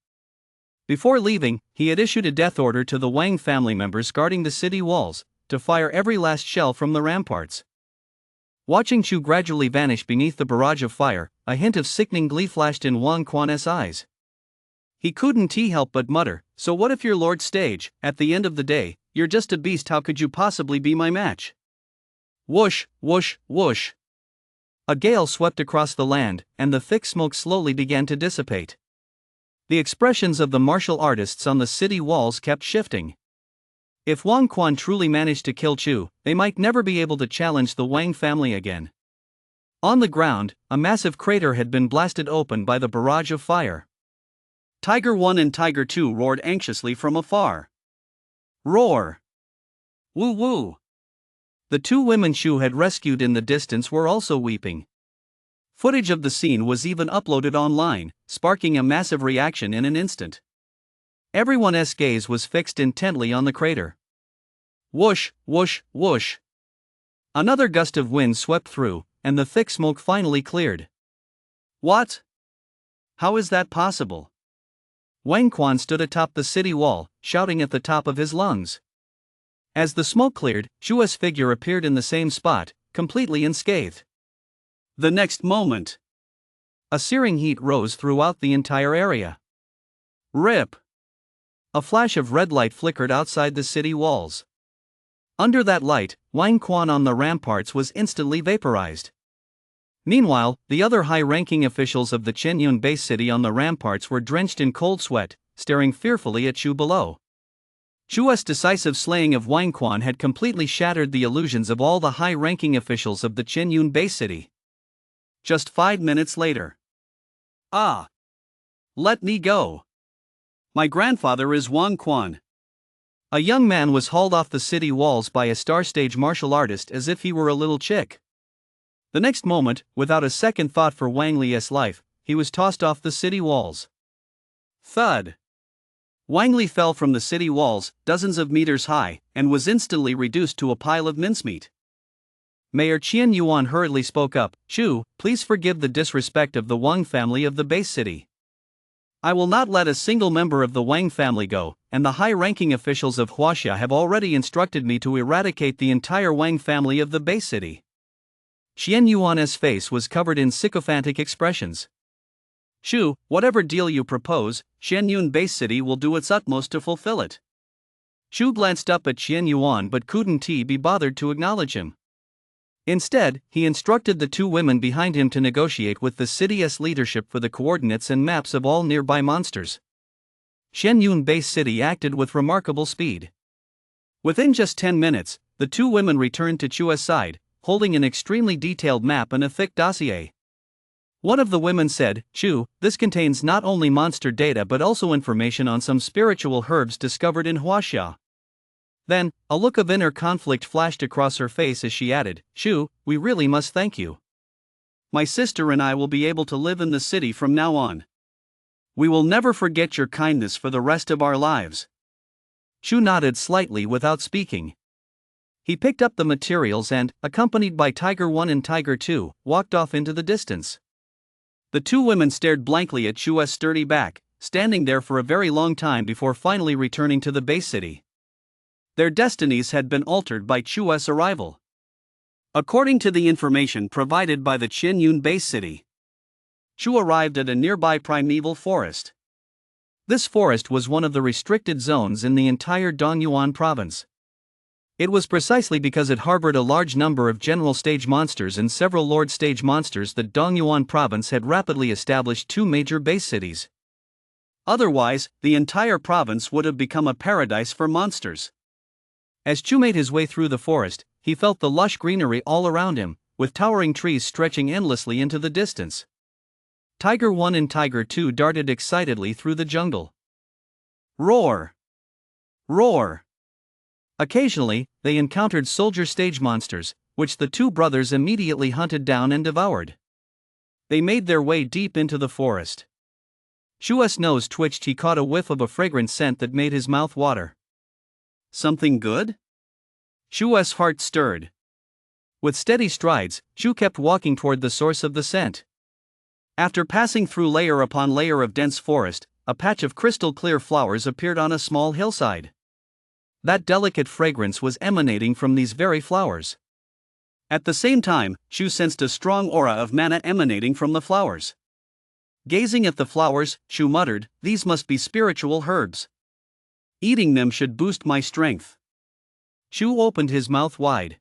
Before leaving, he had issued a death order to the Wang family members guarding the city walls, to fire every last shell from the ramparts. Watching Chu gradually vanish beneath the barrage of fire, a hint of sickening glee flashed in Wang Quan's eyes. He couldn't help but mutter, "So what if you're Lord Stage? At the end of the day, you're just a beast. How could you possibly be my match?" Whoosh, whoosh, whoosh. A gale swept across the land, and the thick smoke slowly began to dissipate. The expressions of the martial artists on the city walls kept shifting. If Wang Quan truly managed to kill Chu, they might never be able to challenge the Wang family again. On the ground, a massive crater had been blasted open by the barrage of fire. Tiger 1 and Tiger 2 roared anxiously from afar. Roar! Woo woo! The two women Chu had rescued in the distance were also weeping. Footage of the scene was even uploaded online, sparking a massive reaction in an instant. Everyone's gaze was fixed intently on the crater. Whoosh, whoosh, whoosh. Another gust of wind swept through, and the thick smoke finally cleared. What? How is that possible? Wang Quan stood atop the city wall, shouting at the top of his lungs. As the smoke cleared, Chu's figure appeared in the same spot, completely unscathed. The next moment, a searing heat rose throughout the entire area. Rip! A flash of red light flickered outside the city walls. Under that light, Wang Quan on the ramparts was instantly vaporized. Meanwhile, the other high-ranking officials of the Qianyun base city on the ramparts were drenched in cold sweat, staring fearfully at Chu below. Chu's decisive slaying of Wang Quan had completely shattered the illusions of all the high-ranking officials of the Qianyun base city. Just 5 minutes later. Ah! Let me go! My grandfather is Wang Quan. A young man was hauled off the city walls by a star-stage martial artist as if he were a little chick. The next moment, without a second thought for Wang Li's life, he was tossed off the city walls. Thud! Wang Li fell from the city walls, dozens of meters high, and was instantly reduced to a pile of mincemeat. Mayor Qian Yuan hurriedly spoke up, "Chu, please forgive the disrespect of the Wang family of the base city. I will not let a single member of the Wang family go, and the high-ranking officials of Huaxia have already instructed me to eradicate the entire Wang family of the base city." Qian Yuan's face was covered in sycophantic expressions. "Chu, whatever deal you propose, Qianyun base city will do its utmost to fulfill it." Chu glanced up at Qian Yuan but couldn't be bothered to acknowledge him. Instead, he instructed the two women behind him to negotiate with the city's leadership for the coordinates and maps of all nearby monsters. Qianyun base city acted with remarkable speed. Within just 10 minutes, the two women returned to Chu's side, holding an extremely detailed map and a thick dossier. One of the women said, "Chu, this contains not only monster data but also information on some spiritual herbs discovered in Huaxia." Then, a look of inner conflict flashed across her face as she added, "Chu, we really must thank you. My sister and I will be able to live in the city from now on. We will never forget your kindness for the rest of our lives." Chu nodded slightly without speaking. He picked up the materials and, accompanied by Tiger 1 and Tiger 2, walked off into the distance. The two women stared blankly at Chu's sturdy back, standing there for a very long time before finally returning to the base city. Their destinies had been altered by Chu's arrival. According to the information provided by the Qianyun base city, Chu arrived at a nearby primeval forest. This forest was one of the restricted zones in the entire Dongyuan province. It was precisely because it harbored a large number of general stage monsters and several lord stage monsters that Dongyuan province had rapidly established two major base cities. Otherwise, the entire province would have become a paradise for monsters. As Chu made his way through the forest, he felt the lush greenery all around him, with towering trees stretching endlessly into the distance. Tiger 1 and Tiger 2 darted excitedly through the jungle. Roar! Roar! Occasionally, they encountered soldier stage monsters, which the two brothers immediately hunted down and devoured. They made their way deep into the forest. Chu's nose twitched. He caught a whiff of a fragrant scent that made his mouth water. Something good? Chu's heart stirred. With steady strides, Chu kept walking toward the source of the scent. After passing through layer upon layer of dense forest, a patch of crystal clear flowers appeared on a small hillside. That delicate fragrance was emanating from these very flowers. At the same time, Shu sensed a strong aura of mana emanating from the flowers. Gazing at the flowers, Shu muttered, "These must be spiritual herbs. Eating them should boost my strength." Shu opened his mouth wide.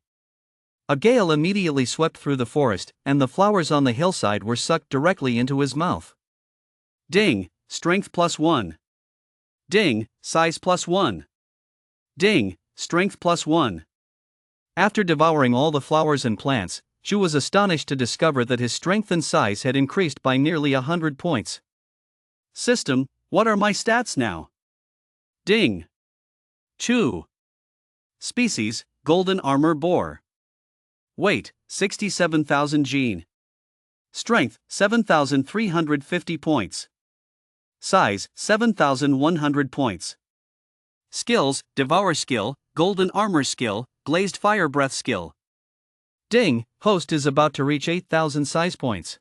A gale immediately swept through the forest, and the flowers on the hillside were sucked directly into his mouth. Ding, strength +1. Ding, size +1. Ding, strength +1. After devouring all the flowers and plants, Shu was astonished to discover that his strength and size had increased by nearly 100 points. System, what are my stats now? Ding. Chu. Species, golden armor boar. Weight, 67,000 gene. Strength, 7,350 points. Size, 7,100 points. Skills, Devour skill, golden armor skill, glazed fire breath skill. Ding, host is about to reach 8,000 size points.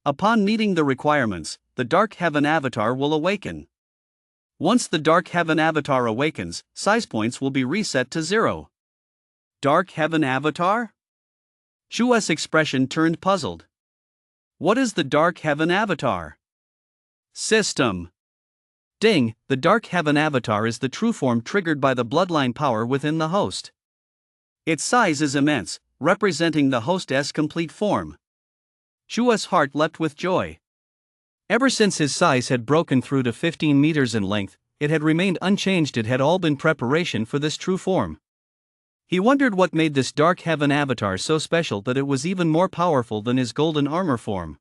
Upon meeting the requirements, the Dark Heaven avatar will awaken. Once the Dark Heaven avatar awakens, size points will be reset to 0. Dark Heaven avatar? Shu's expression turned puzzled. What is the Dark Heaven avatar? System. Ding, the Dark Heaven avatar is the true form triggered by the bloodline power within the host. Its size is immense, representing the host's complete form. Shu's heart leapt with joy. Ever since his size had broken through to 15 meters in length, it had remained unchanged. It had all been preparation for this true form. He wondered what made this Dark Heaven avatar so special that it was even more powerful than his golden armor form.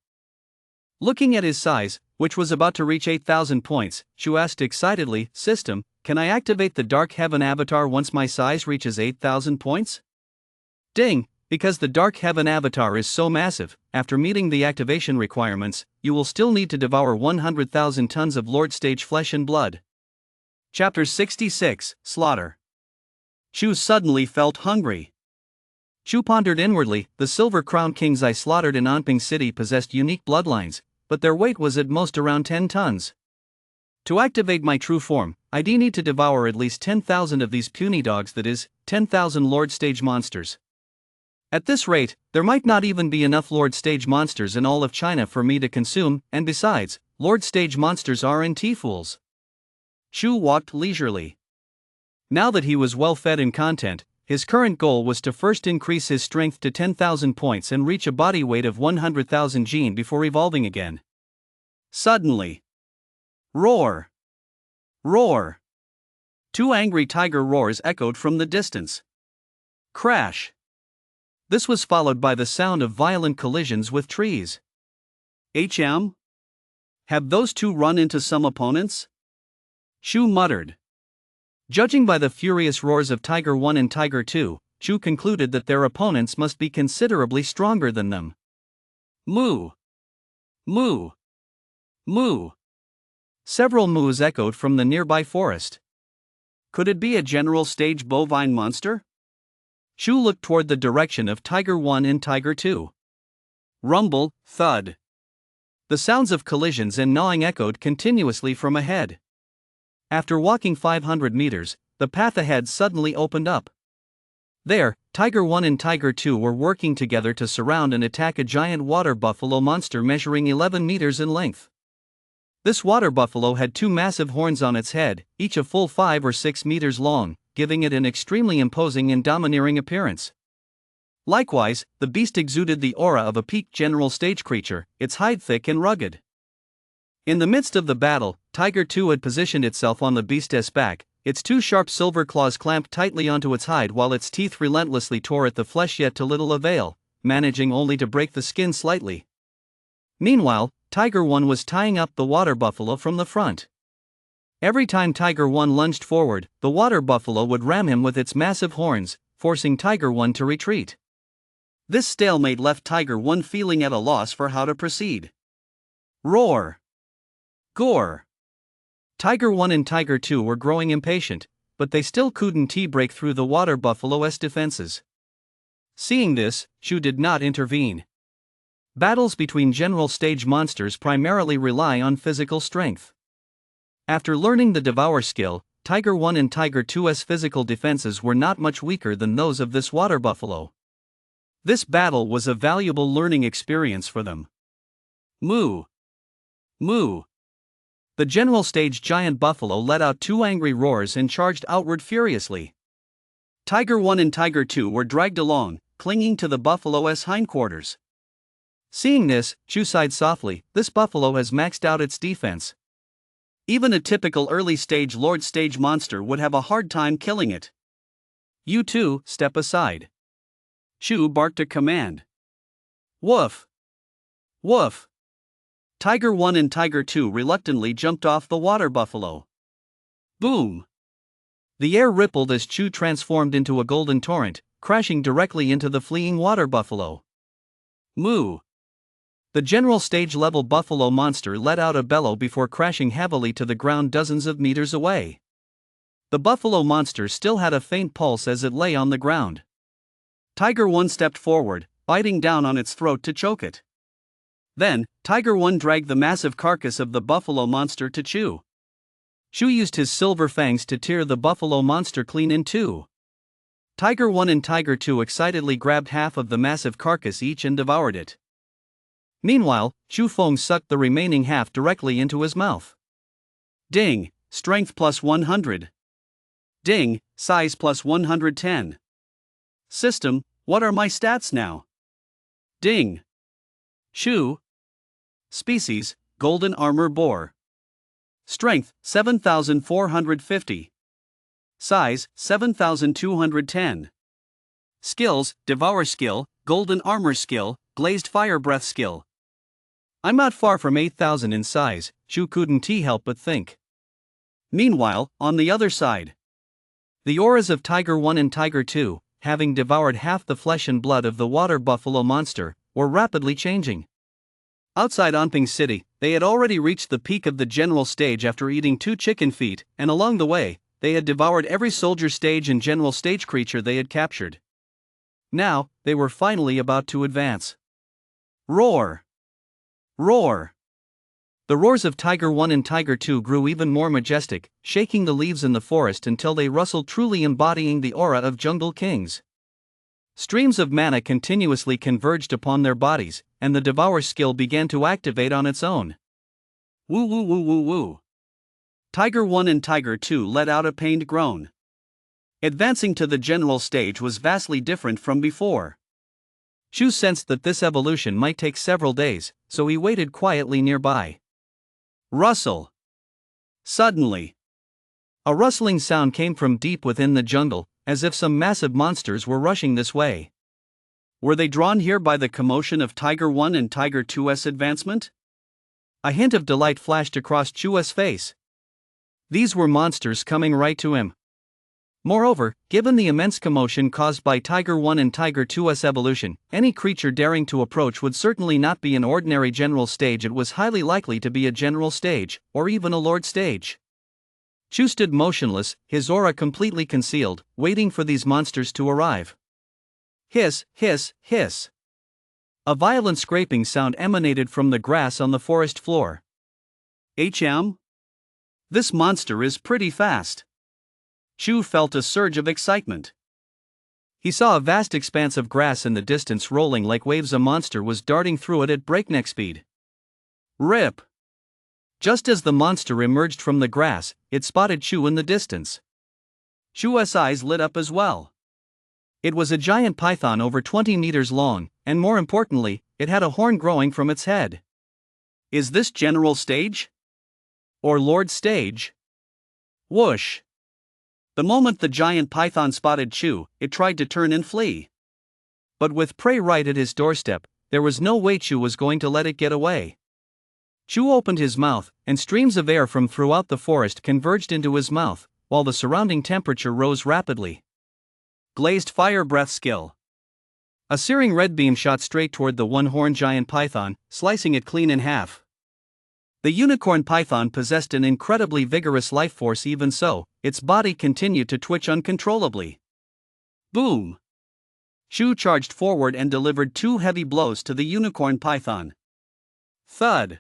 Looking at his size, which was about to reach 8,000 points, Shu asked excitedly, "System, can I activate the Dark Heaven avatar once my size reaches 8,000 points?" Ding, because the Dark Heaven avatar is so massive, after meeting the activation requirements, you will still need to devour 100,000 tons of Lord Stage flesh and blood. Chapter 66, Slaughter. Shu suddenly felt hungry. Shu pondered inwardly, the Silver Crown Kings I slaughtered in Anping City possessed unique bloodlines, but their weight was at most around 10 tons. To activate my true form, I need to devour at least 10,000 of these puny dogs, that is, 10,000 Lord Stage monsters. At this rate, there might not even be enough Lord Stage monsters in all of China for me to consume, and besides, Lord Stage monsters aren't fools. Shu walked leisurely. Now that he was well fed and content, his current goal was to first increase his strength to 10,000 points and reach a body weight of 100,000 gene before evolving again. Suddenly. Roar! Roar! Two angry tiger roars echoed from the distance. Crash! This was followed by the sound of violent collisions with trees. Have those two run into some opponents? Shu muttered. Judging by the furious roars of Tiger 1 and Tiger 2, Shu concluded that their opponents must be considerably stronger than them. Moo! Moo! Moo! Several moos echoed from the nearby forest. Could it be a general stage bovine monster? Shu looked toward the direction of Tiger 1 and Tiger 2. Rumble, thud. The sounds of collisions and gnawing echoed continuously from ahead. After walking 500 meters, the path ahead suddenly opened up. There, Tiger 1 and Tiger 2 were working together to surround and attack a giant water buffalo monster measuring 11 meters in length. This water buffalo had two massive horns on its head, each a full 5 or 6 meters long, giving it an extremely imposing and domineering appearance. Likewise, the beast exuded the aura of a peak general stage creature, its hide thick and rugged. In the midst of the battle, Tiger 2 had positioned itself on the beast's back, its two sharp silver claws clamped tightly onto its hide while its teeth relentlessly tore at the flesh, yet to little avail, managing only to break the skin slightly. Meanwhile, Tiger 1 was tying up the water buffalo from the front. Every time Tiger 1 lunged forward, the water buffalo would ram him with its massive horns, forcing Tiger 1 to retreat. This stalemate left Tiger 1 feeling at a loss for how to proceed. Roar! Gore! Tiger 1 and Tiger 2 were growing impatient, but they still couldn't break through the water buffalo's defenses. Seeing this, Shu did not intervene. Battles between general stage monsters primarily rely on physical strength. After learning the Devour skill, Tiger 1 and Tiger 2's physical defenses were not much weaker than those of this water buffalo. This battle was a valuable learning experience for them. Moo! Moo! The general stage giant buffalo let out two angry roars and charged outward furiously. Tiger 1 and Tiger 2 were dragged along, clinging to the buffalo's hindquarters. Seeing this, Chu sighed softly. This buffalo has maxed out its defense. Even a typical early-stage Lord-stage monster would have a hard time killing it. You two, step aside. Chu barked a command. Woof! Woof! Tiger 1 and Tiger 2 reluctantly jumped off the water buffalo. Boom! The air rippled as Chu transformed into a golden torrent, crashing directly into the fleeing water buffalo. Moo! The general stage-level buffalo monster let out a bellow before crashing heavily to the ground dozens of meters away. The buffalo monster still had a faint pulse as it lay on the ground. Tiger 1 stepped forward, biting down on its throat to choke it. Then, Tiger 1 dragged the massive carcass of the buffalo monster to Chu. Chu used his silver fangs to tear the buffalo monster clean in two. Tiger 1 and Tiger 2 excitedly grabbed half of the massive carcass each and devoured it. Meanwhile, Chu Feng sucked the remaining half directly into his mouth. Ding, strength plus 100. Ding, size plus 110. System, what are my stats now? Ding. Chu. Species, golden armor boar. Strength, 7,450. Size, 7,210. Skills, Devour skill, golden armor skill, glazed fire breath skill. I'm not far from 8,000 in size, Chu couldn't help but think. Meanwhile, on the other side, the auras of Tiger 1 and Tiger 2, having devoured half the flesh and blood of the water buffalo monster, were rapidly changing. Outside Anping City, they had already reached the peak of the general stage after eating 2 chicken feet, and along the way, they had devoured every soldier stage and general stage creature they had captured. Now, they were finally about to advance. Roar! Roar! The roars of Tiger 1 and Tiger 2 grew even more majestic, shaking the leaves in the forest until they rustled, truly embodying the aura of jungle kings. Streams of mana continuously converged upon their bodies, and the Devour skill began to activate on its own. Woo woo woo woo woo! Tiger 1 and Tiger 2 let out a pained groan. Advancing to the general stage was vastly different from before. Chu sensed that this evolution might take several days, so he waited quietly nearby. Rustle! Suddenly, a rustling sound came from deep within the jungle, as if some massive monsters were rushing this way. Were they drawn here by the commotion of Tiger 1 and Tiger 2's advancement? A hint of delight flashed across Chu's face. These were monsters coming right to him. Moreover, given the immense commotion caused by Tiger 1 and Tiger 2's evolution, any creature daring to approach would certainly not be an ordinary general stage. It was highly likely to be a general stage, or even a lord stage. Chu stood motionless, his aura completely concealed, waiting for these monsters to arrive. Hiss, hiss, hiss. A violent scraping sound emanated from the grass on the forest floor. HM? This monster is pretty fast. Chu felt a surge of excitement. He saw a vast expanse of grass in the distance rolling like waves. A monster was darting through it at breakneck speed. Rip! Just as the monster emerged from the grass, it spotted Chu in the distance. Chu's eyes lit up as well. It was a giant python over 20 meters long, and more importantly, it had a horn growing from its head. Is this general stage? Or lord stage? Whoosh! The moment the giant python spotted Chu, it tried to turn and flee. But with prey right at his doorstep, there was no way Chu was going to let it get away. Chu opened his mouth, and streams of air from throughout the forest converged into his mouth, while the surrounding temperature rose rapidly. Glazed fire breath skill. A searing red beam shot straight toward the one-horned giant python, slicing it clean in half. The unicorn python possessed an incredibly vigorous life force. Even so, its body continued to twitch uncontrollably. Boom! Chu charged forward and delivered 2 heavy blows to the unicorn python. Thud!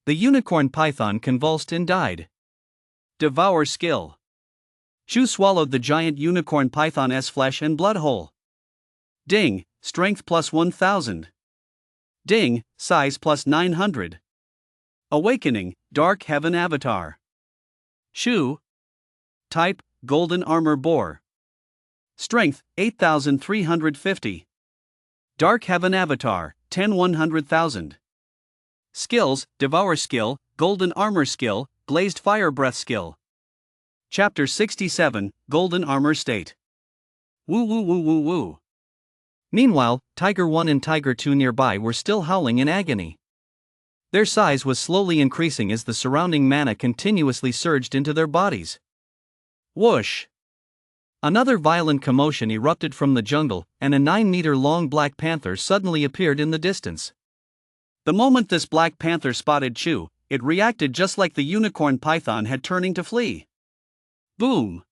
The unicorn python convulsed and died. Devour skill. Shu swallowed the giant unicorn python's flesh and blood whole. Ding, strength plus 1000. Ding, size plus 900. Awakening, dark heaven avatar. Shu. Type, golden armor boar. Strength, 8350. Dark heaven avatar, 10-100,000. Skills, devour skill, golden armor skill, glazed fire breath skill. Chapter 67, Golden Armor State. Woo woo woo woo woo. Meanwhile, Tiger 1 and Tiger 2 nearby were still howling in agony. Their size was slowly increasing as the surrounding mana continuously surged into their bodies. Whoosh! Another violent commotion erupted from the jungle, and a 9-meter-long black panther suddenly appeared in the distance. The moment this black panther spotted Chu, it reacted just like the unicorn python had turning to flee. Boom!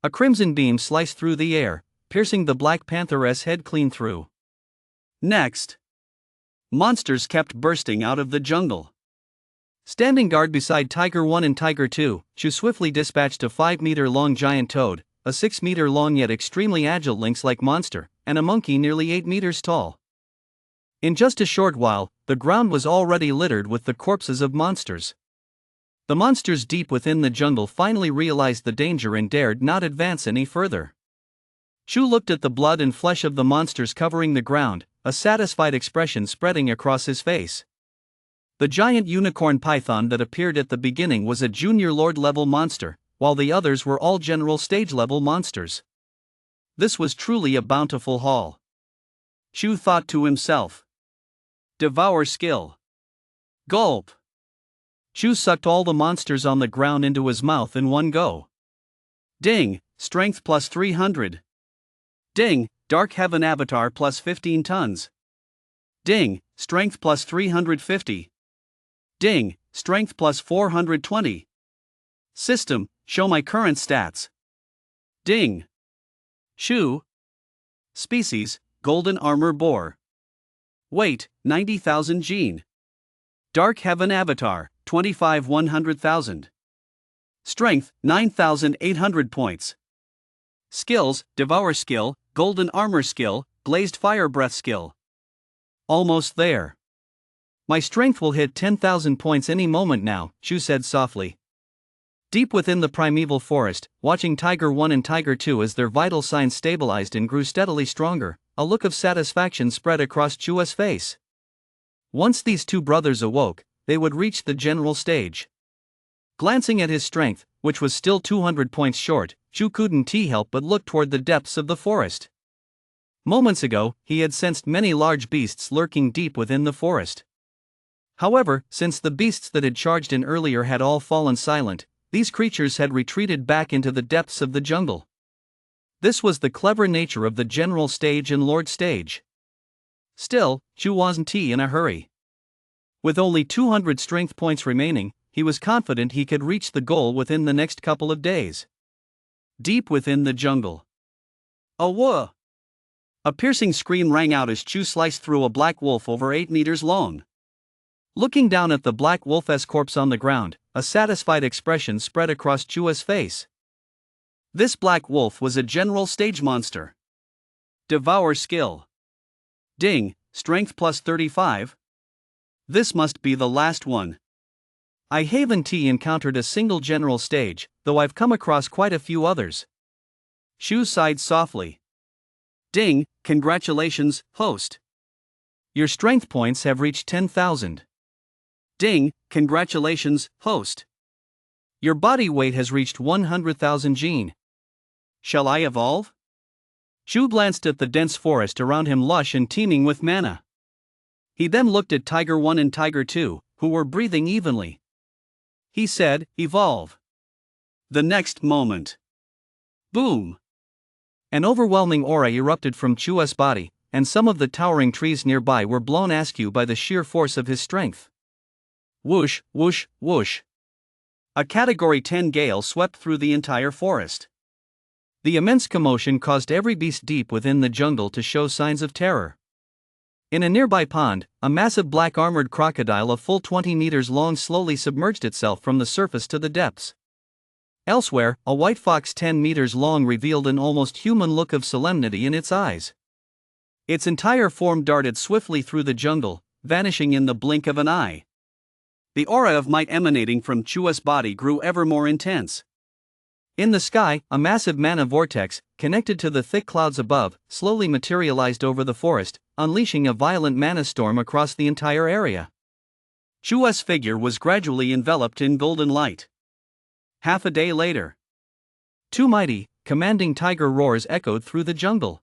A crimson beam sliced through the air, piercing the Black Panther's head clean through. Next, monsters kept bursting out of the jungle. Standing guard beside Tiger 1 and Tiger 2, Chu swiftly dispatched a 5-meter-long giant toad, a 6-meter-long yet extremely agile lynx-like monster, and a monkey nearly 8 meters tall. In just a short while, the ground was already littered with the corpses of monsters. The monsters deep within the jungle finally realized the danger and dared not advance any further. Chu looked at the blood and flesh of the monsters covering the ground, a satisfied expression spreading across his face. The giant unicorn python that appeared at the beginning was a junior lord-level monster, while the others were all general stage-level monsters. This was truly a bountiful haul. Chu thought to himself. Devour skill. Gulp. Chu sucked all the monsters on the ground into his mouth in one go. Ding, strength plus 300. Ding, dark heaven avatar plus 15 tons. Ding, strength plus 350. Ding, strength plus 420. System, show my current stats. Ding. Shu. Species, golden armor boar. Weight, 90,000 gene. Dark heaven avatar, 25-100,000. Strength, 9,800 points. Skills, devour skill, golden armor skill, glazed fire breath skill. Almost there. My strength will hit 10,000 points any moment now, Chu said softly. Deep within the primeval forest, watching Tiger 1 and Tiger 2 as their vital signs stabilized and grew steadily stronger, a look of satisfaction spread across Chu's face. Once these two brothers awoke, they would reach the general stage. Glancing at his strength, which was still 200 points short, Chu couldn't help but look toward the depths of the forest. Moments ago, he had sensed many large beasts lurking deep within the forest. However, since the beasts that had charged in earlier had all fallen silent, these creatures had retreated back into the depths of the jungle. This was the clever nature of the general stage and lord stage. Still, Chu wasn't in a hurry. With only 200 strength points remaining, he was confident he could reach the goal within the next couple of days. Deep within the jungle. Whoa! A piercing scream rang out as Chu sliced through a black wolf over 8 meters long. Looking down at the black wolf's corpse on the ground, a satisfied expression spread across Chu's face. This black wolf was a general stage monster. Devour skill. Ding, strength plus 35. This must be the last one. I haven't encountered a single general stage, though I've come across quite a few others. Shu sighed softly. Ding, congratulations, host. Your strength points have reached 10,000. Ding, congratulations, host. Your body weight has reached 100,000 gene. Shall I evolve? Shu glanced at the dense forest around him, lush and teeming with mana. He then looked at Tiger 1 and Tiger 2, who were breathing evenly. He said, evolve. The next moment. Boom! An overwhelming aura erupted from Chu's body, and some of the towering trees nearby were blown askew by the sheer force of his strength. Whoosh, whoosh, whoosh. A Category 10 gale swept through the entire forest. The immense commotion caused every beast deep within the jungle to show signs of terror. In a nearby pond, a massive black armored crocodile a full 20 meters long slowly submerged itself from the surface to the depths. Elsewhere, a white fox 10 meters long revealed an almost human look of solemnity in its eyes. Its entire form darted swiftly through the jungle, vanishing in the blink of an eye. The aura of might emanating from Chua's body grew ever more intense. In the sky, a massive mana vortex, connected to the thick clouds above, slowly materialized over the forest, unleashing a violent mana storm across the entire area. Chua's figure was gradually enveloped in golden light. Half a day later, two mighty, commanding tiger roars echoed through the jungle.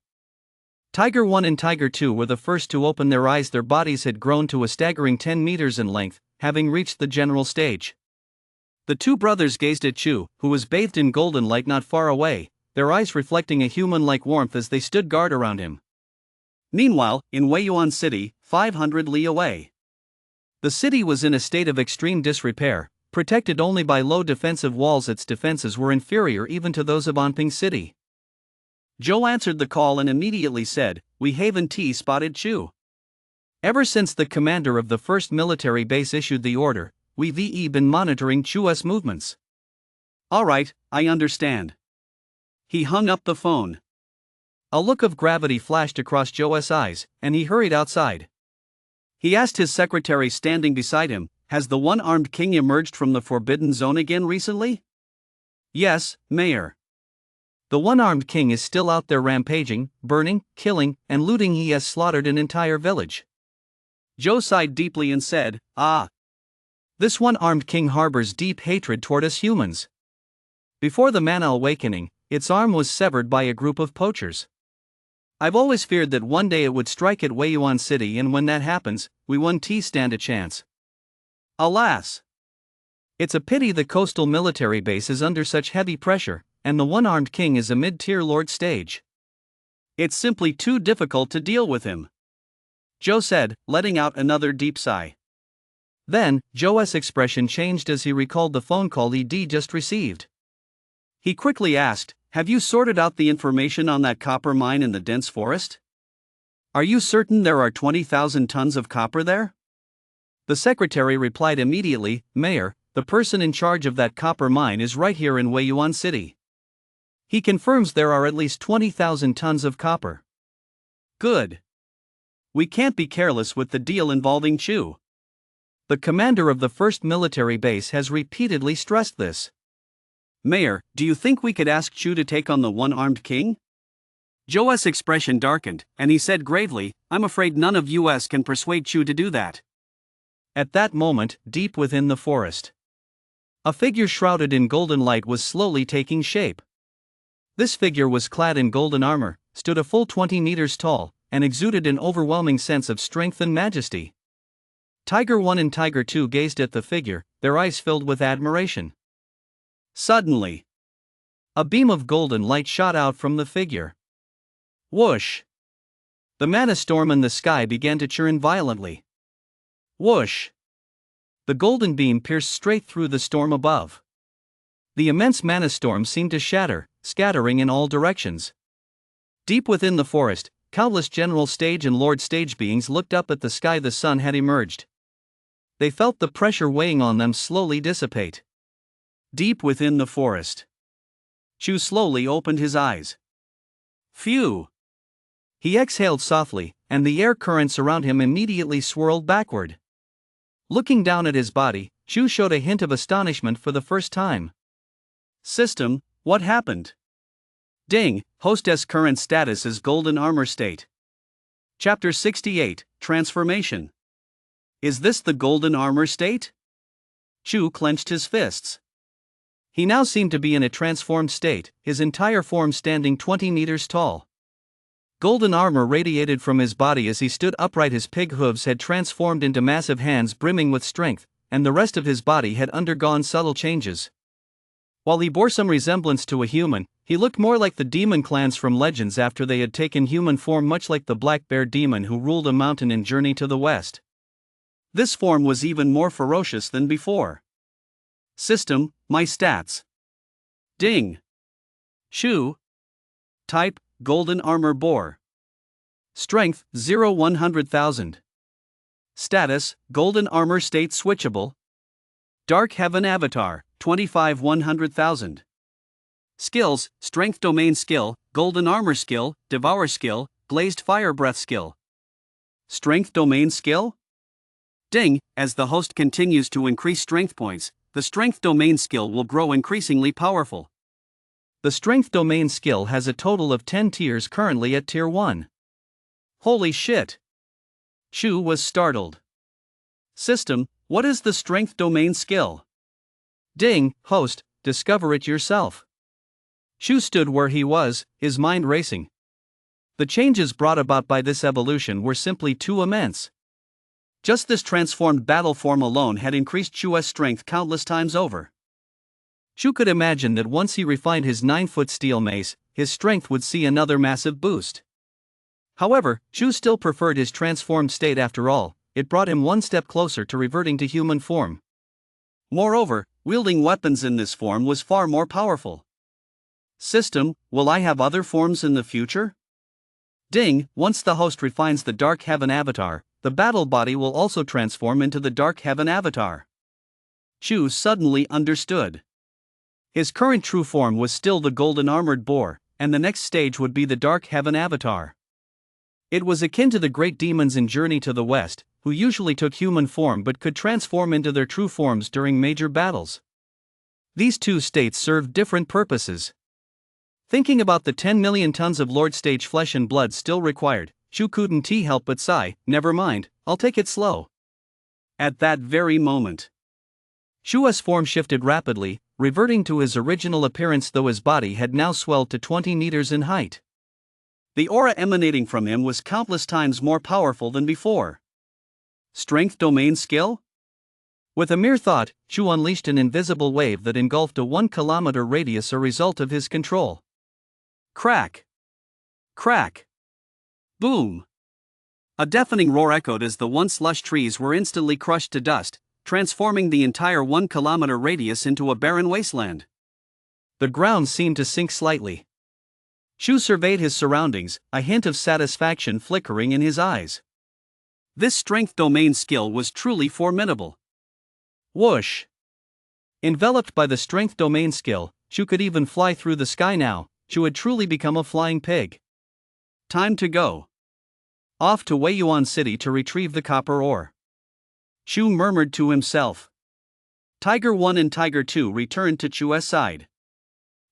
Tiger 1 and Tiger 2 were the first to open their eyes. Their bodies had grown to a staggering 10 meters in length, having reached the general stage. The two brothers gazed at Chu, who was bathed in golden light not far away, their eyes reflecting a human-like warmth as they stood guard around him. Meanwhile, in Weiyuan City, 500 li away. The city was in a state of extreme disrepair, protected only by low defensive walls. Its defenses were inferior even to those of Anping City. Zhou answered the call and immediately said, "We haven't spotted Chu. Ever since the commander of the first military base issued the order, we've been monitoring Chua's movements." "Alright, I understand." He hung up the phone. A look of gravity flashed across Zhou's eyes, and he hurried outside. He asked his secretary standing beside him, "Has the one-armed king emerged from the forbidden zone again recently?" "Yes, Mayor. The one-armed king is still out there rampaging, burning, killing, and looting. He has slaughtered an entire village." Zhou sighed deeply and said, "Ah. This one-armed king harbors deep hatred toward us humans. Before the mana awakening, its arm was severed by a group of poachers. I've always feared that one day it would strike at Weiyuan City, and when that happens, we won't stand a chance. Alas! It's a pity the coastal military base is under such heavy pressure, and the one-armed king is a mid-tier lord stage. It's simply too difficult to deal with him," Zhou said, letting out another deep sigh. Then, Zhou's expression changed as he recalled the phone call he'd just received. He quickly asked, "Have you sorted out the information on that copper mine in the dense forest? Are you certain there are 20,000 tons of copper there?" The secretary replied immediately, "Mayor, the person in charge of that copper mine is right here in Weiyuan City. He confirms there are at least 20,000 tons of copper." "Good. We can't be careless with the deal involving Chu. The commander of the first military base has repeatedly stressed this." "Mayor, do you think we could ask Chu to take on the one-armed king?" Zhou's expression darkened, and he said gravely, "I'm afraid none of us can persuade Chu to do that." At that moment, deep within the forest, a figure shrouded in golden light was slowly taking shape. This figure was clad in golden armor, stood a full 20 meters tall, and exuded an overwhelming sense of strength and majesty. Tiger 1 and Tiger 2 gazed at the figure, their eyes filled with admiration. Suddenly, a beam of golden light shot out from the figure. Whoosh! The mana storm in the sky began to churn violently. Whoosh! The golden beam pierced straight through the storm above. The immense mana storm seemed to shatter, scattering in all directions. Deep within the forest, countless general stage and lord stage beings looked up at the sky. The sun had emerged. They felt the pressure weighing on them slowly dissipate. Deep within the forest, Chu slowly opened his eyes. Phew! He exhaled softly, and the air currents around him immediately swirled backward. Looking down at his body, Chu showed a hint of astonishment for the first time. "System, what happened?" Ding, hostess current status is golden armor state. Chapter 68, Transformation. Is this the golden armor state? Chu clenched his fists. He now seemed to be in a transformed state, his entire form standing 20 meters tall. Golden armor radiated from his body as he stood upright. His pig hooves had transformed into massive hands brimming with strength, and the rest of his body had undergone subtle changes. While he bore some resemblance to a human, he looked more like the demon clans from legends after they had taken human form, much like the black bear demon who ruled a mountain in Journey to the West. This form was even more ferocious than before. System, my stats. Ding. Chu. Type, golden armor bore. Strength, 0-100,000. Status, golden armor state switchable. Dark heaven avatar, 25-100,000. Skills: Strength Domain Skill, Golden Armor Skill, Devour Skill, Glazed Fire Breath Skill. Strength Domain Skill? Ding! As the host continues to increase strength points, the Strength Domain Skill will grow increasingly powerful. The Strength Domain Skill has a total of 10 tiers, currently at Tier 1. Holy shit! Chu was startled. System: What is the Strength Domain Skill? Ding! Host, discover it yourself. Chu stood where he was, his mind racing. The changes brought about by this evolution were simply too immense. Just this transformed battle form alone had increased Chu's strength countless times over. Chu could imagine that once he refined his 9-foot steel mace, his strength would see another massive boost. However, Chu still preferred his transformed state. After all, it brought him one step closer to reverting to human form. Moreover, wielding weapons in this form was far more powerful. System: Will I have other forms in the future? Ding! Once the host refines the Dark Heaven avatar, the battle body will also transform into the Dark Heaven avatar. Chu suddenly understood. His current true form was still the Golden Armored Boar, and the next stage would be the Dark Heaven avatar. It was akin to the great demons in Journey to the West, who usually took human form but could transform into their true forms during major battles. These two states served different purposes. Thinking about the 10 million tons of Lord Stage flesh and blood still required, Chu couldn't help but sigh. Never mind, I'll take it slow. At that very moment, Chu's form shifted rapidly, reverting to his original appearance, though his body had now swelled to 20 meters in height. The aura emanating from him was countless times more powerful than before. Strength Domain Skill? With a mere thought, Chu unleashed an invisible wave that engulfed a 1-kilometer radius, a result of his control. Crack! Crack! Boom! A deafening roar echoed as the once lush trees were instantly crushed to dust, transforming the entire 1-kilometer radius into a barren wasteland. The ground seemed to sink slightly. Chu surveyed his surroundings, a hint of satisfaction flickering in his eyes. This Strength Domain Skill was truly formidable. Whoosh! Enveloped by the Strength Domain Skill, Chu could even fly through the sky now. Chu had truly become a flying pig. Time to go. Off to Weiyuan City to retrieve the copper ore. Chu murmured to himself. Tiger 1 and Tiger 2 returned to Chu's side.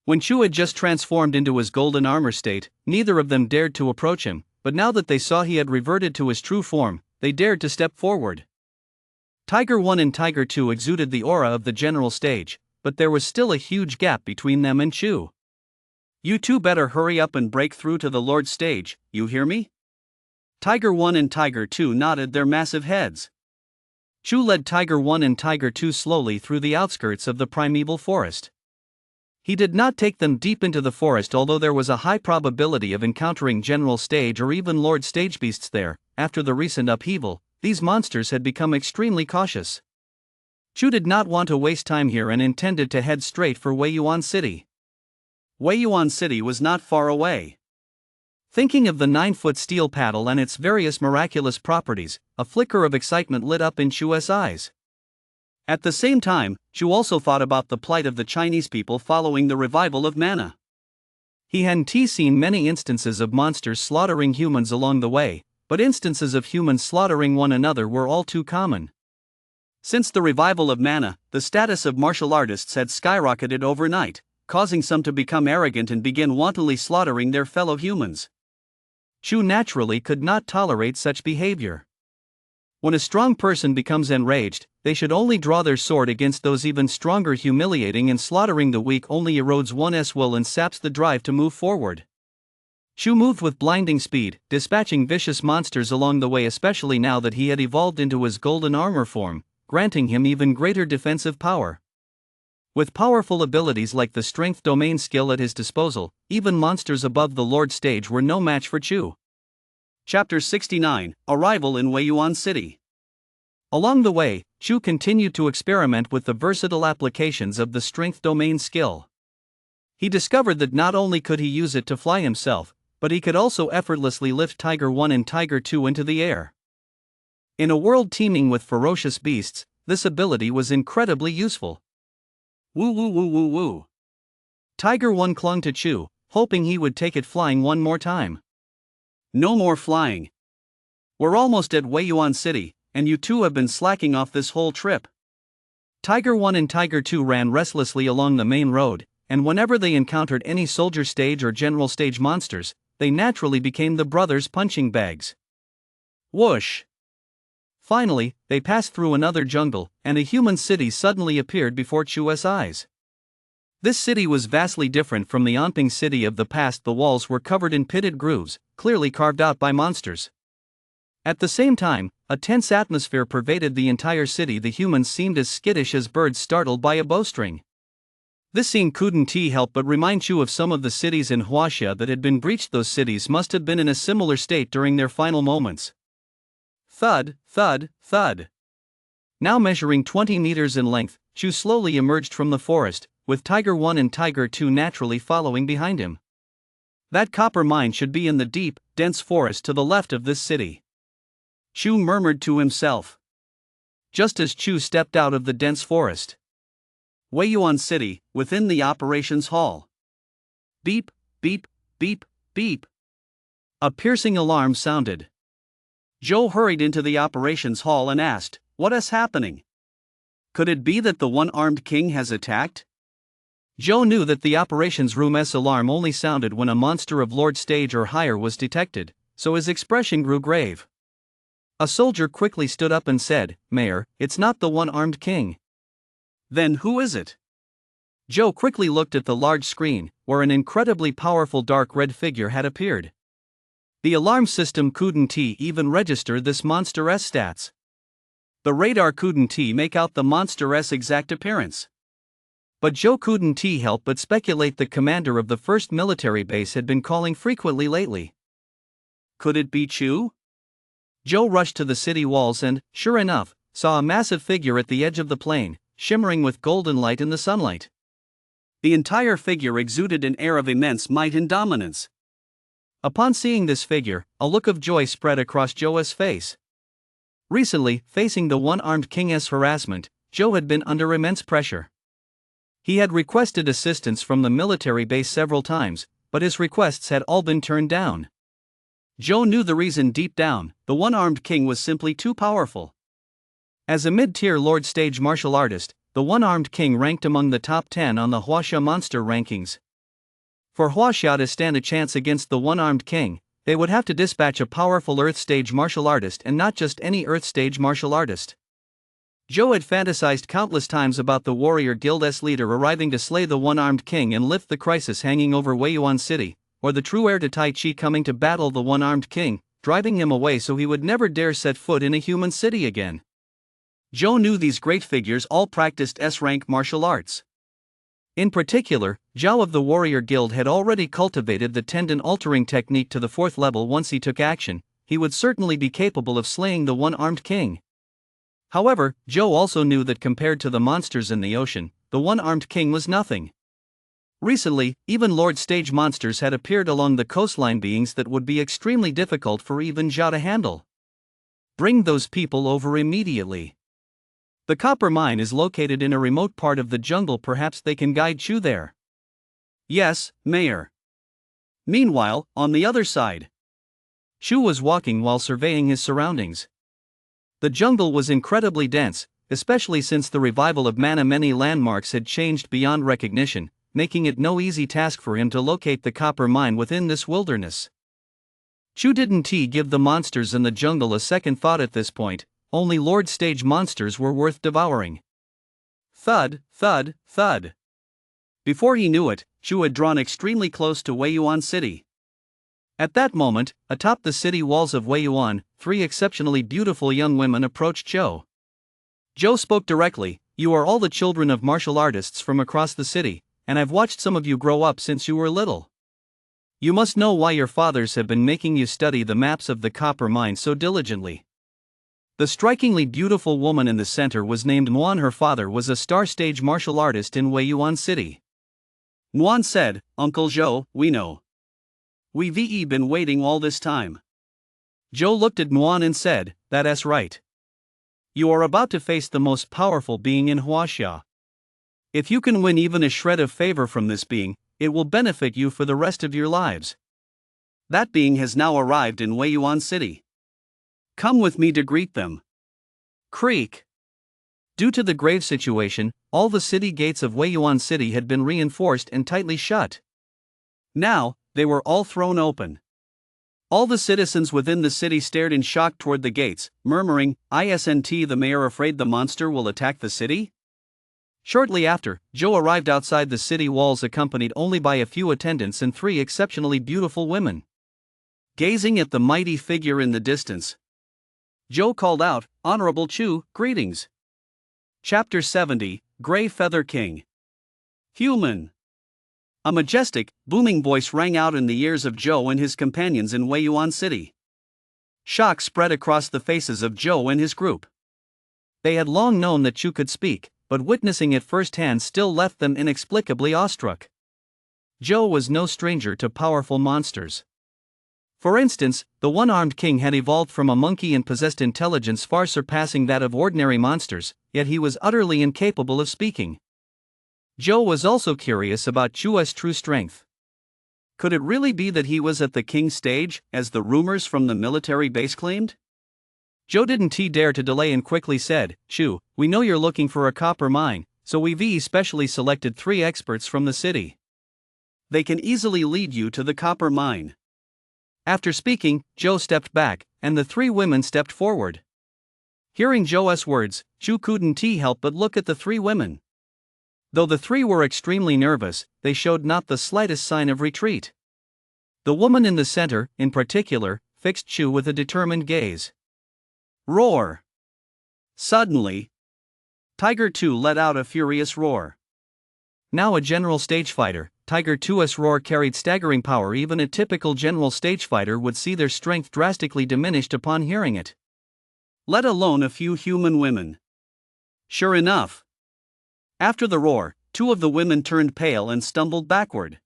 When Chu had just transformed into his golden armor state, neither of them dared to approach him, but now that they saw he had reverted to his true form, they dared to step forward. Tiger 1 and Tiger 2 exuded the aura of the general stage, but there was still a huge gap between them and Chu. You two better hurry up and break through to the Lord's stage, you hear me? Tiger 1 and Tiger 2 nodded their massive heads. Chu led Tiger 1 and Tiger 2 slowly through the outskirts of the primeval forest. He did not take them deep into the forest, although there was a high probability of encountering General Stage or even Lord Stage beasts there. After the recent upheaval, these monsters had become extremely cautious. Chu did not want to waste time here and intended to head straight for Weiyuan City. Weiyuan City was not far away. Thinking of the 9-foot steel paddle and its various miraculous properties, a flicker of excitement lit up in Chu's eyes. At the same time, Chu also thought about the plight of the Chinese people following the revival of mana. He hadn't seen many instances of monsters slaughtering humans along the way, but instances of humans slaughtering one another were all too common. Since the revival of mana, the status of martial artists had skyrocketed overnight, causing some to become arrogant and begin wantonly slaughtering their fellow humans. Chu naturally could not tolerate such behavior. When a strong person becomes enraged, they should only draw their sword against those even stronger. Humiliating and slaughtering the weak only erodes one's will and saps the drive to move forward. Chu moved with blinding speed, dispatching vicious monsters along the way, especially now that he had evolved into his golden armor form, granting him even greater defensive power. With powerful abilities like the Strength Domain Skill at his disposal, even monsters above the Lord Stage were no match for Chu. Chapter 69, Arrival in Weiyuan City. Along the way, Chu continued to experiment with the versatile applications of the Strength Domain Skill. He discovered that not only could he use it to fly himself, but he could also effortlessly lift Tiger 1 and Tiger 2 into the air. In a world teeming with ferocious beasts, this ability was incredibly useful. Woo woo woo woo woo. Tiger 1 clung to Chu, hoping he would take it flying one more time. No more flying. We're almost at Weiyuan City, and you two have been slacking off this whole trip. Tiger 1 and Tiger 2 ran restlessly along the main road, and whenever they encountered any soldier stage or general stage monsters, they naturally became the brothers' punching bags. Whoosh! Finally, they passed through another jungle, and a human city suddenly appeared before Chu's eyes. This city was vastly different from the Anping city of the past. The walls were covered in pitted grooves, clearly carved out by monsters. At the same time, a tense atmosphere pervaded the entire city. The humans seemed as skittish as birds startled by a bowstring. This scene couldn't help but remind Chu of some of the cities in Huaxia that had been breached. Those cities must have been in a similar state during their final moments. Thud, thud, thud. Now measuring 20 meters in length, Chu slowly emerged from the forest, with Tiger 1 and Tiger 2 naturally following behind him. That copper mine should be in the deep, dense forest to the left of this city, Chu murmured to himself. Just as Chu stepped out of the dense forest. Weiyuan City, within the operations hall. Beep, beep, beep, beep. A piercing alarm sounded. Zhou hurried into the operations hall and asked, "What is happening? Could it be that the one-armed king has attacked?" Zhou knew that the operations room's alarm only sounded when a monster of Lord Stage or higher was detected, so his expression grew grave. A soldier quickly stood up and said, "Mayor, it's not the one-armed king." "Then who is it?" Zhou quickly looked at the large screen, where an incredibly powerful dark red figure had appeared. The alarm system couldn't even register this monster's stats. The radar couldn't make out the monster's exact appearance. But Zhou couldn't help but speculate the commander of the first military base had been calling frequently lately. Could it be Chu? Zhou rushed to the city walls and, sure enough, saw a massive figure at the edge of the plain, shimmering with golden light in the sunlight. The entire figure exuded an air of immense might and dominance. Upon seeing this figure, a look of joy spread across Zhou's face. Recently, facing the one-armed king's harassment, Zhou had been under immense pressure. He had requested assistance from the military base several times, but his requests had all been turned down. Zhou knew the reason deep down: the one-armed king was simply too powerful. As a mid-tier Lord Stage martial artist, the one-armed king ranked among the top 10 on the Huaxia monster rankings. For Huaxia to stand a chance against the one-armed king, they would have to dispatch a powerful Earth Stage martial artist, and not just any Earth Stage martial artist. Zhou had fantasized countless times about the warrior guild's leader arriving to slay the one-armed king and lift the crisis hanging over Weiyuan City, or the true heir to Tai Chi coming to battle the one-armed king, driving him away so he would never dare set foot in a human city again. Zhou knew these great figures all practiced S-rank martial arts. In particular, Zhao of the Warrior Guild had already cultivated the tendon-altering technique to the 4th level. Once he took action, he would certainly be capable of slaying the one-armed king. However, Zhou also knew that compared to the monsters in the ocean, the one-armed king was nothing. Recently, even Lord Stage monsters had appeared along the coastline, beings that would be extremely difficult for even Zhao to handle. Bring those people over immediately. The copper mine is located in a remote part of the jungle. Perhaps they can guide Chu there. Yes, Mayor. Meanwhile, on the other side, Chu was walking while surveying his surroundings. The jungle was incredibly dense, especially since the revival of mana. Many landmarks had changed beyond recognition, making it no easy task for him to locate the copper mine within this wilderness. Chu didn't give the monsters in the jungle a second thought at this point. Only Lord Stage monsters were worth devouring. Thud, thud, thud. Before he knew it, Chu had drawn extremely close to Weiyuan City. At that moment, atop the city walls of Weiyuan, 3 exceptionally beautiful young women approached Zhou. Zhou spoke directly, "You are all the children of martial artists from across the city, and I've watched some of you grow up since you were little. You must know why your fathers have been making you study the maps of the copper mine so diligently." The strikingly beautiful woman in the center was named Nguan. Her father was a star stage martial artist in Weiyuan City. Nguan said, "Uncle Zhou, we know. We've been waiting all this time." Zhou looked at Nguan and said, "That's right. You are about to face the most powerful being in Huaxia. If you can win even a shred of favor from this being, it will benefit you for the rest of your lives. That being has now arrived in Weiyuan City. Come with me to greet them. Creak. Due to the grave situation, all the city gates of Weiyuan City had been reinforced and tightly shut. Now, they were all thrown open. All the citizens within the city stared in shock toward the gates, murmuring, "Isn't the mayor afraid the monster will attack the city?" Shortly after, Joe arrived outside the city walls accompanied only by a few attendants and 3 exceptionally beautiful women. Gazing at the mighty figure in the distance, Joe called out, "Honorable Chu, greetings." Chapter 70, Gray Feather King. Human. A majestic, booming voice rang out in the ears of Joe and his companions in Weiyuan City. Shock spread across the faces of Joe and his group. They had long known that Chu could speak, but witnessing it firsthand still left them inexplicably awestruck. Joe was no stranger to powerful monsters. For instance, the one-armed king had evolved from a monkey and possessed intelligence far surpassing that of ordinary monsters, yet he was utterly incapable of speaking. Joe was also curious about Chu's true strength. Could it really be that he was at the king's stage, as the rumors from the military base claimed? Joe didn't dare to delay and quickly said, "Chu, we know you're looking for a copper mine, so we've specially selected 3 experts from the city. They can easily lead you to the copper mine." After speaking, Joe stepped back, and the 3 women stepped forward. Hearing Joe's words, Chu couldn't help but look at the 3 women. Though the 3 were extremely nervous, they showed not the slightest sign of retreat. The woman in the center, in particular, fixed Chu with a determined gaze. Roar! Suddenly, Tiger 2 let out a furious roar. Now a general stage fighter, Tiger 2's roar carried staggering power. Even a typical general stage fighter would see their strength drastically diminished upon hearing it. Let alone a few human women. Sure enough, after the roar, 2 of the women turned pale and stumbled backward.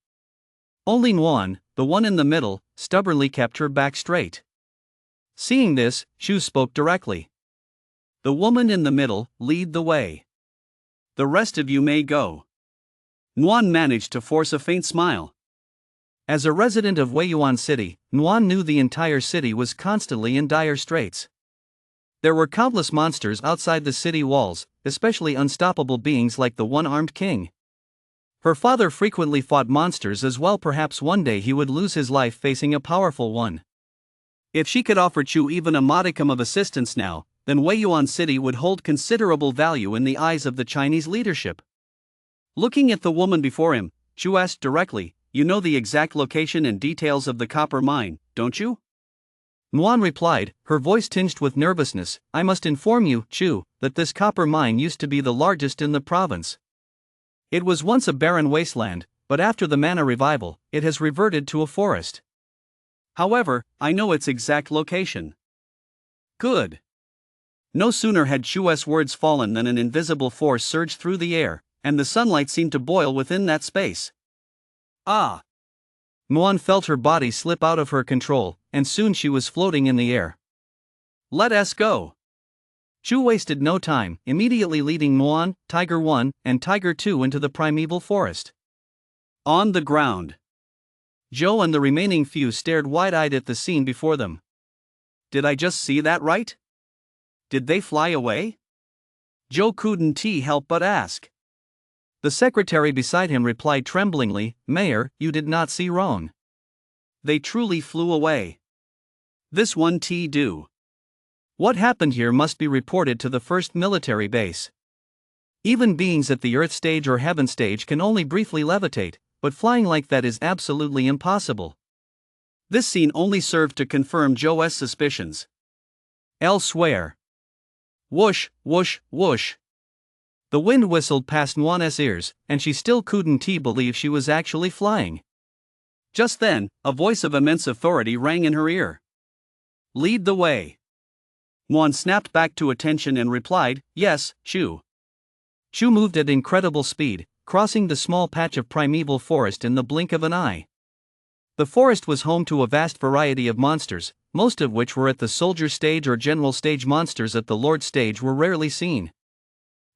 Only Nguyen, the one in the middle, stubbornly kept her back straight. Seeing this, Chu spoke directly. "The woman in the middle, lead the way. The rest of you may go." Nguyen managed to force a faint smile. As a resident of Weiyuan City, Nguyen knew the entire city was constantly in dire straits. There were countless monsters outside the city walls, especially unstoppable beings like the one-armed king. Her father frequently fought monsters as well. Perhaps one day he would lose his life facing a powerful one. If she could offer Chu even a modicum of assistance now, then Weiyuan City would hold considerable value in the eyes of the Chinese leadership. Looking at the woman before him, Chu asked directly, "You know the exact location and details of the copper mine, don't you?" Nguyen replied, her voice tinged with nervousness, "I must inform you, Chu, that this copper mine used to be the largest in the province. It was once a barren wasteland, but after the Mana revival, it has reverted to a forest. However, I know its exact location." Good. No sooner had Chu's words fallen than an invisible force surged through the air, and the sunlight seemed to boil within that space. Ah! Nguyen felt her body slip out of her control, and soon she was floating in the air. "Let us go." Chu wasted no time, immediately leading Nguyen, Tiger 1, and Tiger 2 into the primeval forest. On the ground, Joe and the remaining few stared wide-eyed at the scene before them. Did I just see that right? Did they fly away? Joe couldn't help but ask. The secretary beside him replied tremblingly, "Mayor, you did not see wrong. They truly flew away. This one do. What happened here must be reported to the first military base. Even beings at the Earth stage or Heaven stage can only briefly levitate, but flying like that is absolutely impossible." This scene only served to confirm Joe's suspicions. Elsewhere. Whoosh, whoosh, whoosh. The wind whistled past Nguyen's ears, and she still couldn't believe she was actually flying. Just then, a voice of immense authority rang in her ear. "Lead the way." Nguyen snapped back to attention and replied, "Yes, Chu." Chu moved at incredible speed, crossing the small patch of primeval forest in the blink of an eye. The forest was home to a vast variety of monsters, most of which were at the soldier stage or general stage. Monsters at the lord stage were rarely seen.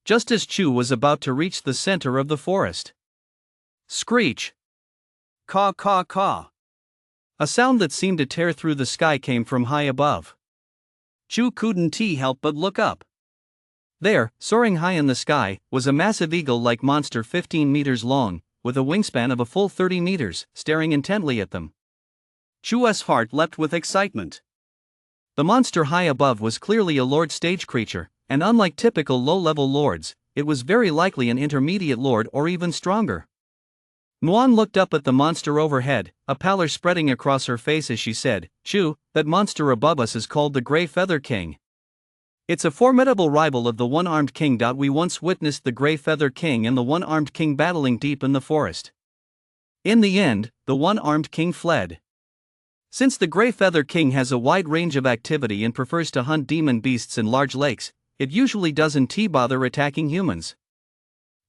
Just as Chu was about to reach the center of the forest, screech! Caw caw caw. A sound that seemed to tear through the sky came from high above. Chu couldn't help but look up. There, soaring high in the sky, was a massive eagle-like monster 15 meters long, with a wingspan of a full 30 meters, staring intently at them. Chu's heart leapt with excitement. The monster high above was clearly a lord stage creature, and unlike typical low-level lords, it was very likely an intermediate lord or even stronger. Muan looked up at the monster overhead, a pallor spreading across her face as she said, "Chu, that monster above us is called the Grey Feather King. It's a formidable rival of the one-armed king. We once witnessed the Grey Feather King and the one-armed king battling deep in the forest. In the end, the one-armed king fled. Since the Grey Feather King has a wide range of activity and prefers to hunt demon beasts in large lakes, it usually doesn't bother attacking humans.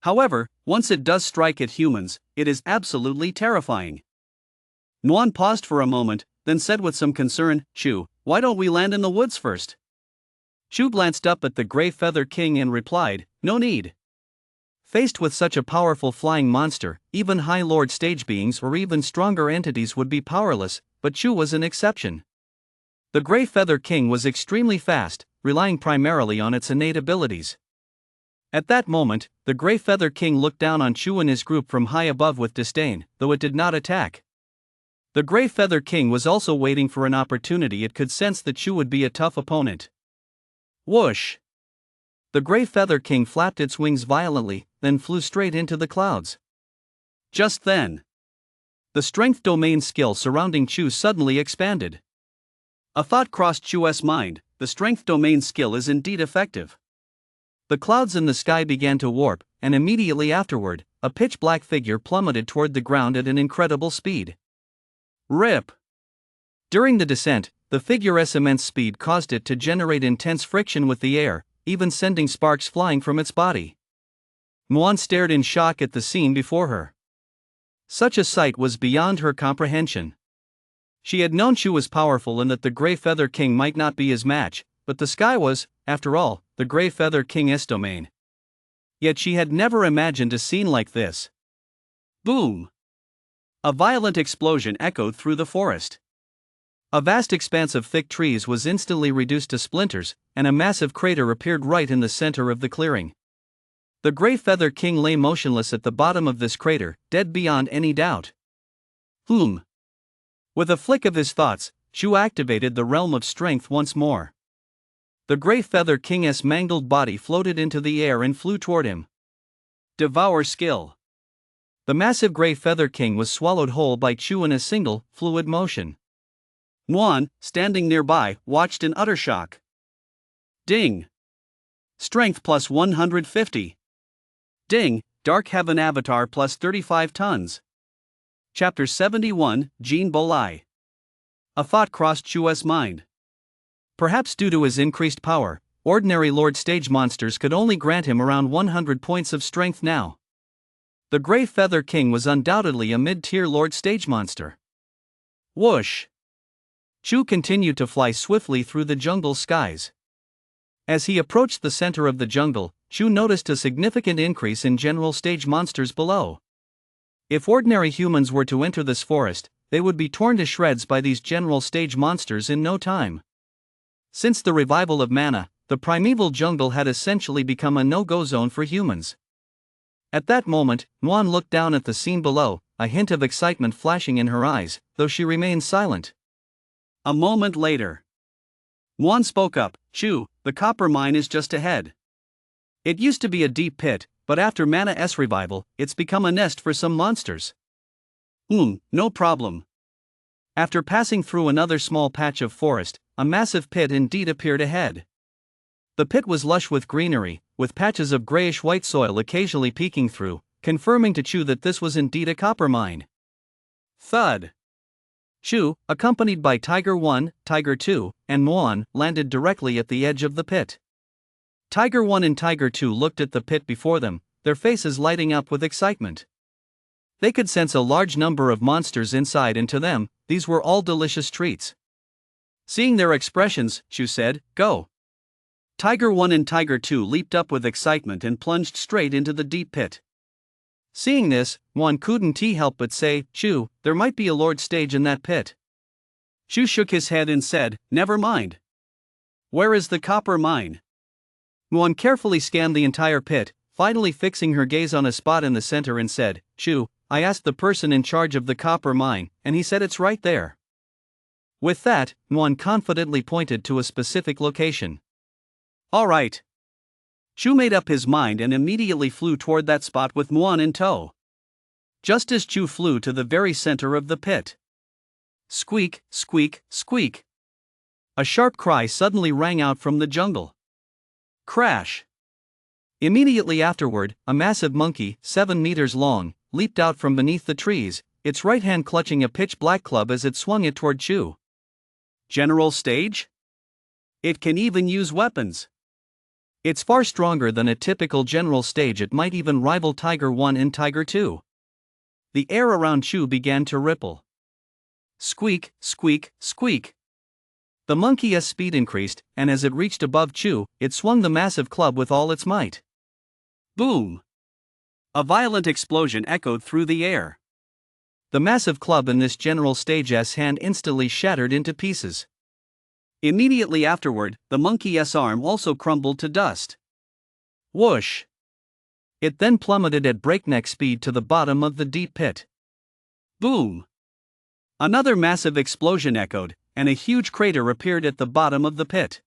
However, once it does strike at humans, it is absolutely terrifying." Nuan paused for a moment, then said with some concern, "Chu, why don't we land in the woods first?" Chu glanced up at the Grey Feather King and replied, "No need." Faced with such a powerful flying monster, even High Lord stage beings or even stronger entities would be powerless, but Chu was an exception. The Grey Feather King was extremely fast, relying primarily on its innate abilities. At that moment, the Grey Feather King looked down on Chu and his group from high above with disdain, though it did not attack. The Grey Feather King was also waiting for an opportunity. It could sense that Chu would be a tough opponent. Whoosh! The Grey Feather King flapped its wings violently, then flew straight into the clouds. Just then, the strength domain skill surrounding Chu suddenly expanded. A thought crossed Chu's mind: the strength domain skill is indeed effective. The clouds in the sky began to warp, and immediately afterward, a pitch-black figure plummeted toward the ground at an incredible speed. Rip! During the descent, the figure's immense speed caused it to generate intense friction with the air, even sending sparks flying from its body. Muan stared in shock at the scene before her. Such a sight was beyond her comprehension. She had known Chu was powerful and that the Grey Feather King might not be his match, but the sky was, after all, the Grey Feather King's domain. Yet she had never imagined a scene like this. Boom! A violent explosion echoed through the forest. A vast expanse of thick trees was instantly reduced to splinters, and a massive crater appeared right in the center of the clearing. The Grey Feather King lay motionless at the bottom of this crater, dead beyond any doubt. With a flick of his thoughts, Chu activated the realm of strength once more. The Grey Feather King's mangled body floated into the air and flew toward him. Devour skill. The massive Grey Feather King was swallowed whole by Chu in a single, fluid motion. Muan, standing nearby, watched in utter shock. Ding! Strength plus 150. Ding! Dark Heaven Avatar plus 35 tons. Chapter 71, Jean Bolai. A thought crossed Chu's mind. Perhaps due to his increased power, ordinary Lord stage monsters could only grant him around 100 points of strength now. The Grey Feather King was undoubtedly a mid-tier Lord stage monster. Whoosh! Chu continued to fly swiftly through the jungle skies. As he approached the center of the jungle, Chu noticed a significant increase in general stage monsters below. If ordinary humans were to enter this forest, they would be torn to shreds by these general stage monsters in no time. Since the revival of mana, the primeval jungle had essentially become a no-go zone for humans. At that moment, Muan looked down at the scene below, a hint of excitement flashing in her eyes, though she remained silent. A moment later, Muan spoke up, "Chu, the copper mine is just ahead. It used to be a deep pit, but after Mana's revival, it's become a nest for some monsters." No problem." After passing through another small patch of forest, a massive pit indeed appeared ahead. The pit was lush with greenery, with patches of grayish-white soil occasionally peeking through, confirming to Chu that this was indeed a copper mine. Thud! Chu, accompanied by Tiger 1, Tiger 2, and Muan, landed directly at the edge of the pit. Tiger 1 and Tiger 2 looked at the pit before them, their faces lighting up with excitement. They could sense a large number of monsters inside, and to them, these were all delicious treats. Seeing their expressions, Chu said, "Go." Tiger 1 and Tiger 2 leaped up with excitement and plunged straight into the deep pit. Seeing this, Juan couldn't help but say, "Chu, there might be a lord stage in that pit." Chu shook his head and said, "Never mind. Where is the copper mine?" Juan carefully scanned the entire pit, finally fixing her gaze on a spot in the center and said, "Chu, I asked the person in charge of the copper mine, and he said it's right there." With that, Juan confidently pointed to a specific location. "All right." Chu made up his mind and immediately flew toward that spot with Juan in tow. Just as Chu flew to the very center of the pit. Squeak, squeak, squeak. A sharp cry suddenly rang out from the jungle. Crash! Immediately afterward, a massive monkey, 7 meters long, leaped out from beneath the trees, its right hand clutching a pitch-black club as it swung it toward Chu. General stage? It can even use weapons. It's far stronger than a typical general stage. It might even rival Tiger 1 and Tiger 2. The air around Chu began to ripple. Squeak, squeak, squeak. The monkey's speed increased, and as it reached above Chu, it swung the massive club with all its might. Boom! A violent explosion echoed through the air. The massive club in this general stage's hand instantly shattered into pieces. Immediately afterward, the monkey's arm also crumbled to dust. Whoosh! It then plummeted at breakneck speed to the bottom of the deep pit. Boom! Another massive explosion echoed, and a huge crater appeared at the bottom of the pit.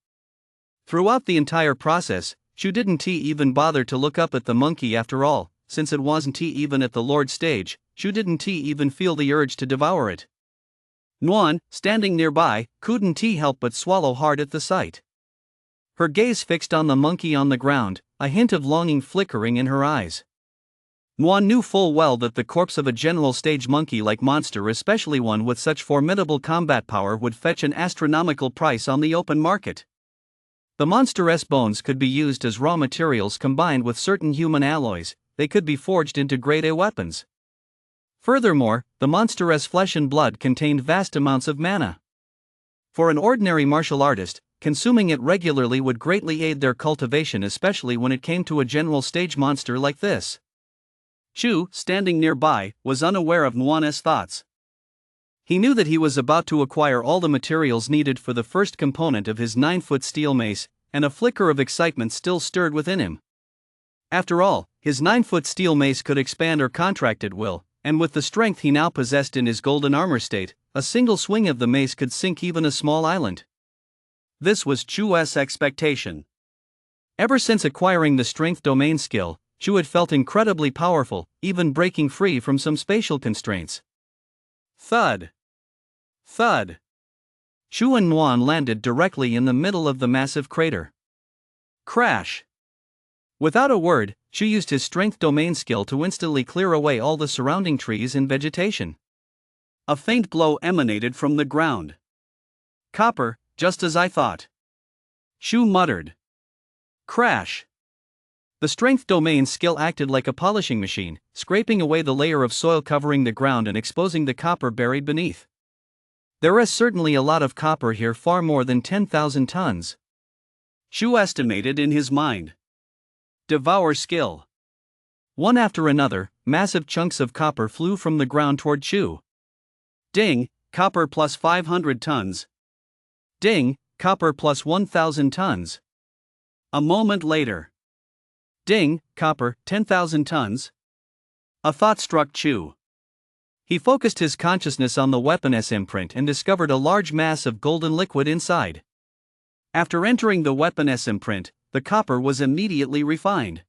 Throughout the entire process, Chu didn't even bother to look up at the monkey after all, since it wasn't even at the Lord stage. Chu didn't even feel the urge to devour it. Nguyen, standing nearby, couldn't help but swallow hard at the sight. Her gaze fixed on the monkey on the ground, a hint of longing flickering in her eyes. Nguyen knew full well that the corpse of a general stage monkey-like monster, especially one with such formidable combat power, would fetch an astronomical price on the open market. The monster's bones could be used as raw materials combined with certain human alloys. They could be forged into grade A weapons. Furthermore, the monster's flesh and blood contained vast amounts of mana. For an ordinary martial artist, consuming it regularly would greatly aid their cultivation, especially when it came to a general stage monster like this. Chu, standing nearby, was unaware of Nguyen's thoughts. He knew that he was about to acquire all the materials needed for the first component of his 9-foot steel mace, and a flicker of excitement still stirred within him. After all, his 9-foot steel mace could expand or contract at will, and with the strength he now possessed in his golden armor state, a single swing of the mace could sink even a small island. This was Chu's expectation. Ever since acquiring the strength domain skill, Chu had felt incredibly powerful, even breaking free from some spatial constraints. Thud! Thud! Chu and Nguyen landed directly in the middle of the massive crater. Crash! Without a word, Chu used his strength domain skill to instantly clear away all the surrounding trees and vegetation. A faint glow emanated from the ground. Copper, just as I thought. Chu muttered. Crash! The strength domain skill acted like a polishing machine, scraping away the layer of soil covering the ground and exposing the copper buried beneath. There is certainly a lot of copper here, far more than 10,000 tons. Chu estimated in his mind. Devour skill. One after another, massive chunks of copper flew from the ground toward Chu. Ding, copper plus 500 tons. Ding, copper plus 1,000 tons. A moment later. Ding, copper, 10,000 tons. A thought struck Chu. He focused his consciousness on the weapon's imprint and discovered a large mass of golden liquid inside. After entering the weapon's imprint, the copper was immediately refined.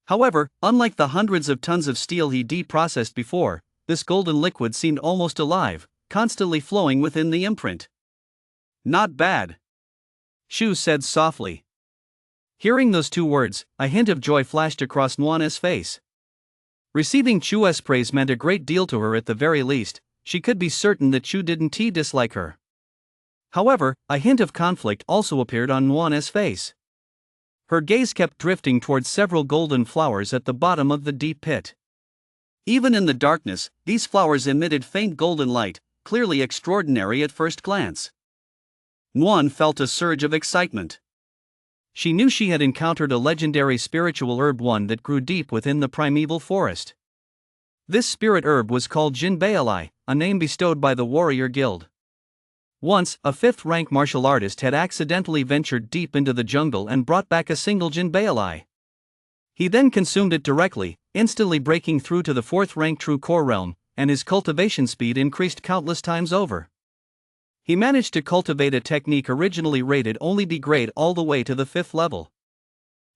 However, unlike the hundreds of tons of steel he deprocessed before, this golden liquid seemed almost alive, constantly flowing within the imprint. Not bad, Chu said softly. Hearing those two words, a hint of joy flashed across Nguyen's face. Receiving Chu's praise meant a great deal to her. At the very least, she could be certain that Chu didn't dislike her. However, a hint of conflict also appeared on Nguyen's face. Her gaze kept drifting towards several golden flowers at the bottom of the deep pit. Even in the darkness, these flowers emitted faint golden light, clearly extraordinary at first glance. Nguyen felt a surge of excitement. She knew she had encountered a legendary spiritual herb, one that grew deep within the primeval forest. This spirit herb was called jinbealai, a name bestowed by the warrior guild. Once, a 5th-rank martial artist had accidentally ventured deep into the jungle and brought back a single jinbealai. He then consumed it directly, instantly breaking through to the 4th-rank true core realm, and his cultivation speed increased countless times over. He managed to cultivate a technique originally rated only D grade all the way to the 5th level.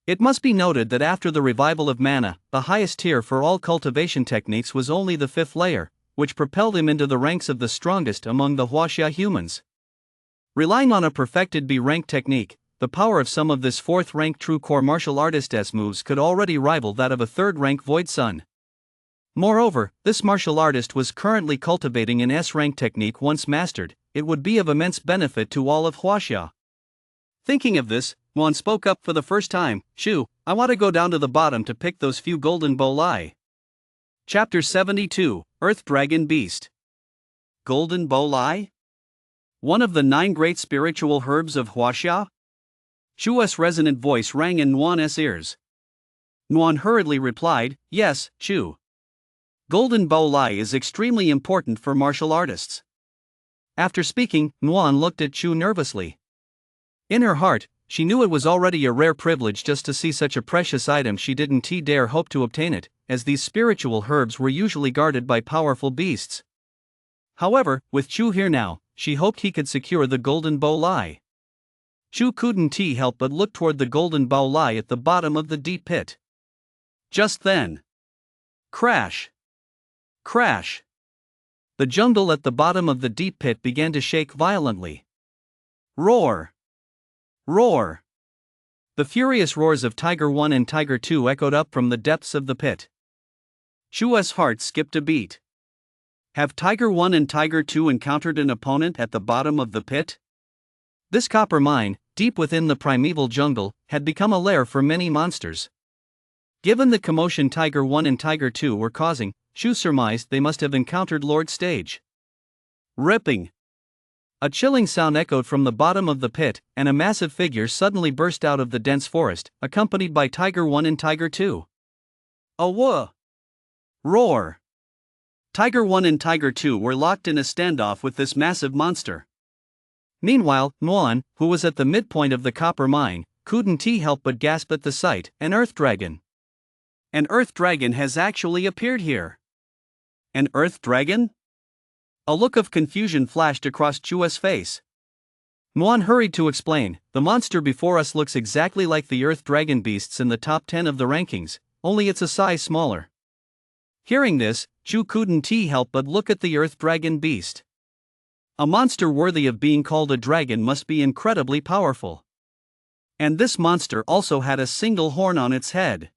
It must be noted that after the revival of mana, the highest tier for all cultivation techniques was only the 5th layer, which propelled him into the ranks of the strongest among the Huaxia humans. Relying on a perfected B-rank technique, the power of some of this 4th-rank true core martial artist's moves could already rival that of a 3rd-rank Void Sun. Moreover, this martial artist was currently cultivating an S-rank technique once mastered. It would be of immense benefit to all of Huaxia. Thinking of this, Juan spoke up for the first time. "Shu, I want to go down to the bottom to pick those few golden bolai." Chapter 72, Earth Dragon Beast. Golden bolai? One of the 9 great spiritual herbs of Huaxia? Chu's resonant voice rang in Nuan's ears. Nuan hurriedly replied, "Yes, Chu. Golden bolai is extremely important for martial artists." After speaking, Nuan looked at Chu nervously. In her heart, she knew it was already a rare privilege just to see such a precious item. She didn't dare hope to obtain it, as these spiritual herbs were usually guarded by powerful beasts. However, with Chu here now, she hoped he could secure the golden bolai. Chu couldn't help but look toward the golden bolai at the bottom of the deep pit. Just then, crash! Crash! The jungle at the bottom of the deep pit began to shake violently. Roar! Roar! The furious roars of Tiger 1 and Tiger 2 echoed up from the depths of the pit. Chu's heart skipped a beat. Have Tiger 1 and Tiger 2 encountered an opponent at the bottom of the pit? This copper mine, deep within the primeval jungle, had become a lair for many monsters. Given the commotion Tiger 1 and Tiger 2 were causing, Chu surmised they must have encountered Lord Stage. Ripping! A chilling sound echoed from the bottom of the pit, and a massive figure suddenly burst out of the dense forest, accompanied by Tiger 1 and Tiger 2. Awah! Roar! Tiger 1 and Tiger 2 were locked in a standoff with this massive monster. Meanwhile, Nuan, who was at the midpoint of the copper mine, couldn't help but gasp at the sight. An earth dragon! An earth dragon has actually appeared here! An earth dragon? A look of confusion flashed across Chu's face. Nuan hurried to explain, "The monster before us looks exactly like the earth dragon beasts in the top 10 of the rankings, only it's a size smaller." Hearing this, Chu couldn't help but look at the earth dragon beast. A monster worthy of being called a dragon must be incredibly powerful. And this monster also had a single horn on its head.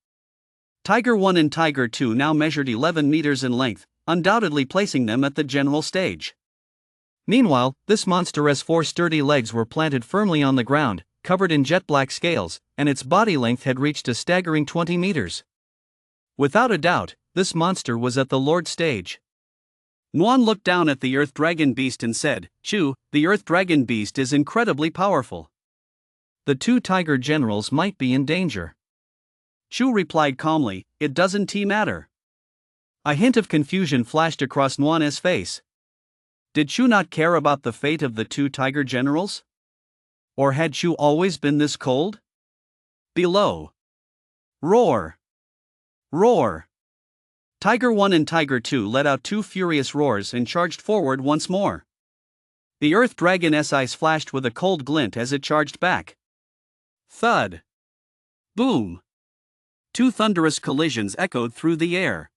Tiger 1 and Tiger 2 now measured 11 meters in length, undoubtedly placing them at the general stage. Meanwhile, this monster's 4 sturdy legs were planted firmly on the ground, covered in jet black scales, and its body length had reached a staggering 20 meters. Without a doubt, this monster was at the Lord Stage. Nuan looked down at the earth dragon beast and said, "Chu, the earth dragon beast is incredibly powerful. The 2 tiger generals might be in danger." Chu replied calmly, "It doesn't matter." A hint of confusion flashed across Nuan's face. Did Chu not care about the fate of the 2 tiger generals? Or had Chu always been this cold? Below. Roar! Roar! Tiger 1 and Tiger 2 let out 2 furious roars and charged forward once more. The earth dragon's eyes flashed with a cold glint as it charged back. Thud! Boom! 2 thunderous collisions echoed through the air.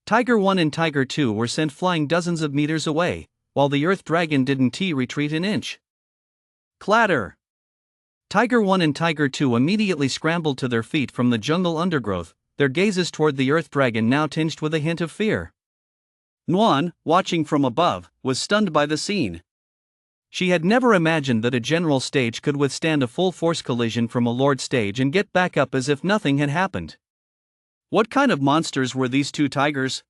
Tiger 1 and Tiger 2 were sent flying dozens of meters away, while the earth dragon didn't retreat an inch. Clatter! Tiger 1 and Tiger 2 immediately scrambled to their feet from the jungle undergrowth, their gazes toward the earth dragon now tinged with a hint of fear. Nuan, watching from above, was stunned by the scene. She had never imagined that a general stage could withstand a full-force collision from a lord stage and get back up as if nothing had happened. What kind of monsters were these 2 tigers?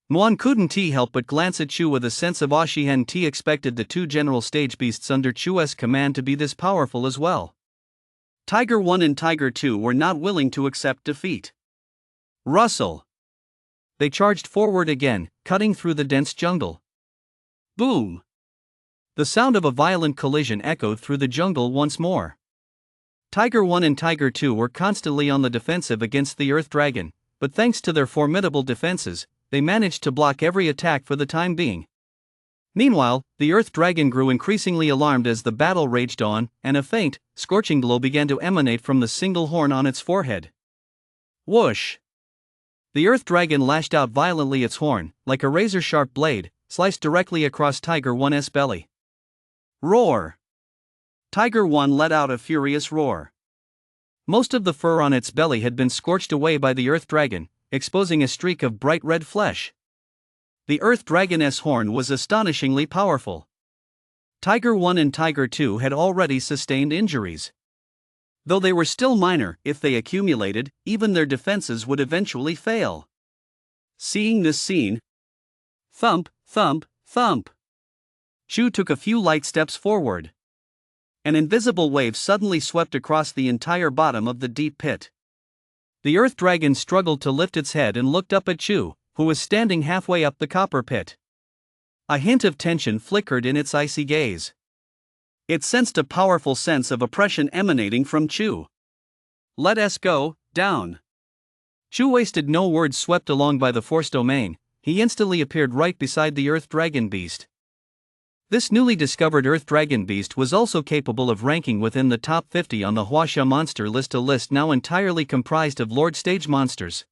Nuan couldn't help but glance at Chu with a sense of awe. She hadn't expected the 2 general stage beasts under Chu's command to be this powerful as well. Tiger 1 and Tiger 2 were not willing to accept defeat. Rustle! They charged forward again, cutting through the dense jungle. Boom! The sound of a violent collision echoed through the jungle once more. Tiger 1 and Tiger 2 were constantly on the defensive against the Earth Dragon, but thanks to their formidable defenses, they managed to block every attack for the time being. Meanwhile, the Earth Dragon grew increasingly alarmed as the battle raged on, and a faint, scorching glow began to emanate from the single horn on its forehead. Whoosh! The Earth Dragon lashed out violently, its horn, like a razor-sharp blade, sliced directly across Tiger 1's belly. Roar! Tiger 1 let out a furious roar. Most of the fur on its belly had been scorched away by the Earth Dragon, exposing a streak of bright red flesh. The Earth Dragon's horn was astonishingly powerful. Tiger 1 and Tiger 2 had already sustained injuries. Though they were still minor, if they accumulated, even their defenses would eventually fail. Seeing this scene, thump, thump, thump. Chu took a few light steps forward. An invisible wave suddenly swept across the entire bottom of the deep pit. The Earth Dragon struggled to lift its head and looked up at Chu, who was standing halfway up the copper pit. A hint of tension flickered in its icy gaze. It sensed a powerful sense of oppression emanating from Chu. Let us go, down. Chu wasted no words. Swept along by the Force domain, he instantly appeared right beside the Earth Dragon beast. This newly discovered Earth Dragon beast was also capable of ranking within the top 50 on the Huaxia monster list, a list now entirely comprised of Lord Stage monsters.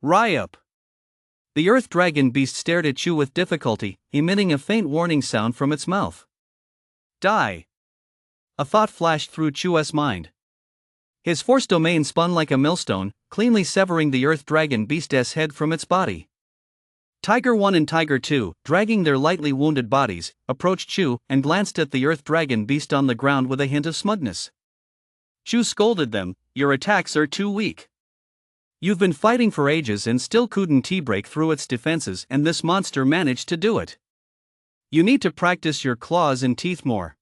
Ryup! The Earth Dragon beast stared at Chu with difficulty, emitting a faint warning sound from its mouth. Die! A thought flashed through Chu's mind. His Force domain spun like a millstone, cleanly severing the Earth Dragon beast's head from its body. Tiger 1 and Tiger 2, dragging their lightly wounded bodies, approached Chu and glanced at the Earth Dragon beast on the ground with a hint of smugness. Chu scolded them, "Your attacks are too weak. You've been fighting for ages and still couldn't break through its defenses, and this monster managed to do it. You need to practice your claws and teeth more."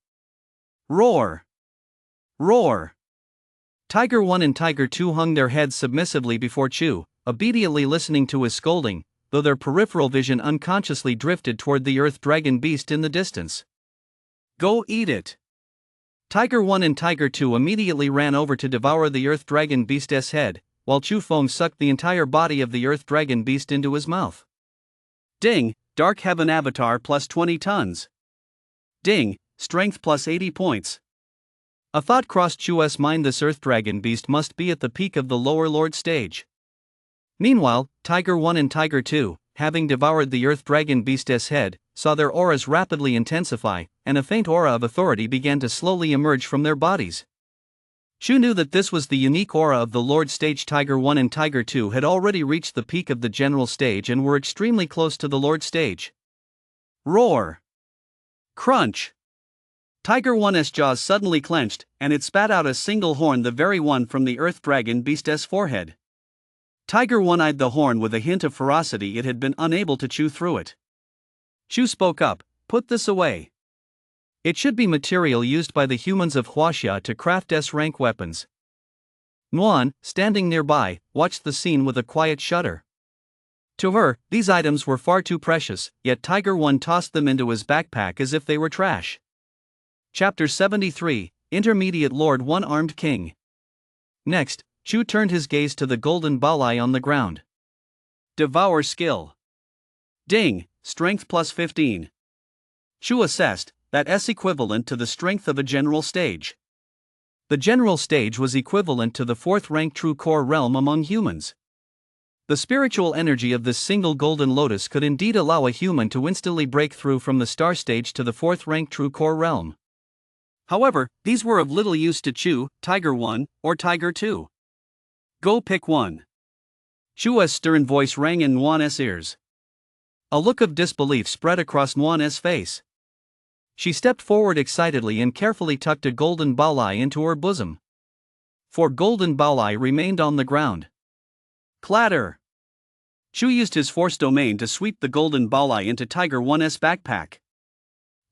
Roar! Roar! Tiger 1 and Tiger 2 hung their heads submissively before Chu, obediently listening to his scolding, though their peripheral vision unconsciously drifted toward the Earth Dragon beast in the distance. Go eat it! Tiger 1 and Tiger 2 immediately ran over to devour the Earth Dragon beast's head, while Chu Feng sucked the entire body of the Earth Dragon beast into his mouth. Ding! Dark Heaven Avatar plus 20 tons. Ding! Strength plus 80 points. A thought crossed Chu's mind. This Earth Dragon beast must be at the peak of the lower Lord stage. Meanwhile, Tiger 1 and Tiger 2, having devoured the Earth Dragon beast's head, saw their auras rapidly intensify, and a faint aura of authority began to slowly emerge from their bodies. Chu knew that this was the unique aura of the Lord stage. Tiger 1 and Tiger 2 had already reached the peak of the general stage and were extremely close to the Lord stage. Roar! Crunch! Tiger 1's jaws suddenly clenched, and it spat out a single horn, the very one from the Earth Dragon beast's forehead. Tiger 1 eyed the horn with a hint of ferocity. It had been unable to chew through it. Chu spoke up, "Put this away. It should be material used by the humans of Huaxia to craft S-rank weapons." Nguyen, standing nearby, watched the scene with a quiet shudder. To her, these items were far too precious, yet Tiger 1 tossed them into his backpack as if they were trash. Chapter 73, Intermediate Lord One-Armed King. Next, Chu turned his gaze to the golden baolai on the ground. Devour skill. Ding! Strength plus 15. Chu assessed that S equivalent to the strength of a general stage. The general stage was equivalent to the 4th rank true core realm among humans. The spiritual energy of this single golden lotus could indeed allow a human to instantly break through from the star stage to the 4th rank true core realm. However, these were of little use to Chu, Tiger 1, or Tiger 2. Go pick one. Chu's stern voice rang in Nguyen's ears. A look of disbelief spread across Nguyen's face. She stepped forward excitedly and carefully tucked a golden baolai into her bosom. 4 golden baolai remained on the ground. Clatter! Chu used his Force domain to sweep the golden baolai into Tiger 1's backpack.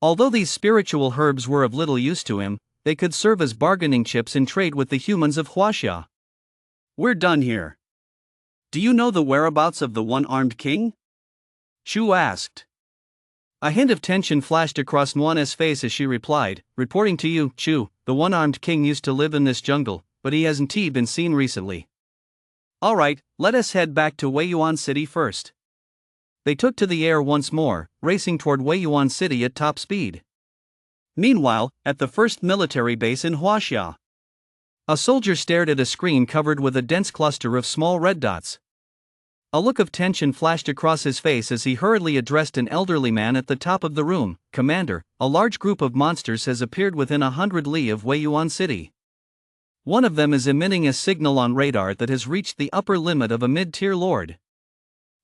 Although these spiritual herbs were of little use to him, they could serve as bargaining chips in trade with the humans of Huaxia. We're done here. Do you know the whereabouts of the one-armed king? Chu asked. A hint of tension flashed across Nuana's face as she replied, reporting to you, Chu, the one-armed king used to live in this jungle, but he hasn't been seen recently. Alright, let us head back to Weiyuan City first. They took to the air once more, racing toward Weiyuan City at top speed. Meanwhile, at the first military base in Huaxia, a soldier stared at a screen covered with a dense cluster of small red dots. A look of tension flashed across his face as he hurriedly addressed an elderly man at the top of the room. Commander, a large group of monsters has appeared within 100 li of Weiyuan City. One of them is emitting a signal on radar that has reached the upper limit of a mid-tier lord.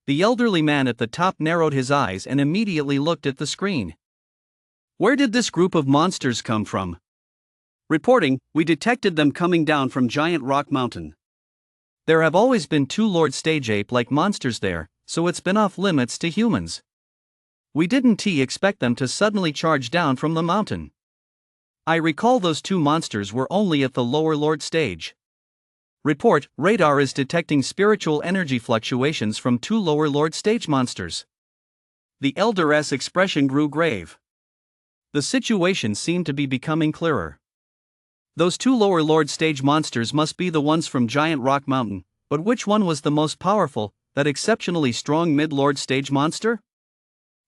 The elderly man at the top narrowed his eyes and immediately looked at the screen. Where did this group of monsters come from? Reporting, we detected them coming down from Giant Rock Mountain. There have always been 2 Lord Stage Ape-like monsters there, so it's been off limits to humans. We didn't expect them to suddenly charge down from the mountain. I recall those 2 monsters were only at the lower Lord stage. Report, radar is detecting spiritual energy fluctuations from 2 lower Lord stage monsters. The elder's expression grew grave. The situation seemed to be becoming clearer. Those 2 lower Lord stage monsters must be the ones from Giant Rock Mountain, but which one was the most powerful, that exceptionally strong mid-Lord stage monster?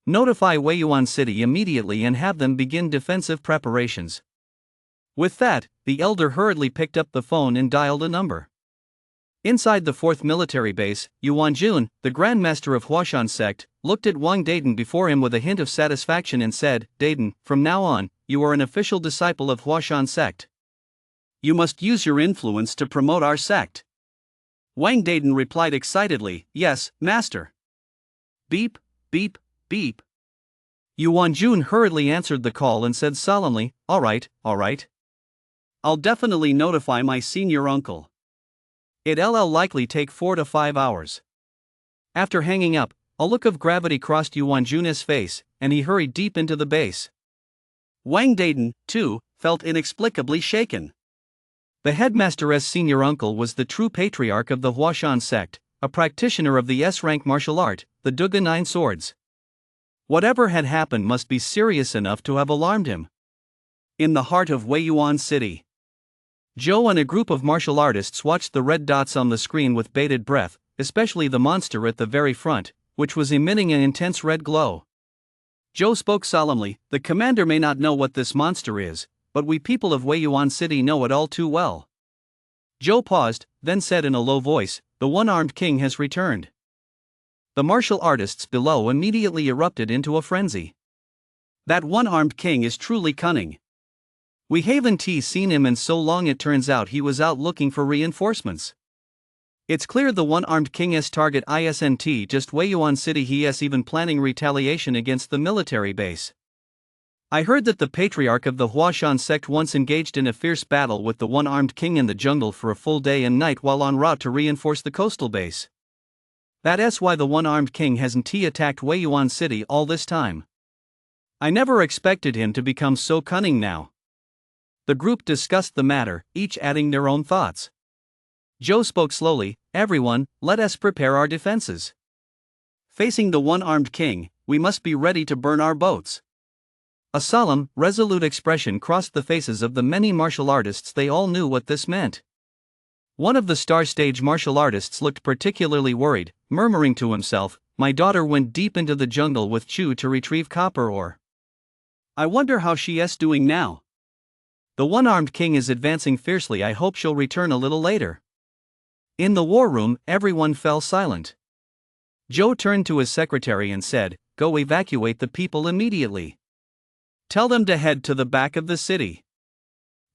Notify Weiyuan City immediately and have them begin defensive preparations. With that, the elder hurriedly picked up the phone and dialed a number. Inside the 4th military base, Yuanjun, the Grandmaster of Huashan sect, looked at Wang Dayton before him with a hint of satisfaction and said, Dayton, from now on, you are an official disciple of Huashan sect. You must use your influence to promote our sect. Wang Dayton replied excitedly, Yes, Master. Beep, beep, beep. Yuanjun hurriedly answered the call and said solemnly, Alright. I'll definitely notify my senior uncle. It'll likely take 4 to 5 hours. After hanging up, a look of gravity crossed Yuanjun's face, and he hurried deep into the base. Wang Dayton, too, felt inexplicably shaken. The headmaster's senior uncle was the true patriarch of the Huashan sect, a practitioner of the S-rank martial art, the Duga 9 Swords. Whatever had happened must be serious enough to have alarmed him. In the heart of Weiyuan City, Zhou and a group of martial artists watched the red dots on the screen with bated breath, especially the monster at the very front, which was emitting an intense red glow. Zhou spoke solemnly, The commander may not know what this monster is, but we people of Weiyuan City know it all too well. Zhou paused, then said in a low voice, The one-armed king has returned. The martial artists below immediately erupted into a frenzy. That one-armed king is truly cunning. We haven't seen him in so long, it turns out he was out looking for reinforcements. It's clear the one-armed king's target isn't just Weiyuan City, he is even planning retaliation against the military base. I heard that the patriarch of the Huashan sect once engaged in a fierce battle with the one-armed king in the jungle for a full day and night while en route to reinforce the coastal base. That's why the one-armed king hasn't attacked Weiyuan City all this time. I never expected him to become so cunning now. The group discussed the matter, each adding their own thoughts. Zhou spoke slowly, Everyone, let us prepare our defenses. Facing the one-armed king, we must be ready to burn our boats. A solemn, resolute expression crossed the faces of the many martial artists. They all knew what this meant. One of the star stage martial artists looked particularly worried, murmuring to himself, My daughter went deep into the jungle with Chu to retrieve copper ore. I wonder how she is doing now. The one-armed king is advancing fiercely. I hope she'll return a little later. In the war room, everyone fell silent. Zhou turned to his secretary and said, Go evacuate the people immediately. Tell them to head to the back of the city.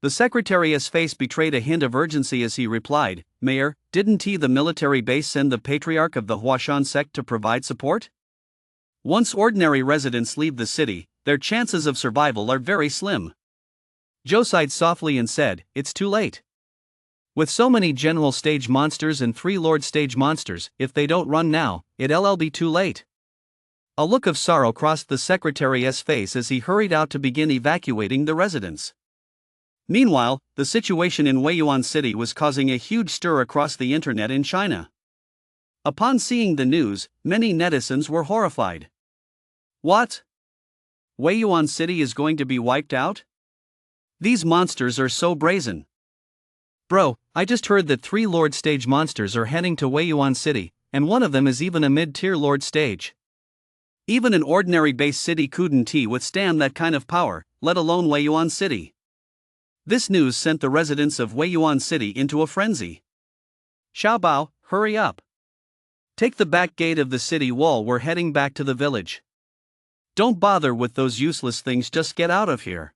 The secretary's face betrayed a hint of urgency as he replied, Mayor, didn't the military base send the patriarch of the Huashan sect to provide support? Once ordinary residents leave the city, their chances of survival are very slim. Zhou sighed softly and said, It's too late. With so many general stage monsters and 3 lord stage monsters, if they don't run now, it'll be too late. A look of sorrow crossed the secretary's face as he hurried out to begin evacuating the residents. Meanwhile, the situation in Weiyuan City was causing a huge stir across the internet in China. Upon seeing the news, many netizens were horrified. What? Weiyuan City is going to be wiped out? These monsters are so brazen. Bro, I just heard that 3 Lord Stage monsters are heading to Weiyuan City, and one of them is even a mid-tier Lord Stage. Even an ordinary base city couldn't withstand that kind of power, let alone Weiyuan City. This news sent the residents of Weiyuan City into a frenzy. Xiaobao, hurry up. Take the back gate of the city wall, we're heading back to the village. Don't bother with those useless things, just get out of here.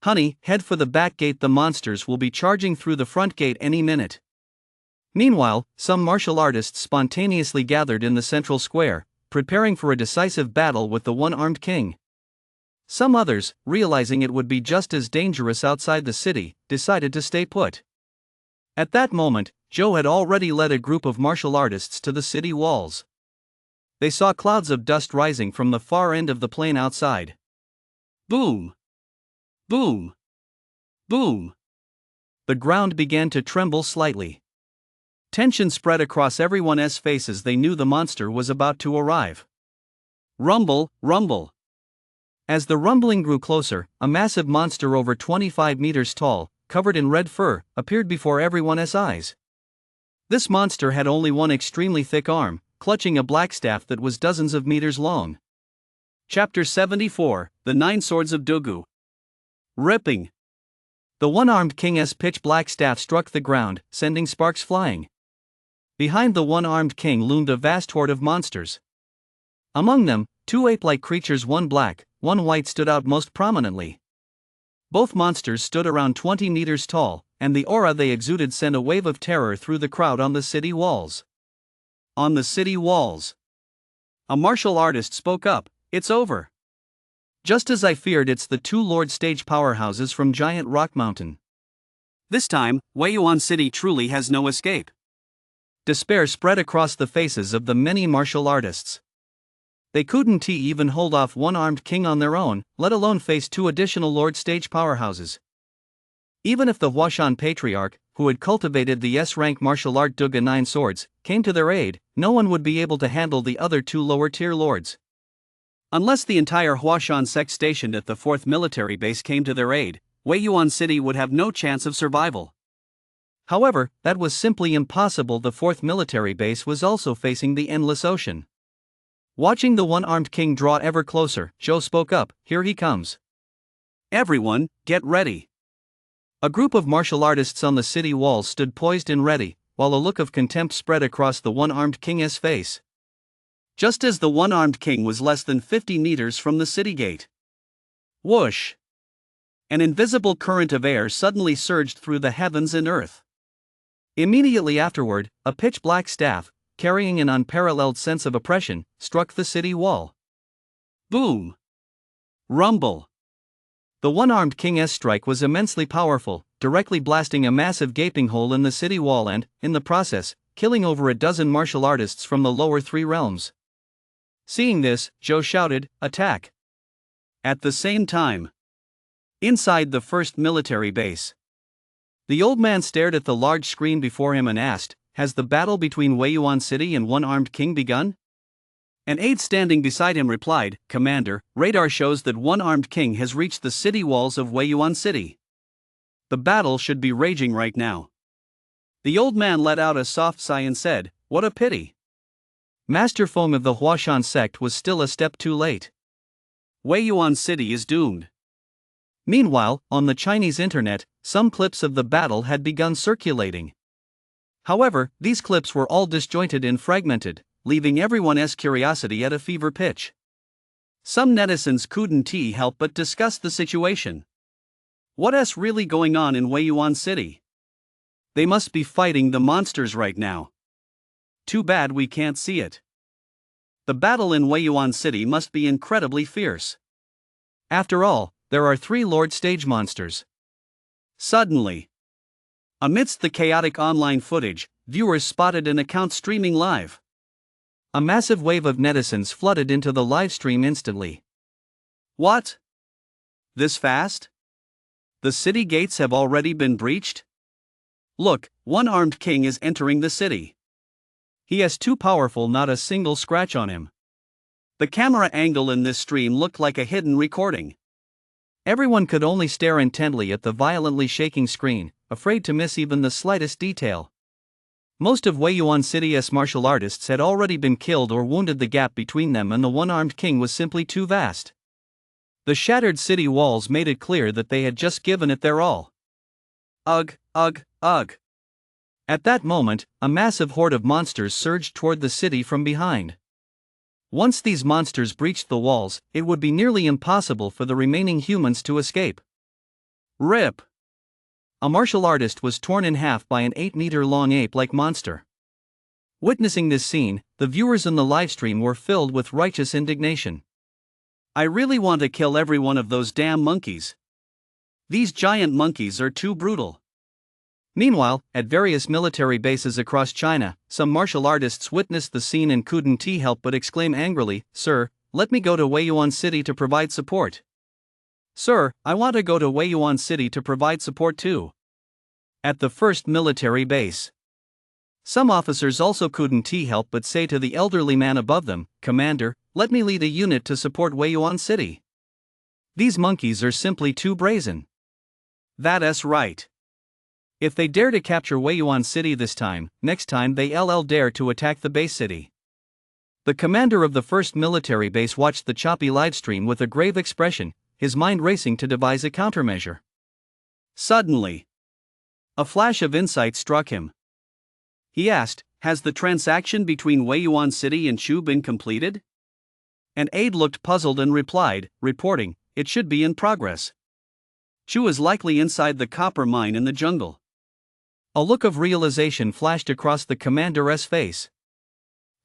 Honey, head for the back gate, the monsters will be charging through the front gate any minute. Meanwhile, some martial artists spontaneously gathered in the central square, preparing for a decisive battle with the one-armed king. Some others, realizing it would be just as dangerous outside the city, decided to stay put. At that moment, Zhou had already led a group of martial artists to the city walls. They saw clouds of dust rising from the far end of the plain outside. Boom! Boom! Boom! The ground began to tremble slightly. Tension spread across everyone's faces. They knew the monster was about to arrive. Rumble, rumble. As the rumbling grew closer, a massive monster over 25 meters tall, covered in red fur, appeared before everyone's eyes. This monster had only one extremely thick arm, clutching a black staff that was dozens of meters long. Chapter 74, The 9 Swords of Dugu. Ripping. The one-armed king's pitch-black staff struck the ground, sending sparks flying. Behind the one-armed king loomed a vast horde of monsters. Among them, 2 ape-like creatures, one black, one white, stood out most prominently. Both monsters stood around 20 meters tall, and the aura they exuded sent a wave of terror through the crowd on the city walls. On the city walls. A martial artist spoke up, "It's over. Just as I feared, it's the 2 Lord Stage powerhouses from Giant Rock Mountain. This time, Weiyuan City truly has no escape." Despair spread across the faces of the many martial artists. They couldn't even hold off one-armed king on their own, let alone face 2 additional Lord Stage powerhouses. Even if the Huashan Patriarch, who had cultivated the S-rank martial art Duga 9 Swords, came to their aid, no one would be able to handle the other 2 lower-tier lords. Unless the entire Huashan sect stationed at the 4th military base came to their aid, Weiyuan City would have no chance of survival. However, that was simply impossible. The 4th military base was also facing the endless ocean. Watching the one-armed king draw ever closer, Zhou spoke up, "Here he comes. Everyone, get ready." A group of martial artists on the city walls stood poised and ready, while a look of contempt spread across the one-armed king's face. Just as the one-armed king was less than 50 meters from the city gate. Whoosh! An invisible current of air suddenly surged through the heavens and earth. Immediately afterward, a pitch-black staff, carrying an unparalleled sense of oppression, struck the city wall. Boom! Rumble! The one-armed king's strike was immensely powerful, directly blasting a massive gaping hole in the city wall and, in the process, killing over a dozen martial artists from the lower 3 realms. Seeing this, Zhou shouted, "Attack!" At the same time, inside the 1st military base, the old man stared at the large screen before him and asked, "Has the battle between Weiyuan City and one-armed king begun?" An aide standing beside him replied, "Commander, radar shows that one-armed king has reached the city walls of Weiyuan City. The battle should be raging right now." The old man let out a soft sigh and said, "What a pity." Master Feng of the Huashan sect was still a step too late. Weiyuan City is doomed. Meanwhile, on the Chinese internet, some clips of the battle had begun circulating. However, these clips were all disjointed and fragmented, leaving everyone's curiosity at a fever pitch. Some netizens couldn't help but discuss the situation. What's really going on in Weiyuan City? They must be fighting the monsters right now. Too bad we can't see it. The battle in Weiyuan City must be incredibly fierce. After all, there are 3 Lord Stage monsters. Suddenly, amidst the chaotic online footage, viewers spotted an account streaming live. A massive wave of netizens flooded into the live stream instantly. What? This fast? The city gates have already been breached? Look, one-armed king is entering the city. He is too powerful, not a single scratch on him. The camera angle in this stream looked like a hidden recording. Everyone could only stare intently at the violently shaking screen, afraid to miss even the slightest detail. Most of Wei Yuan City's martial artists had already been killed or wounded. The gap between them and the one-armed king was simply too vast. The shattered city walls made it clear that they had just given it their all. Ugh, ugh, ugh. At that moment, a massive horde of monsters surged toward the city from behind. Once these monsters breached the walls, it would be nearly impossible for the remaining humans to escape. Rip! A martial artist was torn in half by an 8-meter-long ape-like monster. Witnessing this scene, the viewers in the livestream were filled with righteous indignation. I really want to kill every one of those damn monkeys. These giant monkeys are too brutal. Meanwhile, at various military bases across China, some martial artists witnessed the scene and couldn't help but exclaim angrily, "Sir, let me go to Wei Yuan City to provide support." "Sir, I want to go to Wei Yuan City to provide support too." At the first military base, some officers also couldn't help but say to the elderly man above them, "Commander, let me lead a unit to support Wei Yuan City. These monkeys are simply too brazen." That's right. If they dare to capture Wei Yuan City this time, next time they'll dare to attack the base city. The commander of the first military base watched the choppy livestream with a grave expression, his mind racing to devise a countermeasure. Suddenly, a flash of insight struck him. He asked, "Has the transaction between Wei Yuan City and Chu been completed?" An aide looked puzzled and replied, reporting, "It should be in progress. Chu is likely inside the copper mine in the jungle." A look of realization flashed across the commander's face.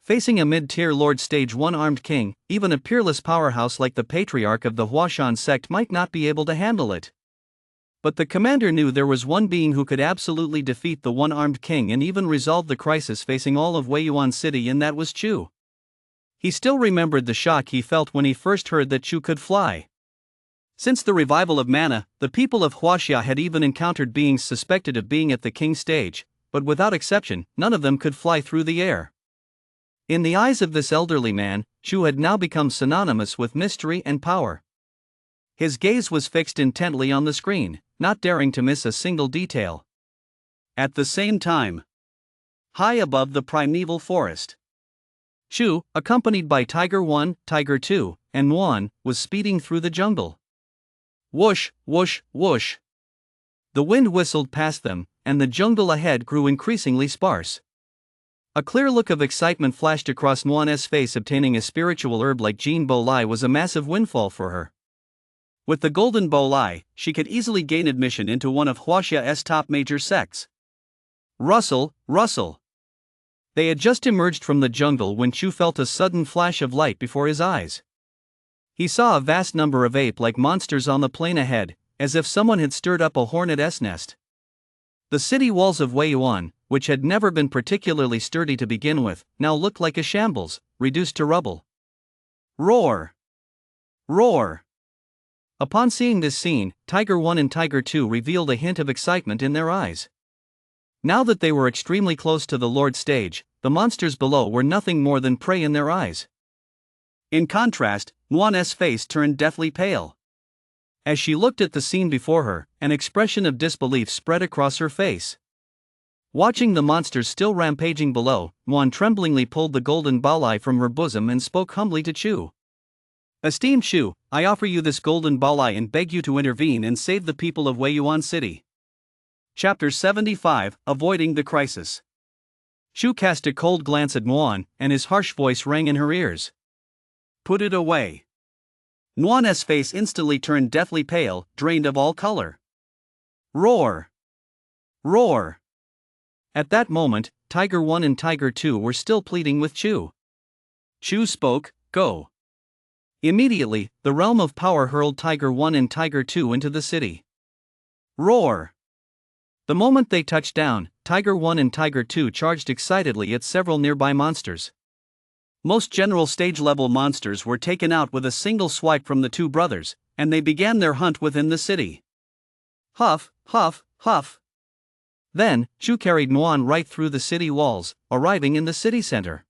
Facing a mid-tier Lord Stage one-armed king, even a peerless powerhouse like the patriarch of the Huashan sect might not be able to handle it. But the commander knew there was one being who could absolutely defeat the one-armed king and even resolve the crisis facing all of Wei Yuan City, and that was Chu. He still remembered the shock he felt when he first heard that Chu could fly. Since the revival of mana, the people of Huaxia had even encountered beings suspected of being at the king stage, but without exception, none of them could fly through the air. In the eyes of this elderly man, Chu had now become synonymous with mystery and power. His gaze was fixed intently on the screen, not daring to miss a single detail. At the same time, high above the primeval forest, Chu, accompanied by Tiger 1, Tiger 2, and Muan, was speeding through the jungle. Whoosh, whoosh, whoosh. The wind whistled past them, and the jungle ahead grew increasingly sparse. A clear look of excitement flashed across Muan's face. Obtaining a spiritual herb like Jean Bo Lai was a massive windfall for her. With the golden Bo Lai, she could easily gain admission into one of Huaxia's top major sects. Rustle, rustle. They had just emerged from the jungle when Chu felt a sudden flash of light before his eyes. He saw a vast number of ape-like monsters on the plain ahead, as if someone had stirred up a hornet's nest. The city walls of Wei Yuan, which had never been particularly sturdy to begin with, now looked like a shambles, reduced to rubble. Roar! Roar! Upon seeing this scene, Tiger 1 and Tiger 2 revealed a hint of excitement in their eyes. Now that they were extremely close to the Lord Stage, the monsters below were nothing more than prey in their eyes. In contrast, Muan's face turned deathly pale. As she looked at the scene before her, an expression of disbelief spread across her face. Watching the monsters still rampaging below, Muan tremblingly pulled the golden baolai from her bosom and spoke humbly to Chu. "Esteemed Chu, I offer you this golden baolai and beg you to intervene and save the people of Wei Yuan City." Chapter 75, Avoiding the Crisis. Chu cast a cold glance at Muan, and his harsh voice rang in her ears. "Put it away." Muan's face instantly turned deathly pale, drained of all color. Roar! Roar! At that moment, Tiger 1 and Tiger 2 were still pleading with Chu. Chu spoke, "Go." Immediately, the realm of power hurled Tiger 1 and Tiger 2 into the city. Roar! The moment they touched down, Tiger 1 and Tiger 2 charged excitedly at several nearby monsters. Most general stage-level monsters were taken out with a single swipe from the two brothers, and they began their hunt within the city. Huff, huff, huff. Then, Chu carried Nguyen right through the city walls, arriving in the city center.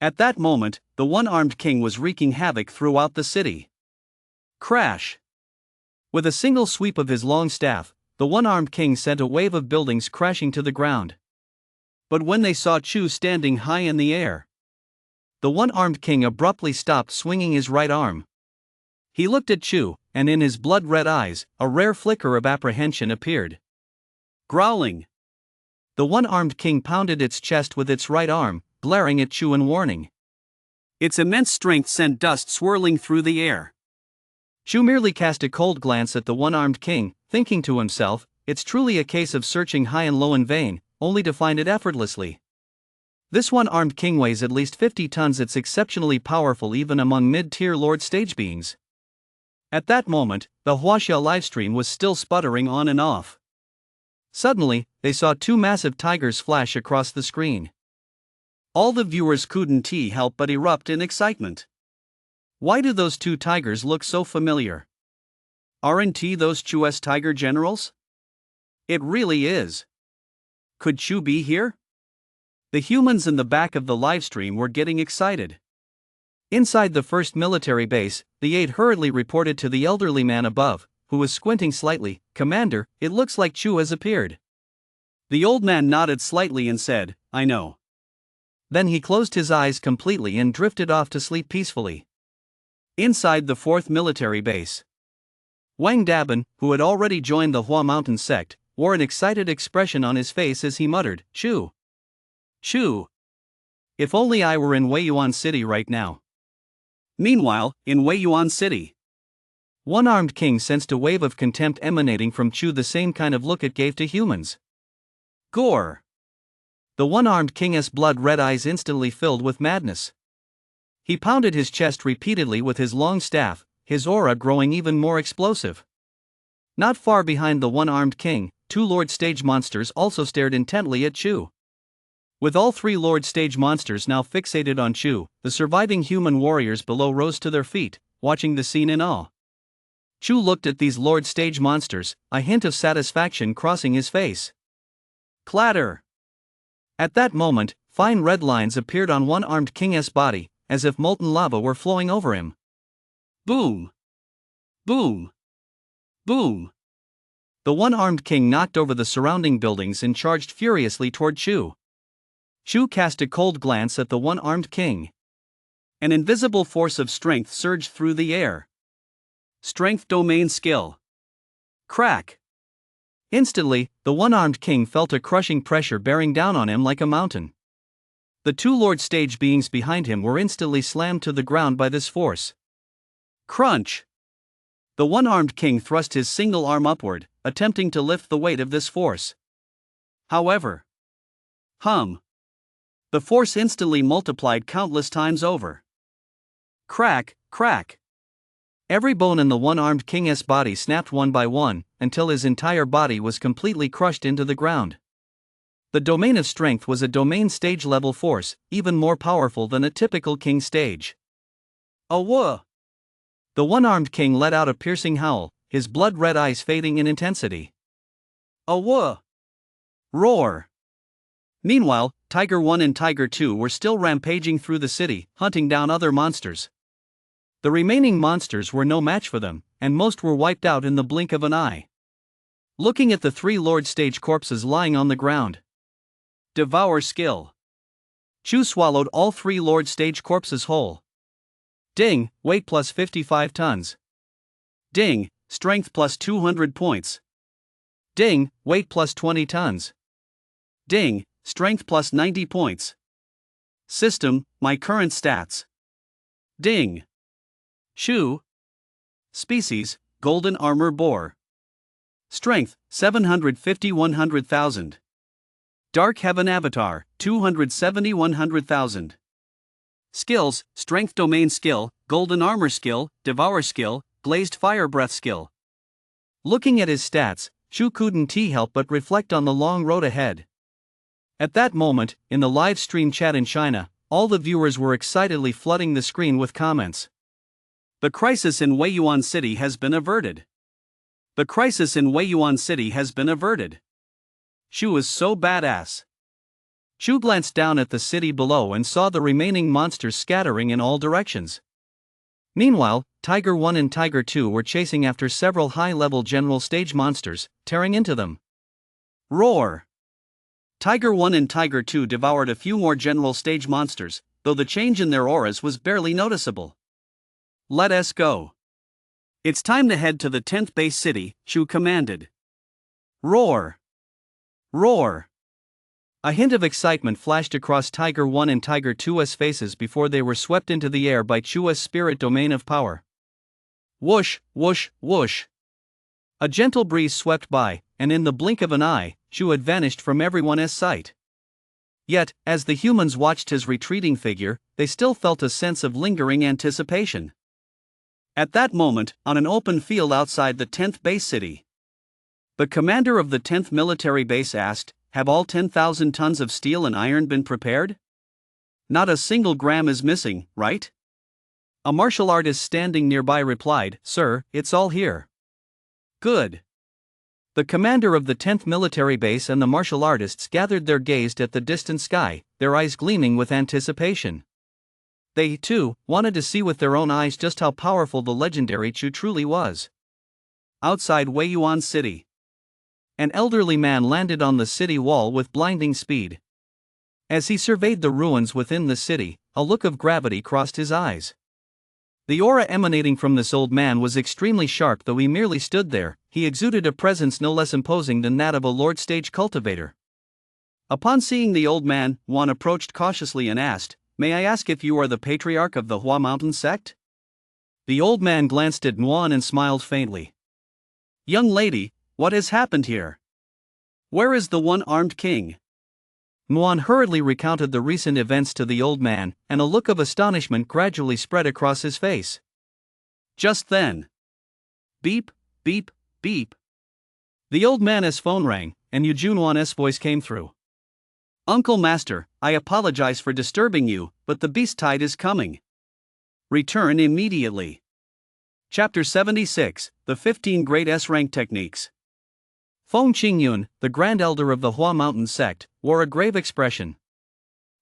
At that moment, the one-armed king was wreaking havoc throughout the city. Crash! With a single sweep of his long staff, the one-armed king sent a wave of buildings crashing to the ground. But when they saw Chu standing high in the air, the one-armed king abruptly stopped swinging his right arm. He looked at Chu, and in his blood-red eyes, a rare flicker of apprehension appeared. Growling, the one-armed king pounded its chest with its right arm, glaring at Chu in warning. Its immense strength sent dust swirling through the air. Chu merely cast a cold glance at the one-armed king, thinking to himself, it's truly a case of searching high and low in vain, only to find it effortlessly. This one-armed king weighs at least 50 tons. It's exceptionally powerful even among mid-tier lord stage beings. At that moment, the Huaxia livestream was still sputtering on and off. Suddenly, they saw two massive tigers flash across the screen. All the viewers couldn't help but erupt in excitement. Why do those two tigers look so familiar? Aren't those Chu's tiger generals? It really is. Could Chu be here? The humans in the back of the livestream were getting excited. Inside the first military base, the aide hurriedly reported to the elderly man above, who was squinting slightly, "Commander, it looks like Chu has appeared." The old man nodded slightly and said, "I know." Then he closed his eyes completely and drifted off to sleep peacefully. Inside the fourth military base, Wang Dabin, who had already joined the Hua Mountain sect, wore an excited expression on his face as he muttered, "Chu! Chu! If only I were in Weiyuan City right now." Meanwhile, in Weiyuan City, one-armed king sensed a wave of contempt emanating from Chu, the same kind of look it gave to humans. Gore! The one-armed king's blood-red eyes instantly filled with madness. He pounded his chest repeatedly with his long staff, his aura growing even more explosive. Not far behind the one-armed king, two lord stage monsters also stared intently at Chu. With all three lord stage monsters now fixated on Chu, the surviving human warriors below rose to their feet, watching the scene in awe. Chu looked at these lord stage monsters, a hint of satisfaction crossing his face. Clatter! At that moment, fine red lines appeared on one-armed king's body, as if molten lava were flowing over him. Boom! Boom! Boom! The one-armed king knocked over the surrounding buildings and charged furiously toward Chu. Chu cast a cold glance at the one-armed king. An invisible force of strength surged through the air. Strength domain skill. Crack! Instantly, the one-armed king felt a crushing pressure bearing down on him like a mountain. The two lord stage beings behind him were instantly slammed to the ground by this force. Crunch! The one-armed king thrust his single arm upward, attempting to lift the weight of this force. However, the force instantly multiplied countless times over. Crack, crack! Every bone in the one-armed king's body snapped one by one, until his entire body was completely crushed into the ground. The domain of strength was a domain stage-level force, even more powerful than a typical king stage. Awah! The one-armed king let out a piercing howl, his blood-red eyes fading in intensity. Awah! Roar! Meanwhile, Tiger 1 and Tiger 2 were still rampaging through the city, hunting down other monsters. The remaining monsters were no match for them, and most were wiped out in the blink of an eye. Looking at the three lord stage corpses lying on the ground. Devour skill. Chu swallowed all three lord stage corpses whole. Ding, weight plus 55 tons. Ding, strength plus 200 points. Ding, weight plus 20 tons. Ding, strength plus 90 points. System, my current stats. Ding. Chu. Species, golden armor boar. Strength, 750-100,000. Dark Heaven Avatar, 270-100,000. Skills, Strength Domain Skill, Golden Armor Skill, Devour Skill, Glazed Fire Breath Skill. Looking at his stats, Chu couldn't help but reflect on the long road ahead. At that moment, in the live stream chat in China, all the viewers were excitedly flooding the screen with comments. The crisis in Weiyuan City has been averted. The crisis in Weiyuan City has been averted. Shu is so badass. Chu glanced down at the city below and saw the remaining monsters scattering in all directions. Meanwhile, Tiger 1 and Tiger 2 were chasing after several high-level general stage monsters, tearing into them. Roar! Tiger 1 and Tiger 2 devoured a few more general stage monsters, though the change in their auras was barely noticeable. Let us go. It's time to head to the 10th base city, Chu commanded. Roar! Roar! A hint of excitement flashed across Tiger 1 and Tiger 2's faces before they were swept into the air by Chu's spirit domain of power. Whoosh, whoosh, whoosh. A gentle breeze swept by, and in the blink of an eye, Chu had vanished from everyone's sight. Yet, as the humans watched his retreating figure, they still felt a sense of lingering anticipation. At that moment, on an open field outside the 10th base city, the commander of the 10th military base asked, "Have all 10,000 tons of steel and iron been prepared? Not a single gram is missing, right?" A martial artist standing nearby replied, "Sir, it's all here." Good. The commander of the 10th military base and the martial artists gathered their gaze at the distant sky, their eyes gleaming with anticipation. They, too, wanted to see with their own eyes just how powerful the legendary Chu truly was. Outside Weiyuan City, an elderly man landed on the city wall with blinding speed. As he surveyed the ruins within the city, a look of gravity crossed his eyes. The aura emanating from this old man was extremely sharp. Though he merely stood there, he exuded a presence no less imposing than that of a lord stage cultivator. Upon seeing the old man, Juan approached cautiously and asked, "May I ask if you are the patriarch of the Hua Mountain sect?" The old man glanced at Nguyen and smiled faintly. "Young lady, what has happened here? Where is the one-armed king?" Nguyen hurriedly recounted the recent events to the old man, and a look of astonishment gradually spread across his face. Just then, beep, beep, beep. The old man's phone rang, and Yujuan's voice came through. "Uncle Master, I apologize for disturbing you, but the beast tide is coming. Return immediately." Chapter 76, The 15 Great S-Rank Techniques. Feng Qingyun, the Grand Elder of the Hua Mountain sect, wore a grave expression.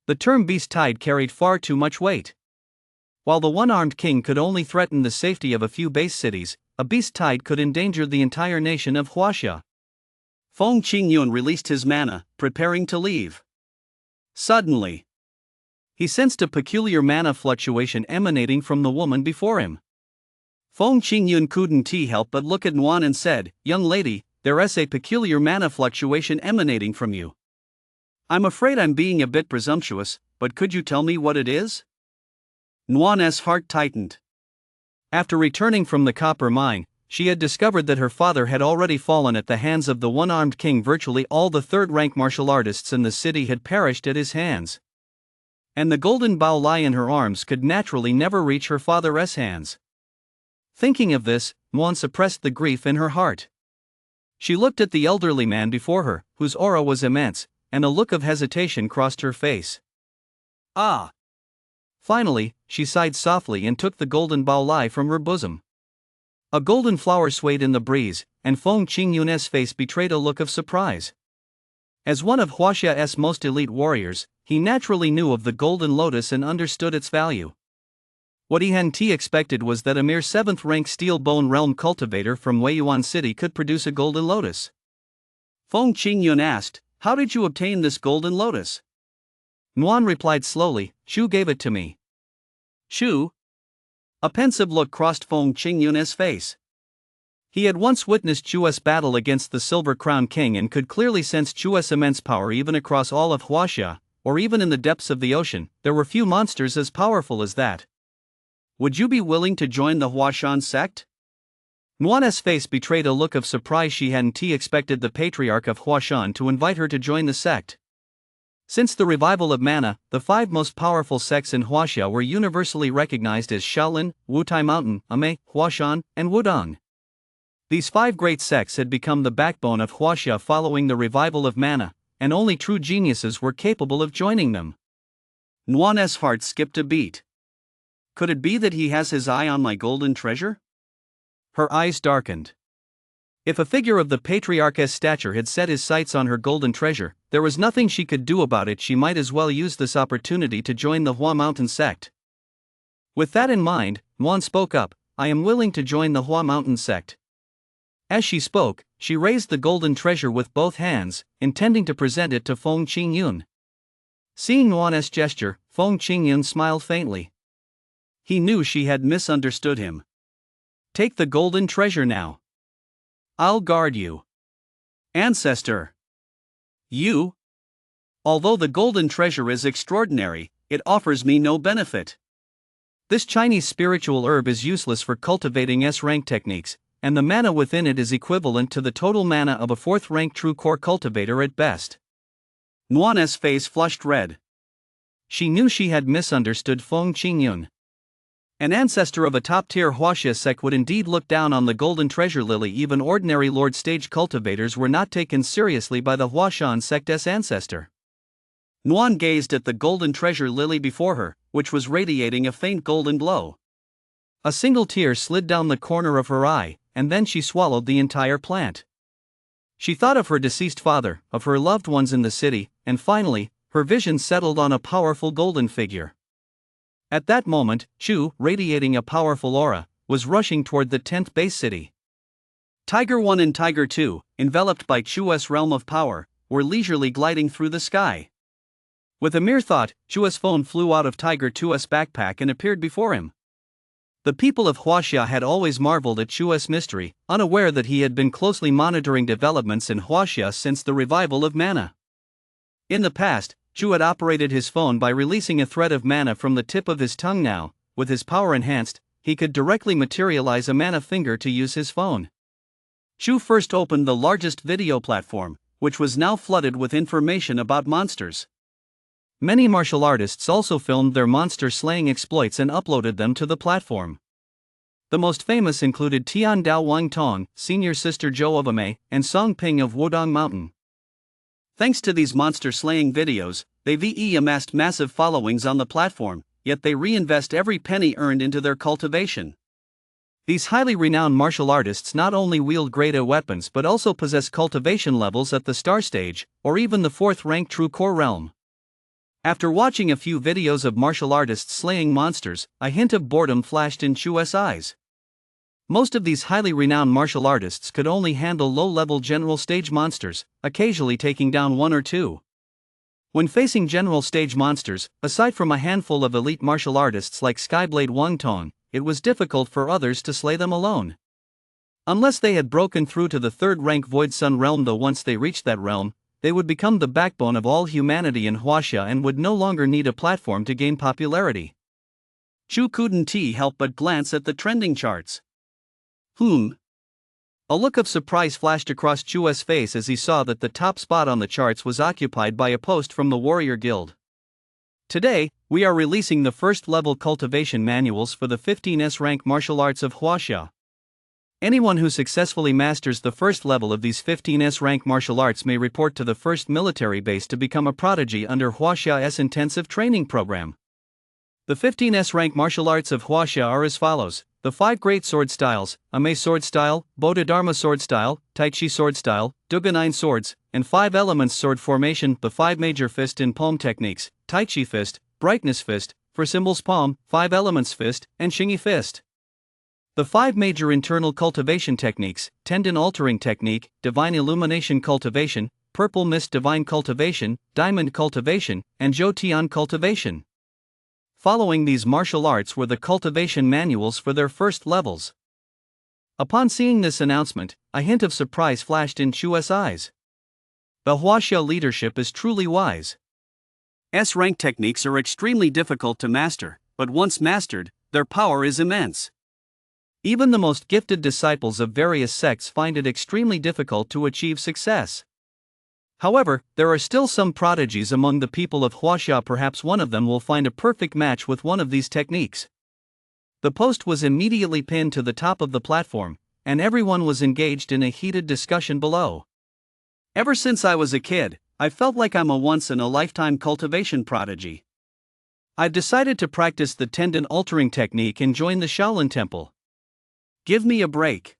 The term beast tide carried far too much weight. While the one-armed king could only threaten the safety of a few base cities, a beast tide could endanger the entire nation of Huaxia. Feng Qingyun released his mana, preparing to leave. Suddenly, he sensed a peculiar mana fluctuation emanating from the woman before him. Feng Qingyun couldn't help but look at Nguyen and said, "Young lady, there is a peculiar mana fluctuation emanating from you. I'm afraid I'm being a bit presumptuous, but could you tell me what it is?" Nguyen's heart tightened. After returning from the copper mine, she had discovered that her father had already fallen at the hands of the one-armed king. Virtually all the third-rank martial artists in the city had perished at his hands. And the golden bao lai in her arms could naturally never reach her father's hands. Thinking of this, Nguyen suppressed the grief in her heart. She looked at the elderly man before her, whose aura was immense, and a look of hesitation crossed her face. "Ah!" Finally, she sighed softly and took the golden bao lai from her bosom. A golden flower swayed in the breeze, and Feng Qingyun's face betrayed a look of surprise. As one of Huaxia's most elite warriors, he naturally knew of the golden lotus and understood its value. What he hadn't expected was that a mere 7th-rank Steel Bone Realm cultivator from Weiyuan City could produce a golden lotus. Feng Qingyun asked, "How did you obtain this golden lotus?" Nguyen replied slowly, "Shu gave it to me." "Shu?" A pensive look crossed Feng Qingyun's face. He had once witnessed Chu's battle against the Silver Crown King and could clearly sense Chu's immense power even across all of Huaxia, or even in the depths of the ocean. There were few monsters as powerful as that. "Would you be willing to join the Huashan sect?" Nguyen's face betrayed a look of surprise. She hadn't expected the patriarch of Huashan to invite her to join the sect. Since the revival of mana, the 5 most powerful sects in Huaxia were universally recognized as Shaolin, Wutai Mountain, Ame, Huashan, and Wudong. These 5 great sects had become the backbone of Huaxia following the revival of mana, and only true geniuses were capable of joining them. Nguyen's heart skipped a beat. Could it be that he has his eye on my golden treasure? Her eyes darkened. If a figure of the patriarch's stature had set his sights on her golden treasure, there was nothing she could do about it. She might as well use this opportunity to join the Hua Mountain sect. With that in mind, Nuan spoke up, "I am willing to join the Hua Mountain sect." As she spoke, she raised the golden treasure with both hands, intending to present it to Feng Qingyun. Seeing Nuan's gesture, Feng Qingyun smiled faintly. He knew she had misunderstood him. "Take the golden treasure now. I'll guard you." "Ancestor." "You?" "Although the golden treasure is extraordinary, it offers me no benefit. This Chinese spiritual herb is useless for cultivating S-rank techniques, and the mana within it is equivalent to the total mana of a 4th-rank true core cultivator at best." Nuan's face flushed red. She knew she had misunderstood Feng Qingyun. An ancestor of a top-tier Huaxia sect would indeed look down on the golden treasure lily. Even ordinary Lord stage cultivators were not taken seriously by the Huashan sect's ancestor. Nuan gazed at the golden treasure lily before her, which was radiating a faint golden glow. A single tear slid down the corner of her eye, and then she swallowed the entire plant. She thought of her deceased father, of her loved ones in the city, and finally, her vision settled on a powerful golden figure. At that moment, Chu, radiating a powerful aura, was rushing toward the 10th base city. Tiger 1 and Tiger 2, enveloped by Chu's realm of power, were leisurely gliding through the sky. With a mere thought, Chu's phone flew out of Tiger 2's backpack and appeared before him. The people of Huaxia had always marveled at Chu's mystery, unaware that he had been closely monitoring developments in Huaxia since the revival of mana. In the past, Chu had operated his phone by releasing a thread of mana from the tip of his tongue. Now, with his power enhanced, he could directly materialize a mana finger to use his phone. Chu first opened the largest video platform, which was now flooded with information about monsters. Many martial artists also filmed their monster-slaying exploits and uploaded them to the platform. The most famous included Tian Dao Wang Tong, Senior Sister Zhou of Ame, and Song Ping of Wudong Mountain. Thanks to these monster-slaying videos, they've amassed massive followings on the platform, yet they reinvest every penny earned into their cultivation. These highly renowned martial artists not only wield great weapons but also possess cultivation levels at the star stage, or even the 4th-rank true core realm. After watching a few videos of martial artists slaying monsters, a hint of boredom flashed in Chu's eyes. Most of these highly renowned martial artists could only handle low-level general stage monsters, occasionally taking down 1 or 2. When facing general stage monsters, aside from a handful of elite martial artists like Skyblade Wang Tong, it was difficult for others to slay them alone. Unless they had broken through to the 3rd-rank Void Sun realm, though once they reached that realm, they would become the backbone of all humanity in Huaxia and would no longer need a platform to gain popularity. Chu couldn't help but glance at the trending charts. A look of surprise flashed across Chu's face as he saw that the top spot on the charts was occupied by a post from the Warrior Guild. "Today, we are releasing the first-level cultivation manuals for the 15S rank martial arts of Huaxia. Anyone who successfully masters the first level of these 15S rank martial arts may report to the first military base to become a prodigy under Huaxia's intensive training program. The 15S rank martial arts of Huaxia are as follows: the 5 great sword styles, Ame sword style, Bodhidharma sword style, Tai Chi sword style, Duga 9 swords, and 5 elements sword formation, the 5 major fist and palm techniques, Tai Chi fist, brightness fist, for symbols palm, 5 elements fist, and Xingyi fist. The 5 major internal cultivation techniques, tendon altering technique, divine illumination cultivation, purple mist divine cultivation, diamond cultivation, and Zhou Tian cultivation. Following these martial arts were the cultivation manuals for their first levels. Upon seeing this announcement, a hint of surprise flashed in Chu's eyes. The Huaxia leadership is truly wise. S-rank techniques are extremely difficult to master, but once mastered, their power is immense. Even the most gifted disciples of various sects find it extremely difficult to achieve success. However, there are still some prodigies among the people of Huaxia. Perhaps one of them will find a perfect match with one of these techniques. The post was immediately pinned to the top of the platform, and everyone was engaged in a heated discussion below. Ever since I was a kid, I felt like I'm a once-in-a-lifetime cultivation prodigy. I've decided to practice the tendon altering technique and join the Shaolin Temple. Give me a break.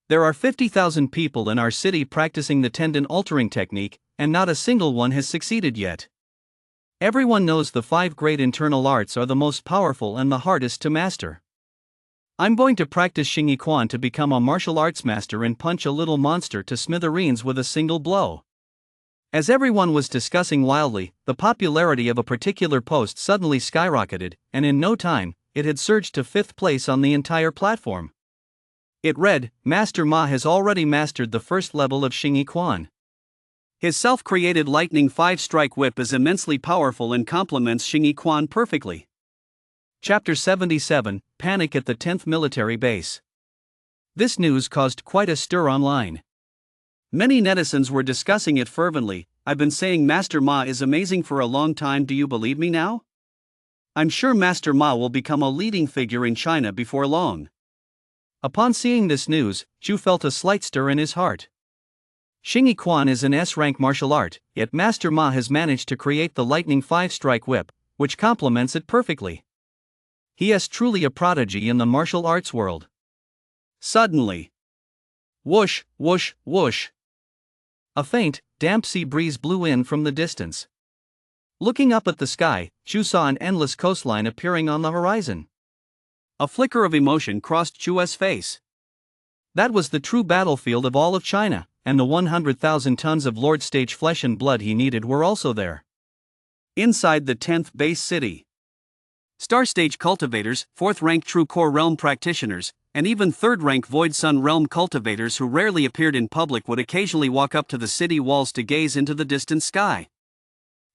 There are 50,000 people in our city practicing the tendon altering technique, and not a single one has succeeded yet. Everyone knows the 5 great internal arts are the most powerful and the hardest to master. I'm going to practice Xingyi Quan to become a martial arts master and punch a little monster to smithereens with a single blow. As everyone was discussing wildly, the popularity of a particular post suddenly skyrocketed, and in no time, it had surged to 5th place on the entire platform. It read, "Master Ma has already mastered the first level of Xingyi Quan. His self-created lightning 5-strike whip is immensely powerful and complements Xingyi Quan perfectly." Chapter 77, Panic at the 10th Military Base. This news caused quite a stir online. Many netizens were discussing it fervently. "I've been saying Master Ma is amazing for a long time, do you believe me now? I'm sure Master Ma will become a leading figure in China before long." Upon seeing this news, Chu felt a slight stir in his heart. Xingyi Quan is an S-rank martial art, yet Master Ma has managed to create the lightning 5-strike whip, which complements it perfectly. He is truly a prodigy in the martial arts world. Suddenly, whoosh, whoosh, whoosh. A faint, damp sea breeze blew in from the distance. Looking up at the sky, Chu saw an endless coastline appearing on the horizon. A flicker of emotion crossed Chu's face. That was the true battlefield of all of China, and the 100,000 tons of Lord Stage flesh and blood he needed were also there. Inside the 10th base city, Star Stage cultivators, 4th-rank True Core Realm practitioners, and even 3rd-rank Void Sun Realm cultivators who rarely appeared in public would occasionally walk up to the city walls to gaze into the distant sky.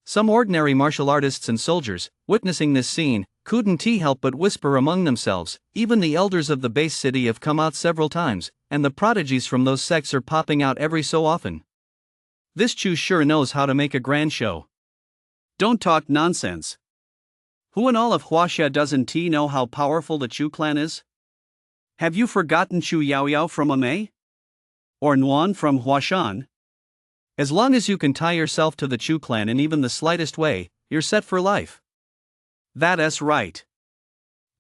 Some ordinary martial artists and soldiers, witnessing this scene, couldn't help but whisper among themselves. Even the elders of the base city have come out several times, and the prodigies from those sects are popping out every so often. This Chu sure knows how to make a grand show. Don't talk nonsense. Who in all of Huaxia doesn't know how powerful the Chu clan is? Have you forgotten Chu Yaoyao from Amei? Or Nuan from Huashan? As long as you can tie yourself to the Chu clan in even the slightest way, you're set for life. That's right.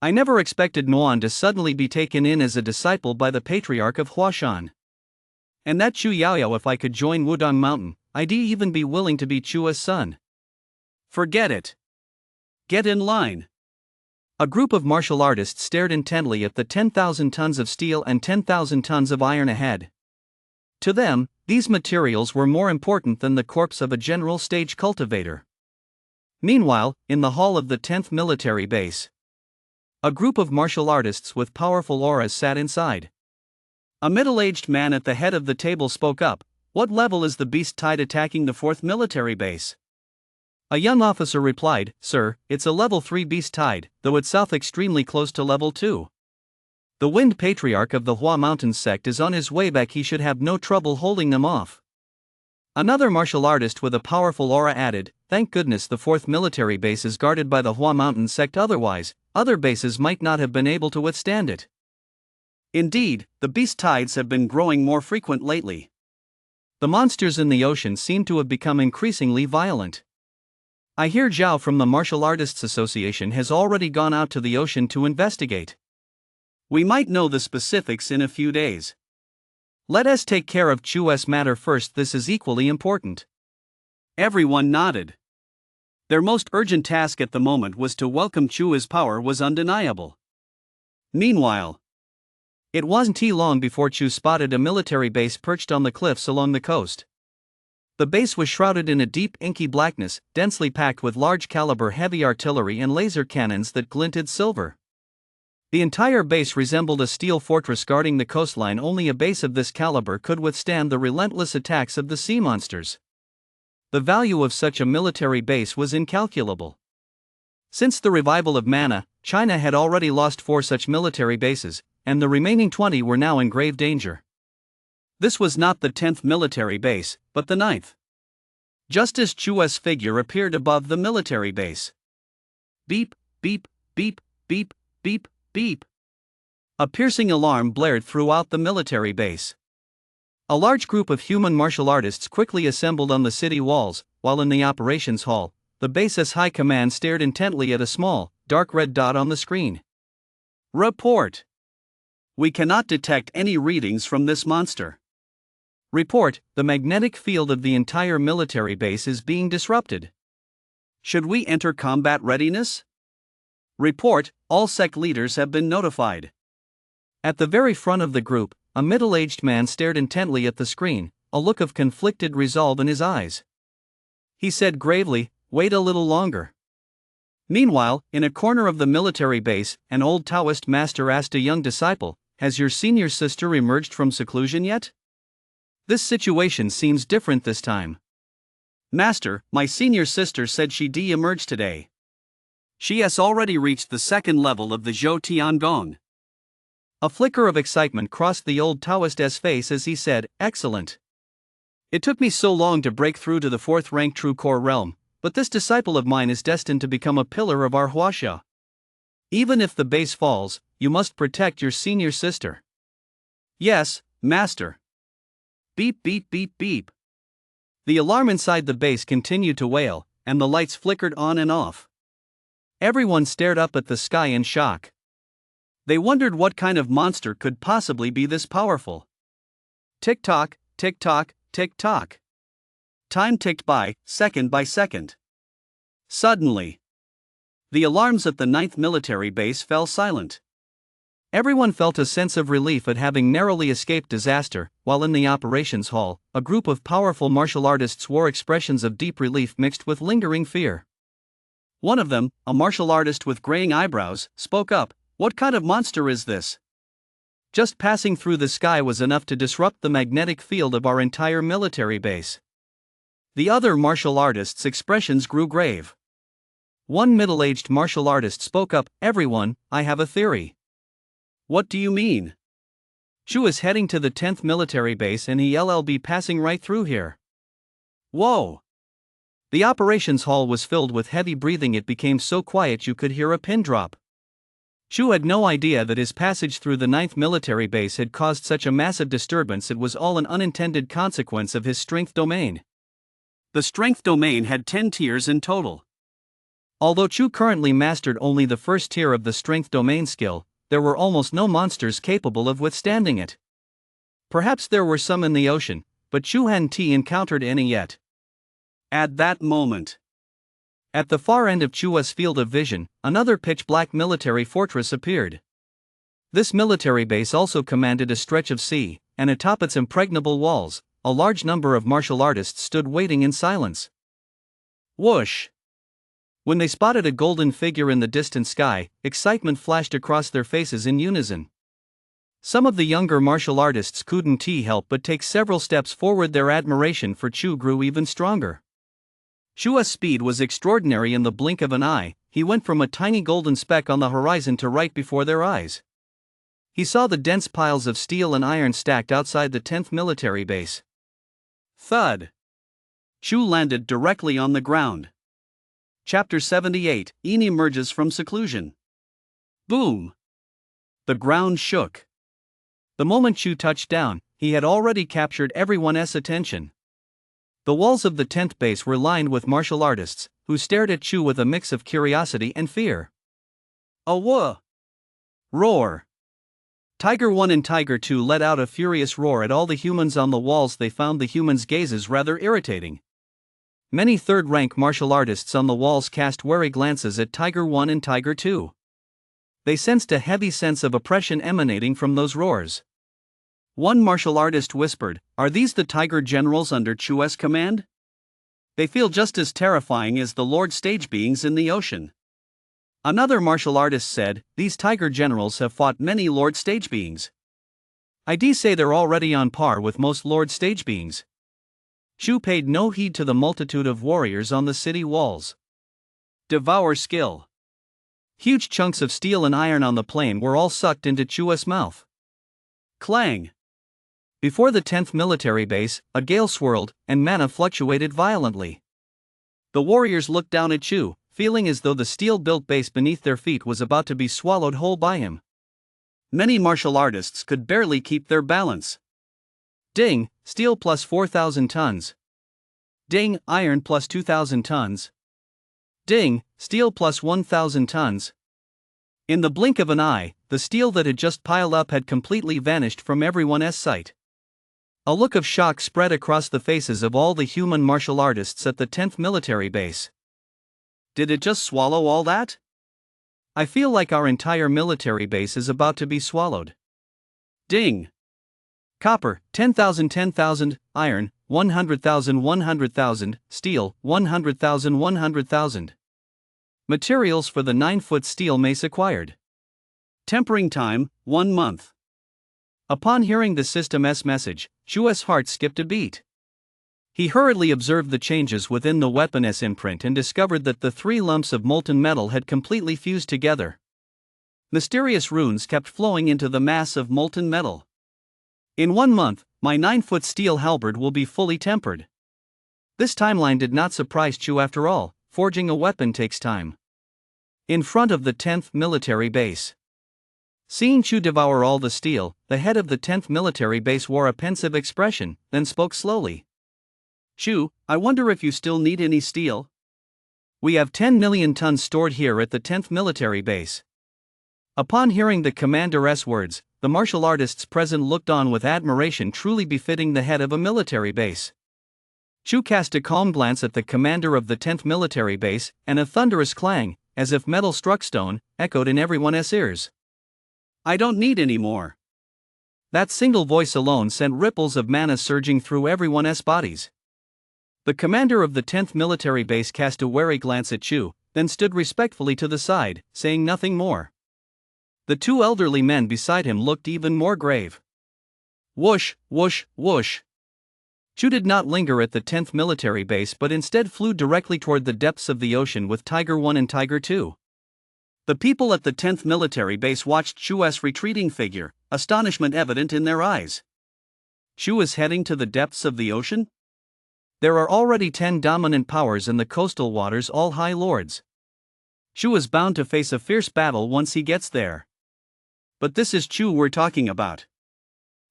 I never expected Nuan to suddenly be taken in as a disciple by the patriarch of Huashan. And that Chu Yaoyao, if I could join Wudong Mountain, I'd even be willing to be Chua's son. Forget it. Get in line. A group of martial artists stared intently at the 10,000 tons of steel and 10,000 tons of iron ahead. To them, these materials were more important than the corpse of a general stage cultivator. Meanwhile, in the hall of the 10th military base, a group of martial artists with powerful auras sat inside. A middle-aged man at the head of the table spoke up. "What level is the beast tide attacking the 4th military base?" A young officer replied, "Sir, it's a level 3 beast tide, though it's south extremely close to level 2. The Wind Patriarch of the Hua Mountains sect is on his way back, he should have no trouble holding them off." Another martial artist with a powerful aura added, "Thank goodness the 4th military base is guarded by the Hua Mountains sect, otherwise, other bases might not have been able to withstand it." Indeed, the beast tides have been growing more frequent lately. The monsters in the ocean seem to have become increasingly violent. I hear Zhao from the Martial Artists Association has already gone out to the ocean to investigate. We might know the specifics in a few days. Let us take care of Chu's matter first, this is equally important. Everyone nodded. Their most urgent task at the moment was to welcome Chu's power was undeniable. Meanwhile, it wasn't long before Chu spotted a military base perched on the cliffs along the coast. The base was shrouded in a deep inky blackness, densely packed with large-caliber heavy artillery and laser cannons that glinted silver. The entire base resembled a steel fortress guarding the coastline. Only a base of this caliber could withstand the relentless attacks of the sea monsters. The value of such a military base was incalculable. Since the revival of mana, China had already lost 4 such military bases, and the remaining 20 were now in grave danger. This was not the 10th military base, but the 9th. Just as Chu's figure appeared above the military base. Beep, beep, beep, beep, beep, beep. A piercing alarm blared throughout the military base. A large group of human martial artists quickly assembled on the city walls, while in the operations hall, the base's high command stared intently at a small, dark red dot on the screen. Report. We cannot detect any readings from this monster. Report, the magnetic field of the entire military base is being disrupted. Should we enter combat readiness? Report, all sect leaders have been notified. At the very front of the group, a middle-aged man stared intently at the screen, a look of conflicted resolve in his eyes. He said gravely, "Wait a little longer." Meanwhile, in a corner of the military base, an old Taoist master asked a young disciple, "Has your senior sister emerged from seclusion yet? This situation seems different this time." "Master, my senior sister said she de-emerged today. She has already reached the second level of the Zhou Tiangong." A flicker of excitement crossed the old Taoist's face as he said, "Excellent. It took me so long to break through to the fourth rank true core realm, but this disciple of mine is destined to become a pillar of our Huaxia. Even if the base falls, you must protect your senior sister." "Yes, master." Beep beep beep beep. The alarm inside the base continued to wail, and the lights flickered on and off. Everyone stared up at the sky in shock. They wondered what kind of monster could possibly be this powerful. Tick-tock, tick-tock, tick-tock. Time ticked by second. Suddenly, the alarms at the 9th military base fell silent. Everyone felt a sense of relief at having narrowly escaped disaster, while in the operations hall, a group of powerful martial artists wore expressions of deep relief mixed with lingering fear. One of them, a martial artist with graying eyebrows, spoke up, "What kind of monster is this? Just passing through the sky was enough to disrupt the magnetic field of our entire military base." The other martial artists' expressions grew grave. One middle-aged martial artist spoke up, "Everyone, I have a theory." "What do you mean?" "Chu is heading to the 10th military base and he'll be passing right through here." Whoa! The operations hall was filled with heavy breathing. It became so quiet you could hear a pin drop. Chu had no idea that his passage through the 9th military base had caused such a massive disturbance. It was all an unintended consequence of his strength domain. The strength domain had 10 tiers in total. Although Chu currently mastered only the first tier of the strength domain skill, there were almost no monsters capable of withstanding it. Perhaps there were some in the ocean, but Chu hadn't encountered any yet. At that moment, at the far end of Chua's field of vision, another pitch-black military fortress appeared. This military base also commanded a stretch of sea, and atop its impregnable walls, a large number of martial artists stood waiting in silence. Whoosh! When they spotted a golden figure in the distant sky, excitement flashed across their faces in unison. Some of the younger martial artists couldn't help but take several steps forward. Their admiration for Chu grew even stronger. Chua's speed was extraordinary. In the blink of an eye, he went from a tiny golden speck on the horizon to right before their eyes. He saw the dense piles of steel and iron stacked outside the 10th military base. Thud! Chu landed directly on the ground. Chapter 78, Een emerges from seclusion. Boom! The ground shook. The moment Chu touched down, he had already captured everyone's attention. The walls of the 10th base were lined with martial artists, who stared at Chu with a mix of curiosity and fear. Awa! Roar! Tiger 1 and Tiger 2 let out a furious roar at all the humans on the walls. They found the humans' gazes rather irritating. Many third-rank martial artists on the walls cast wary glances at Tiger 1 and Tiger 2. They sensed a heavy sense of oppression emanating from those roars. One martial artist whispered, "Are these the Tiger generals under Chua's command? They feel just as terrifying as the Lord stage beings in the ocean." Another martial artist said, "These Tiger generals have fought many Lord stage beings. I'd say they're already on par with most Lord stage beings." Chu paid no heed to the multitude of warriors on the city walls. Devour skill. Huge chunks of steel and iron on the plain were all sucked into Chua's mouth. Clang! Before the 10th military base, a gale swirled, and mana fluctuated violently. The warriors looked down at Chu, feeling as though the steel-built base beneath their feet was about to be swallowed whole by him. Many martial artists could barely keep their balance. Ding, steel plus 4,000 tons. Ding, iron plus 2,000 tons. Ding, steel plus 1,000 tons. In the blink of an eye, the steel that had just piled up had completely vanished from everyone's sight. A look of shock spread across the faces of all the human martial artists at the 10th military base. Did it just swallow all that? I feel like our entire military base is about to be swallowed. Ding! Copper, 10,000, 10,000, iron, 100,000, 100,000, steel, 100,000, 100,000. Materials for the 9-foot steel mace acquired. Tempering time, 1 month. Upon hearing the system's message, Chu's heart skipped a beat. He hurriedly observed the changes within the weapon's imprint and discovered that the 3 lumps of molten metal had completely fused together. Mysterious runes kept flowing into the mass of molten metal. In 1 month, my 9-foot steel halberd will be fully tempered. This timeline did not surprise Chu after all. Forging a weapon takes time. In front of the 10th military base. Seeing Chu devour all the steel, the head of the 10th military base wore a pensive expression, then spoke slowly. Chu, I wonder if you still need any steel? We have 10 million tons stored here at the 10th military base. Upon hearing the commander's words, the martial artists present looked on with admiration truly befitting the head of a military base. Chu cast a calm glance at the commander of the 10th military base, and a thunderous clang, as if metal struck stone, echoed in everyone's ears. I don't need any more. That single voice alone sent ripples of mana surging through everyone's bodies. The commander of the 10th military base cast a wary glance at Chu, then stood respectfully to the side, saying nothing more. The 2 elderly men beside him looked even more grave. Whoosh, whoosh, whoosh. Chu did not linger at the 10th military base but instead flew directly toward the depths of the ocean with Tiger 1 and Tiger 2. The people at the 10th military base watched Chu's retreating figure, astonishment evident in their eyes. Chu is heading to the depths of the ocean? There are already 10 dominant powers in the coastal waters, all high lords. Chu is bound to face a fierce battle once he gets there. But this is Chu we're talking about.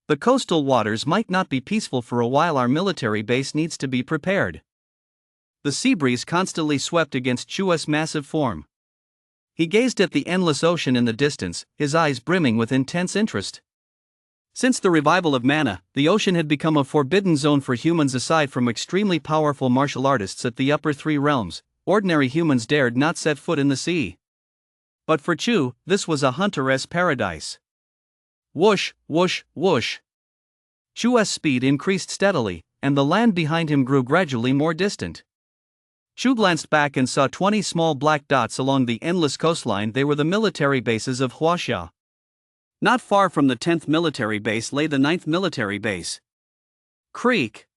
The coastal waters might not be peaceful for a while. Our military base needs to be prepared. The sea breeze constantly swept against Chu's massive form. He gazed at the endless ocean in the distance, his eyes brimming with intense interest. Since the revival of mana, the ocean had become a forbidden zone for humans. Aside from extremely powerful martial artists at the upper 3 realms, ordinary humans dared not set foot in the sea. But for Chu, this was a hunter's paradise. Whoosh, whoosh, whoosh. Chu's speed increased steadily, and the land behind him grew gradually more distant. Chu glanced back and saw 20 small black dots along the endless coastline. They were the military bases of Huaxia. Not far from the 10th military base lay the 9th military base. Creak!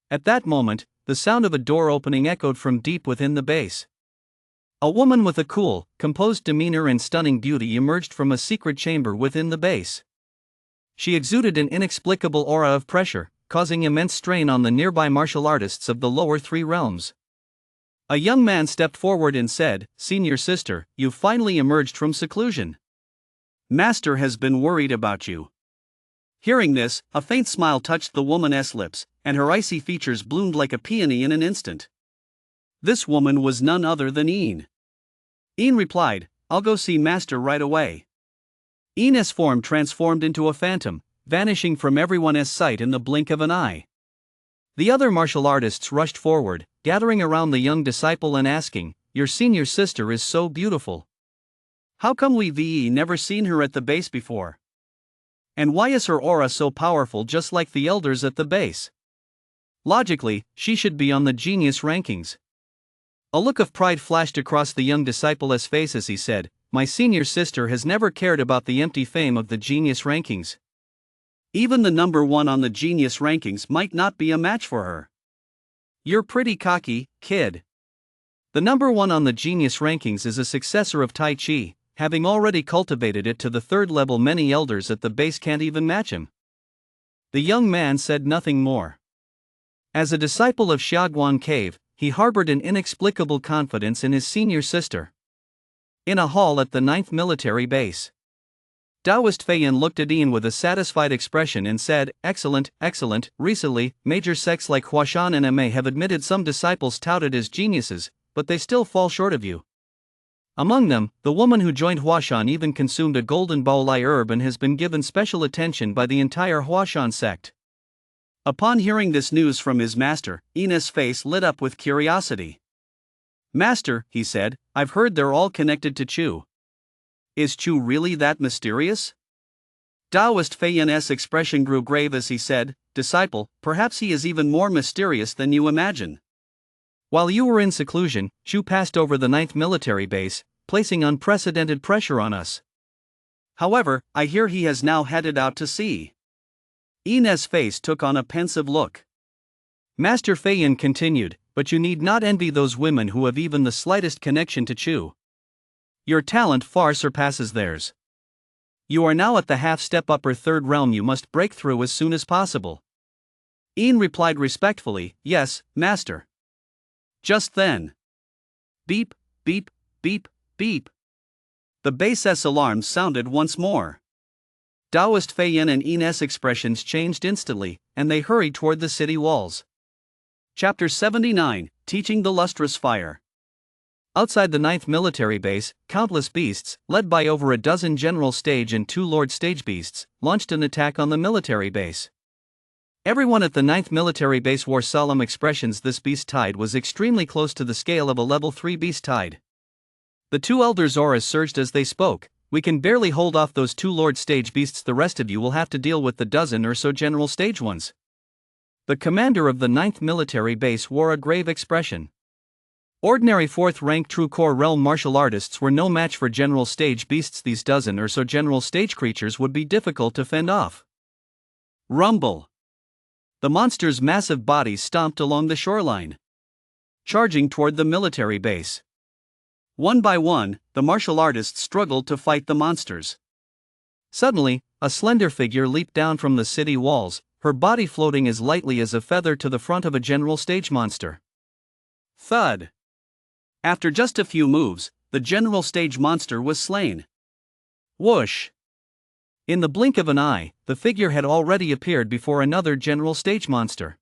At that moment, the sound of a door opening echoed from deep within the base. A woman with a cool, composed demeanor and stunning beauty emerged from a secret chamber within the base. She exuded an inexplicable aura of pressure, causing immense strain on the nearby martial artists of the lower 3 realms. A young man stepped forward and said, "Senior sister, you've finally emerged from seclusion. Master has been worried about you." Hearing this, a faint smile touched the woman's lips, and her icy features bloomed like a peony in an instant. This woman was none other than Een. Een replied, "I'll go see Master right away." Een's form transformed into a phantom, vanishing from everyone's sight in the blink of an eye. The other martial artists rushed forward, gathering around the young disciple and asking, "Your senior sister is so beautiful. How come we've never seen her at the base before? And why is her aura so powerful, just like the elders at the base? Logically, she should be on the genius rankings." A look of pride flashed across the young disciple's face as he said, "My senior sister has never cared about the empty fame of the genius rankings. Even the number 1 on the genius rankings might not be a match for her. You're pretty cocky, kid. The number 1 on the genius rankings is a successor of Tai Chi, having already cultivated it to the 3rd level. Many elders at the base can't even match him." The young man said nothing more. As a disciple of Xiaoguan Cave, he harbored an inexplicable confidence in his senior sister. In a hall at the 9th military base, Taoist Feiyan looked at Een with a satisfied expression and said, "Excellent, excellent. Recently, major sects like Huashan and Ma have admitted some disciples touted as geniuses, but they still fall short of you." Among them, the woman who joined Huashan even consumed a golden baolai herb and has been given special attention by the entire Huashan sect. Upon hearing this news from his master, Ina's face lit up with curiosity. "Master," he said, "I've heard they're all connected to Chu. Is Chu really that mysterious?" Taoist Fei Yin's expression grew grave as he said, "Disciple, perhaps he is even more mysterious than you imagine. While you were in seclusion, Chu passed over the 9th military base, placing unprecedented pressure on us. However, I hear he has now headed out to sea." Ina's face took on a pensive look. Master Fei Yin continued, "But you need not envy those women who have even the slightest connection to Chu. Your talent far surpasses theirs. You are now at the half-step upper third realm you must break through as soon as possible." Yin replied respectfully, "Yes, master." Just then, beep, beep, beep, beep. The base's alarm sounded once more. Taoist Fei Yin and Ina's expressions changed instantly, and they hurried toward the city walls. Chapter 79, Teaching the Lustrous Fire. Outside the 9th military base, countless beasts, led by over a dozen general stage and 2 lord stage beasts, launched an attack on the military base. Everyone at the 9th military base wore solemn expressions. This beast tide was extremely close to the scale of a level 3 beast tide. The 2 elders' auras surged as they spoke. "We can barely hold off those 2 lord stage beasts. The rest of you will have to deal with the dozen or so general stage ones." The commander of the 9th military base wore a grave expression. Ordinary 4th rank true core realm martial artists were no match for general stage beasts. These dozen or so general stage creatures would be difficult to fend off. Rumble. The monster's massive bodies stomped along the shoreline, charging toward the military base. One by one, the martial artists struggled to fight the monsters. Suddenly, a slender figure leaped down from the city walls, her body floating as lightly as a feather to the front of a general stage monster. Thud! After just a few moves, the general stage monster was slain. Whoosh! In the blink of an eye, the figure had already appeared before another general stage monster.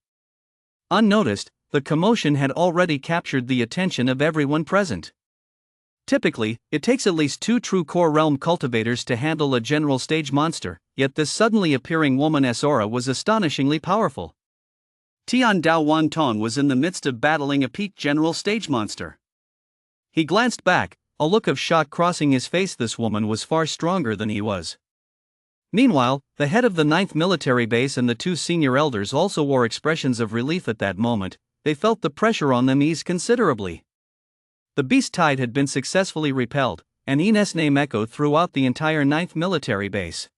Unnoticed, the commotion had already captured the attention of everyone present. Typically, it takes at least 2 true core realm cultivators to handle a general stage monster, yet this suddenly appearing woman's aura was astonishingly powerful. Tian Dao Wan Tong was in the midst of battling a peak general stage monster. He glanced back, a look of shock crossing his face. This woman was far stronger than he was. Meanwhile, the head of the 9th military base and the 2 senior elders also wore expressions of relief at that moment. They felt the pressure on them ease considerably. The beast tide had been successfully repelled, and Ina's name echoed throughout the entire 9th military base.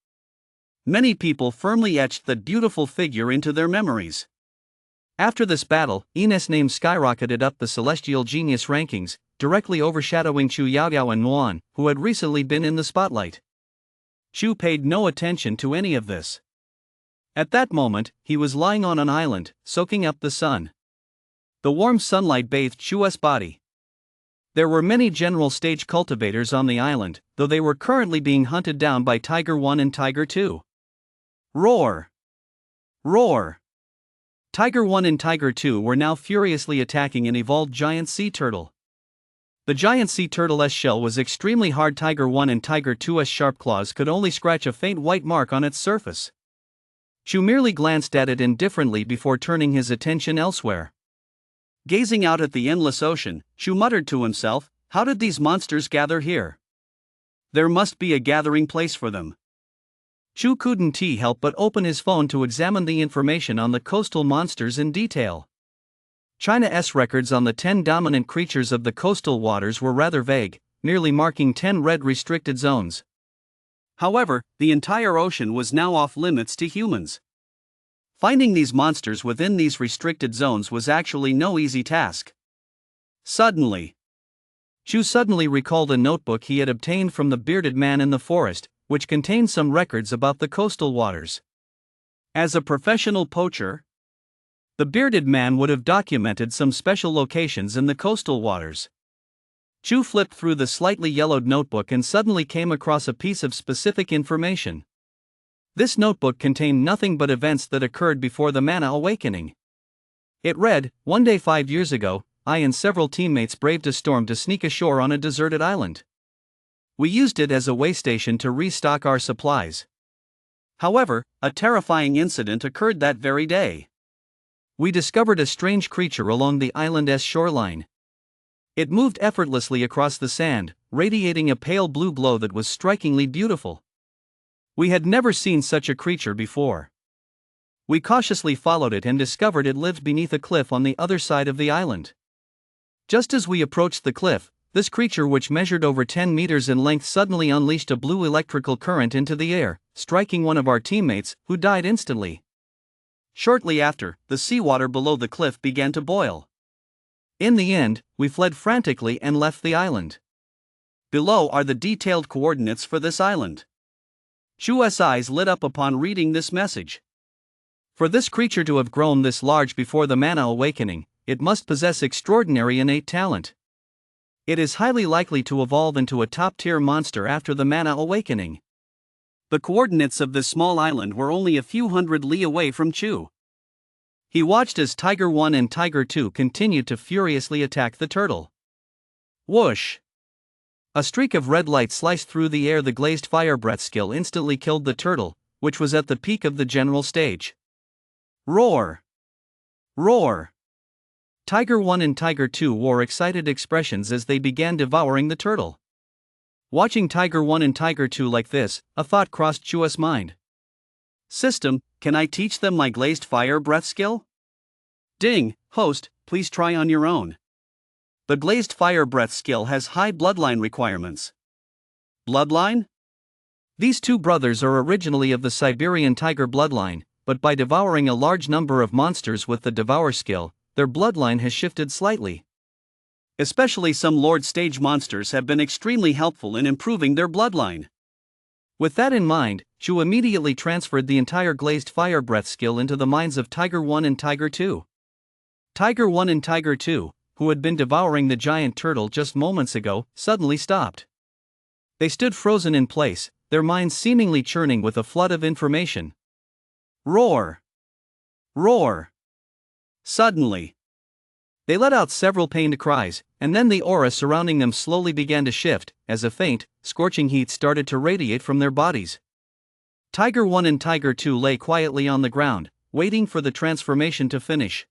Many people firmly etched that beautiful figure into their memories. After this battle, Ina's name skyrocketed up the celestial genius rankings, directly overshadowing Chu Yaoyao and Muan, who had recently been in the spotlight. Chu paid no attention to any of this. At that moment, he was lying on an island, soaking up the sun. The warm sunlight bathed Chu's body. There were many general stage cultivators on the island, though they were currently being hunted down by Tiger 1 and Tiger 2. Roar! Roar! Tiger 1 and Tiger 2 were now furiously attacking an evolved giant sea turtle. The giant sea turtle's shell was extremely hard. Tiger 1 and Tiger 2's sharp claws could only scratch a faint white mark on its surface. Chu merely glanced at it indifferently before turning his attention elsewhere. Gazing out at the endless ocean, Chu muttered to himself, "How did these monsters gather here? There must be a gathering place for them." Chu couldn't help but open his phone to examine the information on the coastal monsters in detail. China's records on the 10 dominant creatures of the coastal waters were rather vague, merely marking 10 red restricted zones. However, the entire ocean was now off limits to humans. Finding these monsters within these restricted zones was actually no easy task. Suddenly, Chu suddenly recalled a notebook he had obtained from the bearded man in the forest, which contained some records about the coastal waters. As a professional poacher, the bearded man would have documented some special locations in the coastal waters. Chu flipped through the slightly yellowed notebook and suddenly came across a piece of specific information. This notebook contained nothing but events that occurred before the mana awakening. It read, "One day 5 years ago, I and several teammates braved a storm to sneak ashore on a deserted island. We used it as a way station to restock our supplies. However, a terrifying incident occurred that very day. We discovered a strange creature along the island's shoreline. It moved effortlessly across the sand, radiating a pale blue glow that was strikingly beautiful. We had never seen such a creature before. We cautiously followed it and discovered it lived beneath a cliff on the other side of the island. Just as we approached the cliff, this creature, which measured over 10 meters in length, suddenly unleashed a blue electrical current into the air, striking one of our teammates, who died instantly. Shortly after, the seawater below the cliff began to boil. In the end, we fled frantically and left the island. Below are the detailed coordinates for this island. Chu's eyes lit up upon reading this message. For this creature to have grown this large before the mana awakening, it must possess extraordinary innate talent. It is highly likely to evolve into a top-tier monster after the mana awakening. The coordinates of this small island were only a few hundred li away from Chu. He watched as Tiger 1 and Tiger 2 continued to furiously attack the turtle. Whoosh! A streak of red light sliced through the air. The glazed fire breath skill instantly killed the turtle, which was at the peak of the general stage. Roar! Roar! Tiger 1 and Tiger 2 wore excited expressions as they began devouring the turtle. Watching Tiger 1 and Tiger 2 like this, a thought crossed Chu's mind. System, can I teach them my glazed fire breath skill? Ding, host, please try on your own. The glazed fire breath skill has high bloodline requirements. Bloodline? These two brothers are originally of the Siberian tiger bloodline, but by devouring a large number of monsters with the devour skill, their bloodline has shifted slightly. Especially some Lord Stage monsters have been extremely helpful in improving their bloodline. With that in mind, Chu immediately transferred the entire glazed fire breath skill into the minds of Tiger 1 and Tiger 2. Tiger 1 and Tiger 2, who had been devouring the giant turtle just moments ago, suddenly stopped. They stood frozen in place, their minds seemingly churning with a flood of information. Roar! Roar! Suddenly, they let out several pained cries, and then the aura surrounding them slowly began to shift, as a faint, scorching heat started to radiate from their bodies. Tiger 1 and Tiger 2 lay quietly on the ground, waiting for the transformation to finish.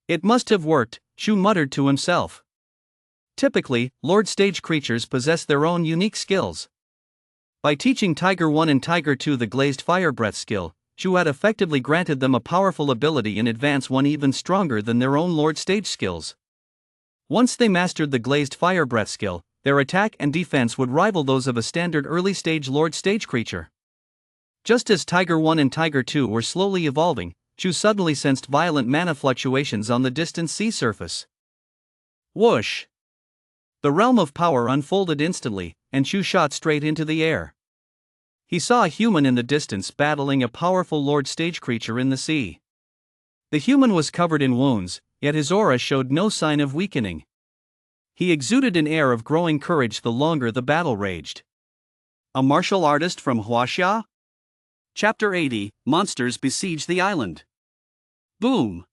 It must have worked, Chu muttered to himself. Typically, Lord Stage creatures possess their own unique skills. By teaching Tiger 1 and Tiger 2 the glazed fire breath skill, Chu had effectively granted them a powerful ability in advance, one even stronger than their own Lord Stage skills. Once they mastered the glazed fire breath skill, their attack and defense would rival those of a standard early stage Lord Stage creature. Just as Tiger 1 and Tiger 2 were slowly evolving, Chu suddenly sensed violent mana fluctuations on the distant sea surface. Whoosh! The realm of power unfolded instantly, and Chu shot straight into the air. He saw a human in the distance battling a powerful Lord Stage creature in the sea. The human was covered in wounds, yet his aura showed no sign of weakening. He exuded an air of growing courage the longer the battle raged. A martial artist from Huaxia? Chapter 80, Monsters Besiege the Island. Boom!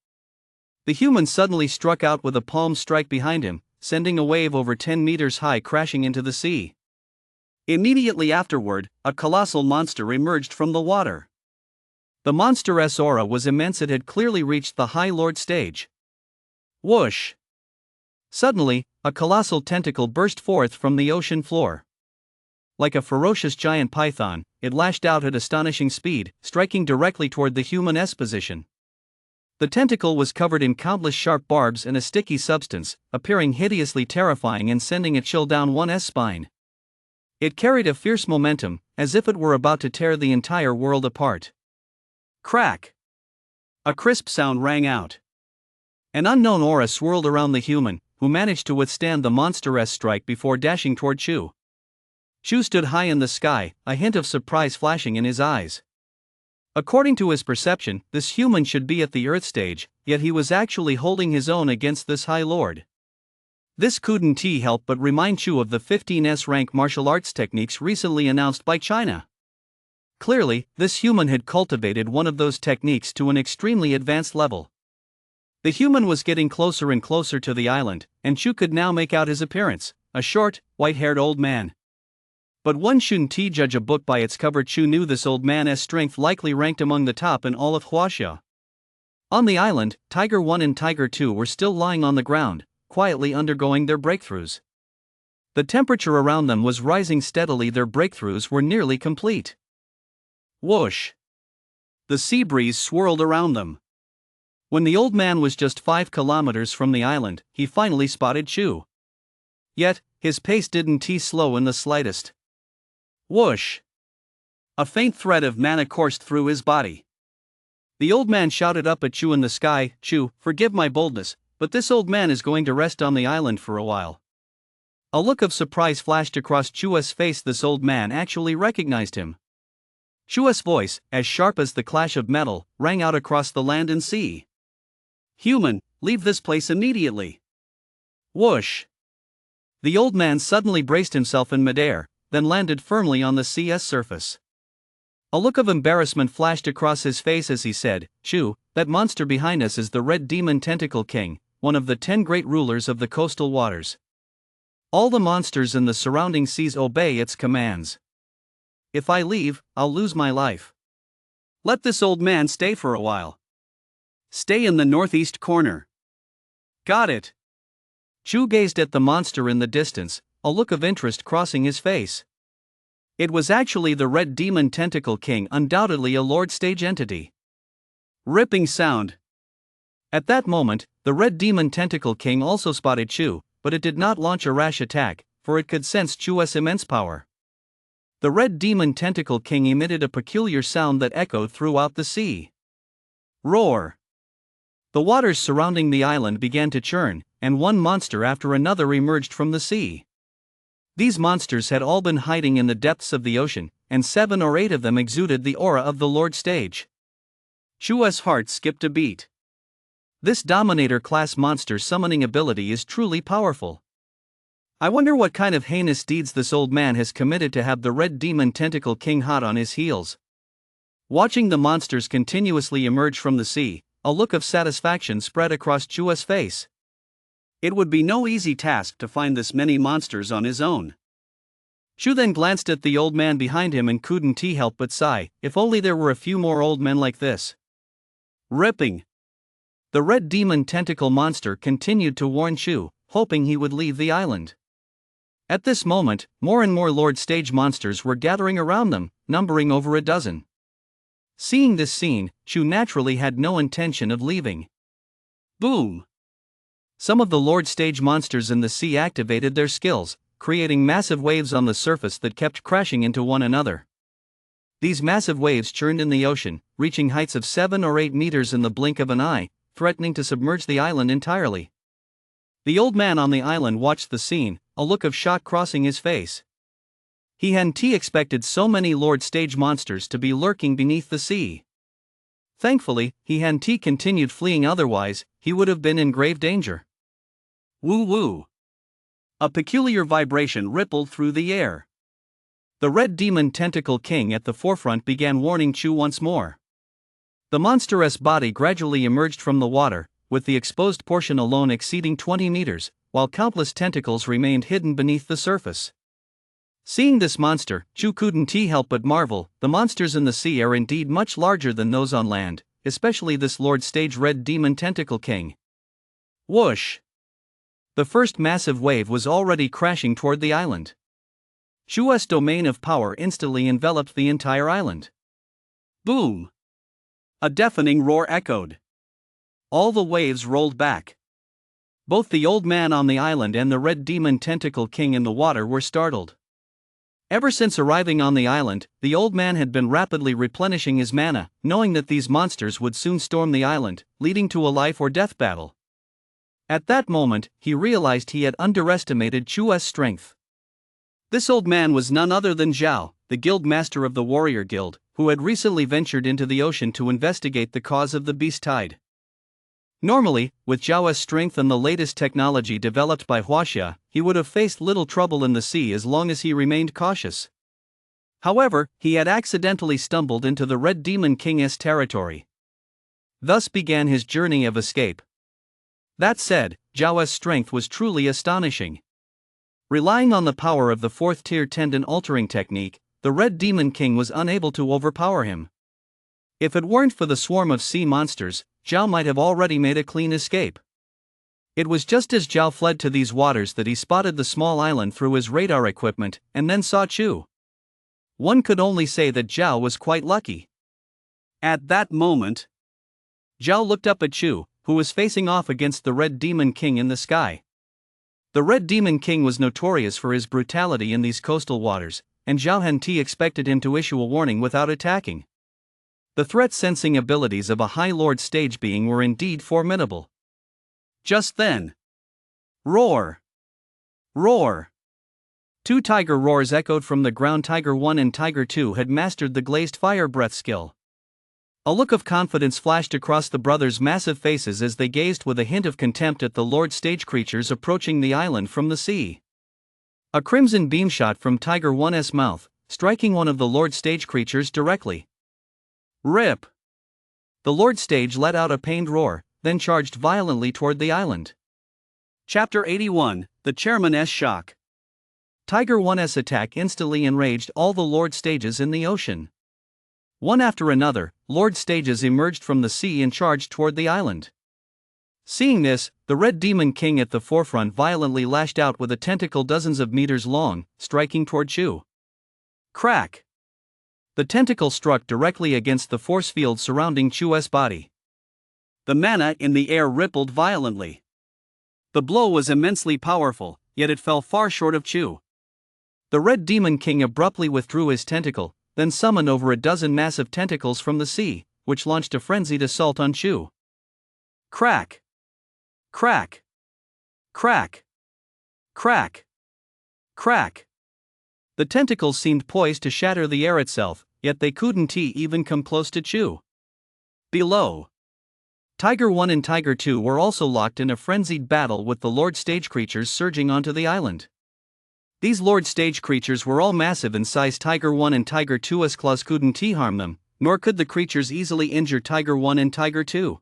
The human suddenly struck out with a palm strike behind him, sending a wave over 10 meters high crashing into the sea. Immediately afterward, a colossal monster emerged from the water. The monster's aura was immense. It had clearly reached the High Lord Stage. Whoosh! Suddenly, a colossal tentacle burst forth from the ocean floor. Like a ferocious giant python, it lashed out at astonishing speed, striking directly toward the human's position. The tentacle was covered in countless sharp barbs and a sticky substance, appearing hideously terrifying and sending a chill down one's spine. It carried a fierce momentum, as if it were about to tear the entire world apart. Crack! A crisp sound rang out. An unknown aura swirled around the human, who managed to withstand the monster's strike before dashing toward Chu. Chu stood high in the sky, a hint of surprise flashing in his eyes. According to his perception, this human should be at the Earth stage, yet he was actually holding his own against this High Lord. This couldn't help but remind Chu of the 15S rank martial arts techniques recently announced by China. Clearly, this human had cultivated one of those techniques to an extremely advanced level. The human was getting closer and closer to the island, and Chu could now make out his appearance, a short, white-haired old man. But one shouldn't judge a book by its cover. Chu knew this old man's strength likely ranked among the top in all of Huaxia. On the island, Tiger 1 and Tiger 2 were still lying on the ground, quietly undergoing their breakthroughs. The temperature around them was rising steadily. Their breakthroughs were nearly complete. Whoosh! The sea breeze swirled around them. When the old man was just 5 kilometers from the island, he finally spotted Chu. Yet, his pace didn't slow in the slightest. Whoosh! A faint thread of mana coursed through his body. The old man shouted up at Chu in the sky, "Chu, forgive my boldness, but this old man is going to rest on the island for a while." A look of surprise flashed across Chu's face. This old man actually recognized him. Chu's voice, as sharp as the clash of metal, rang out across the land and sea. "Human, leave this place immediately." Whoosh! The old man suddenly braced himself in midair, then landed firmly on the sea's surface. A look of embarrassment flashed across his face as he said, "Chu, that monster behind us is the Red Demon Tentacle King, one of the 10 great rulers of the coastal waters. All the monsters in the surrounding seas obey its commands. If I leave, I'll lose my life. Let this old man stay for a while. Stay in the northeast corner." "Got it." Chu gazed at the monster in the distance, a look of interest crossing his face. It was actually the Red Demon Tentacle King, undoubtedly a Lord Stage entity. Ripping sound. At that moment, the Red Demon Tentacle King also spotted Chu, but it did not launch a rash attack, for it could sense Chu's immense power. The Red Demon Tentacle King emitted a peculiar sound that echoed throughout the sea. Roar! The waters surrounding the island began to churn, and one monster after another emerged from the sea. These monsters had all been hiding in the depths of the ocean, and 7 or 8 of them exuded the aura of the Lord Stage. Chu's heart skipped a beat. This Dominator-class monster summoning ability is truly powerful. I wonder what kind of heinous deeds this old man has committed to have the Red Demon Tentacle King hot on his heels. Watching the monsters continuously emerge from the sea, a look of satisfaction spread across Chu's face. It would be no easy task to find this many monsters on his own. Chu then glanced at the old man behind him and couldn't help but sigh, if only there were a few more old men like this. Ripping! The Red Demon Tentacle monster continued to warn Chu, hoping he would leave the island. At this moment, more and more Lord Stage monsters were gathering around them, numbering over a dozen. Seeing this scene, Chu naturally had no intention of leaving. Boom! Some of the Lord Stage monsters in the sea activated their skills, creating massive waves on the surface that kept crashing into one another. These massive waves churned in the ocean, reaching heights of 7 or 8 meters in the blink of an eye, threatening to submerge the island entirely. The old man on the island watched the scene, a look of shock crossing his face. He hadn't expected so many Lord Stage monsters to be lurking beneath the sea. Thankfully, he hadn't continued fleeing, otherwise, he would have been in grave danger. Woo-woo! A peculiar vibration rippled through the air. The Red Demon Tentacle King at the forefront began warning Chu once more. The monstrous body gradually emerged from the water, with the exposed portion alone exceeding 20 meters, while countless tentacles remained hidden beneath the surface. Seeing this monster, Chu couldn't help but marvel. The monsters in the sea are indeed much larger than those on land, especially this Lord Stage Red Demon Tentacle King. Whoosh! The first massive wave was already crashing toward the island. Chu's domain of power instantly enveloped the entire island. Boom! A deafening roar echoed. All the waves rolled back. Both the old man on the island and the Red Demon Tentacle King in the water were startled. Ever since arriving on the island, the old man had been rapidly replenishing his mana, knowing that these monsters would soon storm the island, leading to a life or death battle. At that moment, he realized he had underestimated Chu's strength. This old man was none other than Zhao, the guild master of the warrior guild, who had recently ventured into the ocean to investigate the cause of the beast tide. Normally, with Zhao's strength and the latest technology developed by Huaxia, he would have faced little trouble in the sea as long as he remained cautious. However, he had accidentally stumbled into the Red Demon King's territory. Thus began his journey of escape. That said, Zhao's strength was truly astonishing. Relying on the power of the fourth-tier tendon-altering technique, the Red Demon King was unable to overpower him. If it weren't for the swarm of sea monsters, Zhao might have already made a clean escape. It was just as Zhao fled to these waters that he spotted the small island through his radar equipment and then saw Chu. One could only say that Zhao was quite lucky. At that moment, Zhao looked up at Chu, who was facing off against the Red Demon King in the sky. The Red Demon King was notorious for his brutality in these coastal waters, and Zhao Henti expected him to issue a warning without attacking. The threat-sensing abilities of a High Lord stage being were indeed formidable. Just then, roar! Roar! Two tiger roars echoed from the ground. Tiger 1 and Tiger 2 had mastered the glazed fire breath skill. A look of confidence flashed across the brothers' massive faces as they gazed with a hint of contempt at the Lord stage creatures approaching the island from the sea. A crimson beam shot from Tiger 1's mouth, striking one of the Lord stage creatures directly. Rip! The Lord stage let out a pained roar, then charged violently toward the island. Chapter 81, The Chairman's Shock. Tiger 1's attack instantly enraged all the Lord stages in the ocean. One after another, Lord stages emerged from the sea and charged toward the island. Seeing this, the Red Demon King at the forefront violently lashed out with a tentacle dozens of meters long, striking toward Chu. Crack! The tentacle struck directly against the force field surrounding Chu's body. The mana in the air rippled violently. The blow was immensely powerful, yet it fell far short of Chu. The Red Demon King abruptly withdrew his tentacle, then summoned over a dozen massive tentacles from the sea, which launched a frenzied assault on Chu. Crack! Crack! Crack! Crack! Crack! The tentacles seemed poised to shatter the air itself, yet they couldn't even come close to Chu. Below, Tiger 1 and Tiger 2 were also locked in a frenzied battle with the Lord stage creatures surging onto the island. These Lord stage creatures were all massive in size. Tiger 1 and Tiger 2's claws couldn't harm them, nor could the creatures easily injure Tiger 1 and Tiger 2.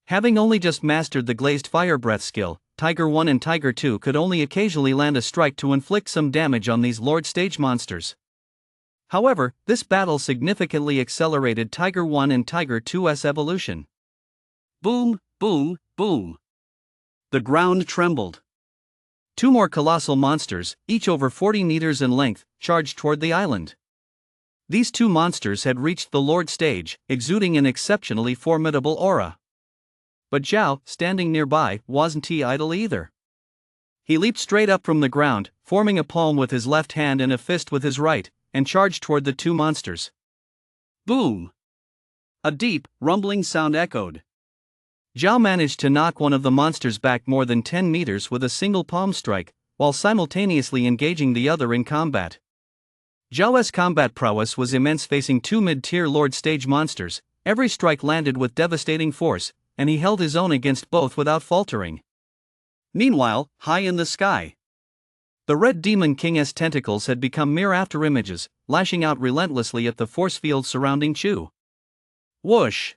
Having only just mastered the glazed fire breath skill, Tiger 1 and Tiger 2 could only occasionally land a strike to inflict some damage on these Lord stage monsters. However, this battle significantly accelerated Tiger 1 and Tiger 2's evolution. Boom, boom, boom. The ground trembled. Two more colossal monsters, each over 40 meters in length, charged toward the island. These two monsters had reached the Lord stage, exuding an exceptionally formidable aura. But Zhao, standing nearby, wasn't idle either. He leaped straight up from the ground, forming a palm with his left hand and a fist with his right, and charged toward the two monsters. Boom! A deep, rumbling sound echoed. Zhao managed to knock one of the monsters back more than 10 meters with a single palm strike, while simultaneously engaging the other in combat. Zhao's combat prowess was immense. Facing two mid-tier Lord stage monsters, every strike landed with devastating force, and he held his own against both without faltering. Meanwhile, high in the sky, the Red Demon King's tentacles had become mere afterimages, lashing out relentlessly at the force field surrounding Chu. Whoosh!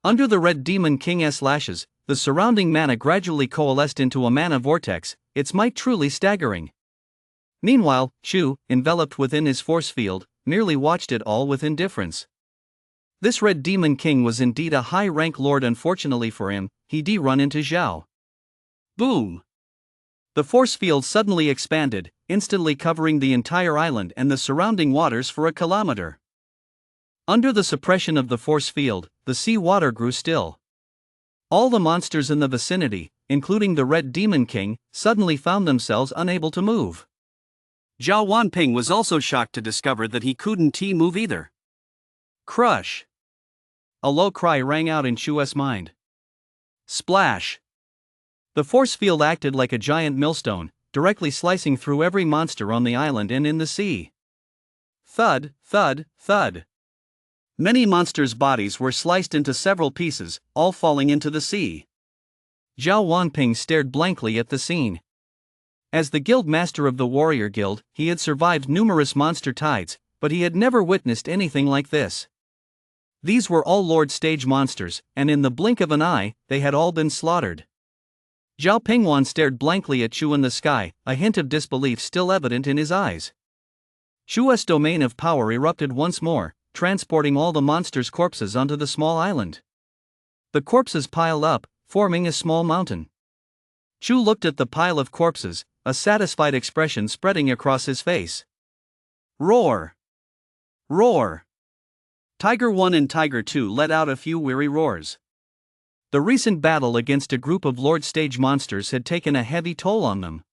Under the Red Demon King's lashes, the surrounding mana gradually coalesced into a mana vortex, its might truly staggering. Meanwhile, Chu, enveloped within his force field, merely watched it all with indifference. This Red Demon King was indeed a high-rank lord. Unfortunately for him, he'd run into Zhao. Boom! The force field suddenly expanded, instantly covering the entire island and the surrounding waters for a kilometer. Under the suppression of the force field, the sea water grew still. All the monsters in the vicinity, including the Red Demon King, suddenly found themselves unable to move. Zhao Wanping was also shocked to discover that he couldn't move either. Crush! A low cry rang out in Chu's mind. Splash! The force field acted like a giant millstone, directly slicing through every monster on the island and in the sea. Thud, thud, thud. Many monsters' bodies were sliced into several pieces, all falling into the sea. Zhao Wanping stared blankly at the scene. As the guild master of the warrior guild, he had survived numerous monster tides, but he had never witnessed anything like this. These were all Lord stage monsters, and in the blink of an eye, they had all been slaughtered. Zhao Pingwan stared blankly at Shu in the sky, a hint of disbelief still evident in his eyes. Shu's domain of power erupted once more, transporting all the monsters' corpses onto the small island. The corpses piled up, forming a small mountain. Shu looked at the pile of corpses, a satisfied expression spreading across his face. Roar! Roar! Tiger 1 and Tiger 2 let out a few weary roars. The recent battle against a group of Lord Stage monsters had taken a heavy toll on them.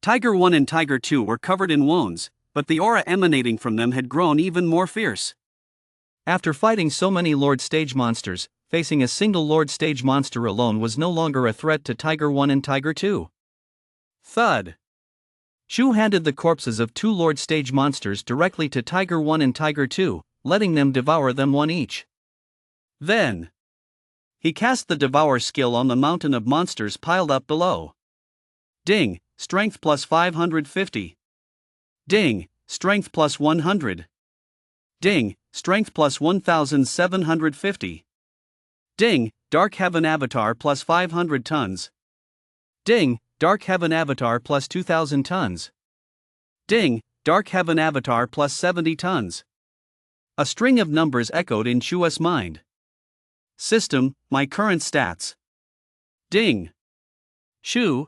Tiger 1 and Tiger 2 were covered in wounds, but the aura emanating from them had grown even more fierce. After fighting so many Lord Stage monsters, facing a single Lord Stage monster alone was no longer a threat to Tiger 1 and Tiger 2. Thud! Shu handed the corpses of 2 Lord Stage monsters directly to Tiger 1 and Tiger 2, letting them devour them one each. Then he cast the Devour skill on the mountain of monsters piled up below. Ding, strength plus 550. Ding, strength plus 100. Ding, strength plus 1750. Ding, Dark Heaven Avatar plus 500 tons. Ding, Dark Heaven Avatar plus 2000 tons. Ding, Dark Heaven Avatar plus 70 tons. A string of numbers echoed in Shu's mind. System, my current stats. Ding. Shu.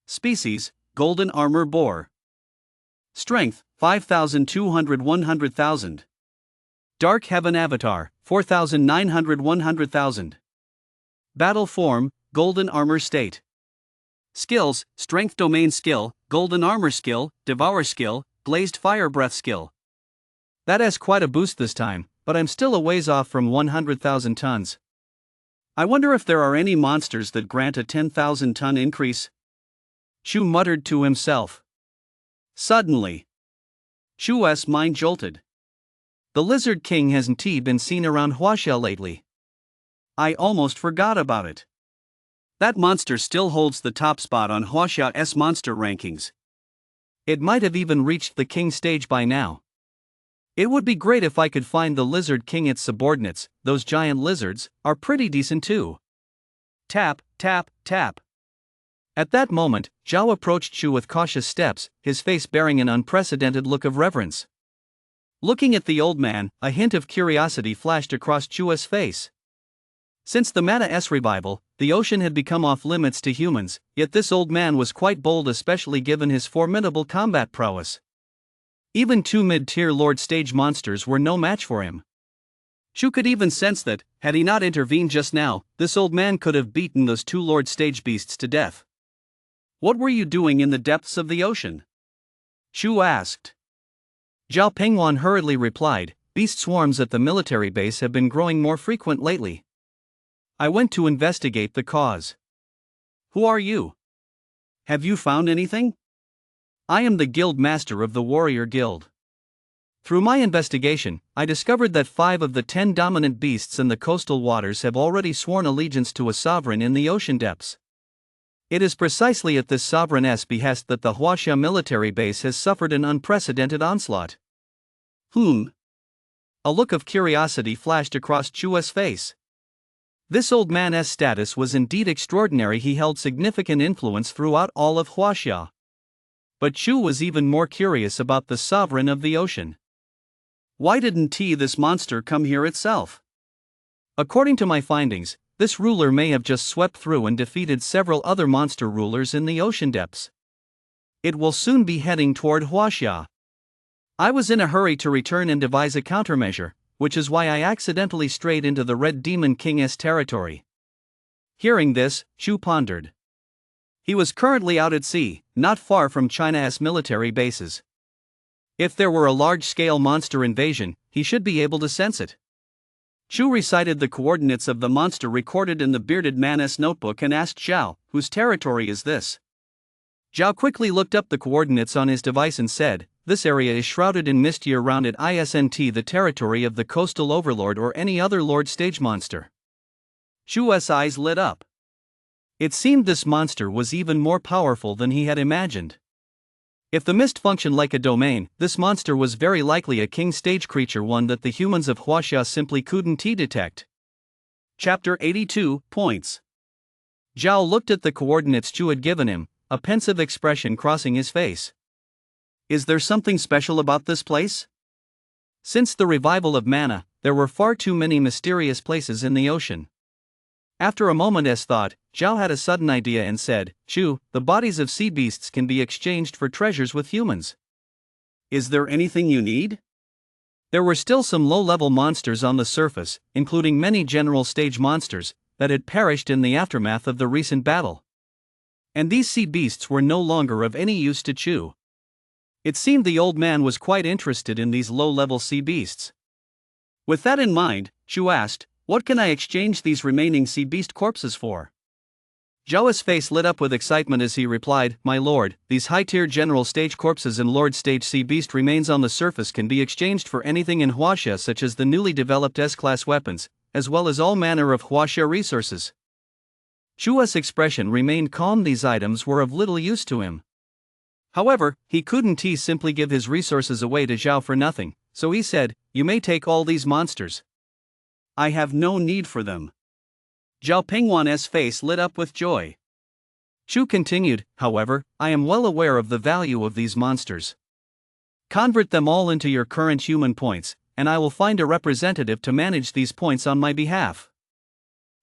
Species, Golden Armor Boar. Strength, 5,200 100,000. Dark Heaven Avatar, 4,900 100,000. Battle Form, Golden Armor State. Skills, Strength Domain Skill, Golden Armor Skill, Devour Skill, Glazed Fire Breath Skill. That has quite a boost this time, but I'm still a ways off from 100,000 tons. I wonder if there are any monsters that grant a 10,000 ton increase? Shu muttered to himself. Suddenly, Shu's mind jolted. The Lizard King hasn't been seen around Huaxia lately. I almost forgot about it. That monster still holds the top spot on Huaxia's monster rankings. It might have even reached the king stage by now. It would be great if I could find the Lizard King. Its subordinates, those giant lizards, are pretty decent too. Tap, tap, tap. At that moment, Zhao approached Shu with cautious steps, his face bearing an unprecedented look of reverence. Looking at the old man, a hint of curiosity flashed across Shu's face. Since the Mana-S revival, the ocean had become off limits to humans, yet this old man was quite bold, especially given his formidable combat prowess. Even 2 mid-tier Lord Stage monsters were no match for him. Shu could even sense that, had he not intervened just now, this old man could have beaten those 2 Lord Stage beasts to death. What were you doing in the depths of the ocean? Shu asked. Zhao Pingwan hurriedly replied, beast swarms at the military base have been growing more frequent lately. I went to investigate the cause. Who are you? Have you found anything? I am the guild master of the warrior guild. Through my investigation, I discovered that 5 of the 10 dominant beasts in the coastal waters have already sworn allegiance to a sovereign in the ocean depths. It is precisely at this sovereign's behest that the Huaxia military base has suffered an unprecedented onslaught. A look of curiosity flashed across Shu's face. This old man's status was indeed extraordinary. He held significant influence throughout all of Huaxia. But Shu was even more curious about the sovereign of the ocean. Why didn't this monster come here itself? According to my findings, this ruler may have just swept through and defeated several other monster rulers in the ocean depths. It will soon be heading toward Huaxia. I was in a hurry to return and devise a countermeasure, which is why I accidentally strayed into the Red Demon King's territory. Hearing this, Shu pondered. He was currently out at sea, not far from China's military bases. If there were a large-scale monster invasion, he should be able to sense it. Shu recited the coordinates of the monster recorded in the bearded man's notebook and asked Zhao, whose territory is this? Zhao quickly looked up the coordinates on his device and said, this area is shrouded in mist year-round. It isn't the territory of the coastal overlord or any other lord stage monster. Shu's eyes lit up. It seemed this monster was even more powerful than he had imagined. If the mist functioned like a domain, this monster was very likely a king stage creature, one that the humans of Huaxia simply couldn't detect. Chapter 82, Points. Zhao looked at the coordinates Chu had given him, a pensive expression crossing his face. Is there something special about this place? Since the revival of mana, there were far too many mysterious places in the ocean. After a moment's thought, Zhao had a sudden idea and said, Chu, the bodies of sea beasts can be exchanged for treasures with humans. Is there anything you need? There were still some low-level monsters on the surface, including many general stage monsters, that had perished in the aftermath of the recent battle. And these sea beasts were no longer of any use to Chu. It seemed the old man was quite interested in these low-level sea beasts. With that in mind, Chu asked, what can I exchange these remaining sea beast corpses for? Zhao's face lit up with excitement as he replied, My lord, these high-tier general stage corpses and lord stage sea beast remains on the surface can be exchanged for anything in Huaxia such as the newly developed S-class weapons, as well as all manner of Huaxia resources. Chu's expression remained calm. These items were of little use to him. However, he couldn't simply give his resources away to Zhao for nothing, so he said, You may take all these monsters. I have no need for them. Zhao Pingwan's face lit up with joy. Chu continued, However, I am well aware of the value of these monsters. Convert them all into your current human points, and I will find a representative to manage these points on my behalf.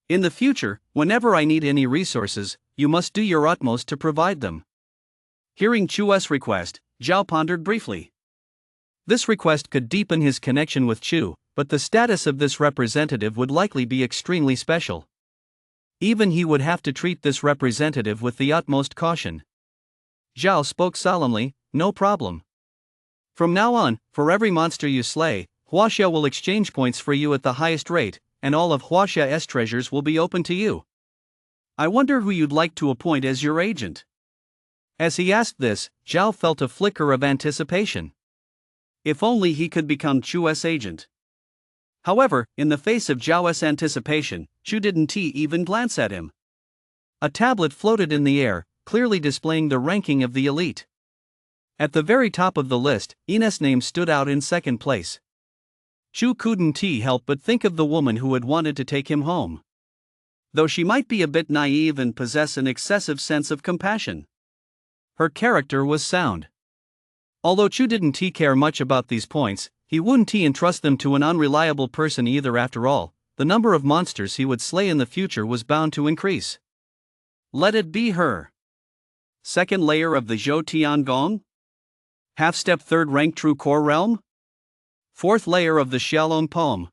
In the future, whenever I need any resources, you must do your utmost to provide them. Hearing Chu's request, Zhao pondered briefly. This request could deepen his connection with Chu, but the status of this representative would likely be extremely special. Even he would have to treat this representative with the utmost caution. Zhao spoke solemnly, No problem. From now on, for every monster you slay, Huaxia will exchange points for you at the highest rate, and all of Huaxia's treasures will be open to you. I wonder who you'd like to appoint as your agent. As he asked this, Zhao felt a flicker of anticipation. If only he could become Chu's agent. However, in the face of Zhao's anticipation, Chu didn't even glance at him. A tablet floated in the air, clearly displaying the ranking of the elite. At the very top of the list, Ina's name stood out in second place. Chu couldn't help but think of the woman who had wanted to take him home. Though she might be a bit naive and possess an excessive sense of compassion, her character was sound. Although Chu didn't care much about these points, he wouldn't entrust them to an unreliable person either. After all, the number of monsters he would slay in the future was bound to increase. Let it be her. Second layer of the Zhou Tiangong? Half-step third rank True Core Realm? Fourth layer of the Xiaolong Poem.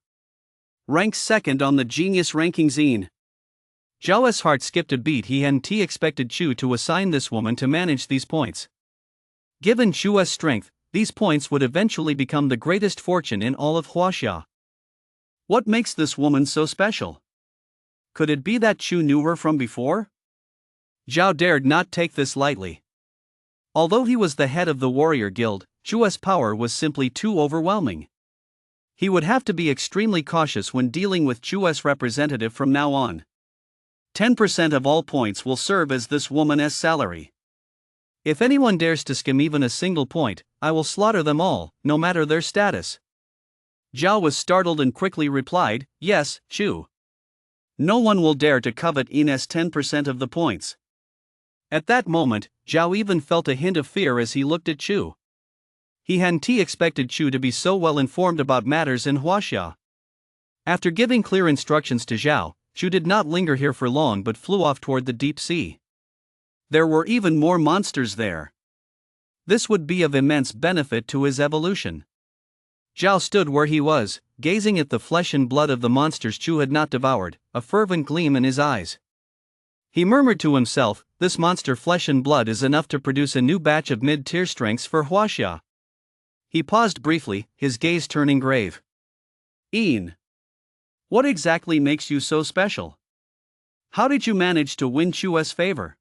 Ranks second on the Genius Ranking Zine. Zhao's heart skipped a beat. He hadn't expected Chu to assign this woman to manage these points. Given Chu's strength, these points would eventually become the greatest fortune in all of Huaxia. What makes this woman so special? Could it be that Chu knew her from before? Zhao dared not take this lightly. Although he was the head of the warrior guild, Chu's power was simply too overwhelming. He would have to be extremely cautious when dealing with Chu's representative from now on. 10% of all points will serve as this woman's salary. If anyone dares to skim even a single point, I will slaughter them all, no matter their status. Zhao was startled and quickly replied, Yes, Chu. No one will dare to covet Ina's 10% of the points. At that moment, Zhao even felt a hint of fear as he looked at Chu. He hadn't expected Chu to be so well informed about matters in Huaxia. After giving clear instructions to Zhao, Chu did not linger here for long but flew off toward the deep sea. There were even more monsters there. This would be of immense benefit to his evolution. Zhao stood where he was, gazing at the flesh and blood of the monsters Chu had not devoured, a fervent gleam in his eyes. He murmured to himself, This monster flesh and blood is enough to produce a new batch of mid-tier strengths for Huaxia. He paused briefly, his gaze turning grave. Ian. What exactly makes you so special? How did you manage to win Chu's favor?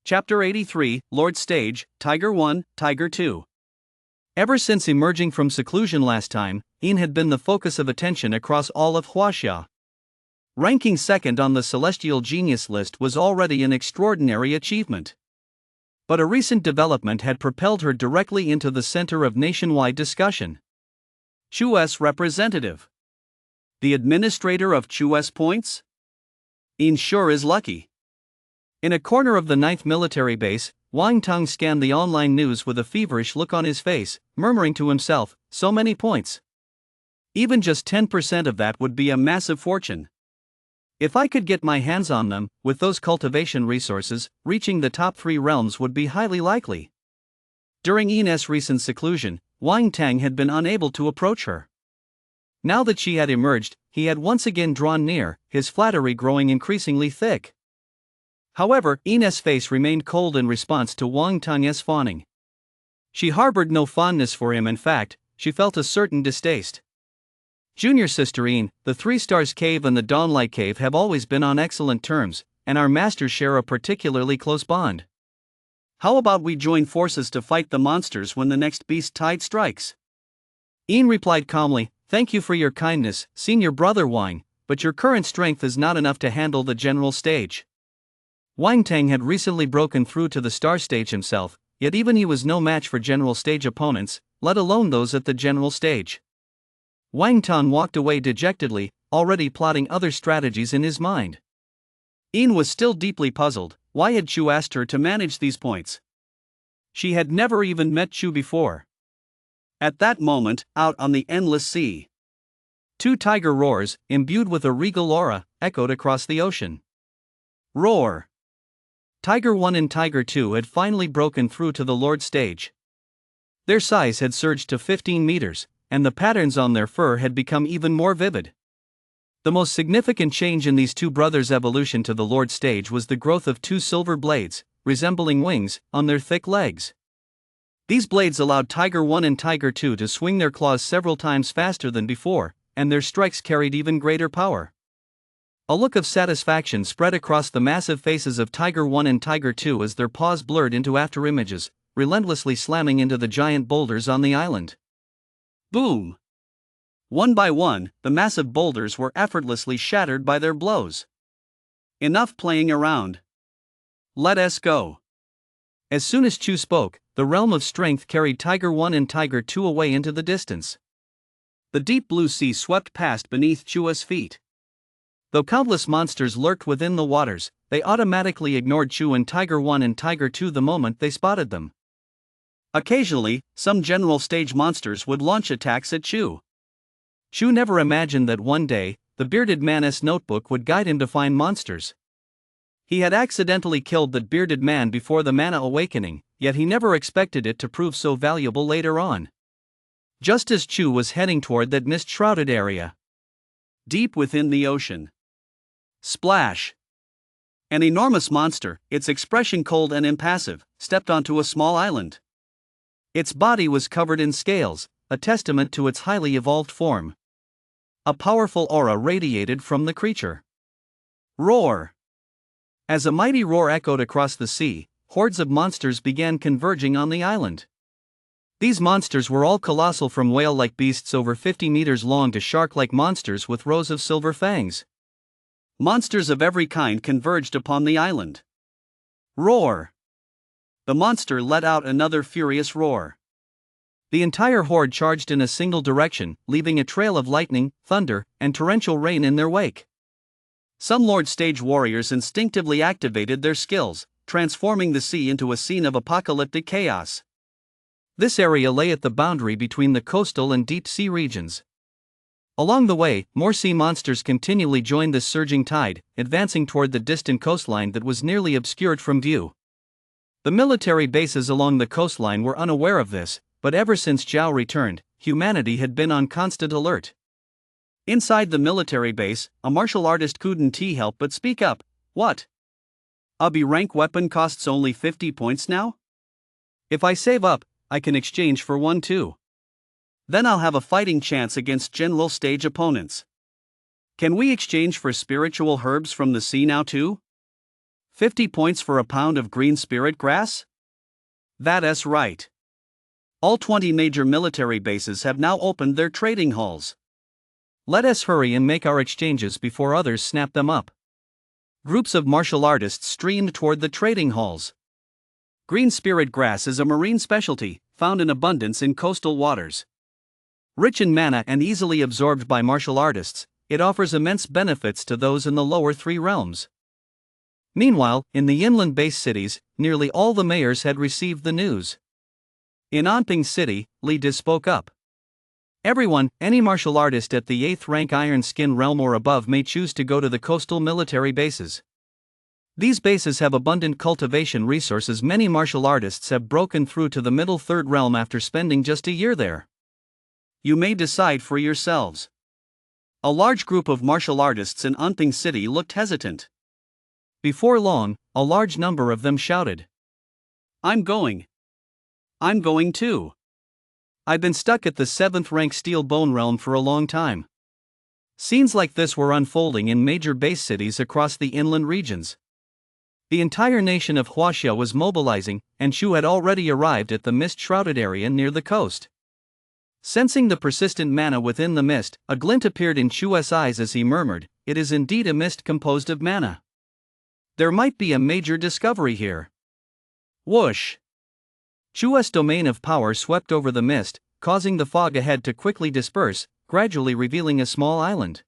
Chapter 83, Lord Stage, Tiger 1, Tiger 2. Ever since emerging from seclusion last time, Ian had been the focus of attention across all of Huaxia. Ranking second on the Celestial Genius list was already an extraordinary achievement. But a recent development had propelled her directly into the center of nationwide discussion. Chu's representative. The administrator of Chu's points? Ian sure is lucky. In a corner of the 9th military base, Wang Tong scanned the online news with a feverish look on his face, murmuring to himself, so many points. Even just 10% of that would be a massive fortune. If I could get my hands on them, with those cultivation resources, reaching the top 3 realms would be highly likely. During In's recent seclusion, Wang Tang had been unable to approach her. Now that she had emerged, he had once again drawn near, his flattery growing increasingly thick. However, In's face remained cold in response to Wang Tang's fawning. She harbored no fondness for him. In fact, she felt a certain distaste. Junior sister In, the 3 Stars Cave and the Dawnlight Cave have always been on excellent terms, and our masters share a particularly close bond. How about we join forces to fight the monsters when the next beast tide strikes? In replied calmly, thank you for your kindness, senior brother Wang, but your current strength is not enough to handle the general stage. Wang Tang had recently broken through to the star stage himself, yet even he was no match for general stage opponents, let alone those at the general stage. Wang Tang walked away dejectedly, already plotting other strategies in his mind. In was still deeply puzzled. Why had Chu asked her to manage these points? She had never even met Chu before. At that moment, out on the endless sea, 2 tiger roars, imbued with a regal aura, echoed across the ocean. Roar! Tiger 1 and Tiger 2 had finally broken through to the Lord stage. Their size had surged to 15 meters, and the patterns on their fur had become even more vivid. The most significant change in these 2 brothers' evolution to the Lord stage was the growth of 2 silver blades, resembling wings, on their thick legs. These blades allowed Tiger 1 and Tiger 2 to swing their claws several times faster than before, and their strikes carried even greater power. A look of satisfaction spread across the massive faces of Tiger 1 and Tiger 2 as their paws blurred into afterimages, relentlessly slamming into the giant boulders on the island. Boom! One by one, the massive boulders were effortlessly shattered by their blows. Enough playing around. Let us go. As soon as Chu spoke, the realm of strength carried Tiger 1 and Tiger 2 away into the distance. The deep blue sea swept past beneath Chua's feet. Though countless monsters lurked within the waters, they automatically ignored Chu and Tiger 1 and Tiger 2 the moment they spotted them. Occasionally, some general stage monsters would launch attacks at Chu. Chu never imagined that one day, the bearded man's notebook would guide him to find monsters. He had accidentally killed that bearded man before the mana awakening, yet he never expected it to prove so valuable later on. Just as Chu was heading toward that mist-shrouded area, deep within the ocean, splash! An enormous monster, its expression cold and impassive, stepped onto a small island. Its body was covered in scales, a testament to its highly evolved form. A powerful aura radiated from the creature. Roar! As a mighty roar echoed across the sea, hordes of monsters began converging on the island. These monsters were all colossal, from whale-like beasts over 50 meters long to shark-like monsters with rows of silver fangs. Monsters of every kind converged upon the island. Roar! The monster let out another furious roar. The entire horde charged in a single direction, leaving a trail of lightning, thunder, and torrential rain in their wake. Some Lord Stage warriors instinctively activated their skills, transforming the sea into a scene of apocalyptic chaos. This area lay at the boundary between the coastal and deep sea regions. Along the way, more sea monsters continually joined this surging tide, advancing toward the distant coastline that was nearly obscured from view. The military bases along the coastline were unaware of this, but ever since Zhao returned, humanity had been on constant alert. Inside the military base, a martial artist couldn't help but speak up. What? A B-rank weapon costs only 50 points now? If I save up, I can exchange for one too. Then I'll have a fighting chance against general stage opponents. Can we exchange for spiritual herbs from the sea now too? 50 points for a pound of green spirit grass? That's right. All 20 major military bases have now opened their trading halls. Let us hurry and make our exchanges before others snap them up. Groups of martial artists streamed toward the trading halls. Green spirit grass is a marine specialty, found in abundance in coastal waters. Rich in mana and easily absorbed by martial artists, it offers immense benefits to those in the lower 3 realms. Meanwhile, in the inland-based cities, nearly all the mayors had received the news. In Anping City, Li Dis spoke up. Everyone, any martial artist at the 8th rank Iron Skin realm or above may choose to go to the coastal military bases. These bases have abundant cultivation resources. Many martial artists have broken through to the middle 3rd realm after spending just a year there. You may decide for yourselves. A large group of martial artists in Anping City looked hesitant. Before long, a large number of them shouted, "I'm going. I'm going too. I've been stuck at the 7th rank Steel Bone realm for a long time." Scenes like this were unfolding in major base cities across the inland regions. The entire nation of Huaxia was mobilizing, and Shu had already arrived at the mist-shrouded area near the coast. Sensing the persistent mana within the mist, a glint appeared in Chu's eyes as he murmured, "It is indeed a mist composed of mana. There might be a major discovery here." Whoosh! Chu's domain of power swept over the mist, causing the fog ahead to quickly disperse, gradually revealing a small island.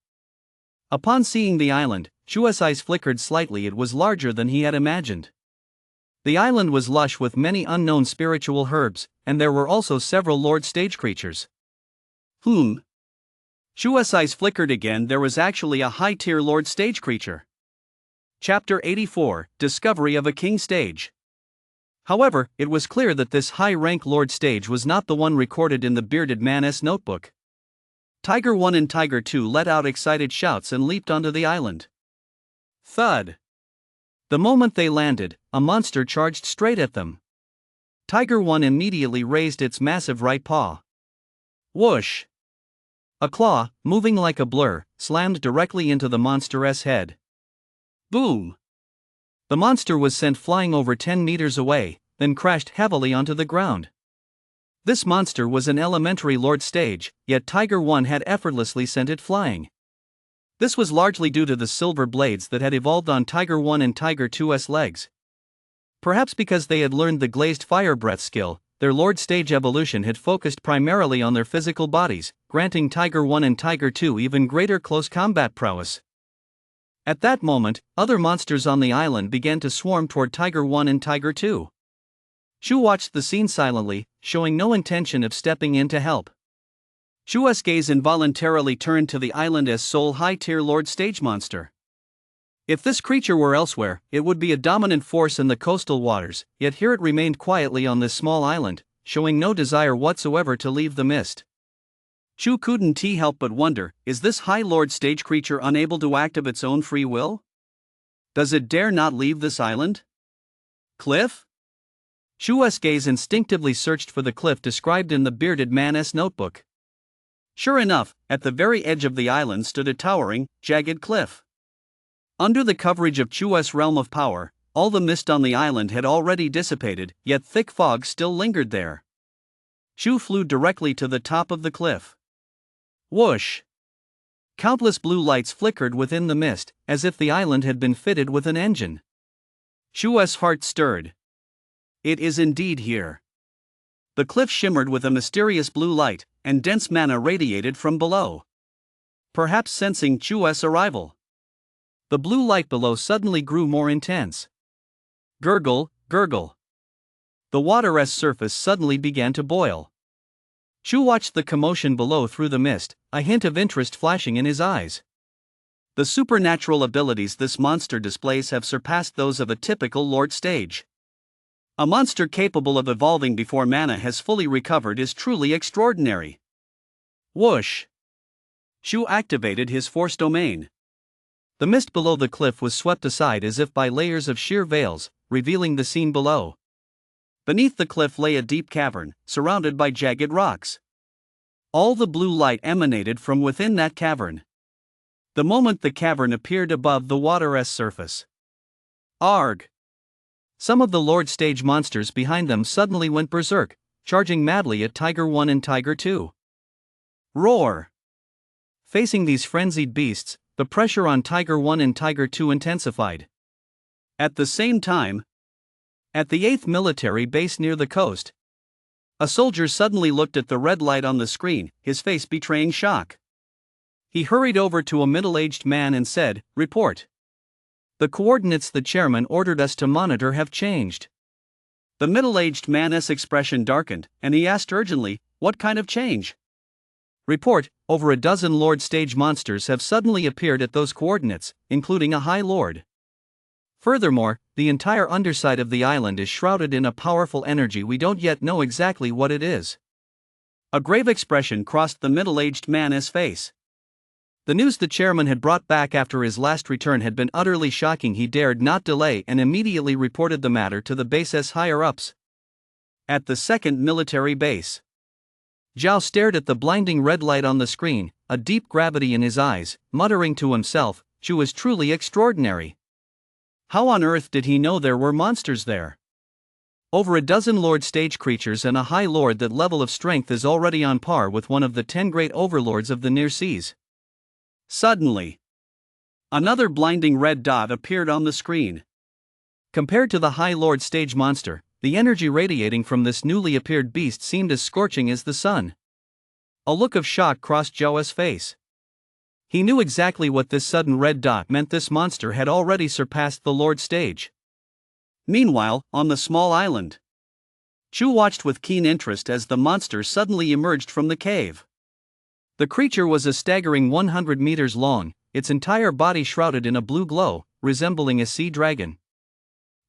Upon seeing the island, Chu's eyes flickered slightly. It was larger than he had imagined. The island was lush with many unknown spiritual herbs, and there were also several lord stage creatures. Chu's eyes flickered again. There was actually a high-tier lord stage creature. Chapter 84, Discovery of a King Stage. However, it was clear that this high-rank lord stage was not the one recorded in the bearded man's notebook. Tiger 1 and Tiger 2 let out excited shouts and leaped onto the island. Thud! The moment they landed, a monster charged straight at them. Tiger 1 immediately raised its massive right paw. Whoosh! A claw, moving like a blur, slammed directly into the monster's head. Boom! The monster was sent flying over 10 meters away, then crashed heavily onto the ground. This monster was an elementary lord stage, yet Tiger 1 had effortlessly sent it flying. This was largely due to the silver blades that had evolved on Tiger 1 and Tiger 2's legs. Perhaps because they had learned the glazed fire breath skill, their lord stage evolution had focused primarily on their physical bodies, granting Tiger 1 and Tiger 2 even greater close combat prowess. At that moment, other monsters on the island began to swarm toward Tiger 1 and Tiger 2. Shu watched the scene silently, showing no intention of stepping in to help. Chu's gaze involuntarily turned to the island's sole high-tier lord stage monster. If this creature were elsewhere, it would be a dominant force in the coastal waters, yet here it remained quietly on this small island, showing no desire whatsoever to leave the mist. Chu couldn't help but wonder, is this high lord stage creature unable to act of its own free will? Does it dare not leave this island? Cliff? Chu's gaze instinctively searched for the cliff described in the bearded man's notebook. Sure enough, at the very edge of the island stood a towering, jagged cliff. Under the coverage of Chu's realm of power, all the mist on the island had already dissipated, yet thick fog still lingered there. Chu flew directly to the top of the cliff. Whoosh! Countless blue lights flickered within the mist, as if the island had been fitted with an engine. Chu's heart stirred. It is indeed here. The cliff shimmered with a mysterious blue light, and dense mana radiated from below. Perhaps sensing Chu's arrival, the blue light below suddenly grew more intense. Gurgle, gurgle. The water's surface suddenly began to boil. Chu watched the commotion below through the mist, a hint of interest flashing in his eyes. The supernatural abilities this monster displays have surpassed those of a typical lord stage. A monster capable of evolving before mana has fully recovered is truly extraordinary. Whoosh! Shu activated his force domain. The mist below the cliff was swept aside as if by layers of sheer veils, revealing the scene below. Beneath the cliff lay a deep cavern, surrounded by jagged rocks. All the blue light emanated from within that cavern. The moment the cavern appeared above the water's surface. Arg! Some of the lord stage monsters behind them suddenly went berserk, charging madly at Tiger 1 and Tiger 2. Roar! Facing these frenzied beasts, the pressure on Tiger 1 and Tiger 2 intensified. At the same time, at the 8th military base near the coast, a soldier suddenly looked at the red light on the screen, his face betraying shock. He hurried over to a middle-aged man and said, "Report." The coordinates the chairman ordered us to monitor have changed. The middle-aged man's expression darkened, and he asked urgently, "What kind of change?" Report, over a dozen Lord stage monsters have suddenly appeared at those coordinates, including a High Lord. Furthermore, the entire underside of the island is shrouded in a powerful energy we don't yet know exactly what it is. A grave expression crossed the middle-aged man's face. The news the chairman had brought back after his last return had been utterly shocking. He dared not delay and immediately reported the matter to the base's higher-ups. At the second military base, Zhao stared at the blinding red light on the screen, a deep gravity in his eyes, muttering to himself, "Chu is truly extraordinary. How on earth did he know there were monsters there?" Over a dozen Lord stage creatures and a High Lord. That level of strength is already on par with one of the 10 great overlords of the near seas. Suddenly, another blinding red dot appeared on the screen. Compared to the High Lord stage monster, the energy radiating from this newly appeared beast seemed as scorching as the sun. A look of shock crossed Zhao's face. He knew exactly what this sudden red dot meant. This monster had already surpassed the Lord stage. Meanwhile, on the small island, Chu watched with keen interest as the monster suddenly emerged from the cave. The creature was a staggering 100 meters long, its entire body shrouded in a blue glow, resembling a sea dragon.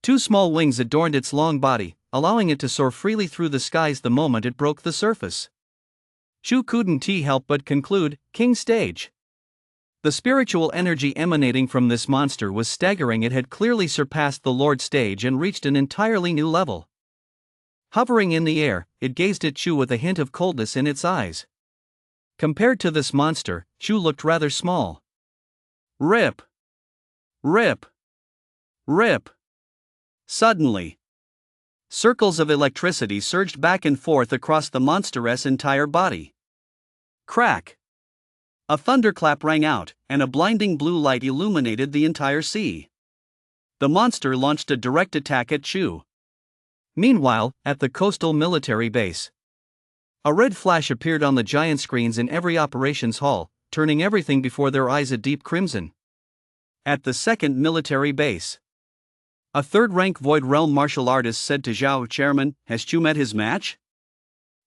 Two small wings adorned its long body, allowing it to soar freely through the skies the moment it broke the surface. Chu couldn't help but conclude, "King stage." The spiritual energy emanating from this monster was staggering. It had clearly surpassed the Lord stage and reached an entirely new level. Hovering in the air, it gazed at Chu with a hint of coldness in its eyes. Compared to this monster, Chu looked rather small. Rip! Rip! Rip! Suddenly, circles of electricity surged back and forth across the monster's entire body. Crack! A thunderclap rang out, and a blinding blue light illuminated the entire sea. The monster launched a direct attack at Chu. Meanwhile, at the coastal military base, a red flash appeared on the giant screens in every operations hall, turning everything before their eyes a deep crimson. At the second military base, a third-rank Void Realm martial artist said to Zhao, "Chairman, has Chu met his match?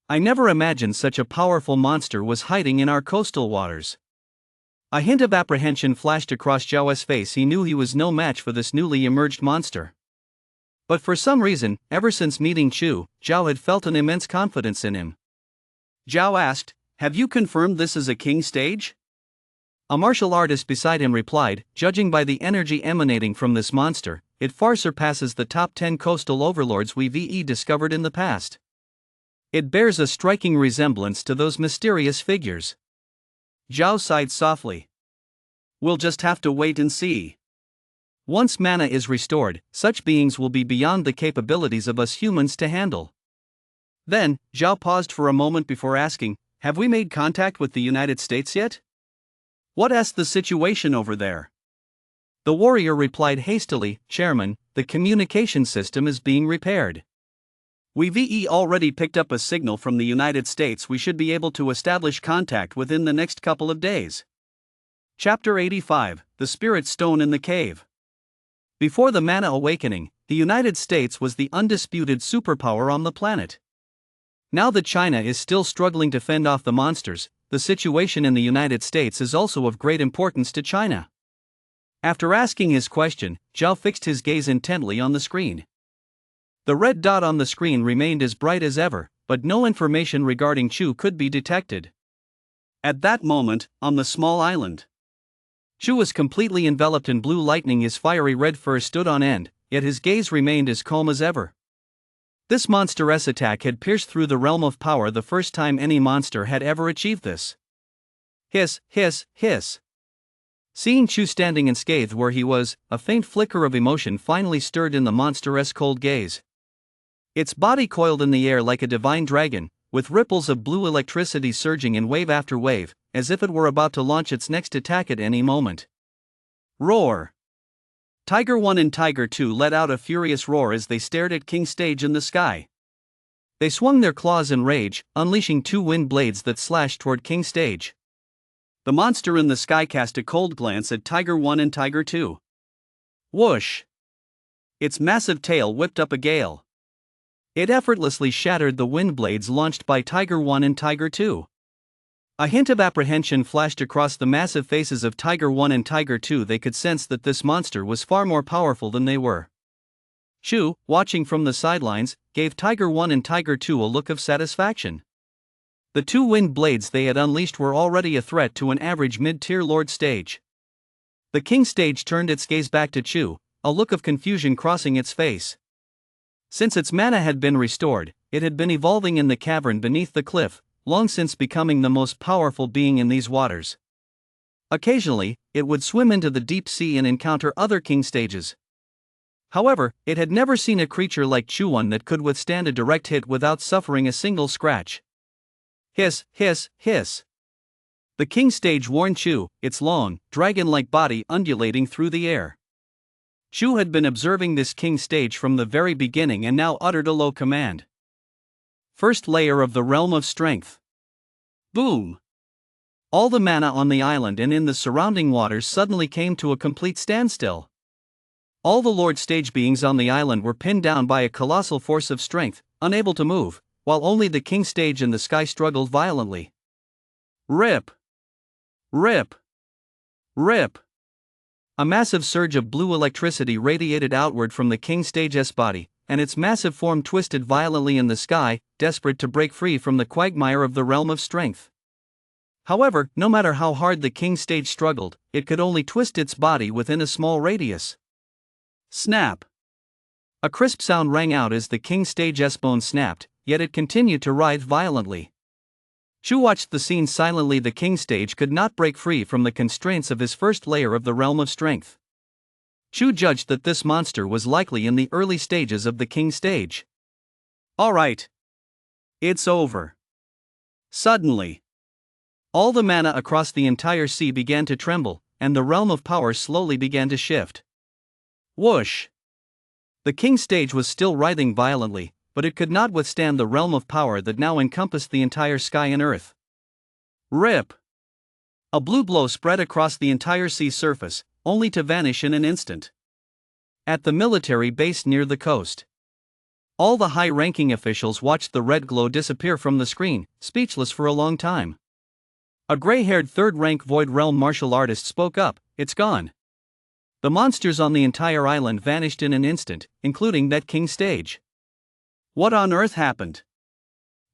I never imagined such a powerful monster was hiding in our coastal waters." A hint of apprehension flashed across Zhao's face. He knew he was no match for this newly emerged monster. But for some reason, ever since meeting Chu, Zhao had felt an immense confidence in him. Zhao asked, "Have you confirmed this is a king stage?" A martial artist beside him replied, "Judging by the energy emanating from this monster, it far surpasses the top 10 coastal overlords we've discovered in the past. It bears a striking resemblance to those mysterious figures." Zhao sighed softly. "We'll just have to wait and see. Once mana is restored, such beings will be beyond the capabilities of us humans to handle." Then, Zhao paused for a moment before asking, "Have we made contact with the United States yet? What's the situation over there?" The warrior replied hastily, "Chairman, the communication system is being repaired. We've already picked up a signal from the United States. We should be able to establish contact within the next couple of days." Chapter 85, The Spirit Stone in the Cave. Before the Mana Awakening, the United States was the undisputed superpower on the planet. Now that China is still struggling to fend off the monsters, the situation in the United States is also of great importance to China. After asking his question, Zhao fixed his gaze intently on the screen. The red dot on the screen remained as bright as ever, but no information regarding Chu could be detected. At that moment, on the small island, Chu was completely enveloped in blue lightning. His fiery red fur stood on end, yet his gaze remained as calm as ever. This monstrous attack had pierced through the realm of power, the first time any monster had ever achieved this. Hiss, hiss, hiss. Seeing Chu standing unscathed where he was, a faint flicker of emotion finally stirred in the monstrous cold gaze. Its body coiled in the air like a divine dragon, with ripples of blue electricity surging in wave after wave, as if it were about to launch its next attack at any moment. Roar! Tiger 1 and Tiger 2 let out a furious roar as they stared at King Stage in the sky. They swung their claws in rage, unleashing two wind blades that slashed toward King Stage. The monster in the sky cast a cold glance at Tiger 1 and Tiger 2. Whoosh! Its massive tail whipped up a gale. It effortlessly shattered the wind blades launched by Tiger 1 and Tiger 2. A hint of apprehension flashed across the massive faces of Tiger 1 and Tiger 2. They could sense that this monster was far more powerful than they were. Chu, watching from the sidelines, gave Tiger 1 and Tiger 2 a look of satisfaction. The two wind blades they had unleashed were already a threat to an average mid-tier lord stage. The king stage turned its gaze back to Chu, a look of confusion crossing its face. Since its mana had been restored, it had been evolving in the cavern beneath the cliff, long since becoming the most powerful being in these waters. Occasionally, it would swim into the deep sea and encounter other king stages. However, it had never seen a creature like Chuan that could withstand a direct hit without suffering a single scratch. Hiss, hiss, hiss. The king stage warned Chu, its long, dragon-like body undulating through the air. Chu had been observing this king stage from the very beginning and now uttered a low command. First layer of the realm of strength. Boom! All the mana on the island and in the surrounding waters suddenly came to a complete standstill. All the lord stage beings on the island were pinned down by a colossal force of strength, unable to move, while only the king stage in the sky struggled violently. Rip! Rip! Rip! A massive surge of blue electricity radiated outward from the king stage's body, and its massive form twisted violently in the sky, desperate to break free from the quagmire of the realm of strength. However, no matter how hard the king stage struggled, it could only twist its body within a small radius. Snap! A crisp sound rang out as the king stage's bone snapped, yet it continued to writhe violently. Chu watched the scene silently. The king stage could not break free from the constraints of his first layer of the realm of strength. Chu judged that this monster was likely in the early stages of the king stage. Alright. It's over. Suddenly, all the mana across the entire sea began to tremble, and the realm of power slowly began to shift. Whoosh! The king stage was still writhing violently, but it could not withstand the realm of power that now encompassed the entire sky and earth. Rip! A blue glow spread across the entire sea surface, only to vanish in an instant. At the military base near the coast, all the high-ranking officials watched the red glow disappear from the screen, speechless for a long time. A gray-haired third-rank Void Realm martial artist spoke up, "It's gone." The monsters on the entire island vanished in an instant, including that king stage. What on earth happened?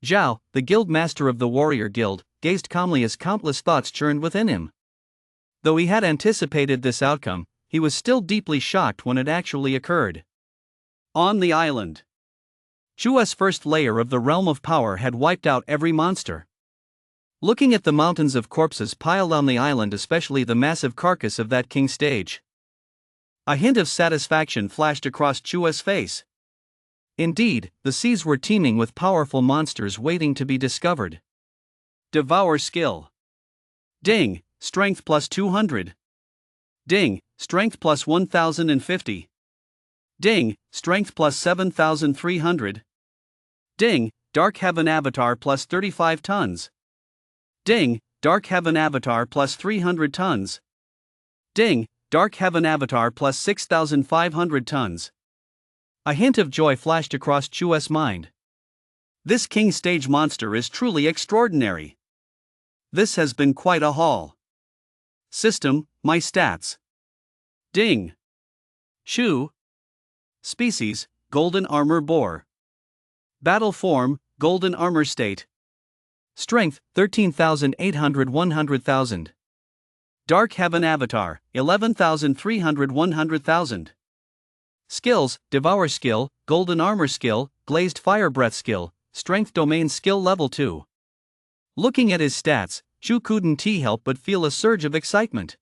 Zhao, the guild master of the warrior guild, gazed calmly as countless thoughts churned within him. Though he had anticipated this outcome, he was still deeply shocked when it actually occurred. On the island, Chua's first layer of the realm of power had wiped out every monster. Looking at the mountains of corpses piled on the island, especially the massive carcass of that king stage, a hint of satisfaction flashed across Chua's face. Indeed, the seas were teeming with powerful monsters waiting to be discovered. Devour skill. Ding, strength plus 200. Ding, strength plus 1050. Ding, strength plus 7300. Ding, dark heaven avatar plus 35 tons. Ding, dark heaven avatar plus 300 tons. Ding, dark heaven avatar plus 6500 tons. A hint of joy flashed across Chua's mind. This king stage monster is truly extraordinary. This has been quite a haul. System, my stats. Ding. Chu. Species, golden armor boar. Battle form, golden armor state. Strength, 13,800 100,000. Dark heaven avatar, 11,300 100,000. Skills, Devour skill, Golden armor skill, Glazed fire breath skill, Strength domain skill level 2. Looking at his stats, Chu couldn't help but feel a surge of excitement.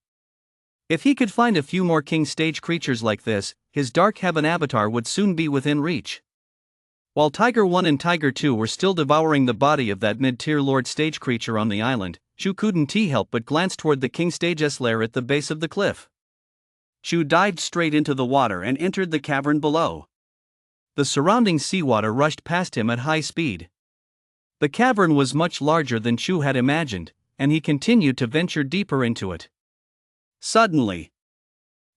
If he could find a few more king stage creatures like this, his Dark Heaven avatar would soon be within reach. While Tiger 1 and Tiger 2 were still devouring the body of that mid-tier lord stage creature on the island, Chu couldn't help but glance toward the king stage's lair at the base of the cliff. Chu dived straight into the water and entered the cavern below. The surrounding seawater rushed past him at high speed. The cavern was much larger than Chu had imagined, and he continued to venture deeper into it. Suddenly,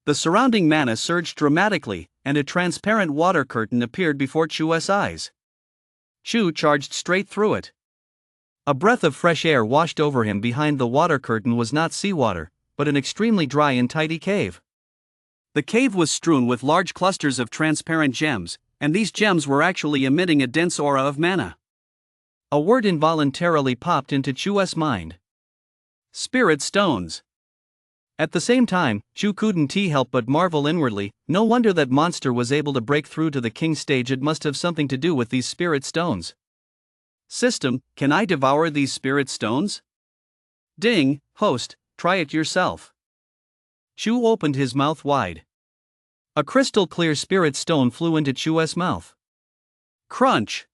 The surrounding mana surged dramatically, and a transparent water curtain appeared before Chu's eyes. Chu charged straight through it. A breath of fresh air washed over him. Behind the water curtain was not seawater, but an extremely dry and tidy cave. The cave was strewn with large clusters of transparent gems, and these gems were actually emitting a dense aura of mana. A word involuntarily popped into Chu's mind. Spirit stones. At the same time, Chu couldn't help but marvel inwardly. No wonder that monster was able to break through to the king stage. It must have something to do with these spirit stones. System, can I devour these spirit stones? Ding, host, try it yourself. Chu opened his mouth wide. A crystal clear spirit stone flew into Chu's mouth. Crunch!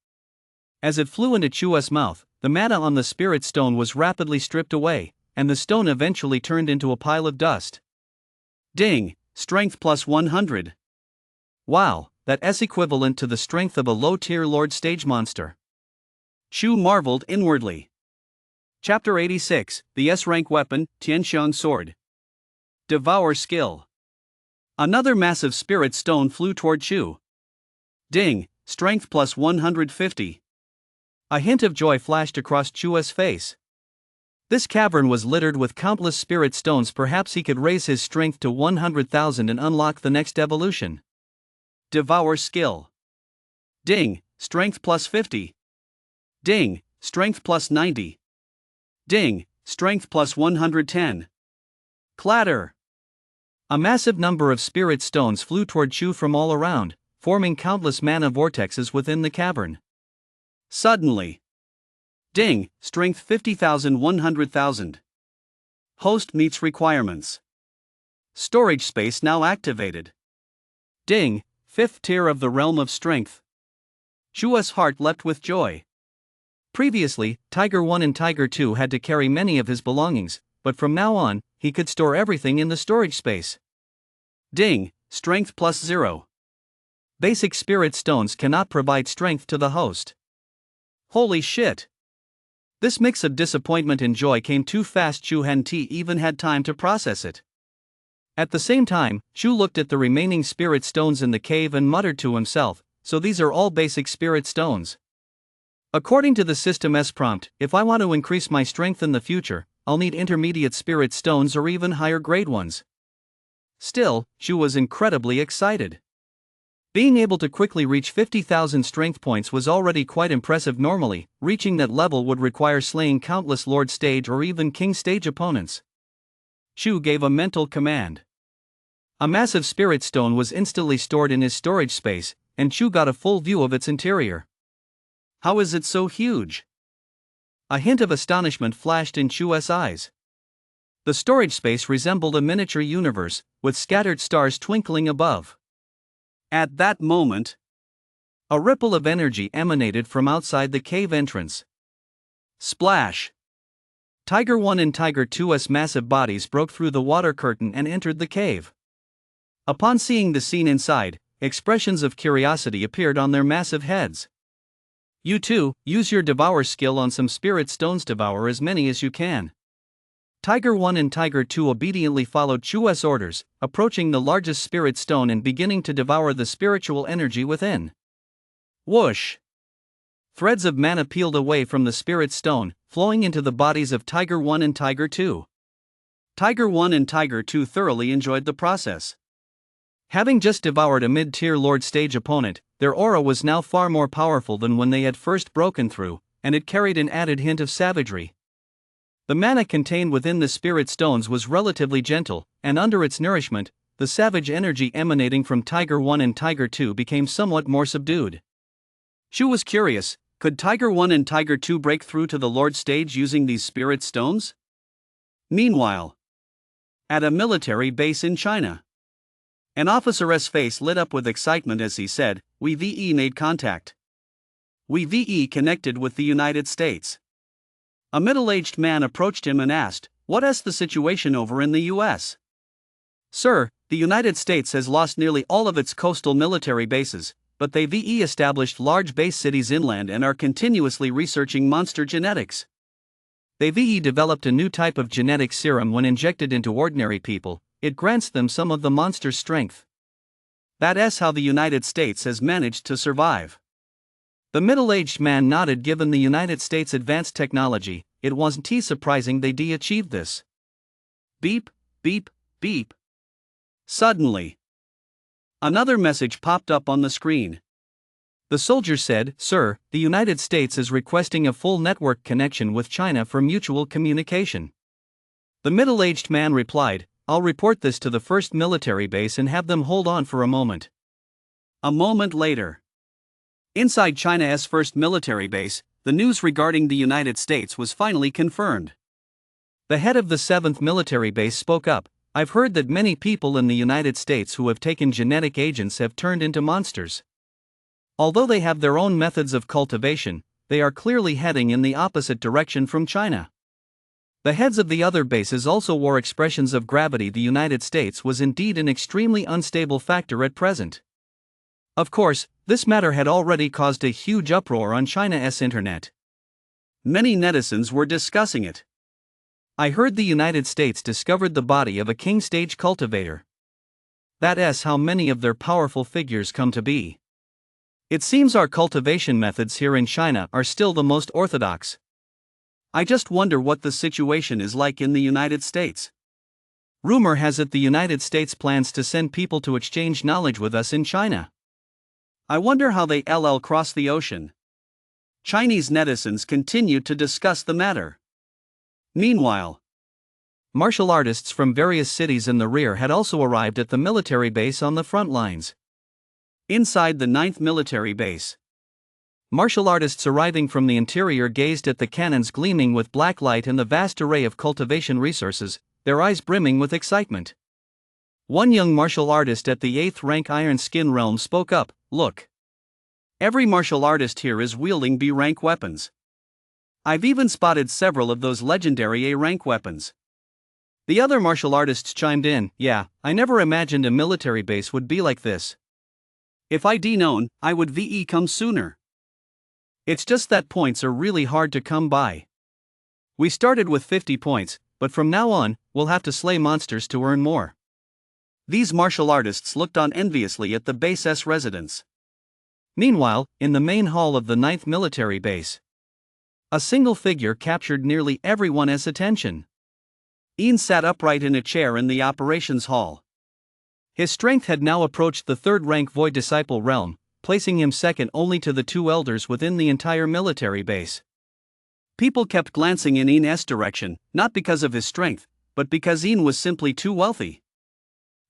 As it flew into Chu's mouth, the mana on the spirit stone was rapidly stripped away, and the stone eventually turned into a pile of dust. Ding, strength plus 100. Wow, that's equivalent to the strength of a low-tier Lord stage monster. Chu marveled inwardly. Chapter 86, the S-rank weapon, Tianxiang Sword. Devour skill. Another massive spirit stone flew toward Chu. Ding, strength plus 150. A hint of joy flashed across Chu's face. This cavern was littered with countless spirit stones. Perhaps he could raise his strength to 100,000 and unlock the next evolution. Devour skill. Ding, strength plus 50. Ding, strength plus 90. Ding, strength plus 110. Clatter! A massive number of spirit stones flew toward Chu from all around, forming countless mana vortexes within the cavern. Suddenly. Ding, strength 50,000 100,000. Host meets requirements. Storage space now activated. Ding, 5th tier of the realm of strength. Chu's heart leapt with joy. Previously, Tiger 1 and Tiger 2 had to carry many of his belongings, but from now on, he could store everything in the storage space. Ding, strength plus 0. Basic spirit stones cannot provide strength to the host. Holy shit! This mix of disappointment and joy came too fast. Chu hadn't even had time to process it. At the same time, Chu looked at the remaining spirit stones in the cave and muttered to himself, so these are all basic spirit stones. According to the system's prompt, if I want to increase my strength in the future, I'll need intermediate spirit stones or even higher grade ones. Still, Chu was incredibly excited. Being able to quickly reach 50,000 strength points was already quite impressive. Normally, reaching that level would require slaying countless Lord stage or even King stage opponents. Chu gave a mental command. A massive spirit stone was instantly stored in his storage space, and Chu got a full view of its interior. How is it so huge? A hint of astonishment flashed in Chu's eyes. The storage space resembled a miniature universe, with scattered stars twinkling above. At that moment, a ripple of energy emanated from outside the cave entrance. Splash! Tiger 1 and Tiger 2's massive bodies broke through the water curtain and entered the cave. Upon seeing the scene inside, expressions of curiosity appeared on their massive heads. You too, use your devour skill on some spirit stones. Devour as many as you can. Tiger 1 and Tiger 2 obediently followed Chu's orders, approaching the largest spirit stone and beginning to devour the spiritual energy within. Whoosh! Threads of mana peeled away from the spirit stone, flowing into the bodies of Tiger 1 and Tiger 2. Tiger 1 and Tiger 2 thoroughly enjoyed the process. Having just devoured a mid-tier Lord stage opponent, their aura was now far more powerful than when they had first broken through, and it carried an added hint of savagery. The mana contained within the spirit stones was relatively gentle, and under its nourishment, the savage energy emanating from Tiger 1 and Tiger 2 became somewhat more subdued. Chu was curious, could Tiger 1 and Tiger 2 break through to the Lord stage using these spirit stones? Meanwhile, at a military base in China, an officer's face lit up with excitement as he said, "We VE made contact. We VE connected with the United States." A middle-aged man approached him and asked, "What is the situation over in the US?" "Sir, the United States has lost nearly all of its coastal military bases, but they VE established large base cities inland and are continuously researching monster genetics. They VE developed a new type of genetic serum when injected into ordinary people. it grants them some of the monster's strength. That's how the United States has managed to survive. The middle-aged man nodded. Given the United States' advanced technology, it wasn't surprising they achieved this. Beep, beep, beep. Suddenly, another message popped up on the screen. The soldier said, "Sir, the United States is requesting a full network connection with China for mutual communication." The middle-aged man replied, "I'll report this to the first military base and have them hold on for a moment." A moment later, inside China's first military base, the news regarding the United States was finally confirmed. The head of the 7th military base spoke up, "I've heard that many people in the United States who have taken genetic agents have turned into monsters. Although they have their own methods of cultivation, they are clearly heading in the opposite direction from China." The heads of the other bases also wore expressions of gravity. The United States was indeed an extremely unstable factor at present. Of course, this matter had already caused a huge uproar on China's internet. Many netizens were discussing it. "I heard the United States discovered the body of a king stage cultivator. That's how many of their powerful figures come to be. It seems our cultivation methods here in China are still the most orthodox. I just wonder what the situation is like in the United States. Rumor has it the United States plans to send people to exchange knowledge with us in China. I wonder how they cross the ocean." Chinese netizens continued to discuss the matter. Meanwhile, martial artists from various cities in the rear had also arrived at the military base on the front lines. Inside the 9th military base, martial artists arriving from the interior gazed at the cannons gleaming with black light and the vast array of cultivation resources, their eyes brimming with excitement. One young martial artist at the 8th rank Iron Skin realm spoke up, "Look. Every martial artist here is wielding B rank weapons. I've even spotted several of those legendary A rank weapons." The other martial artists chimed in, "Yeah, I never imagined a military base would be like this. If I'd known, I would come sooner. It's just that points are really hard to come by. We started with 50 points, but from now on, we'll have to slay monsters to earn more." These martial artists looked on enviously at the base's residents. Meanwhile, in the main hall of the 9th military base, a single figure captured nearly everyone's attention. Ian sat upright in a chair in the operations hall. His strength had now approached the 3rd rank Void Disciple realm, placing him second only to the 2 elders within the entire military base. People kept glancing in Ian's direction, not because of his strength, but because Ian was simply too wealthy.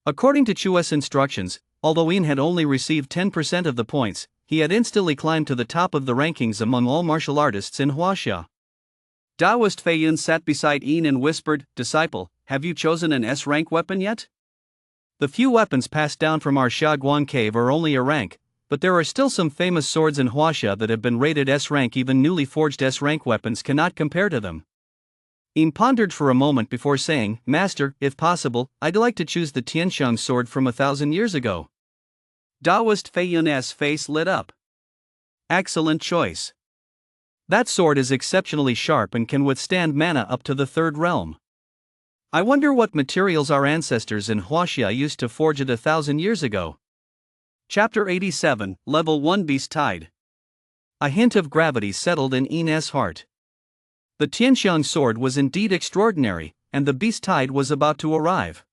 According to Chu's instructions, although Ian had only received 10% of the points, he had instantly climbed to the top of the rankings among all martial artists in Huaxia. Daoist Fei Yun sat beside Ian and whispered, "Disciple, have you chosen an S-rank weapon yet? The few weapons passed down from our Xiaguan cave are only a rank, but there are still some famous swords in Huaxia that have been rated S-rank. Even newly forged S-rank weapons cannot compare to them." Ian pondered for a moment before saying, "Master, if possible, I'd like to choose the Tianxiang sword from 1,000 years ago." Daoist Fei Yun's face lit up. "Excellent choice. That sword is exceptionally sharp and can withstand mana up to the 3rd realm. I wonder what materials our ancestors in Huaxia used to forge it 1,000 years ago." Chapter 87, Level 1 Beast Tide. A hint of gravity settled in Ian's heart. The Tianxiang sword was indeed extraordinary, and the beast tide was about to arrive.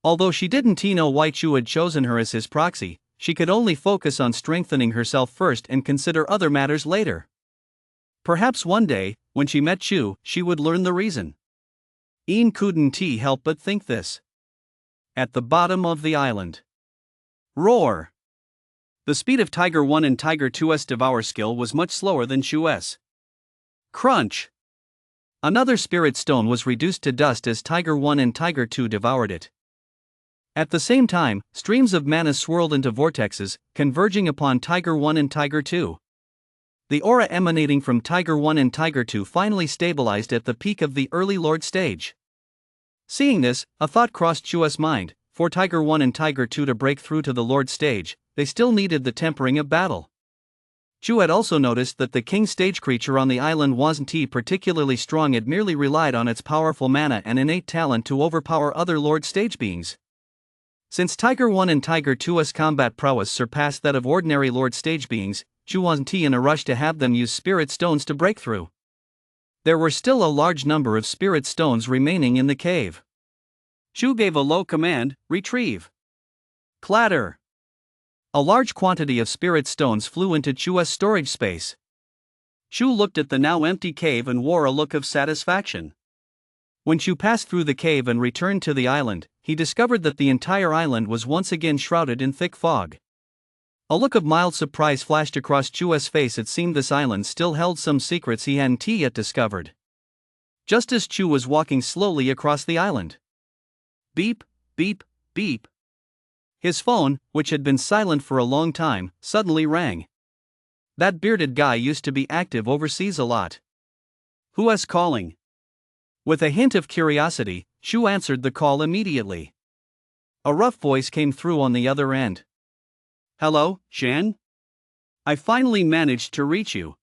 Although she didn't know why Chu had chosen her as his proxy, she could only focus on strengthening herself first and consider other matters later. Perhaps one day, when she met Chu, she would learn the reason. Ian couldn't help but think this. At the bottom of the island. Roar! The speed of Tiger 1 and Tiger 2's Devour skill was much slower than Chu's. Crunch! Another spirit stone was reduced to dust as Tiger 1 and Tiger 2 devoured it. At the same time, streams of mana swirled into vortexes, converging upon Tiger 1 and Tiger 2. The aura emanating from Tiger 1 and Tiger 2 finally stabilized at the peak of the early Lord stage. Seeing this, a thought crossed Chu's mind. For Tiger 1 and Tiger 2 to break through to the Lord stage, they still needed the tempering of battle. Chu had also noticed that the king stage creature on the island wasn't particularly strong. It merely relied on its powerful mana and innate talent to overpower other lord stage beings. Since Tiger 1 and Tiger 2's combat prowess surpassed that of ordinary lord stage beings, Chu wasn't in a rush to have them use spirit stones to break through. There were still a large number of spirit stones remaining in the cave. Chu gave a low command, retrieve. Clatter! A large quantity of spirit stones flew into Chu's storage space. Chu looked at the now empty cave and wore a look of satisfaction. When Chu passed through the cave and returned to the island, he discovered that the entire island was once again shrouded in thick fog. A look of mild surprise flashed across Chu's face. It seemed this island still held some secrets he hadn't yet discovered. Just as Chu was walking slowly across the island. Beep, beep, beep. His phone, which had been silent for a long time, suddenly rang. That bearded guy used to be active overseas a lot. Who's calling? With a hint of curiosity, Chu answered the call immediately. A rough voice came through on the other end. Hello, Shan? I finally managed to reach you.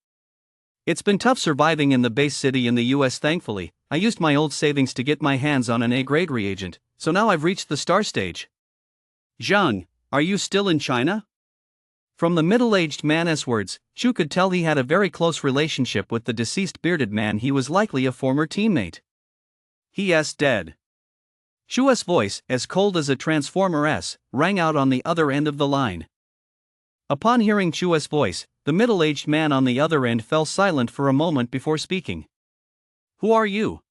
It's been tough surviving in the base city in the US. Thankfully, I used my old savings to get my hands on an A-grade reagent, so now I've reached the star stage. Zhang, are you still in China? From the middle-aged man's words, Chu could tell he had a very close relationship with the deceased bearded man. He was likely a former teammate. He's dead. Chu's voice, as cold as a transformer S, rang out on the other end of the line. Upon hearing Chu's voice, the middle-aged man on the other end fell silent for a moment before speaking. Who are you?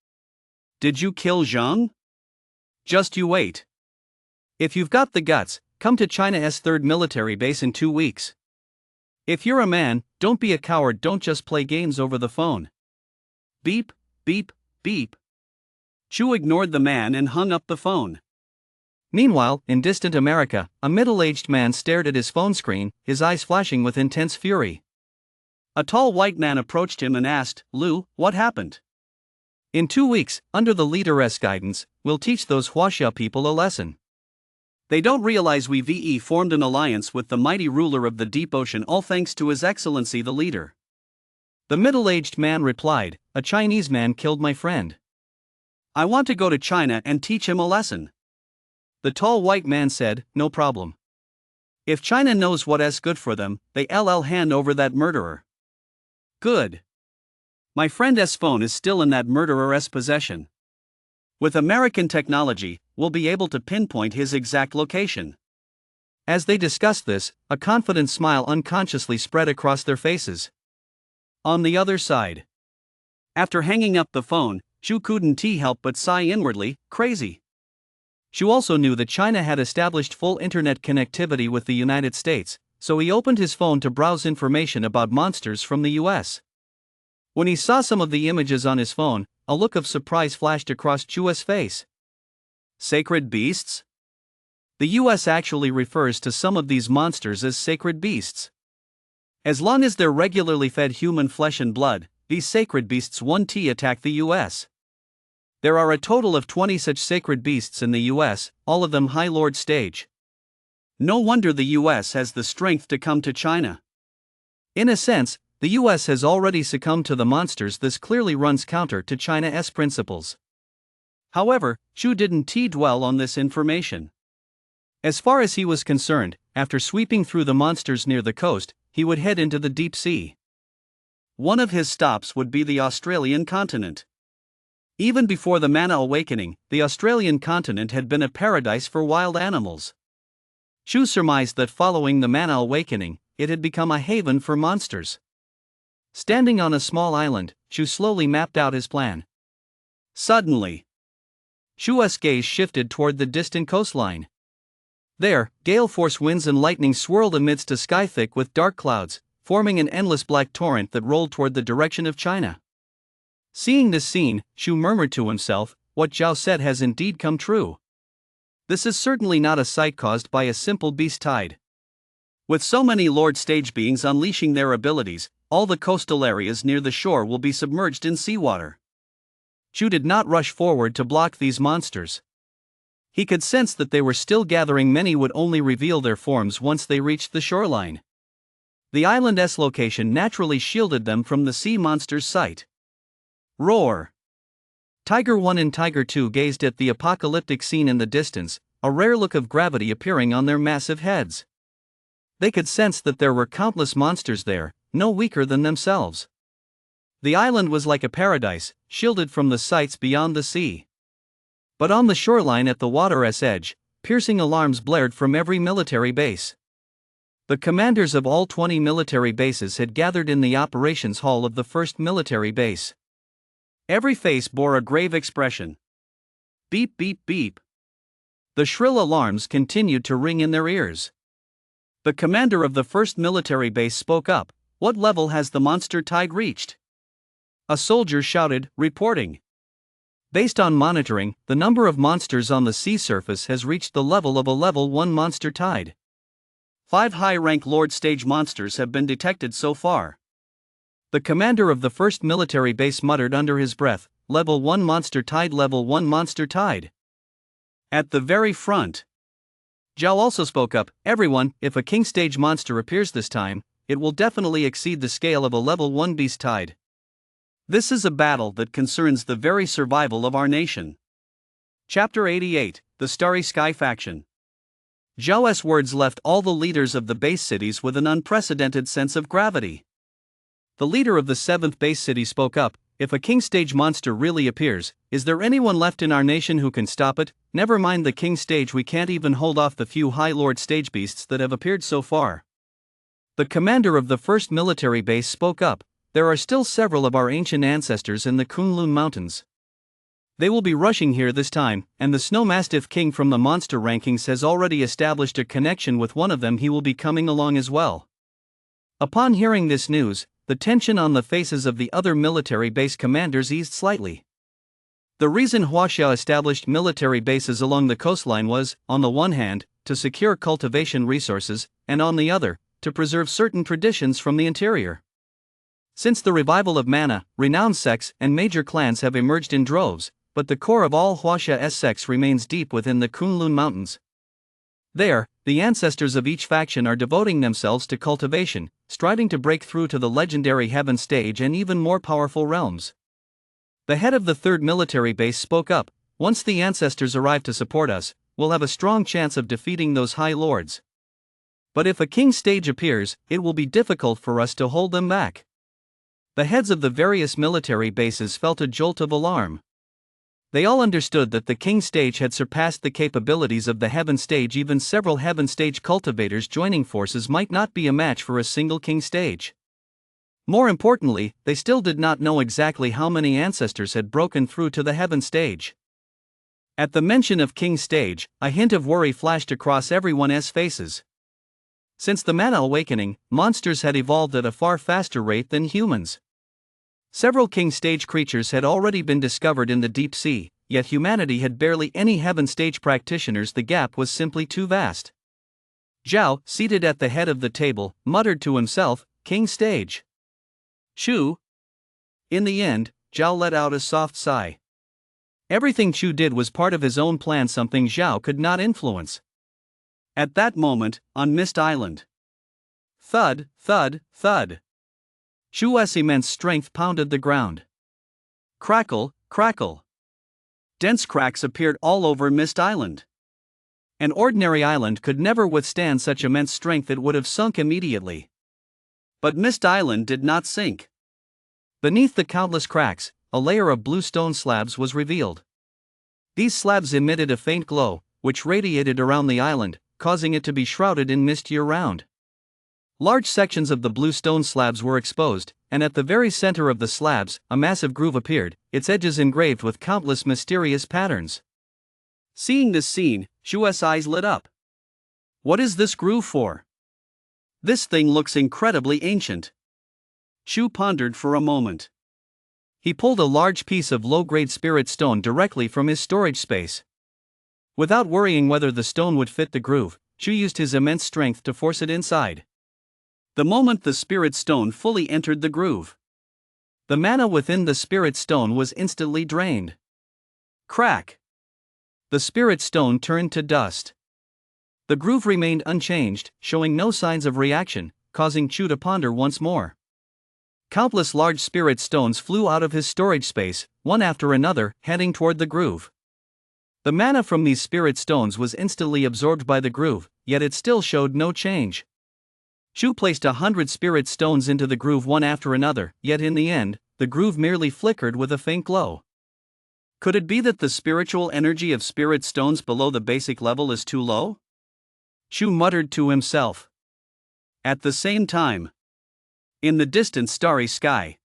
Did you kill Zhang? Just you wait. If you've got the guts, come to China's third military base in 2 weeks. If you're a man, don't be a coward. Don't just play games over the phone. Beep, beep, beep. Chu ignored the man and hung up the phone. Meanwhile, in distant America, a middle-aged man stared at his phone screen, his eyes flashing with intense fury. A tall white man approached him and asked, Lu, what happened? In 2 weeks, under the leader's guidance, we'll teach those Huaxia people a lesson. They don't realize we've formed an alliance with the mighty ruler of the deep ocean, all thanks to His Excellency the leader. The middle-aged man replied, a Chinese man killed my friend. I want to go to China and teach him a lesson. The tall white man said, no problem. If China knows what's good for them, they'll hand over that murderer. Good. My friend's phone is still in that murderer's possession. With American technology, we'll be able to pinpoint his exact location. As they discussed this, a confident smile unconsciously spread across their faces. On the other side. After hanging up the phone, Chu couldn't help but sigh inwardly, crazy. Chu also knew that China had established full internet connectivity with the United States, so he opened his phone to browse information about monsters from the US. When he saw some of the images on his phone, a look of surprise flashed across Chu's face. Sacred beasts? The US actually refers to some of these monsters as sacred beasts. As long as they're regularly fed human flesh and blood, these sacred beasts won't attack the US. There are a total of 20 such sacred beasts in the US, all of them High Lord stage. No wonder the US has the strength to come to China. In a sense, the US has already succumbed to the monsters. This clearly runs counter to China's principles. However, Chu didn't dwell on this information. As far as he was concerned, after sweeping through the monsters near the coast, he would head into the deep sea. One of his stops would be the Australian continent. Even before the Mana Awakening, the Australian continent had been a paradise for wild animals. Chu surmised that following the Mana Awakening, it had become a haven for monsters. Standing on a small island, Chu slowly mapped out his plan. Suddenly, Chu's gaze shifted toward the distant coastline. There, gale-force winds and lightning swirled amidst a sky thick with dark clouds, forming an endless black torrent that rolled toward the direction of China. Seeing this scene, Chu murmured to himself, what Zhao said has indeed come true. This is certainly not a sight caused by a simple beast tide. With so many Lord stage beings unleashing their abilities, all the coastal areas near the shore will be submerged in seawater. Chu did not rush forward to block these monsters. He could sense that they were still gathering. Many would only reveal their forms once they reached the shoreline. The island's location naturally shielded them from the sea monster's sight. Roar! Tiger 1 and Tiger 2 gazed at the apocalyptic scene in the distance, a rare look of gravity appearing on their massive heads. They could sense that there were countless monsters there, no weaker than themselves. The island was like a paradise, shielded from the sights beyond the sea. But on the shoreline at the water's edge, piercing alarms blared from every military base. The commanders of all 20 military bases had gathered in the operations hall of the first military base. Every face bore a grave expression. Beep, beep, beep. The shrill alarms continued to ring in their ears. The commander of the first military base spoke up. "What level has the monster tide reached?" A soldier shouted, "Reporting. Based on monitoring, the number of monsters on the sea surface has reached the level of a level 1 monster tide. 5 high-rank Lord Stage monsters have been detected so far." The commander of the first military base muttered under his breath, "Level 1 monster tide, level 1 monster tide." At the very front, Zhao also spoke up, "Everyone, if a king stage monster appears this time, it will definitely exceed the scale of a level 1 beast tide. This is a battle that concerns the very survival of our nation." Chapter 88, The Starry Sky Faction. Zhao's words left all the leaders of the base cities with an unprecedented sense of gravity. The leader of the 7th base city spoke up, "If a king stage monster really appears, is there anyone left in our nation who can stop it? Never mind the king stage, we can't even hold off the few high lord stage beasts that have appeared so far." The commander of the first military base spoke up, "There are still several of our ancient ancestors in the Kunlun Mountains. They will be rushing here this time, and the Snow Mastiff King from the monster rankings has already established a connection with one of them. He will be coming along as well." Upon hearing this news, the tension on the faces of the other military base commanders eased slightly. The reason Huaxia established military bases along the coastline was, on the one hand, to secure cultivation resources, and on the other, to preserve certain traditions from the interior. Since the revival of mana, renowned sects and major clans have emerged in droves, but the core of all Huaxia's sects remains deep within the Kunlun Mountains. There, the ancestors of each faction are devoting themselves to cultivation, striving to break through to the legendary heaven stage and even more powerful realms. The head of the 3rd military base spoke up, "Once the ancestors arrive to support us, we'll have a strong chance of defeating those high lords. But if a king stage appears, it will be difficult for us to hold them back." The heads of the various military bases felt a jolt of alarm. They all understood that the king stage had surpassed the capabilities of the heaven stage. Even several heaven stage cultivators joining forces might not be a match for a single king stage. More importantly, they still did not know exactly how many ancestors had broken through to the heaven stage. At the mention of king stage, a hint of worry flashed across everyone's faces. Since the mana awakening, monsters had evolved at a far faster rate than humans. Several king stage creatures had already been discovered in the deep sea, yet humanity had barely any heaven stage practitioners. The gap was simply too vast. Zhao, seated at the head of the table, muttered to himself, "King stage. Chu." In the end, Zhao let out a soft sigh. Everything Chu did was part of his own plan, something Zhao could not influence. At that moment, on Mist Island, thud, thud, thud. Chu's immense strength pounded the ground. Crackle, crackle. Dense cracks appeared all over Mist Island. An ordinary island could never withstand such immense strength, it would have sunk immediately. But Mist Island did not sink. Beneath the countless cracks, a layer of blue stone slabs was revealed. These slabs emitted a faint glow, which radiated around the island, causing it to be shrouded in mist year-round. Large sections of the blue stone slabs were exposed, and at the very center of the slabs, a massive groove appeared, its edges engraved with countless mysterious patterns. Seeing this scene, Chu's eyes lit up. "What is this groove for? This thing looks incredibly ancient." Chu pondered for a moment. He pulled a large piece of low-grade spirit stone directly from his storage space. Without worrying whether the stone would fit the groove, Chu used his immense strength to force it inside. The moment the spirit stone fully entered the groove, the mana within the spirit stone was instantly drained. Crack! The spirit stone turned to dust. The groove remained unchanged, showing no signs of reaction, causing Chu to ponder once more. Countless large spirit stones flew out of his storage space, one after another, heading toward the groove. The mana from these spirit stones was instantly absorbed by the groove, yet it still showed no change. Chu placed 100 spirit stones into the groove one after another, yet in the end, the groove merely flickered with a faint glow. Could it be that the spiritual energy of spirit stones below the basic level is too low? Chu muttered to himself. At the same time, in the distant starry sky,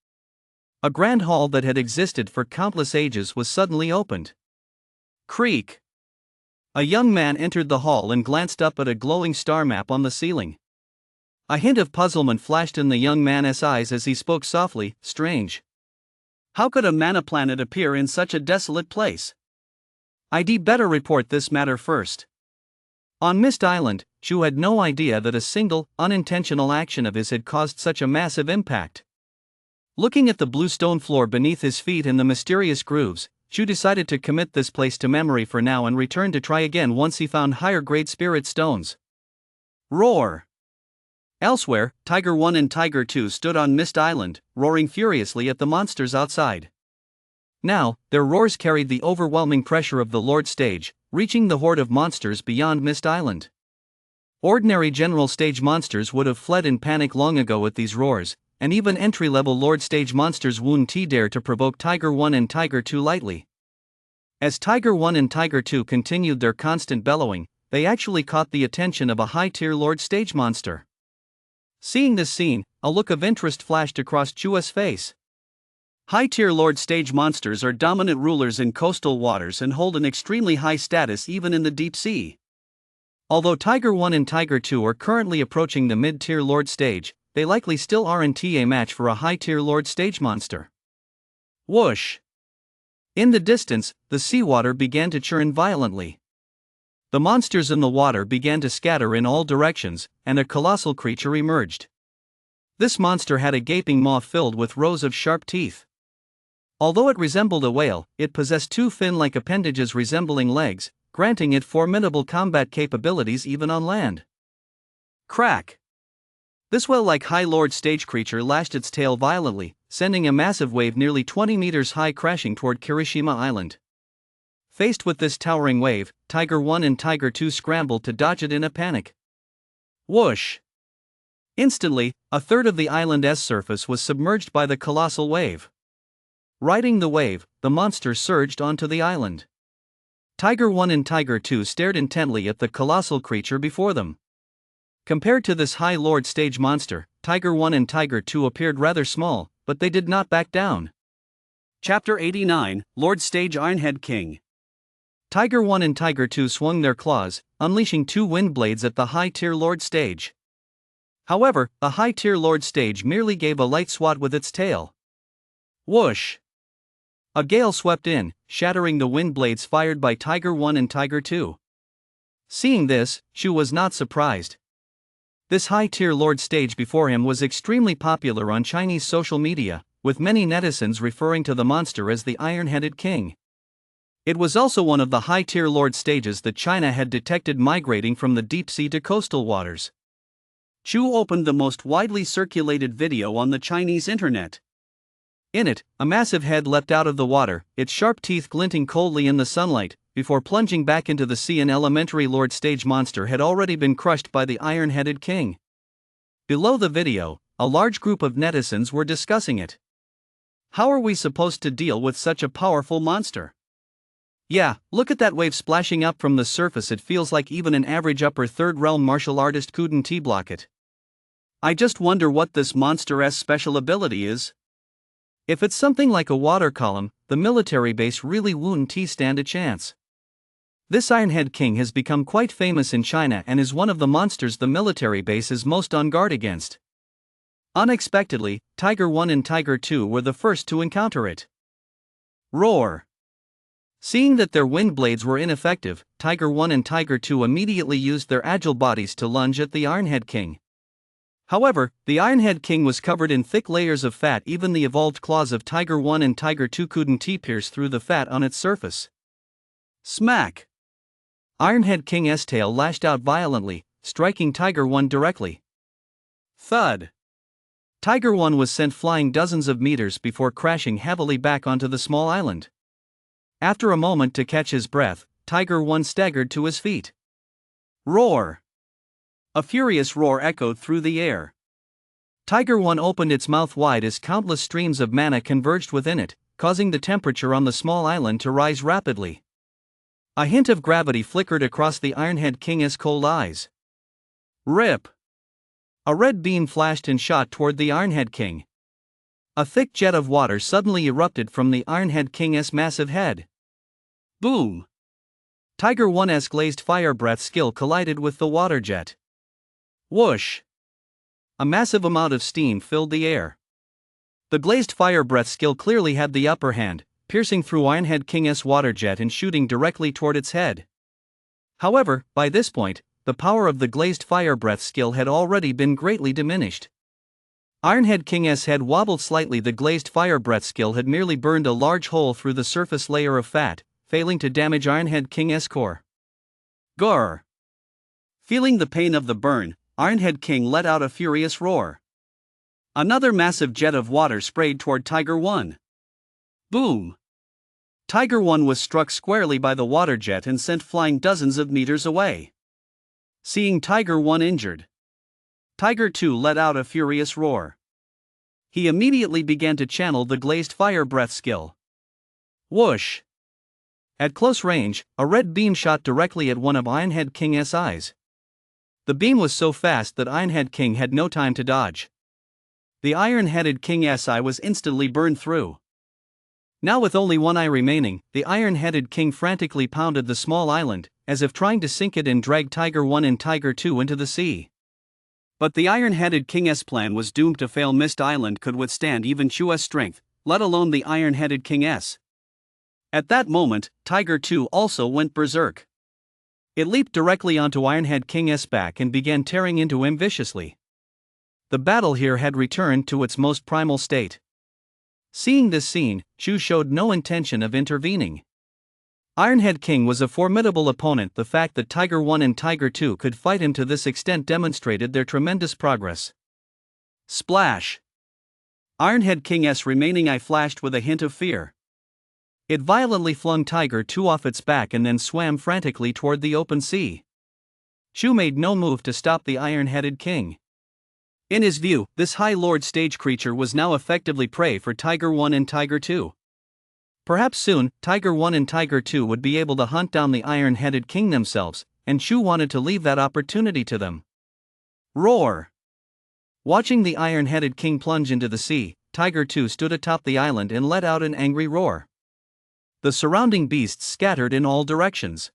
a grand hall that had existed for countless ages was suddenly opened. Creak! A young man entered the hall and glanced up at a glowing star map on the ceiling. A hint of puzzlement flashed in the young man's eyes as he spoke softly, "Strange. How could a mana planet appear in such a desolate place? I'd better report this matter first." On Mist Island, Chu had no idea that a single, unintentional action of his had caused such a massive impact. Looking at the blue stone floor beneath his feet and the mysterious grooves, Chu decided to commit this place to memory for now and return to try again once he found higher-grade spirit stones. Roar! Elsewhere, Tiger 1 and Tiger 2 stood on Mist Island, roaring furiously at the monsters outside. Now, their roars carried the overwhelming pressure of the Lord Stage, reaching the horde of monsters beyond Mist Island. Ordinary general stage monsters would have fled in panic long ago at these roars, and even entry-level Lord Stage monsters wouldn't dare to provoke Tiger 1 and Tiger 2 lightly. As Tiger 1 and Tiger 2 continued their constant bellowing, they actually caught the attention of a high-tier Lord Stage monster. Seeing this scene, a look of interest flashed across Chua's face. High-tier Lord Stage monsters are dominant rulers in coastal waters and hold an extremely high status even in the deep sea. Although Tiger 1 and Tiger 2 are currently approaching the mid-tier Lord Stage, they likely still aren't a match for a high-tier Lord Stage monster. Whoosh! In the distance, the seawater began to churn violently. The monsters in the water began to scatter in all directions, and a colossal creature emerged. This monster had a gaping maw filled with rows of sharp teeth. Although it resembled a whale, it possessed two fin-like appendages resembling legs, granting it formidable combat capabilities even on land. Crack! This whale-like high Lord Stage creature lashed its tail violently, sending a massive wave nearly 20 meters high crashing toward Kirishima Island. Faced with this towering wave, Tiger 1 and Tiger 2 scrambled to dodge it in a panic. Whoosh! Instantly, a third of the island's surface was submerged by the colossal wave. Riding the wave, the monster surged onto the island. Tiger 1 and Tiger 2 stared intently at the colossal creature before them. Compared to this high Lord Stage monster, Tiger 1 and Tiger 2 appeared rather small, but they did not back down. Chapter 89, Lord Stage Ironhead King. Tiger 1 and Tiger 2 swung their claws, unleashing two wind blades at the high-tier Lord Stage. However, the high-tier Lord Stage merely gave a light swat with its tail. Whoosh! A gale swept in, shattering the wind blades fired by Tiger 1 and Tiger 2. Seeing this, Chu was not surprised. This high-tier Lord Stage before him was extremely popular on Chinese social media, with many netizens referring to the monster as the Iron-Headed King. It was also one of the high-tier Lord Stages that China had detected migrating from the deep sea to coastal waters. Chu opened the most widely circulated video on the Chinese internet. In it, a massive head leapt out of the water, its sharp teeth glinting coldly in the sunlight, before plunging back into the sea. An elementary Lord Stage monster had already been crushed by the Iron-Headed King. Below the video, a large group of netizens were discussing it. How are we supposed to deal with such a powerful monster? Yeah, look at that wave splashing up from the surface. It feels like even an average upper third realm martial artist couldn't block it. I just wonder what this monster's special ability is. If it's something like a water column, the military base really wouldn't stand a chance. This Ironhead King has become quite famous in China and is one of the monsters the military base is most on guard against. Unexpectedly, Tiger 1 and Tiger 2 were the first to encounter it. Roar! Seeing that their wind blades were ineffective, Tiger 1 and Tiger 2 immediately used their agile bodies to lunge at the Ironhead King. However, the Ironhead King was covered in thick layers of fat. Even the evolved claws of Tiger 1 and Tiger 2 couldn't pierce through the fat on its surface. Smack! Ironhead King's tail lashed out violently, striking Tiger 1 directly. Thud. Tiger 1 was sent flying dozens of meters before crashing heavily back onto the small island. After a moment to catch his breath, Tiger 1 staggered to his feet. Roar! A furious roar echoed through the air. Tiger 1 opened its mouth wide as countless streams of mana converged within it, causing the temperature on the small island to rise rapidly. A hint of gravity flickered across the Ironhead King's cold eyes. Rip! A red beam flashed and shot toward the Ironhead King. A thick jet of water suddenly erupted from the Ironhead King's massive head. Boom! Tiger 1's glazed fire breath skill collided with the water jet. Whoosh! A massive amount of steam filled the air. The glazed fire breath skill clearly had the upper hand, piercing through Ironhead King's water jet and shooting directly toward its head. However, by this point, the power of the glazed fire breath skill had already been greatly diminished. Ironhead King's head wobbled slightly. The glazed fire breath skill had merely burned a large hole through the surface layer of fat, failing to damage Ironhead King's core. Grr! Feeling the pain of the burn, Ironhead King let out a furious roar. Another massive jet of water sprayed toward Tiger 1. Boom! Tiger 1 was struck squarely by the water jet and sent flying dozens of meters away. Seeing Tiger 1 injured, Tiger 2 let out a furious roar. He immediately began to channel the glazed fire breath skill. Whoosh! At close range, a red beam shot directly at one of Ironhead King's eyes. The beam was so fast that Ironhead King had no time to dodge. The iron-headed King's eye was instantly burned through. Now with only one eye remaining, the iron-headed king frantically pounded the small island, as if trying to sink it and drag Tiger 1 and Tiger 2 into the sea. But the iron-headed King's plan was doomed to fail. Mist Island could withstand even Chua's strength, let alone the iron-headed King's. At that moment, Tiger 2 also went berserk. It leaped directly onto Ironhead King's back and began tearing into him viciously. The battle here had returned to its most primal state. Seeing this scene, Chu showed no intention of intervening. Ironhead King was a formidable opponent. The fact that Tiger 1 and Tiger 2 could fight him to this extent demonstrated their tremendous progress. Splash! Ironhead King's remaining eye flashed with a hint of fear. It violently flung Tiger 2 off its back and then swam frantically toward the open sea. Chu made no move to stop the iron-headed king. In his view, this High Lord stage creature was now effectively prey for Tiger 1 and Tiger 2. Perhaps soon, Tiger 1 and Tiger 2 would be able to hunt down the iron-headed king themselves, and Chu wanted to leave that opportunity to them. Roar! Watching the iron-headed king plunge into the sea, Tiger 2 stood atop the island and let out an angry roar. The surrounding beasts scattered in all directions.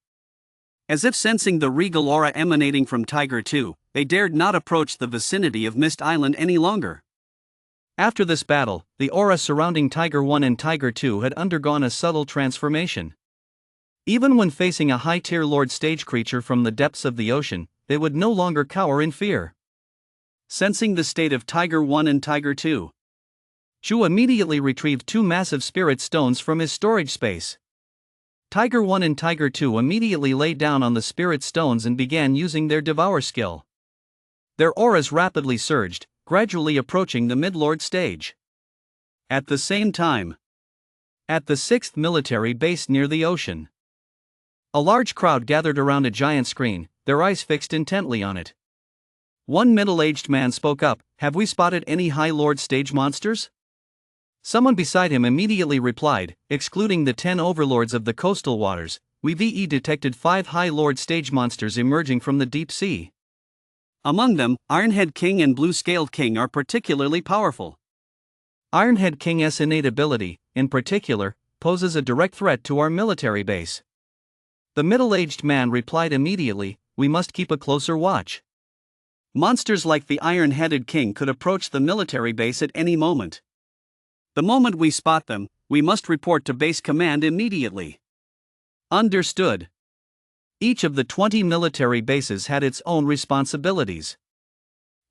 As if sensing the regal aura emanating from Tiger 2, they dared not approach the vicinity of Mist Island any longer. After this battle, the aura surrounding Tiger 1 and Tiger 2 had undergone a subtle transformation. Even when facing a high-tier Lord stage creature from the depths of the ocean, they would no longer cower in fear. Sensing the state of Tiger 1 and Tiger 2, Chu immediately retrieved 2 massive spirit stones from his storage space. Tiger 1 and Tiger 2 immediately lay down on the spirit stones and began using their Devour skill. Their auras rapidly surged, gradually approaching the mid-lord stage. At the same time, at the 6th military base near the ocean, a large crowd gathered around a giant screen, their eyes fixed intently on it. One middle-aged man spoke up, "Have we spotted any High Lord stage monsters?" Someone beside him immediately replied, "Excluding the 10 overlords of the coastal waters, we've detected 5 High Lord stage monsters emerging from the deep sea. Among them, Ironhead King and Blue-Scaled King are particularly powerful. Ironhead King's innate ability, in particular, poses a direct threat to our military base." The middle-aged man replied immediately, "We must keep a closer watch. Monsters like the Iron-Headed King could approach the military base at any moment. The moment we spot them, we must report to base command immediately." Understood. Each of the 20 military bases had its own responsibilities.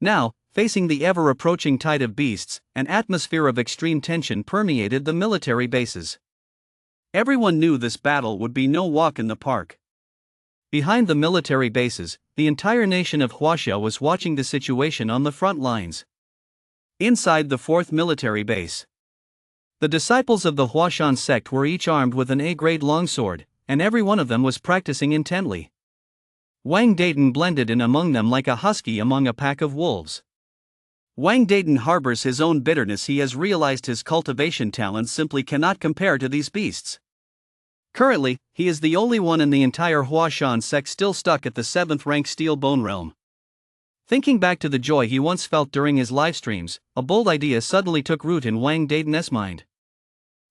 Now, facing the ever-approaching tide of beasts, an atmosphere of extreme tension permeated the military bases. Everyone knew this battle would be no walk in the park. Behind the military bases, the entire nation of Huaxia was watching the situation on the front lines. Inside the 4th military base, the disciples of the Huashan sect were each armed with an A-grade longsword, and every one of them was practicing intently. Wang Dayton blended in among them like a husky among a pack of wolves. Wang Dayton harbors his own bitterness. He has realized his cultivation talents simply cannot compare to these beasts. Currently, he is the only one in the entire Huashan sect still stuck at the 7th rank steel bone realm. Thinking back to the joy he once felt during his live streams, a bold idea suddenly took root in Wang Dayton's mind.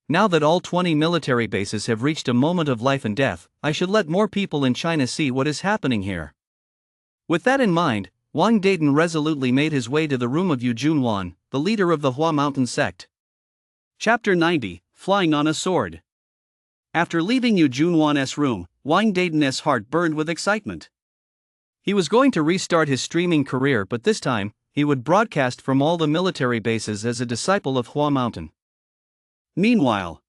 Now that all 20 military bases have reached a moment of life and death, I should let more people in China see what is happening here. With that in mind, Wang Dayton resolutely made his way to the room of Yu Junwan, the leader of the Hua Mountain sect. Chapter 90, Flying on a Sword. After leaving Yu Junwan's room, Wang Dayton's heart burned with excitement. He was going to restart his streaming career, but this time, he would broadcast from all the military bases as a disciple of Hua Mountain. Meanwhile,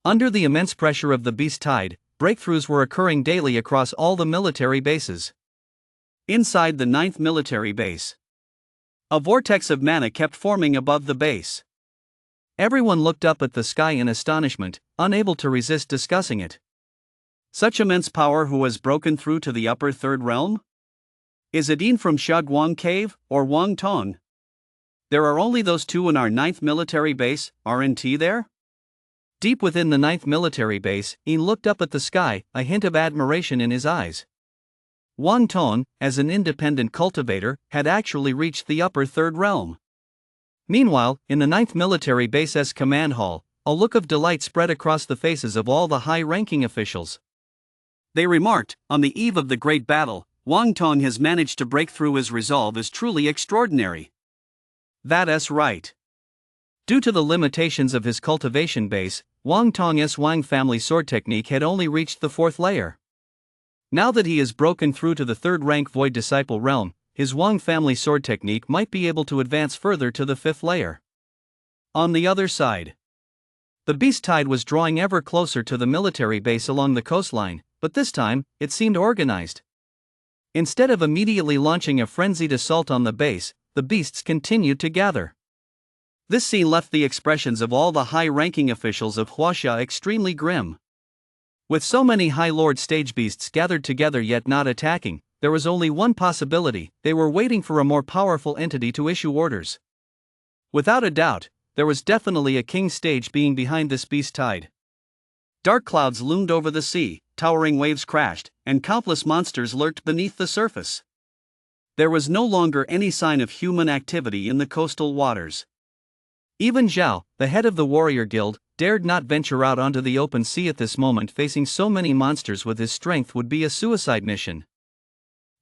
under the immense pressure of the beast tide, breakthroughs were occurring daily across all the military bases. Inside the 9th military base, a vortex of mana kept forming above the base. Everyone looked up at the sky in astonishment, unable to resist discussing it. Such immense power, who has broken through to the upper 3rd realm? Is it Yin from Shaguang Cave, or Wang Tong? There are only those two in our 9th military base, aren't there? Deep within the 9th military base, Yin looked up at the sky, a hint of admiration in his eyes. Wang Tong, as an independent cultivator, had actually reached the upper 3rd realm. Meanwhile, in the 9th military base's command hall, a look of delight spread across the faces of all the high-ranking officials. They remarked, on the eve of the great battle, Wang Tong has managed to break through. His resolve is truly extraordinary. That's right. Due to the limitations of his cultivation base, Wang Tong's Wang family sword technique had only reached the 4th layer. Now that he has broken through to the 3rd rank Void Disciple realm, his Wang family sword technique might be able to advance further to the 5th layer. On the other side, the beast tide was drawing ever closer to the military base along the coastline, but this time, it seemed organized. Instead of immediately launching a frenzied assault on the base, the beasts continued to gather. This scene left the expressions of all the high-ranking officials of Huaxia extremely grim. With so many High Lord stage beasts gathered together yet not attacking, there was only one possibility: they were waiting for a more powerful entity to issue orders. Without a doubt, there was definitely a king stage being behind this beast tide. Dark clouds loomed over the sea, towering waves crashed, and countless monsters lurked beneath the surface. There was no longer any sign of human activity in the coastal waters. Even Zhao, the head of the warrior guild, dared not venture out onto the open sea at this moment. Facing so many monsters with his strength would be a suicide mission.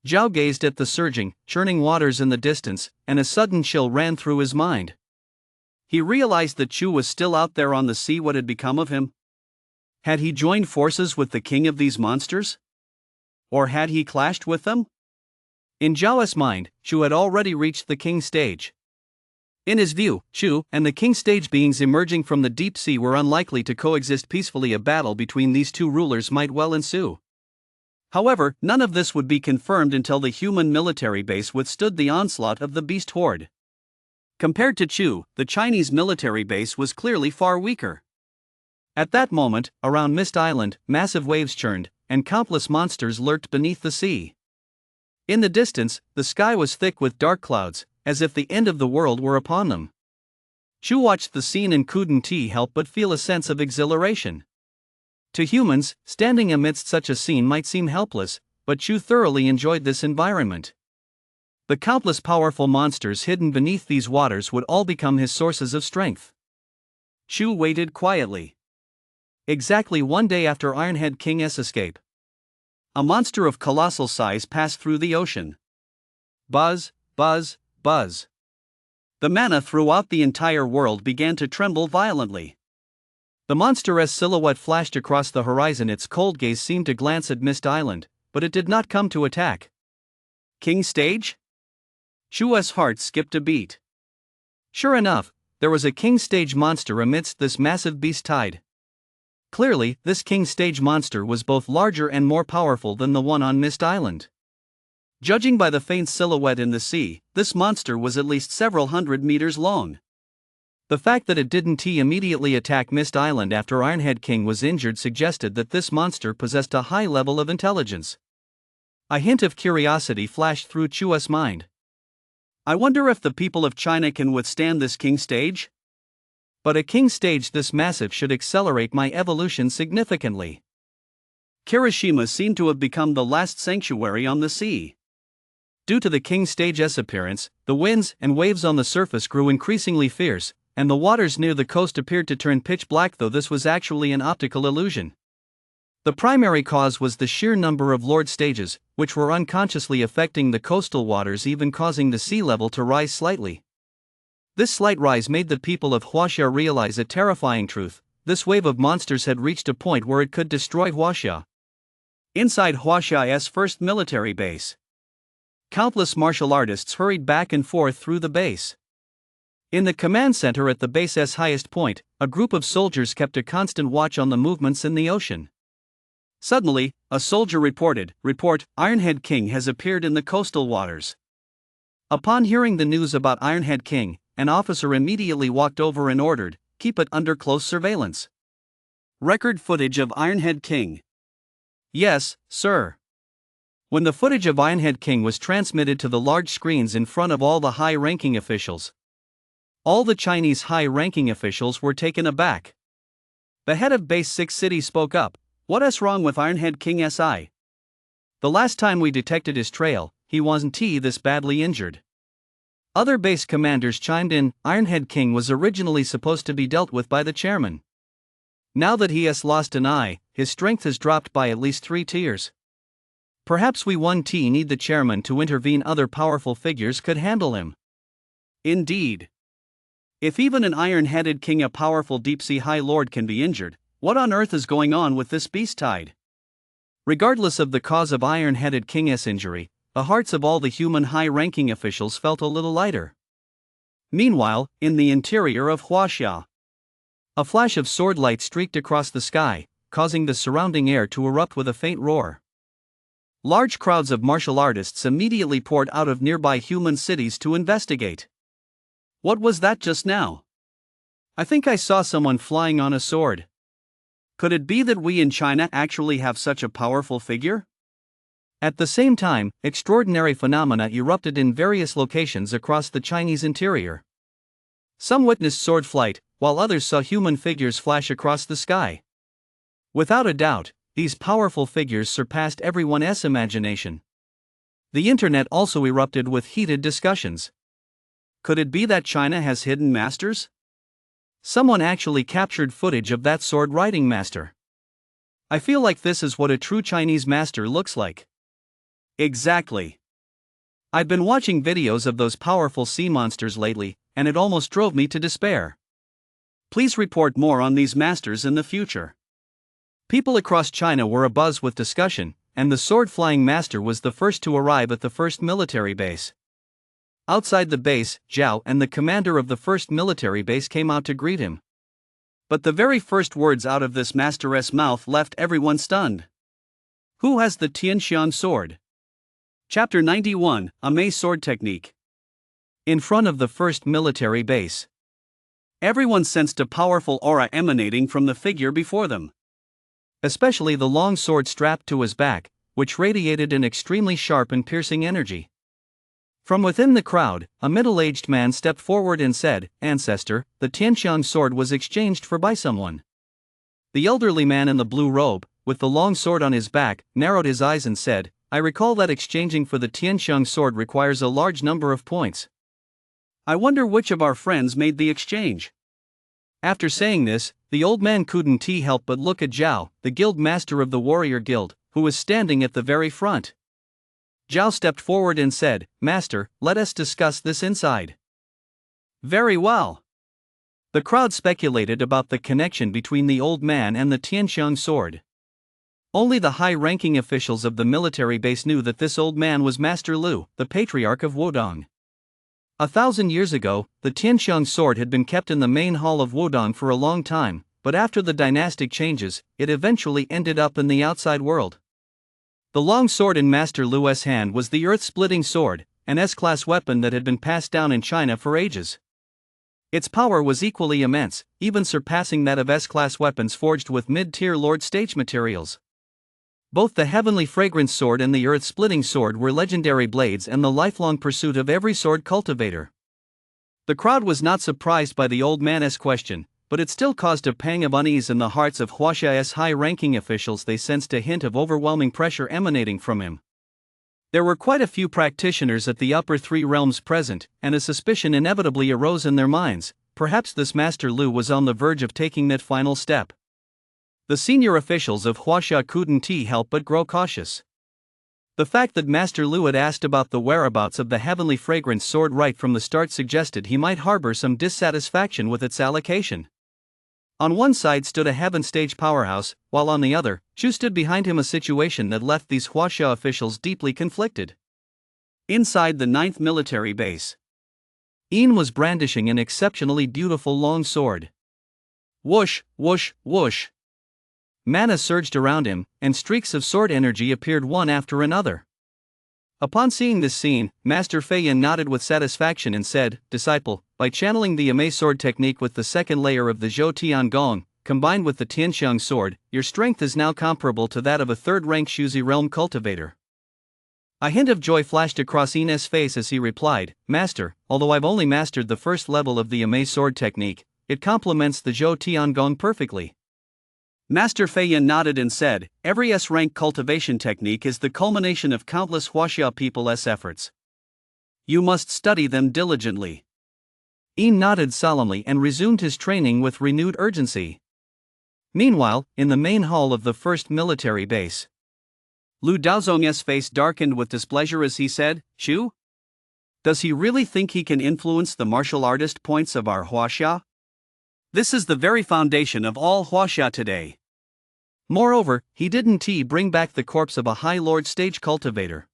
Zhao gazed at the surging, churning waters in the distance, and a sudden chill ran through his mind. He realized that Chu was still out there on the sea. What had become of him? Had he joined forces with the king of these monsters? Or had he clashed with them? In Zhao's mind, Chu had already reached the king stage. In his view, Chu and the king stage beings emerging from the deep sea were unlikely to coexist peacefully. A battle between these two rulers might well ensue. However, none of this would be confirmed until the human military base withstood the onslaught of the beast horde. Compared to Chu, the Chinese military base was clearly far weaker. At that moment, around Mist Island, massive waves churned, and countless monsters lurked beneath the sea. In the distance, the sky was thick with dark clouds, as if the end of the world were upon them. Chu watched the scene and couldn't help but feel a sense of exhilaration. To humans, standing amidst such a scene might seem helpless, but Chu thoroughly enjoyed this environment. The countless powerful monsters hidden beneath these waters would all become his sources of strength. Chu waited quietly. Exactly one day after Ironhead King's escape, a monster of colossal size passed through the ocean. Buzz, buzz, buzz. The mana throughout the entire world began to tremble violently. The monstrous silhouette flashed across the horizon. Its cold gaze seemed to glance at Mist Island, but it did not come to attack. King stage? Chua's heart skipped a beat. Sure enough, there was a king stage monster amidst this massive beast tide. Clearly, this king stage monster was both larger and more powerful than the one on Mist Island. Judging by the faint silhouette in the sea, this monster was at least several hundred meters long. The fact that it didn't immediately attack Mist Island after Ironhead King was injured suggested that this monster possessed a high level of intelligence. A hint of curiosity flashed through Chua's mind. I wonder if the people of China can withstand this king stage? But a king stage this massive should accelerate my evolution significantly. Kirishima seemed to have become the last sanctuary on the sea. Due to the king stage's appearance, the winds and waves on the surface grew increasingly fierce, and the waters near the coast appeared to turn pitch black, though this was actually an optical illusion. The primary cause was the sheer number of lord stages, which were unconsciously affecting the coastal waters, even causing the sea level to rise slightly. This slight rise made the people of Huaxia realize a terrifying truth: this wave of monsters had reached a point where it could destroy Huaxia. Inside Huaxia's first military base, countless martial artists hurried back and forth through the base. In the command center at the base's highest point, a group of soldiers kept a constant watch on the movements in the ocean. Suddenly, a soldier reported, Ironhead King has appeared in the coastal waters. Upon hearing the news about Ironhead King, an officer immediately walked over and ordered, keep it under close surveillance. Record footage of Ironhead King. Yes, sir. When the footage of Ironhead King was transmitted to the large screens in front of all the high-ranking officials, all the Chinese high-ranking officials were taken aback. The head of Base 6 City spoke up, "What's wrong with Ironhead King SI? The last time we detected his trail, he wasn't this badly injured." Other base commanders chimed in, "Ironhead King was originally supposed to be dealt with by the chairman. Now that he has lost an eye, his strength has dropped by at least 3 tiers. Perhaps we need the chairman to intervene. Other powerful figures could handle him." Indeed. If even an iron-headed king, a powerful deep-sea high lord, can be injured, what on earth is going on with this beast tide? Regardless of the cause of iron-headed king's injury, the hearts of all the human high-ranking officials felt a little lighter. Meanwhile, in the interior of Huaxia, a flash of sword light streaked across the sky, causing the surrounding air to erupt with a faint roar. Large crowds of martial artists immediately poured out of nearby human cities to investigate. What was that just now? I think I saw someone flying on a sword. Could it be that we in China actually have such a powerful figure? At the same time, extraordinary phenomena erupted in various locations across the Chinese interior. Some witnessed sword flight, while others saw human figures flash across the sky. Without a doubt, these powerful figures surpassed everyone's imagination. The internet also erupted with heated discussions. Could it be that China has hidden masters? Someone actually captured footage of that sword riding master. I feel like this is what a true Chinese master looks like. Exactly. I've been watching videos of those powerful sea monsters lately, and it almost drove me to despair. Please report more on these masters in the future. People across China were abuzz with discussion, and the sword-flying master was the first to arrive at the first military base. Outside the base, Zhao and the commander of the first military base came out to greet him. But the very first words out of this master's mouth left everyone stunned. Who has the Tianxiang sword? Chapter 91, A Mei Sword Technique. In front of the first military base, everyone sensed a powerful aura emanating from the figure before them. Especially the long sword strapped to his back, which radiated an extremely sharp and piercing energy. From within the crowd, a middle-aged man stepped forward and said, "Ancestor, the Tianxiang sword was exchanged by someone." The elderly man in the blue robe, with the long sword on his back, narrowed his eyes and said, "I recall that exchanging for the Tianxiang sword requires a large number of points. I wonder which of our friends made the exchange." After saying this, the old man couldn't help but look at Zhao, the guild master of the warrior guild, who was standing at the very front. Zhao stepped forward and said, "Master, let us discuss this inside." Very well. The crowd speculated about the connection between the old man and the Tianxiang sword. Only the high-ranking officials of the military base knew that this old man was Master Lu, the patriarch of Wudong. 1,000 years ago, the Tianxiang sword had been kept in the main hall of Wudong for a long time, but after the dynastic changes, it eventually ended up in the outside world. The long sword in Master Lu's hand was the earth-splitting sword, an S-class weapon that had been passed down in China for ages. Its power was equally immense, even surpassing that of S-class weapons forged with mid-tier Lord Stage materials. Both the heavenly fragrance sword and the earth-splitting sword were legendary blades and the lifelong pursuit of every sword cultivator. The crowd was not surprised by the old man's question, but it still caused a pang of unease in the hearts of Huaxia's high-ranking officials. They sensed a hint of overwhelming pressure emanating from him. There were quite a few practitioners at the upper three realms present, and a suspicion inevitably arose in their minds. Perhaps this Master Lu was on the verge of taking that final step. The senior officials of Huaxia couldn't help but grow cautious. The fact that Master Lu had asked about the whereabouts of the heavenly fragrance sword right from the start suggested he might harbor some dissatisfaction with its allocation. On one side stood a heaven stage powerhouse, while on the other, Chu stood behind him, a situation that left these Huaxia officials deeply conflicted. Inside the 9th military base, Yin was brandishing an exceptionally beautiful long sword. Whoosh, whoosh, whoosh. Mana surged around him, and streaks of sword energy appeared one after another. Upon seeing this scene, Master Feiyan nodded with satisfaction and said, "Disciple, by channeling the Amei sword technique with the second layer of the Zhou Tiangong, combined with the Tianxiang sword, your strength is now comparable to that of a third-rank Shuzi realm cultivator." A hint of joy flashed across Yin's face as he replied, "Master, although I've only mastered the first level of the Amei sword technique, it complements the Zhou Tiangong perfectly." Master Feiyan nodded and said, "Every S-rank cultivation technique is the culmination of countless Huaxia people's efforts. You must study them diligently." Yin nodded solemnly and resumed his training with renewed urgency. Meanwhile, in the main hall of the 1st military base, Lu Daozong's face darkened with displeasure as he said, "Chu? Does he really think he can influence the martial artist points of our Huaxia? This is the very foundation of all Huaxia today. Moreover, he didn't bring back the corpse of a high lord stage cultivator.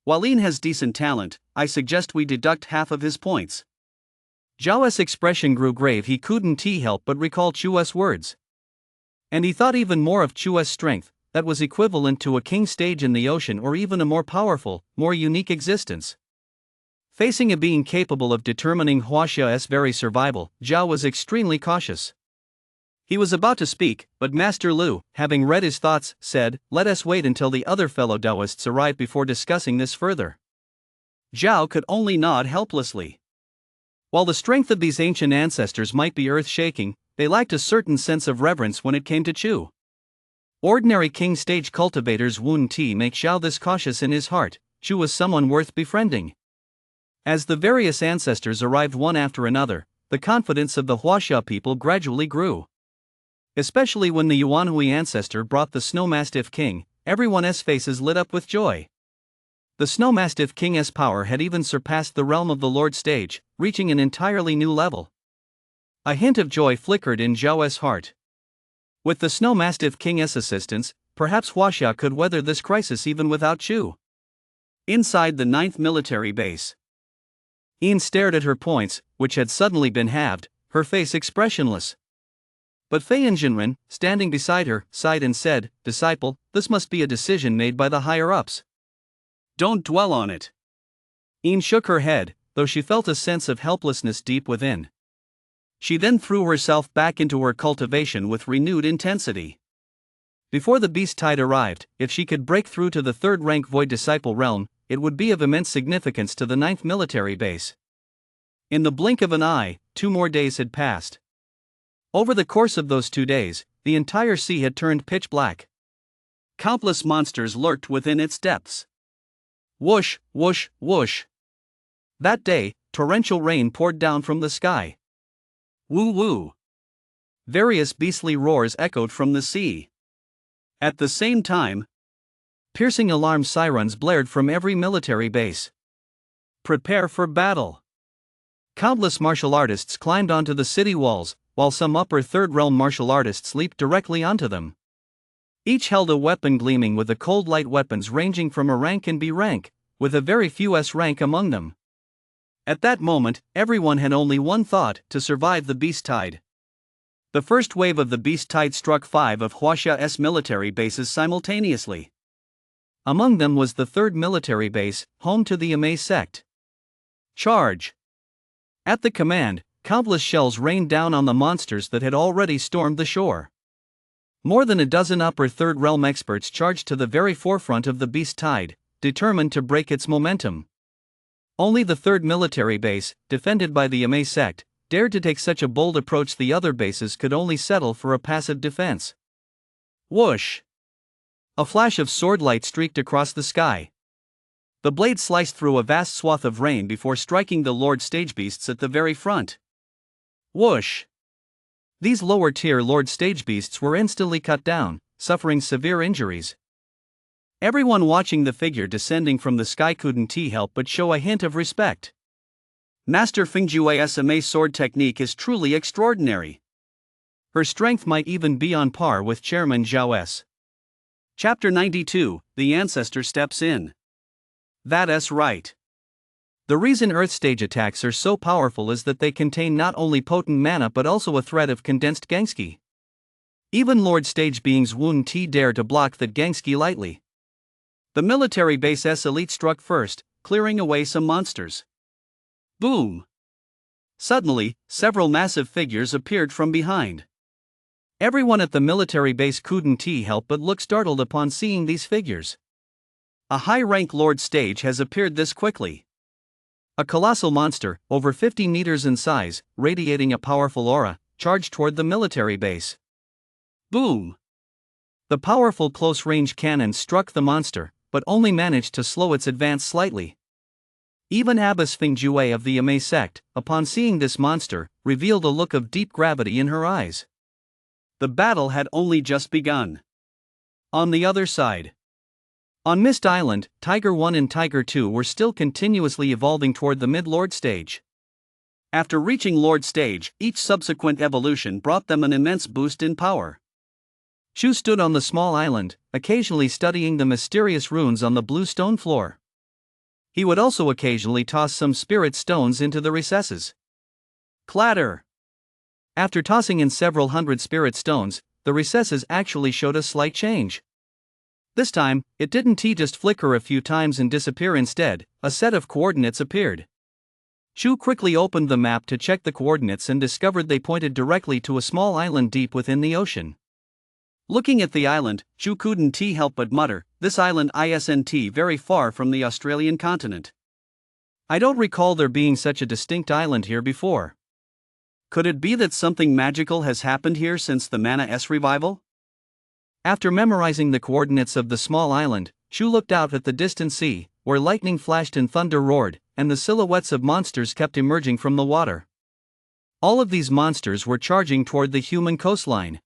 While Yin has decent talent, I suggest we deduct half of his points." Zhao's expression grew grave. He couldn't help but recall Chu's words. And he thought even more of Chu's strength, that was equivalent to a king stage in the ocean or even a more powerful, more unique existence. Facing a being capable of determining Huaxia's very survival, Zhao was extremely cautious. He was about to speak, but Master Lu, having read his thoughts, said, "Let us wait until the other fellow Taoists arrive before discussing this further." Zhao could only nod helplessly. While the strength of these ancient ancestors might be earth-shaking, they lacked a certain sense of reverence when it came to Chu. Ordinary king stage cultivators wouldn't make Zhao this cautious in his heart. Chu was someone worth befriending. As the various ancestors arrived one after another, the confidence of the Huaxia people gradually grew. Especially when the Yuanhui ancestor brought the Snow Mastiff King, everyone's faces lit up with joy. The Snow Mastiff King's power had even surpassed the realm of the Lord Stage, reaching an entirely new level. A hint of joy flickered in Zhao's heart. With the Snow Mastiff King's assistance, perhaps Huaxia could weather this crisis even without Chu. Inside the 9th military base, Yin stared at her points, which had suddenly been halved, her face expressionless. But Feiyan Jinren, standing beside her, sighed and said, "Disciple, this must be a decision made by the higher-ups. Don't dwell on it." Yin shook her head, though she felt a sense of helplessness deep within. She then threw herself back into her cultivation with renewed intensity. Before the beast tide arrived, if she could break through to the 3rd-rank Void Disciple realm, it would be of immense significance to the 9th military base. In the blink of an eye, 2 more days had passed. Over the course of those 2 days, the entire sea had turned pitch black. Countless monsters lurked within its depths. Whoosh, whoosh, whoosh. That day, torrential rain poured down from the sky. Woo woo. Various beastly roars echoed from the sea. At the same time, piercing alarm sirens blared from every military base. Prepare for battle. Countless martial artists climbed onto the city walls, while some upper 3rd realm martial artists leaped directly onto them. Each held a weapon gleaming with the cold light, weapons ranging from A rank and B rank, with a very few S rank among them. At that moment, everyone had only one thought: to survive the beast tide. The first wave of the beast tide struck 5 of Huaxia's military bases simultaneously. Among them was the 3rd military base, home to the Amay sect. Charge! At the command, countless shells rained down on the monsters that had already stormed the shore. More than a dozen upper Third Realm experts charged to the very forefront of the beast tide, determined to break its momentum. Only the 3rd military base, defended by the Amay sect, dared to take such a bold approach. The other bases could only settle for a passive defense. Whoosh! A flash of sword light streaked across the sky. The blade sliced through a vast swath of rain before striking the Lord Stage Beasts at the very front. Whoosh! These lower-tier Lord Stage Beasts were instantly cut down, suffering severe injuries. Everyone watching the figure descending from the sky couldn't help but show a hint of respect. Master Fengjui's Amay sword technique is truly extraordinary. Her strength might even be on par with Chairman Zhao's. Chapter 92, The Ancestor Steps In. That's right. The reason Earth stage attacks are so powerful is that they contain not only potent mana but also a threat of condensed Gangski. Even Lord Stage beings wouldn't dare to block that Gangski lightly. The military base's elite struck first, clearing away some monsters. Boom! Suddenly, several massive figures appeared from behind. Everyone at the military base couldn't help but look startled upon seeing these figures. A high-rank Lord Stage has appeared this quickly. A colossal monster, over 50 meters in size, radiating a powerful aura, charged toward the military base. Boom! The powerful close-range cannon struck the monster, but only managed to slow its advance slightly. Even Abbess Fengjue of the Amay sect, upon seeing this monster, revealed a look of deep gravity in her eyes. The battle had only just begun. On the other side. On Mist Island, Tiger 1 and Tiger 2 were still continuously evolving toward the mid-Lord stage. After reaching Lord stage, each subsequent evolution brought them an immense boost in power. Shu stood on the small island, occasionally studying the mysterious runes on the blue stone floor. He would also occasionally toss some spirit stones into the recesses. Clatter! After tossing in several hundred spirit stones, the recesses actually showed a slight change. This time, it didn't just flicker a few times and disappear. Instead, a set of coordinates appeared. Shu quickly opened the map to check the coordinates and discovered they pointed directly to a small island deep within the ocean. Looking at the island, Shu couldn't help but mutter, "This island isn't very far from the Australian continent. I don't recall there being such a distinct island here before. Could it be that something magical has happened here since the Mana-S revival?" After memorizing the coordinates of the small island, Shu looked out at the distant sea, where lightning flashed and thunder roared, and the silhouettes of monsters kept emerging from the water. All of these monsters were charging toward the human coastline.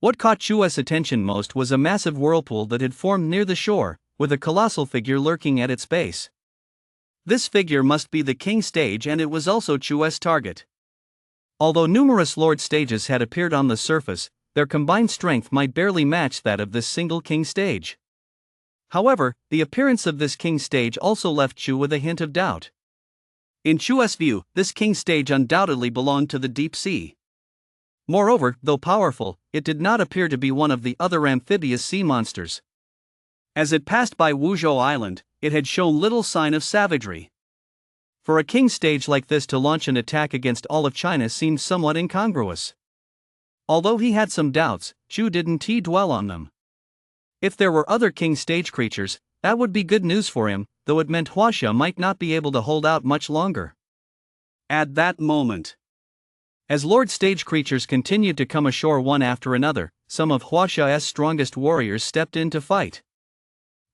What caught Shu's attention most was a massive whirlpool that had formed near the shore, with a colossal figure lurking at its base. This figure must be the King Stage, and it was also Shu's target. Although numerous Lord Stages had appeared on the surface, their combined strength might barely match that of this single King Stage. However, the appearance of this King Stage also left Shu with a hint of doubt. In Shu's view, this King Stage undoubtedly belonged to the deep sea. Moreover, though powerful, it did not appear to be one of the other amphibious sea monsters. As it passed by Wuzhou Island, it had shown little sign of savagery. For a King Stage like this to launch an attack against all of China seemed somewhat incongruous. Although he had some doubts, Shu didn't dwell on them. If there were other King Stage creatures, that would be good news for him, though it meant Huaxia might not be able to hold out much longer. At that moment, as Lord Stage creatures continued to come ashore one after another, some of Huaxia's strongest warriors stepped in to fight.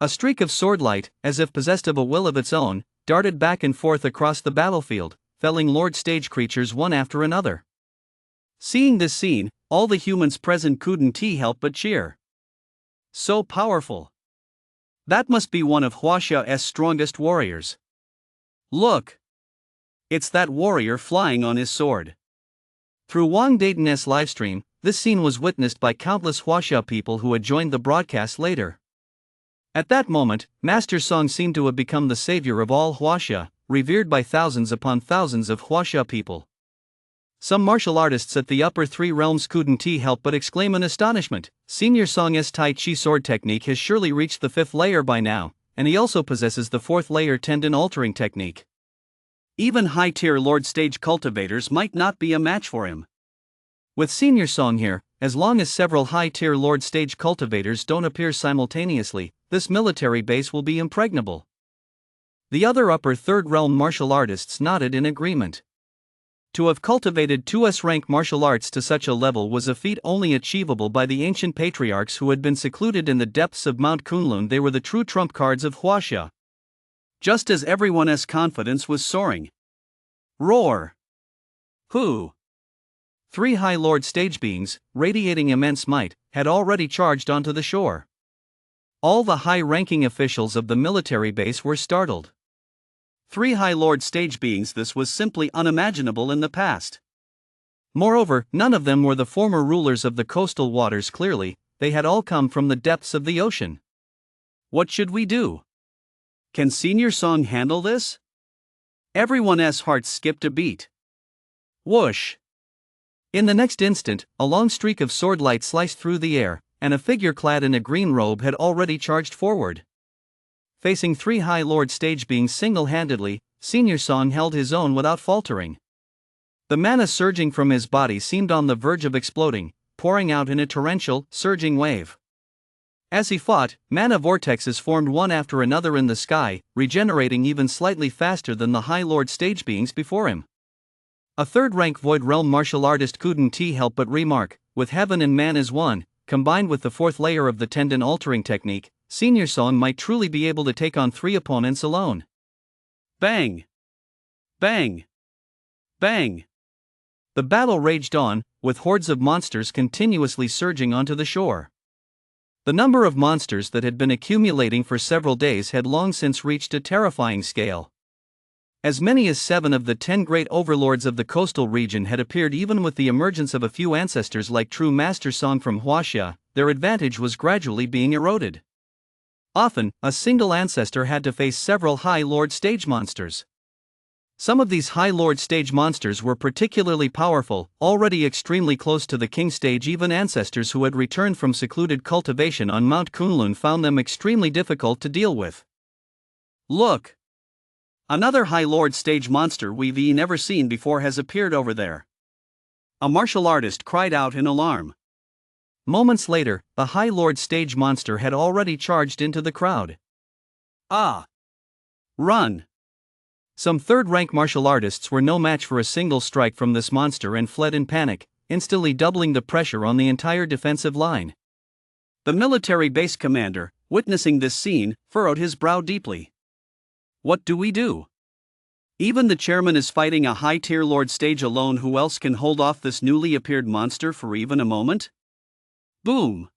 A streak of sword light, as if possessed of a will of its own, darted back and forth across the battlefield, felling Lord Stage creatures one after another. Seeing this scene, all the humans present couldn't help but cheer. So powerful! That must be one of Huaxia's strongest warriors. Look! It's that warrior flying on his sword. Through Wang Dayton's livestream, this scene was witnessed by countless Huaxia people who had joined the broadcast later. At that moment, Master Song seemed to have become the savior of all Huaxia, revered by thousands upon thousands of Huaxia people. Some martial artists at the upper three realms couldn't help but exclaim in astonishment. Senior Song's Tai Chi sword technique has surely reached the 5th layer by now, and he also possesses the 4th layer tendon altering technique. Even high-tier Lord Stage cultivators might not be a match for him. With Senior Song here, as long as several high-tier Lord Stage cultivators don't appear simultaneously, this military base will be impregnable. The other upper 3rd realm martial artists nodded in agreement. To have cultivated 2S rank martial arts to such a level was a feat only achievable by the ancient patriarchs who had been secluded in the depths of Mount Kunlun. They were the true trump cards of Huaxia. Just as everyone's confidence was soaring. Roar! Who? 3 High Lord Stage beings, radiating immense might, had already charged onto the shore. All the high-ranking officials of the military base were startled. 3 High Lord Stage beings. This was simply unimaginable in the past. Moreover, none of them were the former rulers of the coastal waters. Clearly, they had all come from the depths of the ocean. What should we do? Can Senior Song handle this? Everyone's hearts skipped a beat. Whoosh! In the next instant, a long streak of sword light sliced through the air, and a figure clad in a green robe had already charged forward. Facing 3 High Lord Stage beings single-handedly, Senior Song held his own without faltering. The mana surging from his body seemed on the verge of exploding, pouring out in a torrential, surging wave. As he fought, mana vortexes formed one after another in the sky, regenerating even slightly faster than the High Lord Stage beings before him. A 3rd rank Void Realm martial artist couldn't help but remark, with heaven and man as one, combined with the 4th layer of the tendon altering technique, Senior Song might truly be able to take on 3 opponents alone. Bang! Bang! Bang! The battle raged on, with hordes of monsters continuously surging onto the shore. The number of monsters that had been accumulating for several days had long since reached a terrifying scale. As many as 7 of the 10 great overlords of the coastal region had appeared. Even with the emergence of a few ancestors like true Master Song from Huaxia, their advantage was gradually being eroded. Often, a single ancestor had to face several High Lord Stage monsters. Some of these High Lord Stage monsters were particularly powerful, already extremely close to the King Stage. Even ancestors who had returned from secluded cultivation on Mount Kunlun found them extremely difficult to deal with. Look! Another High Lord Stage monster we've never seen before has appeared over there. A martial artist cried out in alarm. Moments later, the High Lord Stage monster had already charged into the crowd. Ah! Run! Some 3rd rank martial artists were no match for a single strike from this monster and fled in panic, instantly doubling the pressure on the entire defensive line. The military base commander, witnessing this scene, furrowed his brow deeply. What do we do? Even the chairman is fighting a high-tier Lord Stage alone. Who else can hold off this newly appeared monster for even a moment? Boom!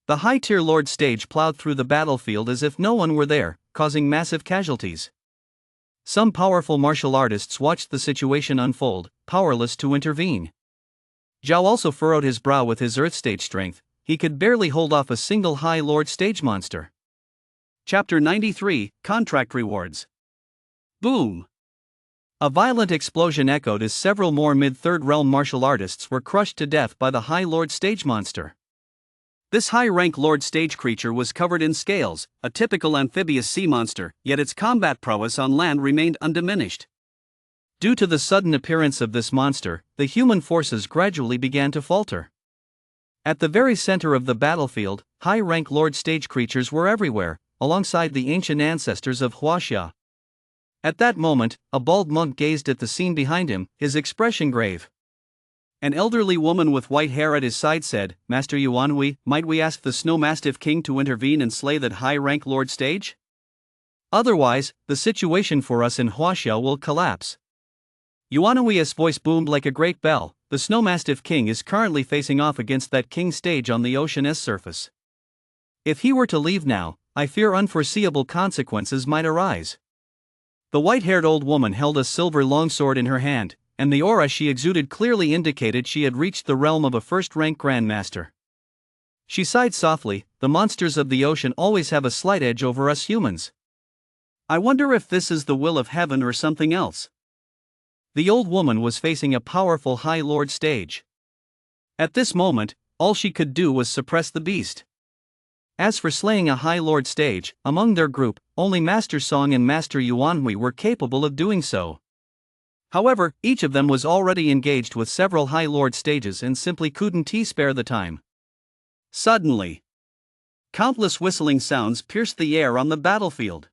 The high-tier Lord Stage plowed through the battlefield as if no one were there, causing massive casualties. Some powerful martial artists watched the situation unfold, powerless to intervene. Zhao also furrowed his brow with his Earth Stage strength. He could barely hold off a single High Lord Stage monster. Chapter 93, Contract Rewards. Boom! A violent explosion echoed as several more mid-3rd realm martial artists were crushed to death by the High Lord Stage monster. This high-rank Lord Stage creature was covered in scales, a typical amphibious sea monster, yet its combat prowess on land remained undiminished. Due to the sudden appearance of this monster, the human forces gradually began to falter. At the very center of the battlefield, high-rank Lord Stage creatures were everywhere, alongside the ancient ancestors of Huaxia. At that moment, a bald monk gazed at the scene behind him, his expression grave. An elderly woman with white hair at his side said, "Master Yuanhui, might we ask the Snow Mastiff King to intervene and slay that high-rank Lord Stage? Otherwise, the situation for us in Huaxia will collapse." Yuanui's voice boomed like a great bell. The Snow Mastiff King is currently facing off against that King Stage on the ocean's surface. If he were to leave now, I fear unforeseeable consequences might arise. The white-haired old woman held a silver longsword in her hand, and the aura she exuded clearly indicated she had reached the realm of a first-rank grandmaster. She sighed softly. The monsters of the ocean always have a slight edge over us humans. I wonder if this is the will of heaven or something else. The old woman was facing a powerful High Lord stage. At this moment, all she could do was suppress the beast. As for slaying a High Lord stage, among their group, only Master Song and Master Yuanhui were capable of doing so. However, each of them was already engaged with several High Lord stages and simply couldn't spare the time. Suddenly, countless whistling sounds pierced the air on the battlefield.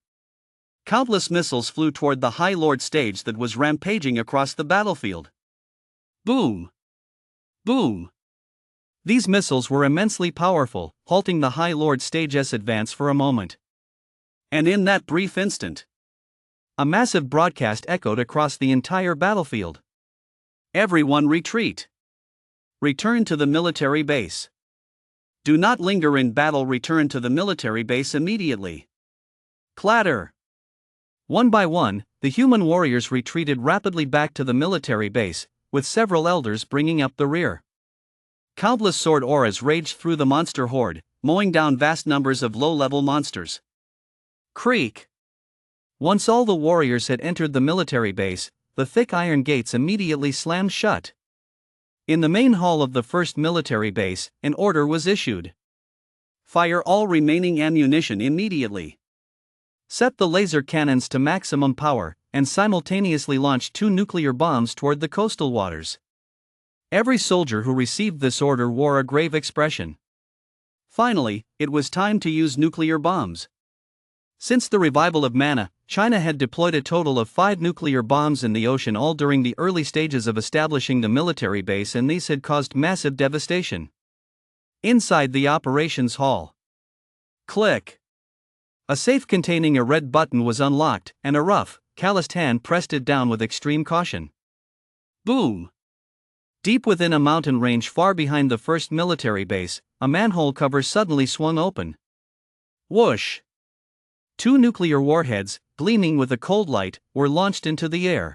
Countless missiles flew toward the High Lord stage that was rampaging across the battlefield. Boom! Boom! These missiles were immensely powerful, halting the High Lord stage's advance for a moment. And in that brief instant, a massive broadcast echoed across the entire battlefield. Everyone retreat. Return to the military base. Do not linger in battle. Return to the military base immediately. Clatter. One by one, the human warriors retreated rapidly back to the military base, with several elders bringing up the rear. Countless sword auras raged through the monster horde, mowing down vast numbers of low-level monsters. Creak. Once all the warriors had entered the military base, the thick iron gates immediately slammed shut. In the main hall of the first military base, an order was issued. Fire all remaining ammunition immediately. Set the laser cannons to maximum power, and simultaneously launch 2 nuclear bombs toward the coastal waters. Every soldier who received this order wore a grave expression. Finally, it was time to use nuclear bombs. Since the revival of mana, China had deployed a total of 5 nuclear bombs in the ocean, all during the early stages of establishing the military base, and these had caused massive devastation. Inside the operations hall. Click. A safe containing a red button was unlocked, and a rough, calloused hand pressed it down with extreme caution. Boom! Deep within a mountain range far behind the first military base, a manhole cover suddenly swung open. Whoosh! 2 nuclear warheads, gleaming with a cold light, were launched into the air.